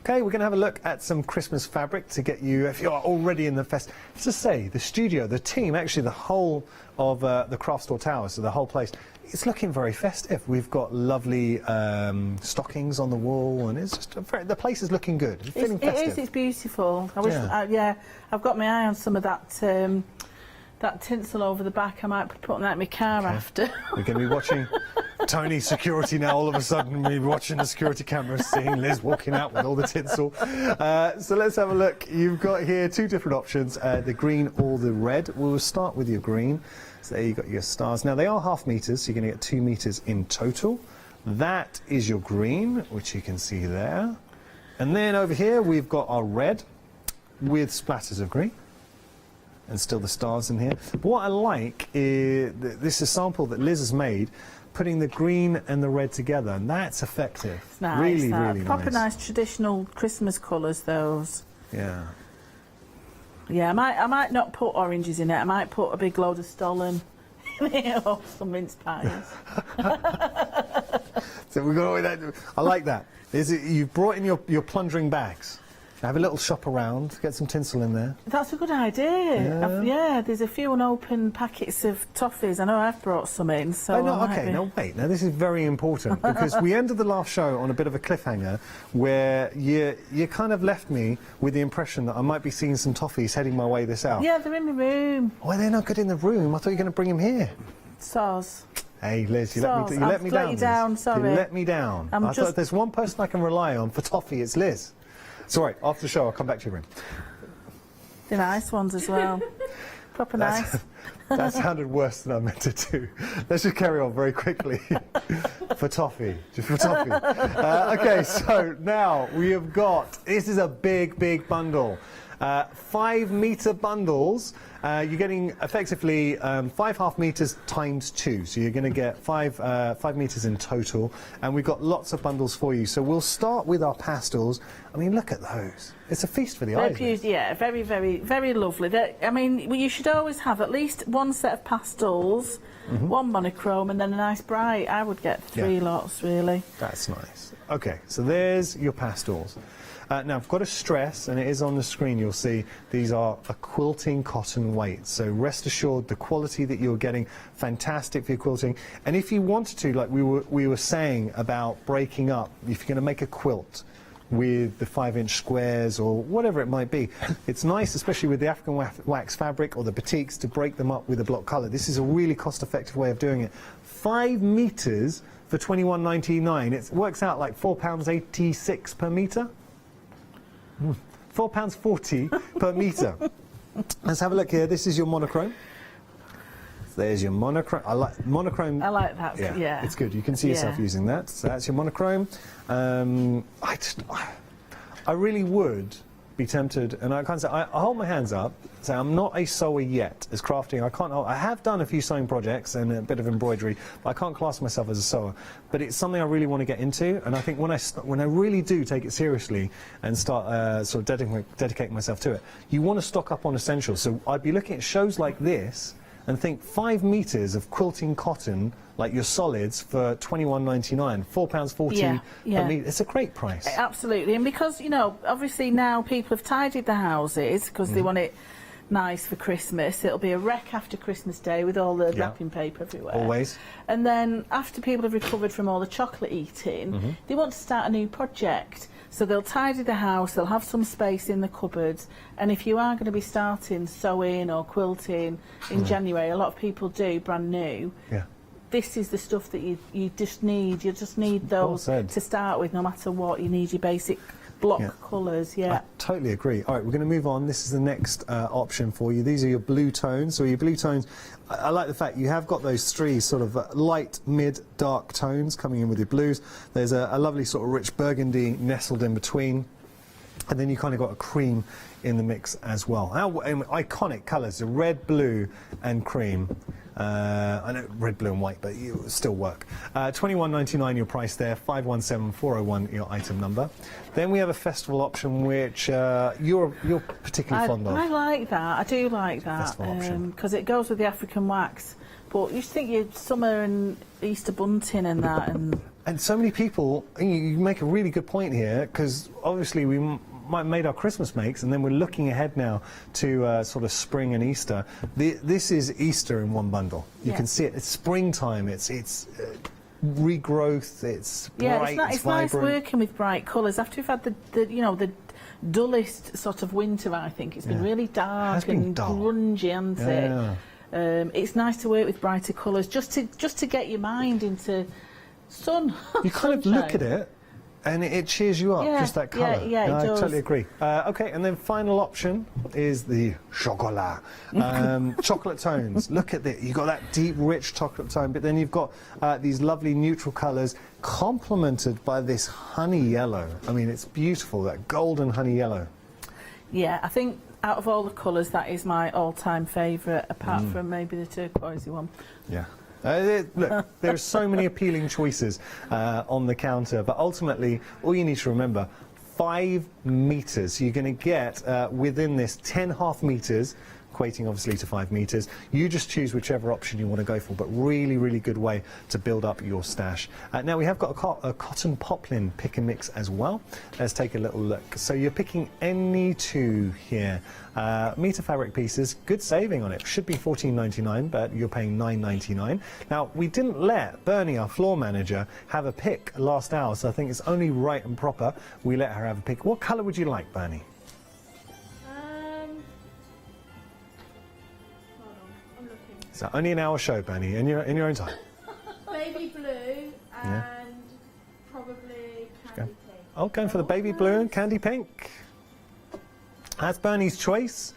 Okay, we're going to have a look at some Christmas fabric to get you, if you're already in the fest. To say, the studio, the team, actually the whole of the craft store tower, so the whole place, it's looking very festive. We've got lovely stockings on the wall, and it's just the place is looking good. It's feeling festive. It is. It's beautiful. I wish. I've got my eye on some of that tinsel over the back. I might be putting that in my car after. We're going to be watching Tony security now. All of a sudden, we're watching the security cameras, seeing Liz walking out with all the tinsel. So let's have a look. You've got here 2 different options: the green or the red. We'll start with your green. So there you've got your stars. Now they are ½ meters, so you're going to get 2 meters in total. That is your green, which you can see there. And then over here we've got our red with splatters of green. And still the stars in here. But what I like is this is a sample that Liz has made, putting the green and the red together, and that's effective. It's nice. Really, really proper nice. Traditional Christmas colours, those. Yeah. Yeah, I might not put oranges in it. I might put a big load of stollen in it, or some mince pies. So we've got all that. I like that. You've brought in your plundering bags. Have a little shop around, get some tinsel in there. That's a good idea. Yeah, there's a few unopened packets of toffees. I know I've brought some in. So wait. Now this is very important because we ended the last show on a bit of a cliffhanger where you kind of left me with the impression that I might be seeing some toffees heading my way this hour. Yeah, they're in the room. Why, they're not good in the room? I thought you were going to bring them here. Soz. Hey, Liz, you Sauce, let me down. You down, Liz. sorry. You let me down. I thought if there's one person I can rely on for toffee, it's Liz. It's all right. After the show, I'll come back to your room. The nice ones as well. Proper nice. That sounded worse than I meant to do. Let's just carry on very quickly. For toffee. Just for toffee. Okay, so now we have got, this is a big, big bundle. 5 metre bundles. You're getting effectively 5.5 metres times 2, so you're going to get 5 metres in total, and we've got lots of bundles for you. So we'll start with our pastels. I mean, look at those. It's a feast for the eyes. Yeah, very, very, very lovely. I mean, you should always have at least one set of pastels, one monochrome, and then a nice bright. I would get 3 lots, really. That's nice. Okay, so there's your pastels. Now, I've got to stress, and it is on the screen, you'll see, these are a quilting cotton weight. So rest assured, the quality that you're getting, fantastic for your quilting. And if you wanted to, like we were saying about breaking up, if you're going to make a quilt with the 5-inch squares or whatever it might be, it's nice, especially with the African wax fabric or the batiks, to break them up with a block colour. This is a really cost-effective way of doing it. 5 metres for £21.99. It works out like £4.86 per metre. £4.40 per metre. Let's have a look here. This is your monochrome. There's your monochrome. I like monochrome. I like that. Yeah. It's good. You can see yourself using that. So that's your monochrome. I really would be tempted, and I can't say, I hold my hands up, say I'm not a sewer yet as crafting. I have done a few sewing projects and a bit of embroidery, but I can't class myself as a sewer. But it's something I really want to get into, and I think when I really do take it seriously and start sort of dedicating myself to it, you want to stock up on essentials. So I'd be looking at shows like this and think 5 metres of quilting cotton, like your solids, for £21.99, £4.40 per metre. It's a great price. Absolutely, and because, you know, obviously now people have tidied the houses because they want it nice for Christmas. It'll be a wreck after Christmas Day with all the wrapping paper everywhere. Always. And then after people have recovered from all the chocolate eating, they want to start a new project. So they'll tidy the house, they'll have some space in the cupboards, and if you are going to be starting sewing or quilting in January, a lot of people do, brand new, this is the stuff that you just need. You just need those to start with, no matter what. You need your basic block colours, I totally agree. All right, we're going to move on. This is the next option for you. These are your blue tones. So your blue tones, I like the fact you have got those 3 sort of light, mid, dark tones coming in with your blues. There's a lovely sort of rich burgundy nestled in between. And then you kind of got a cream in the mix as well. Now, iconic colours, the red, blue and cream. I know red, blue and white, but it will still work. £21.99 your price there, 517401 your item number. Then we have a festival option which you're particularly fond of. I like that, I do like that, because it goes with the African wax. But you think you're summer and Easter bunting and that. And so many people, you make a really good point here, because obviously we made our Christmas makes, and then we're looking ahead now to sort of spring and Easter. This is Easter in one bundle. You can see it. It's springtime. It's regrowth. It's bright. It's nice working with bright colours. After we've had the dullest sort of winter, I think it's been really dark and grungy, hasn't it? It's nice to work with brighter colours, just to get your mind into sun. You kind of look at it and it cheers you up, just that colour. Yeah, I totally agree. Okay, and then final option is the chocolat. Chocolate tones. Look at it. You've got that deep, rich chocolate tone, but then you've got these lovely neutral colours complemented by this honey yellow. I mean, it's beautiful, that golden honey yellow. Yeah, I think out of all the colours, that is my all-time favourite, apart from maybe the turquoisey one. Yeah. Look, there are so many appealing choices on the counter, but ultimately, all you need to remember, 5 metres. You're going to get, within this, 10.5 metres, equating obviously to 5 metres. You just choose whichever option you want to go for, but really, really good way to build up your stash. Now, we have got a cotton poplin pick and mix as well. Let's take a little look. So you're picking any 2 here. Metre fabric pieces, good saving on it. Should be $14.99, but you're paying $9.99. Now, we didn't let Bernie, our floor manager, have a pick last hour, so I think it's only right and proper we let her have a pick. What colour would you like, Bernie? So only an hour show, Bernie, in your own time. Oh, going for the baby blue and candy pink. That's Bernie's choice.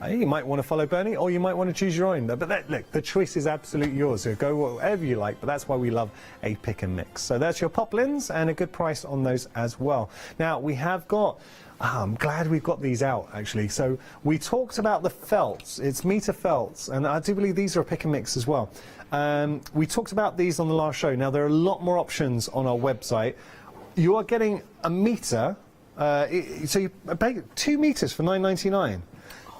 You might want to follow Bernie, or you might want to choose your own. But look, the choice is absolutely yours, so go whatever you like, but that's why we love a pick and mix. So that's your poplins, and a good price on those as well. Now, we have got... I'm glad we've got these out, actually. So we talked about the felts. It's meter felts, and I do believe these are a pick and mix as well. We talked about these on the last show. Now, there are a lot more options on our website. You are getting a meter, so you pay 2 meters for $9.99.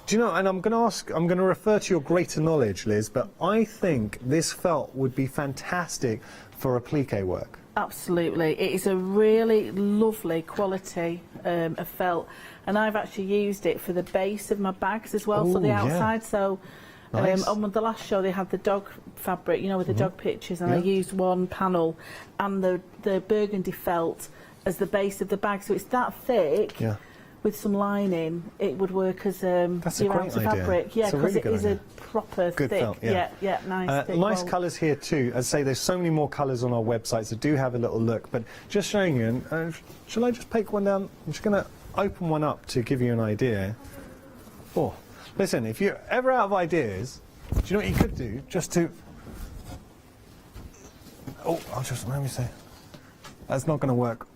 Do you know, and I'm going to refer to your greater knowledge, Liz, but I think this felt would be fantastic for applique work. Absolutely. It is a really lovely quality of felt, and I've actually used it for the base of my bags as well, for the outside. Yeah. So nice. On the last show they had the dog fabric, you know, with the dog pictures, and I used one panel and the burgundy felt as the base of the bag, so it's that thick. Yeah. With some lining, it would work as that's a great idea. Fabric. Yeah, because it is a proper good thick. Felt, yeah. Nice. Nice colours here too. As I say, there's so many more colours on our website, so do have a little look. But just showing you, and shall I just take one down? I'm just going to open one up to give you an idea. Oh, listen, if you're ever out of ideas, do you know what you could do? Just to... Oh, let me say. That's not going to work.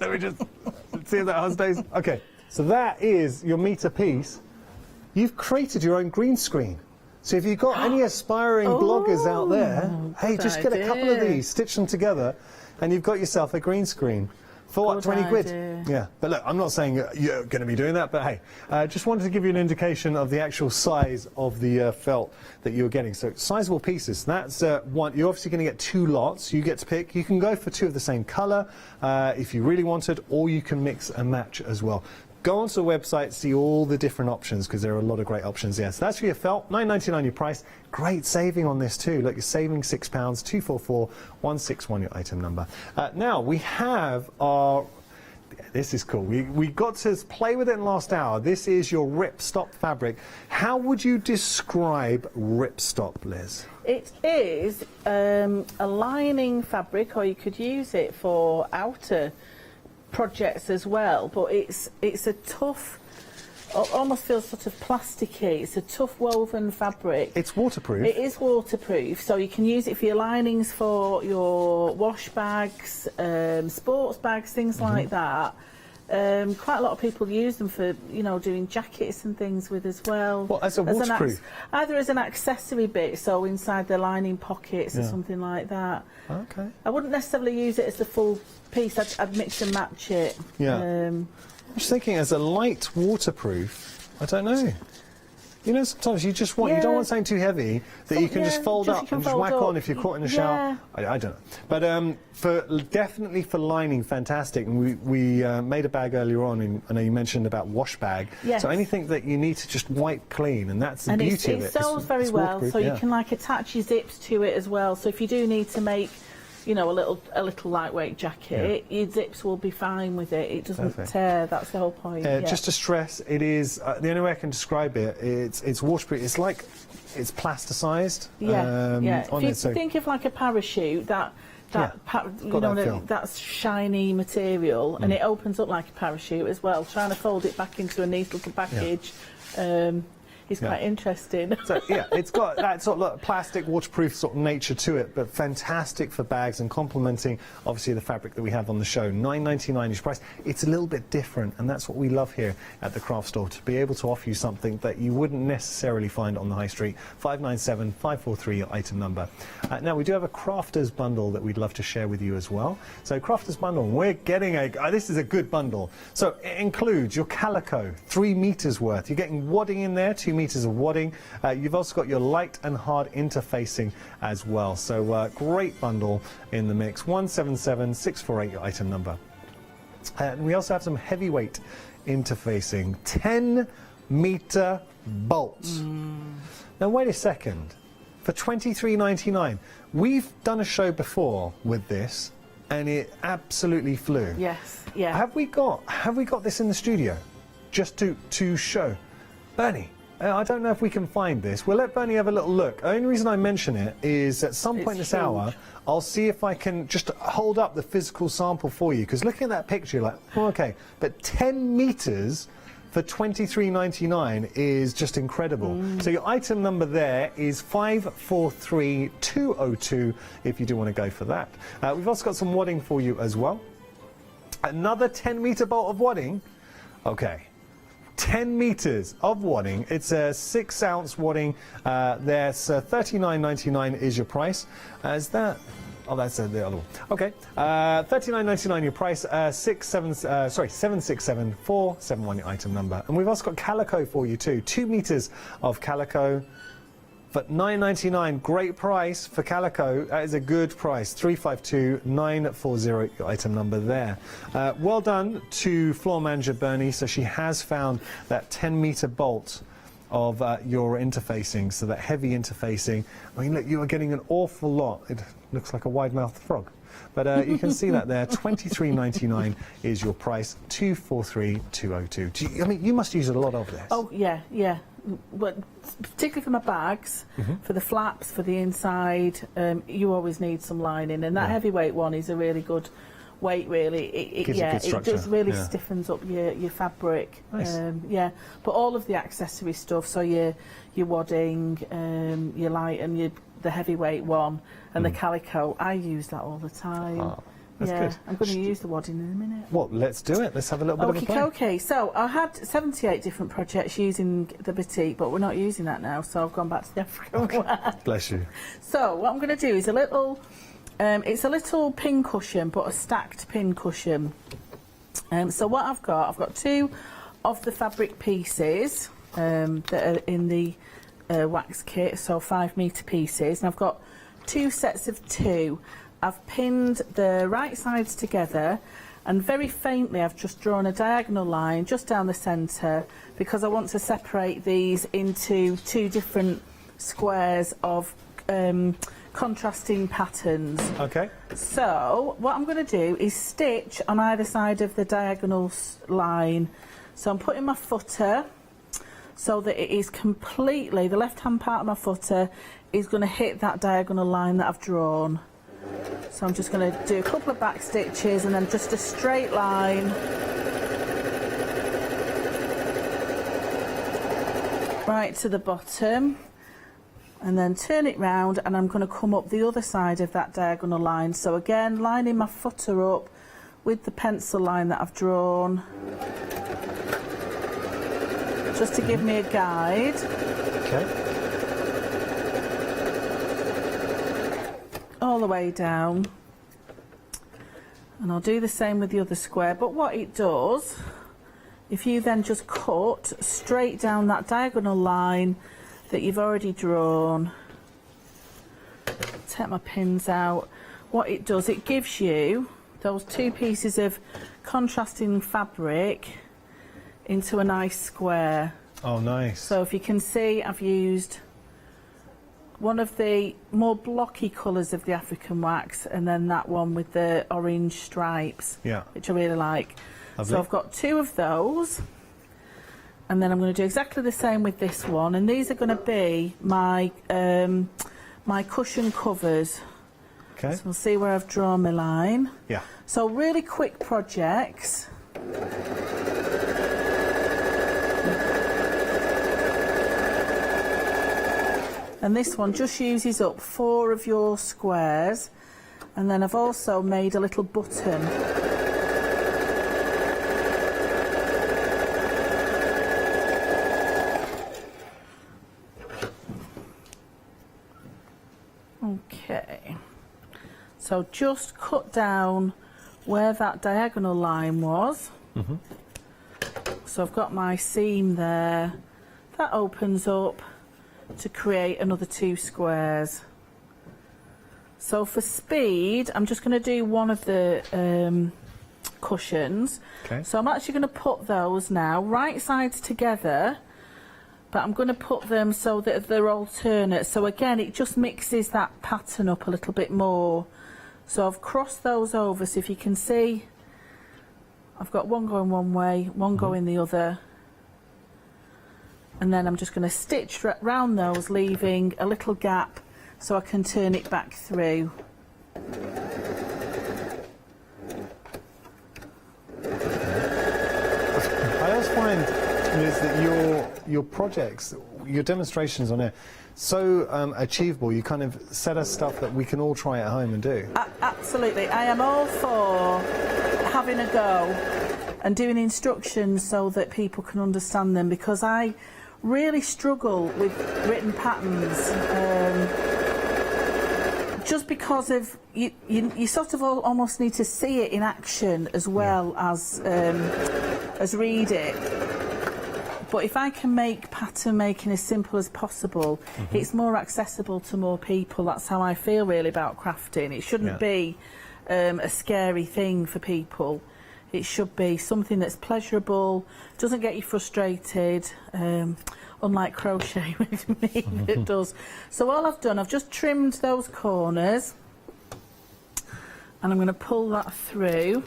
Let me just see if that stays. Okay, so that is your meter piece. You've created your own green screen. So if you've got any aspiring bloggers out there, hey, just get a couple of these, stitch them together, and you've got yourself a green screen. For what, 20 quid? Yeah, but look, I'm not saying you're going to be doing that, but hey, just wanted to give you an indication of the actual size of the felt that you're getting. So sizable pieces, that's one. You're obviously going to get 2 lots. You get to pick. You can go for 2 of the same colour if you really wanted, or you can mix and match as well. Go onto the website, see all the different options, because there are a lot of great options there. So that's for your felt, $9.99 your price. Great saving on this too. Look, you're saving £6, 244161 your item number. Now, we have our... This is cool. We got to play with it in last hour. This is your ripstop fabric. How would you describe ripstop, Liz? It is a lining fabric, or you could use it for outer projects as well, but it's a tough, almost feels sort of plasticky. It's a tough woven fabric. It's waterproof. It is waterproof, so you can use it for your linings, for your wash bags, sports bags, things like that. Quite a lot of people use them for, you know, doing jackets and things with as well. Well, as a waterproof? Either as an accessory bit, so inside the lining pockets or something like that. Okay. I wouldn't necessarily use it as the full piece. I'd mix and match it. Yeah. I'm just thinking, as a light waterproof, I don't know. You know, sometimes you just want, you don't want something too heavy that you can just fold up and just whack on if you're caught in the shower. I don't know. But definitely for lining, fantastic. And we made a bag earlier on, and I know you mentioned about wash bag. Yes. So anything that you need to just wipe clean, and that's the beauty of it. It sews very well, so you can like attach your zips to it as well. So if you do need to make, you know, a little lightweight jacket, your zips will be fine with it. It doesn't tear. That's the whole point. Just to stress, it is the only way I can describe it. It's waterproof. It's like it's plasticized. If you think of like a parachute, that's shiny material, and it opens up like a parachute as well. Trying to fold it back into a neat little package. It's quite interesting. So yeah, it's got that sort of plastic, waterproof sort of nature to it, but fantastic for bags and complementing obviously the fabric that we have on the show. $9.99 each price. It's a little bit different, and that's what we love here at the craft store, to be able to offer you something that you wouldn't necessarily find on the high street. 597-543 your item number. Now we do have a crafters bundle that we'd love to share with you as well. So crafters bundle, we're getting this is a good bundle. So it includes your calico, 3 meters worth. You're getting wadding in there, 2 meters of wadding. You've also got your light and hard interfacing as well. So great bundle in the mix. 177-648 your item number. And we also have some heavyweight interfacing, 10-meter bolts. Now wait a second. For $23.99, we've done a show before with this, and it absolutely flew. Yes. Yeah. Have we got this in the studio just to show? Bernie, I don't know if we can find this. We'll let Bernie have a little look. The only reason I mention it is at some point this hour, I'll see if I can just hold up the physical sample for you. Because looking at that picture, you're like, oh, okay, but 10 meters for $23.99 is just incredible. So your item number there is 543202 if you do want to go for that. We've also got some wadding for you as well. Another 10-meter bolt of wadding. Okay. 10 meters of wadding. It's a 6-ounce wadding. There's $39.99 is your price. Is that? Oh, that's the other one. Okay. $39.99 your price. 767471 your item number. And we've also got calico for you too. 2 meters of calico. For $9.99, great price for calico. That is a good price. 352940, your item number there. Well done to floor manager Bernie. So she has found that 10-meter bolt of your interfacing, so that heavy interfacing. I mean, look, you are getting an awful lot. It looks like a wide-mouthed frog. But you can see that there. $23.99 is your price. 243202. I mean, you must use a lot of this. Oh, yeah, yeah. But particularly for my bags, for the flaps, for the inside, you always need some lining, and that heavyweight one is a really good weight. Really, it just really stiffens up your fabric. Nice. But all of the accessory stuff, so your wadding, your light, and the heavyweight one, and the calico, I use that all the time. Oh. That's good. I'm going to use the wadding in a minute. Well, let's do it. Let's have a little bit of a play. Okay, so I had 78 different projects using the batik, but we're not using that now, so I've gone back to the African one. Bless you. So what I'm going to do is a little, it's a little pin cushion, but a stacked pin cushion. So what I've got 2 of the fabric pieces that are in the wax kit, so 5-meter pieces, and I've got 2 sets of 2. I've pinned the right sides together, and very faintly I've just drawn a diagonal line just down the centre, because I want to separate these into 2 different squares of contrasting patterns. Okay. So what I'm going to do is stitch on either side of the diagonal line. So I'm putting my footer so that it is completely, the left hand part of my footer is going to hit that diagonal line that I've drawn. So I'm just going to do a couple of back stitches and then just a straight line right to the bottom, and then turn it round, and I'm going to come up the other side of that diagonal line. So again, lining my footer up with the pencil line that I've drawn, just to give me a guide. Okay. All the way down, and I'll do the same with the other square. But what it does, if you then just cut straight down that diagonal line that you've already drawn, take my pins out, what it does, it gives you those 2 pieces of contrasting fabric into a nice square. Oh, nice. So if you can see, I've used one of the more blocky colours of the African wax, and then that one with the orange stripes, which I really like. Lovely. So I've got 2 of those, and then I'm going to do exactly the same with this one, and these are going to be my my cushion covers. Okay. So we'll see where I've drawn my line. Yeah. So really quick projects. And this one just uses up 4 of your squares, and then I've also made a little button. Okay, so just cut down where that diagonal line was. So I've got my seam there, that opens up to create another 2 squares. So for speed, I'm just going to do one of the cushions. Okay. So I'm actually going to put those now right sides together, but I'm going to put them so that they're alternate. So again, it just mixes that pattern up a little bit more. So I've crossed those over, so if you can see, I've got one going one way, one going the other. and then I'm just going to stitch round those, leaving a little gap so I can turn it back through. I always find, Liz, that your projects, your demonstrations on air, so achievable. You kind of set us stuff that we can all try at home and do. Absolutely. I am all for having a go and doing instructions so that people can understand them, because I really struggle with written patterns. Just because of you sort of almost need to see it in action as well as read it. But if I can make pattern making as simple as possible, it's more accessible to more people. That's how I feel really about crafting. It shouldn't be a scary thing for people. It should be something that's pleasurable, doesn't get you frustrated, unlike crochet with me, it does. So all I've done, I've just trimmed those corners, and I'm going to pull that through.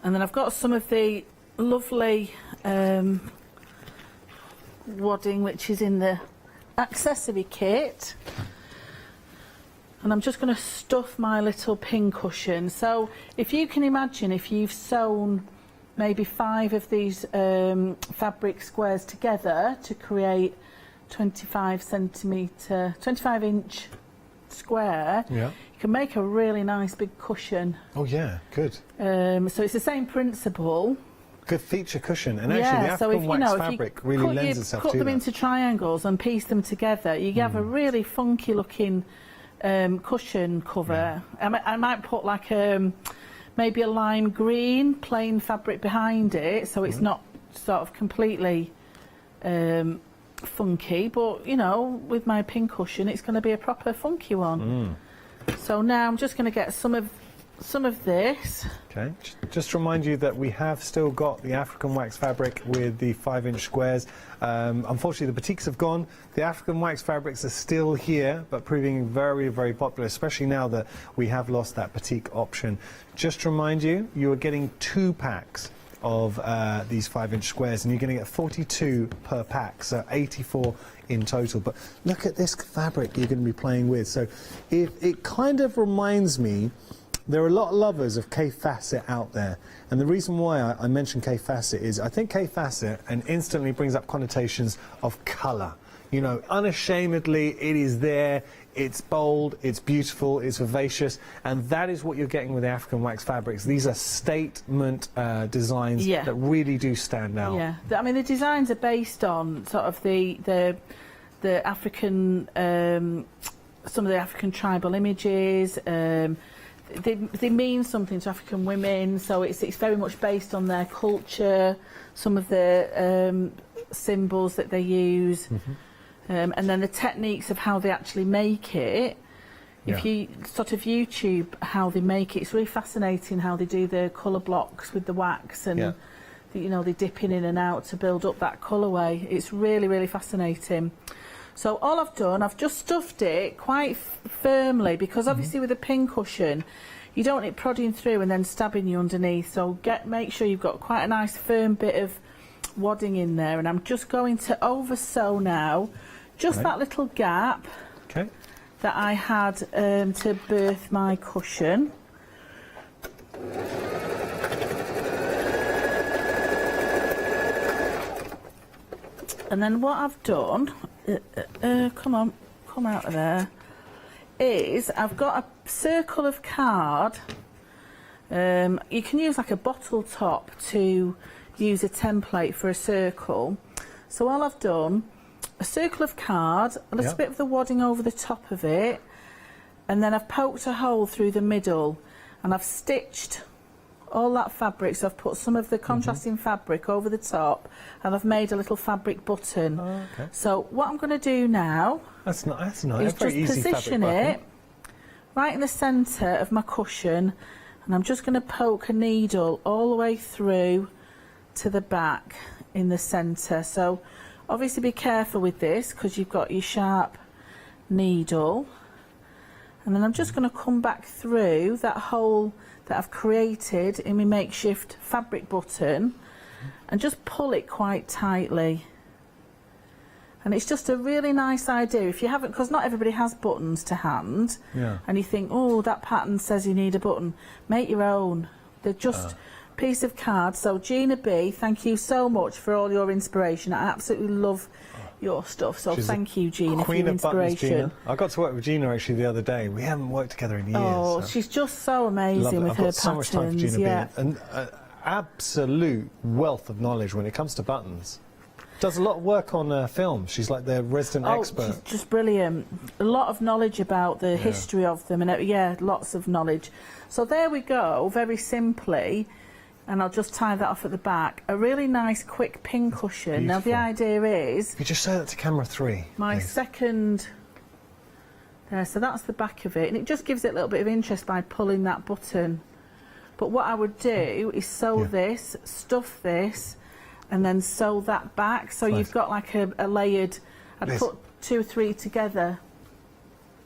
And then I've got some of the lovely wadding, which is in the accessory kit. And I'm just going to stuff my little pin cushion. So if you can imagine, if you've sewn maybe 5 of these fabric squares together to create 25 inch square, you can make a really nice big cushion. Oh yeah, good. So it's the same principle. Good feature cushion, and actually the African wax fabric really lends itself to that. Cut them into triangles and piece them together, you have a really funky looking cushion cover. I might put like maybe a lime green plain fabric behind it, so it's not sort of completely funky, but you know, with my pin cushion it's going to be a proper funky one. So now I'm just going to get some of this. Okay, just to remind you that we have still got the African wax fabric with the 5-inch squares. Unfortunately, the batiks have gone. The African wax fabrics are still here, but proving very, very popular, especially now that we have lost that batik option. Just to remind you, you are getting 2 packs of these 5-inch squares, and you're going to get 42 per pack, so 84 in total. But look at this fabric you're going to be playing with. So it kind of reminds me, there are a lot of lovers of Kay Facet out there, and the reason why I mention Kay Facet is I think Kay Facet and instantly brings up connotations of colour. You know, unashamedly it is there, it's bold, it's beautiful, it's vivacious, and that is what you're getting with the African wax fabrics. These are statement designs that really do stand out. Yeah, I mean the designs are based on sort of the African, some of the African tribal images. They mean something to African women, so it's very much based on their culture, some of the symbols that they use, and then the techniques of how they actually make it. If you sort of YouTube how they make it, it's really fascinating how they do the colour blocks with the wax, and you know, they dip in and out to build up that colourway. It's really, really fascinating. So all I've done, I've just stuffed it quite firmly, because obviously with a pin cushion you don't want it prodding through and then stabbing you underneath, so make sure you've got quite a nice firm bit of wadding in there. And I'm just going to over sew now just that little gap that I had to birth my cushion. And then what I've done, come on, come out of there, is I've got a circle of card. You can use like a bottle top to use a template for a circle. So all I've done, a circle of card, a little bit of the wadding over the top of it, and then I've poked a hole through the middle, and I've stitched all that fabric. So I've put some of the contrasting fabric over the top, and I've made a little fabric button. So what I'm going to do now is just position it right in the centre of my cushion, and I'm just going to poke a needle all the way through to the back in the centre. So obviously be careful with this, because you've got your sharp needle, and then I'm just going to come back through that hole that I've created in my makeshift fabric button, and just pull it quite tightly. And it's just a really nice idea if you haven't, because not everybody has buttons to hand, and you think, oh, that pattern says you need a button. Make your own. They're just piece of card. So Gina B, thank you so much for all your inspiration. I absolutely love your stuff. So thank you, Gina, for your inspiration. I got to work with Gina actually the other day. We haven't worked together in years. Oh, she's just so amazing with her patterns. So much time for Gina B. And absolute wealth of knowledge when it comes to buttons. Does a lot of work on film. She's like the resident expert. She's just brilliant. A lot of knowledge about the history of them, and lots of knowledge. So there we go, very simply, and I'll just tie that off at the back. A really nice, quick pin cushion. Now the idea is... You just show that to camera 3. My second... There, so that's the back of it, and it just gives it a little bit of interest by pulling that button. But what I would do is sew this, stuff this, and then sew that back, so you've got like a layered... I'd put 2 or 3 together.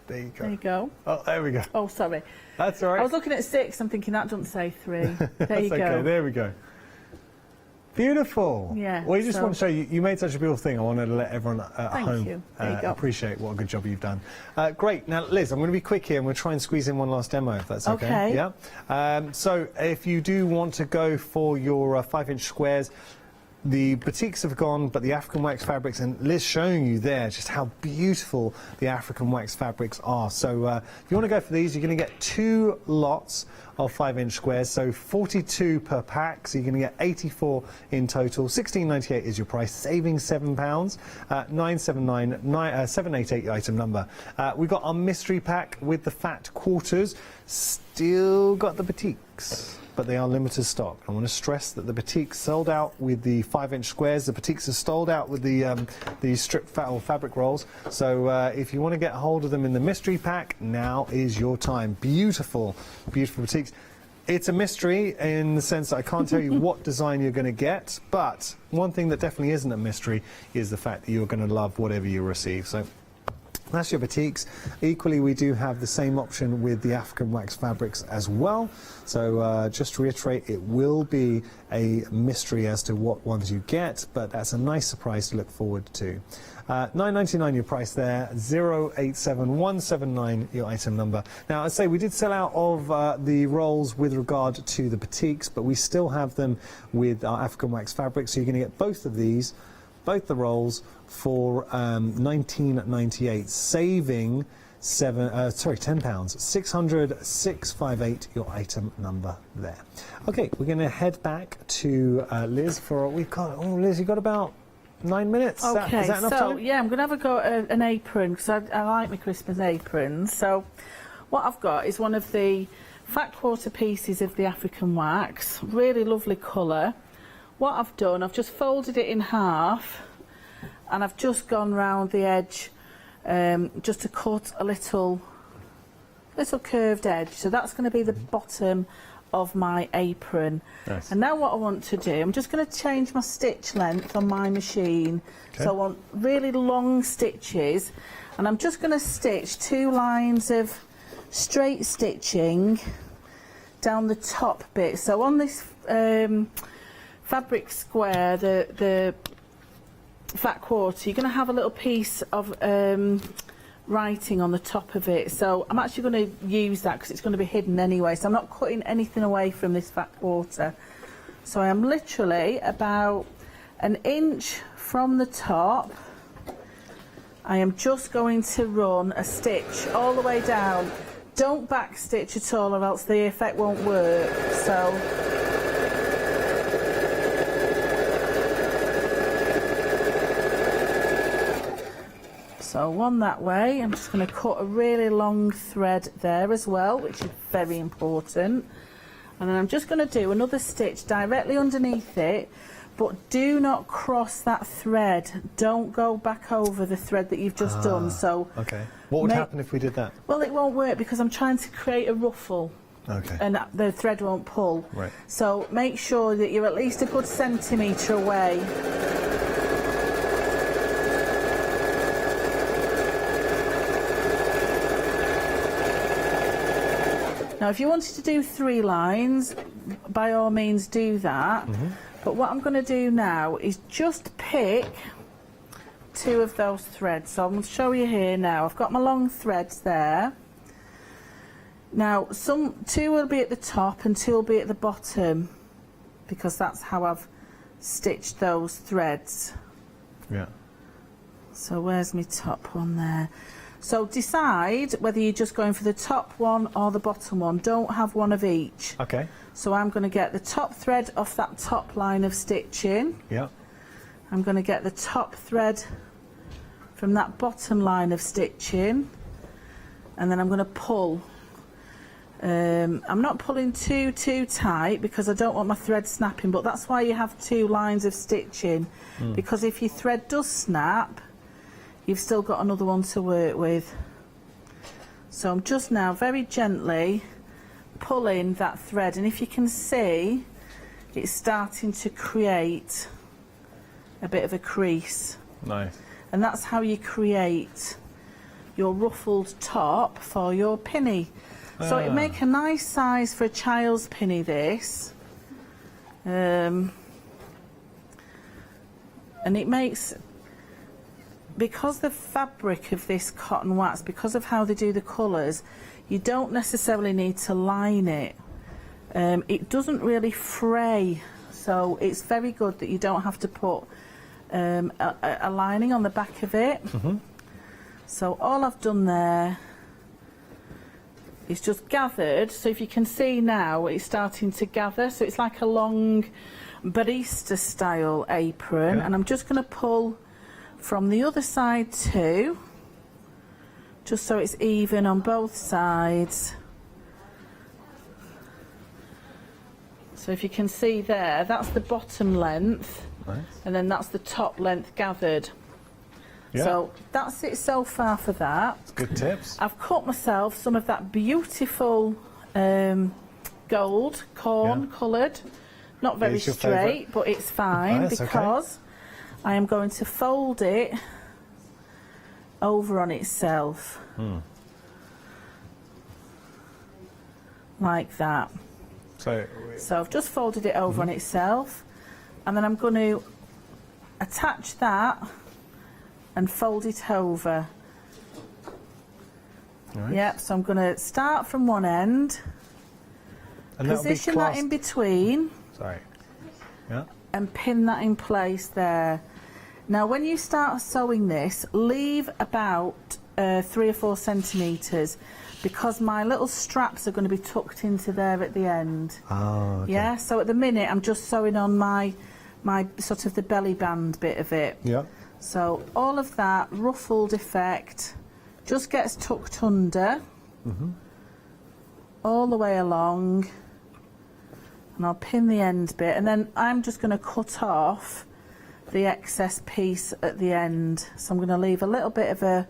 There you go. There you go. Oh, there we go. Oh, sorry. That's all right. I was looking at 6, I'm thinking that doesn't say 3. There you go. Okay, there we go. Beautiful. Yeah. Well, you just want to show you made such a beautiful thing. I wanted to let everyone at home appreciate what a good job you've done. Great. Now, Liz, I'm going to be quick here and we'll try and squeeze in one last demo if that's okay. Yeah. So if you do want to go for your 5-inch squares, the batiks have gone, but the African wax fabrics, and Liz showing you there just how beautiful the African wax fabrics are. So if you want to go for these, you're going to get 2 lots of 5-inch squares, so 42 per pack, so you're going to get 84 in total. $16.98 is your price, saving £7. 788 item number. We've got our mystery pack with the fat quarters. Still got the batiks, but they are limited stock. I want to stress that the batiks sold out with the 5-inch squares. The batiks are sold out with the strip fabric rolls. So if you want to get hold of them in the mystery pack, now is your time. Beautiful, beautiful batiks. It's a mystery in the sense that I can't tell you what design you're going to get, but one thing that definitely isn't a mystery is the fact that you're going to love whatever you receive. So that's your batiks. Equally, we do have the same option with the African wax fabrics as well. So just to reiterate, it will be a mystery as to what ones you get, but that's a nice surprise to look forward to. $9.99 your price there, 087179 your item number. Now, I say we did sell out of the rolls with regard to the batiks, but we still have them with our African wax fabric, so you're going to get both of these, both the rolls, for $19.98, saving £10. 600,658 your item number there. Okay, we're going to head back to Liz for we've got. Oh, Liz, you've got about 9 minutes. Okay, is that enough time? yeah, I'm going to have a go at an apron because I like my Christmas aprons. So what I've got is one of the fat quarter pieces of the African wax, really lovely colour. What I've done, I've just folded it in half, and I've just gone round the edge just to cut a little curved edge. So that's going to be the bottom of my apron. Nice. And now what I want to do, I'm just going to change my stitch length on my machine. Okay. So I want really long stitches, and I'm just going to stitch 2 lines of straight stitching down the top bit. So on this fabric square, the flat quarter, you're going to have a little piece of writing on the top of it. So I'm actually going to use that because it's going to be hidden anyway. So I'm not cutting anything away from this flat quarter. So I am literally about 1 inch from the top. I am just going to run a stitch all the way down. Don't back stitch at all, or else the effect won't work. So one that way. I'm just going to cut a really long thread there as well, which is very important. And then I'm just going to do another stitch directly underneath it, but do not cross that thread. Don't go back over the thread that you've just done. So okay. What would happen if we did that? Well, it won't work because I'm trying to create a ruffle. Okay. And the thread won't pull. Right. So make sure that you're at least a good centimetre away. Now, if you wanted to do 3 lines, by all means do that. But what I'm going to do now is just pick 2 of those threads. So I'm going to show you here now. I've got my long threads there. Now 2 will be at the top and 2 will be at the bottom, because that's how I've stitched those threads. Yeah. So where's my top one there? So decide whether you're just going for the top one or the bottom one. Don't have one of each. Okay. So I'm going to get the top thread off that top line of stitching. Yeah. I'm going to get the top thread from that bottom line of stitching, and then I'm going to pull. I'm not pulling too tight because I don't want my thread snapping, but that's why you have 2 lines of stitching, because if your thread does snap, you've still got another one to work with. So I'm just now very gently pulling that thread, and if you can see, it's starting to create a bit of a crease. Nice. And that's how you create your ruffled top for your pinny. So it'd make a nice size for a child's pinny, this. And it makes, because the fabric of this cotton wax, because of how they do the colours, you don't necessarily need to line it. It doesn't really fray, so it's very good that you don't have to put a lining on the back of it. So all I've done there is just gathered, so if you can see now it's starting to gather, so it's like a long barista style apron, and I'm just going to pull from the other side too, just so it's even on both sides. So if you can see there, that's the bottom length. Nice. And then that's the top length gathered. Yeah. So that's it so far for that. That's good tips. I've cut myself some of that beautiful gold corn coloured. Not very straight, but it's fine because I am going to fold it over on itself. Like that. So I've just folded it over on itself, and then I'm going to attach that and fold it over. Right. Yep, so I'm going to start from one end, and position that in between, and pin that in place there. Now when you start sewing this, leave about 3 or 4 centimetres, because my little straps are going to be tucked into there at the end. Oh, okay. Yeah, so at the minute I'm just sewing on my sort of the belly band bit of it. Yeah. So all of that ruffled effect just gets tucked under all the way along, and I'll pin the end bit, and then I'm just going to cut off the excess piece at the end. So I'm going to leave a little bit of a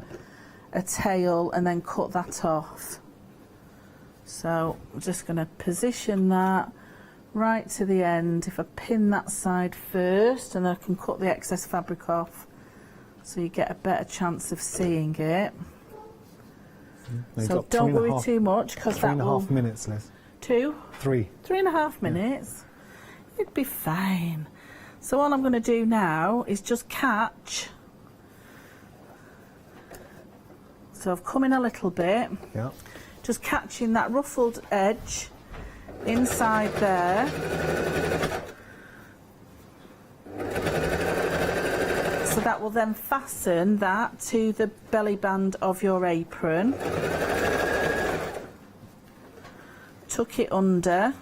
tail and then cut that off. So I'm just going to position that right to the end. If I pin that side first, and I can cut the excess fabric off, so you get a better chance of seeing it. So don't worry too much, because that will... 3.5 minutes, Liz. 2? 3. 3.5 minutes. It'd be fine. So all I'm going to do now is just catch. So I've come in a little bit. Yeah. Just catching that ruffled edge inside there. So that will then fasten that to the belly band of your apron. Tuck it under.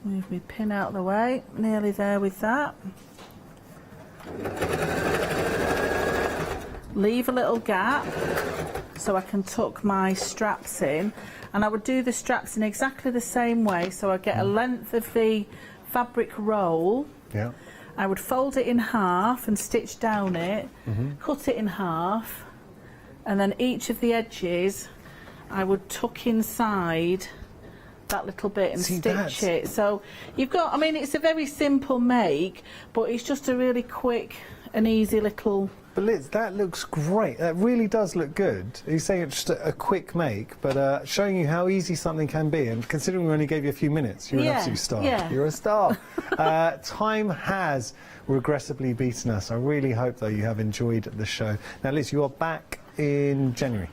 Move my pin out of the way, nearly there with that. Leave a little gap so I can tuck my straps in, and I would do the straps in exactly the same way, so I get a length of the fabric roll. Yeah. I would fold it in half and stitch down it, cut it in half, and then each of the edges I would tuck inside that little bit and stitch it. So you've got, I mean, it's a very simple make, but it's just a really quick and easy little But Liz, that looks great. That really does look good. You're saying it's just a quick make, but showing you how easy something can be. And considering we only gave you a few minutes, you're an absolute star. Yeah. You're a star. Time has regressively beaten us. I really hope, though, you have enjoyed the show. Now, Liz, you are back in January.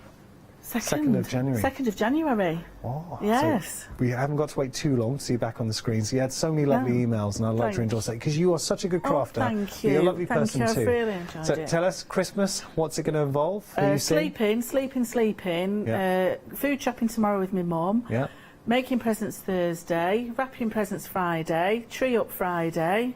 2nd of January. 2nd of January. Oh, yes. So we haven't got to wait too long to see you back on the screens. You had so many lovely emails, and I'd like to endorse that because you are such a good crafter. Thank you. You're a lovely person too. too. I've really enjoyed it. Tell us, Christmas, what's it going to involve? Sleeping. Yeah. Food shopping tomorrow with my mum. Yeah. Making presents Thursday. Wrapping presents Friday. Tree up Friday.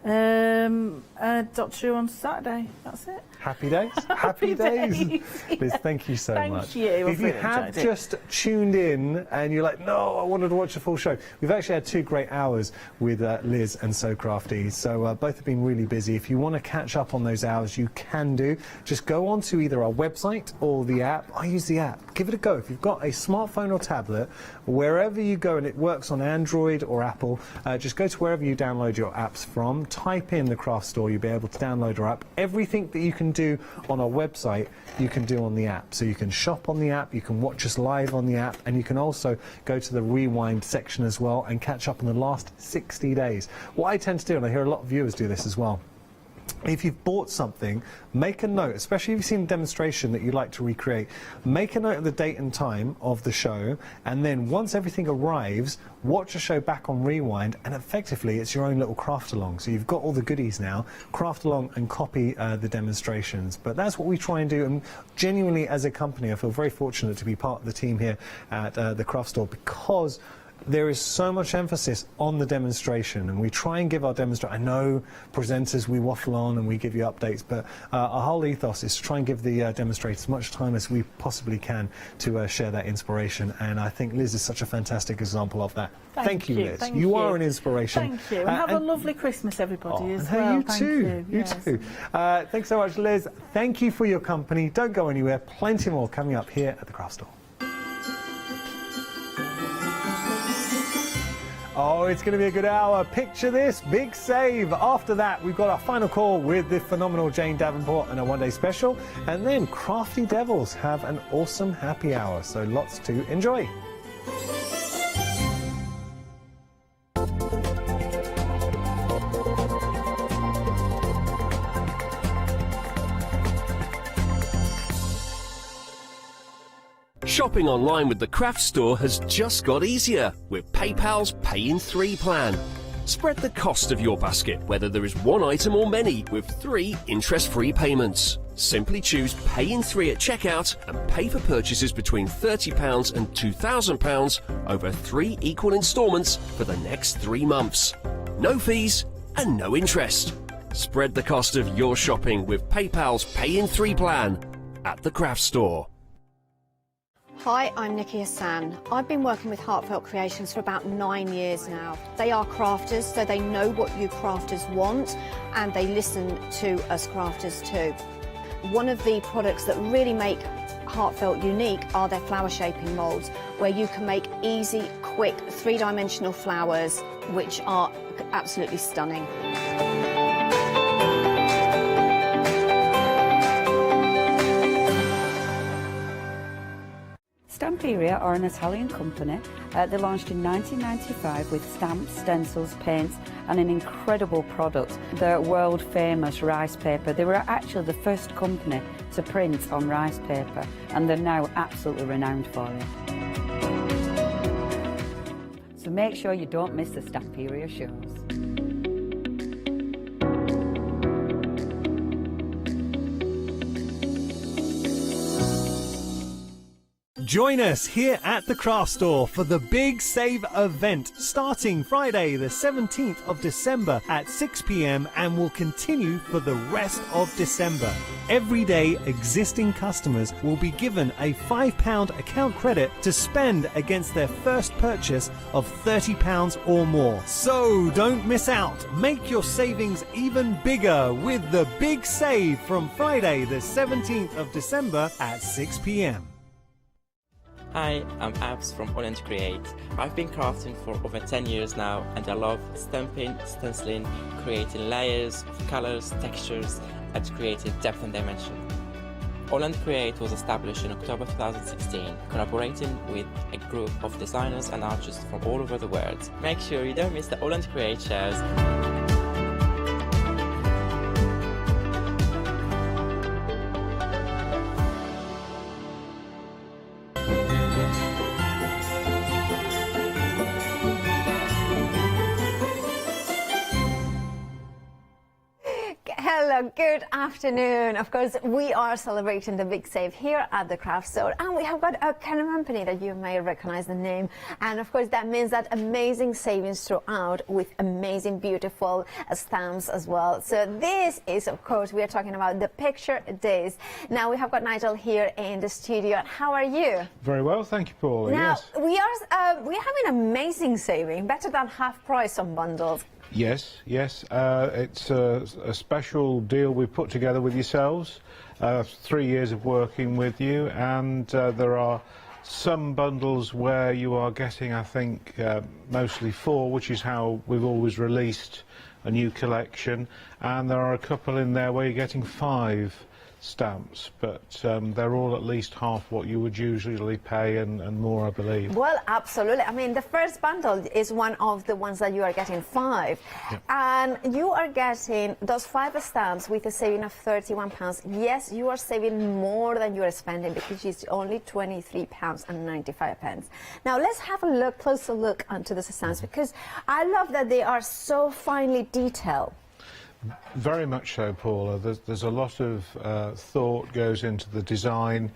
Doctor Who on Saturday. That's it. Happy days. Happy days. Liz, thank you so much. Thank you. If you have just tuned in and you're like, no, I wanted to watch the full show, we've actually had 2 great hours with Liz and So Crafty. So both have been really busy. If you want to catch up on those hours, you can do. Just go onto either our website or the app. I use the app. Give it a go. If you've got a smartphone or tablet, wherever you go, and it works on Android or Apple, just go to wherever you download your apps from, type in the Craft Store, you'll be able to download our app. Everything that you can do on our website, you can do on the app. So you can shop on the app, you can watch us live on the app, and you can also go to the rewind section as well and catch up on the last 60 days. What I tend to do, and I hear a lot of viewers do this as well, if you've bought something, make a note, especially if you've seen a demonstration that you'd like to recreate, make a note of the date and time of the show, and then once everything arrives, watch the show back on rewind, and effectively it's your own little craft along. So you've got all the goodies now, craft along and copy the demonstrations. But that's what we try and do, and genuinely as a company I feel very fortunate to be part of the team here at the Craft Store, because there is so much emphasis on the demonstration, and we try and give our demonstration. I know presenters, we waffle on and we give you updates, but our whole ethos is to try and give the demonstrators as much time as we possibly can to share that inspiration, and I think Liz is such a fantastic example of that. Thank you, Liz. Thank are an inspiration. Thank you. And have a lovely Christmas, everybody, as and well. You too. You too. Thanks so much, Liz. Thank you for your company. Don't go anywhere. Plenty more coming up here at the Craft Store. Oh, it's going to be a good hour. Picture this, big save. After that, we've got our final call with the phenomenal Jane Davenport and a one-day special. And then Crafty Devils have an awesome happy hour. So lots to enjoy. Shopping online with the Craft Store has just got easier with PayPal's Pay in 3 plan. Spread the cost of your basket, whether there is one item or many, with 3 interest-free payments. Simply choose Pay in 3 at checkout and pay for purchases between £30 and £2,000 over 3 equal instalments for the next 3 months. No fees and no interest. Spread the cost of your shopping with PayPal's Pay in 3 plan at the Craft Store. Hi, I'm Nikki Hassan. I've been working with Heartfelt Creations for about 9 years now. They are crafters, so they know what you crafters want, and they listen to us crafters too. One of the products that really make Heartfelt unique are their flower shaping moulds, where you can make easy, quick, 3-dimensional flowers, which are absolutely stunning. Stamperia are an Italian company. They launched in 1995 with stamps, stencils, paints and an incredible product, the world famous rice paper. They were actually the first company to print on rice paper, and they're now absolutely renowned for it. So make sure you don't miss the Stamperia shows. Join us here at the Craft Store for the Big Save event, starting Friday the 17th of December at 6 p.m. and will continue for the rest of December. Every day, existing customers will be given a £5 account credit to spend against their first purchase of £30 or more. So don't miss out. Make your savings even bigger with the Big Save from Friday the 17th of December at 6 p.m. Hi, I'm Abs from AALL Create. I've been crafting for over 10 years now, and I love stamping, stenciling, creating layers of colors, textures, and created depth and dimension. AALL Create was established in October 2016, collaborating with a group of designers and artists from all over the world. Make sure you don't miss the AALL Create shows. Hello, good afternoon. Of course, we are celebrating the big save here at the craft store, and we have got a kind of company that you may recognize the name. And of course, that means that amazing savings throughout with amazing, beautiful stamps as well. So this is, of course, we are talking about the picture days. Now we have got Nigel here in the studio. How are you? Very well, thank you, Paula. Now Yes. we're having amazing saving, better than half price on bundles. Yes, yes. It's a special deal we've put together with yourselves. 3 years of working with you, and there are some bundles where you are getting, I think, mostly 4, which is how we've always released a new collection, and there are a couple in there where you're getting 5 stamps, but they're all at least half what you would usually pay and more, I believe. Well, absolutely. I mean, the first bundle is one of the ones that you are getting 5. Yep. And you are getting those 5 stamps with a saving of £31. Yes, you are saving more than you are spending because it's only £23.95. Now, let's have a closer look onto the stamps because I love that they are so finely detailed. Very much so, Paula. There's a lot of thought goes into the design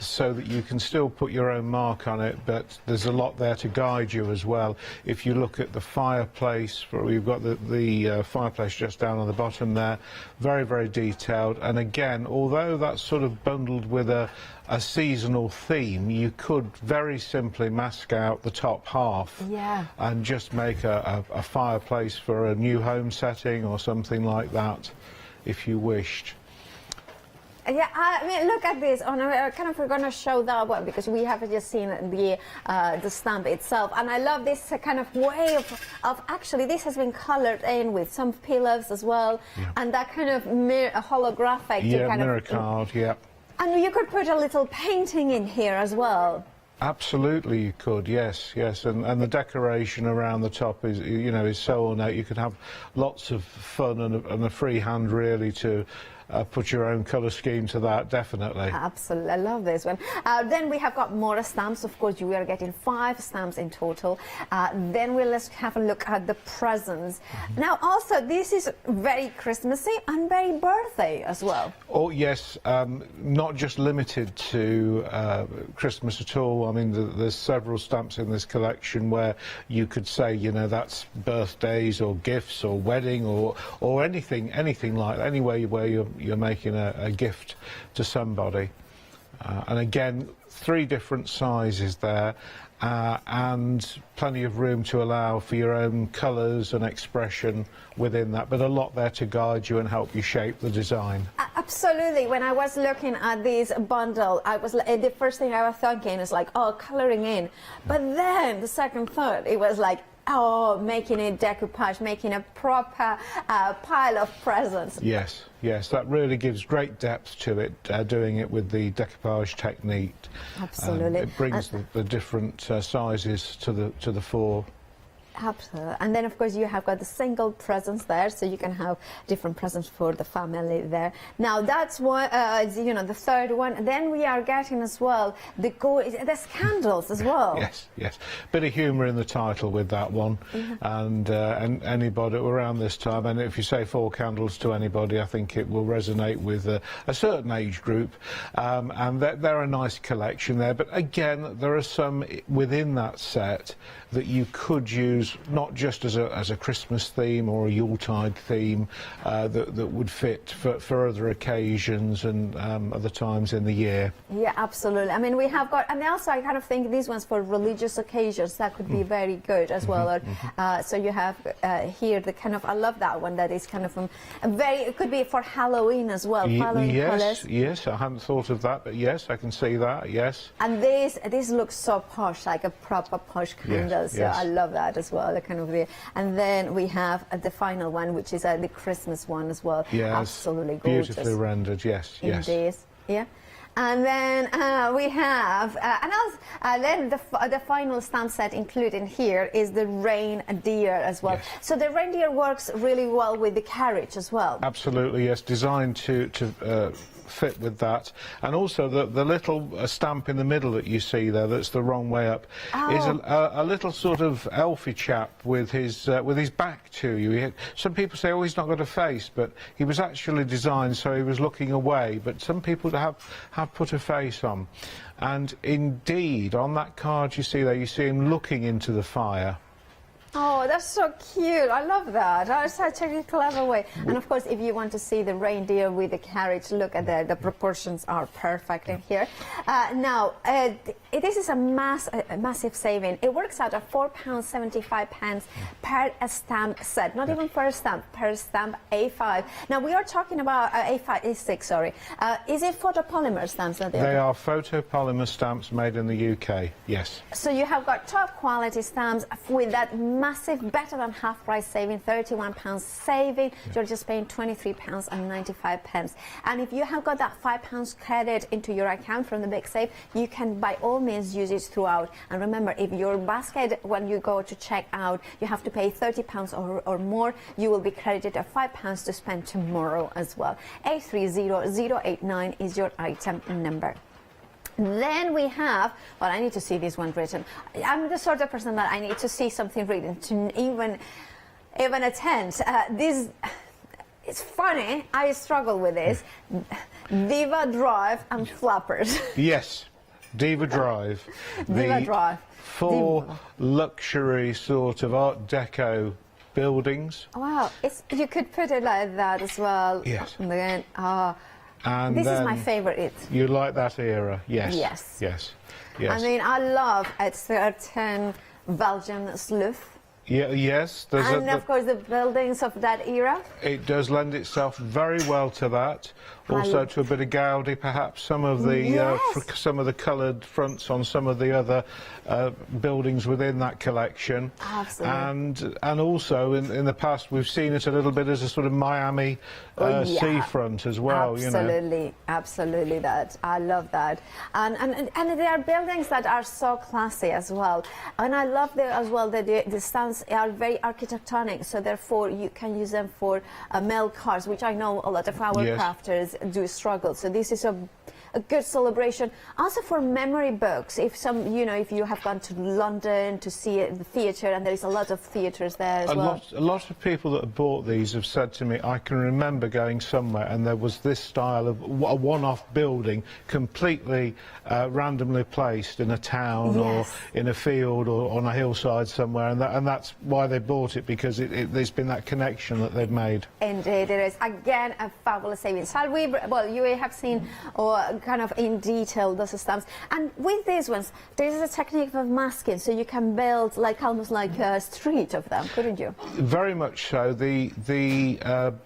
so that you can still put your own mark on it, but there's a lot there to guide you as well. If you look at the fireplace, we've got the fireplace just down on the bottom there, very, very detailed. And again, although that's sort of bundled with a seasonal theme, you could very simply mask out the top half and just make a fireplace for a new home setting or something like that if you wished. Yeah, I mean, look at this. We're going to show that one because we have just seen the stamp itself, and I love this kind of way of actually this has been coloured in with some pillows as well, and that kind of holographic. Mirror card, yeah. And you could put a little painting in here as well. Absolutely, you could. Yes, yes, and the decoration around the top is, you know, is so ornate. You could have lots of fun and a free hand really to put your own colour scheme to that, definitely. Absolutely, I love this one. Then we have got more stamps. Of course, we are getting 5 stamps in total. Then let's have a look at the presents. Now, also, this is very Christmassy and very birthday as well. Oh, yes, not just limited to Christmas at all. I mean, there's several stamps in this collection where you could say, you know, that's birthdays or gifts or wedding or anything like that, anywhere where you're making a gift to somebody. And again, 3 different sizes there and plenty of room to allow for your own colours and expression within that, but a lot there to guide you and help you shape the design. Absolutely. When I was looking at this bundle, the first thing I was thinking is like, oh, colouring in. But then the second thought, it was like, oh, making it decoupage, making a proper pile of presents. Yes, yes, that really gives great depth to it, doing it with the decoupage technique. Absolutely. It brings the different sizes to the fore. Absolutely. And then, of course, you have got the single presents there, so you can have different presents for the family there. Now, that's one, you know, the third one. Then we are getting as well there's candles as well. Yes, yes. Bit of humour in the title with that one. And anybody around this time, and if you say 4 candles to anybody, I think it will resonate with a certain age group. And they're a nice collection there. But again, there are some within that set that you could use not just as a Christmas theme or a Yuletide theme that would fit for other occasions and other times in the year. Yeah, absolutely. I mean, we have got, and also I kind of think these ones for religious occasions, that could be very good as well. So you have here the kind of, I love that one, that is kind of it could be for Halloween as well. Halloween colours. Yes, I hadn't thought of that, but yes, I can see that, yes. And this looks so posh, like a proper posh candle. details. So Yes. I love that as well. The kind of and then we have the final one, which is the Christmas one as well. Yes, absolutely gorgeous. beautifully rendered. Yes, yes. Indeed. Yeah. And then we have, then the final stamp set included here is the reindeer as well. Yes. So the reindeer works really well with the carriage as well. Absolutely, yes. Designed to fit with that, and also the little stamp in the middle that you see there, that's the wrong way up, is a little sort of elfy chap with his back to you. Some people say, oh, he's not got a face, but he was actually designed so he was looking away. But some people have put a face on, and indeed on that card you see there, you see him looking into the fire. Oh, that's so cute. I love that. That's such a clever way. And of course, if you want to see the reindeer with the carriage, look at the proportions are perfect in here. Now, this is a massive saving. It works out at £4.75 per stamp set. Not even per stamp A5. Now, we are talking about A6, sorry. Is it photopolymer stamps? They are photopolymer stamps made in the UK, yes. So you have got top quality stamps with that massive, better than half price saving, £31 saving. You're just paying £23.95. And if you have got that £5 credit into your account from the Big Save, you can by all means use it throughout. And remember, if your basket, when you go to check out, you have to pay £30 or more, you will be credited at £5 to spend tomorrow as well. 830089 is your item number. Then we have, well, I need to see this one written. I'm the sort of person that I need to see something written to even attend. This, it's funny, I struggle with this. Diva Drive and Flappers. Yes, Diva Drive. Diva Drive. Four luxury sort of Art Deco buildings. Wow, you could put it like that as well. Yes. And then, and this is my favourite. You like that era? Yes. Yes. Yes. Yes. I mean, I love a certain Belgian slough. Yeah, yes. And of course the buildings of that era. It does lend itself very well to that. Also to a bit of Gaudi, perhaps some of the coloured fronts on some of the other buildings within that collection. Absolutely. And also in the past we've seen it a little bit as a sort of Miami seafront as well. Absolutely, you know. Absolutely that. I love that. And there are buildings that are so classy as well. And I love as well that the stands are very architectonic, so therefore you can use them for mail cards, which I know a lot of our crafters do struggle. So this is a good celebration. Also for memory books, if you have gone to London to see the theatre, and there is a lot of theatres there as well. A lot of people that have bought these have said to me, I can remember going somewhere and there was this style of a one-off building completely randomly placed in a town or in a field or on a hillside somewhere, and that's why they bought it, because there's been that connection that they've made. Indeed, it is. Again, a fabulous savings. Well, you have seen kind of in detail those stamps, and with these ones there is a technique of masking, so you can build almost like a street of them, couldn't you? Very much so. The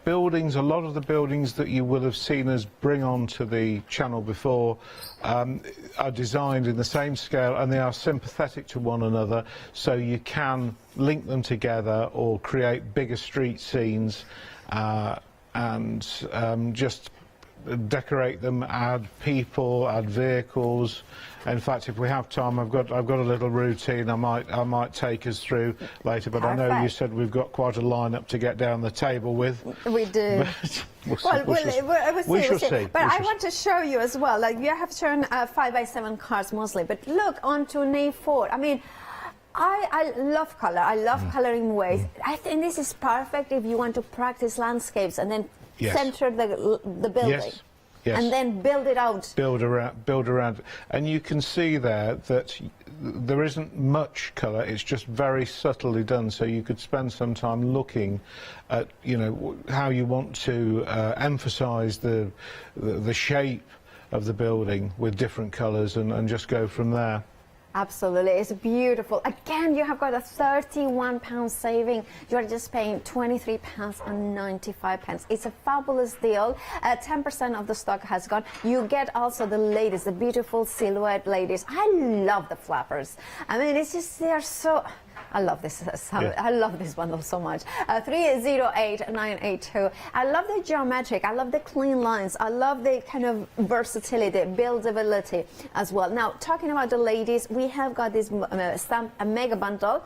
buildings, a lot of the buildings that you will have seen us bring onto the channel before are designed in the same scale, and they are sympathetic to one another, so you can link them together or create bigger street scenes and just decorate them, add people, add vehicles. In fact, if we have time, I've got a little routine I might take us through later, but I know you said we've got quite a lineup to get down the table with. We do. We'll see. But I want to show you as well, like you have shown 5x7 cards mostly, but look onto A4. I mean, I love colour. I love colouring ways. I think this is perfect if you want to practice landscapes and then center the building. Yes. And then build it out. Build around. And you can see there that there isn't much colour, it's just very subtly done, so you could spend some time looking at, how you want to emphasise the shape of the building with different colours and just go from there. Absolutely, it's beautiful. Again, you have got a £31 saving. You're just paying £23.95. It's a fabulous deal. 10% of the stock has gone. You get also the ladies, the beautiful silhouette ladies. I love the flappers. I mean, it's just, they are so I love this. I love this bundle so much. 308982. I love the geometric. I love the clean lines. I love the kind of versatility, buildability as well. Now, talking about the ladies, we have got this stamp, a mega bundle,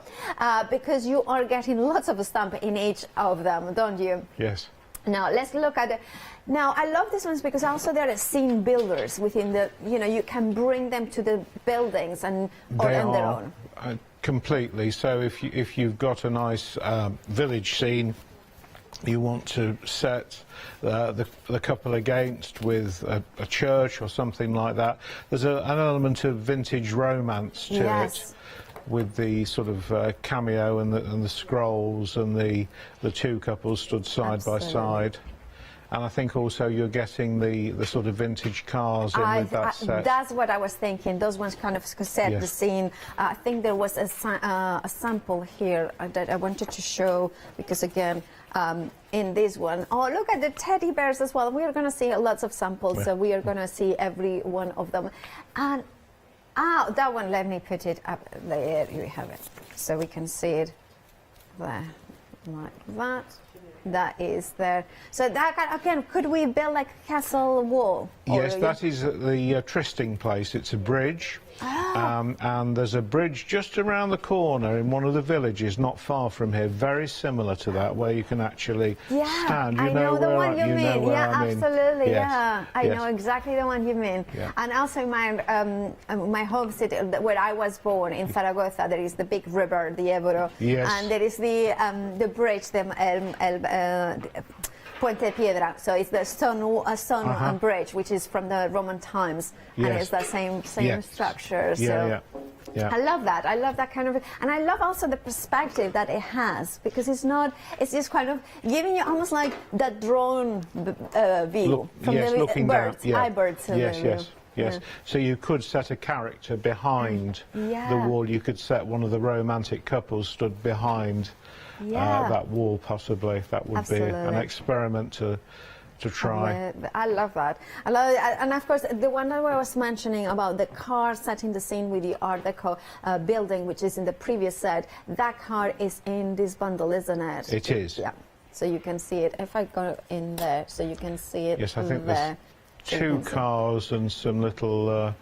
because you are getting lots of stamp in each of them, don't you? Yes. Now, let's look at the... Now, I love these ones because also there are scene builders within the, you know, you can bring them to the buildings and on their own. Completely. So if you've got a nice village scene, you want to set the couple against with a church or something like that, there's an element of vintage romance to it, with the sort of cameo and the scrolls and the two couples stood side by side. And I think also you're getting the sort of vintage cars in with that set. That's what I was thinking. Those ones kind of set the scene. I think there was a sample here that I wanted to show because, again, in this one. Oh, look at the teddy bears as well. We are going to see lots of samples, so we are going to see every one of them. And that one, let me put it up there. You have it. So we can see it there, like that. That is there. So that, again, could we build like a castle wall? Yes, that is the trysting place. It's a bridge. And there's a bridge just around the corner in one of the villages not far from here, very similar to that, where you can actually stand. You I know the one you mean. Yeah, absolutely. Yes. Yeah, I know exactly the one you mean. Yeah. And also my home city, where I was born in Zaragoza, there is the big river, the Ebro, and there is the bridge, the Puente Piedra, so it's the stone bridge, which is from the Roman times, and it's the same structure. So I love that. I love that kind of, and I love also the perspective that it has, because it's just kind of giving you almost like that drone view from the birds, birds. Yes. So you could set a character behind the wall. You could set one of the romantic couples stood behind that wall, possibly. That would be an experiment to try. I love that. I love it. And of course, the one that I was mentioning about the car setting the scene with the Art Deco building, which is in the previous set, that car is in this bundle, isn't it? It is. Yeah. So you can see it. If I go in there, so you can see it. Yes, I think there's two cars and some little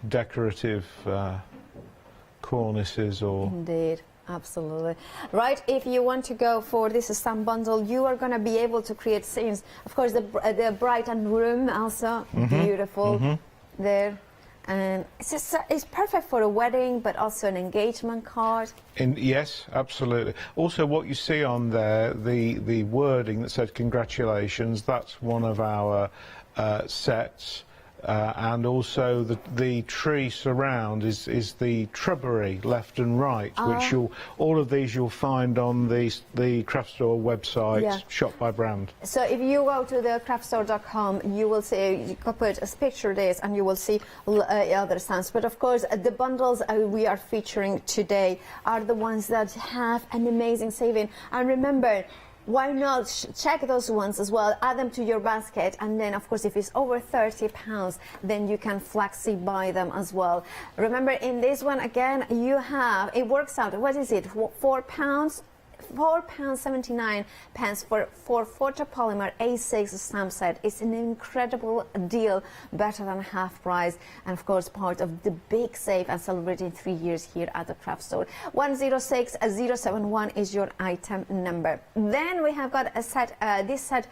decorative cornices or... Indeed. Absolutely. Right, if you want to go for this stamp bundle, you are going to be able to create scenes. Of course, the Brighton room also, beautiful there. And it's perfect for a wedding, but also an engagement card. Yes, absolutely. Also, what you see on there, the wording that said congratulations, that's one of our sets. And also the tree surround is the shrubbery left and right, which all of these you'll find on the craft store website, shop by brand. So if you go to the craftstore.com, you will see, you can put a picture of this and you will see other stamps. But of course, the bundles we are featuring today are the ones that have an amazing saving. And remember, why not check those ones as well, add them to your basket, and then of course if it's over £30, then you can flexi buy them as well. Remember, in this one again, you have, it works out, what is it, £4? £4.79 for photopolymer A6 stamp set. It's an incredible deal, better than half price, and of course part of the big save and celebrating 3 years here at the craft store. 106071 is your item number. Then we have got a set, this set,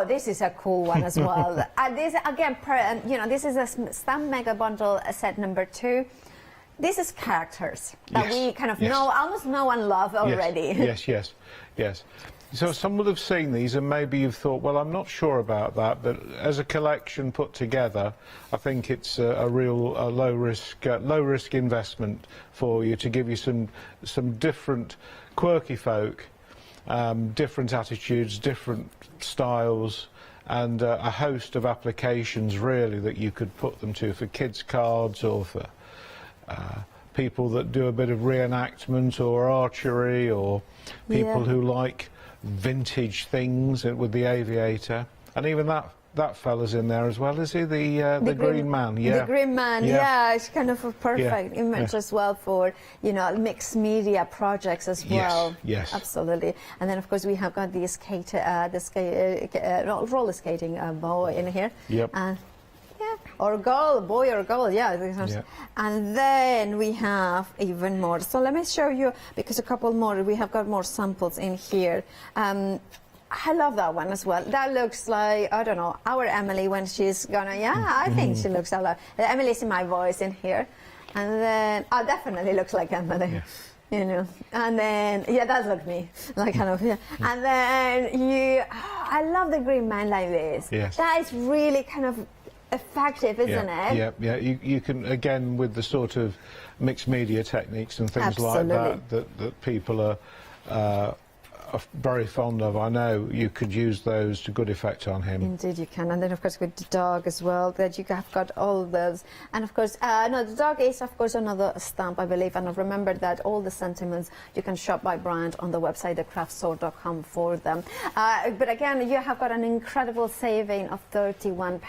this is a cool one as well. This again, this is a stamp mega bundle set number 2. This is characters that we kind of know, almost know and love already. Yes. So some will have seen these and maybe you've thought, well, I'm not sure about that, but as a collection put together, I think it's a real low risk investment for you, to give you some different quirky folk, different attitudes, different styles, and a host of applications really that you could put them to, for kids' cards or for people that do a bit of reenactment or archery, or people who like vintage things with the aviator, and even that that fella's in there as well, is he? The green man, yeah. The green man, yeah. It's kind of a perfect image as well for, you know, mixed media projects as well. Yes. Absolutely. And then, of course, we have got the roller skating boy in here. Yep. Or girl, boy or girl, And then we have even more. So let me show you, because a couple more, we have got more samples in here. I love that one as well. That looks like, I don't know, our Emily when she's gonna, I think she looks a lot. Emily's in my voice in here. And then, definitely looks like Emily. Yes. You know, and then, that looks me, like kind of, And then I love the green man like this. Yes. That is really kind of effective, isn't it? Yeah. You can, again, with the sort of mixed media techniques and things like that people are very fond of. I know you could use those to good effect on him. Indeed you can. And then of course with the dog as well, that you have got all of those. And of course, no, the dog is of course another stamp, I believe. And remember that all the sentiments you can shop by brand on the website, thecraftstore.com, for them. But again, you have got an incredible saving of £31.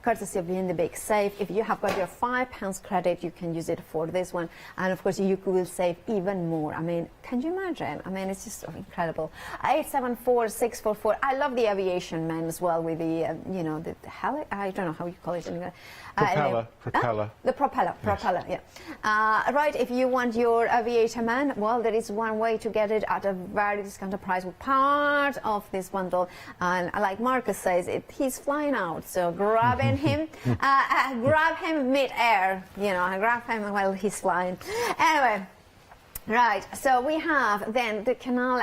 Courtesy of being the big save. If you have got your £5 credit, you can use it for this one, and of course you will save even more. I mean, can you imagine? I mean, it's just incredible. 874-644. I love the aviation man as well, with the you know, the I don't know how you call it anyway. Propeller. The propeller, yeah. Right, if you want your aviator man, well, there is one way to get it at a very discounted price with part of this bundle. And like Marcus says, he's flying out, so grabbing him, grab him mid-air, you know, grab him while he's flying. Anyway. Right, so we have then the canal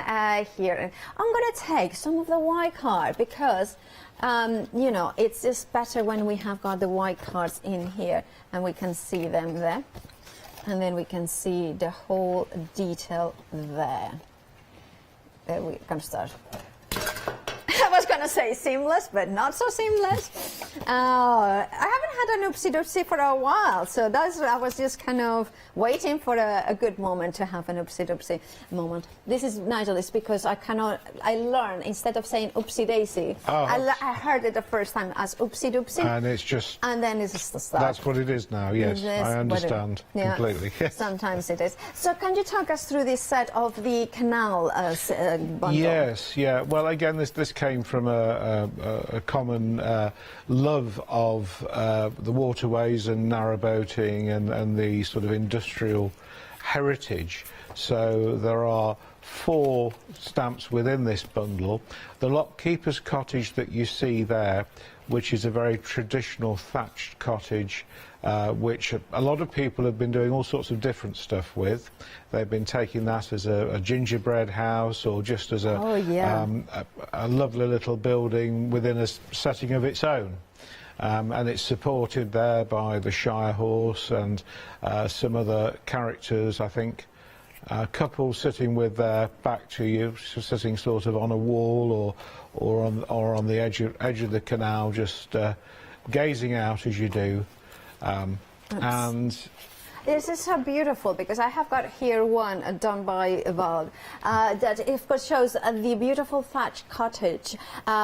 here. I'm going to take some of the white card because, you know, it's just better when we have got the white cards in here and we can see them there. And then we can see the whole detail there. There we can start. I was going to say seamless, but not so seamless. I haven't had an oopsie-doopsie for a while, so I was just kind of waiting for a good moment to have an oopsie-doopsie moment. This is, Nigel, it's because I learned, instead of saying oopsie-daisy, I heard it the first time as oopsie-doopsie. And it's just... And then it's just the start. That's what it is now, yes. I understand completely. Sometimes it is. So can you talk us through this set of the canal bundle? Yes, yeah. Well, again, this came from a common love of the waterways and narrowboating and the sort of industrial heritage. So there are 4 stamps within this bundle. The Lockkeeper's Cottage that you see there, which is a very traditional thatched cottage, which a lot of people have been doing all sorts of different stuff with. They've been taking that as a gingerbread house, or just as a lovely little building within a setting of its own. And it's supported there by the Shire Horse and some other characters, I think. A couple sitting with their back to you, sitting sort of on a wall or on the edge of the canal, just gazing out as you do. And this is so beautiful, because I have got here one done by Val that of course shows the beautiful thatched cottage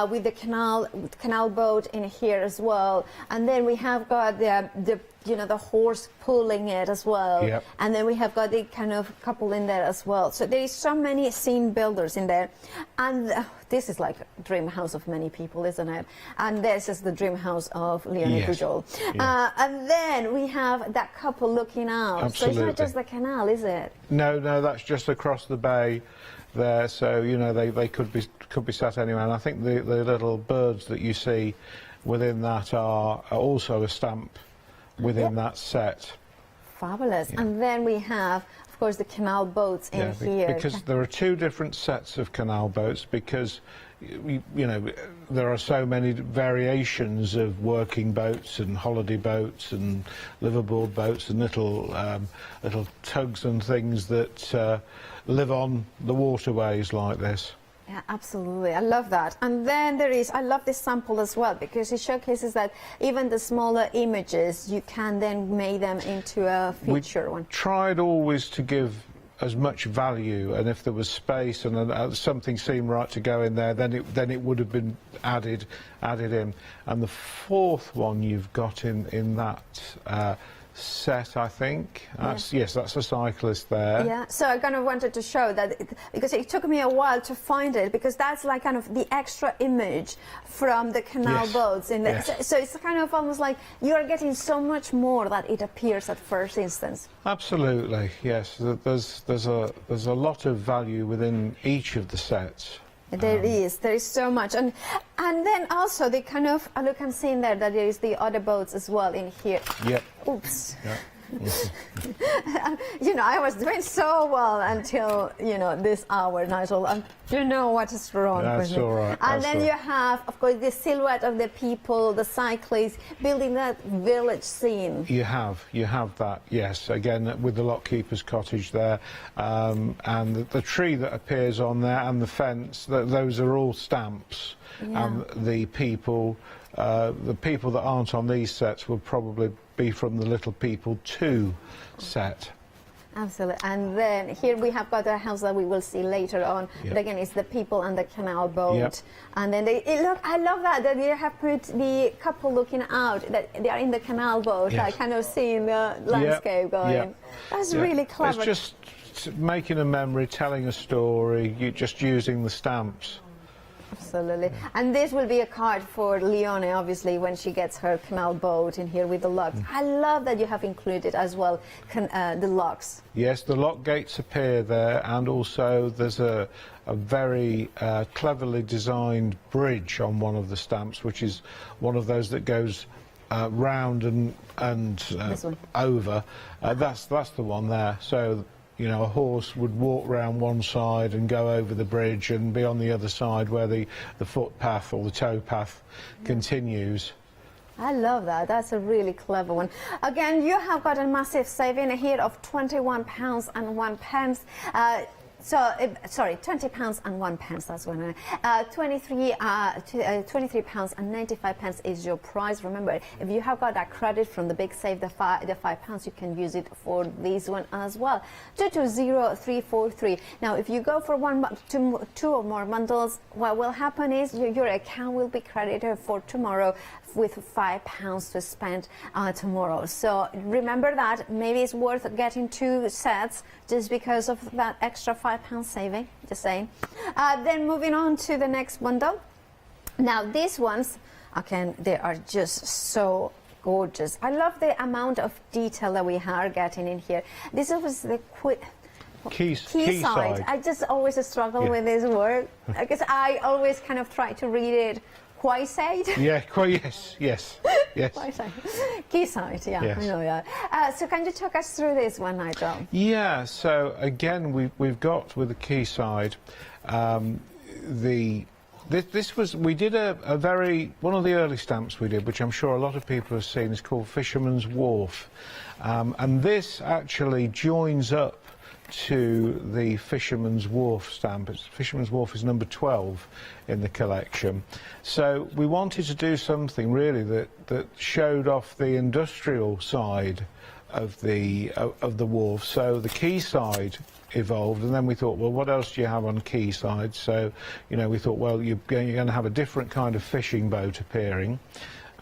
with the canal boat in here as well, and then we have got the you know, the horse pulling it as well. Yep. And then we have got the kind of couple in there as well. So there is so many scene builders in there. And this is like a dream house of many people, isn't it? And this is the dream house of Leonie Pujol. Yes. And then we have that couple looking out. Absolutely. So it's not just the canal, is it? No, that's just across the bay there. So, you know, they could be sat anywhere. And I think the little birds that you see within that are also a stamp within that set. Fabulous. And then we have, of course, the canal boats in here. Because there are 2 different sets of canal boats, because you know, there are so many variations of working boats and holiday boats and liveaboard boats and little tugs and things that live on the waterways like this. Yeah, absolutely. I love that. And then I love this sample as well, because it showcases that even the smaller images, you can then make them into a feature one. Tried always to give as much value, and if there was space and something seemed right to go in there, then it would have been added in. And the fourth one you've got in that set, I think. Yes, that's a cyclist there. Yeah, so I kind of wanted to show that because it took me a while to find it, because that's like kind of the extra image from the canal boats in the, so it's kind of almost like you're getting so much more that it appears at first instance. Absolutely, yes. There's a lot of value within each of the sets. There is so much, and then also the kind of look, I'm seeing there that there is the other boats as well in here. Yep. Oops. Yep. You know, I was doing so well until, you know, this hour, Nigel. I don't know what is wrong with me. That's all right. And then you have, of course, the silhouette of the people, the cyclists, building that village scene. You have that, yes. Again, with the lockkeeper's cottage there, and the tree that appears on there, and the fence. Those are all stamps. And the people that aren't on these sets will probably be from the Little People 2 set. Absolutely. And then here we have got a house that we will see later on. But again, it's the people and the canal boat. And then look, I love that they have put the couple looking out, that they are in the canal boat, like kind of seeing the landscape going. That's really clever. It's just making a memory, telling a story, just using the stamps. Absolutely. And this will be a card for Leone, obviously, when she gets her canal boat in here with the locks. I love that you have included as well the locks. Yes, the lock gates appear there, and also there's a very cleverly designed bridge on one of the stamps, which is one of those that goes round and over. That's the one there. So, you know, a horse would walk round one side and go over the bridge and be on the other side where the footpath or the towpath continues. I love that. That's a really clever one. Again, you have got a massive saving here of £21.01. Sorry, £20.01. That's one. £23.95 is your price. Remember, if you have got that credit from the big save, the £5, you can use it for this one as well. 220343. Now, if you go for two or more bundles, what will happen is your account will be credited for tomorrow with £5 to spend tomorrow. So remember that. Maybe it's worth getting 2 sets just because of that extra £5 saving, just saying. Then moving on to the next bundle. Now these ones, again, they are just so gorgeous. I love the amount of detail that we are getting in here. This was the key side. I just always struggle with this word because I always kind of try to read it quayside. Yes. Quayside, I know that. So can you talk us through this one, Nigel? Yeah, so again, we've got with the quayside, we did one of the early stamps we did, which I'm sure a lot of people have seen, is called Fisherman's Wharf. And this actually joins up to the Fisherman's Wharf stamp. Fisherman's Wharf is number 12 in the collection. So we wanted to do something really that showed off the industrial side of the wharf. So the quayside evolved, and then we thought, well, what else do you have on quayside? So, you know, we thought, well, you're going to have a different kind of fishing boat appearing.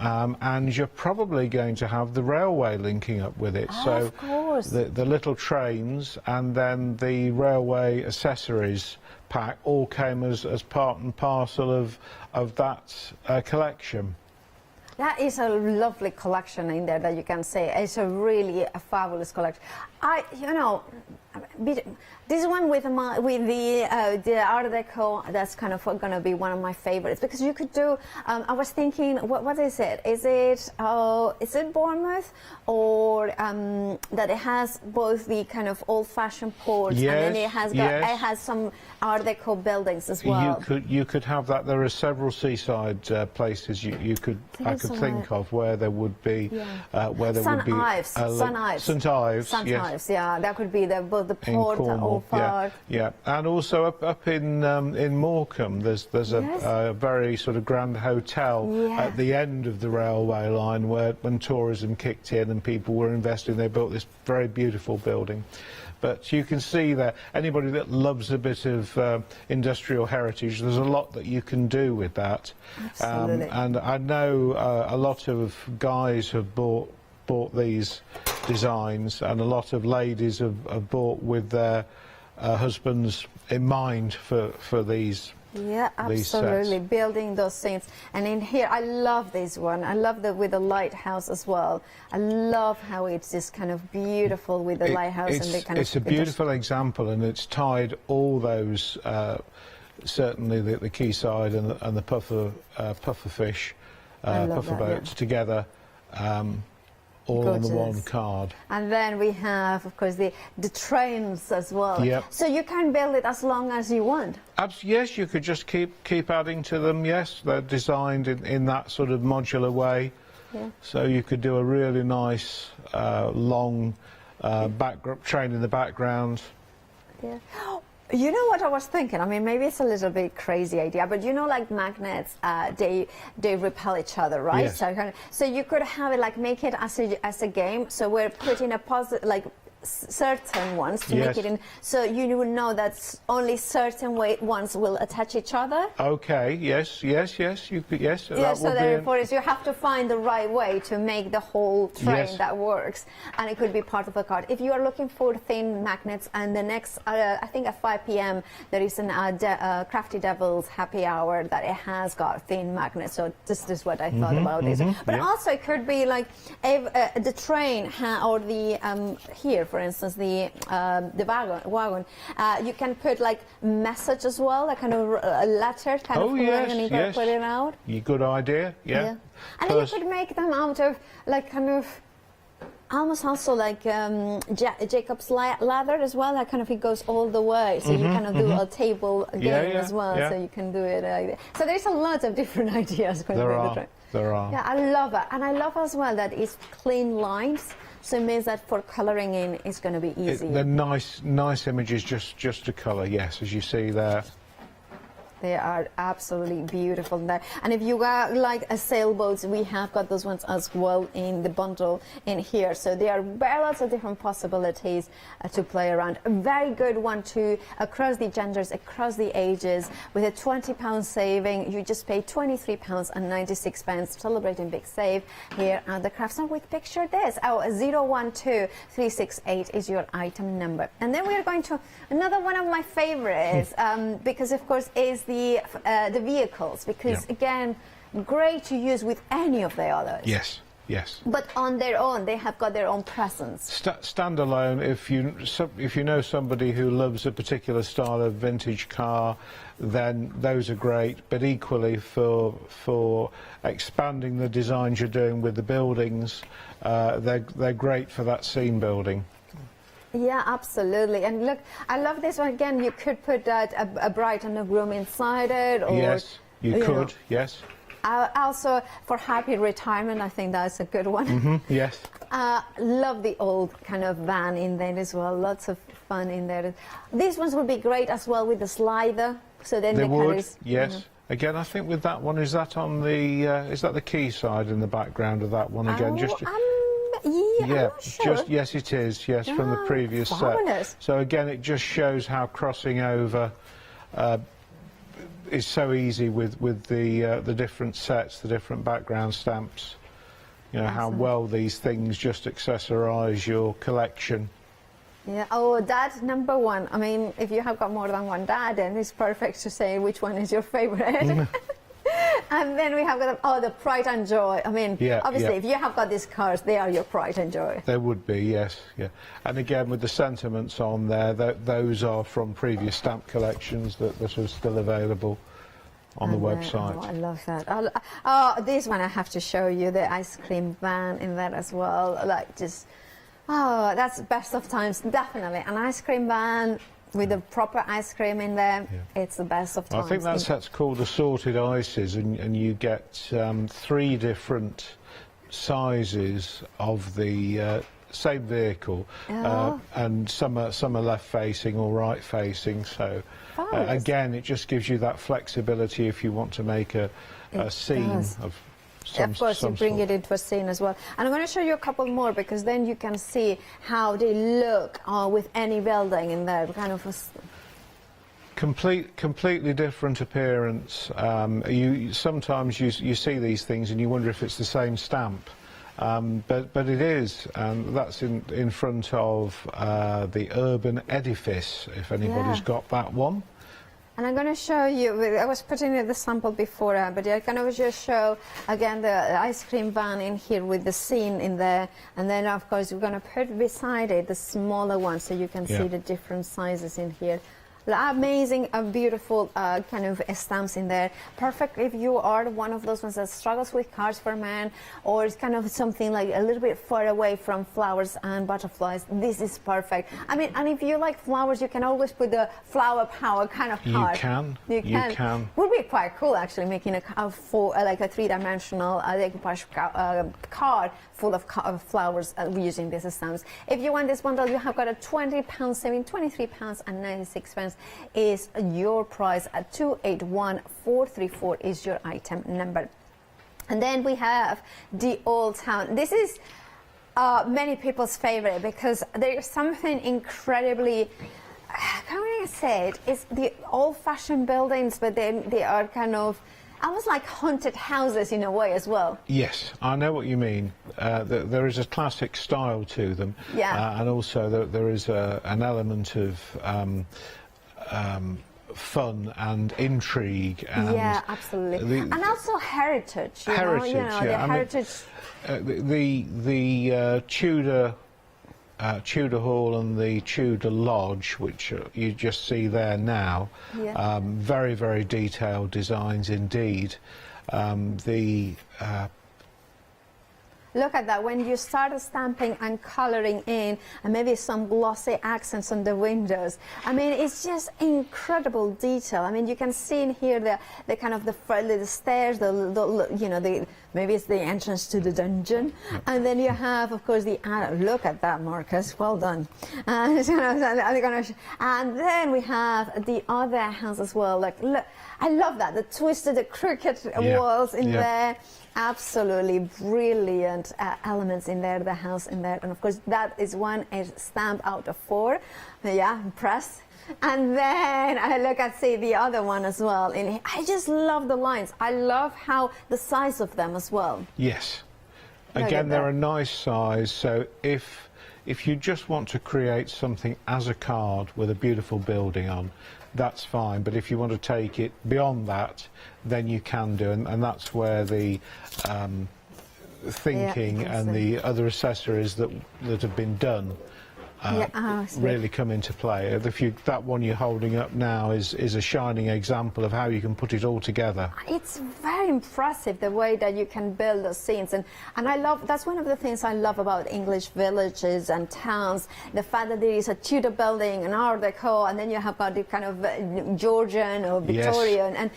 And you're probably going to have the railway linking up with it. So of course. The little trains and then the railway accessories pack all came as part and parcel of that collection. That is a lovely collection in there that you can say. It's a fabulous collection. This one with the Art Deco, that's kind of going to be one of my favorites, because you could do. I was thinking, what is it? Is it Bournemouth, or that it has both the kind of old-fashioned porch and then it has some Art Deco buildings as well. You could have that. There are several seaside places I could think of where there would be St Ives, yeah, that could be both the port or part. Yeah, and also up in Morecambe, there's a very sort of grand hotel at the end of the railway line, where when tourism kicked in and people were investing, they built this very beautiful building. But you can see there, anybody that loves a bit of industrial heritage, there's a lot that you can do with that. Absolutely. And I know a lot of guys have bought these designs, and a lot of ladies have bought with their husbands in mind for these. Yeah, absolutely. Building those things. And in here, I love this one. I love with the lighthouse as well. I love how it's just kind of beautiful with the lighthouse and the kind It's a beautiful example, and it's tied all those, certainly the quayside and the puffer fish, puffer boats together. All on the one card. And then we have, of course, the trains as well. Yep. So you can build it as long as you want. Yes, you could just keep adding to them. Yes, they're designed in that sort of modular way. Yeah. So you could do a really nice long train in the background. Yeah. You know what I was thinking? I mean, maybe it's a little bit crazy idea, but you know, like magnets, they repel each other, right? Yes. So you could have it, like, make it as a game. So we're putting a positive, like, certain ones to make it in, so you would know that only certain ones will attach each other. Okay. Yes. You could. Yes. Yeah. So therefore, you have to find the right way to make the whole train that works, and it could be part of the card. If you are looking for thin magnets, and the next, I think at 5 p.m. there is an Crafty Devils happy hour that it has got thin magnets. So this is what I thought about this. But also it could be like if, the train or the here, for instance, the wagon. You can put like message as well, like kind of a letter kind of and you can put it out. Good idea. Yeah. And then you could make them out of like kind of almost also like Jacob's ladder as well. That kind of it goes all the way, so you kind of do a table game as well. So you can do it. So there's a lot of different ideas. There are. Yeah, I love it, and I love as well that it's clean lines. So it means that for colouring in, it's going to be easy. They're nice images just to colour. Yes, as you see there. They are absolutely beautiful there. And if you got like a sailboats, we have got those ones as well in the bundle in here. So there are very lots of different possibilities to play around. A very good one too, across the genders, across the ages. With a £20 saving, you just pay £23.96, celebrating big save here at the Craft Store with picture this. 012368 is your item number. And then we are going to another one of my favorites, because of course is the vehicles, because again, great to use with any of the others. Yes. But on their own, they have got their own presence. Standalone, if you know somebody who loves a particular style of vintage car, then those are great. But equally for expanding the designs you're doing with the buildings, they're great for that scene building. Yeah, absolutely. And look, I love this one. Again, you could put a bride and a groom inside it. Or, yes, you could. Yes. Also, for happy retirement, I think that's a good one. Yes. Love the old kind of van in there as well. Lots of fun in there. These ones would be great as well with the slider. So then they would. Yes. Again, I think with that one, is that on the is that the key side in the background of that one again? Yeah, sure. Yes, it is. Yes, from the previous set. So again, it just shows how crossing over is so easy with the different sets, the different background stamps. You know how well these things just accessorise your collection. Yeah. Oh, dad number one. I mean, if you have got more than one dad, then it's perfect to say which one is your favourite. And then we have got the pride and joy. I mean, obviously, if you have got these cars, they are your pride and joy. They would be, yes, And again, with the sentiments on there, those are from previous stamp collections that are still available on the website. Oh, I love that. This one I have to show you, the ice cream van in there as well. Like just, that's best of times, definitely. An ice cream van with the proper ice cream in there, it's the best of times. I think that set's called assorted ices, and you get 3 different sizes of the same vehicle, and some are left facing or right facing. So again, it just gives you that flexibility if you want to make a scene of Of course, you bring it into a scene as well. And I'm going to show you a couple more, because then you can see how they look with any building in there. Kind of completely different appearance. Sometimes you see these things and you wonder if it's the same stamp. But it is, and that's in front of the urban edifice, if anybody's got that one. And I'm going to show you, I was putting the sample before, but I can always just show again the ice cream van in here with the scene in there, and then of course we're going to put beside it the smaller one so you can see the different sizes in here. Amazing, beautiful kind of stamps in there. Perfect if you are one of those ones that struggles with cards for men, or it's kind of something like a little bit far away from flowers and butterflies. This is perfect. I mean, and if you like flowers, you can always put the flower power kind of card. You can. Would be quite cool actually, making like a three-dimensional decoupage card full of flowers using these stamps. If you want this bundle, you have got a £20 saving, £23.96 is your price. At 281434 is your item number. And then we have the Old Town. This is many people's favorite, because there is something incredibly, how can I say it? It's the old-fashioned buildings, but they are kind of almost like haunted houses in a way as well. Yes, I know what you mean. There is a classic style to them, and also there is an element of fun and intrigue. And absolutely. And also heritage. The Tudor Hall and the Tudor Lodge, which you just see there now, very, very detailed designs indeed. Look at that, when you start stamping and colouring in, and maybe some glossy accents on the windows. I mean, it's just incredible detail. I mean, you can see in here the kind of the stairs, maybe it's the entrance to the dungeon, and then you have, of course, look at that, Marcus, well done. And then we have the other house as well. Like, look, I love that, the twisted, the Cricut walls in there. Absolutely brilliant elements in there, the house in there, and of course that is one stamp out of 4. Press. And then I look at the other one as well, and I just love the lines. I love how the size of them as well. Yes, again, they're a nice size, so if you just want to create something as a card with a beautiful building on, that's fine, but if you want to take it beyond that, then you can do, and that's where the thinking and the other accessories that have been done really come into play. That one you're holding up now is a shining example of how you can put it all together. It's very impressive the way that you can build those scenes, and I love, that's one of the things I love about English villages and towns, the fact that there is a Tudor building, an Art Deco, and then you have got the kind of Georgian or Victorian, and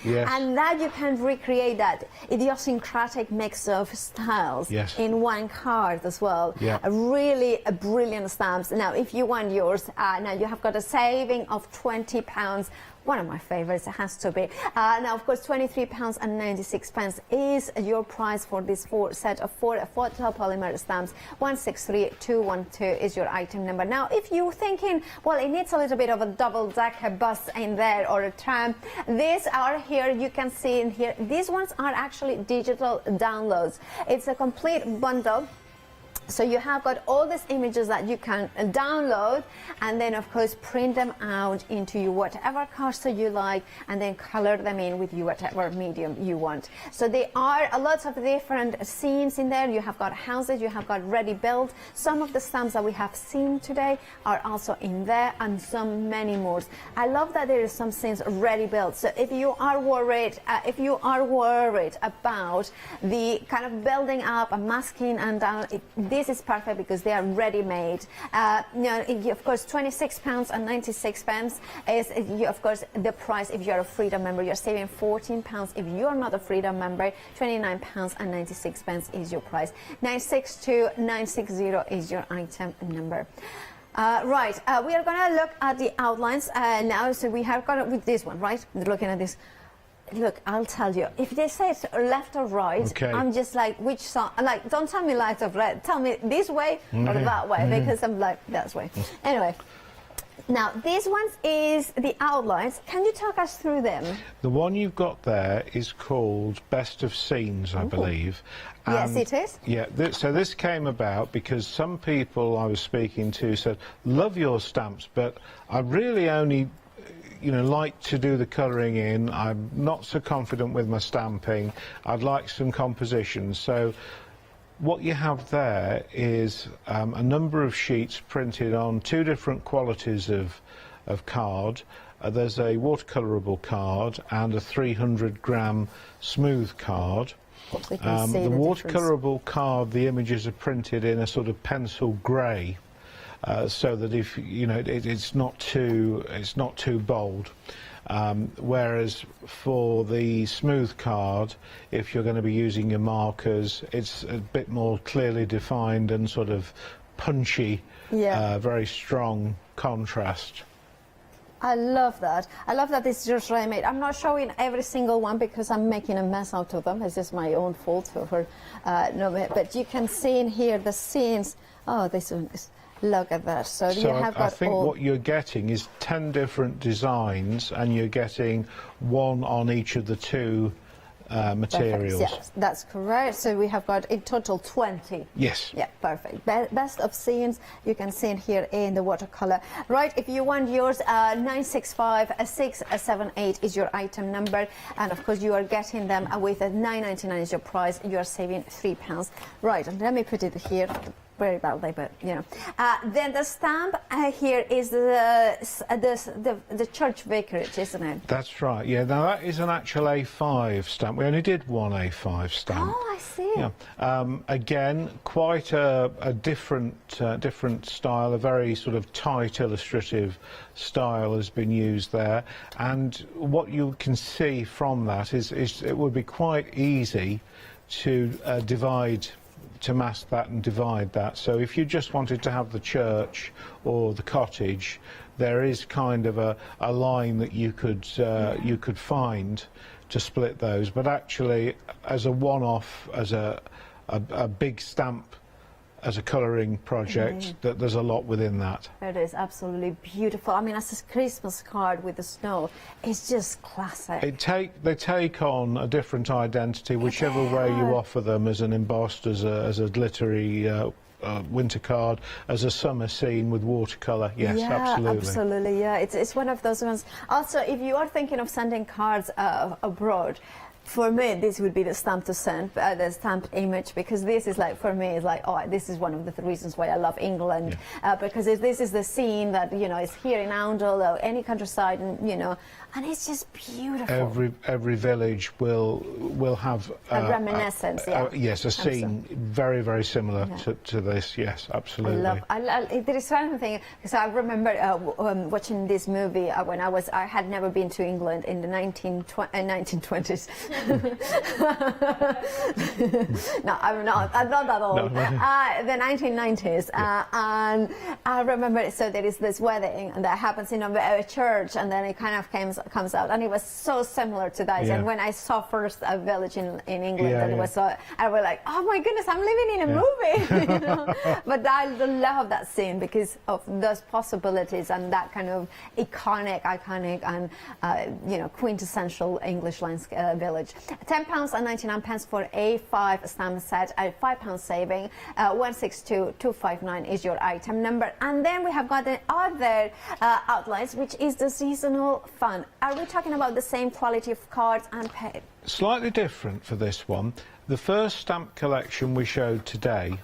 that you can recreate that idiosyncratic mix of styles in one card as well. Really brilliant stamps. Now, if you want yours, now you have got a saving of £20. One of my favourites, it has to be. Now, of course, £23.96 is your price for this set of 4 photopolymer stamps. 163212 is your item number. Now, if you're thinking, well, it needs a little bit of a double-decker bus in there or a tram, these are here, you can see in here. These ones are actually digital downloads. It's a complete bundle. So you have got all these images that you can download, and then of course print them out into whatever color you like, and then color them in with whatever medium you want. So there are lots of different scenes in there. You have got houses, you have got ready built. Some of the stamps that we have seen today are also in there, and many more. I love that there is some scenes ready built. So if you are worried, about the kind of building up and masking and down, this is perfect because they are ready-made. Of course, £26.96 is, of course, the price if you're a Freedom member. You're saving £14. If you're not a Freedom member, £29.96 is your price. 962960 is your item number. We are going to look at the outlines now. So we have got with this one, right? Looking at this. look, I'll tell you. If they say it's left or right, Okay. I'm just like, which side? Like, don't tell me left or right. Tell me this way or that way, because I'm like, that way. Anyway. Now, this one is the outlines. Can you talk us through them? The one you've got there is called Best of Scenes, I believe. Yes, it is. Yeah, so this came about because some people I was speaking to said, love your stamps, but I really only, like to do the colouring in. I'm not so confident with my stamping. I'd like some composition. So what you have there is a number of sheets printed on 2 different qualities of card. There's a watercolourable card and a 300-gram smooth card. We can see the watercolourable card, the images are printed in a sort of pencil grey, so that if it's not too bold. Whereas for the smooth card, if you're going to be using your markers, it's a bit more clearly defined and sort of punchy, very strong contrast. I love that. I love that it's just ready-made. I'm not showing every single one because I'm making a mess out of them. It's just my own fault. But you can see in here the scenes. Oh, this one is... Look at that. So you have got I think what you're getting is 10 different designs, and you're getting one on each of the 2 materials. Perfect. Yes, that's correct. So we have got in total 20. Yes. Yeah, perfect. Best of scenes. You can see it here in the watercolor. Right, if you want yours, 965678 is your item number, and of course you are getting them with a $9.99 is your price. You are saving £3. Right, and let me put it here. Very badly, but then the stamp here is the church vicarage, isn't it? That's right. Yeah. Now that is an actual A5 stamp. We only did one A5 stamp. Oh, I see. Yeah. Again, quite a different style. A very sort of tight illustrative style has been used there, and what you can see from that is it would be quite easy to to mask that and divide that. So if you just wanted to have the church or the cottage, there is kind of a line that you could find to split those. But actually, as a one-off, as a big stamp, as a colouring project, that there's a lot within that. It is absolutely beautiful. I mean, as a Christmas card with the snow, it's just classic. They take on a different identity, whichever way you offer them, as an embossed, as a glittery winter card, as a summer scene with watercolour. Yes, absolutely. Yeah, it's one of those ones. Also, if you are thinking of sending cards abroad, for me, this would be the stamp to send, the stamped image, because this is like, for me, it's like, oh, this is one of the reasons why I love England, because this is the scene that, is here in Oundle or any countryside, and, and it's just beautiful. Every village will have a reminiscence, yes, a scene very, very similar to this. Yes, absolutely. There is something, because I remember watching this movie when I had never been to England in the 1920s. No, I'm not that old. No. The 1990s, and I remember. So there is this wedding that happens in a church, and then it kind of comes out, and it was so similar to that. And when I saw first a village in England, and it was so, I was like, oh my goodness, I'm living in a movie. But I love that scene because of those possibilities and that kind of iconic and quintessential English landscape village. £10.99 for A5 stamp set, a £5 saving. 162259 is your item number. And then we have got the other outlines, which is the seasonal fun. Are we talking about the same quality of cards and paper? Slightly different for this one. The first stamp collection we showed today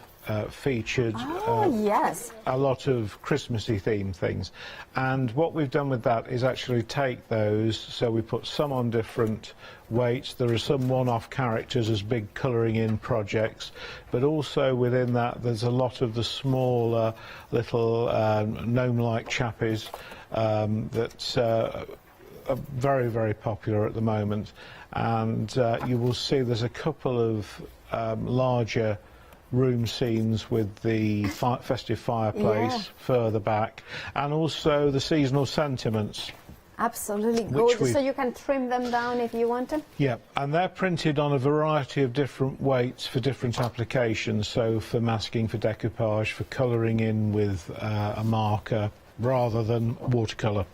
featured a lot of Christmassy themed things, and what we've done with that is actually take those, so we put some on different weights. There are some one-off characters as big colouring in projects, but also within that there's a lot of the smaller little gnome-like chappies that are very, very popular at the moment, and you will see there's a couple of larger room scenes with the festive fireplace further back, and also the seasonal sentiments Absolutely gorgeous. So you can trim them down if you want to? Yeah, and they're printed on a variety of different weights for different applications. So for masking, for decoupage, for colouring in with a marker rather than watercolour.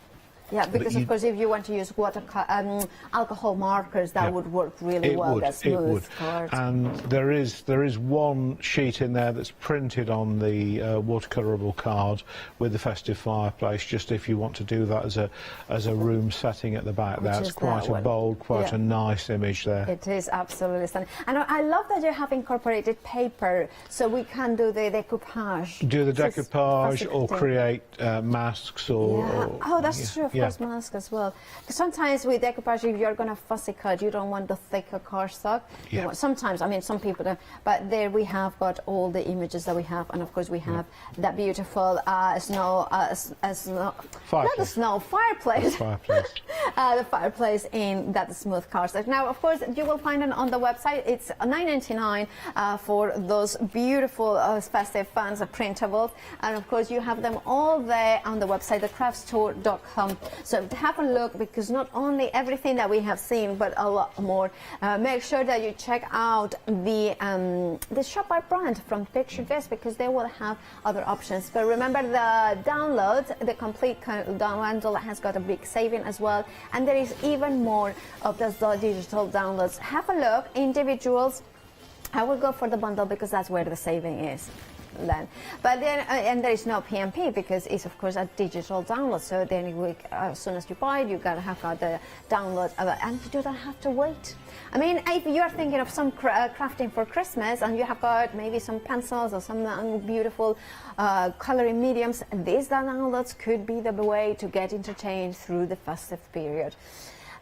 Yeah, because of course if you want to use alcohol markers, that would work really well. That's smooth colours. And there is one sheet in there that's printed on the watercolourable card with the festive fireplace, just if you want to do that as a room setting at the back there. It's quite a bold, quite a nice image there. It is absolutely stunning. And I love that you have incorporated paper, so we can do the decoupage. Do the decoupage or create masks or... Oh, that's true. Of course, mask as well. Because sometimes with decoupage, if you're going to fussy cut, you don't want the thicker cardstock. Sometimes, I mean, some people don't. But there we have got all the images that we have, and of course we have that beautiful fireplace. The fireplace in that smooth cardstock. Now, of course, you will find it on the website. It's $9.99 for those beautiful festive fans, printables, and of course you have them all there on the website, thecraftstore.com. So have a look, because not only everything that we have seen, but a lot more. Make sure that you check out the shop by brand from Picture This, because they will have other options. But remember, the download, the complete bundle has got a big saving as well, and there is even more of those digital downloads. Have a look. Individuals, I will go for the bundle because that's where the saving is. Then, but then, and there is no PMP because it's of course a digital download. So then, as soon as you buy it, you gotta have the download, and you don't have to wait. I mean, if you are thinking of some crafting for Christmas, and you have got maybe some pencils or some beautiful coloring mediums, these downloads could be the way to get interchanged through the festive period.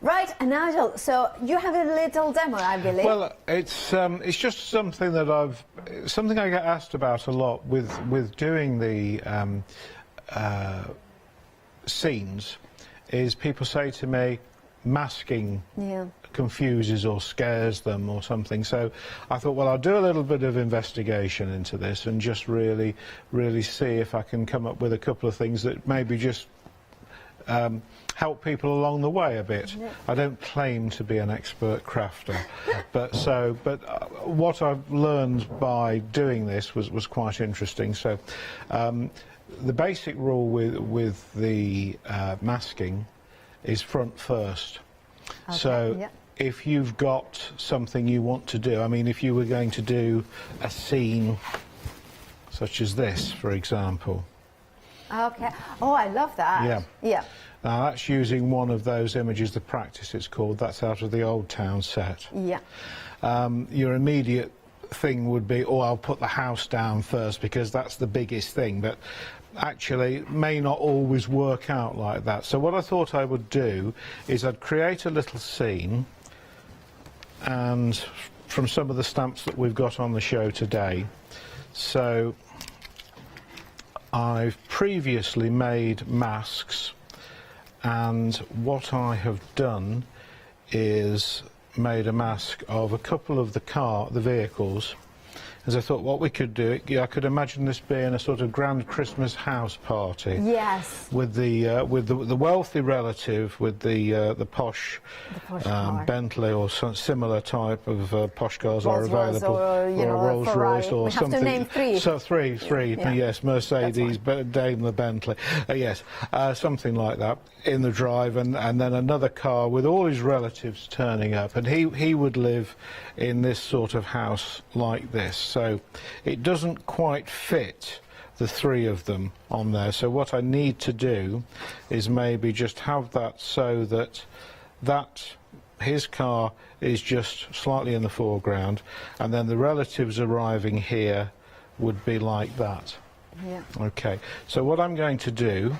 Right, Nigel, so you have a little demo, I believe. Well, it's just something that I get asked about a lot with doing the scenes, is people say to me, masking confuses or scares them or something. So I thought, well, I'll do a little bit of investigation into this and just really see if I can come up with a couple of things that maybe just help people along the way a bit. I don't claim to be an expert crafter, but what I've learned by doing this was quite interesting. So the basic rule with the masking is front first. Okay, so if you've got something you want to do, I mean, if you were going to do a scene such as this, for example. Okay. Oh, I love that. Yeah. Now that's using one of those images, the practice it's called. That's out of the Old Town set. Yeah. Your immediate thing would be, oh, I'll put the house down first because that's the biggest thing. But actually, it may not always work out like that. So what I thought I would do is I'd create a little scene, and from some of the stamps that we've got on the show today. So I've previously made masks, and what I have done is made a mask of a couple of the vehicles, as I thought what we could do, I could imagine this being a sort of grand Christmas house party. Yes. With the wealthy relative with the posh Bentley or some similar type of posh cars are available, or a Rolls Royce or something. We have to name three. So three. Yeah. Yes, Mercedes, Daimler, Bentley. Yes, something like that in the drive, and then another car with all his relatives turning up, and he would live in this sort of house like this. So it doesn't quite fit the three of them on there. So what I need to do is maybe just have that so that his car is just slightly in the foreground, and then the relatives arriving here would be like that. Yeah. Okay. So what I'm going to do,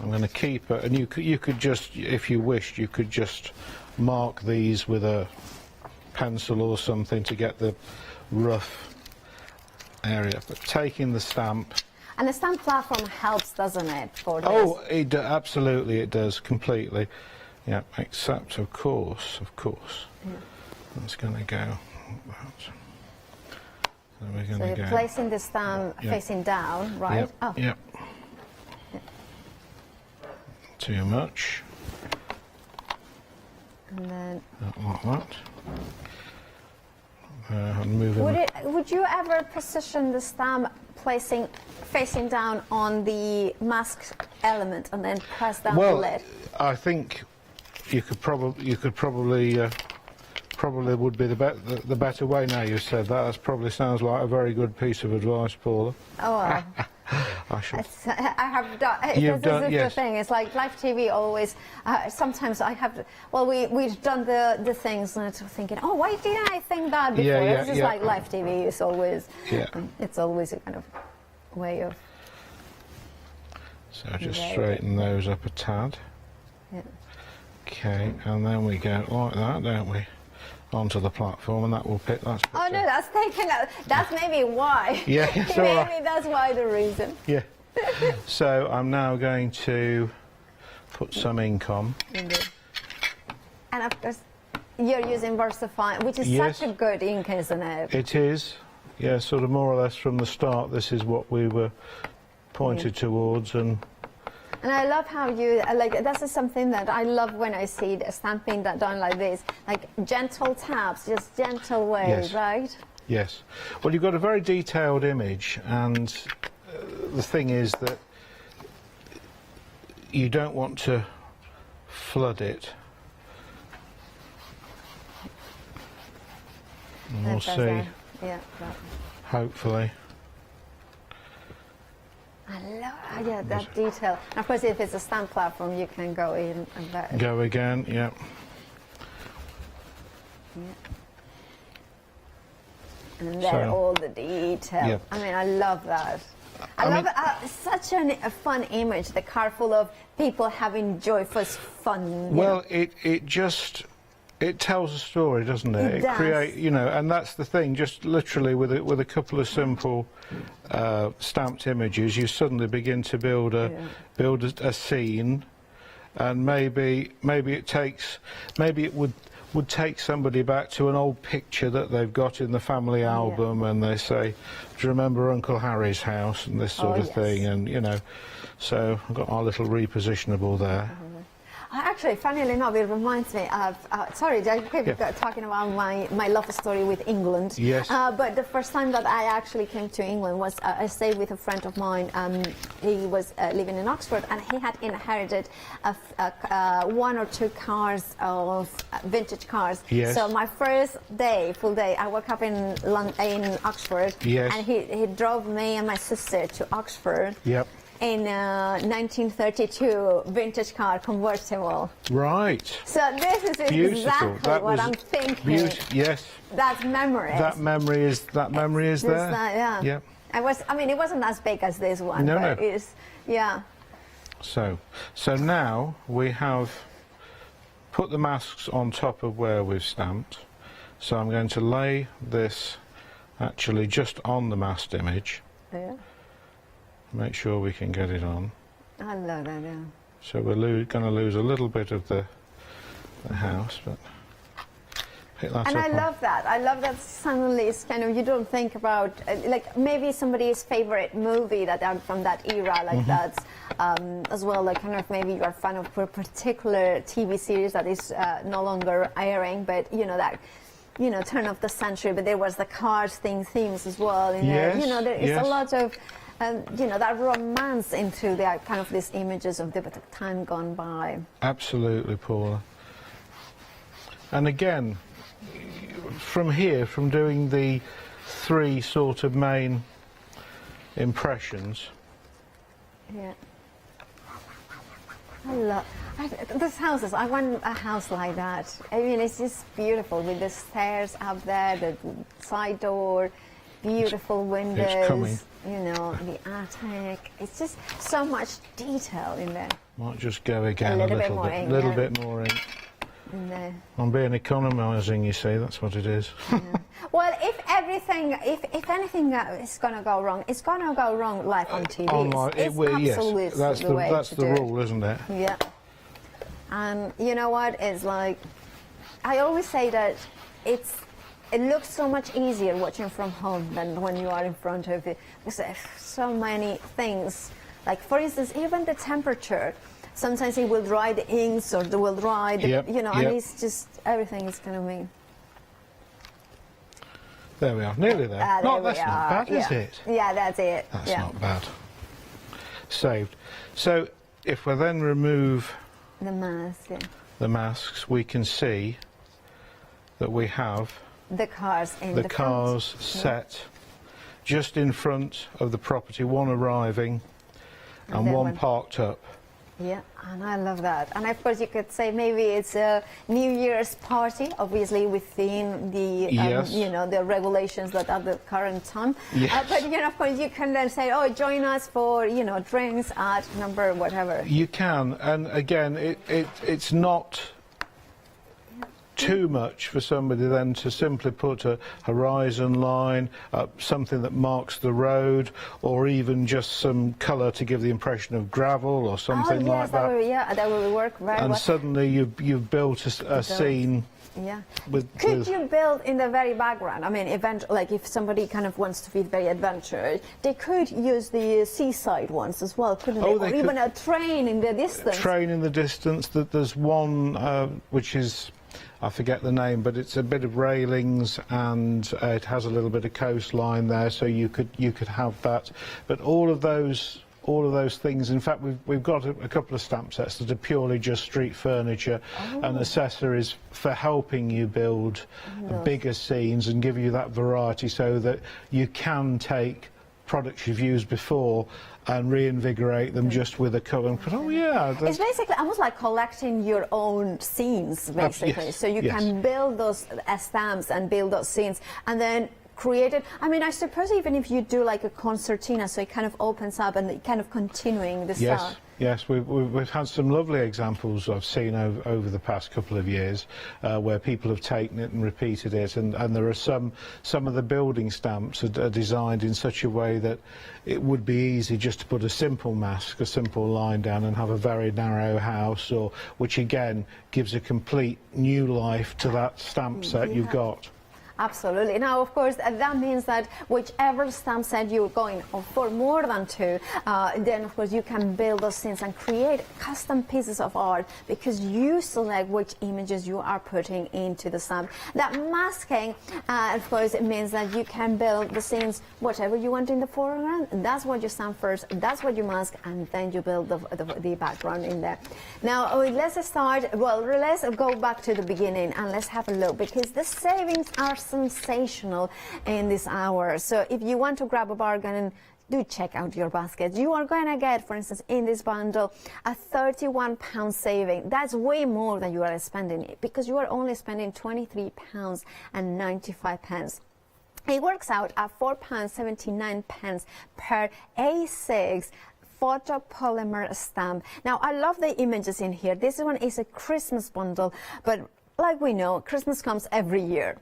I'm going to keep it, and you could just, if you wished, you could just mark these with a pencil or something to get the rough area. But taking the stamp. And the stamp platform helps, doesn't it, for this? Oh, absolutely it does, completely. Yeah, except of course. Yeah. That's going to go. So we're going to go. Placing the stamp facing down, right? Yep. too much. And then Like that. And moving would you ever position the stamp facing down on the mask element and then press down the lid? I think you could probably would be the better way. Now you said that, that probably sounds like a very good piece of advice, Paula. Oh, well. I should. I have done. You've done, is yes. the thing. It's like live TV always. Sometimes I have. Well, we've done the things, and I'm thinking, oh, why didn't I think that before? It's just like live TV is always. Yeah. It's always a kind of way of. So just straighten those up a tad. Yeah. Okay, and then we go like that, don't we? Onto the platform, and that will pick. That's Oh no, that's taken. That's maybe why. Yeah, it's all maybe right. that's why the reason. Yeah. So I'm now going to put some ink on. Indeed. And of course, you're using VersaFine, which is such a good ink, isn't it? It is. Yeah, sort of more or less from the start. This is what we were pointed towards, and I love how you, this is something that I love when I see the stamping that done like this, like gentle taps, just gentle ways, yes. right? Yes. Well, you've got a very detailed image, and the thing is that you don't want to flood it. And we'll see, yeah, hopefully. I love that detail. And of course, if it's a stamp platform, you can go in and go again, yeah. And then all the detail. Yeah. I mean, I love that. I love it. Such a fun image, the car full of people having joyful fun. Well, it tells a story, doesn't it? It does. And that's the thing. Just literally with a couple of simple stamped images, you suddenly begin to build a scene, and maybe it would take somebody back to an old picture that they've got in the family album, and they say, "Do you remember Uncle Harry's house?" and this sort of thing, and so I've got our little repositionable there. Actually, funnily enough, it reminds me of, sorry, I keep talking about my love story with England. Yes. But the first time that I actually came to England was, I stayed with a friend of mine. He was living in Oxford, and he had inherited one or two cars of vintage cars. Yes. So my first day, full day, I woke up in Oxford, yes. and he drove me and my sister to Oxford. Yep. In 1932 vintage car convertible. Right. So this is Beautiful. exactly what I'm thinking. Yes. That memory. That memory is there. Yeah. It wasn't as big as this one, but it's So now we have put the masks on top of where we've stamped. So I'm going to lay this actually just on the masked image. Yeah. Make sure we can get it on. I love that, yeah. So we're going to lose a little bit of the house, but pick that up. And I love that. I love that suddenly it's kind of, you don't think about, like maybe somebody's favorite movie that are from that era, like that's as well, like kind of maybe you're a fan of a particular TV series that is no longer airing, but turn of the century, but there was the Cars themes as well. There is a lot of that romance into the kind of these images of the time gone by. Absolutely, Paula. And again, from doing the three sort of main impressions. Yeah. I love these houses. I want a house like that. I mean, it's just beautiful with the stairs up there, the side door, beautiful windows. The attic. It's just so much detail in there. Might just go again a little bit more ink. I'm being economising, you see. That's what it is. Well, if anything is going to go wrong, it's going to go wrong live on TV. Yes, that's the rule, isn't it? Yeah. And you know what? It's like, I always say that it looks so much easier watching from home than when you are in front of it. Because there's so many things. Like, for instance, even the temperature. sometimes it will dry the inks or it will dry the, you know, and it's just, everything is kind of mean. There we are, nearly there. There No, we that's not are, bad, is yeah. it? Yeah, that's it. That's yeah. not bad. Saved. So if we then remove The mask, yeah. the masks, we can see that we have The cars in the the cars front. set just in front of the property, one arriving and then one one- parked up. Yeah, and I love that. And of course, you could say maybe it's a New Year's party, obviously within the, Yes. you know, the regulations that are the current time. Yes. But you know, of course, you can then say, oh, join us for, you know, drinks at number whatever. You can, and again, it's not too much for somebody then to simply put a horizon line, something that marks the road, or even just some colour to give the impression of gravel or something oh, yes, like that. That will work very And well. suddenly you've built a scene. Yeah. With, Could you build in the very background? I mean, like if somebody kind of wants to be very adventurous, they could use the seaside ones as well, couldn't Oh, they? Or they even could. a train in the distance. Train in the distance. That there's one which is, I forget the name, but it's a bit of railings and it has a little bit of coastline there, so you could have that. But all of those things. In fact, we've got a couple of stamp sets that are purely just street furniture and accessories for helping you build bigger scenes and give you that variety, so that you can take products you've used before and reinvigorate them just with a colour. And oh yeah, it's basically almost like collecting your own scenes, basically. Yes, So you yes. can build those stamps and build those scenes, and then create it. I mean, I suppose even if you do like a concertina, so it kind of opens up and it kind of continuing the Yes, style. yes, we've had some lovely examples I've seen over the past couple of years where people have taken it and repeated it, and there are some of the building stamps are designed in such a way that it would be easy just to put a simple mask, a simple line down and have a very narrow house, or which again gives a complete new life to that stamp set you've got. Absolutely. Now, of course, that means that whichever stamp set you're going for more than two, then of course you can build those scenes and create custom pieces of art because you select which images you are putting into the stamp. That masking, of course, it means that you can build the scenes whatever you want in the foreground. That's what you stamp first, that's what you mask, and then you build the background in there. Now, let's start, well, let's go back to the beginning and let's have a look, because the savings are sensational in this hour. So if you want to grab a bargain, do check out your basket. You are going to get, for instance, in this bundle, a £31 saving. That's way more than you are spending, because you are only spending £23.95. It works out at £4.79 per A6 photopolymer stamp. Now, I love the images in here. This one is a Christmas bundle, but like we know, Christmas comes every year.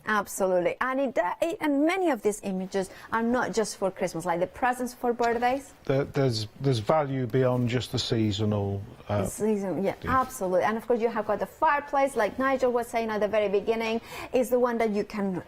Absolutely. And and many of these images are not just for Christmas, like the presents for birthdays. There's value beyond just the seasonal. Yeah, absolutely. And of course, you have got the fireplace, like Nigel was saying at the very beginning, is the one that you can,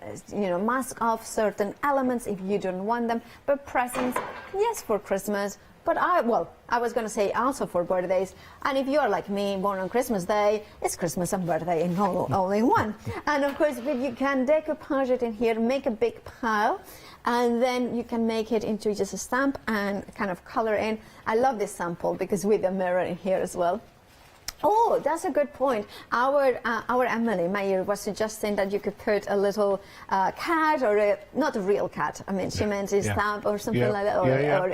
mask off certain elements if you don't want them. But presents, yes, for Christmas. But I was going to say also for birthdays. And if you're like me, born on Christmas Day, it's Christmas and birthday in all in one. And of course, you can decoupage it in here, make a big pile, and then you can make it into just a stamp and kind of color in. I love this sample because with a mirror in here as well. Oh, that's a good point. Our Emily Mayer was suggesting that you could put a little cat, or not a real cat. I mean, she meant a stamp or something like that, or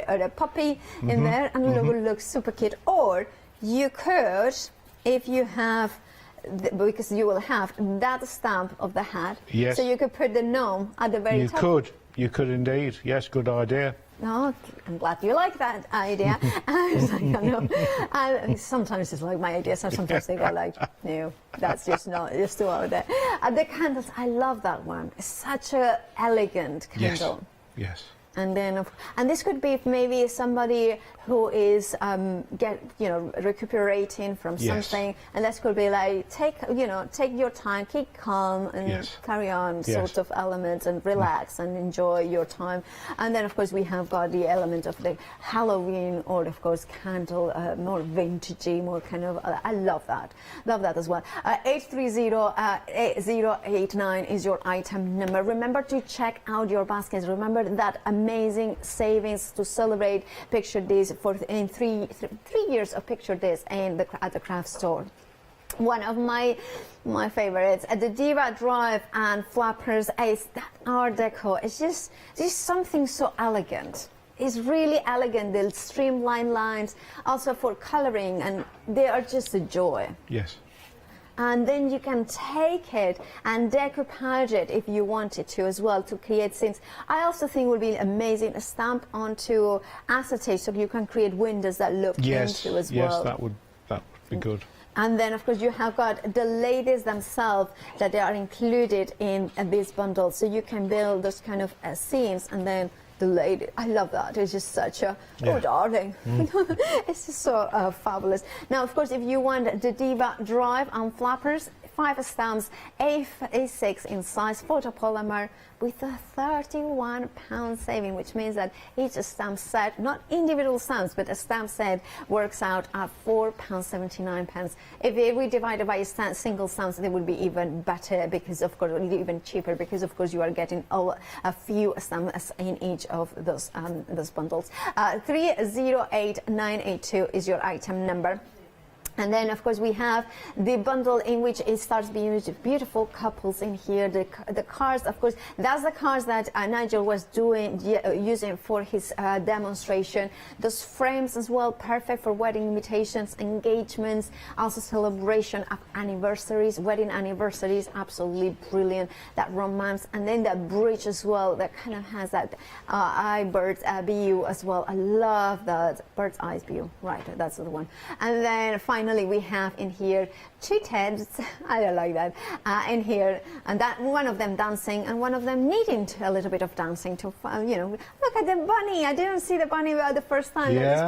a puppy in there, and it would look super cute. Or you could, if you have, because you will have that stamp of the hat. Yes. So you could put the gnome at the very top. You could indeed. Yes, good idea. No, I'm glad you like that idea. And sometimes it's like my ideas, and sometimes they go like, no, that's just too out there. The candles, I love that one. It's such a elegant candle. Yes. And then, and this could be maybe somebody who is recuperating from something, and this could be like take your time, keep calm, and carry on sort of elements, and relax and enjoy your time. And then of course we have got the element of the Halloween, or of course candle, more vintagey, more kind of. I love that as well. 830-8089 is your item number. Remember to check out your baskets. Remember that amazing savings to celebrate Picture Days in three years of Picture Days at the craft store. One of my favorites, the Diva Drive and Flappers, is that Art Deco. It's just something so elegant. It's really elegant. The streamlined lines, also for coloring, and they are just a joy. Yes. And then you can take it and decoupage it if you wanted to as well, to create scenes. I also think it would be amazing, a stamp onto acetate, so you can create windows that look into as well. Yes, that would be good. And then of course you have got the ladies themselves that they are included in this bundle, so you can build those kind of scenes, and then the lady, I love that. It's just such a, oh darling, it's just so fabulous. Now of course if you want the Diva Drive and Flappers, 5 stamps, A6 in size, photopolymer, with a £31 saving, which means that each stamp set, not individual stamps, but a stamp set works out at £4.79. If we divide it by single stamps, they would be even better, because of course, even cheaper, because of course you are getting a few stamps in each of those bundles. 308982 is your item number. And then, of course, we have the bundle in which it starts being used. Beautiful couples in here. The cards, of course, that's the cards that Nigel was using for his demonstration. Those frames as well, perfect for wedding invitations, engagements, also celebration of anniversaries, wedding anniversaries, absolutely brilliant. That romance, and then that bridge as well, that kind of has that bird's view as well. I love that bird's eye view. Right, that's the one. And then finally, we have in here 2 Teds, I don't like that, in here, and that one of them dancing and one of them needing a little bit of dancing to, look at the bunny. I didn't see the bunny the first time. There's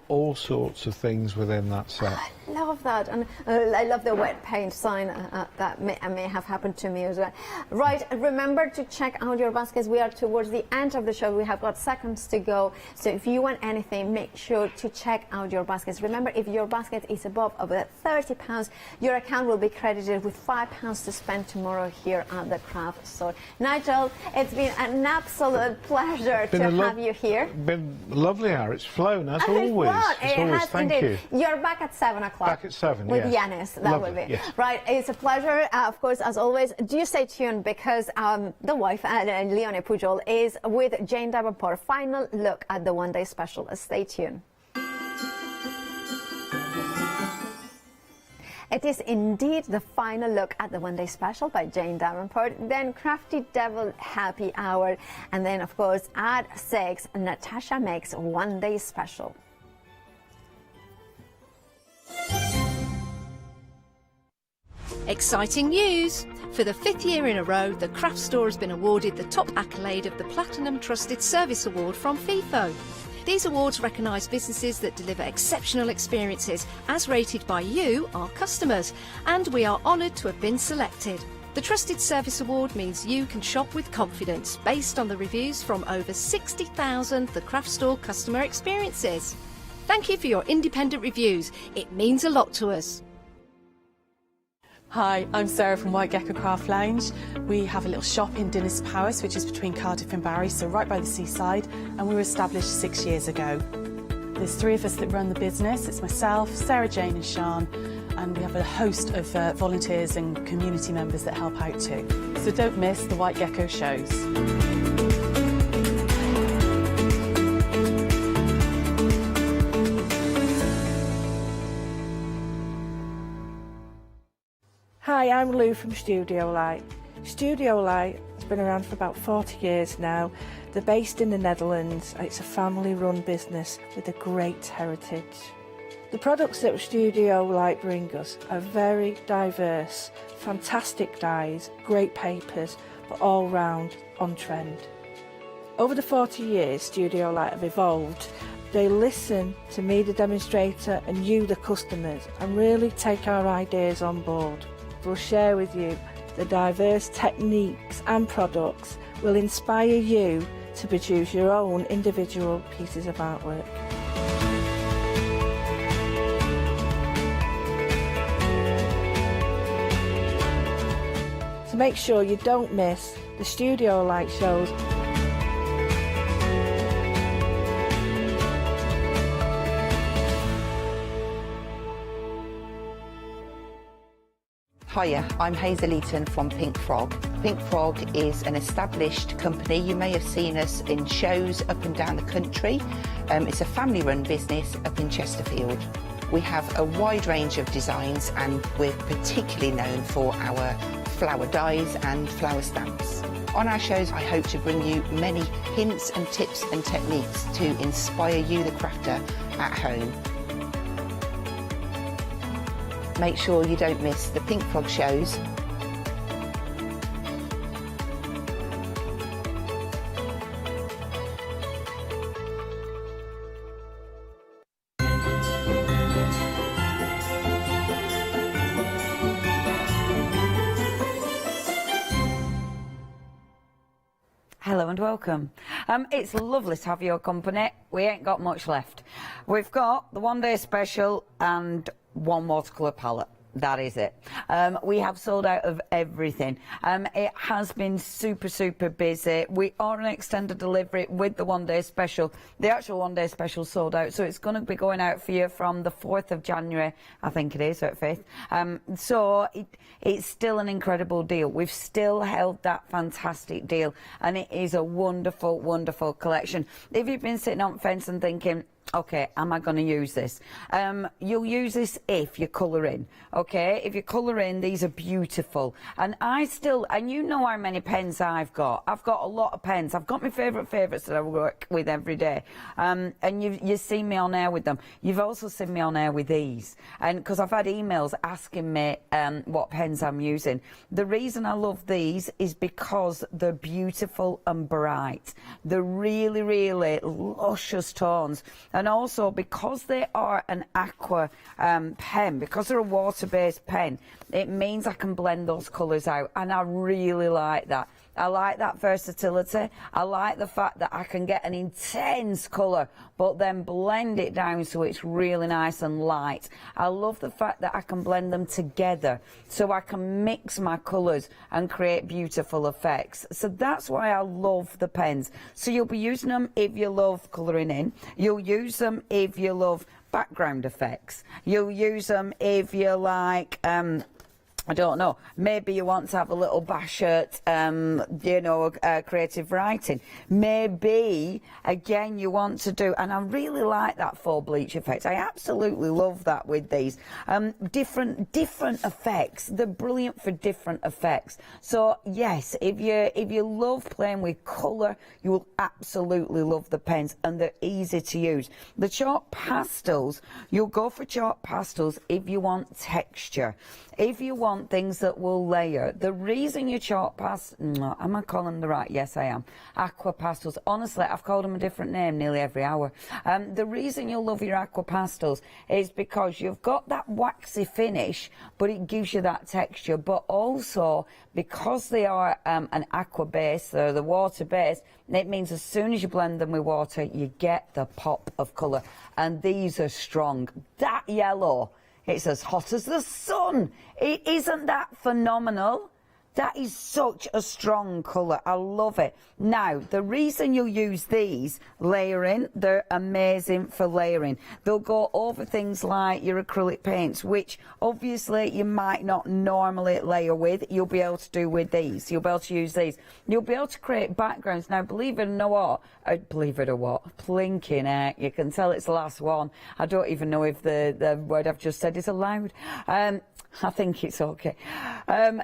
all sorts of things within that set. I love that, and I love the wet paint sign that may have happened to me as well. Right, remember to check out your baskets. We are towards the end of the show. We have got seconds to go, so if you want anything, make sure to check out your baskets. Remember, if your basket is above £30, your account will be credited with £5 to spend tomorrow here at the craft store. Nigel, it's been an absolute pleasure to have you here. Been lovely, Harry. It's flown as always. Thank you. You're back at 7 o'clock. Back at 7, with Yanis. That would be right. It's a pleasure. Of course, as always, do stay tuned, because the wife, Leonie Pujol, is with Jane Davenport. Final look at the one-day special. Stay tuned. It is indeed the final look at the one-day special by Jane Davenport, then Crafty Devil Happy Hour, and then, of course, at 6, Natasha makes one-day special. Exciting news! For the 5th year in a row, the craft store has been awarded the top accolade of the Platinum Trusted Service Award from FIFO. These awards recognise businesses that deliver exceptional experiences as rated by you, our customers, and we are honoured to have been selected. The Trusted Service Award means you can shop with confidence based on the reviews from over 60,000 The Craft Store customer experiences. Thank you for your independent reviews. It means a lot to us. Hi, I'm Sarah from White Gecko Craft Lounge. We have a little shop in Dinas Powys, which is between Cardiff and Barry, so right by the seaside, and we were established 6 years ago. There's 3 of us that run the business. It's myself, Sarah Jane and Sian, and we have a host of volunteers and community members that help out too. So don't miss the White Gecko shows. Hi, I'm Lou from Studio Light. Studio Light has been around for about 40 years now. They're based in the Netherlands. It's a family-run business with a great heritage. The products that Studio Light bring us are very diverse, fantastic dyes, great papers, but all round on trend. Over the 40 years Studio Light have evolved, they listen to me, the demonstrator, and you, the customers, and really take our ideas on board. We'll share with you the diverse techniques and products will inspire you to produce your own individual pieces of artwork. So make sure you don't miss the Studio Light shows. Hiya, I'm Hazel Eaton from Pink Frog. Pink Frog is an established company. You may have seen us in shows up and down the country. It's a family-run business up in Chesterfield. We have a wide range of designs and we're particularly known for our flower dies and flower stamps. On our shows, I hope to bring you many hints and tips and techniques to inspire you, the crafter, at home. Make sure you don't miss the Pink Frog shows. Hello and welcome. It's lovely to have your company. We ain't got much left. We've got the one-day special and one watercolour palette. That is it. We have sold out of everything. It has been super busy. We are an extended delivery with the one-day special. The actual one-day special sold out, so it's going to be going out for you from the 4th of January, I think it is, or 5th. So it's still an incredible deal. We've still held that fantastic deal, and it is a wonderful collection. If you've been sitting on the fence and thinking, okay, am I going to use this? You'll use this if you colour in, okay? If you colour in, these are beautiful. And you know how many pens I've got. I've got a lot of pens. I've got my favourites that I work with every day. And you've seen me on air with them. You've also seen me on air with these. And because I've had emails asking me what pens I'm using. The reason I love these is because they're beautiful and bright. They're really luscious tones. And also, because they are an aqua pen, because they're a water-based pen, it means I can blend those colours out, and I really like that. I like that versatility. I like the fact that I can get an intense colour, but then blend it down so it's really nice and light. I love the fact that I can blend them together, so I can mix my colours and create beautiful effects. So that's why I love the pens. So you'll be using them if you love colouring in. You'll use them if you love background effects. You'll use them if you like I don't know, maybe you want to have a little bash at, creative writing. Maybe, again, you want to do, and I really like that faux bleach effect. I absolutely love that with these. Different effects. They're brilliant for different effects. So, yes, if you love playing with colour, you will absolutely love the pens, and they're easy to use. The chalk pastels, you'll go for chalk pastels if you want texture. If you want things that will layer, the reason you chalk am I calling them the right? Yes, I am. Aqua pastels. Honestly, I've called them a different name nearly every hour. The reason you'll love your aqua pastels is because you've got that waxy finish, but it gives you that texture. But also, because they are an aqua base, they're the water base, it means as soon as you blend them with water, you get the pop of colour. And these are strong. That yellow, it's as hot as the sun. Isn't that phenomenal? That is such a strong colour. I love it. Now, the reason you'll use these layering, they're amazing for layering. They'll go over things like your acrylic paints, which obviously you might not normally layer with. You'll be able to do with these. You'll be able to use these. You'll be able to create backgrounds. Now, believe it or what, plinking heck, you can tell it's the last one. I don't even know if the word I've just said is allowed. I think it's okay.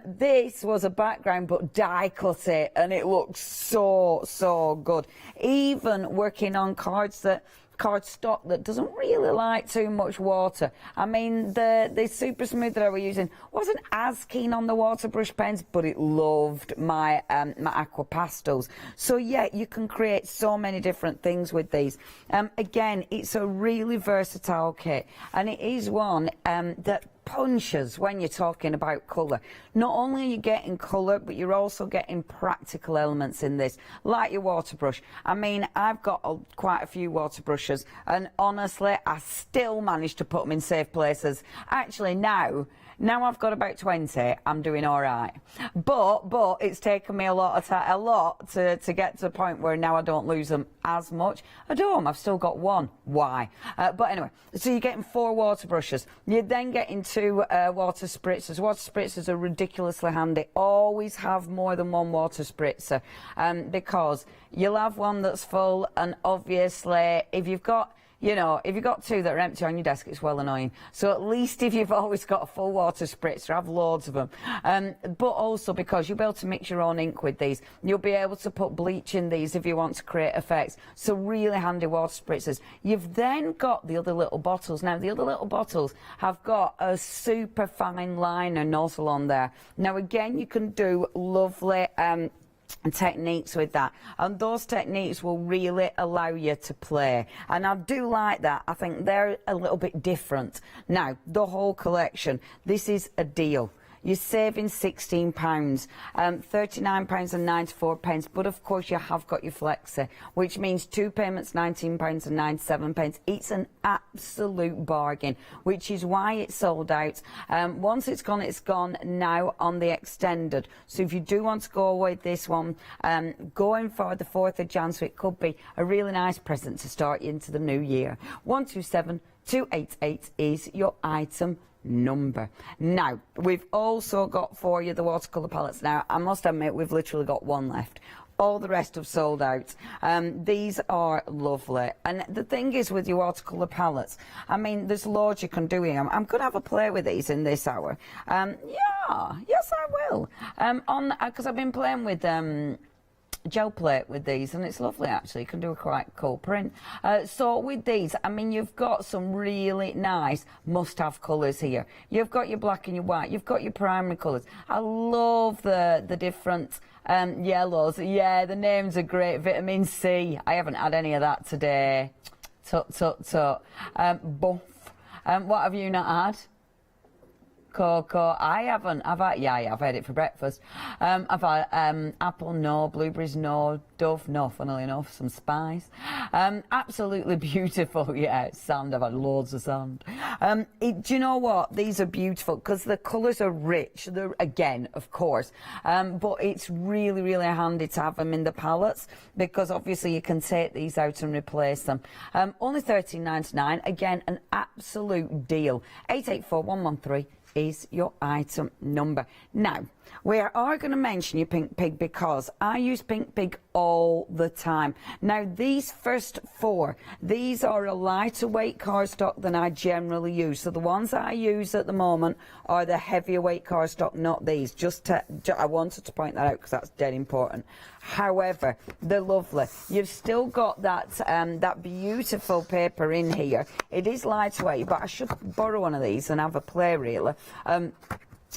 This was a background, but die cut it, and it looks so good. Even working on cards that cardstock that doesn't really like too much water. I mean, the Super Smooth that I was using wasn't as keen on the water brush pens, but it loved my my aqua pastels. So yeah, you can create so many different things with these. Again, it's a really versatile kit, and it is one that punches when you're talking about colour. Not only are you getting colour, but you're also getting practical elements in this, like your water brush. I mean, I've got quite a few water brushes, and honestly, I still manage to put them in safe places. Actually, now I've got about 20, I'm doing all right. But it's taken me a lot to get to the point where now I don't lose them as much. I don't, I've still got one. Why? But anyway, so you're getting 4 water brushes. You're then getting 2 water spritzers. Water spritzers are ridiculously handy. Always have more than 1 water spritzer, because you'll have one that's full, and obviously if you've got, you know, if you've got 2 that are empty on your desk, it's well annoying. So at least if you've always got a full water spritzer, have loads of them. But also because you'll be able to mix your own ink with these. You'll be able to put bleach in these if you want to create effects. So really handy water spritzers. You've then got the other little bottles. Now, the other little bottles have got a super fine liner nozzle on there. Now, again, you can do lovely techniques with that, and those techniques will really allow you to play, and I do like that. I think they're a little bit different. Now, the whole collection, this is a deal. You're saving £16, £39.94, but of course you have got your flexi, which means 2 payments, £19.97. It's an absolute bargain, which is why it's sold out. Once it's gone now on the extended. So if you do want to go with this one, going for the 4th of Jan, so it could be a really nice present to start you into the new year. 127288 is your item number. Now, we've also got for you the watercolour palettes. Now, I must admit, we've literally got 1 left. All the rest have sold out. These are lovely. And the thing is with your watercolour palettes, I mean, there's loads you can do with them. I'm going to have a play with these in this hour. Yeah, yes, I will. Because I've been playing with gel plate with these, and it's lovely actually. You can do a quite cool print. So with these, I mean, you've got some really nice must-have colours here. You've got your black and your white. You've got your primary colours. I love the different yellows. Yeah, the names are great. Vitamin C. I haven't had any of that today. Buff. What have you not had? Cocoa, I haven't. I've had it for breakfast. I've had apple, no. Blueberries, no. Dove, no. Funnily enough, some spice. Absolutely beautiful. Yeah, sand. I've had loads of sand. Do you know what? These are beautiful because the colours are rich. They're, again, of course, but it's really, really handy to have them in the palettes because obviously you can take these out and replace them. Only $13.99. Again, an absolute deal. 884113. Is your item number. Now, we are going to mention your Pink Pig because I use Pink Pig all the time. Now, these first 4, these are a lighter weight cardstock than I generally use. So the ones I use at the moment are the heavier weight cardstock, not these. I wanted to point that out because that's dead important. However, they're lovely. You've still got that that beautiful paper in here. It is lightweight, but I should borrow one of these and have a play really.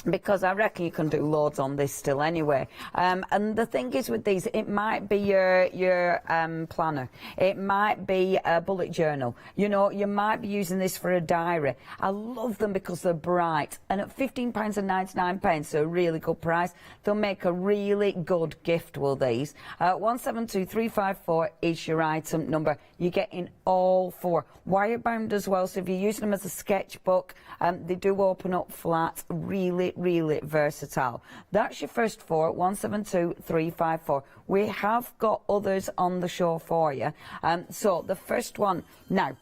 Because I reckon you can do loads on this still anyway. And the thing is with these, it might be your planner. It might be a bullet journal. You know, you might be using this for a diary. I love them because they're bright. And at £15.99, so a really good price, they'll make a really good gift, will these. 172354 is your item number. You're getting all 4. Wire bound as well, so if you're using them as a sketchbook, they do open up flat. Really, really versatile. That's your first 4, 172354. We have got others on the show for you. So the first one, now,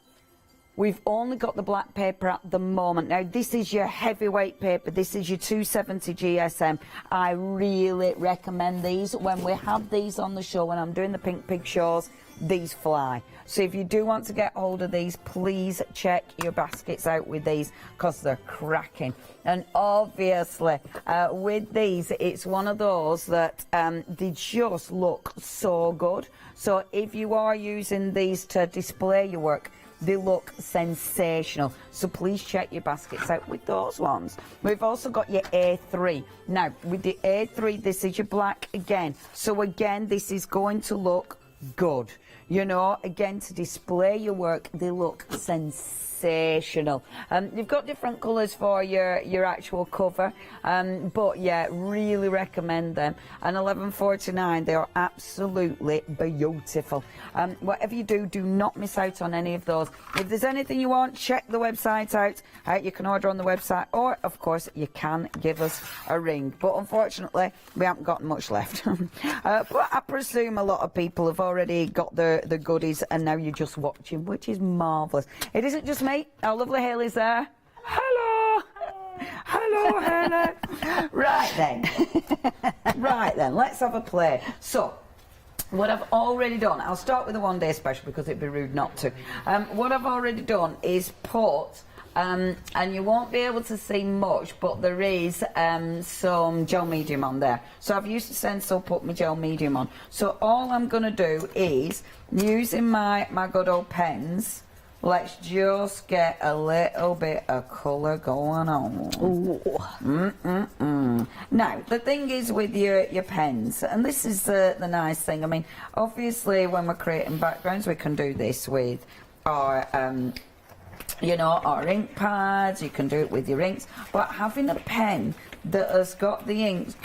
we've only got the black paper at the moment. Now, this is your heavyweight paper. This is your 270 GSM. I really recommend these. When we have these on the show, when I'm doing the Pink Pig shows, these fly. So if you do want to get hold of these, please check your baskets out with these, because they're cracking. And obviously with these, it's one of those that they just look so good. So if you are using these to display your work, they look sensational. So please check your baskets out with those ones. We've also got your A3. Now, with the A3, this is your black again. So again, this is going to look good. You know, again, to display your work, they look sensational. You've got different colours for your actual cover, but yeah, really recommend them. And $11.49, they are absolutely beautiful. Whatever you do, do not miss out on any of those. If there's anything you want, check the website out. You can order on the website, or of course you can give us a ring. But unfortunately, we haven't got much left. But I presume a lot of people have already got the goodies, and now you're just watching, which is marvellous. It isn't just me. Our lovely Hayley's there. Hello. Hello, Hayley. Right then, let's have a play. So, what I've already done, I'll start with the one day special because it'd be rude not to. What I've already done is put, and you won't be able to see much, but there is some gel medium on there. So I've used the stencil, put my gel medium on. So all I'm going to do is, using my good old pens, let's just get a little bit of colour going on. Now, the thing is with your pens, and this is the nice thing, I mean, obviously when we're creating backgrounds, we can do this with our, you know, our ink pads, you can do it with your inks, but having a pen that has got the ink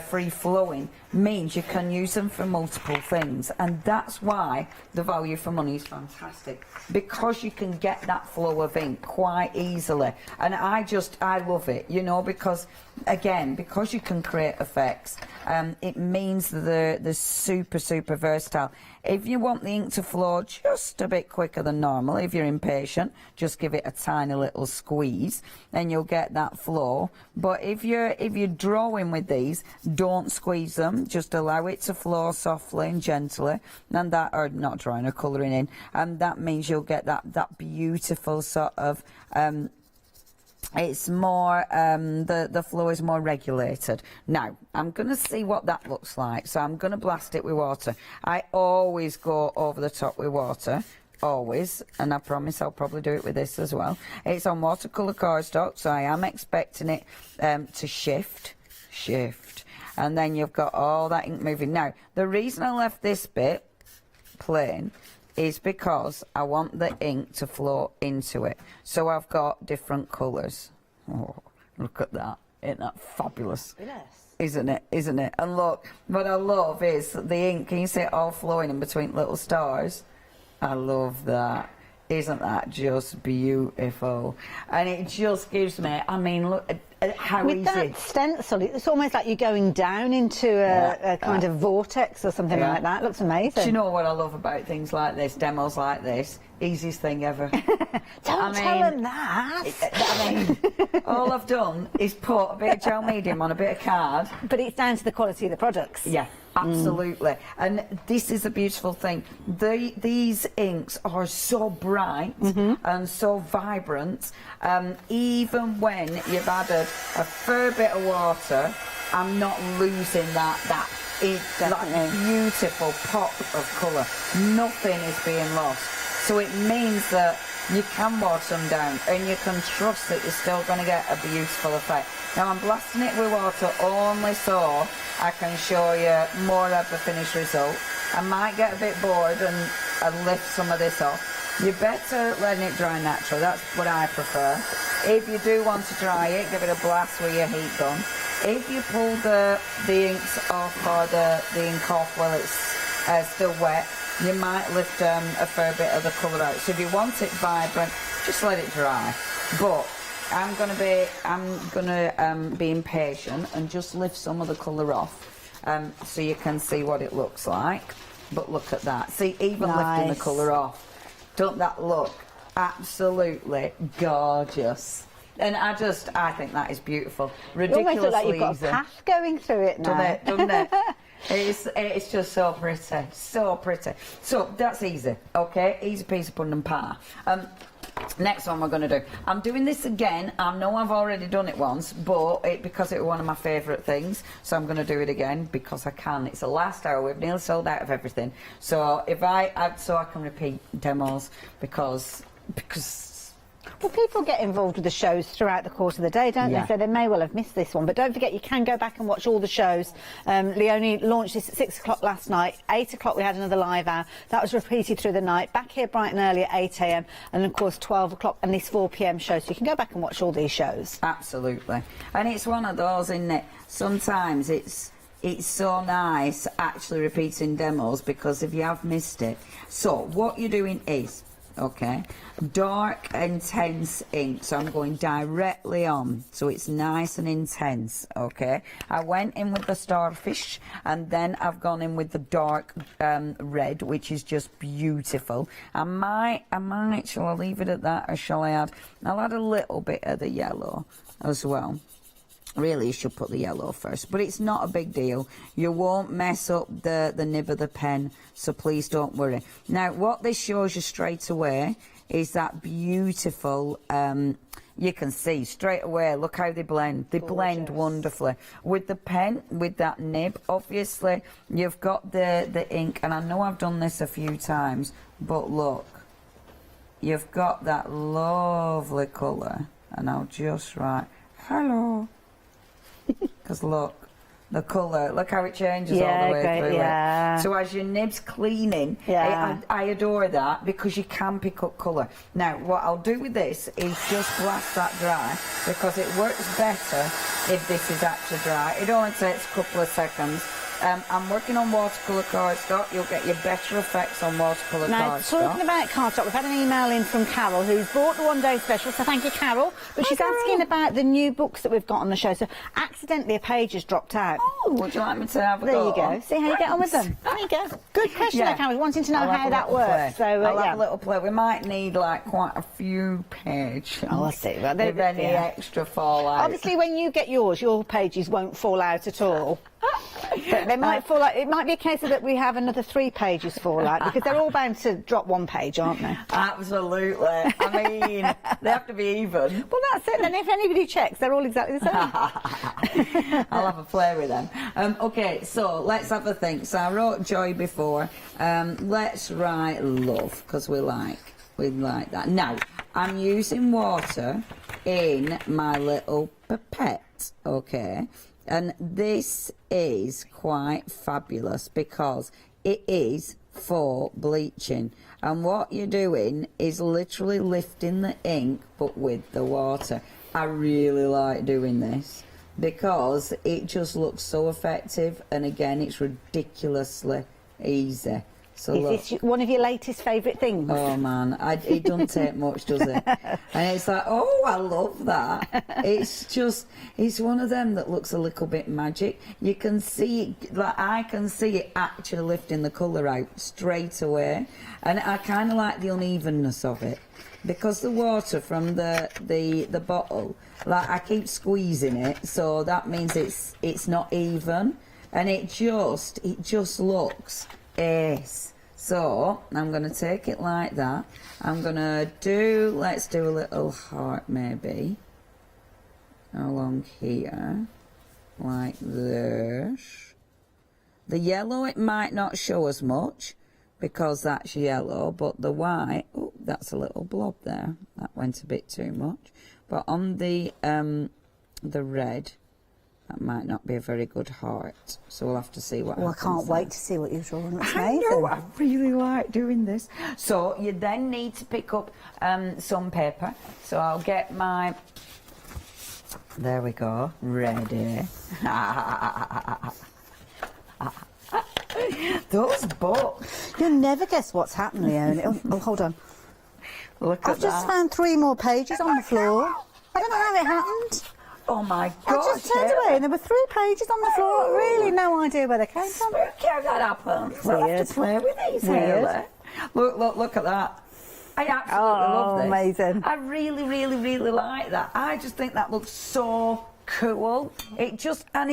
free flowing means you can use them for multiple things, and that's why the value for money is fantastic, because you can get that flow of ink quite easily. And I love it, you know, because again, because you can create effects, it means that they're super versatile. If you want the ink to flow just a bit quicker than normal, if you're impatient, just give it a tiny little squeeze and you'll get that flow. But if you're drawing with these, don't squeeze them, just allow it to flow softly and gently, and that, or not drawing or colouring in, and that means you'll get that beautiful sort of it's more, the flow is more regulated. Now, I'm going to see what that looks like, so I'm going to blast it with water. I always go over the top with water, always, and I promise I'll probably do it with this as well. It's on watercolour cardstock, so I am expecting it to shift, and then you've got all that ink moving. Now, the reason I left this bit plain is because I want the ink to flow into it. So I've got different colours. Oh, look at that. Isn't that fabulous? Yes. Isn't it? Isn't it? And look, what I love is the ink, can you see it all flowing in between little stars? I love that. Isn't that just beautiful? And it just gives me, I mean, look at how with easy. That stencil, it's almost like you're going down into a kind of vortex or something like that. It looks amazing. Do you know what I love about things like this, demos like this? Easiest thing ever. Don't tell them that. I mean, all I've done is put a bit of gel medium on a bit of card. But it's down to the quality of the products. Yeah, absolutely. And this is a beautiful thing. These inks are so bright and so vibrant. Even when you've added a fair bit of water, I'm not losing that beautiful pop of colour. Nothing is being lost. So it means that you can water them down and you can trust that you're still going to get a beautiful effect. Now I'm blasting it with water only so I can show you more of the finished result. I might get a bit bored and lift some of this off. You're better letting it dry naturally, that's what I prefer. If you do want to dry it, give it a blast with your heat gun. If you pull the inks off or the ink off while it's still wet, you might lift a fair bit of the colour out. So if you want it vibrant, just let it dry. But I'm gonna be impatient and just lift some of the colour off, so you can see what it looks like. But look at that. See, even lifting the colour off, don't that look absolutely gorgeous? And I think that is beautiful. Ridiculously you almost look like you've got easy. a path going through it now. Doesn't it? It's just so pretty, so pretty. So that's easy, okay? Easy piece of pudding and pie. Next one we're going to do. I'm doing this again. I know I've already done it once, but because it was one of my favourite things, so I'm going to do it again because I can. It's the last hour. We've nearly sold out of everything. So if I can repeat demos because. Well, people get involved with the shows throughout the course of the day, don't they? So they may well have missed this one. But don't forget, you can go back and watch all the shows. Leonie launched this at 6 o'clock last night. 8 o'clock we had another live hour. That was repeated through the night. Back here bright and early at 8 a.m. And, of course, 12 o'clock and this 4 p.m. show. So you can go back and watch all these shows. Absolutely. And it's one of those, isn't it? Sometimes it's so nice actually repeating demos because if you have missed it. So what you're doing is... okay, dark intense ink, so I'm going directly on, so it's nice and intense. Okay, I went in with the starfish and then I've gone in with the dark red, which is just beautiful. I might, shall I leave it at that or shall I add, I'll add a little bit of the yellow as well. Really, you should put the yellow first, but it's not a big deal. You won't mess up the nib of the pen, so please don't worry. Now, what this shows you straight away is that beautiful, you can see straight away, look how they blend. They blend wonderfully. With the pen, with that nib, obviously, you've got the ink, and I know I've done this a few times, but look, you've got that lovely colour, and I'll just write, hello. Because look, the colour, look how it changes all the way through it. So as your nib's cleaning, I adore that because you can pick up colour. Now, what I'll do with this is just blast that dry because it works better if this is actually dry. It only takes a couple of seconds. I'm working on watercolour cardstock. You'll get your better effects on watercolour cardstock. Now, talking about cardstock, we've had an email in from Carol, who's bought the one-day special, so thank you, Carol. But she's asking about the new books that we've got on the show. So, accidentally, a page has dropped out. Oh, would you like me to have a go? There you go. See how you get on with them. There you go. Good question, Carol. Wanting to know how that works. So, I'll have a little play. We might need, like, quite a few pages. Oh, I see. Well, if any extra fall out. Obviously, when you get yours, your pages won't fall out at all. But they might fall out. It might be a case of that we have another 3 pages fall out because they're all bound to drop 1 page, aren't they? Absolutely. I mean, they have to be even. Well, that's it. Then if anybody checks, they're all exactly the same. I'll have a play with them. Okay, so let's have a think. So I wrote joy before. Let's write love because we like that. Now I'm using water in my little pipette. Okay. And this is quite fabulous because it is for bleaching. And what you're doing is literally lifting the ink, but with the water. I really like doing this because it just looks so effective. And again, it's ridiculously easy. So is this one of your latest favourite things? Oh man, it doesn't take much, does it? And it's like, oh, I love that. It's one of them that looks a little bit magic. You can see it, like I can see it actually lifting the colour out straight away. And I kind of like the unevenness of it. Because the water from the bottle, like I keep squeezing it, so that means it's not even. And it just looks ace. So I'm going to take it like that. I'm going to let's do a little heart maybe along here like this. The yellow, it might not show as much because that's yellow, but the white, oh, that's a little blob there. That went a bit too much. But on the red, that might not be a very good heart, so we'll have to see what happens. I can't wait to see what you're drawing. I know, I really like doing this. So you then need to pick up some paper. So I'll get my, there we go, ready. Those books. You'll never guess what's happened, Leonie. Oh, hold on. Look at that. I've just found 3 more pages on the floor. I don't know how it happened. Oh my God! I just turned away and there were 3 pages on the floor. Really, no idea where they came from. Spooky how that happens. Weird. I have to play with these. Weird. Look at that. I absolutely love this. Amazing. I really like that. I just think that looks so cool. And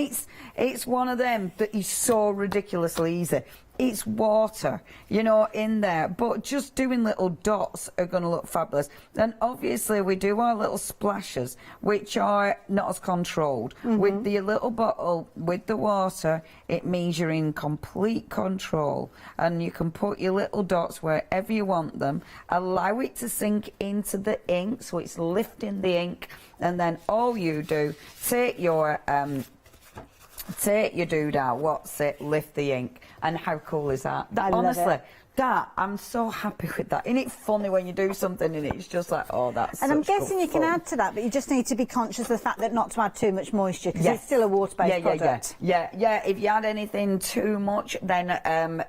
it's one of them that is so ridiculously easy. It's water, you know, in there, but just doing little dots are going to look fabulous. And obviously we do our little splashes, which are not as controlled. With the little bottle, with the water, it means you're in complete control, and you can put your little dots wherever you want them, allow it to sink into the ink, so it's lifting the ink, and then all you do, take your doodah, lift the ink. And how cool is that? Honestly, I'm so happy with that. Isn't it funny when you do something and it's just like, oh, that's And I'm such guessing good you can fun. add to that, but you just need to be conscious of the fact that not to add too much moisture, because it's still a water-based product. Yeah. If you add anything too much, then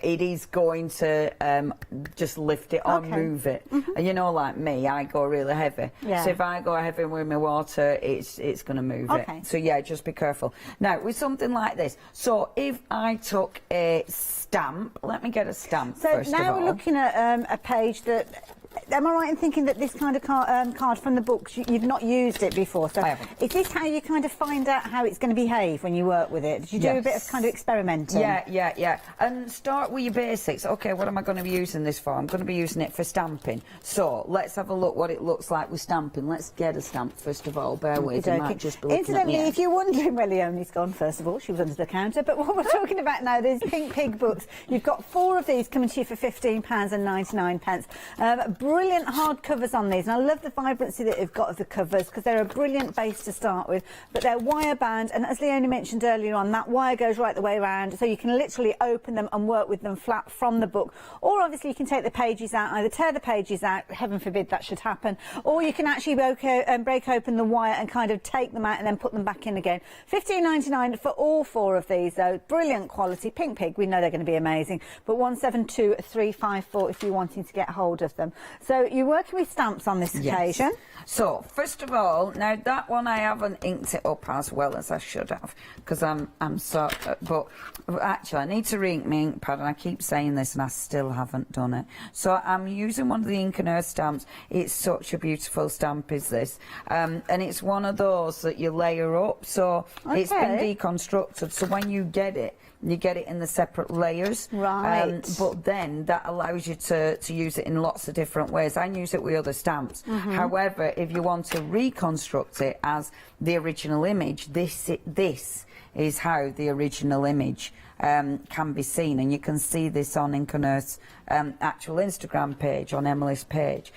it is going to just lift it or move it. And you know, like me, I go really heavy. So if I go heavy with my water, it's going to move it. So yeah, just be careful. Now, with something like this, so if I took a stamp, let me get a stamp first of all. Now we're looking at a page that... Am I right in thinking that this kind of card from the books, you've not used it before? So I haven't. Is this how you kind of find out how it's going to behave when you work with it? Did you do a bit of kind of experimenting? Yeah. And start with your basics. Okay, what am I going to be using this for? I'm going to be using it for stamping. So let's have a look what it looks like with stamping. Let's get a stamp first of all. Bear with, you might just be looking Incidentally, at me. if you're wondering where Leonie's gone, first of all, she was under the counter. But what we're talking about now, there's Pink Pig books. You've got 4 of these coming to you for £15.99. Brilliant hard covers on these, and I love the vibrancy that they've got of the covers, because they're a brilliant base to start with, but they're wire bound, and as Leonie mentioned earlier on, that wire goes right the way around, so you can literally open them and work with them flat from the book. Or obviously you can take the pages out, either tear the pages out, heaven forbid that should happen, or you can actually break open the wire and kind of take them out and then put them back in again. £15.99 for all 4 of these though. Brilliant quality. Pink Pig, we know they're going to be amazing, but 172354 if you're wanting to get hold of them. So you're working with stamps on this occasion. So first of all, now that one I haven't inked it up as well as I should have, because I'm so, but actually I need to re-ink my ink pad, and I keep saying this and I still haven't done it. So I'm using one of the Ink and Earth stamps. It's such a beautiful stamp, is this, and it's one of those that you layer up, so it's been deconstructed, so when you get it in the separate layers. Right. But then that allows you to use it in lots of different ways. I use it with other stamps. However, if you want to reconstruct it as the original image, this is how the original image can be seen, and you can see this on Ink and Earth's actual Instagram page, on Emily's page.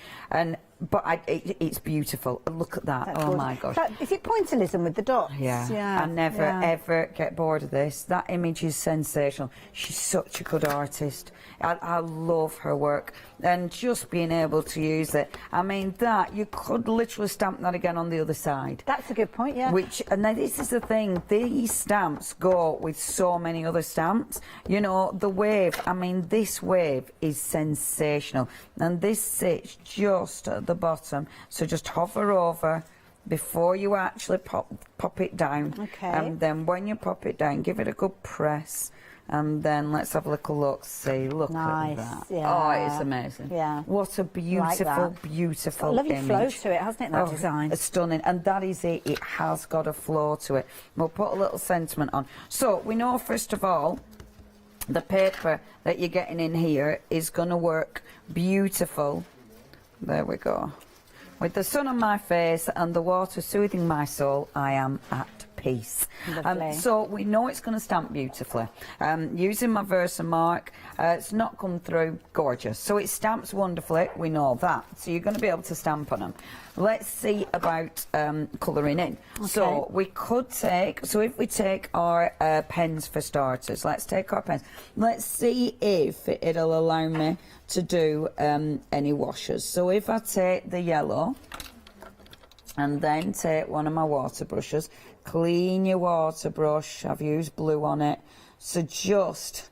But it's beautiful. Look at that. That's oh gorgeous. my gosh. Is it pointillism with the dots? I never ever get bored of this. That image is sensational. She's such a good artist. I love her work, and just being able to use it. I mean, that you could literally stamp that again on the other side. That's a good point, yeah. And now this is the thing, these stamps go with so many other stamps. You know, the wave, I mean, this wave is sensational, and this sits just at the bottom, so just hover over before you actually pop it down. And then when you pop it down, give it a good press, and then let's have a little look. See, look at that. Oh, it's amazing. What a beautiful, beautiful lovely image. flow to it, hasn't it, that design? It's stunning, and that is it. It has got a flow to it. We'll put a little sentiment on. So we know, first of all, the paper that you're getting in here is going to work beautiful. There we go. With the sun on my face and the water soothing my soul, I am at peace. So we know it's going to stamp beautifully. Using my Versamark, it's not come through gorgeous. So it stamps wonderfully, we know that. So you're going to be able to stamp on them. Let's see about colouring in. So we could take, so if we take our pens for starters, let's take our pens. Let's see if it'll allow me to do any washes. So if I take the yellow and then take one of my water brushes, clean your water brush. I've used blue on it. So just,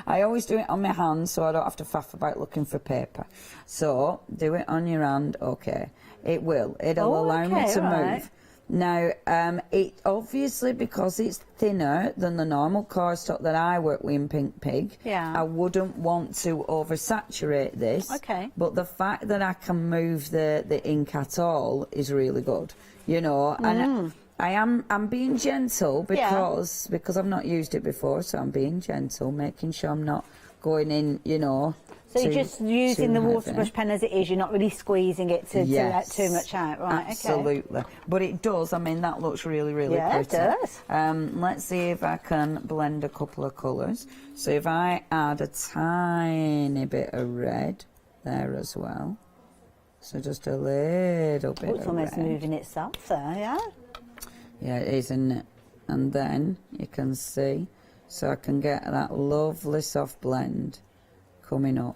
I always do it on my hand so I don't have to faff about looking for paper. So do it on your hand, it'll allow me to move. Now, it obviously, because it's thinner than the normal cardstock that I work with in Pink Pig, I wouldn't want to oversaturate this. But the fact that I can move the ink at all is really good, you know. And I'm being gentle because I've not used it before, so I'm being gentle, making sure I'm not going in, you know. So you're just using the water brush pen as it is, you're not really squeezing it to let too much out, right? Absolutely. Okay. But it does, I mean, that looks really, really pretty. Yeah, it does. Let's see if I can blend a couple of colours. So if I add a tiny bit of red there as well. So just a little bit of red. It's almost moving itself there, yeah? Yeah, it is, isn't it? And then you can see, so I can get that lovely soft blend coming up.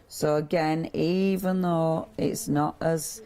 So again, even though it's not as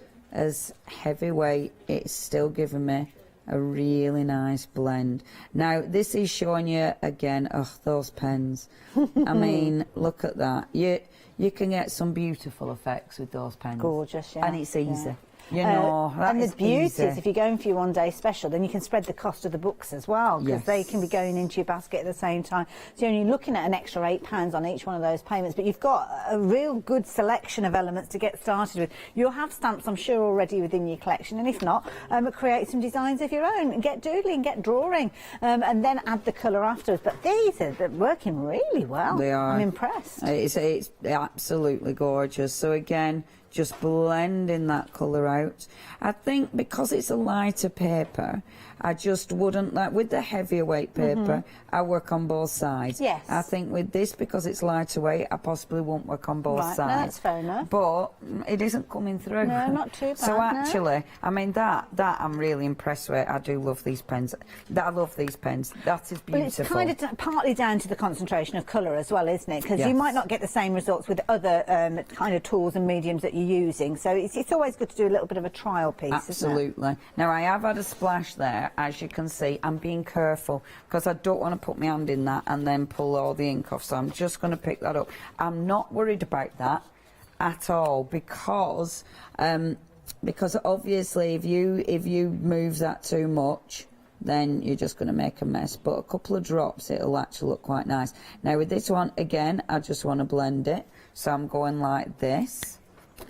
heavyweight, it's still giving me a really nice blend. Now, this is showing you, again, those pens. I mean, look at that. You can get some beautiful effects with those pens. Gorgeous, yeah. And it's easy. Yeah. You know, and the beauty easy. is if you're going for your one-day special, then you can spread the cost of the books as well, because they can be going into your basket at the same time. So you're only looking at an extra £8 on each one of those payments, but you've got a real good selection of elements to get started with. You'll have stamps, I'm sure, already within your collection, and if not, create some designs of your own and get doodling, get drawing, and then add the colour afterwards. But they're working really well. They are. I'm impressed. It's absolutely gorgeous. So again, just blending that colour out. I think because it's a lighter paper, I just wouldn't, like with the heavier weight paper, I work on both sides. Yes. I think with this, because it's lighter weight, I possibly won't work on both sides. No, that's fair enough. But it isn't coming through. No, not too bad. So actually, I mean, that I'm really impressed with. I do love these pens. I love these pens. That is beautiful. Well, it's kind of partly down to the concentration of colour as well, isn't it? Because you might not get the same results with other kind of tools and mediums that you're using. So it's always good to do a little bit of a trial piece, Absolutely. Isn't it? Now, I have had a splash there, as you can see. I'm being careful because I don't want to put my hand in that and then pull all the ink off. So I'm just going to pick that up. I'm not worried about that at all because obviously if you move that too much, then you're just going to make a mess. But a couple of drops, it'll actually look quite nice. Now with this one, again, I just want to blend it. So I'm going like this.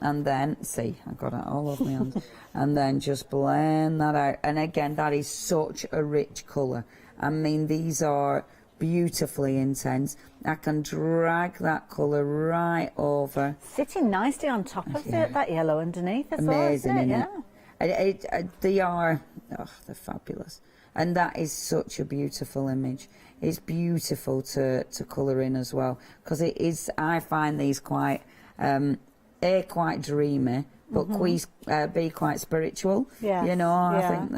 And then, see, I've got it all over my hands. And then just blend that out. And again, that is such a rich colour. I mean, these are beautifully intense. I can drag that colour right over. Sitting nicely on top of that yellow underneath as well, Amazing, isn't it? Yeah. They are, they're fabulous. And that is such a beautiful image. It's beautiful to colour in as well. Because it is, I find these quite... quite dreamy, but be quite spiritual. Yeah, you know, I think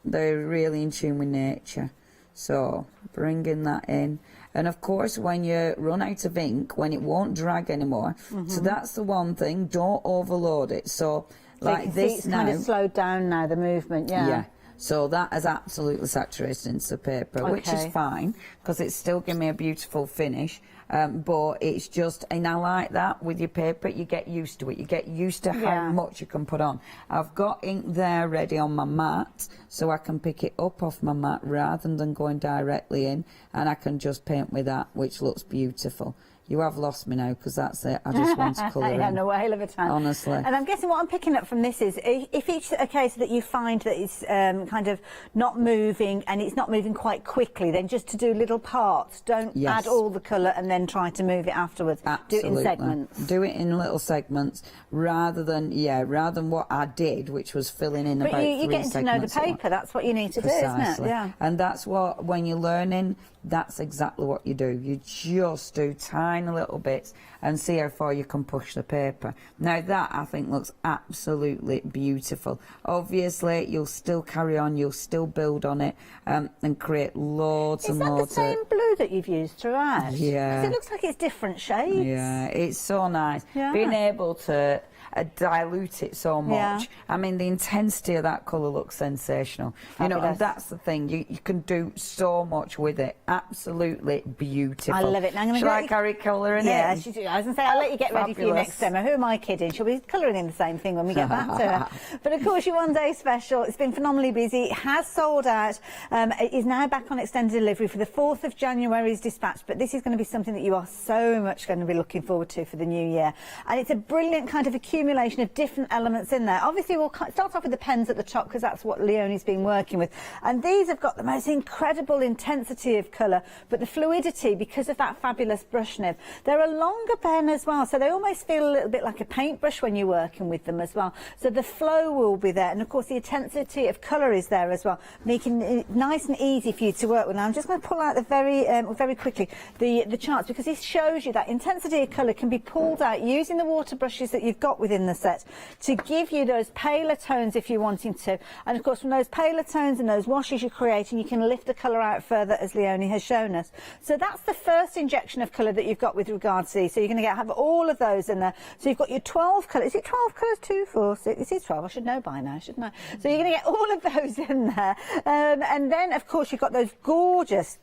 they're really in tune with nature. So bringing that in, and of course, when you run out of ink, when it won't drag anymore. So that's the one thing. Don't overload it. So like this it's now, kind of slowed down now, the movement. Yeah. So that is absolutely saturated into the paper, which is fine because it's still giving me a beautiful finish. But it's just, and I like that with your paper, you get used to it. You get used to how much you can put on. I've got ink there ready on my mat, so I can pick it up off my mat rather than going directly in, and I can just paint with that, which looks beautiful. You have lost me now because that's it. I just want to colour in. Yeah, no, a hell of a time. Honestly. And I'm guessing what I'm picking up from this is if it's a case that you find that it's kind of not moving and it's not moving quite quickly, then just to do little parts. Don't add all the colour and then try to move it afterwards. Absolutely. Do it in segments. Do it in little segments rather than what I did, which was filling in about 3 segments. But you're getting to know the paper. That's what you need to do, isn't it? Yeah. And that's what, when you're learning, that's exactly what you do. You just do tiny little bits and see how far you can push the paper. Now that, I think, looks absolutely beautiful. Obviously, you'll still carry on, you'll still build on it and create loads and loads. Is that the same blue that you've used throughout? Yeah. 'Cause it looks like it's different shades. Yeah, it's so nice. Yeah. Being able to dilute it so much. I mean, the intensity of that colour looks sensational. You know, and that's the thing. You can do so much with it. Absolutely beautiful. I love it. Now, Shall I carry colouring in? Yeah, I was going to say, I'll let you get ready for your next demo. Who am I kidding? She'll be colouring in the same thing when we get back to her. But of course, your one-day special, it's been phenomenally busy. It has sold out. It is now back on extended delivery for the 4th of January's dispatch. But this is going to be something that you are so much going to be looking forward to for the new year. And it's a brilliant kind of a accumulation of different elements in there. Obviously, we'll start off with the pens at the top because that's what Leonie's been working with. And these have got the most incredible intensity of colour, but the fluidity because of that fabulous brush nib. They're a longer pen as well, so they almost feel a little bit like a paintbrush when you're working with them as well. So the flow will be there, and of course the intensity of colour is there as well, making it nice and easy for you to work with. Now I'm just going to pull out the very quickly the charts, because this shows you that intensity of colour can be pulled out using the water brushes that you've got within the set to give you those paler tones if you're wanting to. And of course from those paler tones and those washes you're creating, you can lift the colour out further, as Leonie has shown us. So that's the first injection of colour that you've got with regards to these. So you're going to have all of those in there. So you've got your 12 colours. Is it 12 colours? 2, 4, 6. This is 12. I should know by now, shouldn't I? So you're going to get all of those in there. And then, of course, you've got those gorgeous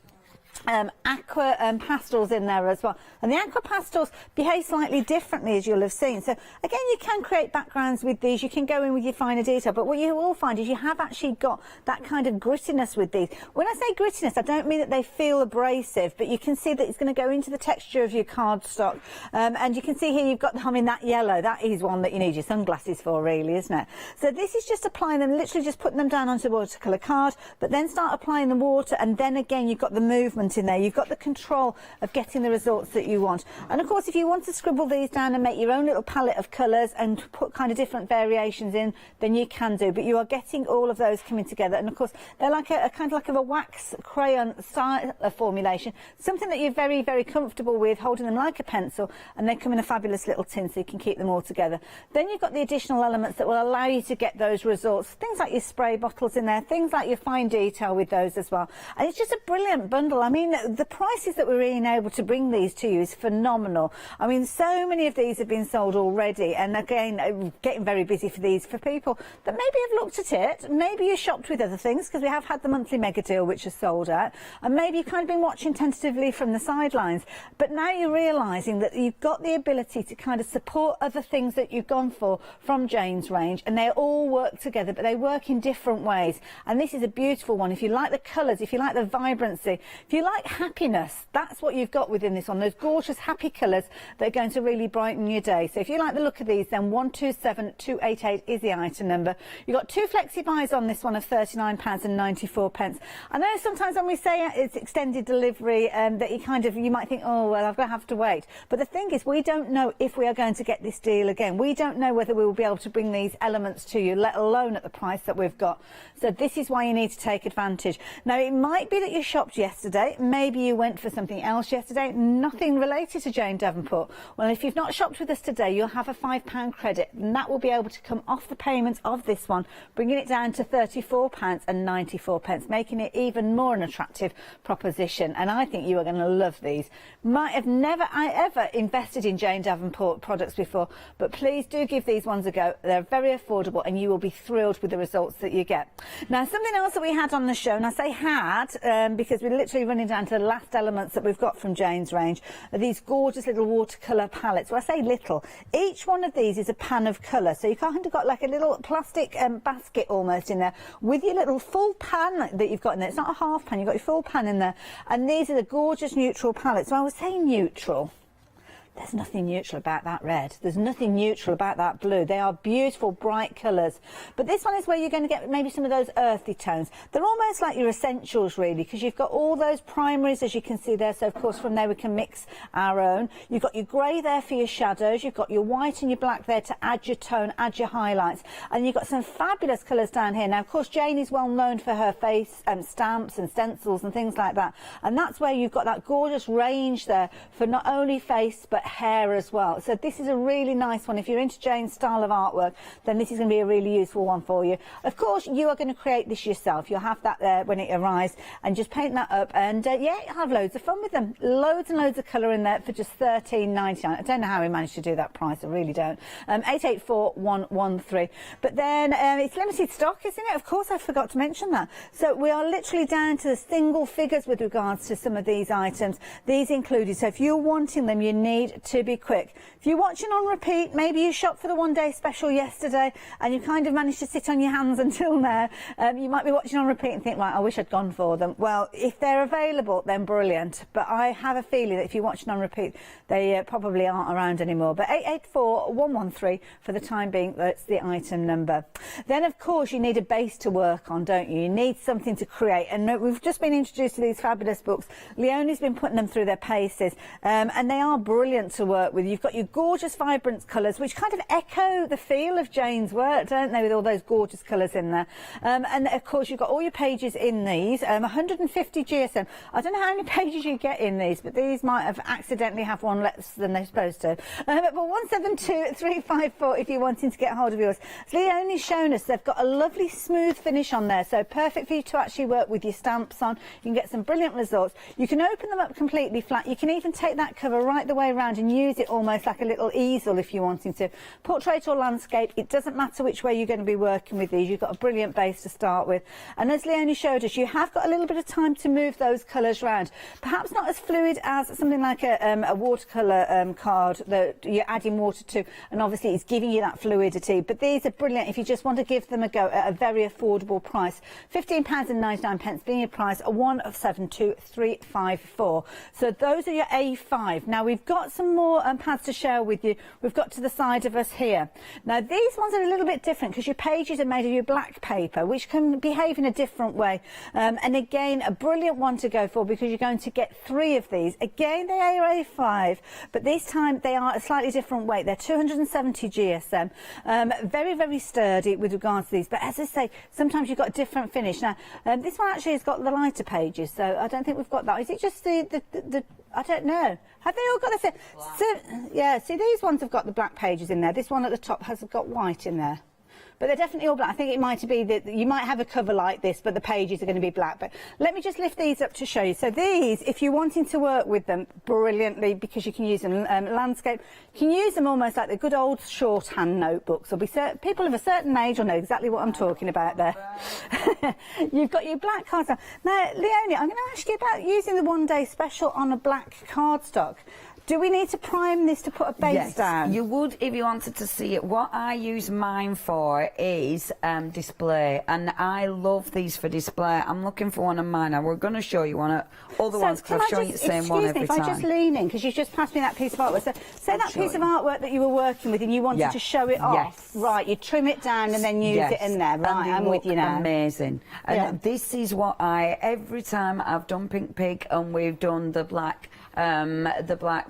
aqua pastels in there as well, and the aqua pastels behave slightly differently, as you'll have seen. So again, you can create backgrounds with these, you can go in with your finer detail, but what you will find is you have actually got that kind of grittiness with these. When I say grittiness, I don't mean that they feel abrasive, but you can see that it's going to go into the texture of your cardstock, and you can see here you've got that yellow. That is one that you need your sunglasses for, really, isn't it? So this is just applying them, literally just putting them down onto watercolour card, but then start applying the water, and then again you've got the movement in there. You've got the control of getting the results that you want. And of course, if you want to scribble these down and make your own little palette of colours and put kind of different variations in, then you can do. But you are getting all of those coming together. And of course, they're like a kind of like a wax crayon style formulation, something that you're very, very comfortable with, holding them like a pencil, and they come in a fabulous little tin so you can keep them all together. Then you've got the additional elements that will allow you to get those results. Things like your spray bottles in there, things like your fine detail with those as well. And it's just a brilliant bundle. I mean, the prices that we're being able to bring these to you is phenomenal. I mean, so many of these have been sold already, and again, getting very busy for these, for people that maybe have looked at it, maybe you're shopped with other things, because we have had the monthly mega deal which is sold out, and maybe you've kind of been watching tentatively from the sidelines, but now you're realising that you've got the ability to kind of support other things that you've gone for from Jane's range, and they all work together, but they work in different ways. And this is a beautiful one. If you like the colours, if you like the vibrancy, if you like happiness, that's what you've got within this one, those gorgeous happy colours that are going to really brighten your day. So if you like the look of these, then 127288 is the item number. You've got 2 flexi buys on this one of £39.94. I know sometimes when we say it's extended delivery, that you might think, oh well, I'm going to have to wait, but the thing is, we don't know if we are going to get this deal again. We don't know whether we will be able to bring these elements to you, let alone at the price that we've got. So this is why you need to take advantage. Now, it might be that you shopped yesterday, maybe you went for something else yesterday, nothing related to Jane Davenport. Well, if you've not shopped with us today, you'll have a £5 credit, and that will be able to come off the payment of this one, bringing it down to £34.94, making it even more an attractive proposition. And I think you are going to love these. Might have never ever invested in Jane Davenport products before, but please do give these ones a go. They're very affordable, and you will be thrilled with the results that you get. Now, something else that we had on the show, and I say had because we're literally running down to the last elements that we've got from Jane's range, are these gorgeous little watercolour palettes. Well, I say little. Each one of these is a pan of colour, so you kind of got like a little plastic basket almost in there with your little full pan that you've got in there. It's not a half pan, you've got your full pan in there, and these are the gorgeous neutral palettes. So I was saying neutral. There's nothing neutral about that red. There's nothing neutral about that blue. They are beautiful, bright colours. But this one is where you're going to get maybe some of those earthy tones. They're almost like your essentials, really, because you've got all those primaries, as you can see there. So, of course, from there we can mix our own. You've got your grey there for your shadows. You've got your white and your black there to add your tone, add your highlights. And you've got some fabulous colours down here. Now, of course, Jane is well known for her face stamps and stencils and things like that. And that's where you've got that gorgeous range there for not only face, but hair as well. So this is a really nice one. If you're into Jane's style of artwork, then this is going to be a really useful one for you. Of course, you are going to create this yourself. You'll have that there when it arrives, and just paint that up, and yeah, have loads of fun with them. Loads and loads of colour in there for just £13.99. I don't know how we managed to do that price. I really don't. 884113. But then it's limited stock, isn't it? Of course, I forgot to mention that. So we are literally down to the single figures with regards to some of these items. These included. So if you're wanting them, you need to be quick. If you're watching on repeat, maybe you shopped for the one-day special yesterday and you kind of managed to sit on your hands until now. You might be watching on repeat and think, right, I wish I'd gone for them. Well, if they're available, then brilliant. But I have a feeling that if you're watching on repeat, they probably aren't around anymore. But 884113 for the time being, that's the item number. Then, of course, you need a base to work on, don't you? You need something to create. And we've just been introduced to these fabulous books. Leonie's been putting them through their paces, and they are brilliant to work with. You've got your gorgeous, vibrant colours, which kind of echo the feel of Jane's work, don't they, with all those gorgeous colours in there. And, of course, you've got all your pages in these, 150 GSM. I don't know how many pages you get in these, but these might have accidentally have one less than they're supposed to. But 172354 if you're wanting to get hold of yours. So Leonie's shown us they've got a lovely smooth finish on there, so perfect for you to actually work with your stamps on. You can get some brilliant results. You can open them up completely flat. You can even take that cover right the way around and use it almost like a little easel if you're wanting to. Portrait or landscape, it doesn't matter which way you're going to be working with these. You've got a brilliant base to start with. And as Leonie showed us, you have got a little bit of time to move those colours around. Perhaps not as fluid as something like a watercolour card that you're adding water to, and obviously it's giving you that fluidity. But these are brilliant if you just want to give them a go at a very affordable price. £15.99 being your price, a 172354. So those are your A5. Now we've got some more pads to share with you. We've got to the side of us here. Now these ones are a little bit different because your pages are made of your black paper, which can behave in a different way. And again, a brilliant one to go for because you're going to get 3 of these. Again, they are A5, but this time they are a slightly different weight. They're 270 GSM. Very, very sturdy with regards to these. But as I say, sometimes you've got a different finish. Now, this one actually has got the lighter pages, so I don't think we've got that. Is it just the I don't know. Have they all got the same? So, yeah, see, these ones have got the black pages in there. This one at the top has got white in there. But they're definitely all black. I think it might be that you might have a cover like this, but the pages are going to be black. But let me just lift these up to show you. So these, if you're wanting to work with them brilliantly, because you can use them landscape, you can use them almost like the good old shorthand notebooks. There'll be people of a certain age will know exactly what I'm talking about there. You've got your black cards. Now, Leonie, I'm going to ask you about using the one-day special on a black cardstock. Do we need to prime this to put a base down? You would if you wanted to see it. What I use mine for is display, and I love these for display. I'm looking for one of mine, and we're going to show you one of other ones because I've shown you the same one every time. Excuse me, if I just lean in, because you just passed me that piece of artwork. So, say that piece of artwork that you were working with and you wanted to show it off. Right, you trim it down and then use it in there. Right, I'm with you now. Amazing. And this is what every time I've done Pink Pig and we've done the black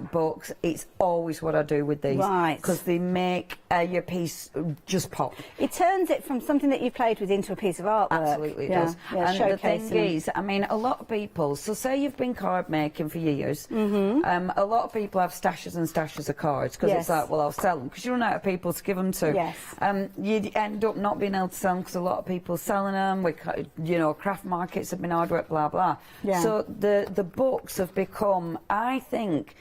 books, it's always what I do with these. Right. Because they make your piece just pop. It turns it from something that you played with into a piece of artwork. Absolutely it does. Yeah, and the thing is, I mean, a lot of people, so say you've been card making for years, a lot of people have stashes and stashes of cards because it's like, well, I'll sell them because you run out of people to give them to. Yes. You end up not being able to sell them because a lot of people selling them. Craft markets have been hard work, blah, blah. Yeah. So the books have become, I think,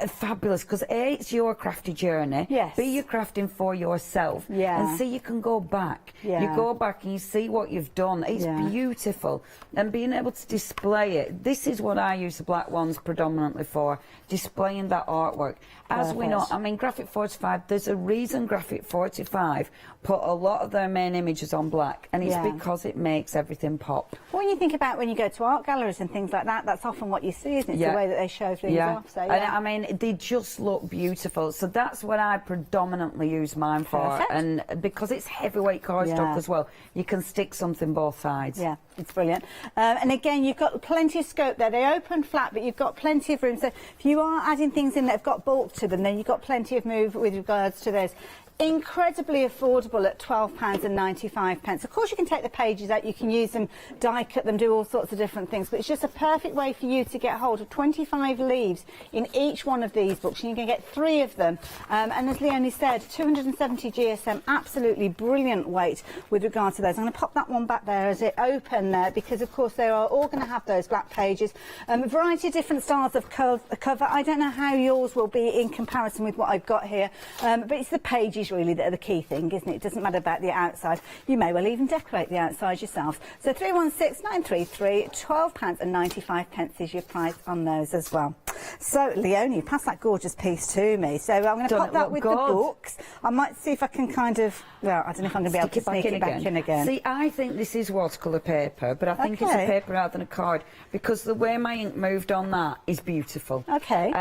fabulous because A, it's your crafty journey. Yes. B, you're crafting for yourself. Yeah. And C, you can go back. Yeah. You go back and you see what you've done. It's beautiful. And being able to display it. This is what I use the black ones predominantly for, displaying that artwork. As we know, I mean, Graphic 45, there's a reason Graphic 45 put a lot of their main images on black, and it's because it makes everything pop. When you think about when you go to art galleries and things like that, that's often what you see, isn't it? It's the way that they show things off. So, and I mean, they just look beautiful. So that's what I predominantly use mine for. And because it's heavyweight cardstock as well, you can stick something both sides. Yeah, it's brilliant. And again, you've got plenty of scope there. They open flat, but you've got plenty of room. So if you are adding things in that have got bulk to them, then you've got plenty of move with regards to those. Incredibly affordable at £12.95. Of course, you can take the pages out, you can use them, die cut them, do all sorts of different things, but it's just a perfect way for you to get hold of 25 leaves in each one of these books, and you can get 3 of them. And as Leonie said, 270 GSM, absolutely brilliant weight with regard to those. I'm going to pop that one back there as it open there, because of course they are all going to have those black pages. A variety of different styles of cover. I don't know how yours will be in comparison with what I've got here, but it's the pages edges really that are the key thing, isn't it? It doesn't matter about the outside. You may well even decorate the outside yourself. So 316933, £12.95 is your price on those as well. So Leonie, pass that gorgeous piece to me. So I'm going to pop that with the books. I might see if I can kind of, well, I don't know if I'm going to be able to sneak it back in again. See, I think this is watercolour paper, but I think it's a paper rather than a card, because the way my ink moved on that is beautiful. Okay.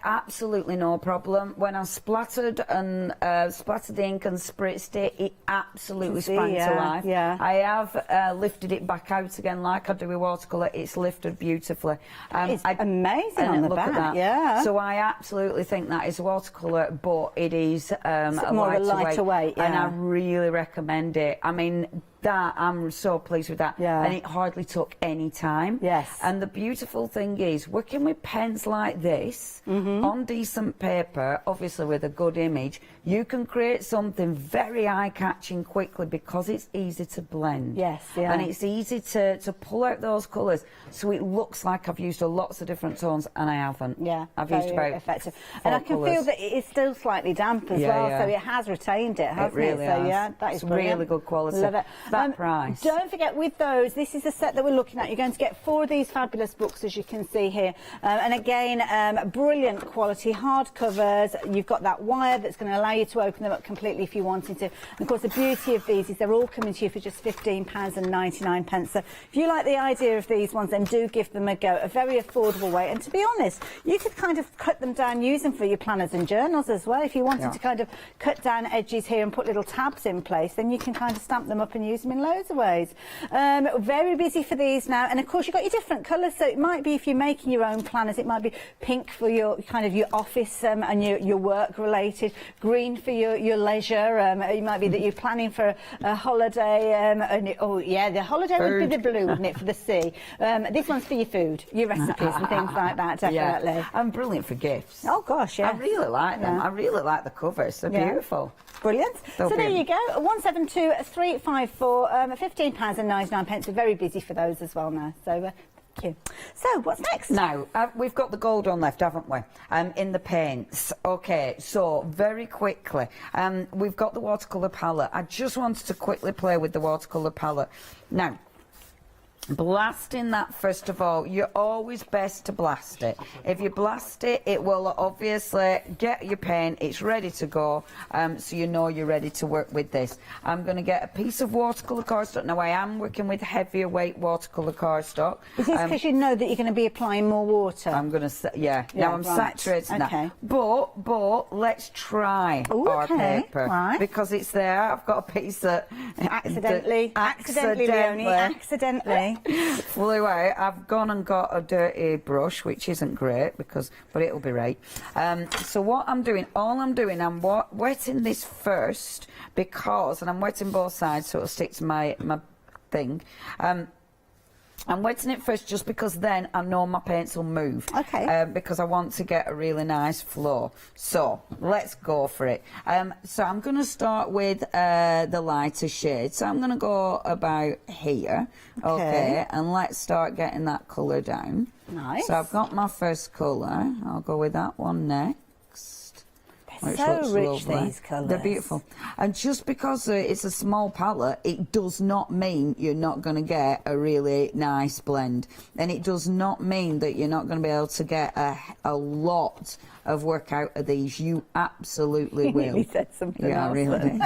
Absolutely no problem. When I splattered and splattered the ink and spritzed it, it absolutely sprang to life. Yeah. I have lifted it back out again like I do with watercolour. It's lifted beautifully. It's amazing on the look back, at that. yeah. So I absolutely think that is watercolour, but it is a more of a lighter weight, and I really recommend it. I mean, that I'm so pleased with that, and it hardly took any time. Yes. And the beautiful thing is, working with pens like this on decent paper, obviously with a good image, you can create something very eye-catching quickly because it's easy to blend. Yes, yeah. And it's easy to pull out those colours, so it looks like I've used lots of different tones, and I haven't. Yeah, I've used about effective. 4 And I can colours. feel that it is still slightly damp as well, so it has retained it, hasn't it? Really So has. yeah, that is It's brilliant. really good quality. Love it. That price. Don't forget, with those, this is the set that we're looking at. You're going to get 4 of these fabulous books, as you can see here. And again, brilliant quality hard covers. You've got that wire that's going to allow you to open them up completely if you wanted to. And of course, the beauty of these is they're all coming to you for just £15.99. So if you like the idea of these ones, then do give them a go. A very affordable way. And to be honest, you could kind of cut them down, use them for your planners and journals as well. If you wanted to kind of cut down edges here and put little tabs in place, then you can kind of stamp them up and use them in loads of ways. Very busy for these now, and of course you've got your different colours, so it might be, if you're making your own planners, it might be pink for your kind of your office and your work related, green for your leisure, it might be that you're planning for a holiday, the holiday would be the blue, wouldn't it, for the sea. This one's for your food, your recipes and things like that, definitely. Yeah. And brilliant for gifts. Oh gosh, yeah. I really like them. I really like the covers. They're beautiful. Brilliant. So there you go, 172354, £15.99. We're very busy for those as well now. So thank you. So what's next? Now we've got the gold on left, haven't we? In the paints. Okay, so very quickly, we've got the watercolour palette. I just wanted to quickly play with the watercolour palette. Now, blasting that, first of all, you're always best to blast it. If you blast it, it will obviously get your paint, it's ready to go, so you know you're ready to work with this. I'm going to get a piece of watercolour cardstock. Now I am working with heavier weight watercolour cardstock. Is this because you know that you're going to be applying more water? I'm going to, now I'm saturating that. But let's try our paper, because it's there. I've got a piece that accidentally flew out. I've gone and got a dirty brush, which isn't great, but it'll be right. So what I'm doing, I'm wetting this first, and I'm wetting both sides so it'll stick to my thing. I'm wetting it first just because then I know my paints will move. Okay. Because I want to get a really nice flow. So let's go for it. So I'm going to start with the lighter shade. So I'm going to go about here. Okay. And let's start getting that colour down. Nice. So I've got my first colour. I'll go with that one next. They're so rich, these colours. They're beautiful. And just because it's a small palette, it does not mean you're not going to get a really nice blend. And it does not mean that you're not going to be able to get a lot of work out of these. You absolutely will. You said something else. I really did.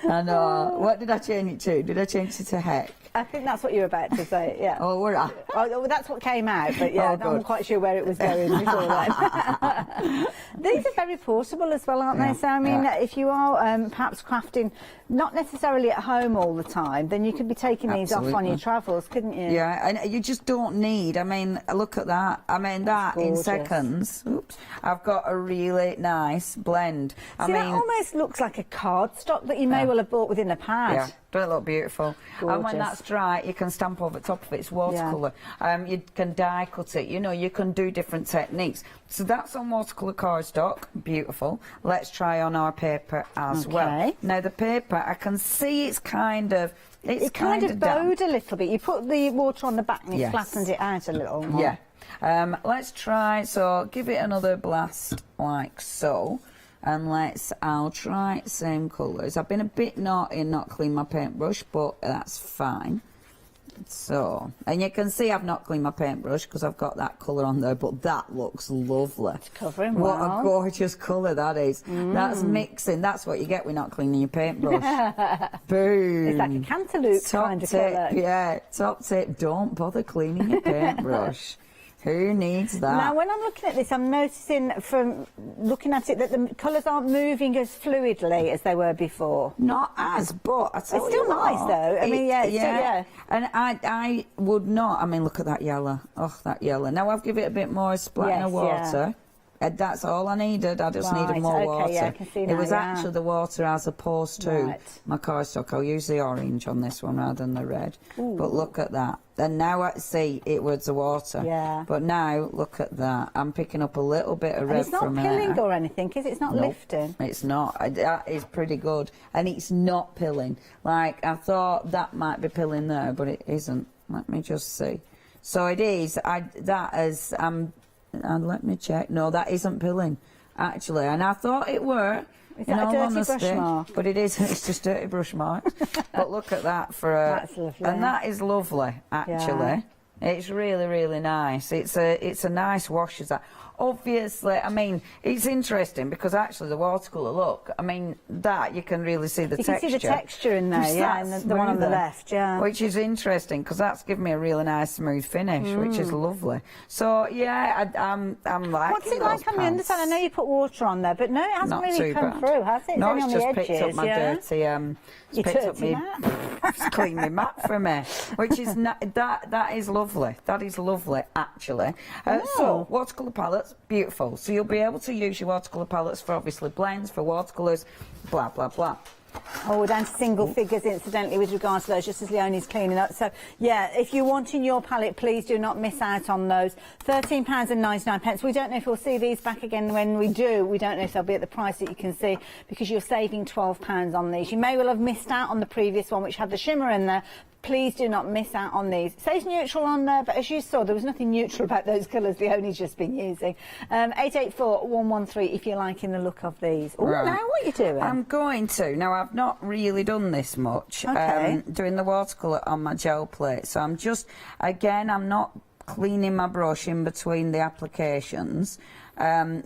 I know. What did I change it to? Did I change it to heck? I think that's what you were about to say, yeah. Oh, were I? Oh, that's what came out, but yeah, I'm not quite sure where it was going before that. These are very portable as well, aren't they? So, I mean, if you are perhaps crafting, not necessarily at home all the time, then you could be taking these off on your travels, couldn't you? Yeah, and you just don't need, I mean, look at that. I mean, that in seconds, oops, I've got a really nice blend. See, that almost looks like a cardstock that you may well have bought within a pad. Yeah. Doesn't it look beautiful? Gorgeous. And when that's dry, you can stamp over the top of it. It's watercolour. You can die cut it. You know, you can do different techniques. So that's on watercolour cardstock. Beautiful. Let's try on our paper as well. Now the paper, I can see it's kind of It's kind of bowed a little bit. You put the water on the back and it flattens it out a little more. Yeah. Let's try, so give it another blast like so. And I'll try same colours. I've been a bit naughty and not clean my paintbrush, but that's fine. So, and you can see I've not cleaned my paintbrush because I've got that colour on there, but that looks lovely. It's covering well. What a gorgeous colour that is. That's mixing. That's what you get with not cleaning your paintbrush. Boom. It's like a cantaloupe kind of colour. Yeah, top tip. Don't bother cleaning your paintbrush. Who needs that? Now, when I'm looking at this, I'm noticing from looking at it that the colours aren't moving as fluidly as they were before. Not as, but I tell it's you still nice what, though. I mean, yeah. And I would not. I mean, look at that yellow. Oh, that yellow. Now I've given it a bit more splatter of water. That's all I needed. I just needed more water. Yeah, I can see now, it was actually the water as opposed to my cardstock. I'll use the orange on this one rather than the red. Ooh. But look at that. And now I see it was the water. Yeah. But now look at that. I'm picking up a little bit of red from there. It's not pilling or anything, is it? It's not lifting. It's not. That is pretty good. And it's not pilling. Like, I thought that might be pilling there, but it isn't. Let me just see. So it is. And let me check. No, that isn't pilling, actually. And I thought it were. Is that a dirty brush mark? But it isn't. It's just dirty brush marks. But look at that for a. That's lovely. And that is lovely, actually. It's really, really nice. It's a nice wash. Is that? Obviously, I mean, it's interesting because actually the watercolour, look, I mean, that you can really see the texture. You can see the texture in there, and the one on the left, Which is interesting because that's given me a really nice smooth finish, which is lovely. So, yeah, I'm liking What's it like on the underside? I know you put water on there, but no, it hasn't really come through, has it? It's no, only it's on just the edges, picked up my dirty, it's cleaned me mat for me, which is that is lovely. That is lovely, actually. So, watercolour palettes, beautiful. So you'll be able to use your watercolour palettes for obviously blends, for watercolours, blah, blah, blah. Oh, we're down to single figures, incidentally, with regards to those, just as Leonie's cleaning up. So, yeah, if you're wanting your palette, please do not miss out on those. £13.99. We don't know if we'll see these back again when we do. We don't know if they'll be at the price that you can see, because you're saving £12 on these. You may well have missed out on the previous one, which had the shimmer in there. Please do not miss out on these. It says neutral on there, but as you saw, there was nothing neutral about those colours Leonie's just been using. 884-113 if you're liking the look of these. Oh, now what are you doing? I'm going to. Now, I've not really done this much, doing the watercolour on my gel plate. So I'm just, again, I'm not cleaning my brush in between the applications.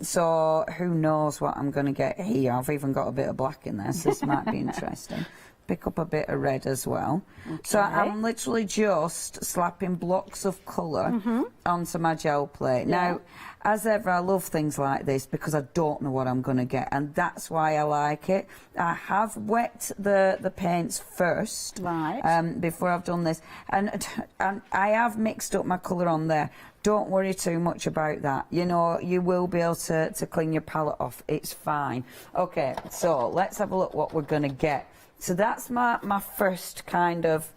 So who knows what I'm going to get here. I've even got a bit of black in there, so this might be interesting. Pick up a bit of red as well. So I'm literally just slapping blocks of colour onto my gel plate. Now, as ever, I love things like this because I don't know what I'm going to get, and that's why I like it. I have wet the paints first before I've done this, and I have mixed up my colour on there. Don't worry too much about that. You know, you will be able to clean your palette off. It's fine. Okay, so let's have a look what we're going to get. So that's my first kind of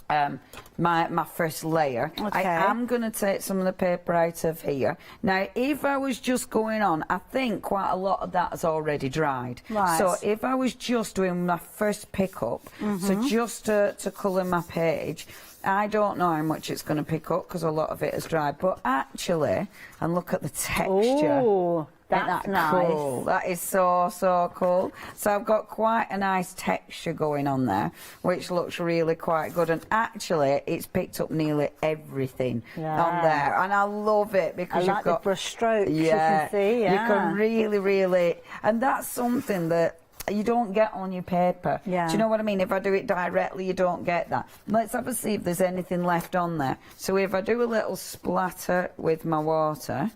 my first layer. I am going to take some of the paper out of here. Now, if I was just going on, I think quite a lot of that is already dried. So if I was just doing my first pickup, so just to colour my page, I don't know how much it's going to pick up because a lot of it is dried. But actually, and look at the texture. Ooh. That's nice. Cool. That is so cool. So I've got quite a nice texture going on there, which looks really quite good. And actually, it's picked up nearly everything on there, and I love it because you've you've got the brush strokes. You can see, you can really, and that's something that you don't get on your paper. Do you know what I mean? If I do it directly, you don't get that. Let's have a see if there's anything left on there. So if I do a little splatter with my water.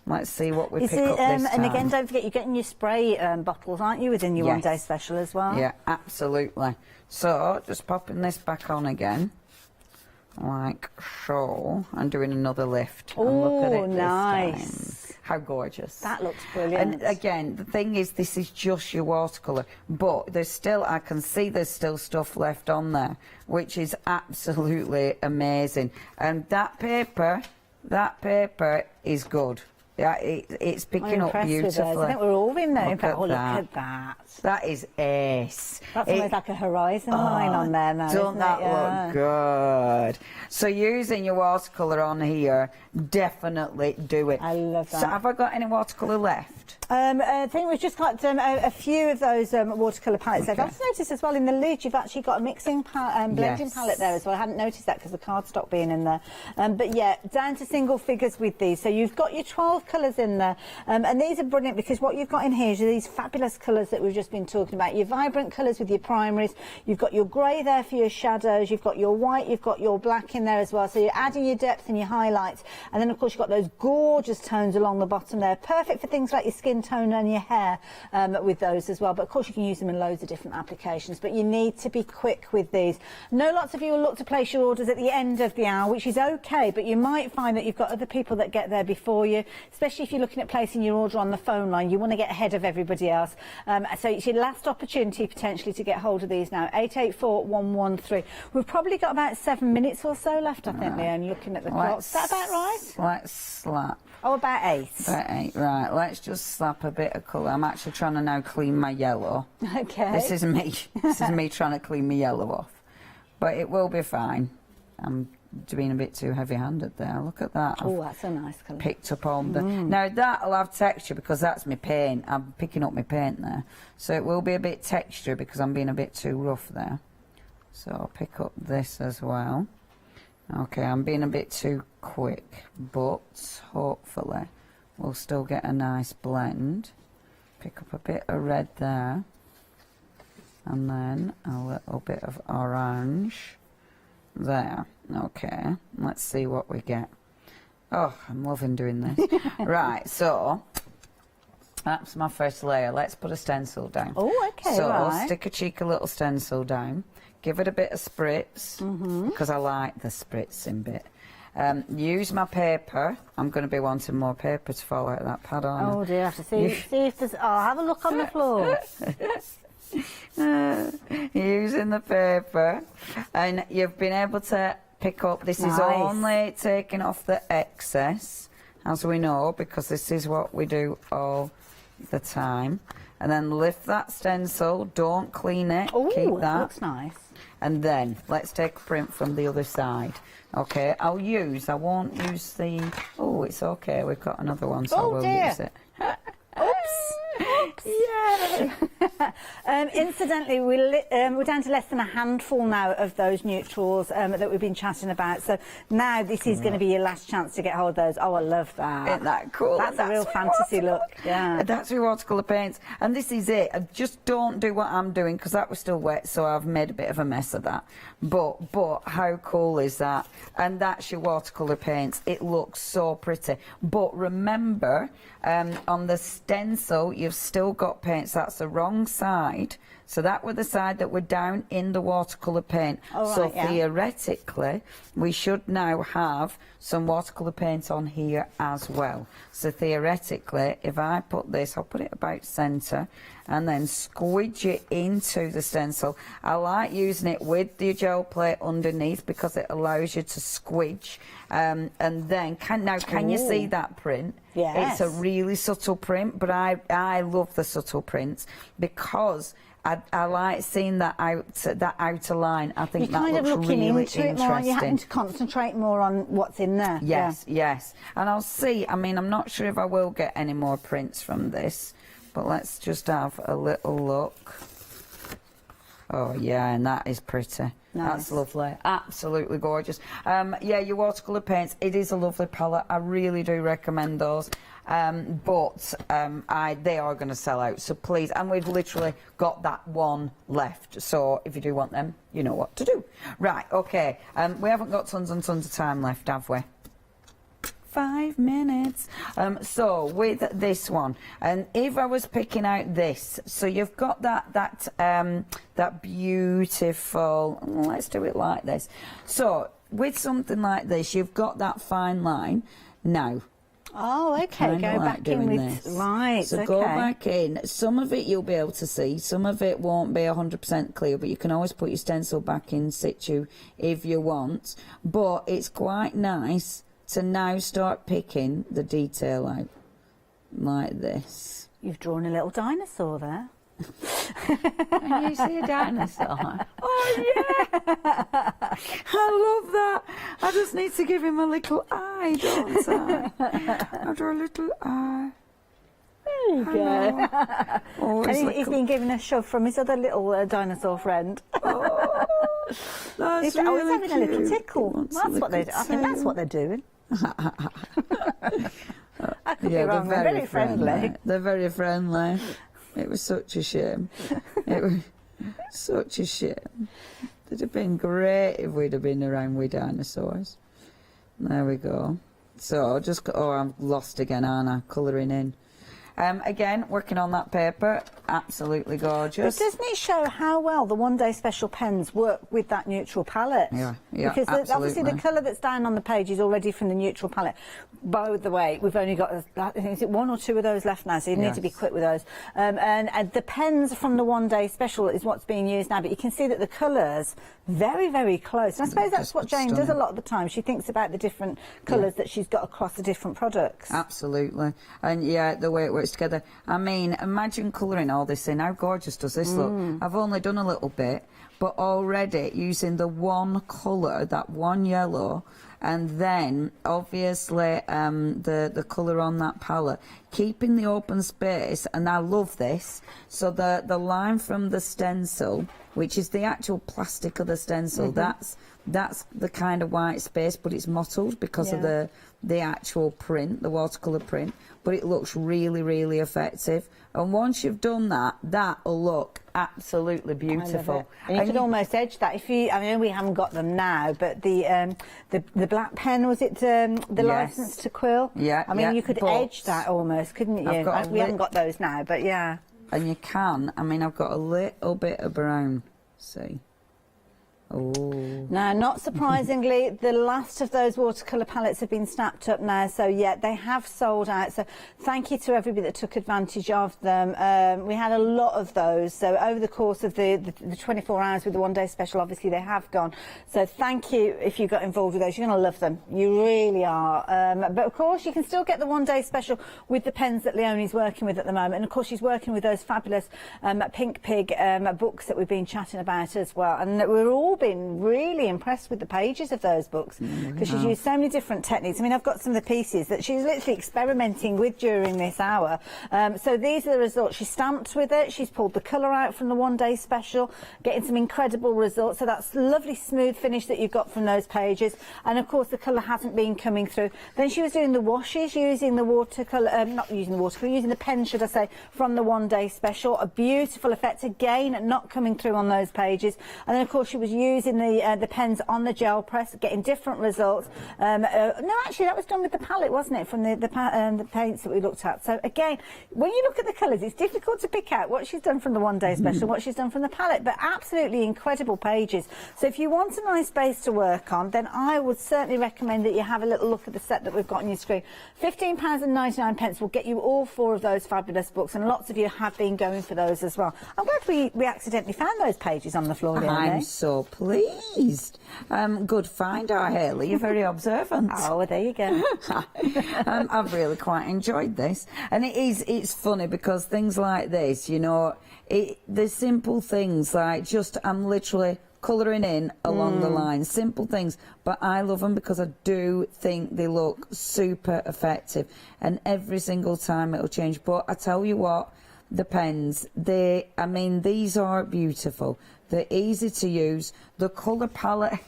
Let's see what we pick up this time. And again, don't forget, you're getting your spray bottles, aren't you, within your one-day special as well? Yeah, absolutely. So, just popping this back on again, like so, and doing another lift. Oh, look at it nice. This time. How gorgeous. That looks brilliant. And again, the thing is, this is just your watercolour, but there's still, I can see there's still stuff left on there, which is absolutely amazing. And that paper is good. Yeah, it's picking up impressed with those. beautifully. I think we're all in there. Look In at fact, look that. at that. That is ace. That's almost like a horizon line on there now, Don't isn't that it? Yeah. look good? So using your watercolour on here, definitely do it. I love that. So have I got any watercolour left? I think we've just got a few of those watercolour palettes. Okay. I've also noticed as well in the lid you've actually got a mixing blending Yes. palette there as well. I hadn't noticed that because the cardstock being in there. But yeah, down to single figures with these. So you've got your 12 colours in there. And these are brilliant because what you've got in here is these fabulous colours that we've just been talking about. Your vibrant colours with your primaries. You've got your grey there for your shadows. You've got your white. You've got your black in there as well. So you're adding your depth and your highlights. And then, of course, you've got those gorgeous tones along the bottom there. Perfect for things like your skin tone and your hair with those as well. But, of course, you can use them in loads of different applications. But you need to be quick with these. I know lots of you will look to place your orders at the end of the hour, which is OK. But you might find that you've got other people that get there before you, especially if you're looking at placing your order on the phone line. You want to get ahead of everybody else. So it's your last opportunity, potentially, to get hold of these now. 884113. We've probably got about 7 minutes or so left, I think, Leanne, looking at the clock. Is that about right? Let's slap. Oh, about 8. About 8, right. Let's just slap a bit of colour. I'm actually trying to now clean my yellow. OK. This is me. This is me trying to clean my yellow off. But it will be fine. I'm being a bit too heavy-handed there. Look at that. Oh, that's a nice colour. Picked up all the... Now, that'll have texture because that's my paint. I'm picking up my paint there. So it will be a bit texture because I'm being a bit too rough there. So I'll pick up this as well. OK, I'm being a bit too quick, but hopefully we'll still get a nice blend. Pick up a bit of red there. And then a little bit of orange there. OK, let's see what we get. Oh, I'm loving doing this. Right, so that's my first layer. Let's put a stencil down. Oh, OK, so right. I'll stick a cheeky little stencil down. Give it a bit of spritz, because I like the spritzing bit. Use my paper. I'm going to be wanting more paper to fall out of that pad, aren't I? Oh dear, I have to see if there's... Oh, have a look on the floor. Using the paper, and you've been able to pick up... This is only taking off the excess, as we know, because this is what we do all the time. And then lift that stencil, don't clean it, keep that. That looks nice. And then let's take a print from the other side. OK, I won't use the... Oh, it's OK, we've got another one, so I will use it. Oops. Yeah. Incidentally, we're down to less than a handful now of those neutrals that we've been chatting about. So now this is going to be your last chance to get hold of those. Oh, I love that. Isn't that cool? That's a real fantasy look. Yeah. That's with watercolour paints. And this is it. Just don't do what I'm doing, because that was still wet, so I've made a bit of a mess of that. But how cool is that? And that's your watercolour paints. It looks so pretty. But remember, on the stencil, you've still got paints. That's the wrong side. So that was the side that were down in the watercolour paint. So theoretically, we should now have some watercolour paint on here as well. So theoretically, if I put this, I'll put it about centre, and then squidge it into the stencil. I like using it with the gel plate underneath because it allows you to squidge. And then, can you see that print? Yes. It's a really subtle print, but I love the subtle prints because I like seeing that outer line. I think that looks really interesting. You're kind of looking into it more, and you're having to concentrate more on what's in there. Yes, yes. And I'll see. I mean, I'm not sure if I will get any more prints from this, but let's just have a little look. Oh, yeah, and that is pretty. Nice. That's lovely. Absolutely gorgeous. Yeah, your watercolour paints, it is a lovely palette. I really do recommend those. But they are going to sell out, so please. And we've literally got that one left. So if you do want them, you know what to do. Right, OK. We haven't got tons and tons of time left, have we? 5 minutes. So with this one, and if I was picking out this, so you've got that beautiful. Let's do it like this. So with something like this, you've got that fine line. Now. Oh, OK. Go back in with right. So go back in. Some of it you'll be able to see. Some of it won't be 100% clear, but you can always put your stencil back in situ if you want. But it's quite nice to now start picking the detail out. like this. You've drawn a little dinosaur there. Can you see a dinosaur? Oh yeah! I love that. I just need to give him a little eye, don't I? I'll draw a little eye. There you go. Oh, And he's been given a shove from his other little dinosaur friend. That's he's really having a little cute. tickle. That's what I think that's what they're doing. I could be wrong. They're very friendly. They're very friendly. It was such a shame. It was such a shame. It'd have been great if we'd have been around with dinosaurs. There we go. So just, oh, I'm lost again, aren't I? Colouring in. Again, working on that paper, absolutely gorgeous. But doesn't it show how well the one day special pens work with that neutral palette? Yeah, Because obviously the colour that's down on the page is already from the neutral palette. By the way, we've only got, I think, is it 1 or 2 of those left now, so you need to be quick with those. And the pens from the one day special is what's being used now, but you can see that the colours very, very close. And I suppose that's what Jane does a lot of the time. She thinks about the different colours that she's got across the different products. Absolutely. And yeah, the way it works together. I mean, imagine colouring all this in. How gorgeous does this look? I've only done a little bit, but already using the one colour, that one yellow, and then obviously the colour on that palette, keeping the open space, and I love this. So the line from the stencil, which is the actual plastic of the stencil, that's the kind of white space, but it's mottled because of the actual print, the watercolour print, but it looks really, really effective. And once you've done that, that'll look absolutely beautiful. And you could almost edge that. If you, I mean, we haven't got them now, but the black pen, was it the license to quill? Yeah. I mean, you could edge that almost, couldn't you? We haven't got those now, but yeah. And you can. I mean, I've got a little bit of brown. See. Oh. Now, not surprisingly, the last of those watercolour palettes have been snapped up now, so yeah, they have sold out. So thank you to everybody that took advantage of them. We had a lot of those, so over the course of the 24 hours with the one day special, obviously they have gone. So thank you if you got involved with those. You're going to love them. You really are. But of course, you can still get the one day special with the pens that Leonie's working with at the moment. And of course, she's working with those fabulous Pink Pig books that we've been chatting about as well. And we're all been really impressed with the pages of those books because she's used so many different techniques. I mean, I've got some of the pieces that she's literally experimenting with during this hour. So these are the results. She stamped with it. She's pulled the colour out from the one day special, getting some incredible results. So that's lovely smooth finish that you've got from those pages. And of course, the colour hasn't been coming through. Then she was doing the washes using the watercolour, not using the watercolour, using the pen, should I say, from the one day special. A beautiful effect, again, not coming through on those pages. And then of course, she was using the pens on the gel press, getting different results. No, actually, that was done with the palette, wasn't it, from the paints that we looked at. So again, when you look at the colours, it's difficult to pick out what she's done from the one day special, what she's done from the palette, but absolutely incredible pages. So if you want a nice base to work on, then I would certainly recommend that you have a little look at the set that we've got on your screen. £15.99 will get you all 4 of those fabulous books, and lots of you have been going for those as well. I'm glad we accidentally found those pages on the floor, Leonie. I'm so pleased. Good find, Haley. You're very observant. Oh, well, there you go. I've really quite enjoyed this. And it's funny because things like this, you know, the simple things like I'm literally colouring in along the line, simple things, but I love them because I do think they look super effective, and every single time it'll change. But I tell you what, the pens, I mean, these are beautiful. They're easy to use. The colour palette,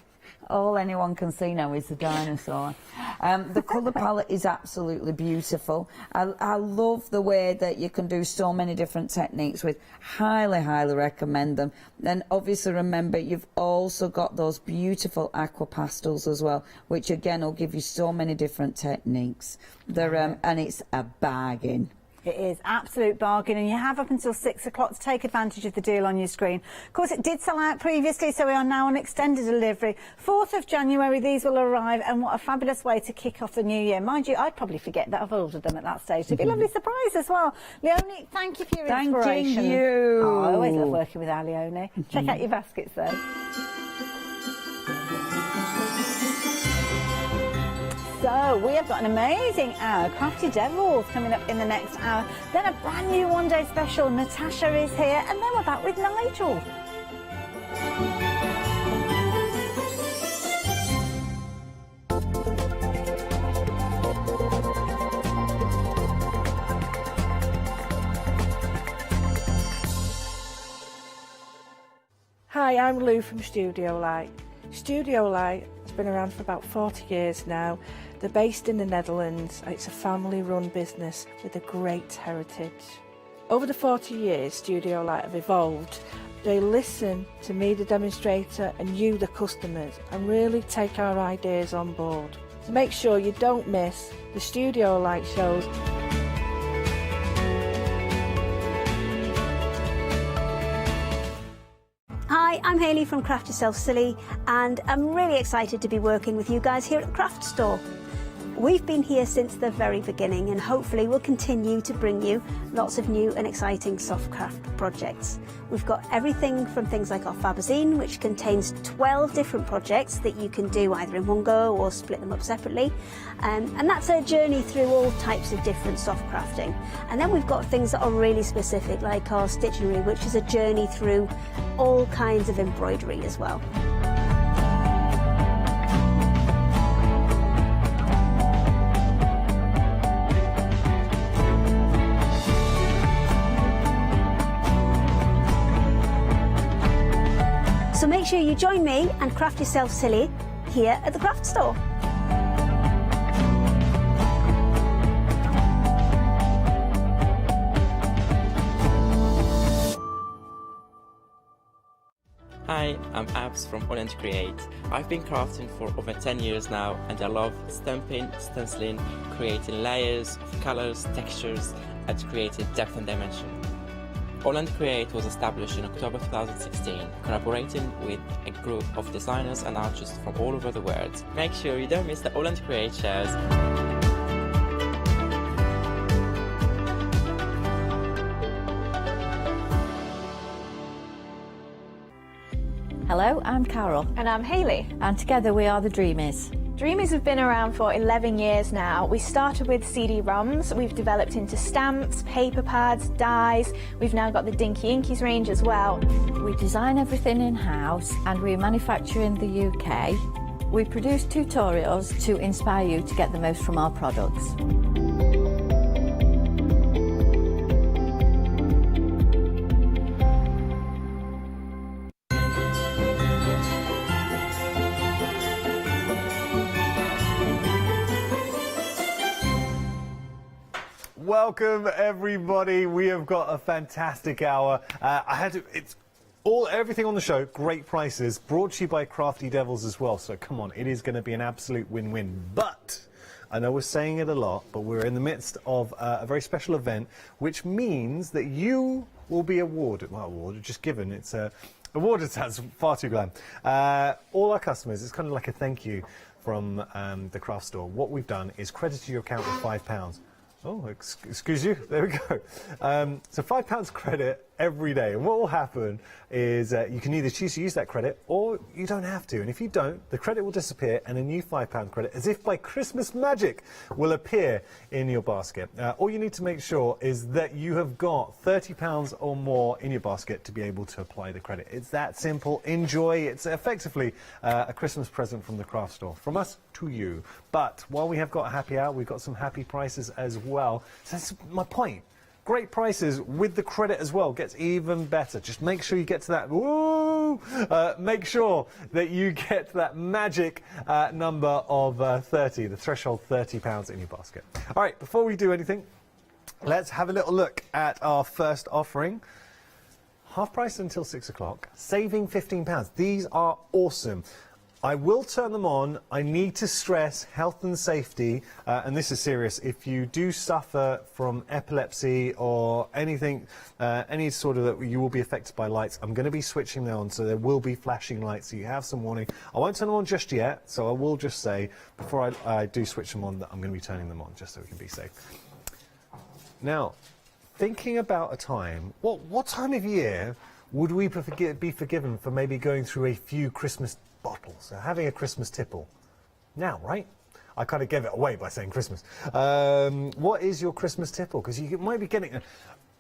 all anyone can see now is the dinosaur. The colour palette is absolutely beautiful. I love the way that you can do so many different techniques with. Highly, highly recommend them. And obviously remember, you've also got those beautiful aqua pastels as well, which again will give you so many different techniques. They're and it's a bargain. It is absolute bargain, and you have up until 6 o'clock to take advantage of the deal on your screen. Of course, it did sell out previously, so we are now on extended delivery. 4th of January, these will arrive, and what a fabulous way to kick off the new year. Mind you, I'd probably forget that I've ordered them at that stage. It'd be a lovely surprise as well. Leonie, thank you for your inspiration. Thank you. Oh, I always love working with our Leonie. Check out your baskets, though. So we have got an amazing hour, Crafty Devils coming up in the next hour. Then a brand new one-day special, Natasha is here, and then we're back with Nigel. Hi, I'm Lou from Studio Light. Studio Light has been around for about 40 years now. They're based in the Netherlands. It's a family-run business with a great heritage. Over the 40 years, Studio Light have evolved. They listen to me, the demonstrator, and you, the customers, and really take our ideas on board. So make sure you don't miss the Studio Light shows. Hi, I'm Hayley from Craft Yourself Silly, and I'm really excited to be working with you guys here at the Craft Store. We've been here since the very beginning, and hopefully we'll continue to bring you lots of new and exciting soft craft projects. We've got everything from things like our Fabazine, which contains 12 different projects that you can do either in one go or split them up separately. And that's a journey through all types of different soft crafting. And then we've got things that are really specific, like our Stitchery, which is a journey through all kinds of embroidery as well. So make sure you join me and craft yourself silly here at the Craft Store. Hi, I'm Abs from AALL Create. I've been crafting for over 10 years now, and I love stamping, stenciling, creating layers of colors, textures, and creating depth and dimension. AALL Create was established in October 2016, collaborating with a group of designers and artists from all over the world. Make sure you don't miss the AALL Create shows. Hello, I'm Carol. And I'm Hayley. And together we are the Dreamies. Dreamies have been around for 11 years now. We started with CD-ROMs, we've developed into stamps, paper pads, dies, we've now got the Dinky Inkies range as well. We design everything in-house and we manufacture in the UK. We produce tutorials to inspire you to get the most from our products. Welcome everybody. We have got a fantastic hour. Everything on the show, great prices, brought to you by Crafty Devils as well. So come on, it is going to be an absolute win-win. But I know we're saying it a lot, but we're in the midst of a very special event, which means that you will be awarded. Well, awarded, just given. It's awarded sounds far too glam. All our customers, it's kind of like a thank you from the Craft Store. What we've done is credited your account with £5. Oh, excuse you. There we go. So £5 credit every day. And what will happen is you can either choose to use that credit or you don't have to. And if you don't, the credit will disappear and a new £5 credit, as if by Christmas magic, will appear in your basket. All you need to make sure is that you have got £30 or more in your basket to be able to apply the credit. It's that simple. Enjoy. It's effectively a Christmas present from the Craft Store. From us to you. But while we have got a happy hour, we've got some happy prices as well. So that's my point. Great prices with the credit as well. Gets even better. Just make sure you get to that. Woo! Make sure that you get that magic number of 30, the threshold £30 in your basket. All right, before we do anything, let's have a little look at our first offering. Half price until 6 o'clock, saving £15. These are awesome. I will turn them on. I need to stress health and safety, and this is serious. If you do suffer from epilepsy or anything, any sort of that you will be affected by lights, I'm going to be switching them on, so there will be flashing lights, so you have some warning. I won't turn them on just yet, so I will just say, before I do switch them on, that I'm going to be turning them on, just so we can be safe. Now, thinking about a time, what time of year would we be forgiven for maybe going through a few Christmas bottles, so having a Christmas tipple? Now, right? I kind of gave it away by saying Christmas. What is your Christmas tipple? Because you might be getting,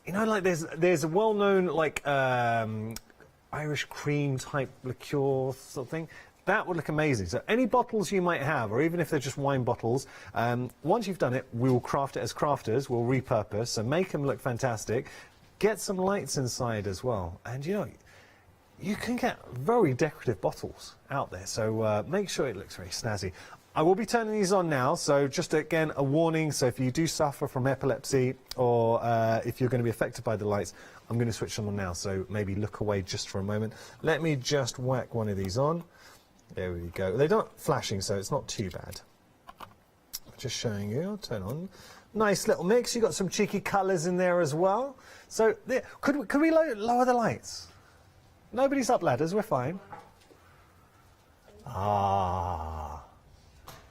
you know, like there's a well-known like Irish cream type liqueur sort of thing. That would look amazing. So any bottles you might have, or even if they're just wine bottles, once you've done it, we'll craft it as crafters, we'll repurpose, so make them look fantastic. Get some lights inside as well. And you know, you can get very decorative bottles out there, so make sure it looks very snazzy. I will be turning these on now, so just again a warning, so if you do suffer from epilepsy or if you're going to be affected by the lights, I'm going to switch them on now, so maybe look away just for a moment. Let me just whack one of these on. There we go. They're not flashing, so it's not too bad. Just showing you. I'll turn on. Nice little mix. You've got some cheeky colours in there as well. So, there. Could we lower the lights? Nobody's up ladders. We're fine. Ah.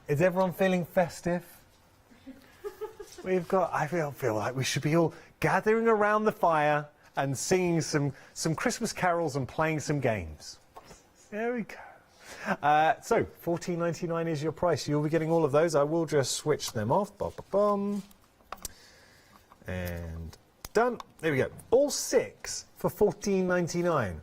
Is everyone feeling festive? We've got... I feel like we should be all gathering around the fire and singing some Christmas carols and playing some games. There we go. So, $14.99 is your price. You'll be getting all of those. I will just switch them off. Ba-ba-bum. And done. There we go. All 6 for $14.99.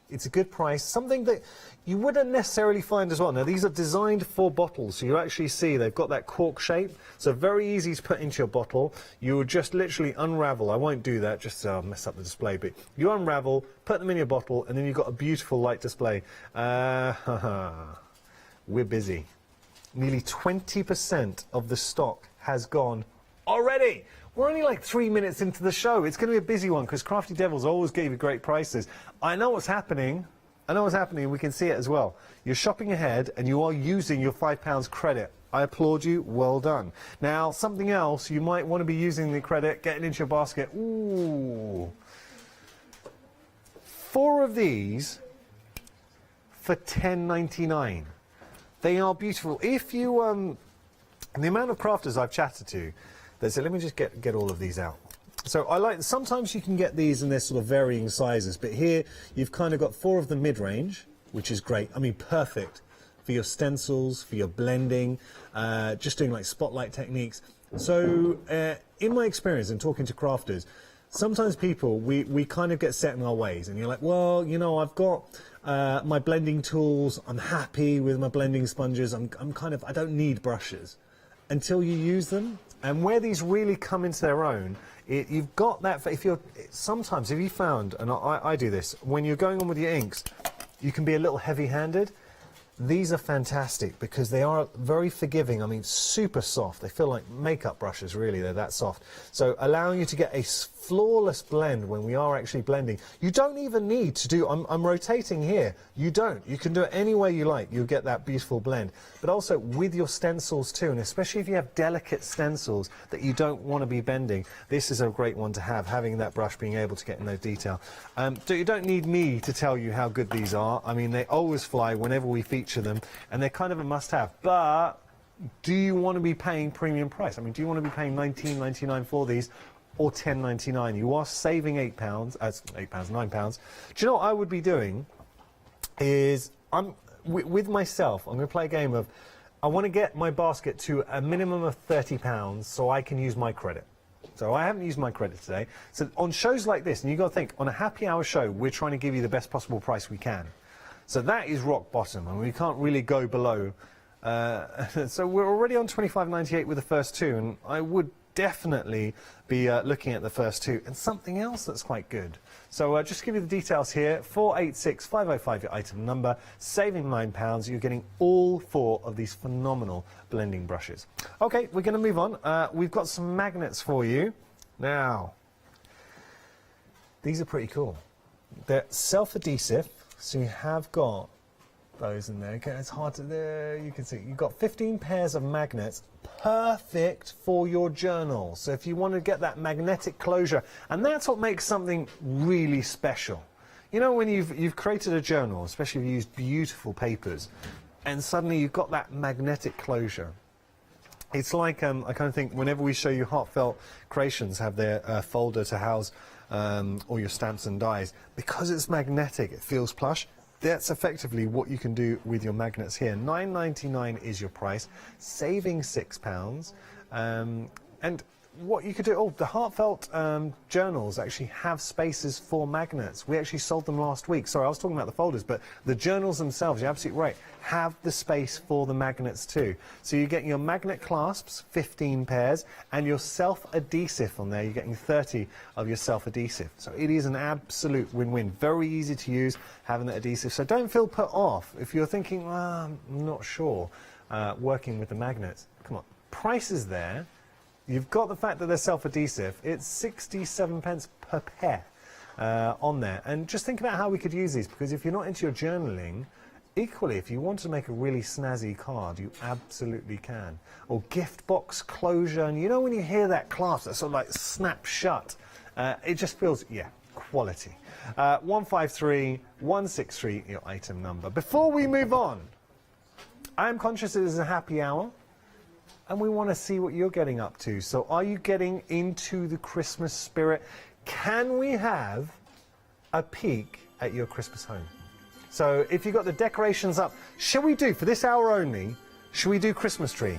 It's a good price. Something that you wouldn't necessarily find as well. Now, these are designed for bottles, so you actually see they've got that cork shape. So very easy to put into your bottle. You would just literally unravel. I won't do that, just so I'll mess up the display. But you unravel, put them in your bottle, and then you've got a beautiful light display. We're busy. Nearly 20% of the stock has gone already. We're only like 3 minutes into the show. It's going to be a busy one because Crafty Devils always give you great prices. I know what's happening. I know what's happening. We can see it as well. You're shopping ahead and you are using your £5 credit. I applaud you. Well done. Now, something else, you might want to be using the credit, getting into your basket. Ooh. 4 of these for $10.99. They are beautiful. If you, the amount of crafters I've chatted to, they said, let me just get all of these out. So I like, sometimes you can get these in their sort of varying sizes, but here you've kind of got 4 of the mid-range, which is great. I mean, perfect for your stencils, for your blending, just doing like spotlight techniques. So in my experience and talking to crafters, sometimes people, we kind of get set in our ways and you're like, well, you know, I've got my blending tools, I'm happy with my blending sponges, I'm kind of, I don't need brushes until you use them. And where these really come into their own, you've got that, if you're, sometimes if you found, and I do this, when you're going on with your inks, you can be a little heavy-handed. These are fantastic because they are very forgiving. I mean, super soft. They feel like makeup brushes, really. They're that soft. So allowing you to get a flawless blend when we are actually blending. You don't even need to do, I'm rotating here. You don't. You can do it any way you like. You'll get that beautiful blend. But also with your stencils too, and especially if you have delicate stencils that you don't want to be bending, this is a great one to have, having that brush being able to get in no detail. So you don't need me to tell you how good these are. I mean, they always fly whenever we feature them, and they're kind of a must-have. But do you want to be paying premium price? I mean, do you want to be paying £19.99 for these or £10.99? You are saving £8, £9. Do you know what I would be doing? Is with myself, I'm going to play a game of, I want to get my basket to a minimum of £30 so I can use my credit. So I haven't used my credit today. So on shows like this, and you've got to think, on a happy hour show, we're trying to give you the best possible price we can. So that is rock bottom, and we can't really go below. So we're already on £25.98 with the first 2, and I would definitely be looking at the first 2. And something else that's quite good. So just to give you the details here, 486505 your item number, saving £9. You're getting all 4 of these phenomenal blending brushes. Okay, we're going to move on. We've got some magnets for you. Now, these are pretty cool. They're self-adhesive. So you have got those in there. Okay, it's hard to, there you can see. You've got 15 pairs of magnets, perfect for your journal. So if you want to get that magnetic closure, and that's what makes something really special. You know, when you've created a journal, especially if you use beautiful papers, and suddenly you've got that magnetic closure. It's like, I kind of think, whenever we show you Heartfelt Creations have their folder to house all your stamps and dies, because it's magnetic, it feels plush. that's effectively what you can do with your magnets here. £9.99 is your price, saving £6. And what you could do, oh, the Heartfelt journals actually have spaces for magnets. We actually sold them last week. Sorry, I was talking about the folders, but the journals themselves, you're absolutely right, have the space for the magnets too. So you're getting your magnet clasps, 15 pairs, and your self-adhesive on there. You're getting 30 of your self-adhesive. So it is an absolute win-win. Very easy to use, having that adhesive. So don't feel put off if you're thinking, I'm not sure, working with the magnets. Come on, price is there. You've got the fact that they're self-adhesive. It's 67 pence per pair on there. And just think about how we could use these, because if you're not into your journaling, equally, if you want to make a really snazzy card, you absolutely can. Or gift box closure, and you know when you hear that clasp that sort of like snap shut, it just feels, yeah, quality. 153163, your item number. Before we move on, I'm conscious it is a happy hour, and we want to see what you're getting up to. So are you getting into the Christmas spirit? Can we have a peek at your Christmas home? So if you've got the decorations up, shall we do, for this hour only, shall we do Christmas tree?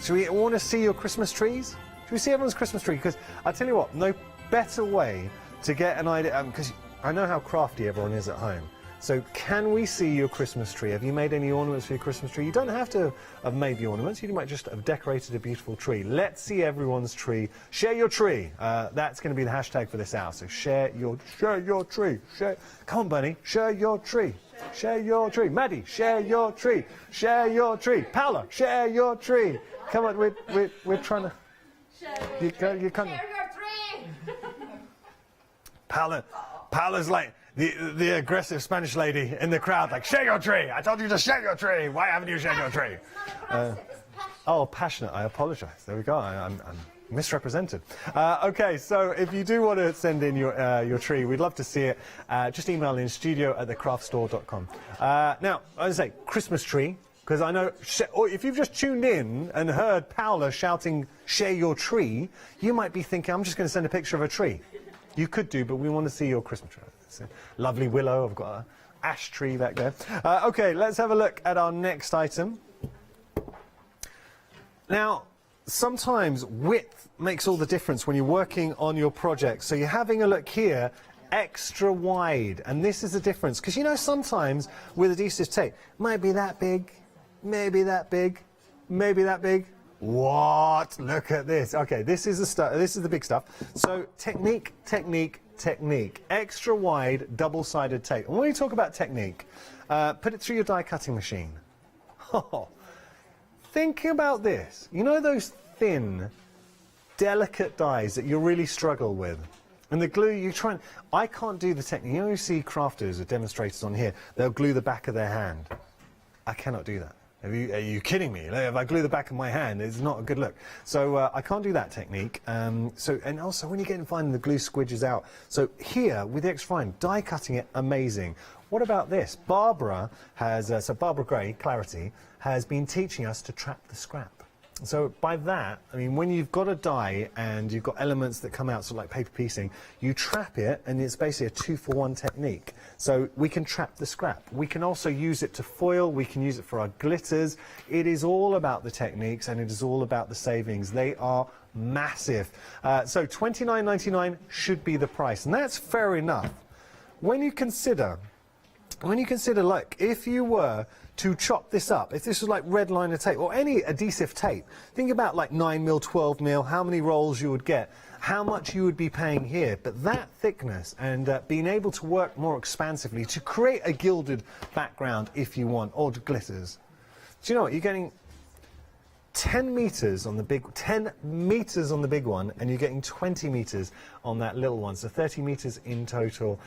Shall we want to see your Christmas trees? Shall we see everyone's Christmas tree? Because I tell you what, no better way to get an idea, because I know how crafty everyone is at home. So can we see your Christmas tree? Have you made any ornaments for your Christmas tree? You don't have to have made the ornaments. You might just have decorated a beautiful tree. Let's see everyone's tree. Share your tree. That's going to be the hashtag for this hour. So share your tree. Come on, Bernie. Share your tree. Share your tree. Maddie, share your tree. Share your tree. Paula, share your tree. Come on, we're trying to. You can't. Share your tree. Paula's like the aggressive Spanish lady in the crowd, like, share your tree. I told you to share your tree. Why haven't you shared your tree? Oh, passionate. I apologise. There we go. I'm misrepresented. Okay, so if you do want to send in your tree, we'd love to see it. Just email in studio@thecraftstore.com. Now, as I say, Christmas tree, because I know, or if you've just tuned in and heard Paula shouting, share your tree, you might be thinking, I'm just going to send a picture of a tree. You could do, but we want to see your Christmas tree. It's a lovely willow. I've got an ash tree back there. Okay, let's have a look at our next item. Now, sometimes width makes all the difference when you're working on your project. So you're having a look here, extra wide, and this is the difference. Because you know, sometimes with adhesive tape, it might be that big, maybe that big, maybe that big. What? Look at this. Okay, this is the stuff. This is the big stuff. So technique, technique, technique. Extra wide, double-sided tape. And when you talk about technique, put it through your die cutting machine. Think about this. You know those thin, delicate dies that you really struggle with? And the glue, you try and... I can't do the technique. You know, you see crafters or demonstrators on here, they'll glue the back of their hand. I cannot do that. Are you kidding me? If I glue the back of my hand, it's not a good look. So I can't do that technique. And also when you get in fine, the glue squidges out. So here, with the extra fine, die cutting it, amazing. What about this? Barbara has, so Barbara Gray, Clarity, has been teaching us to trap the scrap. So by that, I mean, when you've got a die and you've got elements that come out, sort of like paper piecing, you trap it, and it's basically a 2-for-1 technique. So we can trap the scrap. We can also use it to foil. We can use it for our glitters. It is all about the techniques, and it is all about the savings. They are massive. So $29.99 should be the price, and that's fair enough. When you consider, like, if you were to chop this up, if this was like red liner tape or any adhesive tape, think about like 9mm, 12mm, how many rolls you would get, how much you would be paying here. But that thickness and being able to work more expansively to create a gilded background if you want, or glitters. Do you know what? You're getting 10 meters on the big, 10 meters on the big one, and you're getting 20 meters on that little one. So 30 meters in total.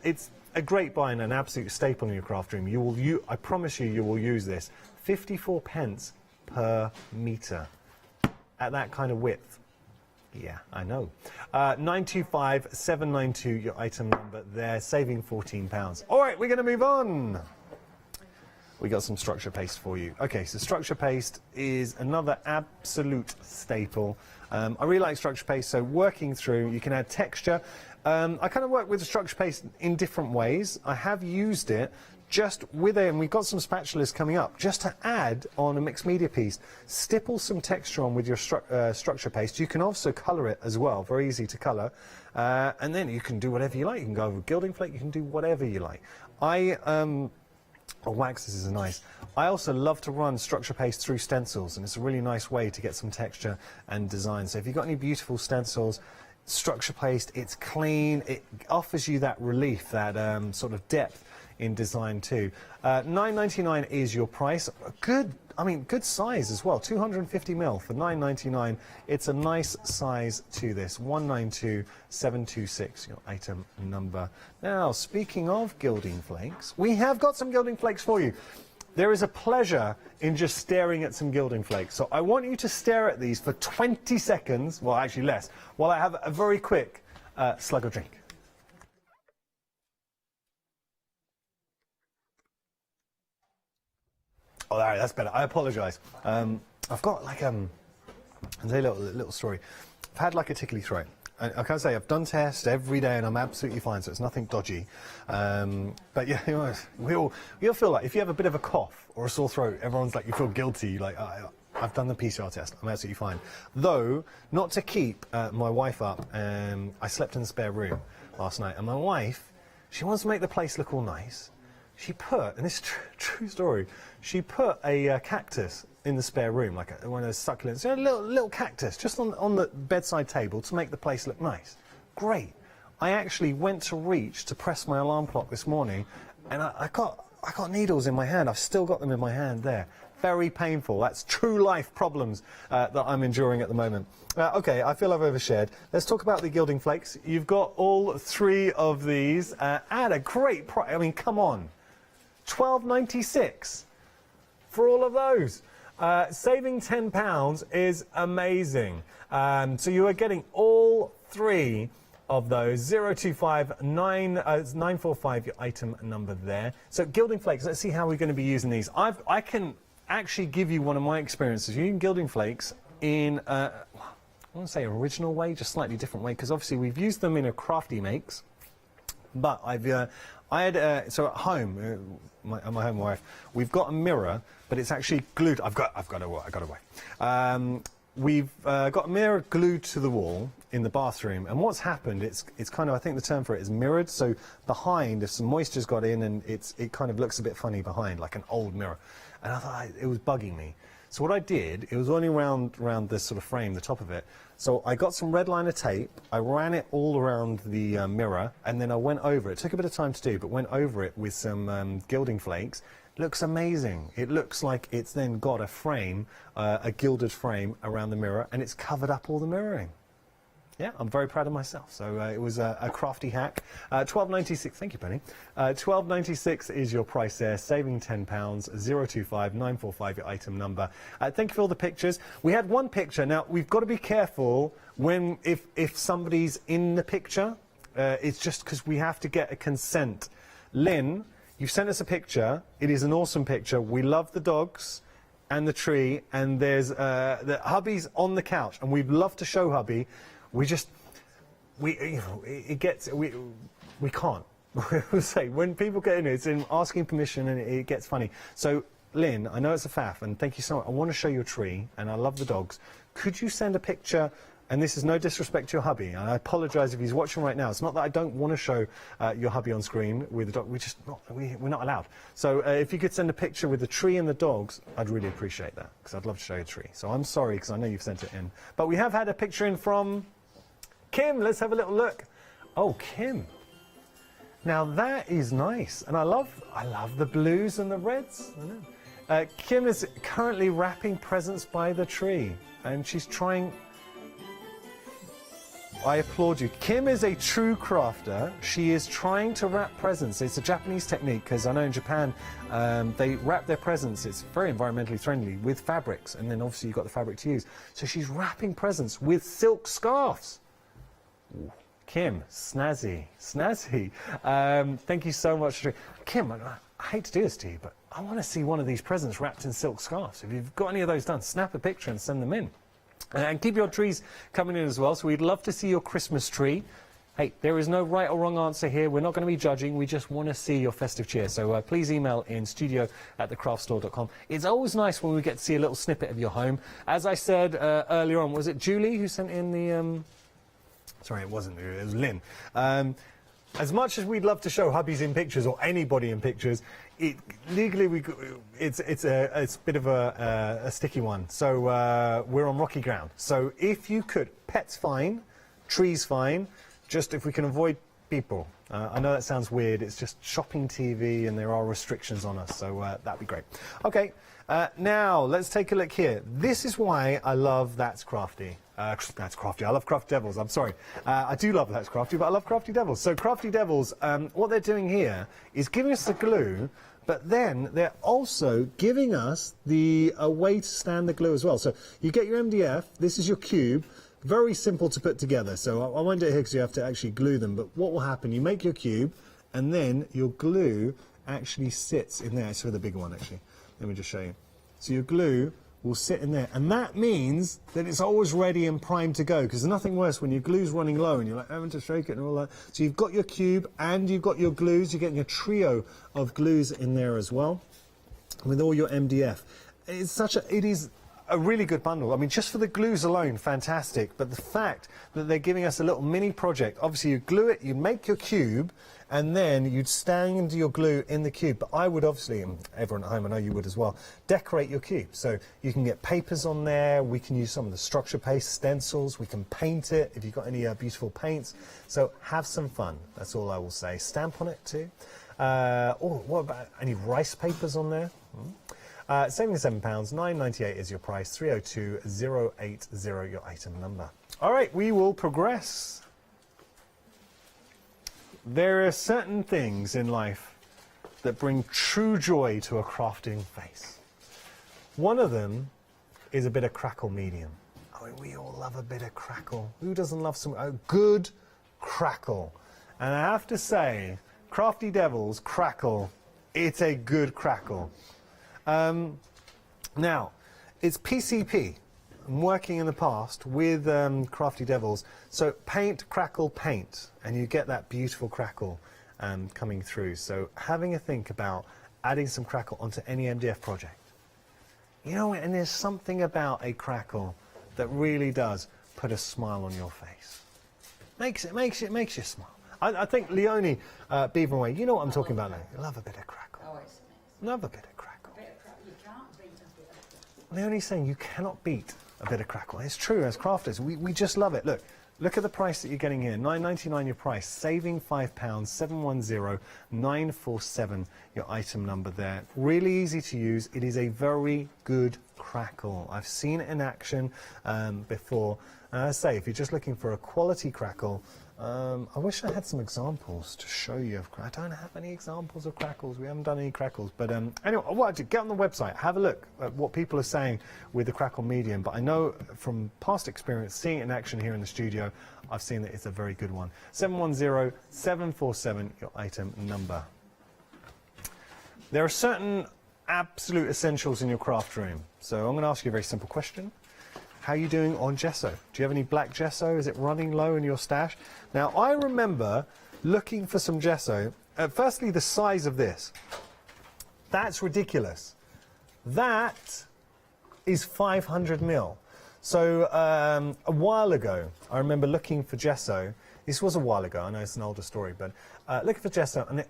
It's a great buy and an absolute staple in your craft room. I promise you will use this. 54 pence per meter at that kind of width. Yeah, I know. 925792, your item number there, saving £14. All right, we're going to move on. we got some structure paste for you. Okay, so structure paste is another absolute staple. I really like structure paste, so working through, you can add texture. I kind of work with the structure paste in different ways. I have used it just with and we've got some spatulas coming up, just to add on a mixed media piece. Stipple some texture on with your structure paste. You can also colour it as well, very easy to colour. And then you can do whatever you like. You can go with gilding flake, you can do whatever you like. Waxes is nice. I also love to run structure paste through stencils, and it's a really nice way to get some texture and design. So if you've got any beautiful stencils, structure paste, it's clean, it offers you that relief, that sort of depth in design too. $9.99 is your price. Good size as well. 250ml for $9.99. It's a nice size to this. 192726, your item number. Now, speaking of gilding flakes, we have got some gilding flakes for you. There is a pleasure in just staring at some gilding flakes. So I want you to stare at these for 20 seconds, well actually less, while I have a very quick slug of drink. Oh, that's better. I apologise. I've got like I'll tell you a little story. I've had like a tickly throat. I can't say I've done tests every day and I'm absolutely fine, so it's nothing dodgy. But yeah, you know, we all feel like if you have a bit of a cough or a sore throat, everyone's like, you feel guilty. Like I've done the PCR test. I'm absolutely fine. Though not to keep my wife up, I slept in the spare room last night, and my wife, she wants to make the place look all nice. She put, and this is true story, she put a cactus in the spare room, like one of those succulents, a little cactus, just on the bedside table to make the place look nice. Great. I actually went to reach to press my alarm clock this morning, and I got needles in my hand. I've still got them in my hand there. Very painful. That's true life problems that I'm enduring at the moment. Okay, I feel I've overshared. Let's talk about the gilding flakes. You've got all three of these at a great price. I mean, come on. $12.96 for all of those. Saving £10 is amazing. So you are getting all three of those. 945, your item number there. So gilding flakes, let's see how we're going to be using these. I can actually give you one of my experiences using gilding flakes in, I want to say original way, just slightly different way, because obviously we've used them in a crafty makes. But so at home, my home wife, we've got a mirror, but it's actually glued. I've got away. We've got a mirror glued to the wall in the bathroom, and what's happened? It's kind of, I think the term for it is mirrored. So behind, if some moisture's got in, and it kind of looks a bit funny behind, like an old mirror. And I thought it was bugging me. So what I did, it was only around this sort of frame, the top of it. So I got some red liner tape, I ran it all around the mirror, and then I went over it. It took a bit of time to do, but went over it with some gilding flakes. It looks amazing. It looks like it's then got a frame, a gilded frame around the mirror, and it's covered up all the mirroring. Yeah, I'm very proud of myself. So it was a crafty hack. $12.96, thank you, Penny. $12.96 is your price there, saving £10, 025 945, your item number. Thank you for all the pictures. We had one picture. Now, we've got to be careful if somebody's in the picture. It's just because we have to get a consent. Lynn, you've sent us a picture. It is an awesome picture. We love the dogs and the tree, and there's the hubby's on the couch, and we'd love to show hubby. We can't. We say when people get in it's in asking permission, and it gets funny. So Lynn, I know it's a faff, and thank you so much. I want to show you a tree, and I love the dogs. Could you send a picture? And this is no disrespect to your hubby, and I apologise if he's watching right now. It's not that I don't want to show your hubby on screen with the dog. We're not allowed. So if you could send a picture with the tree and the dogs, I'd really appreciate that, because I'd love to show you a tree. So I'm sorry, because I know you've sent it in. But we have had a picture in from Kim. Let's have a little look. Oh, Kim. Now that is nice, and I love the blues and the reds. I know. Kim is currently wrapping presents by the tree, and she's trying. I applaud you. Kim is a true crafter. She is trying to wrap presents. It's a Japanese technique, because I know in Japan they wrap their presents, it's very environmentally friendly, with fabrics, and then obviously you've got the fabric to use. So she's wrapping presents with silk scarves. Ooh. Kim, snazzy. Thank you so much. Kim, I hate to do this to you, but I want to see one of these presents wrapped in silk scarves. If you've got any of those done, snap a picture and send them in. And keep your trees coming in as well, so we'd love to see your Christmas tree. Hey, there is no right or wrong answer here. We're not going to be judging. We just want to see your festive cheer. So please email in studio@thecraftstore.com. It's always nice when we get to see a little snippet of your home. As I said earlier on, was it Julie who sent in the... Sorry, it wasn't Julie, it was Lynn. As much as we'd love to show hubbies in pictures or anybody in pictures, legally it's a bit of a sticky one. So we're on rocky ground. So if you could, pets fine, trees fine, just if we can avoid people. I know that sounds weird, it's just shopping TV and there are restrictions on us, so that'd be great. Okay, now let's take a look here. This is why I love That's Crafty. That's Crafty. I love Crafty Devils. I'm sorry. I do love That's Crafty, but I love Crafty Devils. So Crafty Devils, what they're doing here is giving us the glue, but then they're also giving us a way to stand the glue as well. So you get your MDF. This is your cube. Very simple to put together. So I won't do it here because you have to actually glue them. But what will happen? You make your cube, and then your glue actually sits in there. So the bigger one, actually. Let me just show you. So your glue will sit in there, and that means that it's always ready and primed to go, because there's nothing worse when your glue's running low and you're like having to shake it and all that. So you've got your cube and you've got your glues. You're getting a trio of glues in there as well with all your MDF. It is a really good bundle. I mean, just for the glues alone, fantastic. But the fact that they're giving us a little mini project, obviously you glue it, you make your cube, and then you'd stand your glue in the cube. But I would obviously, and everyone at home, I know you would as well, decorate your cube. So you can get papers on there, we can use some of the structure paste, stencils, we can paint it if you've got any beautiful paints. So have some fun, that's all I will say. Stamp on it too. Oh, what about any rice papers on there? Saving £7, £9.98 is your price, 302080 your item number. All right, we will progress. There are certain things in life that bring true joy to a crafting face. One of them is a bit of crackle medium. I mean, we all love a bit of crackle. Who doesn't love a good crackle? And I have to say, Crafty Devils crackle, it's a good crackle. Now, it's PCP. I'm working in the past with Crafty Devils. So paint, crackle, paint, and you get that beautiful crackle coming through. So having a think about adding some crackle onto any MDF project. You know, and there's something about a crackle that really does put a smile on your face. Makes you smile. I think Leonie Beaverway, you know what I'm talking about now. You love a bit of crackle. Love a bit of crackle. Leonie's saying you cannot beat a bit of crackle. It's true, as crafters, we just love it. Look at the price that you're getting here. £9.99 your price, saving £5, 710947 your item number there. Really easy to use. It is a very good crackle. I've seen it in action before. And I say, if you're just looking for a quality crackle, I wish I had some examples to show you. I don't have any examples of crackles. We haven't done any crackles. But anyway, what I do, get on the website, have a look at what people are saying with the crackle medium. But I know from past experience, seeing it in action here in the studio, I've seen that it's a very good one. 710747, your item number. There are certain absolute essentials in your craft room. So I'm going to ask you a very simple question. How are you doing on gesso? Do you have any black gesso? Is it running low in your stash? Now, I remember looking for some gesso. Firstly, the size of this. That's ridiculous. That is 500 mil. So a while ago, I remember looking for gesso. This was a while ago. I know it's an older story, but looking for gesso. And the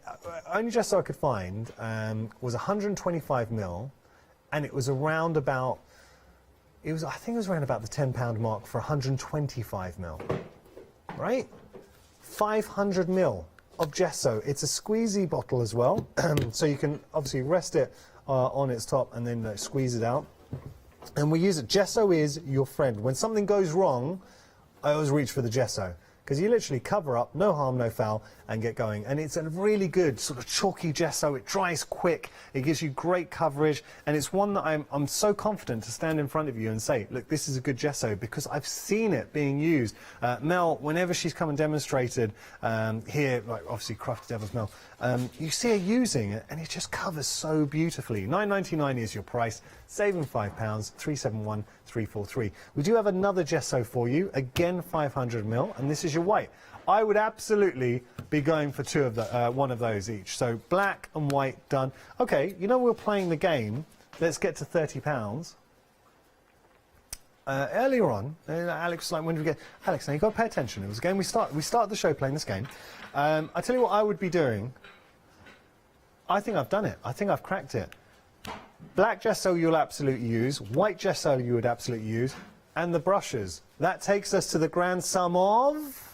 only gesso I could find was 125 mil, and it was around about... I think it was around about the £10 mark for 125 mil, right? 500 mil of gesso. It's a squeezy bottle as well, so you can obviously rest it on its top and then squeeze it out. And we use it. Gesso is your friend. When something goes wrong, I always reach for the gesso, because you literally cover up, no harm, no foul, and get going. And it's a really good sort of chalky gesso. It dries quick. It gives you great coverage. And it's one that I'm so confident to stand in front of you and say, look, this is a good gesso, because I've seen it being used. Mel, whenever she's come and demonstrated here, like obviously Crafty Devils Mel, you see her using it, and it just covers so beautifully. £9.99 is your price, saving £5, 371,343. We do have another gesso for you, again 500ml, and this is your white. I would absolutely be going for one of those each. So black and white done. Okay, you know we're playing the game. Let's get to £30. Earlier on, Alex was like, when did we get... Alex, now you've got to pay attention. It was a game we started the show playing this game. I tell you what I would be doing. I think I've done it. I think I've cracked it. Black gesso you'll absolutely use. White gesso you would absolutely use. And the brushes. That takes us to the grand sum of...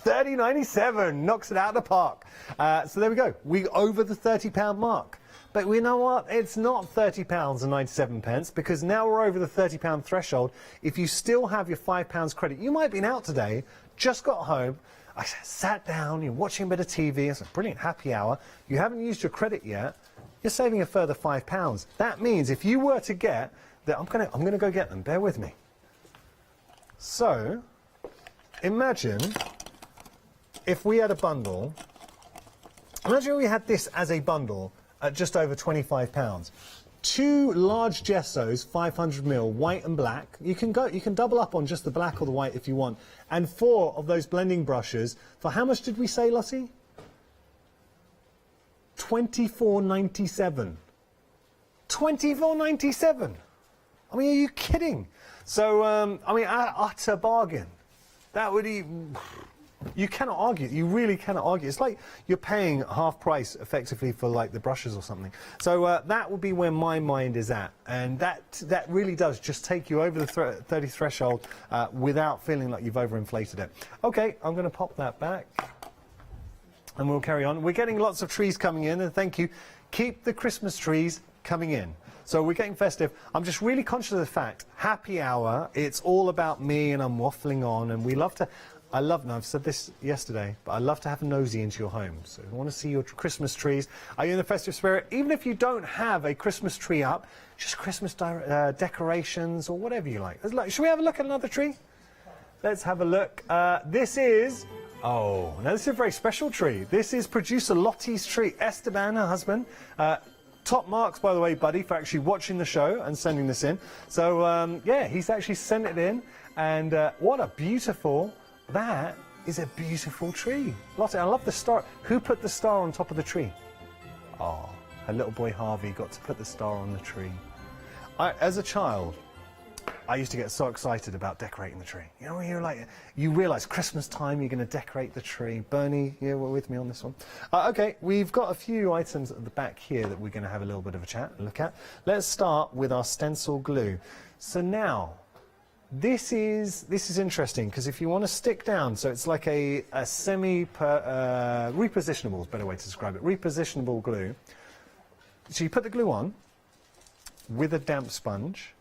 £30.97, knocks it out of the park. So there we go. We're over the £30 mark. But we know what? It's not £30.97 because now we're over the £30 threshold. If you still have your £5 credit, you might have been out today, just got home, I sat down, you're watching a bit of TV, it's a brilliant happy hour, you haven't used your credit yet, you're saving a further £5. That means if you were to get that, I'm gonna go get them, bear with me. So, imagine if we had a bundle, imagine we had this as a bundle at just over £25. 2 large gessos, 500ml, white and black. You can double up on just the black or the white if you want. And 4 of those blending brushes. For how much did we say, Lottie? £24.97. £24.97. I mean, are you kidding? So, I mean, utter bargain. That would even... You cannot argue. You really cannot argue. It's like you're paying half price effectively for like the brushes or something. So that would be where my mind is at, and that really does just take you over the 30 threshold without feeling like you've overinflated it. Okay, I'm going to pop that back, and we'll carry on. We're getting lots of trees coming in, and thank you. Keep the Christmas trees coming in. So we're getting festive. I'm just really conscious of the fact, happy hour, it's all about me and I'm waffling on, and we love to... and I've said this yesterday, but I love to have a nosy into your home. So if you want to see your Christmas trees, are you in the festive spirit? Even if you don't have a Christmas tree up, just Christmas decorations or whatever you like. Should we have a look at another tree? Let's have a look. This is... Oh, now this is a very special tree. This is producer Lottie's tree. Esteban, her husband. Top marks, by the way, buddy, for actually watching the show and sending this in. So, yeah, he's actually sent it in. And what a beautiful... That is a beautiful tree. Lottie, I love the star. Who put the star on top of the tree? Oh, her little boy Harvey got to put the star on the tree. As a child, I used to get so excited about decorating the tree. You know, when you're like, you realise Christmas time, you're going to decorate the tree. Bernie, you were with me on this one. Okay, we've got a few items at the back here that we're going to have a little bit of a look at. Let's start with our stencil glue. So now, this is interesting because if you want to stick down, so it's like a repositionable is a better way to describe it. Repositionable glue. So you put the glue on with a damp sponge.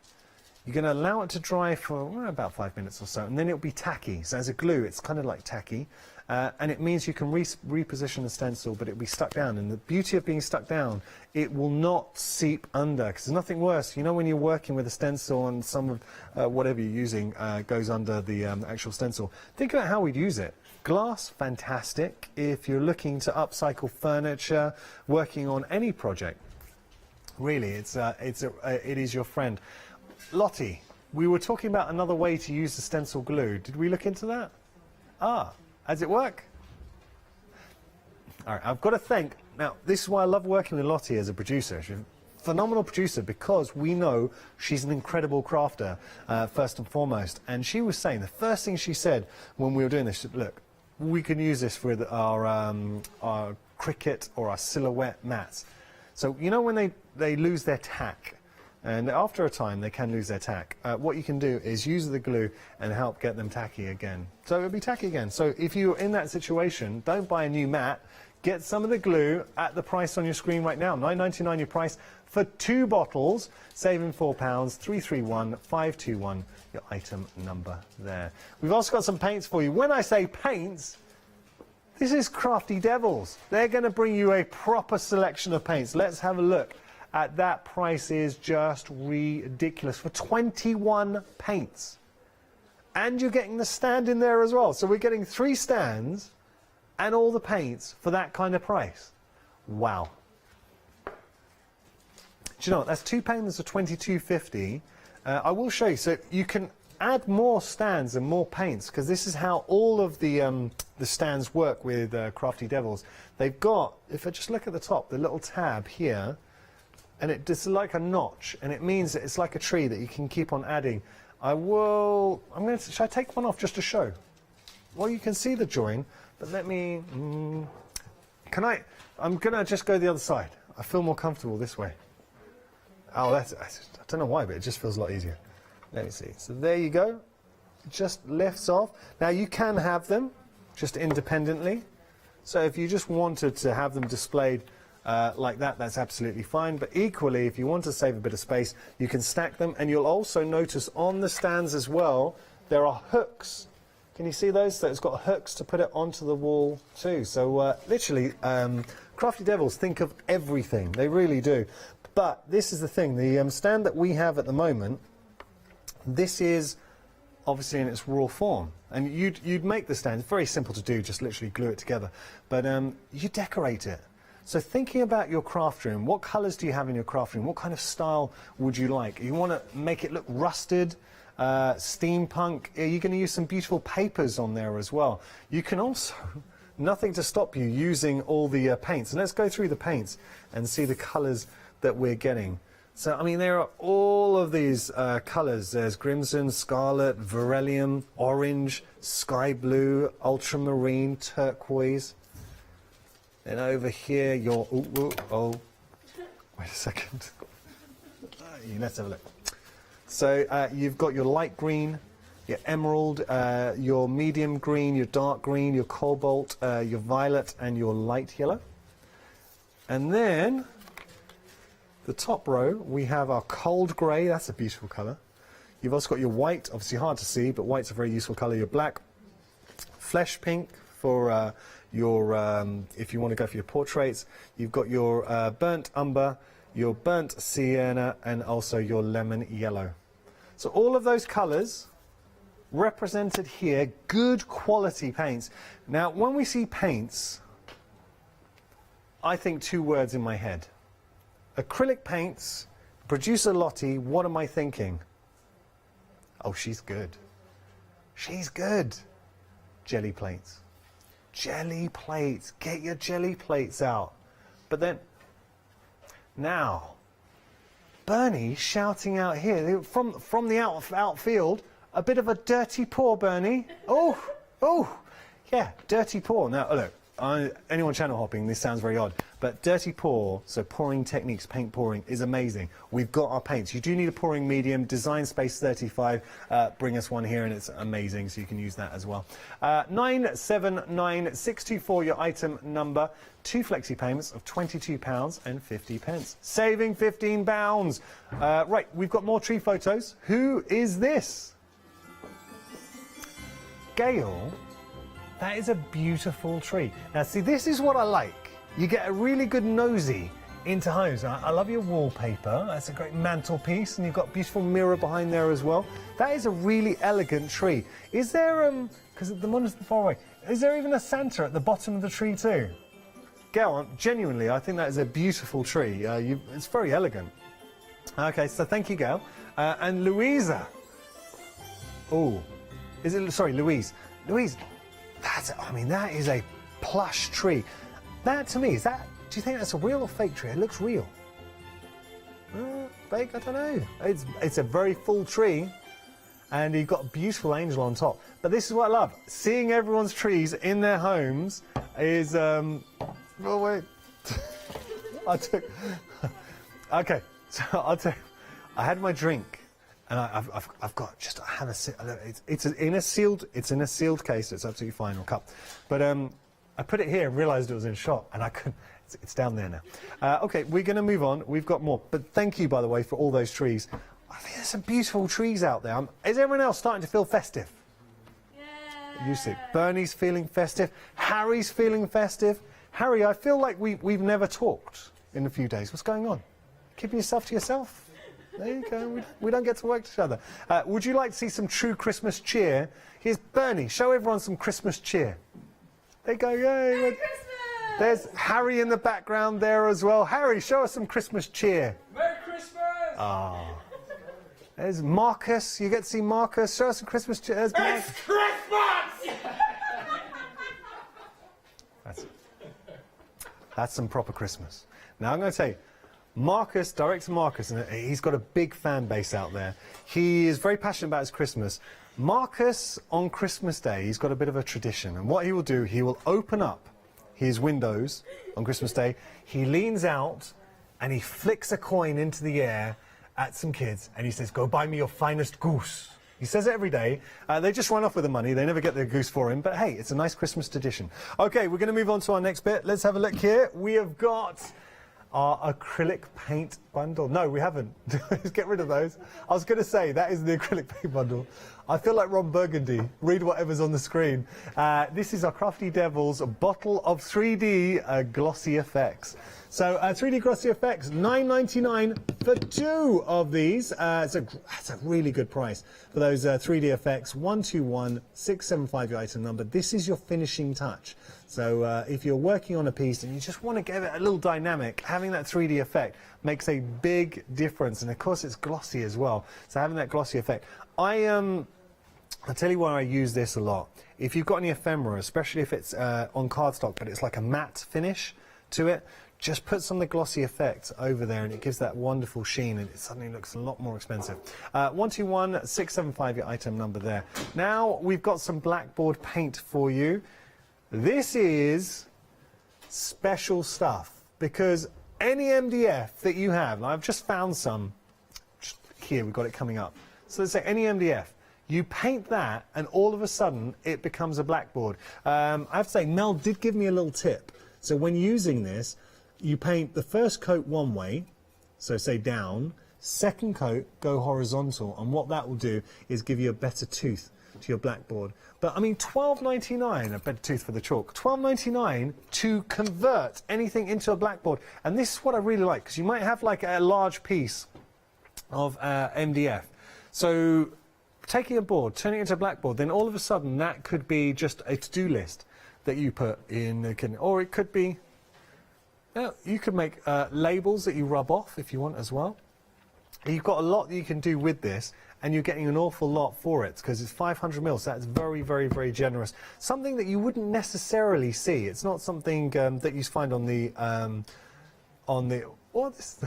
You're going to allow it to dry for about 5 minutes or so, and then it'll be tacky. So as a glue, it's kind of like tacky, and it means you can reposition the stencil, but it'll be stuck down. And the beauty of being stuck down, it will not seep under, because there's nothing worse. You know, when you're working with a stencil and some of whatever you're using goes under the actual stencil. Think about how we'd use it. Glass, fantastic. If you're looking to upcycle furniture, working on any project, really, it is your friend. Lottie, we were talking about another way to use the stencil glue. Did we look into that? Does it work? All right, I've got to thank... Now, this is why I love working with Lottie as a producer. She's a phenomenal producer because we know she's an incredible crafter, first and foremost. And she was saying, the first thing she said when we were doing this, she said, look, we can use this with our Cricut or our silhouette mats. So, you know when they lose their tack, and after a time they can lose their tack, what you can do is use the glue and help get them tacky again. So it'll be tacky again. So if you're in that situation, don't buy a new mat. Get some of the glue at the price on your screen right now. $9.99 your price for 2 bottles, saving £4, 331-521, your item number there. We've also got some paints for you. When I say paints, this is Crafty Devils. They're going to bring you a proper selection of paints. Let's have a look at that. Price is just ridiculous for 21 paints. And you're getting the stand in there as well. So we're getting 3 stands and all the paints for that kind of price. Wow. Do you know what? That's £2 of £22.50. I will show you. So you can add more stands and more paints, because this is how all of the stands work with Crafty Devils. They've got, if I just look at the top, the little tab here, and it's like a notch, and it means that it's like a tree that you can keep on adding. Should I take one off just to show? Well, you can see the join, but let me, I'm gonna just go the other side. I feel more comfortable this way. Oh, I don't know why, but it just feels a lot easier. Let me see. So there you go. It just lifts off. Now you can have them just independently. So if you just wanted to have them displayed like that, that's absolutely fine. But equally, if you want to save a bit of space, you can stack them. And you'll also notice on the stands as well, there are hooks. Can you see those? So it's got hooks to put it onto the wall too. So literally, Crafty Devils think of everything. They really do. But this is the thing. The stand that we have at the moment, this is obviously in its raw form. And you'd make the stand. It's very simple to do, just literally glue it together. But you decorate it. So thinking about your craft room, what colours do you have in your craft room? What kind of style would you like? You want to make it look rusted, steampunk? Are you going to use some beautiful papers on there as well? You can also, nothing to stop you using all the paints. And let's go through the paints and see the colours that we're getting. So, I mean, there are all of these colours. There's crimson, scarlet, vermilion, orange, sky blue, ultramarine, turquoise. And over here, your... wait a second. Let's have a look. So, you've got your light green, your emerald, your medium green, your dark green, your cobalt, your violet, and your light yellow. And then... the top row, we have our cold grey. That's a beautiful colour. You've also got your white, obviously hard to see, but white's a very useful colour. Your black, flesh pink for if you want to go for your portraits. You've got your burnt umber, your burnt sienna, and also your lemon yellow. So all of those colours represented here, good quality paints. Now, when we see paints, I think two words in my head. Acrylic paints, producer Lottie, what am I thinking? Oh, she's good. She's good. Jelly plates. Jelly plates. Get your jelly plates out. But then, now, Bernie shouting out here from the outfield, a bit of a dirty pour, Bernie. Oh, yeah, dirty pour. Now, look. Anyone channel hopping, this sounds very odd, but dirty pour, so pouring techniques, paint pouring, is amazing. We've got our paints. You do need a pouring medium, Design Space 35, bring us one here and it's amazing, so you can use that as well. 979624, your item number, 2 flexi payments of £22.50, saving £15. Right, we've got more tree photos. Who is this? Gail. That is a beautiful tree. Now, see, this is what I like. You get a really good nosy into homes. I love your wallpaper. That's a great mantelpiece, and you've got a beautiful mirror behind there as well. That is a really elegant tree. Is there, because the one is far away, is there even a Santa at the bottom of the tree too? Gail, genuinely, I think that is a beautiful tree. It's very elegant. Okay, so thank you, Gail. And Louisa. Oh, sorry, Louise. Louise. That is a plush tree. That, to me, do you think that's a real or fake tree? It looks real. Fake? I don't know. It's a very full tree, and you've got a beautiful angel on top. But this is what I love. Seeing everyone's trees in their homes is... oh, wait. Okay, so I'll tell you. I had my drink. And I've got just it's in a sealed case. It's absolutely fine, or cup. But I put it here and realised it was in shot, and I couldn't. It's down there now. Okay, we're going to move on. We've got more. But thank you, by the way, for all those trees. I think there's some beautiful trees out there. Is everyone else starting to feel festive? Yeah. You see, Bernie's feeling festive. Harry's feeling festive. Harry, I feel like we've never talked in a few days. What's going on? Keeping yourself to yourself? There you go. We don't get to work each other. Would you like to see some true Christmas cheer? Here's Bernie. Show everyone some Christmas cheer. There you go, yay. There's Harry in the background there as well. Harry, show us some Christmas cheer. Merry Christmas! Ah. There's Marcus. You get to see Marcus. Show us some Christmas cheer. There's It's Christmas! That's some proper Christmas. Now I'm going to tell you, Marcus, director Marcus, and he's got a big fan base out there. He is very passionate about his Christmas. Marcus, on Christmas Day, he's got a bit of a tradition. And what he will do, he will open up his windows on Christmas Day. He leans out and he flicks a coin into the air at some kids. And he says, go buy me your finest goose. He says it every day. They just run off with the money. They never get their goose for him. But hey, it's a nice Christmas tradition. OK, we're going to move on to our next bit. Let's have a look here. We have got our acrylic paint bundle. No, we haven't. Let's get rid of those. I was going to say, that is the acrylic paint bundle. I feel like Ron Burgundy. Read whatever's on the screen. This is our Crafty Devils bottle of 3D glossy effects. So 3D glossy effects, $9.99 for 2 of these. That's a really good price for those 3D effects. 121675 your item number. This is your finishing touch. So if you're working on a piece and you just want to give it a little dynamic, having that 3D effect makes a big difference. And of course it's glossy as well. So having that glossy effect. I'll tell you why I use this a lot. If you've got any ephemera, especially if it's on cardstock, but it's like a matte finish to it, just put some of the glossy effects over there and it gives that wonderful sheen and it suddenly looks a lot more expensive. 121675 your item number there. Now we've got some blackboard paint for you. This is special stuff because any MDF that you have, and I've just found some, just here we've got it coming up. So let's say any MDF, you paint that and all of a sudden it becomes a blackboard. I have to say, Mel did give me a little tip. So when using this, you paint the first coat one way, so say down, second coat go horizontal, and what that will do is give you a better tooth to your blackboard. But I mean, $12.99, a better tooth for the chalk, $12.99 to convert anything into a blackboard. And this is what I really like, because you might have like a large piece of MDF. So taking a board, turning it into a blackboard, then all of a sudden that could be just a to-do list that you put in, or it could be, you could make labels that you rub off if you want as well. You've got a lot that you can do with this, and you're getting an awful lot for it because it's 500 mils. So that's very, very, very generous. Something that you wouldn't necessarily see. It's not something that you find on the what is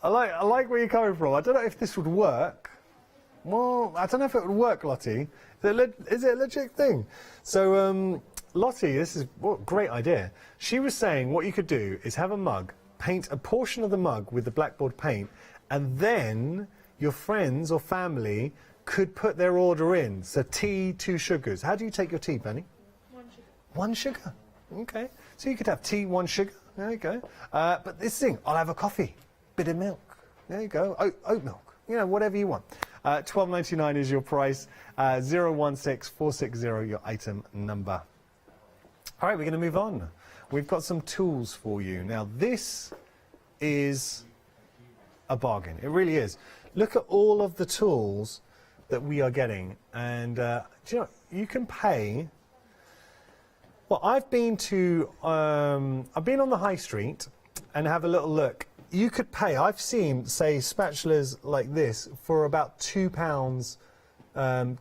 I like where you're coming from. I don't know if this would work. Well, I don't know if it would work, Lottie. Is it a legit thing? So, Lottie, this is what great idea. She was saying what you could do is have a mug, paint a portion of the mug with the blackboard paint, and then your friends or family could put their order in. So tea, 2 sugars. How do you take your tea, Penny? 1 sugar. 1 sugar. Okay. So you could have tea, 1 sugar. There you go. But this thing, I'll have a coffee, bit of milk. There you go. Oat milk. You know, whatever you want. $12.99 is your price. 016460 your item number. All right, we're going to move on. We've got some tools for you. Now, this is a bargain. It really is. Look at all of the tools that we are getting. And do you know, you can pay. Well, I've been on the high street and have a little look. You could pay, I've seen, say, spatulas like this for about £2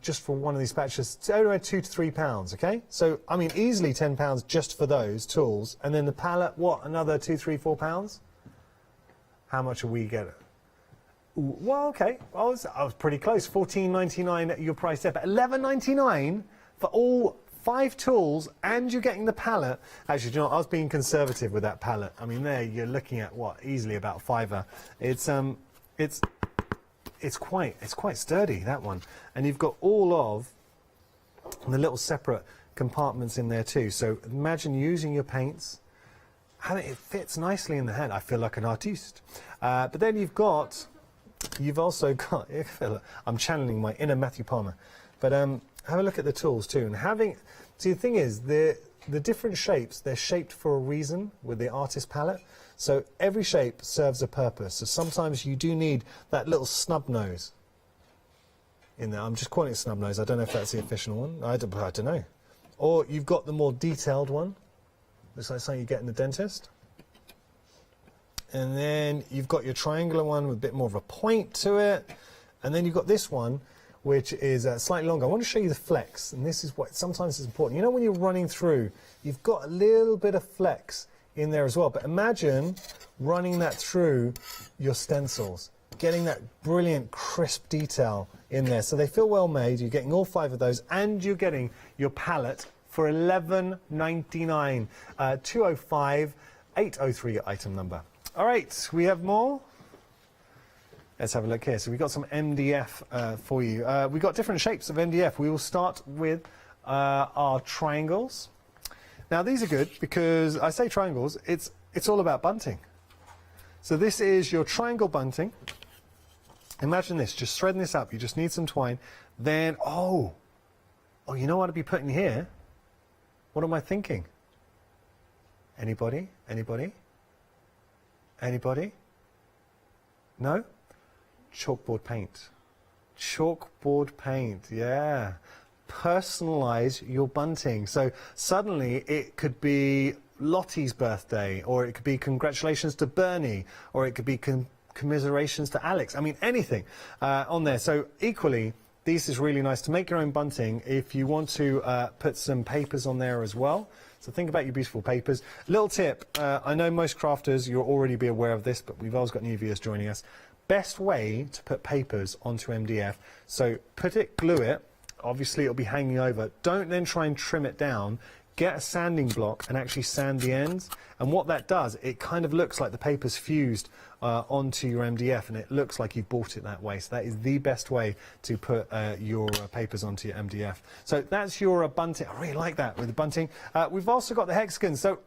just for one of these spatulas. It's only around £2 to £3, okay? So, I mean, easily £10 just for those tools. And then the palette, what, another £2, £3, £4? How much are we getting? Well, okay, I was pretty close. $14.99 at your price there, but $11.99 for all 5 tools, and you're getting the palette. Actually, do you know what? I was being conservative with that palette. I mean, there you're looking at what, easily about £5. It's quite sturdy, that one, and you've got all of the little separate compartments in there too. So imagine using your paints. And it fits nicely in the hand. I feel like an artiste. But then you've also got, I'm channeling my inner Matthew Palmer. But have a look at the tools too. And see, the thing is, the different shapes, they're shaped for a reason with the artist palette. So every shape serves a purpose. So sometimes you do need that little snub nose in there. I'm just calling it snub nose. I don't know if that's the official one. I don't know. Or you've got the more detailed one. Looks like something you get in the dentist. And then you've got your triangular one with a bit more of a point to it. And then you've got this one, which is slightly longer. I want to show you the flex, and this is what sometimes is important. You know, when you're running through, you've got a little bit of flex in there as well. But imagine running that through your stencils, getting that brilliant, crisp detail in there. So they feel well made. You're getting all 5 of those, and you're getting your palette for $11.99. 205-803 your item number. All right, we have more. Let's have a look here. So we've got some MDF for you. We've got different shapes of MDF. We will start with our triangles. Now these are good because I say triangles, it's all about bunting. So this is your triangle bunting. Imagine this, just threading this up. You just need some twine. Then, oh, you know what I'd be putting here? What am I thinking? Anybody? Anybody? Anybody? No? Chalkboard paint. Chalkboard paint, yeah. Personalize your bunting. So suddenly it could be Lottie's birthday, or it could be congratulations to Bernie, or it could be commiserations to Alex. I mean, anything on there. So equally, this is really nice to make your own bunting if you want to put some papers on there as well. So think about your beautiful papers. Little tip, I know most crafters, you'll already be aware of this, but we've always got new viewers joining us. Best way to put papers onto MDF. So put it, glue it, obviously it'll be hanging over. Don't then try and trim it down. Get a sanding block and actually sand the ends. And what that does, it kind of looks like the paper's fused onto your MDF, and it looks like you bought it that way. So that is the best way to put your papers onto your MDF. So that's your bunting. I really like that with the bunting. We've also got the hexagons. So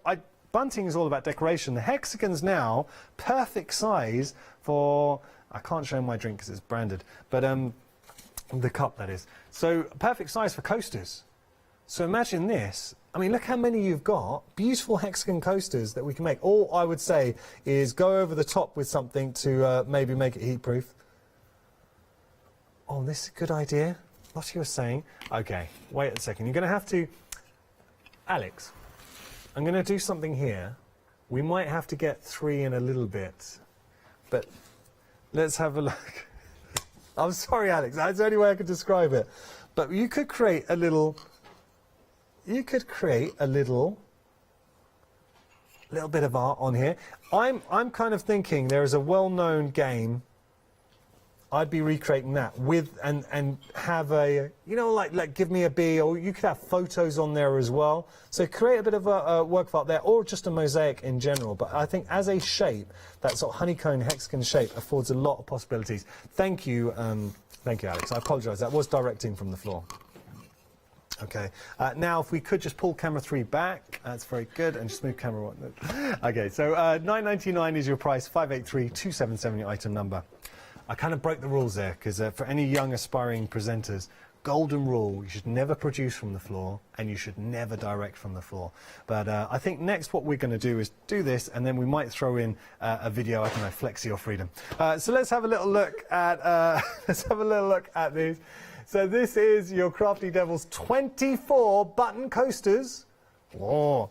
bunting is all about decoration. The hexagons now, perfect size for, I can't show my drink because it's branded, but the cup that is. So perfect size for coasters. So imagine this. I mean, look how many you've got. Beautiful hexagon coasters that we can make. All I would say is go over the top with something to maybe make it heat proof. Oh, this is a good idea. What you were saying. Okay, wait a second. You're going to have to... Alex, I'm going to do something here. We might have to get 3 in a little bit. But let's have a look. I'm sorry, Alex. That's the only way I could describe it. But you could create a little... You could create a little bit of art on here. I'm kind of thinking there is a well-known game. I'd be recreating that with and have a, you know, like Give Me a Bee, or you could have photos on there as well. So create a bit of a work of art there, or just a mosaic in general. But I think as a shape, that sort of honeycomb hexagon shape affords a lot of possibilities. Thank you, Alex. I apologise. That was directing from the floor. Okay, now if we could just pull camera 3 back, that's very good, and just move camera 1. Okay, so $9.99 is your price, 583-277 your item number. I kind of broke the rules there, because for any young aspiring presenters, golden rule, you should never produce from the floor, and you should never direct from the floor. But I think next what we're going to do is do this, and then we might throw in a video, I don't know, flex your freedom. So let's have a little look at, these. So this is your Crafty Devils 24 button coasters. Whoa,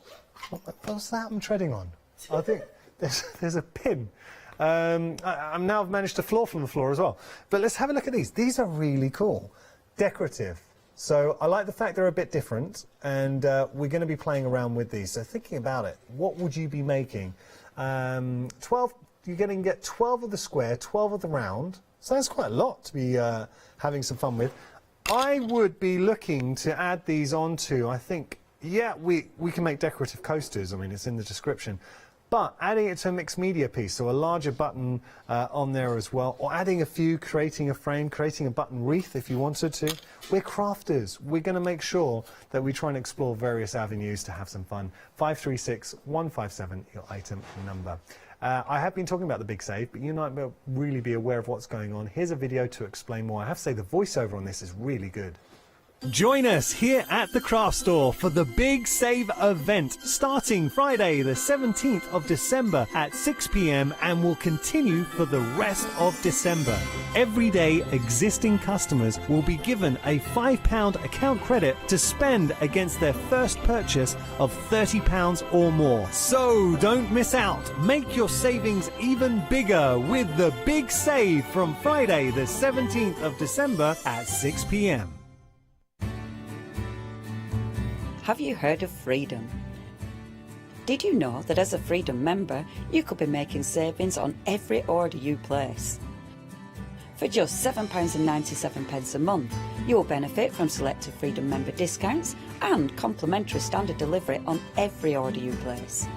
what's that I'm treading on? I think there's a pin. I've now managed to floor from the floor as well. But let's have a look at these. These are really cool. Decorative. So I like the fact they're a bit different, and we're going to be playing around with these. So thinking about it, what would you be making? 12, you're going to get 12 of the square, 12 of the round. So that's quite a lot to be having some fun with. I would be looking to add these onto, I think, yeah, we can make decorative coasters. I mean, it's in the description. But adding it to a mixed media piece, so a larger button on there as well, or adding a few, creating a frame, creating a button wreath if you wanted to. We're crafters. We're going to make sure that we try and explore various avenues to have some fun. 536-157, your item number. I have been talking about the big save, but you might really be aware of what's going on. Here's a video to explain more. I have to say the voiceover on this is really good. Join us here at the Craft Store for the Big Save event starting Friday the 17th of December at 6 p.m. and will continue for the rest of December. Everyday existing customers will be given a £5 account credit to spend against their first purchase of £30 or more. So don't miss out. Make your savings even bigger with the Big Save from Friday the 17th of December at 6 p.m. Have you heard of Freedom? Did you know that as a Freedom member, you could be making savings on every order you place? For just £7.97 a month, you'll benefit from selected Freedom member discounts and complimentary standard delivery on every order you place.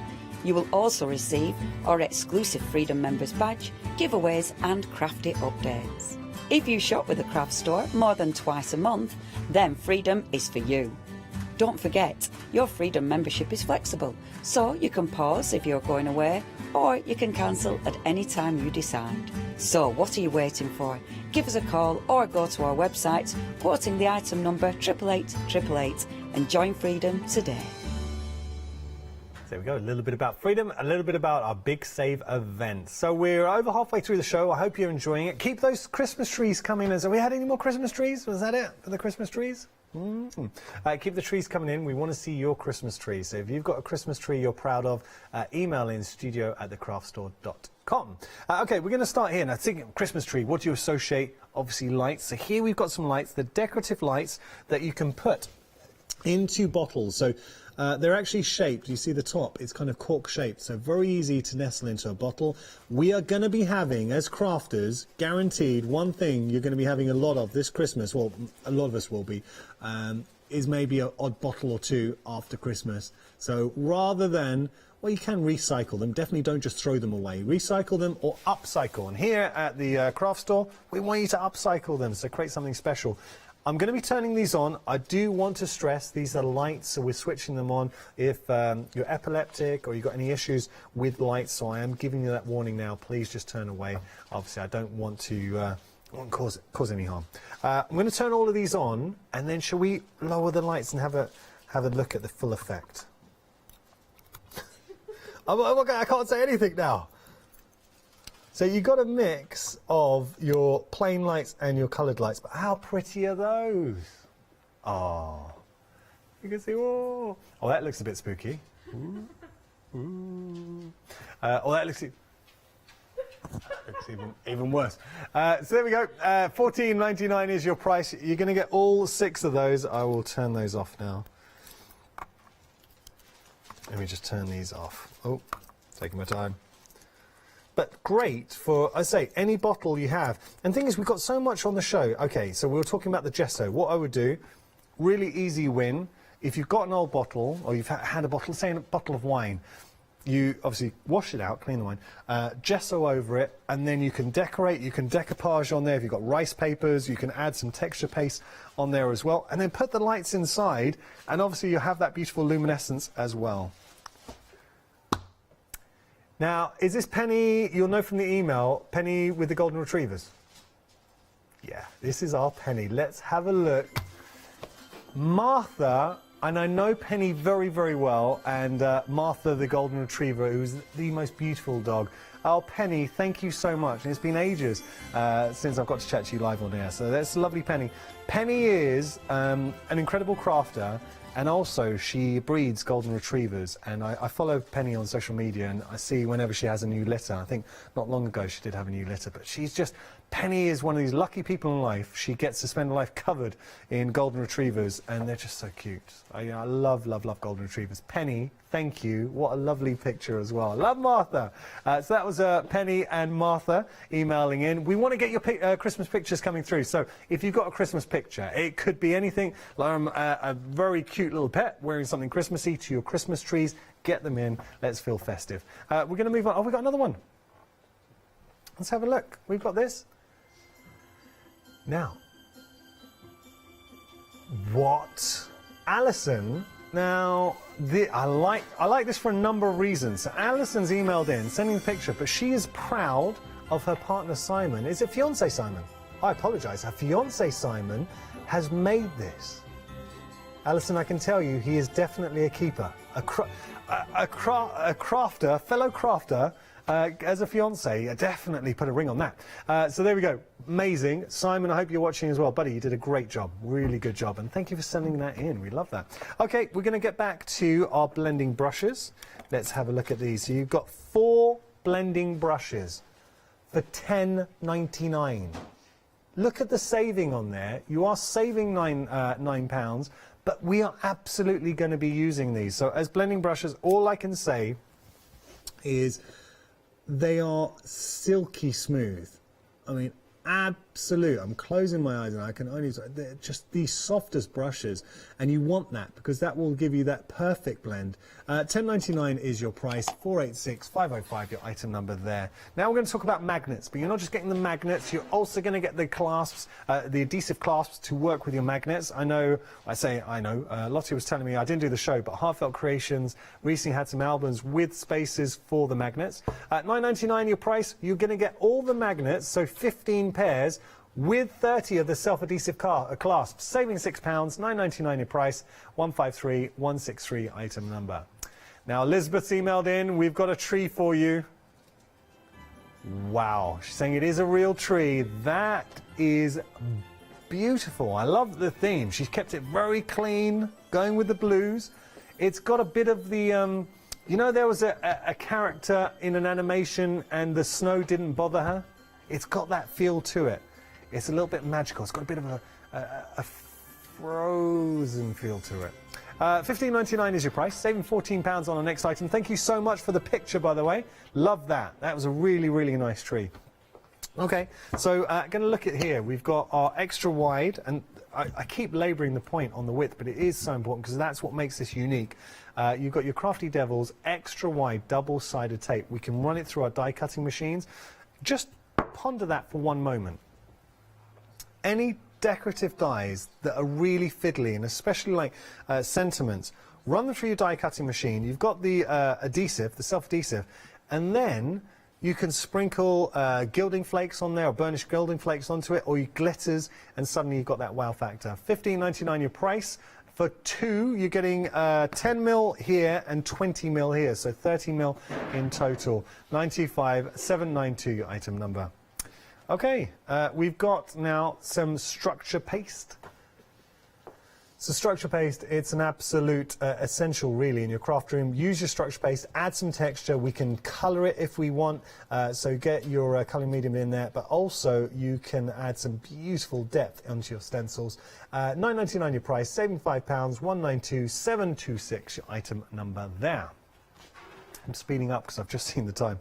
You will also receive our exclusive Freedom Members badge, giveaways and crafty updates. If you shop with the Craft Store more than twice a month, then Freedom is for you. Don't forget, your Freedom membership is flexible, so you can pause if you're going away, or you can cancel at any time you decide. So what are you waiting for? Give us a call or go to our website, quoting the item number 88888 and join Freedom today. There we go, a little bit about Freedom, a little bit about our Big Save event. So we're over halfway through the show. I hope you're enjoying it. Keep those Christmas trees coming in. Have we had any more Christmas trees? Was that it for the Christmas trees? Keep the trees coming in. We want to see your Christmas tree. So if you've got a Christmas tree you're proud of, email in studio@thecraftstore.com. Okay, we're going to start here. Now, thinking Christmas tree, what do you associate? Obviously, lights. So here we've got some lights, the decorative lights that you can put into bottles. So they're actually shaped. You see the top, it's kind of cork shaped, so very easy to nestle into a bottle. We are going to be having, as crafters, guaranteed one thing you're going to be having a lot of this Christmas, well, a lot of us will be, is maybe an odd bottle or two after Christmas. So rather than, well, you can recycle them, definitely don't just throw them away. Recycle them or upcycle. And here at the Craft Store, we want you to upcycle them, so create something special. I'm going to be turning these on. I do want to stress these are lights, so we're switching them on if you're epileptic or you've got any issues with lights, so I am giving you that warning now. Please just turn away. Obviously, I don't want to cause any harm. I'm going to turn all of these on, and then shall we lower the lights and have a look at the full effect? I can't say anything now. So you've got a mix of your plain lights and your coloured lights, but how pretty are those? Oh, you can see, oh, that looks a bit spooky. Ooh. Ooh. That looks even worse. So there we go, $14.99 is your price. You're going to get all 6 of those. I will turn those off now. Let me just turn these off. Oh, taking my time. But great for, I say, any bottle you have. And the thing is, we've got so much on the show. Okay, so we were talking about the gesso. What I would do, really easy win. If you've got an old bottle, or you've had a bottle, say a bottle of wine, you obviously wash it out, clean the wine, gesso over it, and then you can decorate, you can decoupage on there. If you've got rice papers, you can add some texture paste on there as well, and then put the lights inside, and obviously you have that beautiful luminescence as well. Now, is this Penny, you'll know from the email, Penny with the golden retrievers? Yeah, this is our Penny. Let's have a look. Martha, and I know Penny very, very well, and Martha the golden retriever, who's the most beautiful dog. Oh, Penny, thank you so much. And it's been ages since I've got to chat to you live on air, so that's lovely, Penny. Penny is an incredible crafter. And also, she breeds golden retrievers, and I follow Penny on social media, and I see whenever she has a new litter. I think not long ago she did have a new litter, but she's just, Penny is one of these lucky people in life. She gets to spend a life covered in golden retrievers, and they're just so cute. I love, love, love golden retrievers. Penny, thank you. What a lovely picture as well. Love Martha. So that was Penny and Martha emailing in. We want to get your Christmas pictures coming through. So if you've got a Christmas picture, it could be anything, like a very cute little pet wearing something Christmassy to your Christmas trees. Get them in. Let's feel festive. We're going to move on. Oh, we've got another one. Let's have a look. We've got this. Now, what? Alison, now, I like this for a number of reasons. So Alison's emailed in, sending a picture, but she is proud of her partner Simon. Is it fiancé Simon? I apologise. Her fiancé Simon has made this. Alison, I can tell you, he is definitely a keeper. A crafter, fellow crafter, as a fiance, definitely put a ring on that. So there we go. Amazing. Simon, I hope you're watching as well. Buddy, you did a great job. Really good job. And thank you for sending that in. We love that. Okay, we're going to get back to our blending brushes. Let's have a look at these. So you've got 4 blending brushes for £10.99. Look at the saving on there. You are saving £9, but we are absolutely going to be using these. So as blending brushes, all I can say is they are silky smooth. I mean, absolute. I'm closing my eyes and I can only, they're just the softest brushes, and you want that because that will give you that perfect blend. £10.99 is your price, 486-505 your item number there. Now we're going to talk about magnets, but you're not just getting the magnets, you're also going to get the clasps, the adhesive clasps to work with your magnets. I know, Lottie was telling me, I didn't do the show, but Heartfelt Creations recently had some albums with spaces for the magnets. At £9.99 your price, you're going to get all the magnets, so 15 pairs, with 30 of the self-adhesive clasps, saving £6, £9.99 your price, 153163 item number. Now Elizabeth's emailed in, we've got a tree for you. Wow, she's saying it is a real tree. That is beautiful. I love the theme. She's kept it very clean, going with the blues. It's got a bit of the, you know, there was a character in an animation and the snow didn't bother her. It's got that feel to it. It's a little bit magical. It's got a bit of a frozen feel to it. £15.99 is your price, saving £14 on our next item. Thank you so much for the picture, by the way. Love that. That was a really, really nice tree. Okay, so going to look at here. We've got our extra wide, and I keep labouring the point on the width, but it is so important because that's what makes this unique. You've got your Crafty Devils extra wide double-sided tape. We can run it through our die cutting machines. Just ponder that for one moment. Any decorative dies that are really fiddly, and especially like sentiments, run them through your die cutting machine. You've got the adhesive, the self-adhesive, and then you can sprinkle gilding flakes on there, or burnished gilding flakes onto it, or you glitters, and suddenly you've got that wow factor. £15.99 your price. For 2, you're getting 10mm here and 20mm here, so 30mm in total. 925-792 your item number. Okay, we've got now some structure paste. So structure paste, it's an absolute essential really in your craft room. Use your structure paste, add some texture. We can colour it if we want, so get your colouring medium in there, but also you can add some beautiful depth onto your stencils. £9.99 your price, saving £5, 192-726 your item number there. I'm speeding up because I've just seen the time.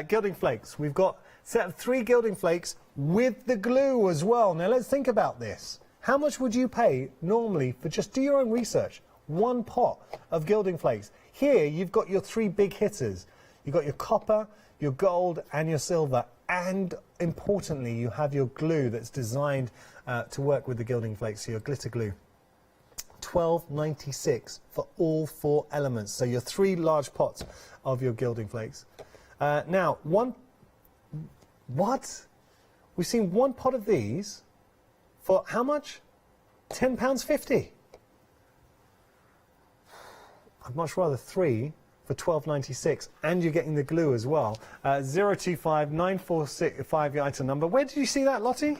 Gilding flakes, we've got a set of 3 gilding flakes with the glue as well. Now let's think about this. How much would you pay normally for, just do your own research, 1 pot of gilding flakes? Here you've got your 3 big hitters. You've got your copper, your gold and your silver, and importantly you have your glue that's designed to work with the gilding flakes, so your glitter glue. £12.96 for all 4 elements, so your 3 large pots of your gilding flakes. Now, we've seen 1 pot of these for how much? £10.50. I'd much rather 3 for £12.96, and you're getting the glue as well. 025-945 your item number. Where did you see that, Lottie?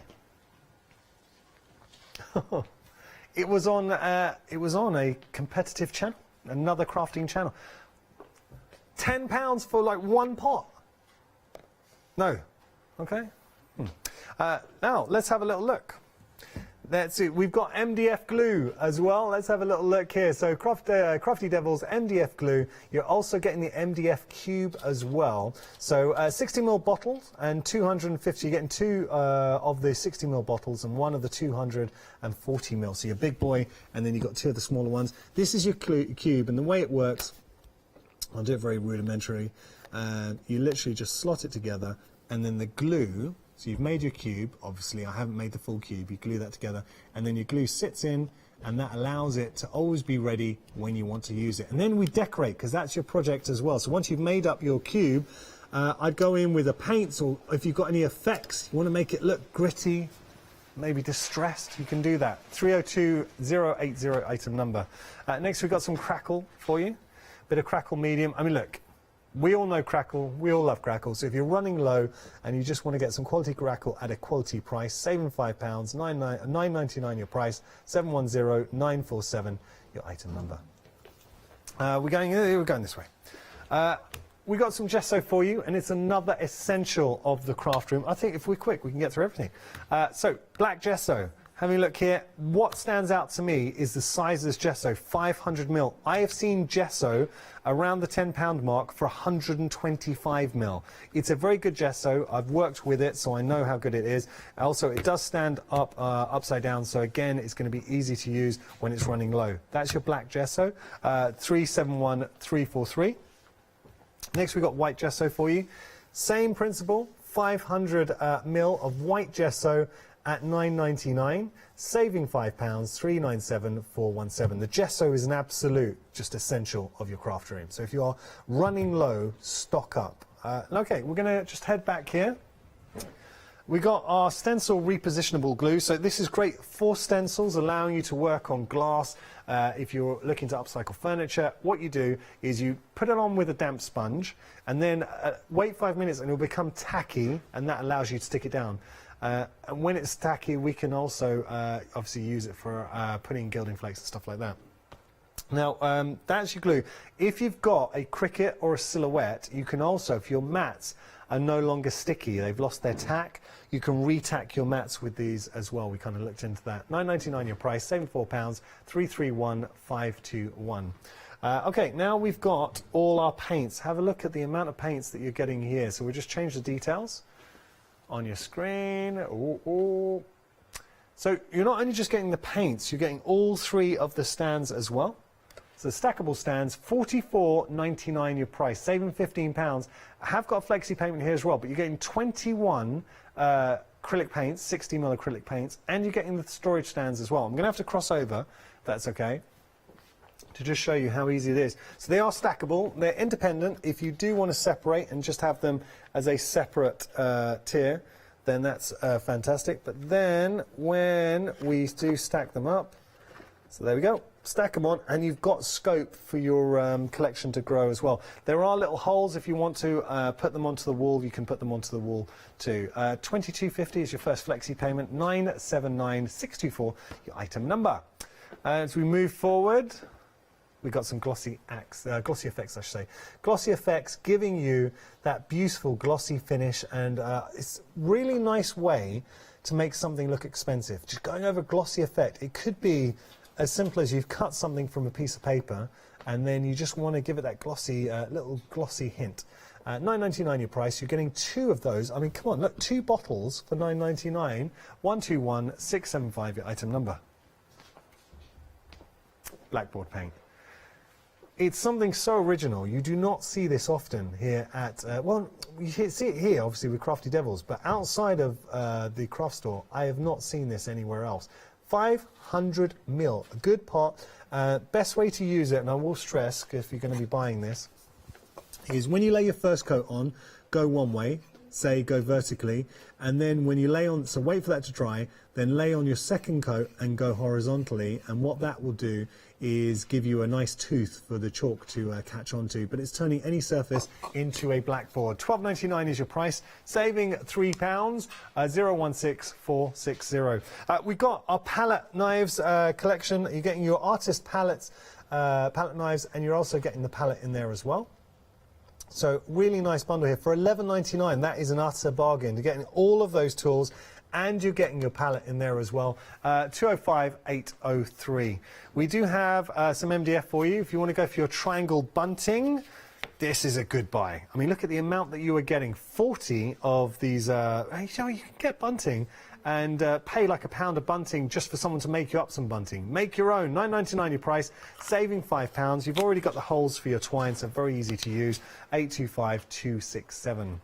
It was on a competitive channel, another crafting channel. £10 for like 1 pot. No. Okay. Now let's have a little look. That's it. We've got MDF glue as well. Let's have a little look here. So Crafty Devils MDF glue. You're also getting the MDF cube as well. So 60ml bottles and 250. You're getting 2 of the 60ml bottles and 1 of the 240ml. So your big boy, and then you've got 2 of the smaller ones. This is your cube, and the way it works, I'll do it very rudimentary. You literally just slot it together, and then the glue. So you've made your cube, obviously I haven't made the full cube, you glue that together, and then your glue sits in, and that allows it to always be ready when you want to use it. And then we decorate, because that's your project as well. So once you've made up your cube, I'd go in with a paint, or if you've got any effects, you want to make it look gritty, maybe distressed, you can do that. 302080 item number. Next we've got some crackle for you. Bit of crackle medium. I mean, look, we all know crackle, we all love crackle, so if you're running low and you just want to get some quality crackle at a quality price, saving £5, $9.99 your price, 710947 your item number. We're going this way. We got some gesso for you, and it's another essential of the craft room. I think if we're quick, we can get through everything. So, black gesso. Having a look here, what stands out to me is the size of this gesso, 500mm. I have seen gesso around the £10 mark for 125mm. It's a very good gesso. I've worked with it, so I know how good it is. Also, it does stand up upside down, so again, it's going to be easy to use when it's running low. That's your black gesso, 371343. Next, we've got white gesso for you. Same principle, 500mm of white gesso at $9.99, saving £5, $397,417. The gesso is an absolute, just essential of your craft room. So if you are running low, stock up. Okay, we're going to just head back here. We got our stencil repositionable glue. So this is great for stencils, allowing you to work on glass. If you're looking to upcycle furniture, what you do is you put it on with a damp sponge and then wait 5 minutes and it'll become tacky, and that allows you to stick it down. And when it's tacky, we can also obviously use it for putting gilding flakes and stuff like that. Now, that's your glue. If you've got a Cricut or a Silhouette, you can also, if your mats are no longer sticky, they've lost their tack, you can re-tack your mats with these as well. We kind of looked into that. $9.99 your price, saving £4, 331,521. Okay, now we've got all our paints. Have a look at the amount of paints that you're getting here. So we'll just change the details on your screen. Ooh. So you're not only just getting the paints, you're getting all three of the stands as well. So stackable stands, $44.99 your price, saving £15. I have got a flexi payment here as well, but you're getting 21 acrylic paints, 60mm acrylic paints, and you're getting the storage stands as well. I'm going to have to cross over, if that's okay, to just show you how easy it is. So they are stackable, they're independent. If you do want to separate and just have them as a separate tier, then that's fantastic. But then when we do stack them up, so there we go, stack them on, and you've got scope for your collection to grow as well. There are little holes if you want to put them onto the wall. You can put them onto the wall too. $22.50 is your first flexi payment. $979,624 your item number. As we move forward, we've got some glossy effects, I should say. Glossy effects giving you that beautiful glossy finish, and it's a really nice way to make something look expensive. Just going over glossy effect. It could be as simple as you've cut something from a piece of paper and then you just want to give it that glossy, little glossy hint. $9.99 your price. You're getting two of those. I mean, come on, look, 2 bottles for $9.99. 121675 your item number. Blackboard paint. It's something so original. You do not see this often here at, well, you see it here, obviously, with Crafty Devils, but outside of the craft store, I have not seen this anywhere else. 500mm, a good pot. Best way to use it, and I will stress, if you're going to be buying this, is when you lay your first coat on, go one way, say go vertically, and then when you lay on, so wait for that to dry, then lay on your second coat and go horizontally, and what that will do is give you a nice tooth for the chalk to catch onto, but it's turning any surface into a blackboard. $12.99 is your price, saving £3, 016460. We've got our palette knives collection. You're getting your artist palette knives, and you're also getting the palette in there as well. So really nice bundle here for $11.99. That is an utter bargain. You're getting all of those tools, and you're getting your palette in there as well. 205803. We do have some MDF for you. If you want to go for your triangle bunting, this is a good buy. I mean, look at the amount that you are getting. 40 of these. You can get bunting and pay like £1 a bunting just for someone to make you up some bunting. Make your own. $9.99 your price, saving £5. You've already got the holes for your twine, so very easy to use. 825267.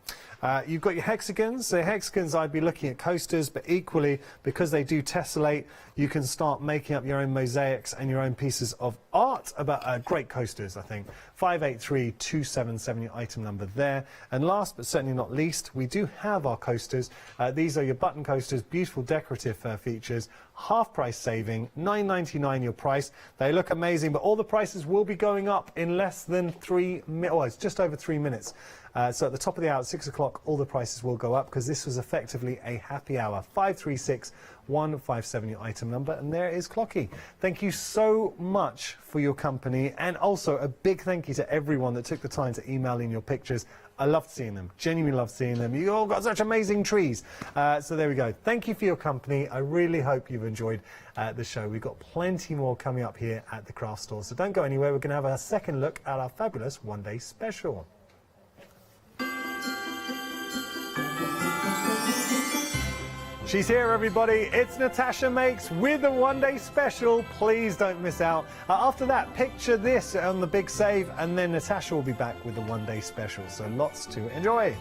You've got your hexagons. So hexagons, I'd be looking at coasters, but equally, because they do tessellate, you can start making up your own mosaics and your own pieces of art. About great coasters, I think. 583277, your item number there. And last but certainly not least, we do have our coasters. These are your button coasters, beautiful decorative features, half price saving, £9.99 your price. They look amazing, but all the prices will be going up in less than 3 minutes. Oh, it's just over 3 minutes. So at the top of the hour, at 6 o'clock, all the prices will go up because this was effectively a happy hour. 536157, your item number, and there is Clocky. Thank you so much for your company, and also a big thank you to everyone that took the time to email in your pictures. I loved seeing them, genuinely loved seeing them. You all got such amazing trees. So there we go. Thank you for your company. I really hope you've enjoyed the show. We've got plenty more coming up here at the craft store, so don't go anywhere. We're going to have a second look at our fabulous one-day special. She's here, everybody. It's Natasha Makes with a one-day special. Please don't miss out. After that, picture this on the big save, and then Natasha will be back with the one-day special. So lots to enjoy.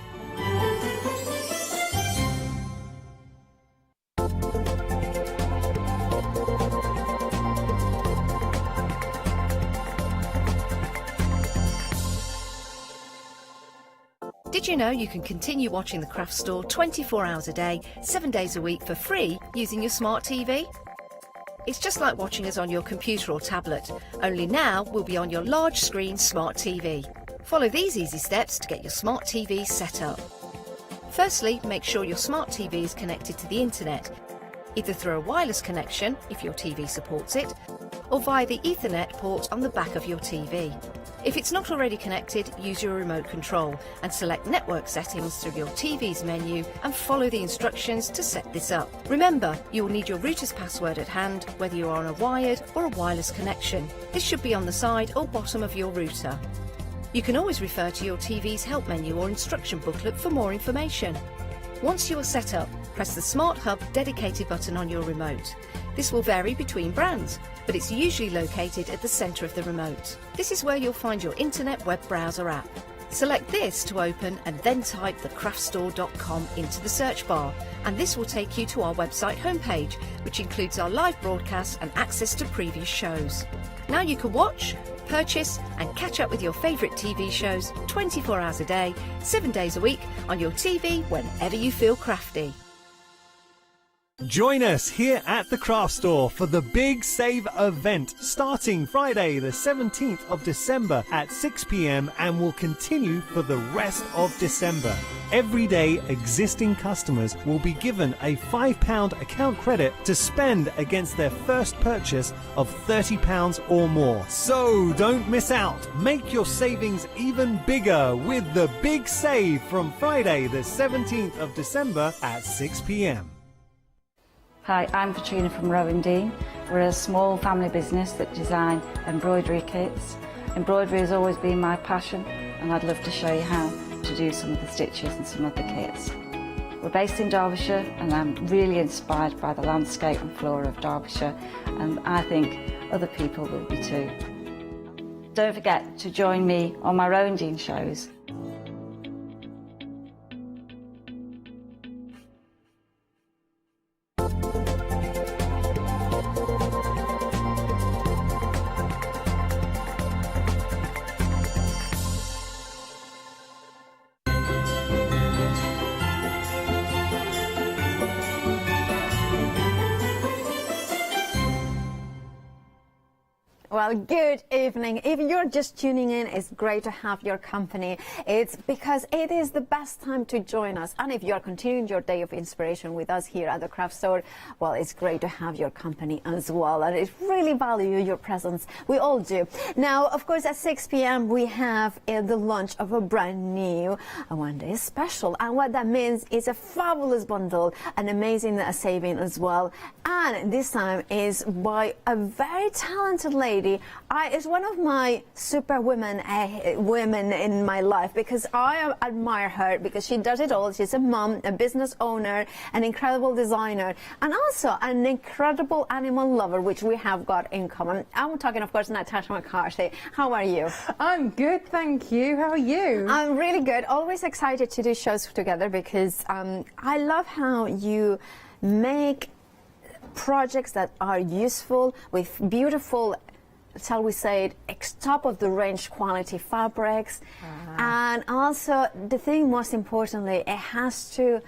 Did you know you can continue watching the craft store 24 hours a day, 7 days a week for free using your smart TV? It's just like watching us on your computer or tablet, only now we'll be on your large screen smart TV. Follow these easy steps to get your smart TV set up. Firstly, make sure your smart TV is connected to the internet, either through a wireless connection if your TV supports it, or via the Ethernet port on the back of your TV. If it's not already connected, use your remote control and select network settings through your TV's menu and follow the instructions to set this up. Remember, you will need your router's password at hand, whether you're on a wired or a wireless connection. This should be on the side or bottom of your router. You can always refer to your TV's help menu or instruction booklet for more information. Once you are set up, press the Smart Hub dedicated button on your remote. This will vary between brands, but it's usually located at the centre of the remote. This is where you'll find your internet web browser app. Select this to open and then type thecraftstore.com into the search bar, and this will take you to our website homepage, which includes our live broadcasts and access to previous shows. Now you can watch, purchase and catch up with your favourite TV shows 24 hours a day, 7 days a week on your TV whenever you feel crafty. Join us here at the Craft Store for the Big Save event starting Friday the 17th of December at 6 p.m. and will continue for the rest of December. Every day existing customers will be given a £5 account credit to spend against their first purchase of £30 or more. So don't miss out. Make your savings even bigger with the Big Save from Friday the 17th of December at 6 p.m. Hi, I'm Katrina from Rowan Dean. We're a small family business that design embroidery kits. Embroidery has always been my passion, and I'd love to show you how to do some of the stitches and some of the kits. We're based in Derbyshire, and I'm really inspired by the landscape and flora of Derbyshire, and I think other people will be too. Don't forget to join me on my Rowan Dean shows. Well, good evening. If you're just tuning in, it's great to have your company. It's because it is the best time to join us. And if you're continuing your day of inspiration with us here at the Craft Store, well, it's great to have your company as well. And I really value your presence. We all do. Now, of course, at 6 p.m., we have the launch of a brand new one-day special. And what that means is a fabulous bundle, an amazing saving as well. And this time is by a very talented lady lady. It's one of my superwomen women in my life, because I admire her because she does it all. She's a mom, a business owner, an incredible designer, and also an incredible animal lover, which we have got in common. I'm talking, of course, Natasha McCarthy. How are you? I'm good, thank you. How are you? I'm really good. Always excited to do shows together because I love how you make projects that are useful with beautiful, shall we say it, top of the range quality fabrics. And also the thing most importantly, it has to,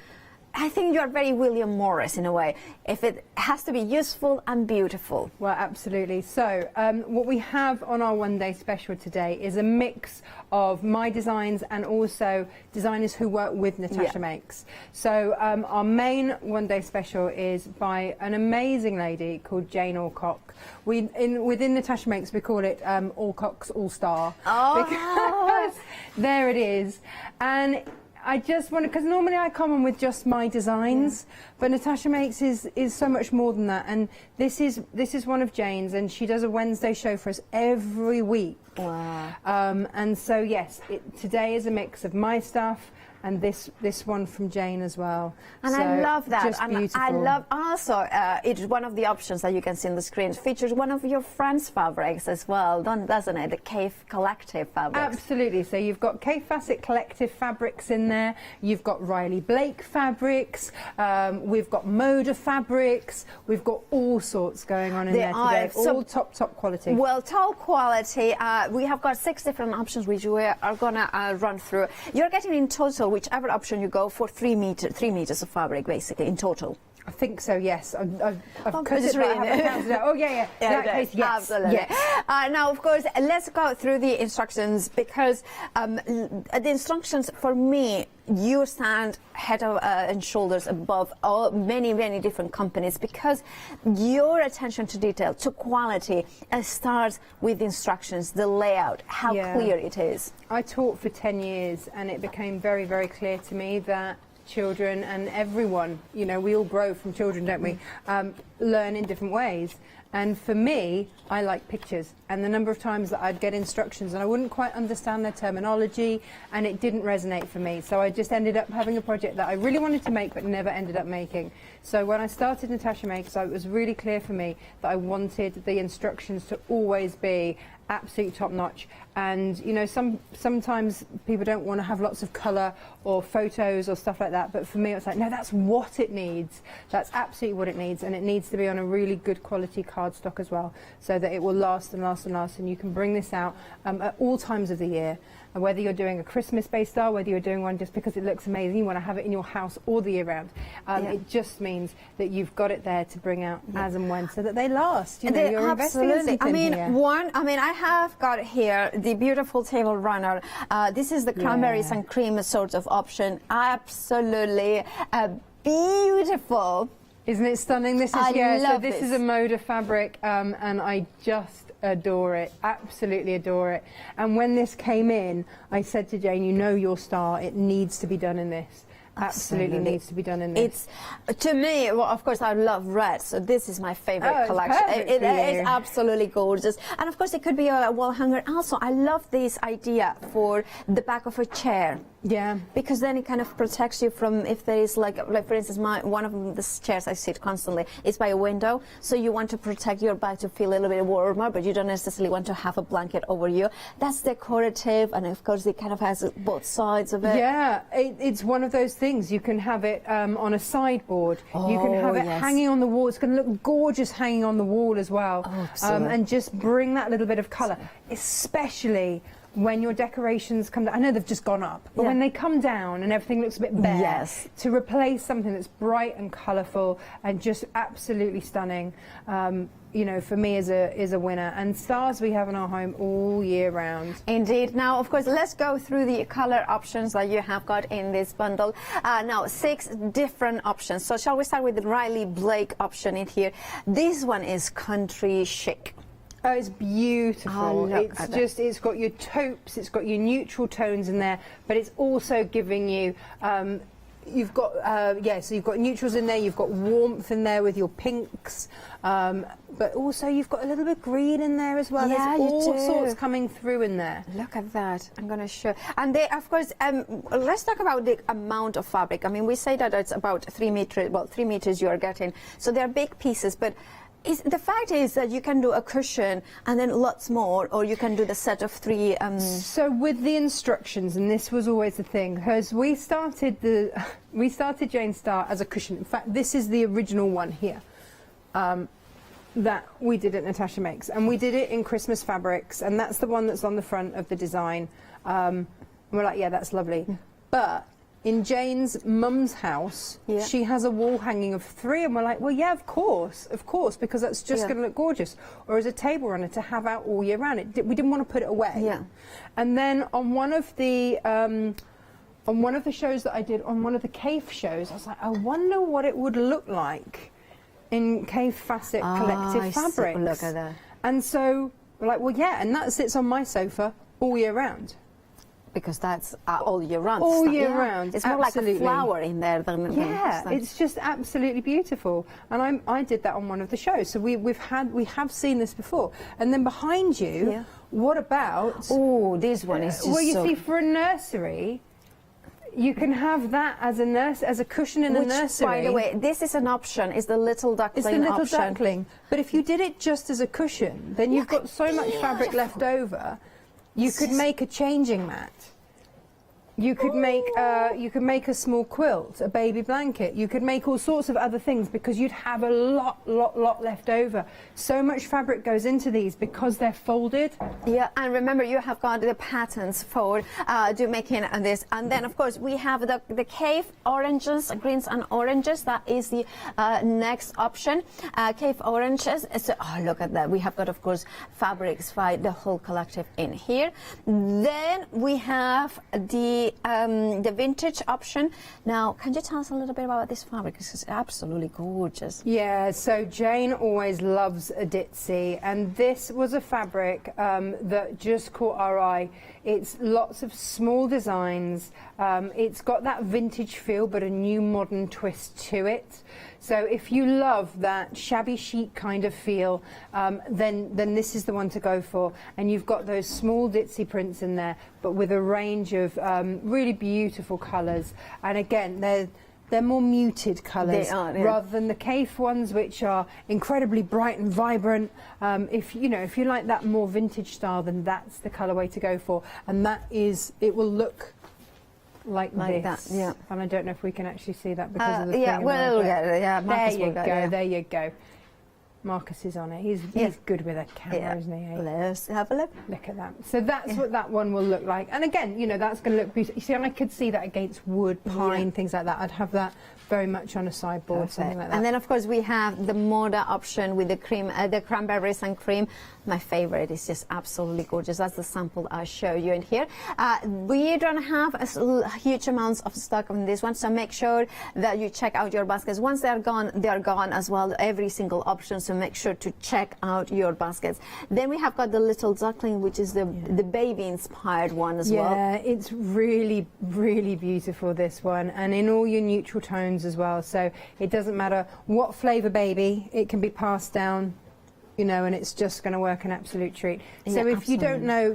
I think you are very William Morris in a way. If it has to be useful and beautiful. Well, absolutely. So what we have on our one-day special today is a mix of my designs and also designers who work with Natasha Makes. So our main one-day special is by an amazing lady called Jane Alcock. Within Natasha Makes, we call it Alcock's All-Star. Oh. Because there it is. And I just want to, because normally I come on with just my designs, but Natasha Makes is so much more than that. And this is one of Jane's, and she does a Wednesday show for us every week. Wow. And so yes, today is a mix of my stuff and this one from Jane as well. And so I love that. Just And beautiful. I love also it's one of the options that you can see on the screen. It features one of your friends' fabrics as well, doesn't it? The Cave Collective fabrics. Absolutely. So you've got Cave Facet Collective fabrics in there. You've got Riley Blake fabrics. We've got Moda fabrics. We've got all sorts going on in there today. All top quality. Well, top quality. We have got 6 different options which we are gonna run through. You're getting in total, whichever option you go for, 3 meters of fabric basically in total. I think so, yes. I've cut just it, but I reading haven't it. counted it. Oh, yeah. In that case, yes. Absolutely. Yes. Now, of course, let's go through the instructions, because the instructions, for me, you stand head and shoulders above many different companies, because your attention to detail, to quality, starts with instructions, the layout, how clear it is. I taught for 10 years, and it became very clear to me that children and everyone, you know, we all grow from children, don't we, learn in different ways. And for me, I like pictures, and the number of times that I'd get instructions and I wouldn't quite understand their terminology and it didn't resonate for me, so I just ended up having a project that I really wanted to make but never ended up making. So when I started Natasha Makes, it was really clear for me that I wanted the instructions to always be absolutely top-notch. And you know, sometimes people don't want to have lots of colour or photos or stuff like that, but for me it's like, no, that's what it needs. That's absolutely what it needs, and it needs to be on a really good quality cardstock as well, so that it will last and last and last, and you can bring this out at all times of the year. And whether you're doing a Christmas-based style, whether you're doing one just because it looks amazing, you want to have it in your house all the year round. It just means that you've got it there to bring out as and when, so that they last. You know, you're investing in something here. I have got here the beautiful table runner. This is the cranberries and cream sort of option. Absolutely beautiful. Isn't it stunning? This is so this is a Moda fabric, and I just adore it, absolutely adore it. And when this came in, I said to Jane, you know your star, it needs to be done in this. Absolutely needs to be done in this. It's, to me, well, of course, I love red, so this is my favorite collection. It is absolutely gorgeous. And of course, it could be a wall hanger. Also, I love this idea for the back of a chair. Yeah. Because then it kind of protects you from, if there is like for instance, one of the chairs I sit constantly is by a window, so you want to protect your back to feel a little bit warmer, but you don't necessarily want to have a blanket over you. That's decorative, and of course, it kind of has both sides of it. Yeah, it's one of those things. You can have it on a sideboard. You can have it hanging on the wall. It's going to look gorgeous hanging on the wall as well. And just bring that little bit of colour, especially when your decorations come down. I know they've just gone up, but when they come down and everything looks a bit bare, to replace something that's bright and colourful and just absolutely stunning, you know, for me is a winner. And stars we have in our home all year round. Indeed. Now, of course, let's go through the colour options that you have got in this bundle. Now, 6 different options. So shall we start with the Riley Blake option in here? This one is country chic. Oh, it's beautiful. It's got your taupes, it's got your neutral tones in there, but it's also giving you you've got so you've got neutrals in there, you've got warmth in there with your pinks, but also you've got a little bit of green in there as well. Yeah, There's all you do. sorts coming through in there. Look at that. I'm going to show. And they, of course, let's talk about the amount of fabric. I mean, we say that it's about 3 meters. Well, 3 meters you are getting. So they're big pieces, but the fact is that you can do a cushion and then lots more, or you can do the set of 3. So with the instructions, and this was always the thing, because we started Jane Star as a cushion. In fact, this is the original one here that we did at Natasha Makes, and we did it in Christmas fabrics, and that's the one that's on the front of the design. And we're like, yeah, that's lovely, but in Jane's mum's house, she has a wall hanging of 3, and we're like, well, yeah, of course, because that's just going to look gorgeous. Or as a table runner to have out all year round. We didn't want to put it away. Yeah. And then on one of the shows that I did, on one of the cave shows, I was like, I wonder what it would look like in Cave Facet Collective Fabrics. Look at that. And so we're like, well, yeah, and that sits on my sofa all year round. Because that's all year round. All year round. It's more like a flower in there than it's just absolutely beautiful. And I did that on one of the shows. So we have seen this before. And then behind you, what about? Oh, this one is just well, you see, for a nursery, you can have that as a cushion in a nursery. By the way, this is an option. It's the little duckling It's the little option. duckling. But if you did it just as a cushion, then you've got so much fabric left over. You could make a changing mat. You could make a small quilt, a baby blanket. You could make all sorts of other things because you'd have a lot left over. So much fabric goes into these because they're folded. Yeah, and remember you have got the patterns for making this. And then of course we have the cave oranges, greens and oranges. That is the next option. Cave oranges. So look at that. We have got of course fabrics by the whole collective in here. Then we have the vintage option. Now, can you tell us a little bit about this fabric? It's absolutely gorgeous. Yeah, so Jane always loves a ditzy, and this was a fabric that just caught our eye. It's lots of small designs. It's got that vintage feel, but a new modern twist to it. So if you love that shabby chic kind of feel, then this is the one to go for. And you've got those small ditzy prints in there, but with a range of really beautiful colours. And again, they're more muted colours rather than the cave ones, which are incredibly bright and vibrant. If you like that more vintage style, then that's the colourway to go for. And it will look like this. That, yeah. And I don't know if we can actually see that because of the yeah, thing. well, yeah, there you go. There you go. Marcus is on it. He's good with a camera, isn't he? Let's have a look. Look at that. So that's what that one will look like. And again, that's going to look beautiful. You see, I could see that against wood, pine, things like that. I'd have that very much on a sideboard, something like that. And then, of course, we have the Moda option with the cream, the cranberries and cream. My favorite is just absolutely gorgeous. That's the sample I show you in here. We don't have a huge amounts of stock on this one, so make sure that you check out your baskets. Once they are gone as well, every single option, so make sure to check out your baskets. Then we have got the little duckling, which is the baby-inspired one as well. Yeah, it's really, really beautiful, this one, and in all your neutral tones as well, so it doesn't matter what flavour baby, it can be passed down, and it's just going to work an absolute treat. So if you don't know,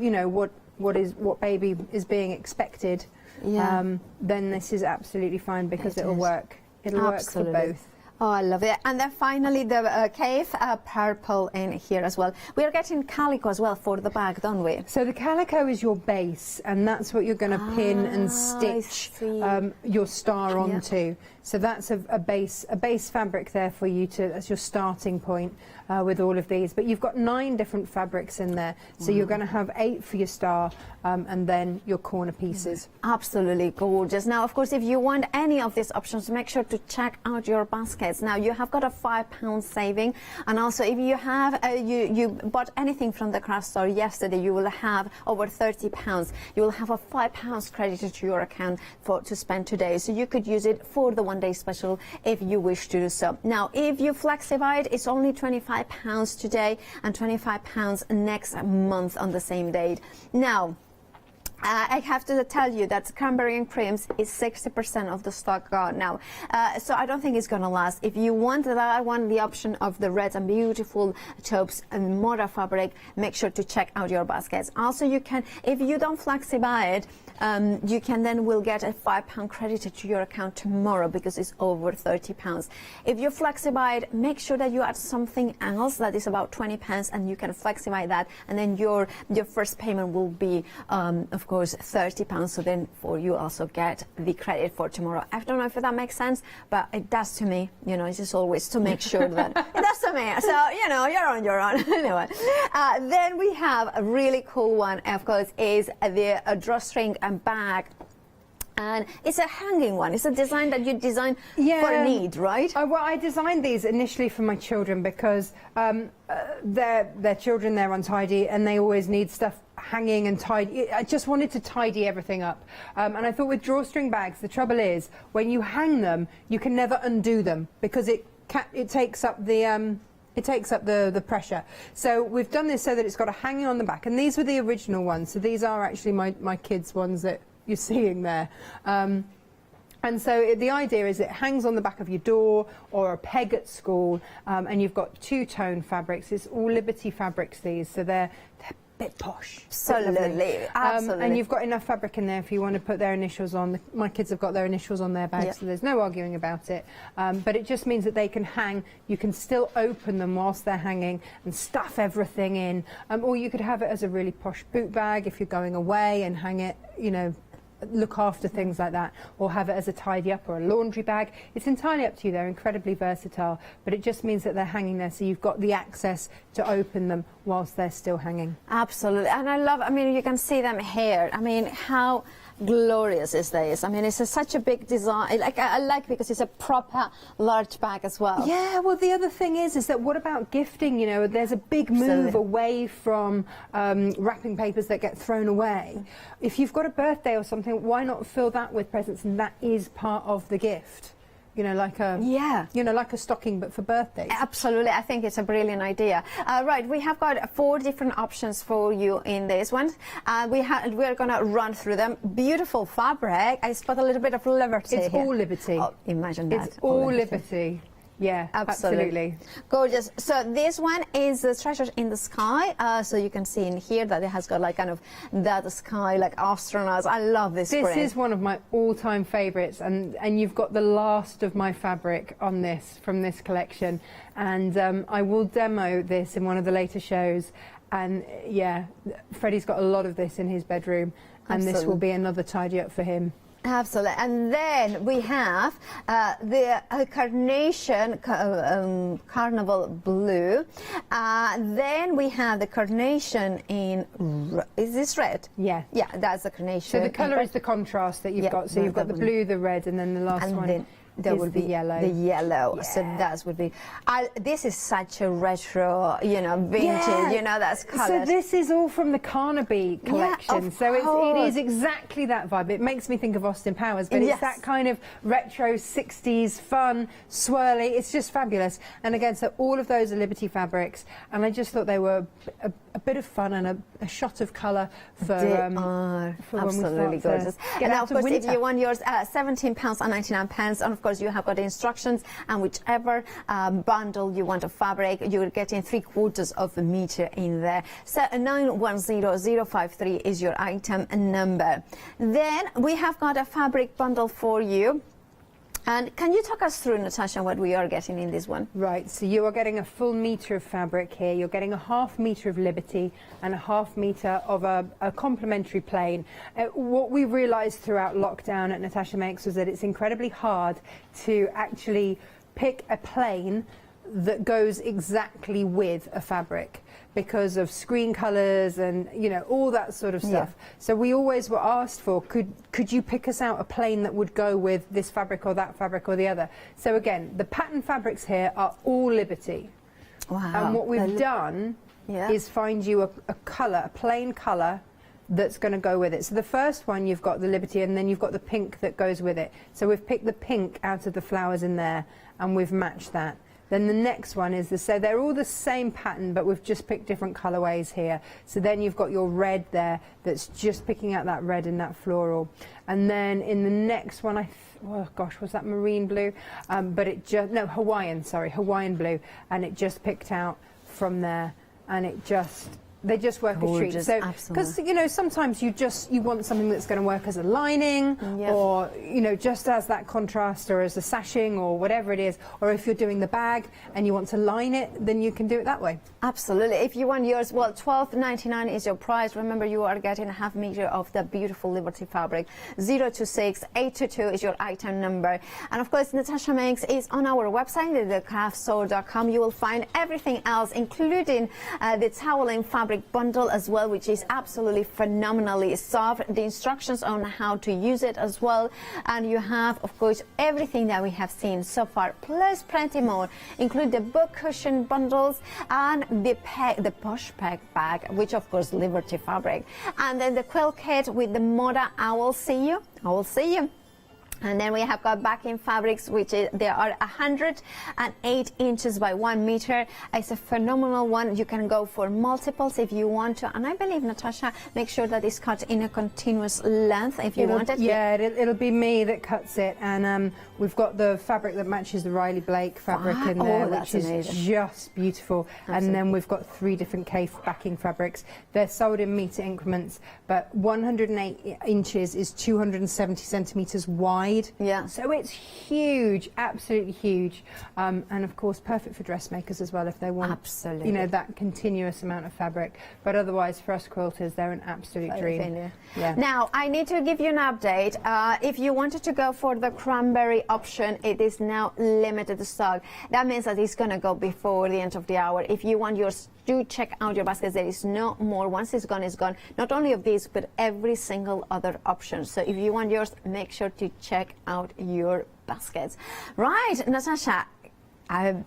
what baby is being expected, then this is absolutely fine because it'll work. It'll work for both. Oh, I love it. And then finally the cave purple in here as well. We are getting calico as well for the bag, don't we? So the calico is your base, and that's what you're going to pin and stitch your star onto. So that's a base fabric there for you as your starting point with all of these. But you've got 9 different fabrics in there, so you're going to have 8 for your star, and then your corner pieces. Absolutely gorgeous. Now, of course, if you want any of these options, make sure to check out your baskets. Now, you have got a £5 saving, and also if you have you bought anything from the craft store yesterday, you will have over £30. You will have a £5 credited to your account to spend today, so you could use it for the one-day special if you wish to do so. Now, if you flexify it, it's only £25 today and £25 next month on the same date. Now, I have to tell you that cranberry and creams is 60% of the stock gone now. So I don't think it's going to last. If you want that, I want the option of the red and beautiful taupes and Mora fabric, make sure to check out your baskets. Also, you can, if you don't flexi buy it, you can then will get a £5 credited to your account tomorrow because it's over £30. If you flexi buy it, make sure that you add something else that is about 20 pence and you can flexi buy that, and then your first payment will be of course £30. So then for you also get the credit for tomorrow. I don't know if that makes sense, but it does to me. You know, it's just always to make sure that it does to me. So you know, you're on your own. Anyway, then we have a really cool one, of course, is the drawstring and bag. And it's a hanging one. It's a design that you design for need, right? Well, I designed these initially for my children because they're children, they're untidy, and they always need stuff hanging and tidy. I just wanted to tidy everything up. And I thought with drawstring bags, the trouble is when you hang them, you can never undo them because it takes up the pressure. So we've done this so that it's got a hanging on the back. And these were the original ones. So these are actually my kids' ones that you're seeing there. And so the idea is it hangs on the back of your door or a peg at school, and you've got two-tone fabrics. It's all Liberty fabrics, these, so they're a bit posh. Absolutely, absolutely. And you've got enough fabric in there if you want to put their initials on. My kids have got their initials on their bags, so there's no arguing about it. But it just means that they can hang. You can still open them whilst they're hanging and stuff everything in. Or you could have it as a really posh boot bag if you're going away and hang it, you know, look after things like that, or have it as a tidy up or a laundry bag. It's entirely up to you. They're incredibly versatile, but it just means that they're hanging there, so you've got the access to open them whilst they're still hanging. Absolutely. And I mean, you can see them here. I mean, how glorious is this? I mean, it's such a big design. I like because it's a proper large bag as well. Yeah, well, the other thing is that what about gifting? You know, there's a big move away from wrapping papers that get thrown away. If you've got a birthday or something, why not fill that with presents? And that is part of the gift. You know, like a stocking, but for birthdays. Absolutely, I think it's a brilliant idea. Right, we have got 4 different options for you in this one. We're going to run through them. Beautiful fabric. I spot a little bit of Liberty. It's here. all Liberty. Oh, imagine that. It's all Liberty. Yeah, absolutely. Gorgeous. So this one is the Treasures in the Sky. So you can see in here that it has got like kind of that sky, like astronauts. I love this print. This is one of my all-time favourites, and you've got the last of my fabric on this from this collection. And I will demo this in one of the later shows. And yeah, Freddie's got a lot of this in his bedroom, and this will be another tidy up for him. Absolutely. And then we have the Carnation Carnival Blue. Then we have the Carnation in, is this red? Yeah. Yeah, that's the Carnation. So the colour is the contrast that you've got. So you've got the blue, the red, and then the last one. There will be the yellow. The yellow. Yeah. So that would be. This is such a retro, you know, vintage. You know, that's colours. So this is all from the Carnaby collection. Yeah, of so course. it is exactly that vibe. It makes me think of Austin Powers, but it's that kind of retro 60s fun, swirly. It's just fabulous. And again, so all of those are Liberty fabrics, and I just thought they were a bit of fun and a shot of colour for absolutely gorgeous. And of course, if you want yours, £17.99, and of course you have got the instructions, and whichever bundle you want of fabric, you're getting 3/4 of a meter in there. So 910053 is your item number. Then we have got a fabric bundle for you. And can you talk us through, Natasha, what we are getting in this one? Right, so you are getting a full metre of fabric here. You're getting a ½ metre of Liberty and a ½ metre of a complementary plain. What we realised throughout lockdown at Natasha Makes was that it's incredibly hard to actually pick a plain that goes exactly with a fabric because of screen colours and, you know, all that sort of stuff. Yeah. So we always were asked for, could you pick us out a plain that would go with this fabric or that fabric or the other? So again, the pattern fabrics here are all Liberty. Wow. And what we've done is find you a colour, a plain colour that's going to go with it. So the first one, you've got the Liberty, and then you've got the pink that goes with it. So we've picked the pink out of the flowers in there, and we've matched that. Then the next one is so they're all the same pattern, but we've just picked different colorways here. So then you've got your red there that's just picking out that red and that floral. And then in the next one, oh gosh, was that marine blue? But it just, no, Hawaiian blue. And it just picked out from there, and it just, they just work as treats. So, because you know, sometimes you want something that's going to work as a lining, or you know, just as that contrast, or as a sashing, or whatever it is. Or if you're doing the bag and you want to line it, then you can do it that way. Absolutely. If you want yours, well, $12.99 is your price. Remember, you are getting a half meter of the beautiful Liberty fabric. 026-822 is your item number. And of course, Natasha Makes is on our website, thecraftstore.com. You will find everything else, including the toweling fabric bundle as well, which is absolutely phenomenally soft. The instructions on how to use it as well. And you have, of course, everything that we have seen so far, plus plenty more, include the book cushion bundles and the posh peg bag, which of course Liberty fabric, and then the quilt kit with the Moda I will see you. And then we have got backing fabrics, which they are 108 inches by 1 meter. It's a phenomenal one. You can go for multiples if you want to. And I believe, Natasha, make sure that it's cut in a continuous length if you want it. Yeah, it'll be me that cuts it. And we've got the fabric that matches the Riley Blake fabric in there, which is just beautiful. Absolutely. And then we've got 3 different K backing fabrics. They're sold in meter increments, but 108 inches is 270 centimeters wide. Yeah. So it's huge, absolutely huge, and of course perfect for dressmakers as well if they want, you know, that continuous amount of fabric. But otherwise, for us quilters, they're an absolute dream. Yeah. Now, I need to give you an update. If you wanted to go for the cranberry option, it is now limited stock. That means that it's going to go before the end of the hour. If you want yours, do check out your baskets. There is no more. Once it's gone, it's gone. Not only of these, but every single other option. So if you want yours, make sure to check out your baskets. Right, Natasha.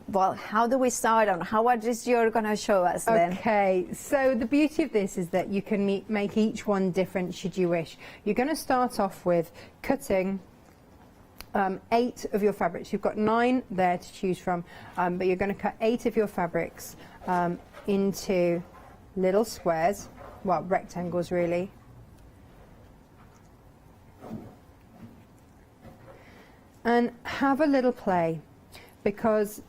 Well, how do we start on? What is you're going to show us then? Okay, so the beauty of this is that you can make each one different should you wish. You're going to start off with cutting 8 of your fabrics. You've got 9 there to choose from, but you're going to cut 8 of your fabrics into little squares, well, rectangles really. And have a little play, because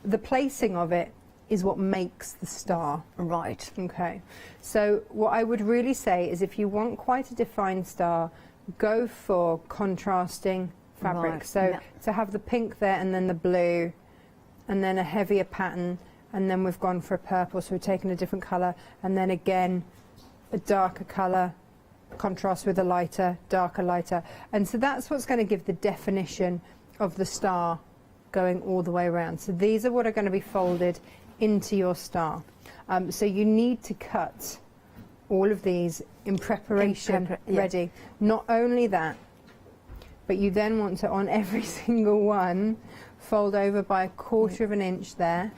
the placing of it is what makes the star. Right. Okay. So what I would really say is if you want quite a defined star, go for contrasting fabric. Right. So to have the pink there and then the blue and then a heavier pattern, and then we've gone for a purple, so we've taken a different colour, and then again a darker colour, contrast with a lighter, darker, lighter. And so that's what's going to give the definition of the star going all the way around. So these are what are going to be folded into your star. So you need to cut all of these in preparation ready. Not only that, but you then want to, on every single one, fold over by 1/4 of an inch there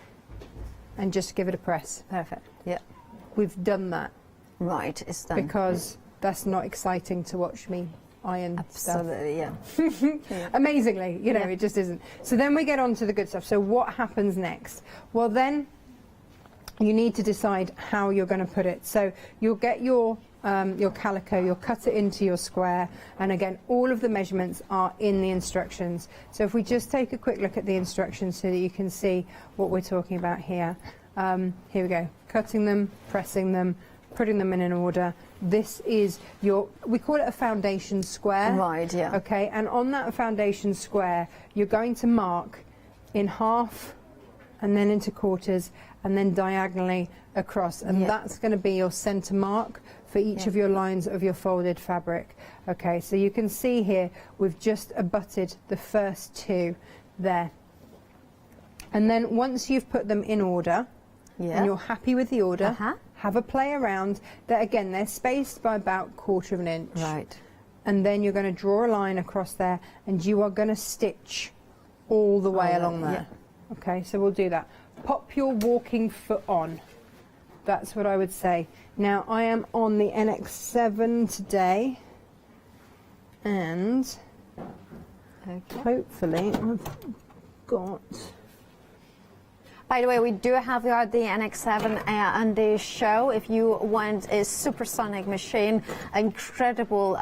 and just give it a press. Perfect. Yeah. We've done that. Right, it's done. Because that's not exciting to watch me iron Absolutely, stuff. Yeah. Amazingly, you know, it just isn't. So then we get on to the good stuff. So what happens next? Well, then you need to decide how you're going to put it. So you'll get your calico, you'll cut it into your square, and again, all of the measurements are in the instructions. So if we just take a quick look at the instructions so that you can see what we're talking about here. Here we go. Cutting them, pressing them, putting them in an order. This is we call it a foundation square. Right, yeah. Okay, and on that foundation square, you're going to mark in half and then into quarters and then diagonally across. And that's going to be your center mark for each of your lines of your folded fabric. Okay, so you can see here, we've just abutted the first 2 there. And then once you've put them in order, and you're happy with the order, have a play around. That again, they're spaced by about 1/4 of an inch. Right. And then you're going to draw a line across there, and you are going to stitch all the way along there. Okay, so we'll do that. Pop your walking foot on. That's what I would say. Now, I am on the NX7 today, and hopefully I've got By the way, we do have the NX7 on the show. If you want a supersonic machine, incredible,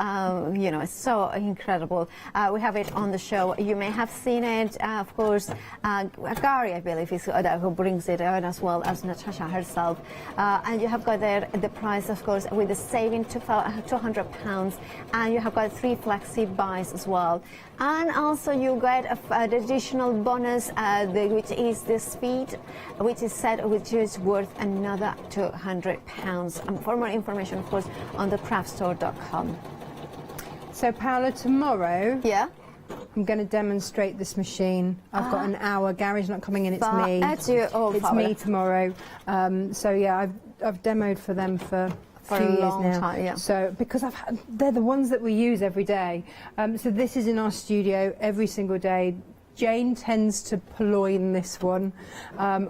you know, it's so incredible. We have it on the show. You may have seen it, of course. Gary, I believe, is who brings it on, as well as Natasha herself. And you have got there the price, of course, with the saving £200, and you have got 3 flexi buys as well. And also you get an additional bonus, which is the speed, which is set, which is worth another £200. For more information, of course, on the craftstore.com. So Paola, tomorrow, I'm going to demonstrate this machine. I've got an hour. Gary's not coming in. It's me. It's you. Oh, it's me tomorrow. So yeah, I've demoed for them for a few years now. Time, yeah. So because they're the ones that we use every day. So this is in our studio every single day. Jane tends to purloin this one.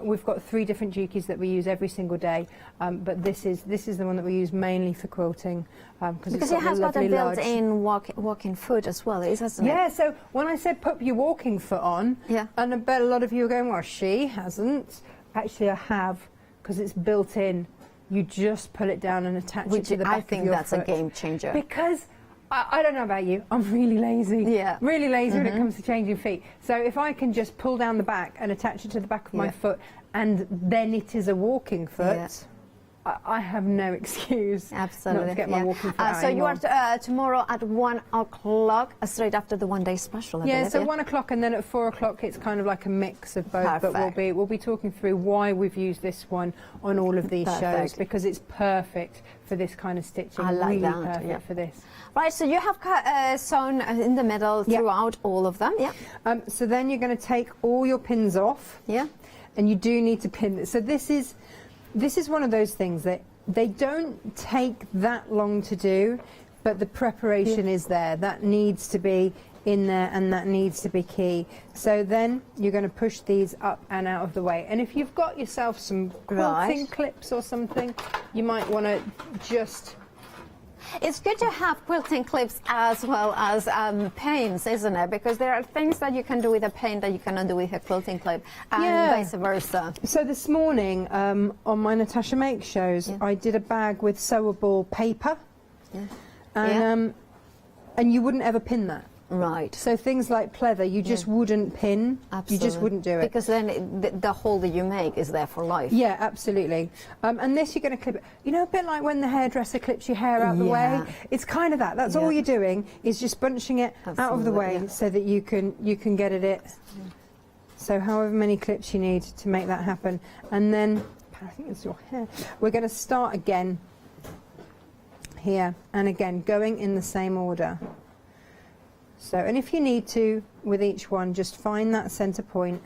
We've got 3 different Jukies that we use every single day, but this is the one that we use mainly for quilting because it has got a built-in walk-in foot as well, isn't it? Yeah. So when I said put your walking foot on, and I bet a lot of you are going, well, she hasn't. Actually, I have, because it's built in. You just pull it down and attach it to the back of your foot. I think that's a game changer. Because I don't know about you, I'm really lazy. Yeah. Really lazy when it comes to changing feet. So if I can just pull down the back and attach it to the back of my foot, and then it is a walking foot, I have no excuse not to get my walking foot out So you anymore. are tomorrow at 1 o'clock, straight after the one-day special, I believe, so 1 o'clock, and then at 4 o'clock it's kind of like a mix of both. Perfect. But we'll be talking through why we've used this one on all of these shows, because it's perfect for this kind of stitching. I like really that, perfect for this. Right, so you have sewn in the middle throughout all of them. So then you're going to take all your pins off. And you do need to pin this. So this is one of those things that they don't take that long to do, but the preparation is there. That needs to be in there, and that needs to be key. So then you're going to push these up and out of the way. And if you've got yourself some quilting clips or something, you might want to just... It's good to have quilting clips as well as paints, isn't it? Because there are things that you can do with a paint that you cannot do with a quilting clip, and vice versa. So this morning on my Natasha Make shows, I did a bag with sewable paper, and you wouldn't ever pin that. Right. So things like pleather, you just wouldn't pin. Absolutely. You just wouldn't do it. Because then the hole that you make is there for life. Yeah, absolutely. And this you're going to clip it. You know, a bit like when the hairdresser clips your hair out the way? It's kind of that. That's all you're doing, is just bunching it out of the way so that you can get at it. So however many clips you need to make that happen. And then, I think it's your hair. We're going to start again here, and again, going in the same order. So, and if you need to, with each one, just find that centre point,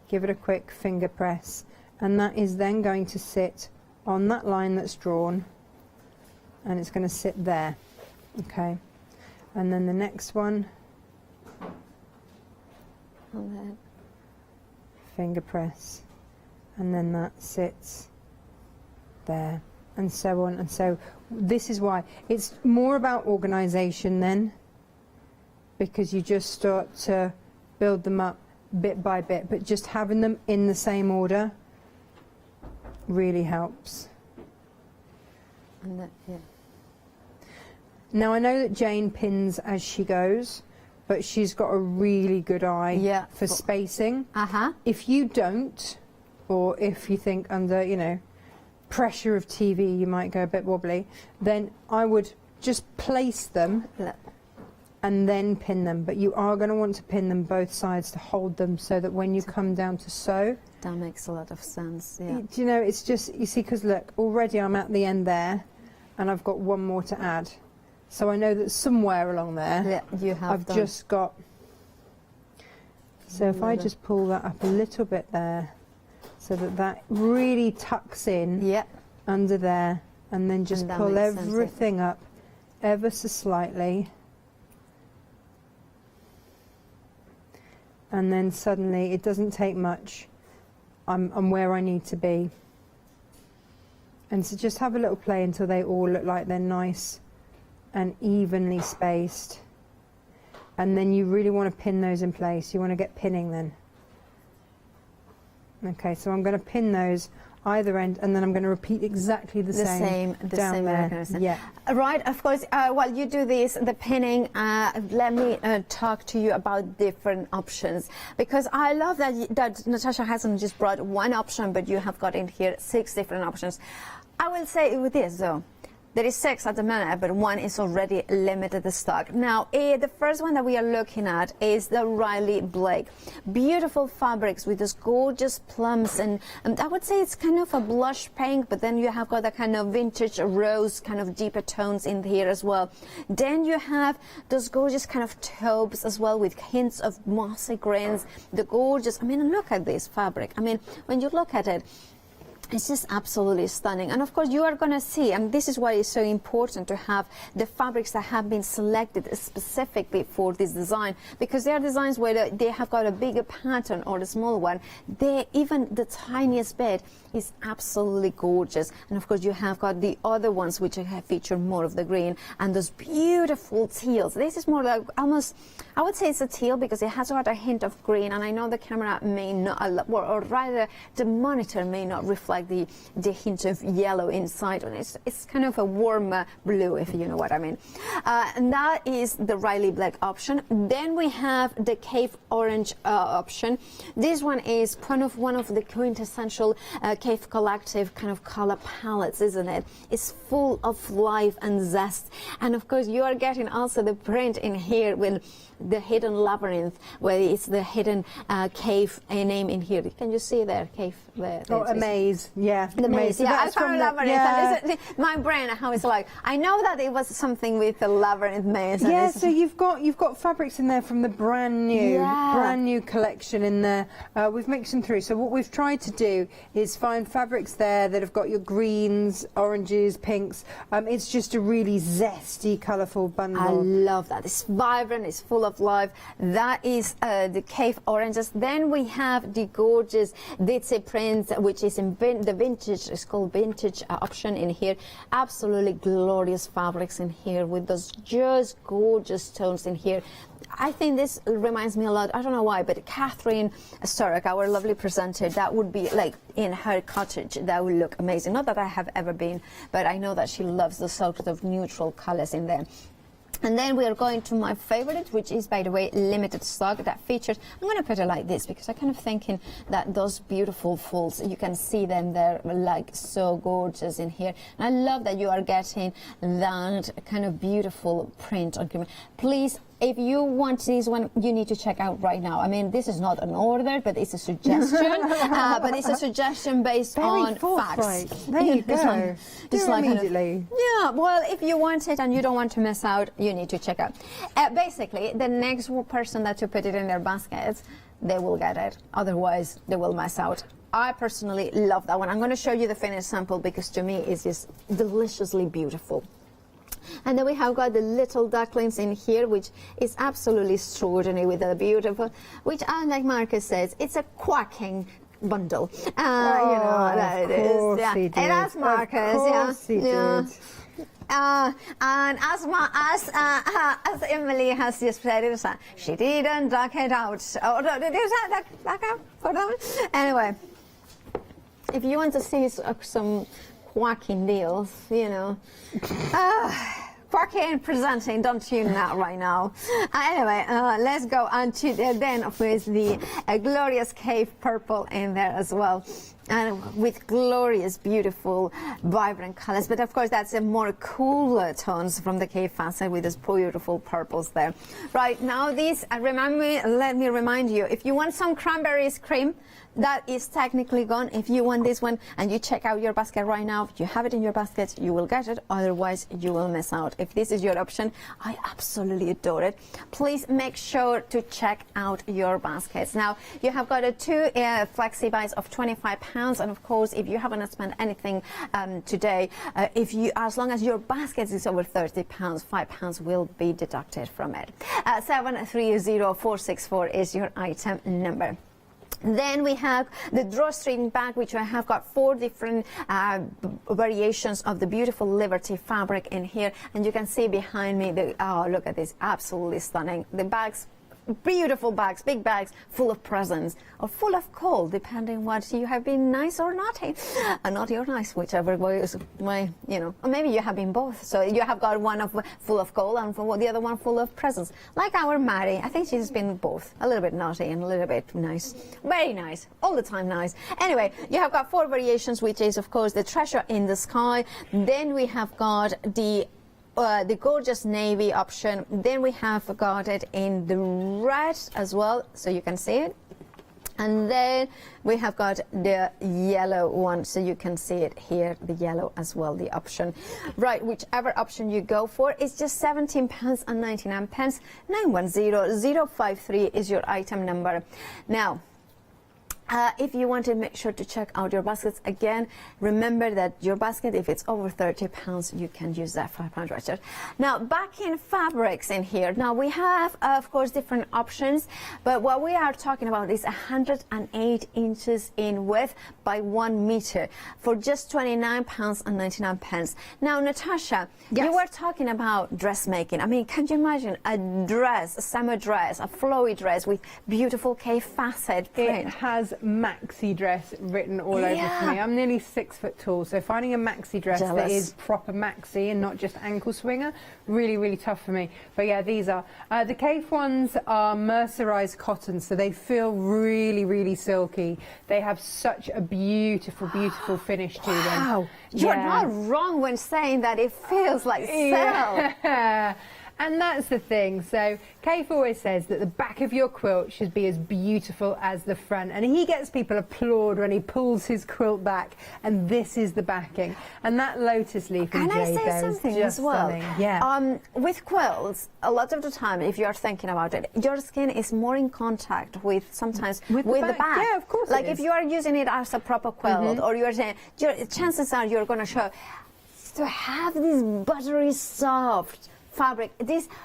give it a quick finger press, and that is then going to sit on that line that's drawn, and it's going to sit there, okay? And then the next one, finger press, and then that sits there, and so on. And so this is why it's more about organisation then, because you just start to build them up bit by bit, but just having them in the same order really helps. And Now I know that Jane pins as she goes, but she's got a really good eye for spacing. If you don't, or if you think under, you know, pressure of TV you might go a bit wobbly, then I would just place them and then pin them, but you are going to want to pin them both sides to hold them, so that when you come down to sew, that makes a lot of sense. Do you know, it's just, you see, because look, already I'm at the end there, and I've got one more to add, so I know that somewhere along there I've just got. So if I just pull that up a little bit there, so that that really tucks in under there, and then just pull everything up ever so slightly. And then suddenly, it doesn't take much, I'm where I need to be. And so just have a little play until they all look like they're nice and evenly spaced. And then you really want to pin those in place. You want to get pinning then. Okay, so I'm going to pin those either end, and then I'm going to repeat exactly the same down there. Mechanism. Yeah. Right, of course, while you do this, the pinning, let me talk to you about different options, because I love that Natasha hasn't just brought one option, but you have got in here 6 different options. I will say with this though, there is 6 at the minute, but 1 is already limited stock. Now, the first one that we are looking at is the Riley Blake. Beautiful fabrics with those gorgeous plums, and I would say it's kind of a blush pink, but then you have got that kind of vintage rose, kind of deeper tones in here as well. Then you have those gorgeous kind of taupes as well, with hints of mossy grains. The gorgeous, I mean, look at this fabric. I mean, when you look at it, it's just absolutely stunning. And of course you are going to see, and this is why it's so important to have the fabrics that have been selected specifically for this design, because there are designs where they have got a bigger pattern or a small one. Even the tiniest bit is absolutely gorgeous. And of course you have got the other ones which have featured more of the green and those beautiful teals. This is more like almost, I would say it's a teal because it has got a hint of green, and I know the camera may not, or rather the monitor may not reflect the hint of yellow inside, and it's kind of a warmer blue, if you know what I mean. And that is the Riley Black option. Then we have the Cave Orange option. This one is one of the quintessential Cave Collective kind of color palettes, isn't it? It's full of life and zest, and of course you are getting also the print in here with the hidden labyrinth, where it's the hidden cave name in here. Can you see there, cave? There, oh, a maze. Yeah, the maze. So yeah, that's I found labyrinth. yeah. My brain, how it's like. I know that it was something with the labyrinth maze. Yeah, so you've got fabrics in there from the brand new collection in there. We've mixed them through. So what we've tried to do is find fabrics there that have got your greens, oranges, pinks. It's just a really zesty, colourful bundle. I love that. It's vibrant. It's full of life. That is the Cave Oranges. Then we have the gorgeous Ditzy print, which is in the vintage. It's called vintage option in here. Absolutely glorious fabrics in here with those just gorgeous tones in here. I think this reminds me a lot, I don't know why, but Catherine Sturrock, our lovely presenter, that would be like in her cottage. That would look amazing. Not that I have ever been, but I know that she loves the sort of neutral colors in there. And then we are going to my favorite, which is, by the way, limited stock that features. I'm going to put it like this because I'm kind of thinking that those beautiful folds, you can see them there, like so gorgeous in here. And I love that you are getting that kind of beautiful print on camera. Please, if you want this one, you need to check out right now. I mean, this is not an order, but it's a suggestion. But it's a suggestion based on facts. There you go. Just Do it like immediately. Yeah, well, if you want it and you don't want to miss out, you need to check out. Basically, the next person that to put it in their baskets, they will get it. Otherwise, they will miss out. I personally love that one. I'm going to show you the finished sample because to me it's just deliciously beautiful. And then we have got the little ducklings in here, which is absolutely extraordinary with a beautiful, which, like Marcus says, it's a quacking bundle. You know, that it is. Yeah. It has Marcus. Of course he did. And as Emily has just said, she didn't duck it out. Oh, did you say duck out? Anyway, if you want to see some quacking deals, you know. Quacking and presenting, don't tune that right now. Anyway, let's go on to then, of course, the glorious Cave Purple in there as well. And with glorious, beautiful, vibrant colors. But of course, that's a more cooler tones from the Cave Facet with those beautiful purples there. Right, now these, let me remind you, if you want some cranberries cream, that is technically gone. If you want this one and you check out your basket right now, if you have it in your basket, you will get it. Otherwise, you will miss out. If this is your option, I absolutely adore it. Please make sure to check out your baskets. Now, you have got 2 flexi buys of £25. And of course, if you haven't spent anything today, as long as your basket is over £30, £5 will be deducted from it. 730464 is your item number. Then we have the drawstring bag, which I have got 4 different variations of the beautiful Liberty fabric in here. And you can see behind me, oh, look at this, absolutely stunning. The bags beautiful bags, big bags, full of presents or full of coal, depending what you have been nice or naughty. Naughty or nice, whichever way is my, you know. Or maybe you have been both. So you have got one full of coal and the other one full of presents. Like our Mary, I think she's been both. A little bit naughty and a little bit nice. Very nice. All the time nice. Anyway, you have got 4 variations, which is, of course, the treasure in the sky. Then we have got the gorgeous navy option. Then we have got it in the red as well, so you can see it. And then we have got the yellow one, so you can see it here, the yellow as well, the option. Right, whichever option you go for, it's just £17 and 99 pence. 910053 is your item number. Now, if you want to make sure to check out your baskets again, remember that your basket, if it's over £30, you can use that £5 voucher. Now, back in fabrics in here. Now, we have, of course, different options, but what we are talking about is 108 inches in width by 1 meter for just £29 and 99 pence. Now, Natasha, you were talking about dressmaking. I mean, can you imagine a dress, a summer dress, a flowy dress with beautiful K-facet print? It has maxi dress written all over for me. I'm nearly 6 foot tall, so finding a maxi dress that is proper maxi and not just ankle swinger, really, really tough for me. But yeah, these are the Cape ones are mercerized cotton, so they feel really, really silky. They have such a beautiful, beautiful finish to them. Wow, you're not wrong when saying that it feels like silk. Yeah. And that's the thing. So Keith always says that the back of your quilt should be as beautiful as the front. And he gets people applaud when he pulls his quilt back. And this is the backing. And that lotus leaf in Can I say something as well? Stunning. Yeah. With quilts, a lot of the time, if you're thinking about it, your skin is more in contact with sometimes with the back. Yeah, of course. Like if you are using it as a proper quilt, or you're saying, chances are you're going to show to have this buttery soft fabric.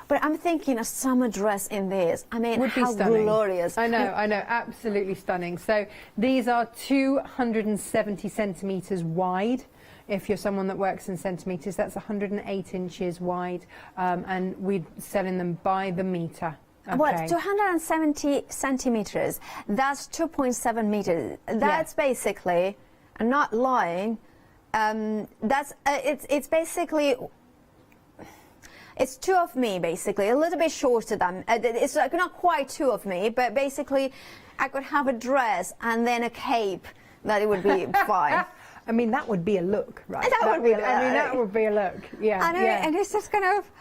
But I'm thinking a summer dress in this. I mean, how glorious. I know, absolutely stunning. So these are 270 centimetres wide. If you're someone that works in centimetres, that's 108 inches wide, and we're selling them by the metre. Okay. What, 270 centimetres? That's 2.7 meters. That's basically, I'm not lying, it's basically, it's 2 of me, basically, a little bit shorter than, it's like not quite 2 of me, but basically I could have a dress and then a cape, that it would be fine. I mean, that would be a look, right? That would be a look. I mean, that would be a look, yeah. And it's just kind of,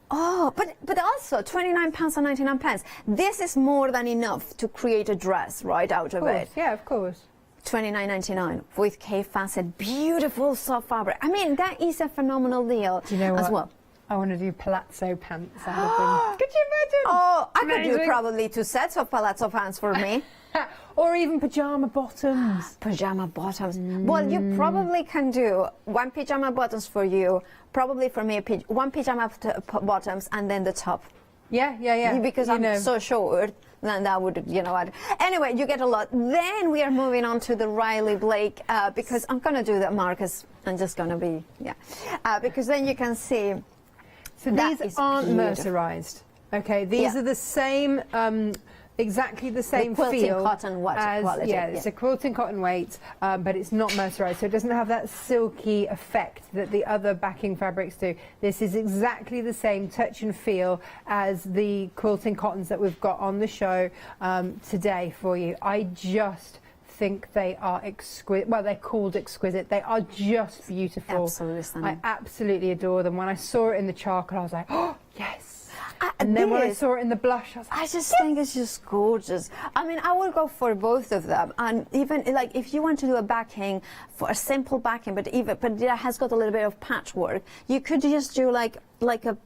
but also £29 and 99 pence. This is more than enough to create a dress right out of it. Yeah, of course. $29.99 with K-facet, beautiful soft fabric. I mean, that is a phenomenal deal. Do you know as what? well. I want to do palazzo pants out of them. Could you imagine? Oh, I could do probably 2 sets of palazzo pants for me. Or even pyjama bottoms. Pyjama bottoms. Well, you probably can do 1 pyjama bottoms for you, probably for me 1 pyjama bottoms and then the top. Yeah. Because I'm so short. Then that would, you know what. Anyway, you get a lot. Then we are moving on to the Riley Blake, because I'm going to do that, Marcus. I'm just going to be, because then you can see. So these aren't mercerized. Okay, these are the same, exactly the same feel cotton quality. Yeah, it's a quilting cotton weight, but it's not mercerized, so it doesn't have that silky effect that the other backing fabrics do. This is exactly the same touch and feel as the quilting cottons that we've got on the show today for you. I just think they are exquisite. Well, they're called exquisite. They are just beautiful. Absolutely stunning. I absolutely adore them. When I saw it in the charcoal, I was like, oh, yes. And then when I saw it in the blush, I was like, I just think it's just gorgeous. I mean, I would go for both of them. And even like if you want to do a backing, for a simple backing, but it has got a little bit of patchwork, you could just do like a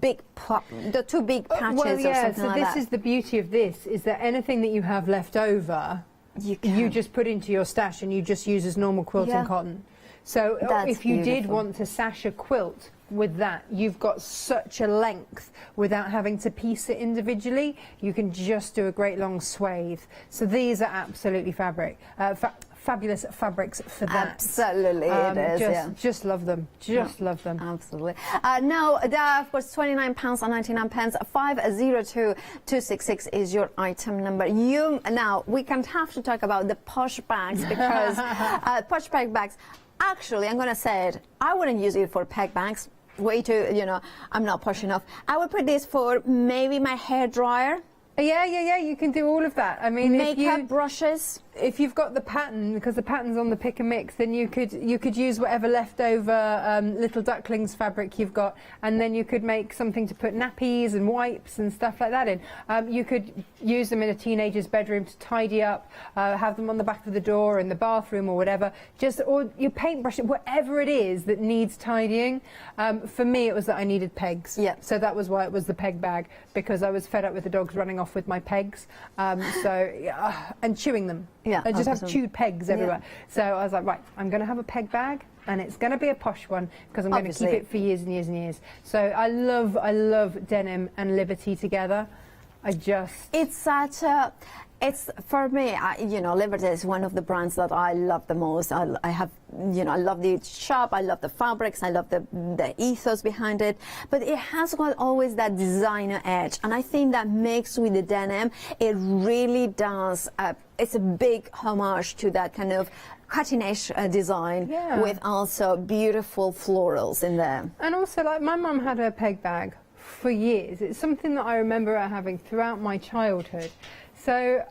big pop, the 2 big patches or something like that. So this is the beauty of this, is that anything that you have left over, you just put into your stash and you just use as normal quilting cotton. So if you did want to sash a quilt with that, you've got such a length without having to piece it individually. You can just do a great long swathe. So these are absolutely fabulous fabrics for that. Absolutely, it is. Just love them. Just love them. Absolutely. Now, of course, £29.99. 502266 is your item number. Now we can have to talk about the posh bags because posh bags. Actually, I'm going to say it. I wouldn't use it for peg bags. Way too, I'm not posh enough. I would put this for maybe my hair dryer. Yeah, you can do all of that. I mean, makeup brushes. If you've got the pattern, because the pattern's on the pick and mix, then you could use whatever leftover little ducklings fabric you've got, and then you could make something to put nappies and wipes and stuff like that in. You could use them in a teenager's bedroom to tidy up, have them on the back of the door in the bathroom or whatever. Or your paintbrush, whatever it is that needs tidying. For me, it was that I needed pegs. Yeah. So that was why it was the peg bag, because I was fed up with the dogs running off with my pegs, and chewing them. Yeah, I just have chewed pegs everywhere. Yeah. So I was like, right, I'm going to have a peg bag, and it's going to be a posh one because I'm going to keep it for years and years and years. So I love denim and Liberty together. It's such a. It's for me, Liberty is one of the brands that I love the most. I love the shop, I love the fabrics, I love the ethos behind it, but it has got always that designer edge, and I think that mixed with the denim, it really does. It's a big homage to that kind of cutting-edge design with also beautiful florals in there. And also, like, my mum had a peg bag for years. It's something that I remember her having throughout my childhood. So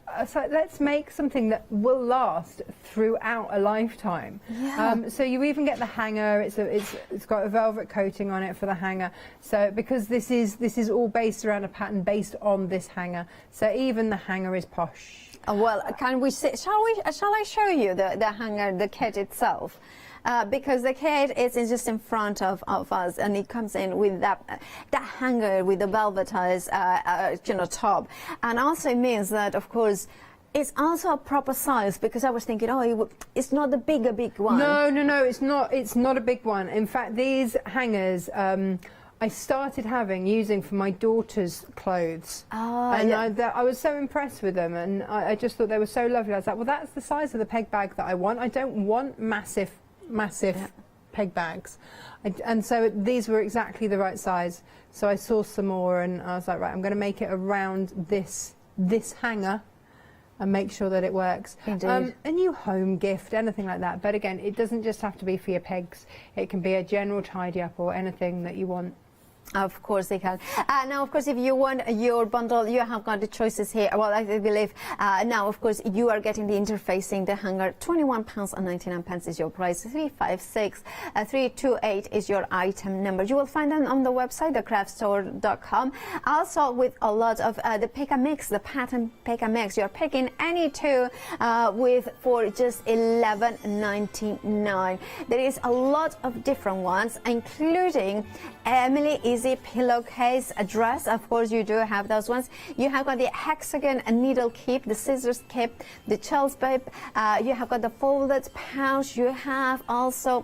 let's make something that will last throughout a lifetime. Yeah. So you even get the hanger. It's got a velvet coating on it for the hanger. So because this is all based around a pattern based on this hanger. So even the hanger is posh. Well, can we see? Shall I show you the hanger, the kit itself? Because the kit is just in front of us, and it comes in with that hanger with the velvetized top, and also it means that, of course, it's also a proper size, because I was thinking, it's not the big one. No, it's not. It's not a big one. In fact, these hangers. I started using for my daughter's clothes, and I was so impressed with them, and I just thought they were so lovely. I was like, well, that's the size of the peg bag that I want. I don't want massive peg bags, and so these were exactly the right size. So I saw some more, and I was like, right, I'm going to make it around this hanger and make sure that it works. Indeed. A new home gift, anything like that. But again, it doesn't just have to be for your pegs. It can be a general tidy up or anything that you want. Of course they can. Now, of course, if you want your bundle, you have got the choices here. Well, I believe now, of course, you are getting the interfacing, the hanger. £21.99 is your price. 356-328 is your item number. You will find them on the website, thecraftstore.com. Also, with a lot of the pick and mix, the pattern pick and mix. You're picking any two for just $11.99. There is a lot of different ones, including Emily Easy pillowcase dress. Of course, you do have those ones. You have got the hexagon needle keep, the scissors keep, the Chelsea babe. You have got the folded pouch. You have also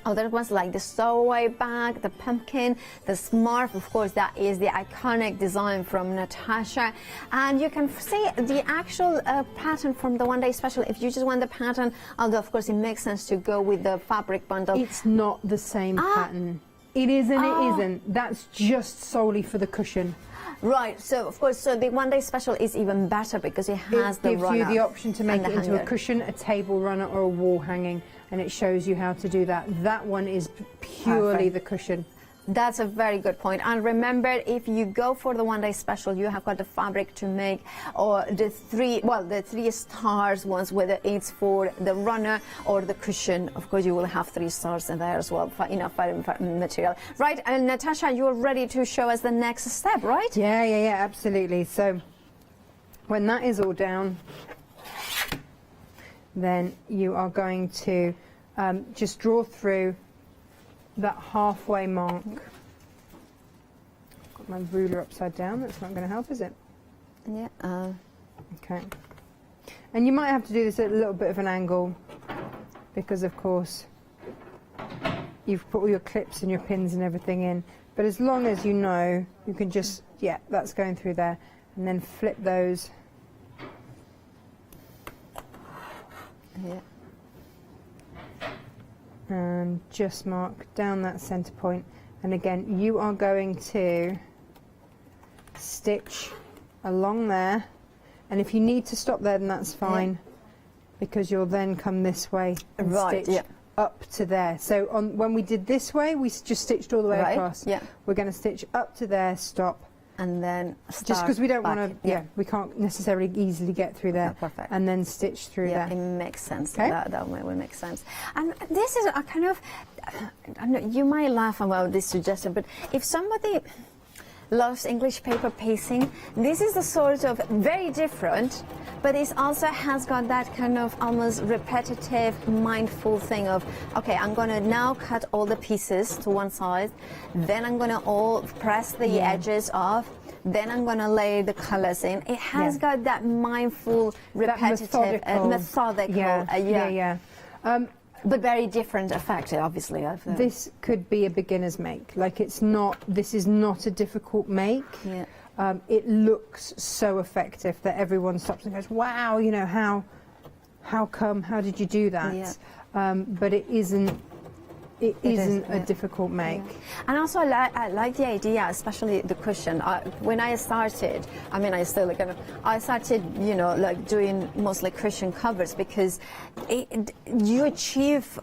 other ones like the stowaway bag, the pumpkin, the scarf. Of course, that is the iconic design from Natasha. And you can see the actual pattern from the one-day special. If you just want the pattern, although of course it makes sense to go with the fabric bundle. It's not the same pattern. It is and it isn't. That's just solely for the cushion. Right, so of course, the one-day special is even better because it has the runner. It gives you the option to make it into a cushion, a table runner, or a wall hanging, and it shows you how to do that. That one is purely the cushion. That's a very good point. And remember, if you go for the one-day special, you have got the fabric to make, or the three stars ones, whether it's for the runner or the cushion. Of course, you will have 3 stars in there as well, enough material. Right, and Natasha, you're ready to show us the next step, right? Yeah, absolutely. So when that is all down, then you are going to just draw through that halfway mark. Got my ruler upside down. That's not going to help, is it? Yeah. Okay. And you might have to do this at a little bit of an angle, because of course you've put all your clips and your pins and everything in. But as long as you know, you can just, yeah, that's going through there. And then flip those. Yeah. And just mark down that centre point. And again, you are going to stitch along there. And if you need to stop there, then that's fine, because you'll then come this way and stitch up to there. So when we did this way, we just stitched all the way across. Yeah. We're going to stitch up to there, stop. And then just because we don't want to, we can't necessarily easily get through there. Perfect. And then stitch through there. It makes sense. Okay. That will make sense. And this is a kind of, I know you might laugh about this suggestion, but if somebody loves English paper pasting, this is a sort of very different, but it also has got that kind of almost repetitive, mindful thing of, okay, I'm going to now cut all the pieces to one side, then I'm going to all press the edges off, then I'm going to lay the colors in. It has got that mindful, repetitive, methodical, but very different effect, obviously. This could be a beginner's make. Like, it's not, this is not a difficult make. Yeah. It looks so effective that everyone stops and goes, wow, you know, how come, how did you do that? Yeah. But it isn't a difficult make. Yeah. And also I like the idea, especially the cushion. When I started, I mean, I started, you know, like doing mostly cushion covers, because you achieve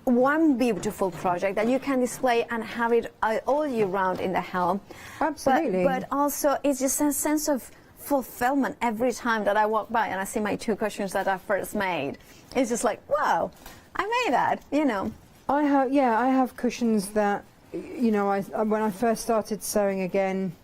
one beautiful project that you can display and have it all year round in the home. Absolutely. But also it's just a sense of fulfillment every time that I walk by and I see my 2 cushions that I first made. It's just like, wow, I made that, you know. I have cushions that, you know, when I first started sewing again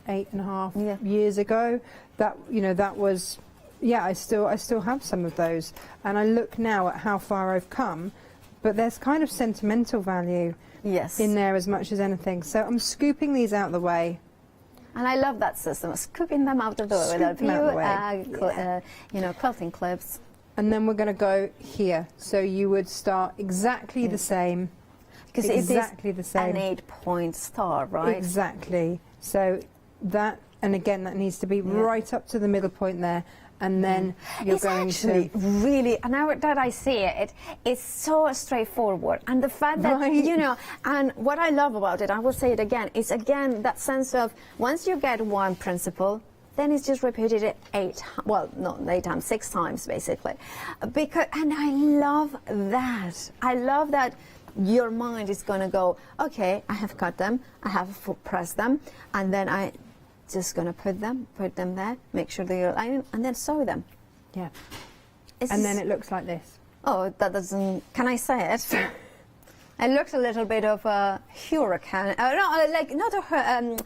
8.5 years ago, that, you know, that was, I still have some of those, and I look now at how far I've come, but there's kind of sentimental value in there as much as anything. So I'm scooping these out of the way. And I love that system, scooping them out of the way with a few, you know, quilting clips. And then we're going to go here. So you would start exactly the same. Because exactly the same. An 8-point star, right? Exactly. So that, and again, that needs to be right up to the middle point there. And then you're going to really, and now that I see it, it's so straightforward. And the fact that, you know, and what I love about it, I will say it again, is again that sense of once you get one principle, then it's just repeated it 6 times basically. And I love that. I love that your mind is going to go, okay, I have cut them, I have pressed them, and then I just going to put them there, make sure they're aligned, and then sew them. Yeah. And then it looks like this. Oh, that doesn't, can I say it? It looks a little bit of a hurricane. No, like not a hurricane.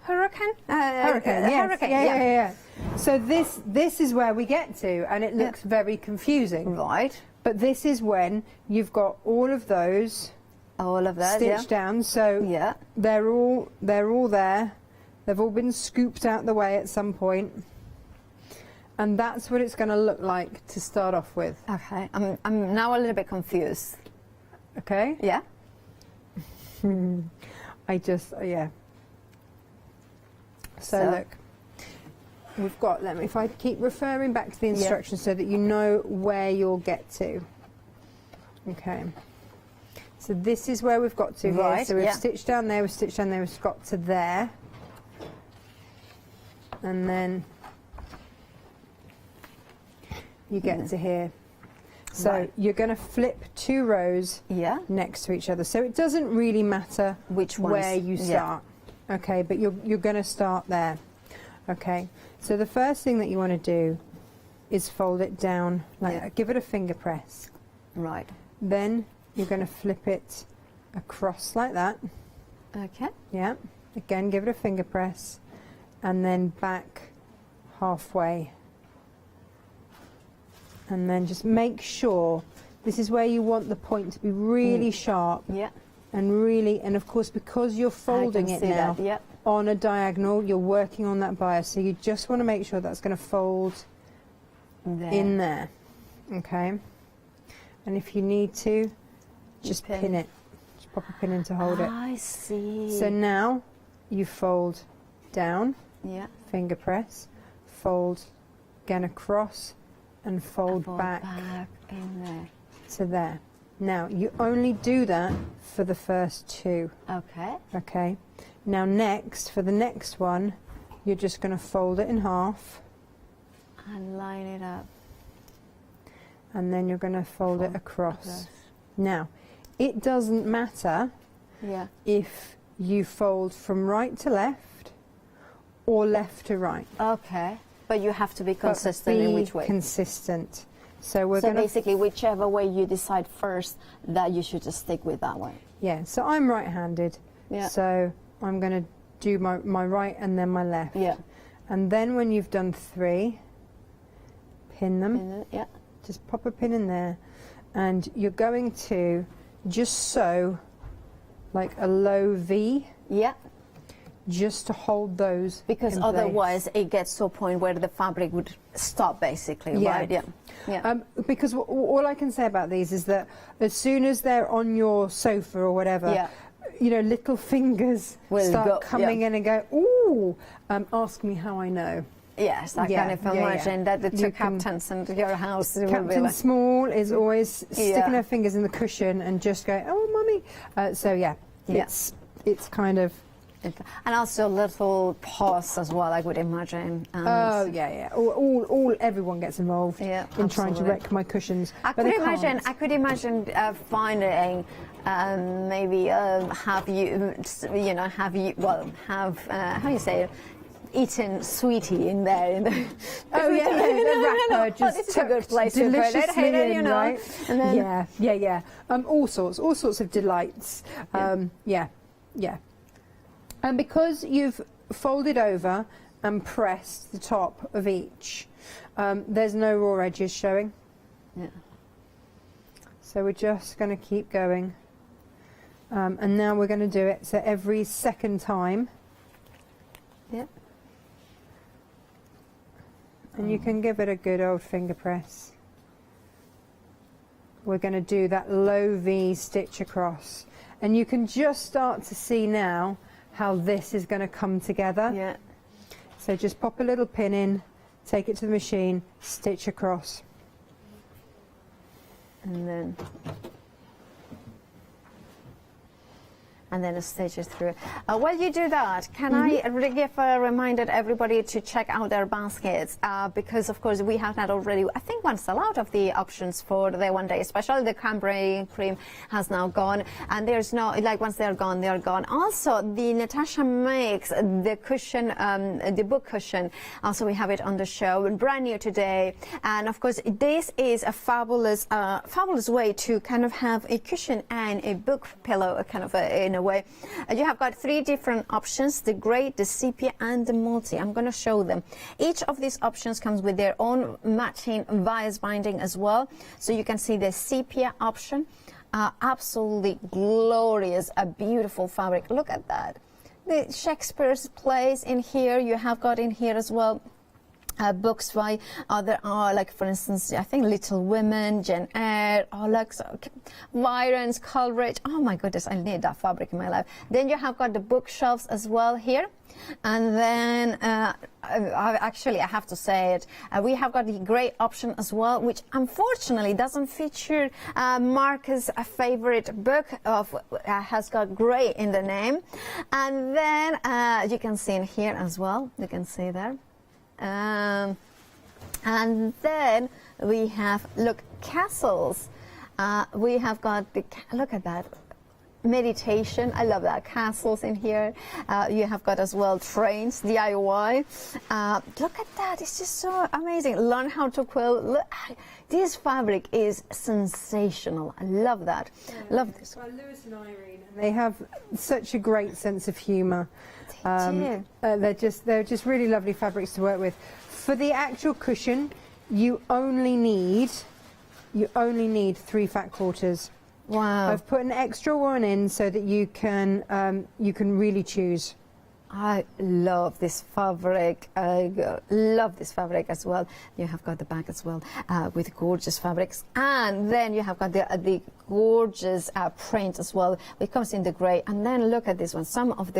Hurricane, yes. Hurricane, yeah. So this is where we get to, and it looks very confusing. Right. But this is when you've got all of those. All of that. Stitched down. So they're all there. They've all been scooped out the way at some point. And that's what it's going to look like to start off with. Okay. I'm now a little bit confused. Okay? Yeah. So look, we've got, if I keep referring back to the instructions so that you know where you'll get to. Okay. So this is where we've got to here. So we've stitched down there, we've stitched down there, we've got to there. And then you get to here. So you're going to flip 2 rows next to each other. So it doesn't really matter where you start. Okay, but you're going to start there. Okay, so the first thing that you want to do is fold it down, give it a finger press. Right. Then you're going to flip it across like that. Okay. Yeah, again, give it a finger press, and then back halfway. And then just make sure, this is where you want the point to be really sharp. Yeah. And of course, because you're folding it now on a diagonal, you're working on that bias. So you just want to make sure that's going to fold in there. Okay. And if you need to, just pin it. Just pop a pin in to hold it. I see. So now you fold down, yeah, finger press, fold again across, and fold back in there to there. Now you only do that for the first two. Okay. Okay. Now next, for the next one, you're just going to fold it in half. And line it up. And then you're going to fold it across. Now, it doesn't matter Yeah. if you fold from right to left or left to right. Okay. But you have to be consistent in which way? Consistent. So we're So going to basically, whichever way you decide first, that you should just stick with that way. Yeah, so I'm right-handed. Yeah. So I'm going to do my right and then my left. Yeah. And then when you've done three, pin them. Pin it, yeah. Just pop a pin in there. And you're going to just sew like a low V. Yeah. Just to hold those. Because in otherwise place. it gets to a point where the fabric would stop, basically, Yeah. right? Yeah. Yeah. Because all I can say about these is that as soon as they're on your sofa or whatever, Yeah. you know, little fingers Will start go, coming yeah. in and go, ooh, ask me how I know. Yes, I Yeah, can yeah, imagine yeah. that the You two can- captains in your house will be Captain like... Small is always sticking Yeah. her fingers in the cushion and just going, oh, mummy. So, yeah, Yeah. it's kind of... And also little paws as well, I would imagine. And Oh, yeah. Everyone gets involved in trying to absolutely. wreck my cushions. I but could they imagine. can't. I could imagine finding maybe have you how you say it, eaten sweetie in there. In the Oh yeah, the wrapper just this is a good place to put it. deliciously Hey, then, you in, know. right? And then, Yeah. All sorts of delights. Yeah. And because you've folded over and pressed the top of each, there's no raw edges showing. Yeah. So we're just going to keep going. And now we're going to do it so every second time. Yeah. And you can give it a good old finger press. We're going to do that low V stitch across. And you can just start to see now how this is going to come together. Yeah. So just pop a little pin in, take it to the machine, stitch across. And then a stitch it through. While you do that, can I give a reminder to everybody to check out their baskets? Because, of course, we have not already, I think, one sell out of the options for the one day special. The cranberry cream has now gone. And there's no, like, once they're gone, they're gone. Also, the Natasha makes the cushion, the book cushion. Also, we have it on the show, brand new today. And, of course, this is a fabulous way to kind of have a cushion and a book pillow, kind of in a way. You have got three different options: the grey, the sepia, and the multi. I'm going to show them. Each of these options comes with their own matching bias binding as well. So you can see the sepia option, absolutely glorious, a beautiful fabric. Look at that. The Shakespeare's plays in here. You have got in here as well. Books by other, like for instance, I think Little Women, Jane Eyre, Byron's, Coleridge. Oh my goodness, I need that fabric in my life. Then you have got the bookshelves as well here. And then, actually, I have to say it, we have got the grey option as well, which unfortunately doesn't feature Marcus' favorite book of, has got grey in the name. And then you can see in here as well, you can see there. And then we have, look, castles. We have got the, look at that, meditation. I love that. Castles in here. You have got as well trains, DIY. Look at that. It's just so amazing. Learn how to quilt. Look, this fabric is sensational. I love that. Love this. Well, Lewis and Irene, and they have such a great sense of humour. They're just really lovely fabrics to work with. For the actual cushion, you only need 3 fat quarters. Wow! I've put an extra one in so that you can really choose. I love this fabric. I love this fabric as well. You have got the bag as well with gorgeous fabrics, and then you have got the gorgeous print as well. It comes in the grey, and then look at this one. Some of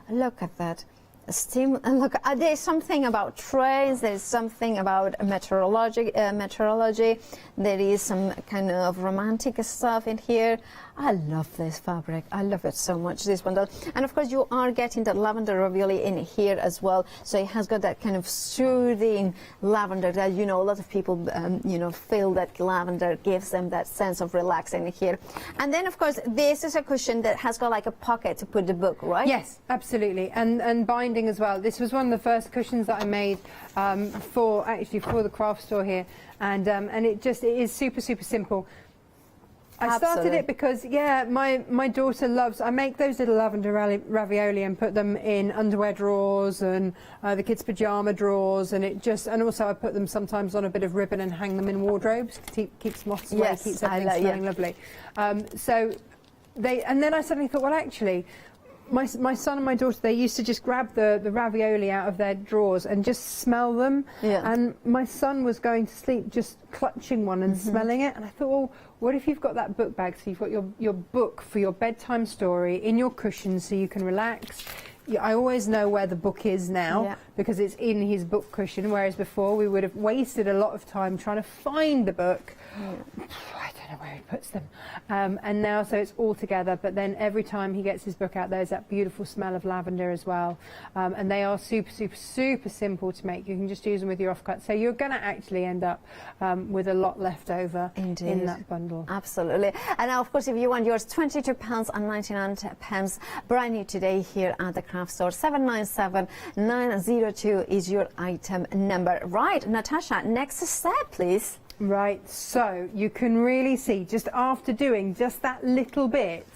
look at that. Steam, and look, there's something about trays, there's something about meteorology, there is some kind of romantic stuff in here. I love this fabric. I love it so much, this bundle. And of course you are getting the lavender ravioli in here as well, so it has got that kind of soothing lavender that, you know, a lot of people you know, feel that lavender gives them that sense of relaxing here. And then of course this is a cushion that has got like a pocket to put the book, right? Yes, absolutely. And binding as well. This was one of the first cushions that I made for the craft store here, and it is super simple. I started it because, yeah, my daughter loves, I make those little lavender ravioli and put them in underwear drawers and the kids' pyjama drawers, and also I put them sometimes on a bit of ribbon and hang them in wardrobes, keeps moths away, Yes, keeps everything smelling lovely. And then I suddenly thought, well, actually, my son and my daughter, they used to just grab the ravioli out of their drawers and just smell them. Yeah. And my son was going to sleep just clutching one and smelling it. And I thought, well, what if you've got that book bag, so you've got your book for your bedtime story in your cushion so you can relax. I always know where the book is now because it's in his book cushion, whereas before we would have wasted a lot of time trying to find the book. I don't know where he puts them. And now, so it's all together, but then every time he gets his book out, there's that beautiful smell of lavender as well. And they are super simple to make. You can just use them with your offcut. So you're going to actually end up with a lot left over in that bundle. Absolutely. And now, of course, if you want yours, £22.99, brand new today here at the craft store. 797902 is your item number. Right, Natasha, next step, please. Right, so you can really see, just after doing just that little bit.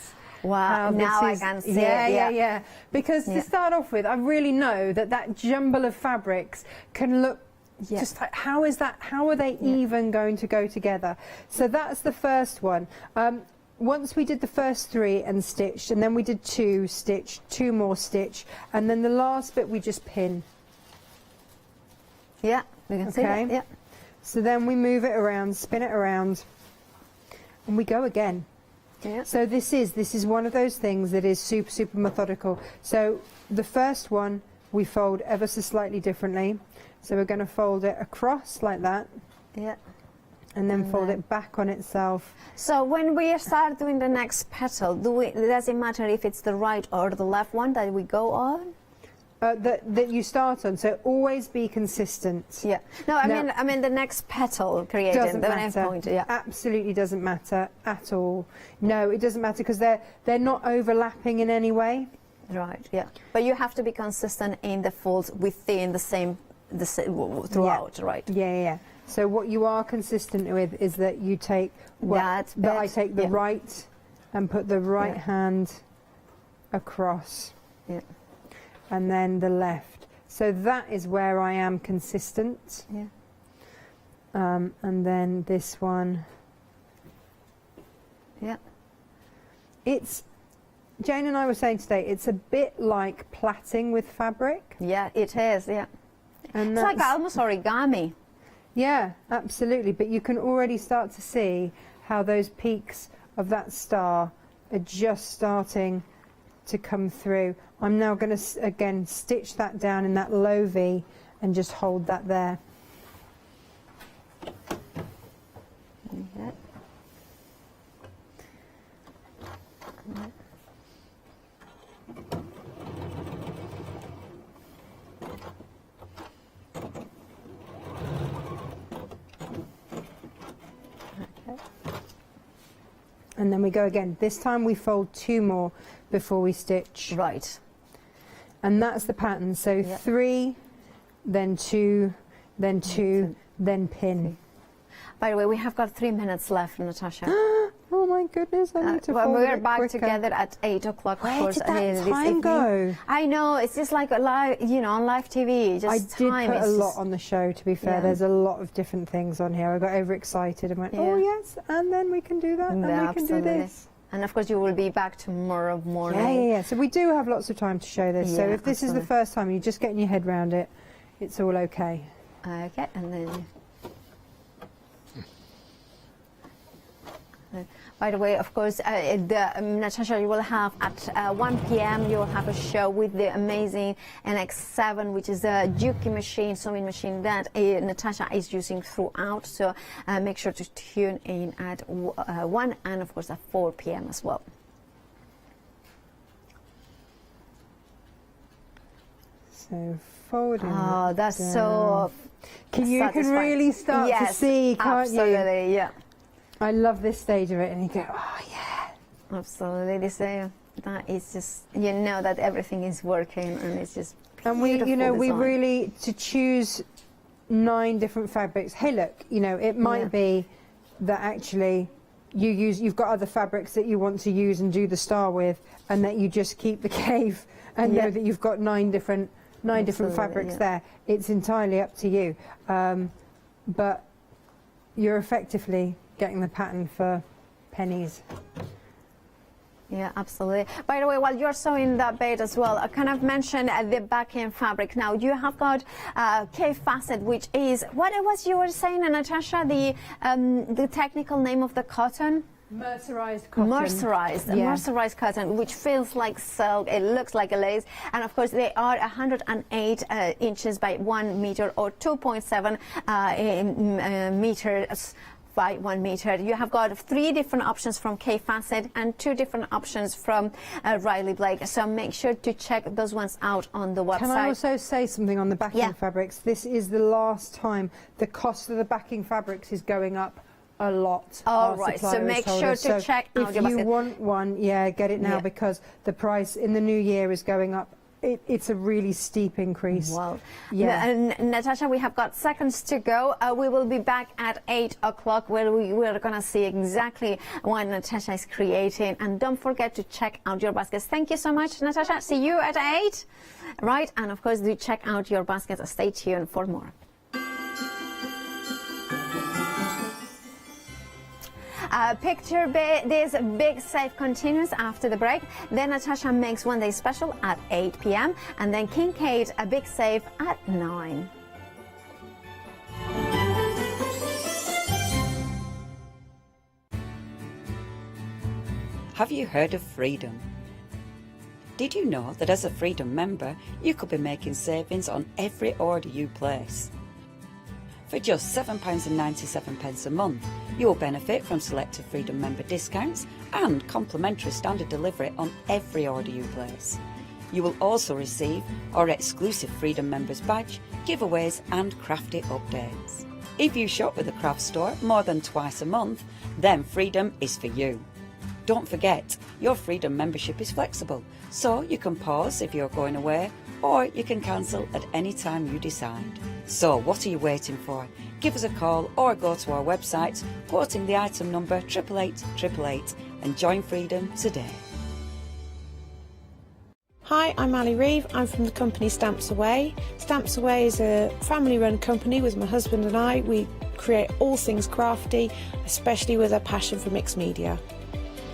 Wow, now I can see it. Yeah. Because to start off with, I really know that jumble of fabrics can look just like, how are they even going to go together? So that's the first one. Once we did the first 3 and stitched, and then we did 2 stitch, 2 more stitch, and then the last bit we just pin. Yeah, we can see that. Yeah. So then we move it around, spin it around, and we go again. Yeah. So this is one of those things that is super methodical. So the first one we fold ever so slightly differently. So we're going to fold it across like that. Yeah. And then fold it back on itself. So when we start doing the next petal, does it matter if it's the right or the left one that we go on? That you start on, so always be consistent. Yeah. No, I mean the next petal created. Doesn't the matter. Point, yeah. Absolutely doesn't matter at all. No, it doesn't matter because they're not overlapping in any way. Right. Yeah. But you have to be consistent in the folds within the same throughout. Right. Yeah. So what you are consistent with is that you take I take the right and put the right hand across. Yeah. And then the left. So that is where I am consistent. Yeah. And then this one. Yeah. Jane and I were saying today, it's a bit like plaiting with fabric. Yeah, it is, yeah. And it's like almost origami. Yeah, absolutely. But you can already start to see how those peaks of that star are just starting to come through. I'm now going to, again, stitch that down in that low V and just hold that there. Okay. And then we go again. This time we fold 2 more before we stitch. Right. And that's the pattern. So 3, then 2, then 2, then pin. By the way, we have got 3 minutes left, Natasha. Oh my goodness, I need to fold we're it back quicker. Together at 8 o'clock. Where did that time go? I know, it's just like live, on live TV. I did put a lot on the show, to be fair. Yeah. There's a lot of different things on here. I got overexcited and went, oh yes, and then we can do that, and we can do this. And of course, you will be back tomorrow morning. Yeah. So we do have lots of time to show this. So Yeah, if this is the absolutely. first time you're just getting your head around it, it's all okay. Okay, and then. By the way, of course, Natasha, you will have at 1 p.m. you will have a show with the amazing NX7, which is a Juki machine, sewing machine that Natasha is using throughout. So make sure to tune in at 1 and of course at 4 p.m. as well. So folding. Oh, that's down. so. You can satisfying. really start to Yes, see, can't you? absolutely, yeah. I love this stage of it, and you go, oh yeah. Absolutely, that is just, you know that everything is working, and it's just And we, beautiful we design. really, to choose 9 different fabrics. Hey, look, it might be that actually you've got other fabrics that you want to use and do the star with, and that you just keep the cave and know that you've got 9 different fabrics there. It's entirely up to you, but you're effectively getting the pattern for pennies. Yeah, absolutely. By the way, while you're sewing that bait as well, I kind of mentioned the backing fabric. Now, you have got K-Facet, which is, what was you were saying, Natasha, the technical name of the cotton? Mercerized cotton. Mercerized cotton, which feels like silk. It looks like a lace, and of course they are 108 inches by 1 meter, or 2.7 meters by 1 meter. You have got 3 different options from K-Facet and 2 different options from Riley Blake. So make sure to check those ones out on the website. Can I also say something on the backing fabrics? This is the last time the cost of the backing fabrics is going up a lot. All right, so make sure to check out your basket. If you basket. want one, get it now because the price in the new year is going up. It's a really steep increase. Wow. Yeah. And Natasha, we have got seconds to go. We will be back at 8 o'clock where we're going to see exactly what Natasha is creating. And don't forget to check out your baskets. Thank you so much, Natasha. See you at 8. Right? And of course, do check out your baskets. Stay tuned for more. Picture this big save continues after the break. Then Natasha makes one day special at 8 p.m. and then Kincaid a big save at 9. Have you heard of Freedom? Did you know that as a Freedom member, you could be making savings on every order you place? For just £7.97 a month, you'll benefit from selected Freedom member discounts and complimentary standard delivery on every order you place. You will also receive our exclusive Freedom Members badge, giveaways and crafty updates. If you shop with the craft store more than twice a month, then Freedom is for you. Don't forget, your Freedom membership is flexible, so you can pause if you're going away, or you can cancel at any time you decide. So what are you waiting for? Give us a call or go to our website, quoting the item number 88888 and join Freedom today. Hi, I'm Ali Reeve. I'm from the company Stamps Away. Stamps Away is a family-run company with my husband and I. We create all things crafty, especially with a passion for mixed media.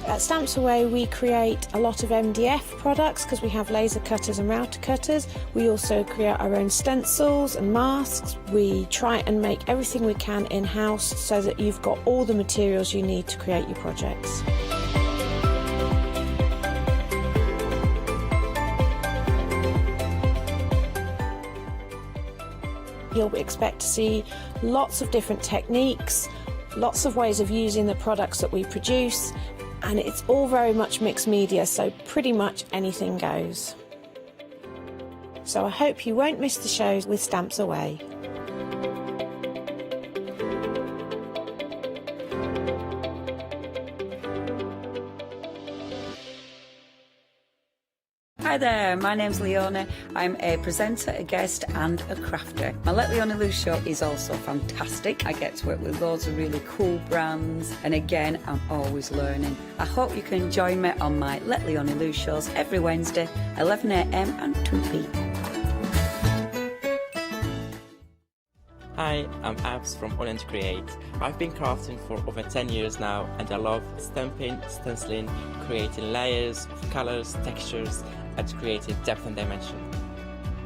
At Stamps Away we create a lot of MDF products because we have laser cutters and router cutters. We also create our own stencils and masks. We try and make everything we can in-house so that you've got all the materials you need to create your projects. You'll expect to see lots of different techniques, lots of ways of using the products that we produce, and it's all very much mixed media, so pretty much anything goes. So I hope you won't miss the shows with Stamps Away. Hi there, my name's Leona. I'm a presenter, a guest and a crafter. My Let Leona Loose show is also fantastic. I get to work with loads of really cool brands, and again, I'm always learning. I hope you can join me on my Let Leona Loose shows every Wednesday, 11 AM and 2 PM. Hi, I'm Abs from AALL Create. I've been crafting for over 10 years now, and I love stamping, stenciling, creating layers of colors, textures, and creating depth and dimension.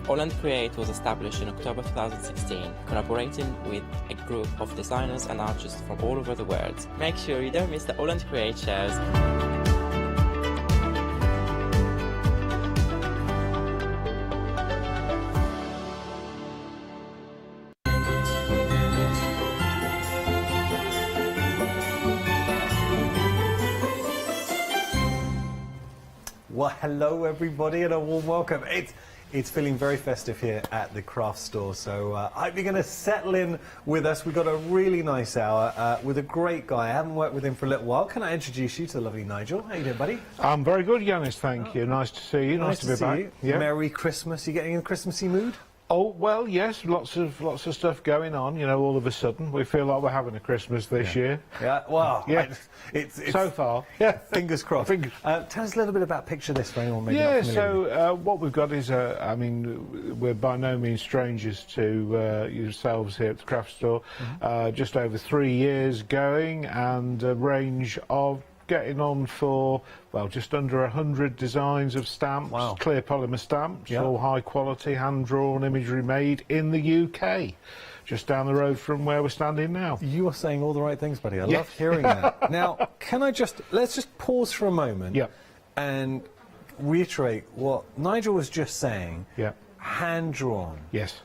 AALL Create was established in October 2016, collaborating with a group of designers and artists from all over the world. Make sure you don't miss the AALL Create shows. Well, hello everybody and a warm welcome. It's feeling very festive here at the craft store, so I hope you're going to settle in with us. We've got a really nice hour with a great guy. I haven't worked with him for a little while. Can I introduce you to the lovely Nigel? How you doing, buddy? I'm very good, Yanis, thank you. Nice to see you. Nice to be back. You. Yeah. Merry Christmas. You getting in the Christmassy mood? Oh, well, yes, lots of stuff going on, you know, all of a sudden. We feel like we're having a Christmas this year. Yeah, well, yeah. It's so far. Yeah. Fingers crossed. Tell us a little bit about Picture This for anyone maybe not familiar so what we've got is, I mean, we're by no means strangers to yourselves here at the craft store. Just over 3 years going, and a range of getting on for, well, just under 100 designs of stamps, clear polymer stamps, all high quality, hand-drawn imagery made in the UK, just down the road from where we're standing now. You are saying all the right things, buddy. I love hearing that. Now, let's just pause for a moment and reiterate what Nigel was just saying. Hand-drawn,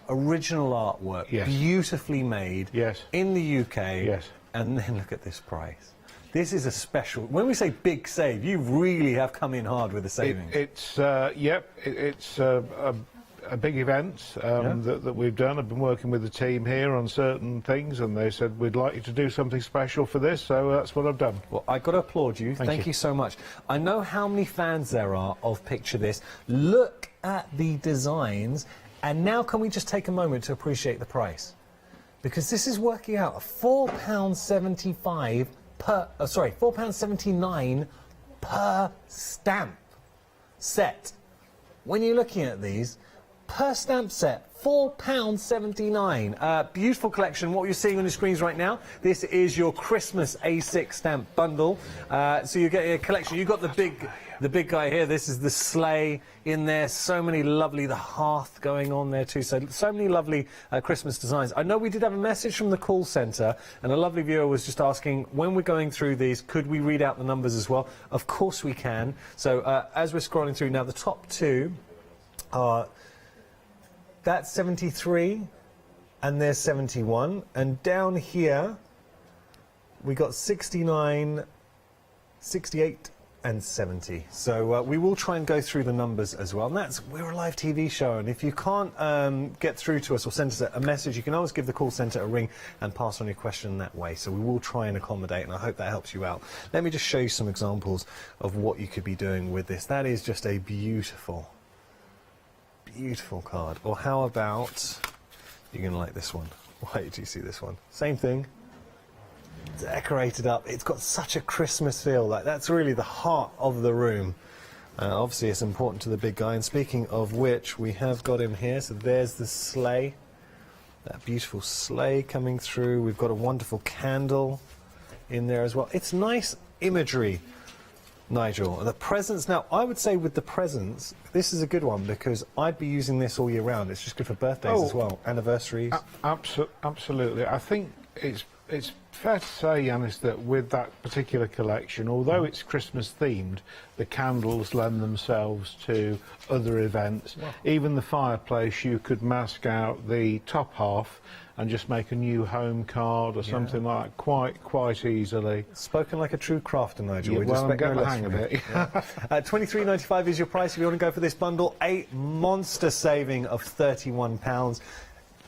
original artwork, beautifully made, in the UK, and then look at this price. This is a special. When we say big save, you really have come in hard with the savings. It's a big event that we've done. I've been working with the team here on certain things, and they said we'd like you to do something special for this, so that's what I've done. Well, I've got to applaud you. Thank you so much. I know how many fans there are of Picture This. Look at the designs, and now can we just take a moment to appreciate the price? Because this is working out £4.75 per, £4.79 per stamp set. When you're looking at these, per stamp set, £4.79. Beautiful collection. What you're seeing on the screens right now, this is your Christmas A6 stamp bundle. So you're getting a collection. You've got the big guy here. This is the sleigh in there. So many lovely, the hearth going on there too. So many lovely Christmas designs. I know we did have a message from the call centre, and a lovely viewer was just asking, when we're going through these, could we read out the numbers as well? Of course we can. So as we're scrolling through now, the top two are... That's 73, and there's 71. And down here, we got 69, 68, and 70. So we will try and go through the numbers as well. And we're a live TV show, and if you can't get through to us or send us a message, you can always give the call centre a ring and pass on your question that way. So we will try and accommodate, and I hope that helps you out. Let me just show you some examples of what you could be doing with this. That is just a beautiful card. Or how about, you're going to like this one. Wait till you see this one. Same thing. Decorated up. It's got such a Christmas feel. Like, that's really the heart of the room. Obviously, it's important to the big guy. And speaking of which, we have got him here. So there's the sleigh. That beautiful sleigh coming through. We've got a wonderful candle in there as well. It's nice imagery, Nigel. The presents, now I would say with the presents, this is a good one because I'd be using this all year round. It's just good for birthdays as well, anniversaries. Absolutely. I think it's fair to say, Yanis, that with that particular collection, although it's Christmas themed, the candles lend themselves to other events. Wow. Even the fireplace, you could mask out the top half and just make a new home card or something like that quite easily. Spoken like a true crafter, Nigel. Yeah, well, I'm getting the hang of it. £23.95 is your price if you want to go for this bundle. A monster saving of £31.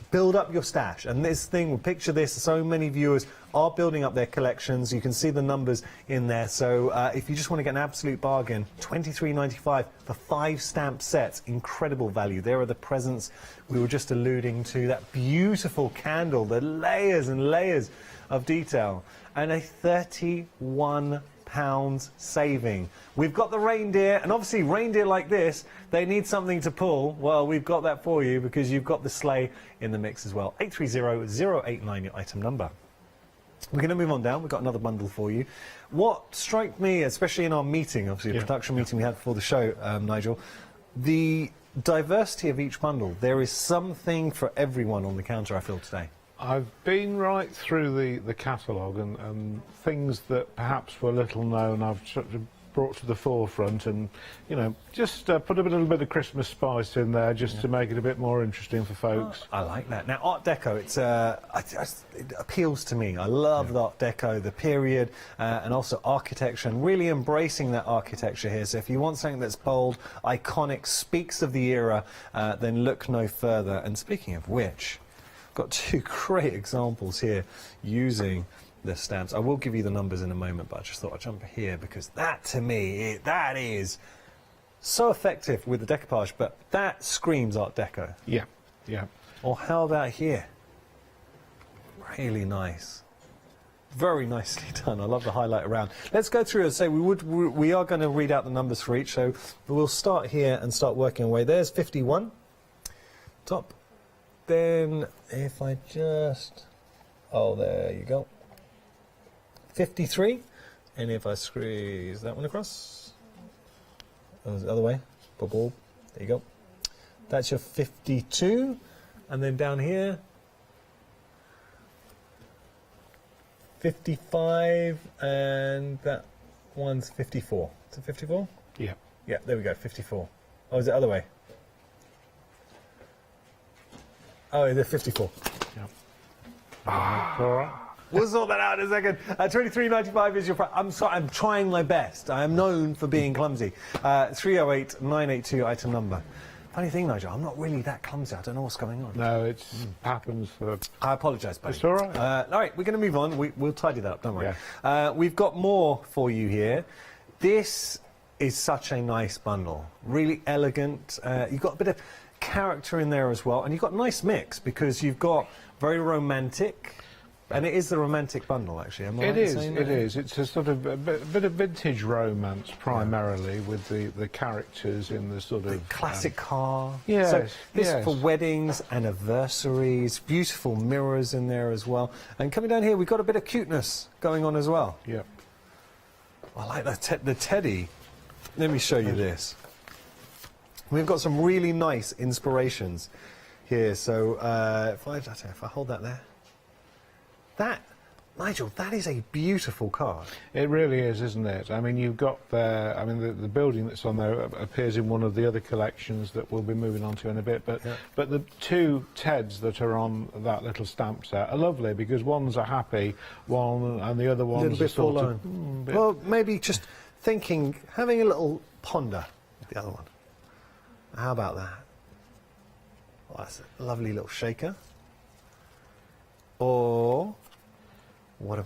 Build up your stash, and this thing, picture this, so many viewers are building up their collections. You can see the numbers in there, so if you just want to get an absolute bargain, £23.95 for 5 stamp sets. Incredible value. There are the presents we were just alluding to, that beautiful candle, the layers and layers of detail, and a £31 £6 saving. We've got the reindeer, and obviously reindeer like this, they need something to pull. Well, we've got that for you because you've got the sleigh in the mix as well. 830-089, your item number. We're going to move on down. We've got another bundle for you. What struck me, especially in our meeting, obviously a production meeting we had before the show, Nigel, the diversity of each bundle. There is something for everyone on the counter, I feel, today. I've been right through the catalogue, and things that perhaps were little known I've sort of brought to the forefront, and, you know, just put a little bit of Christmas spice in there just to make it a bit more interesting for folks. I like that. Now, Art Deco, it appeals to me. I love the Art Deco, the period, and also architecture, and really embracing that architecture here. So if you want something that's bold, iconic, speaks of the era, then look no further. And speaking of which, got two great examples here using the stamps. I will give you the numbers in a moment, but I just thought I'd jump here because that, to me, that is so effective with the decoupage, but that screams Art Deco. Yeah, yeah. Or how about here? Really nice. Very nicely done. I love the highlight around. Let's go through and say we are going to read out the numbers for each, so we'll start here and start working away. There's 51, top. Then if I just, oh, there you go. 53, and if I squeeze that one across, oh, the other way, there you go. That's your 52, and then down here, 55, and that one's 54. Is it 54? Yeah. Yeah, there we go, 54. Oh, is it the other way? Oh, they're 54. Yeah. All right. We'll sort that out in a second. 23.95 is your price. I'm sorry, I'm trying my best. I am known for being clumsy. 308-982, item number. Funny thing, Nigel, I'm not really that clumsy. I don't know what's going on. No, it happens. I apologise, buddy. It's all right. All right, we're going to move on. We'll tidy that up, don't worry. Yeah. We've got more for you here. This is such a nice bundle. Really elegant. You've got a bit of character in there as well, and you've got a nice mix because you've got very romantic. And it is the romantic bundle, actually. Am I right in saying that? It is. It's a sort of a bit of vintage romance, primarily, with the characters in the sort of classic car. Yes. So this for weddings, anniversaries, beautiful mirrors in there as well. And coming down here, we've got a bit of cuteness going on as well. Yeah. I like that the teddy. Let me show you this. We've got some really nice inspirations here. So if I hold that there. That, Nigel, that is a beautiful card. It really is, isn't it? I mean, you've got there, I mean, the building that's on there appears in one of the other collections that we'll be moving on to in a bit, but the two Teds that are on that little stamp set are lovely because one's a happy one and the other one's a little bit sort of, forlorn. Well, maybe just thinking, having a little ponder with the other one. How about that? Well, that's a lovely little shaker. Or what about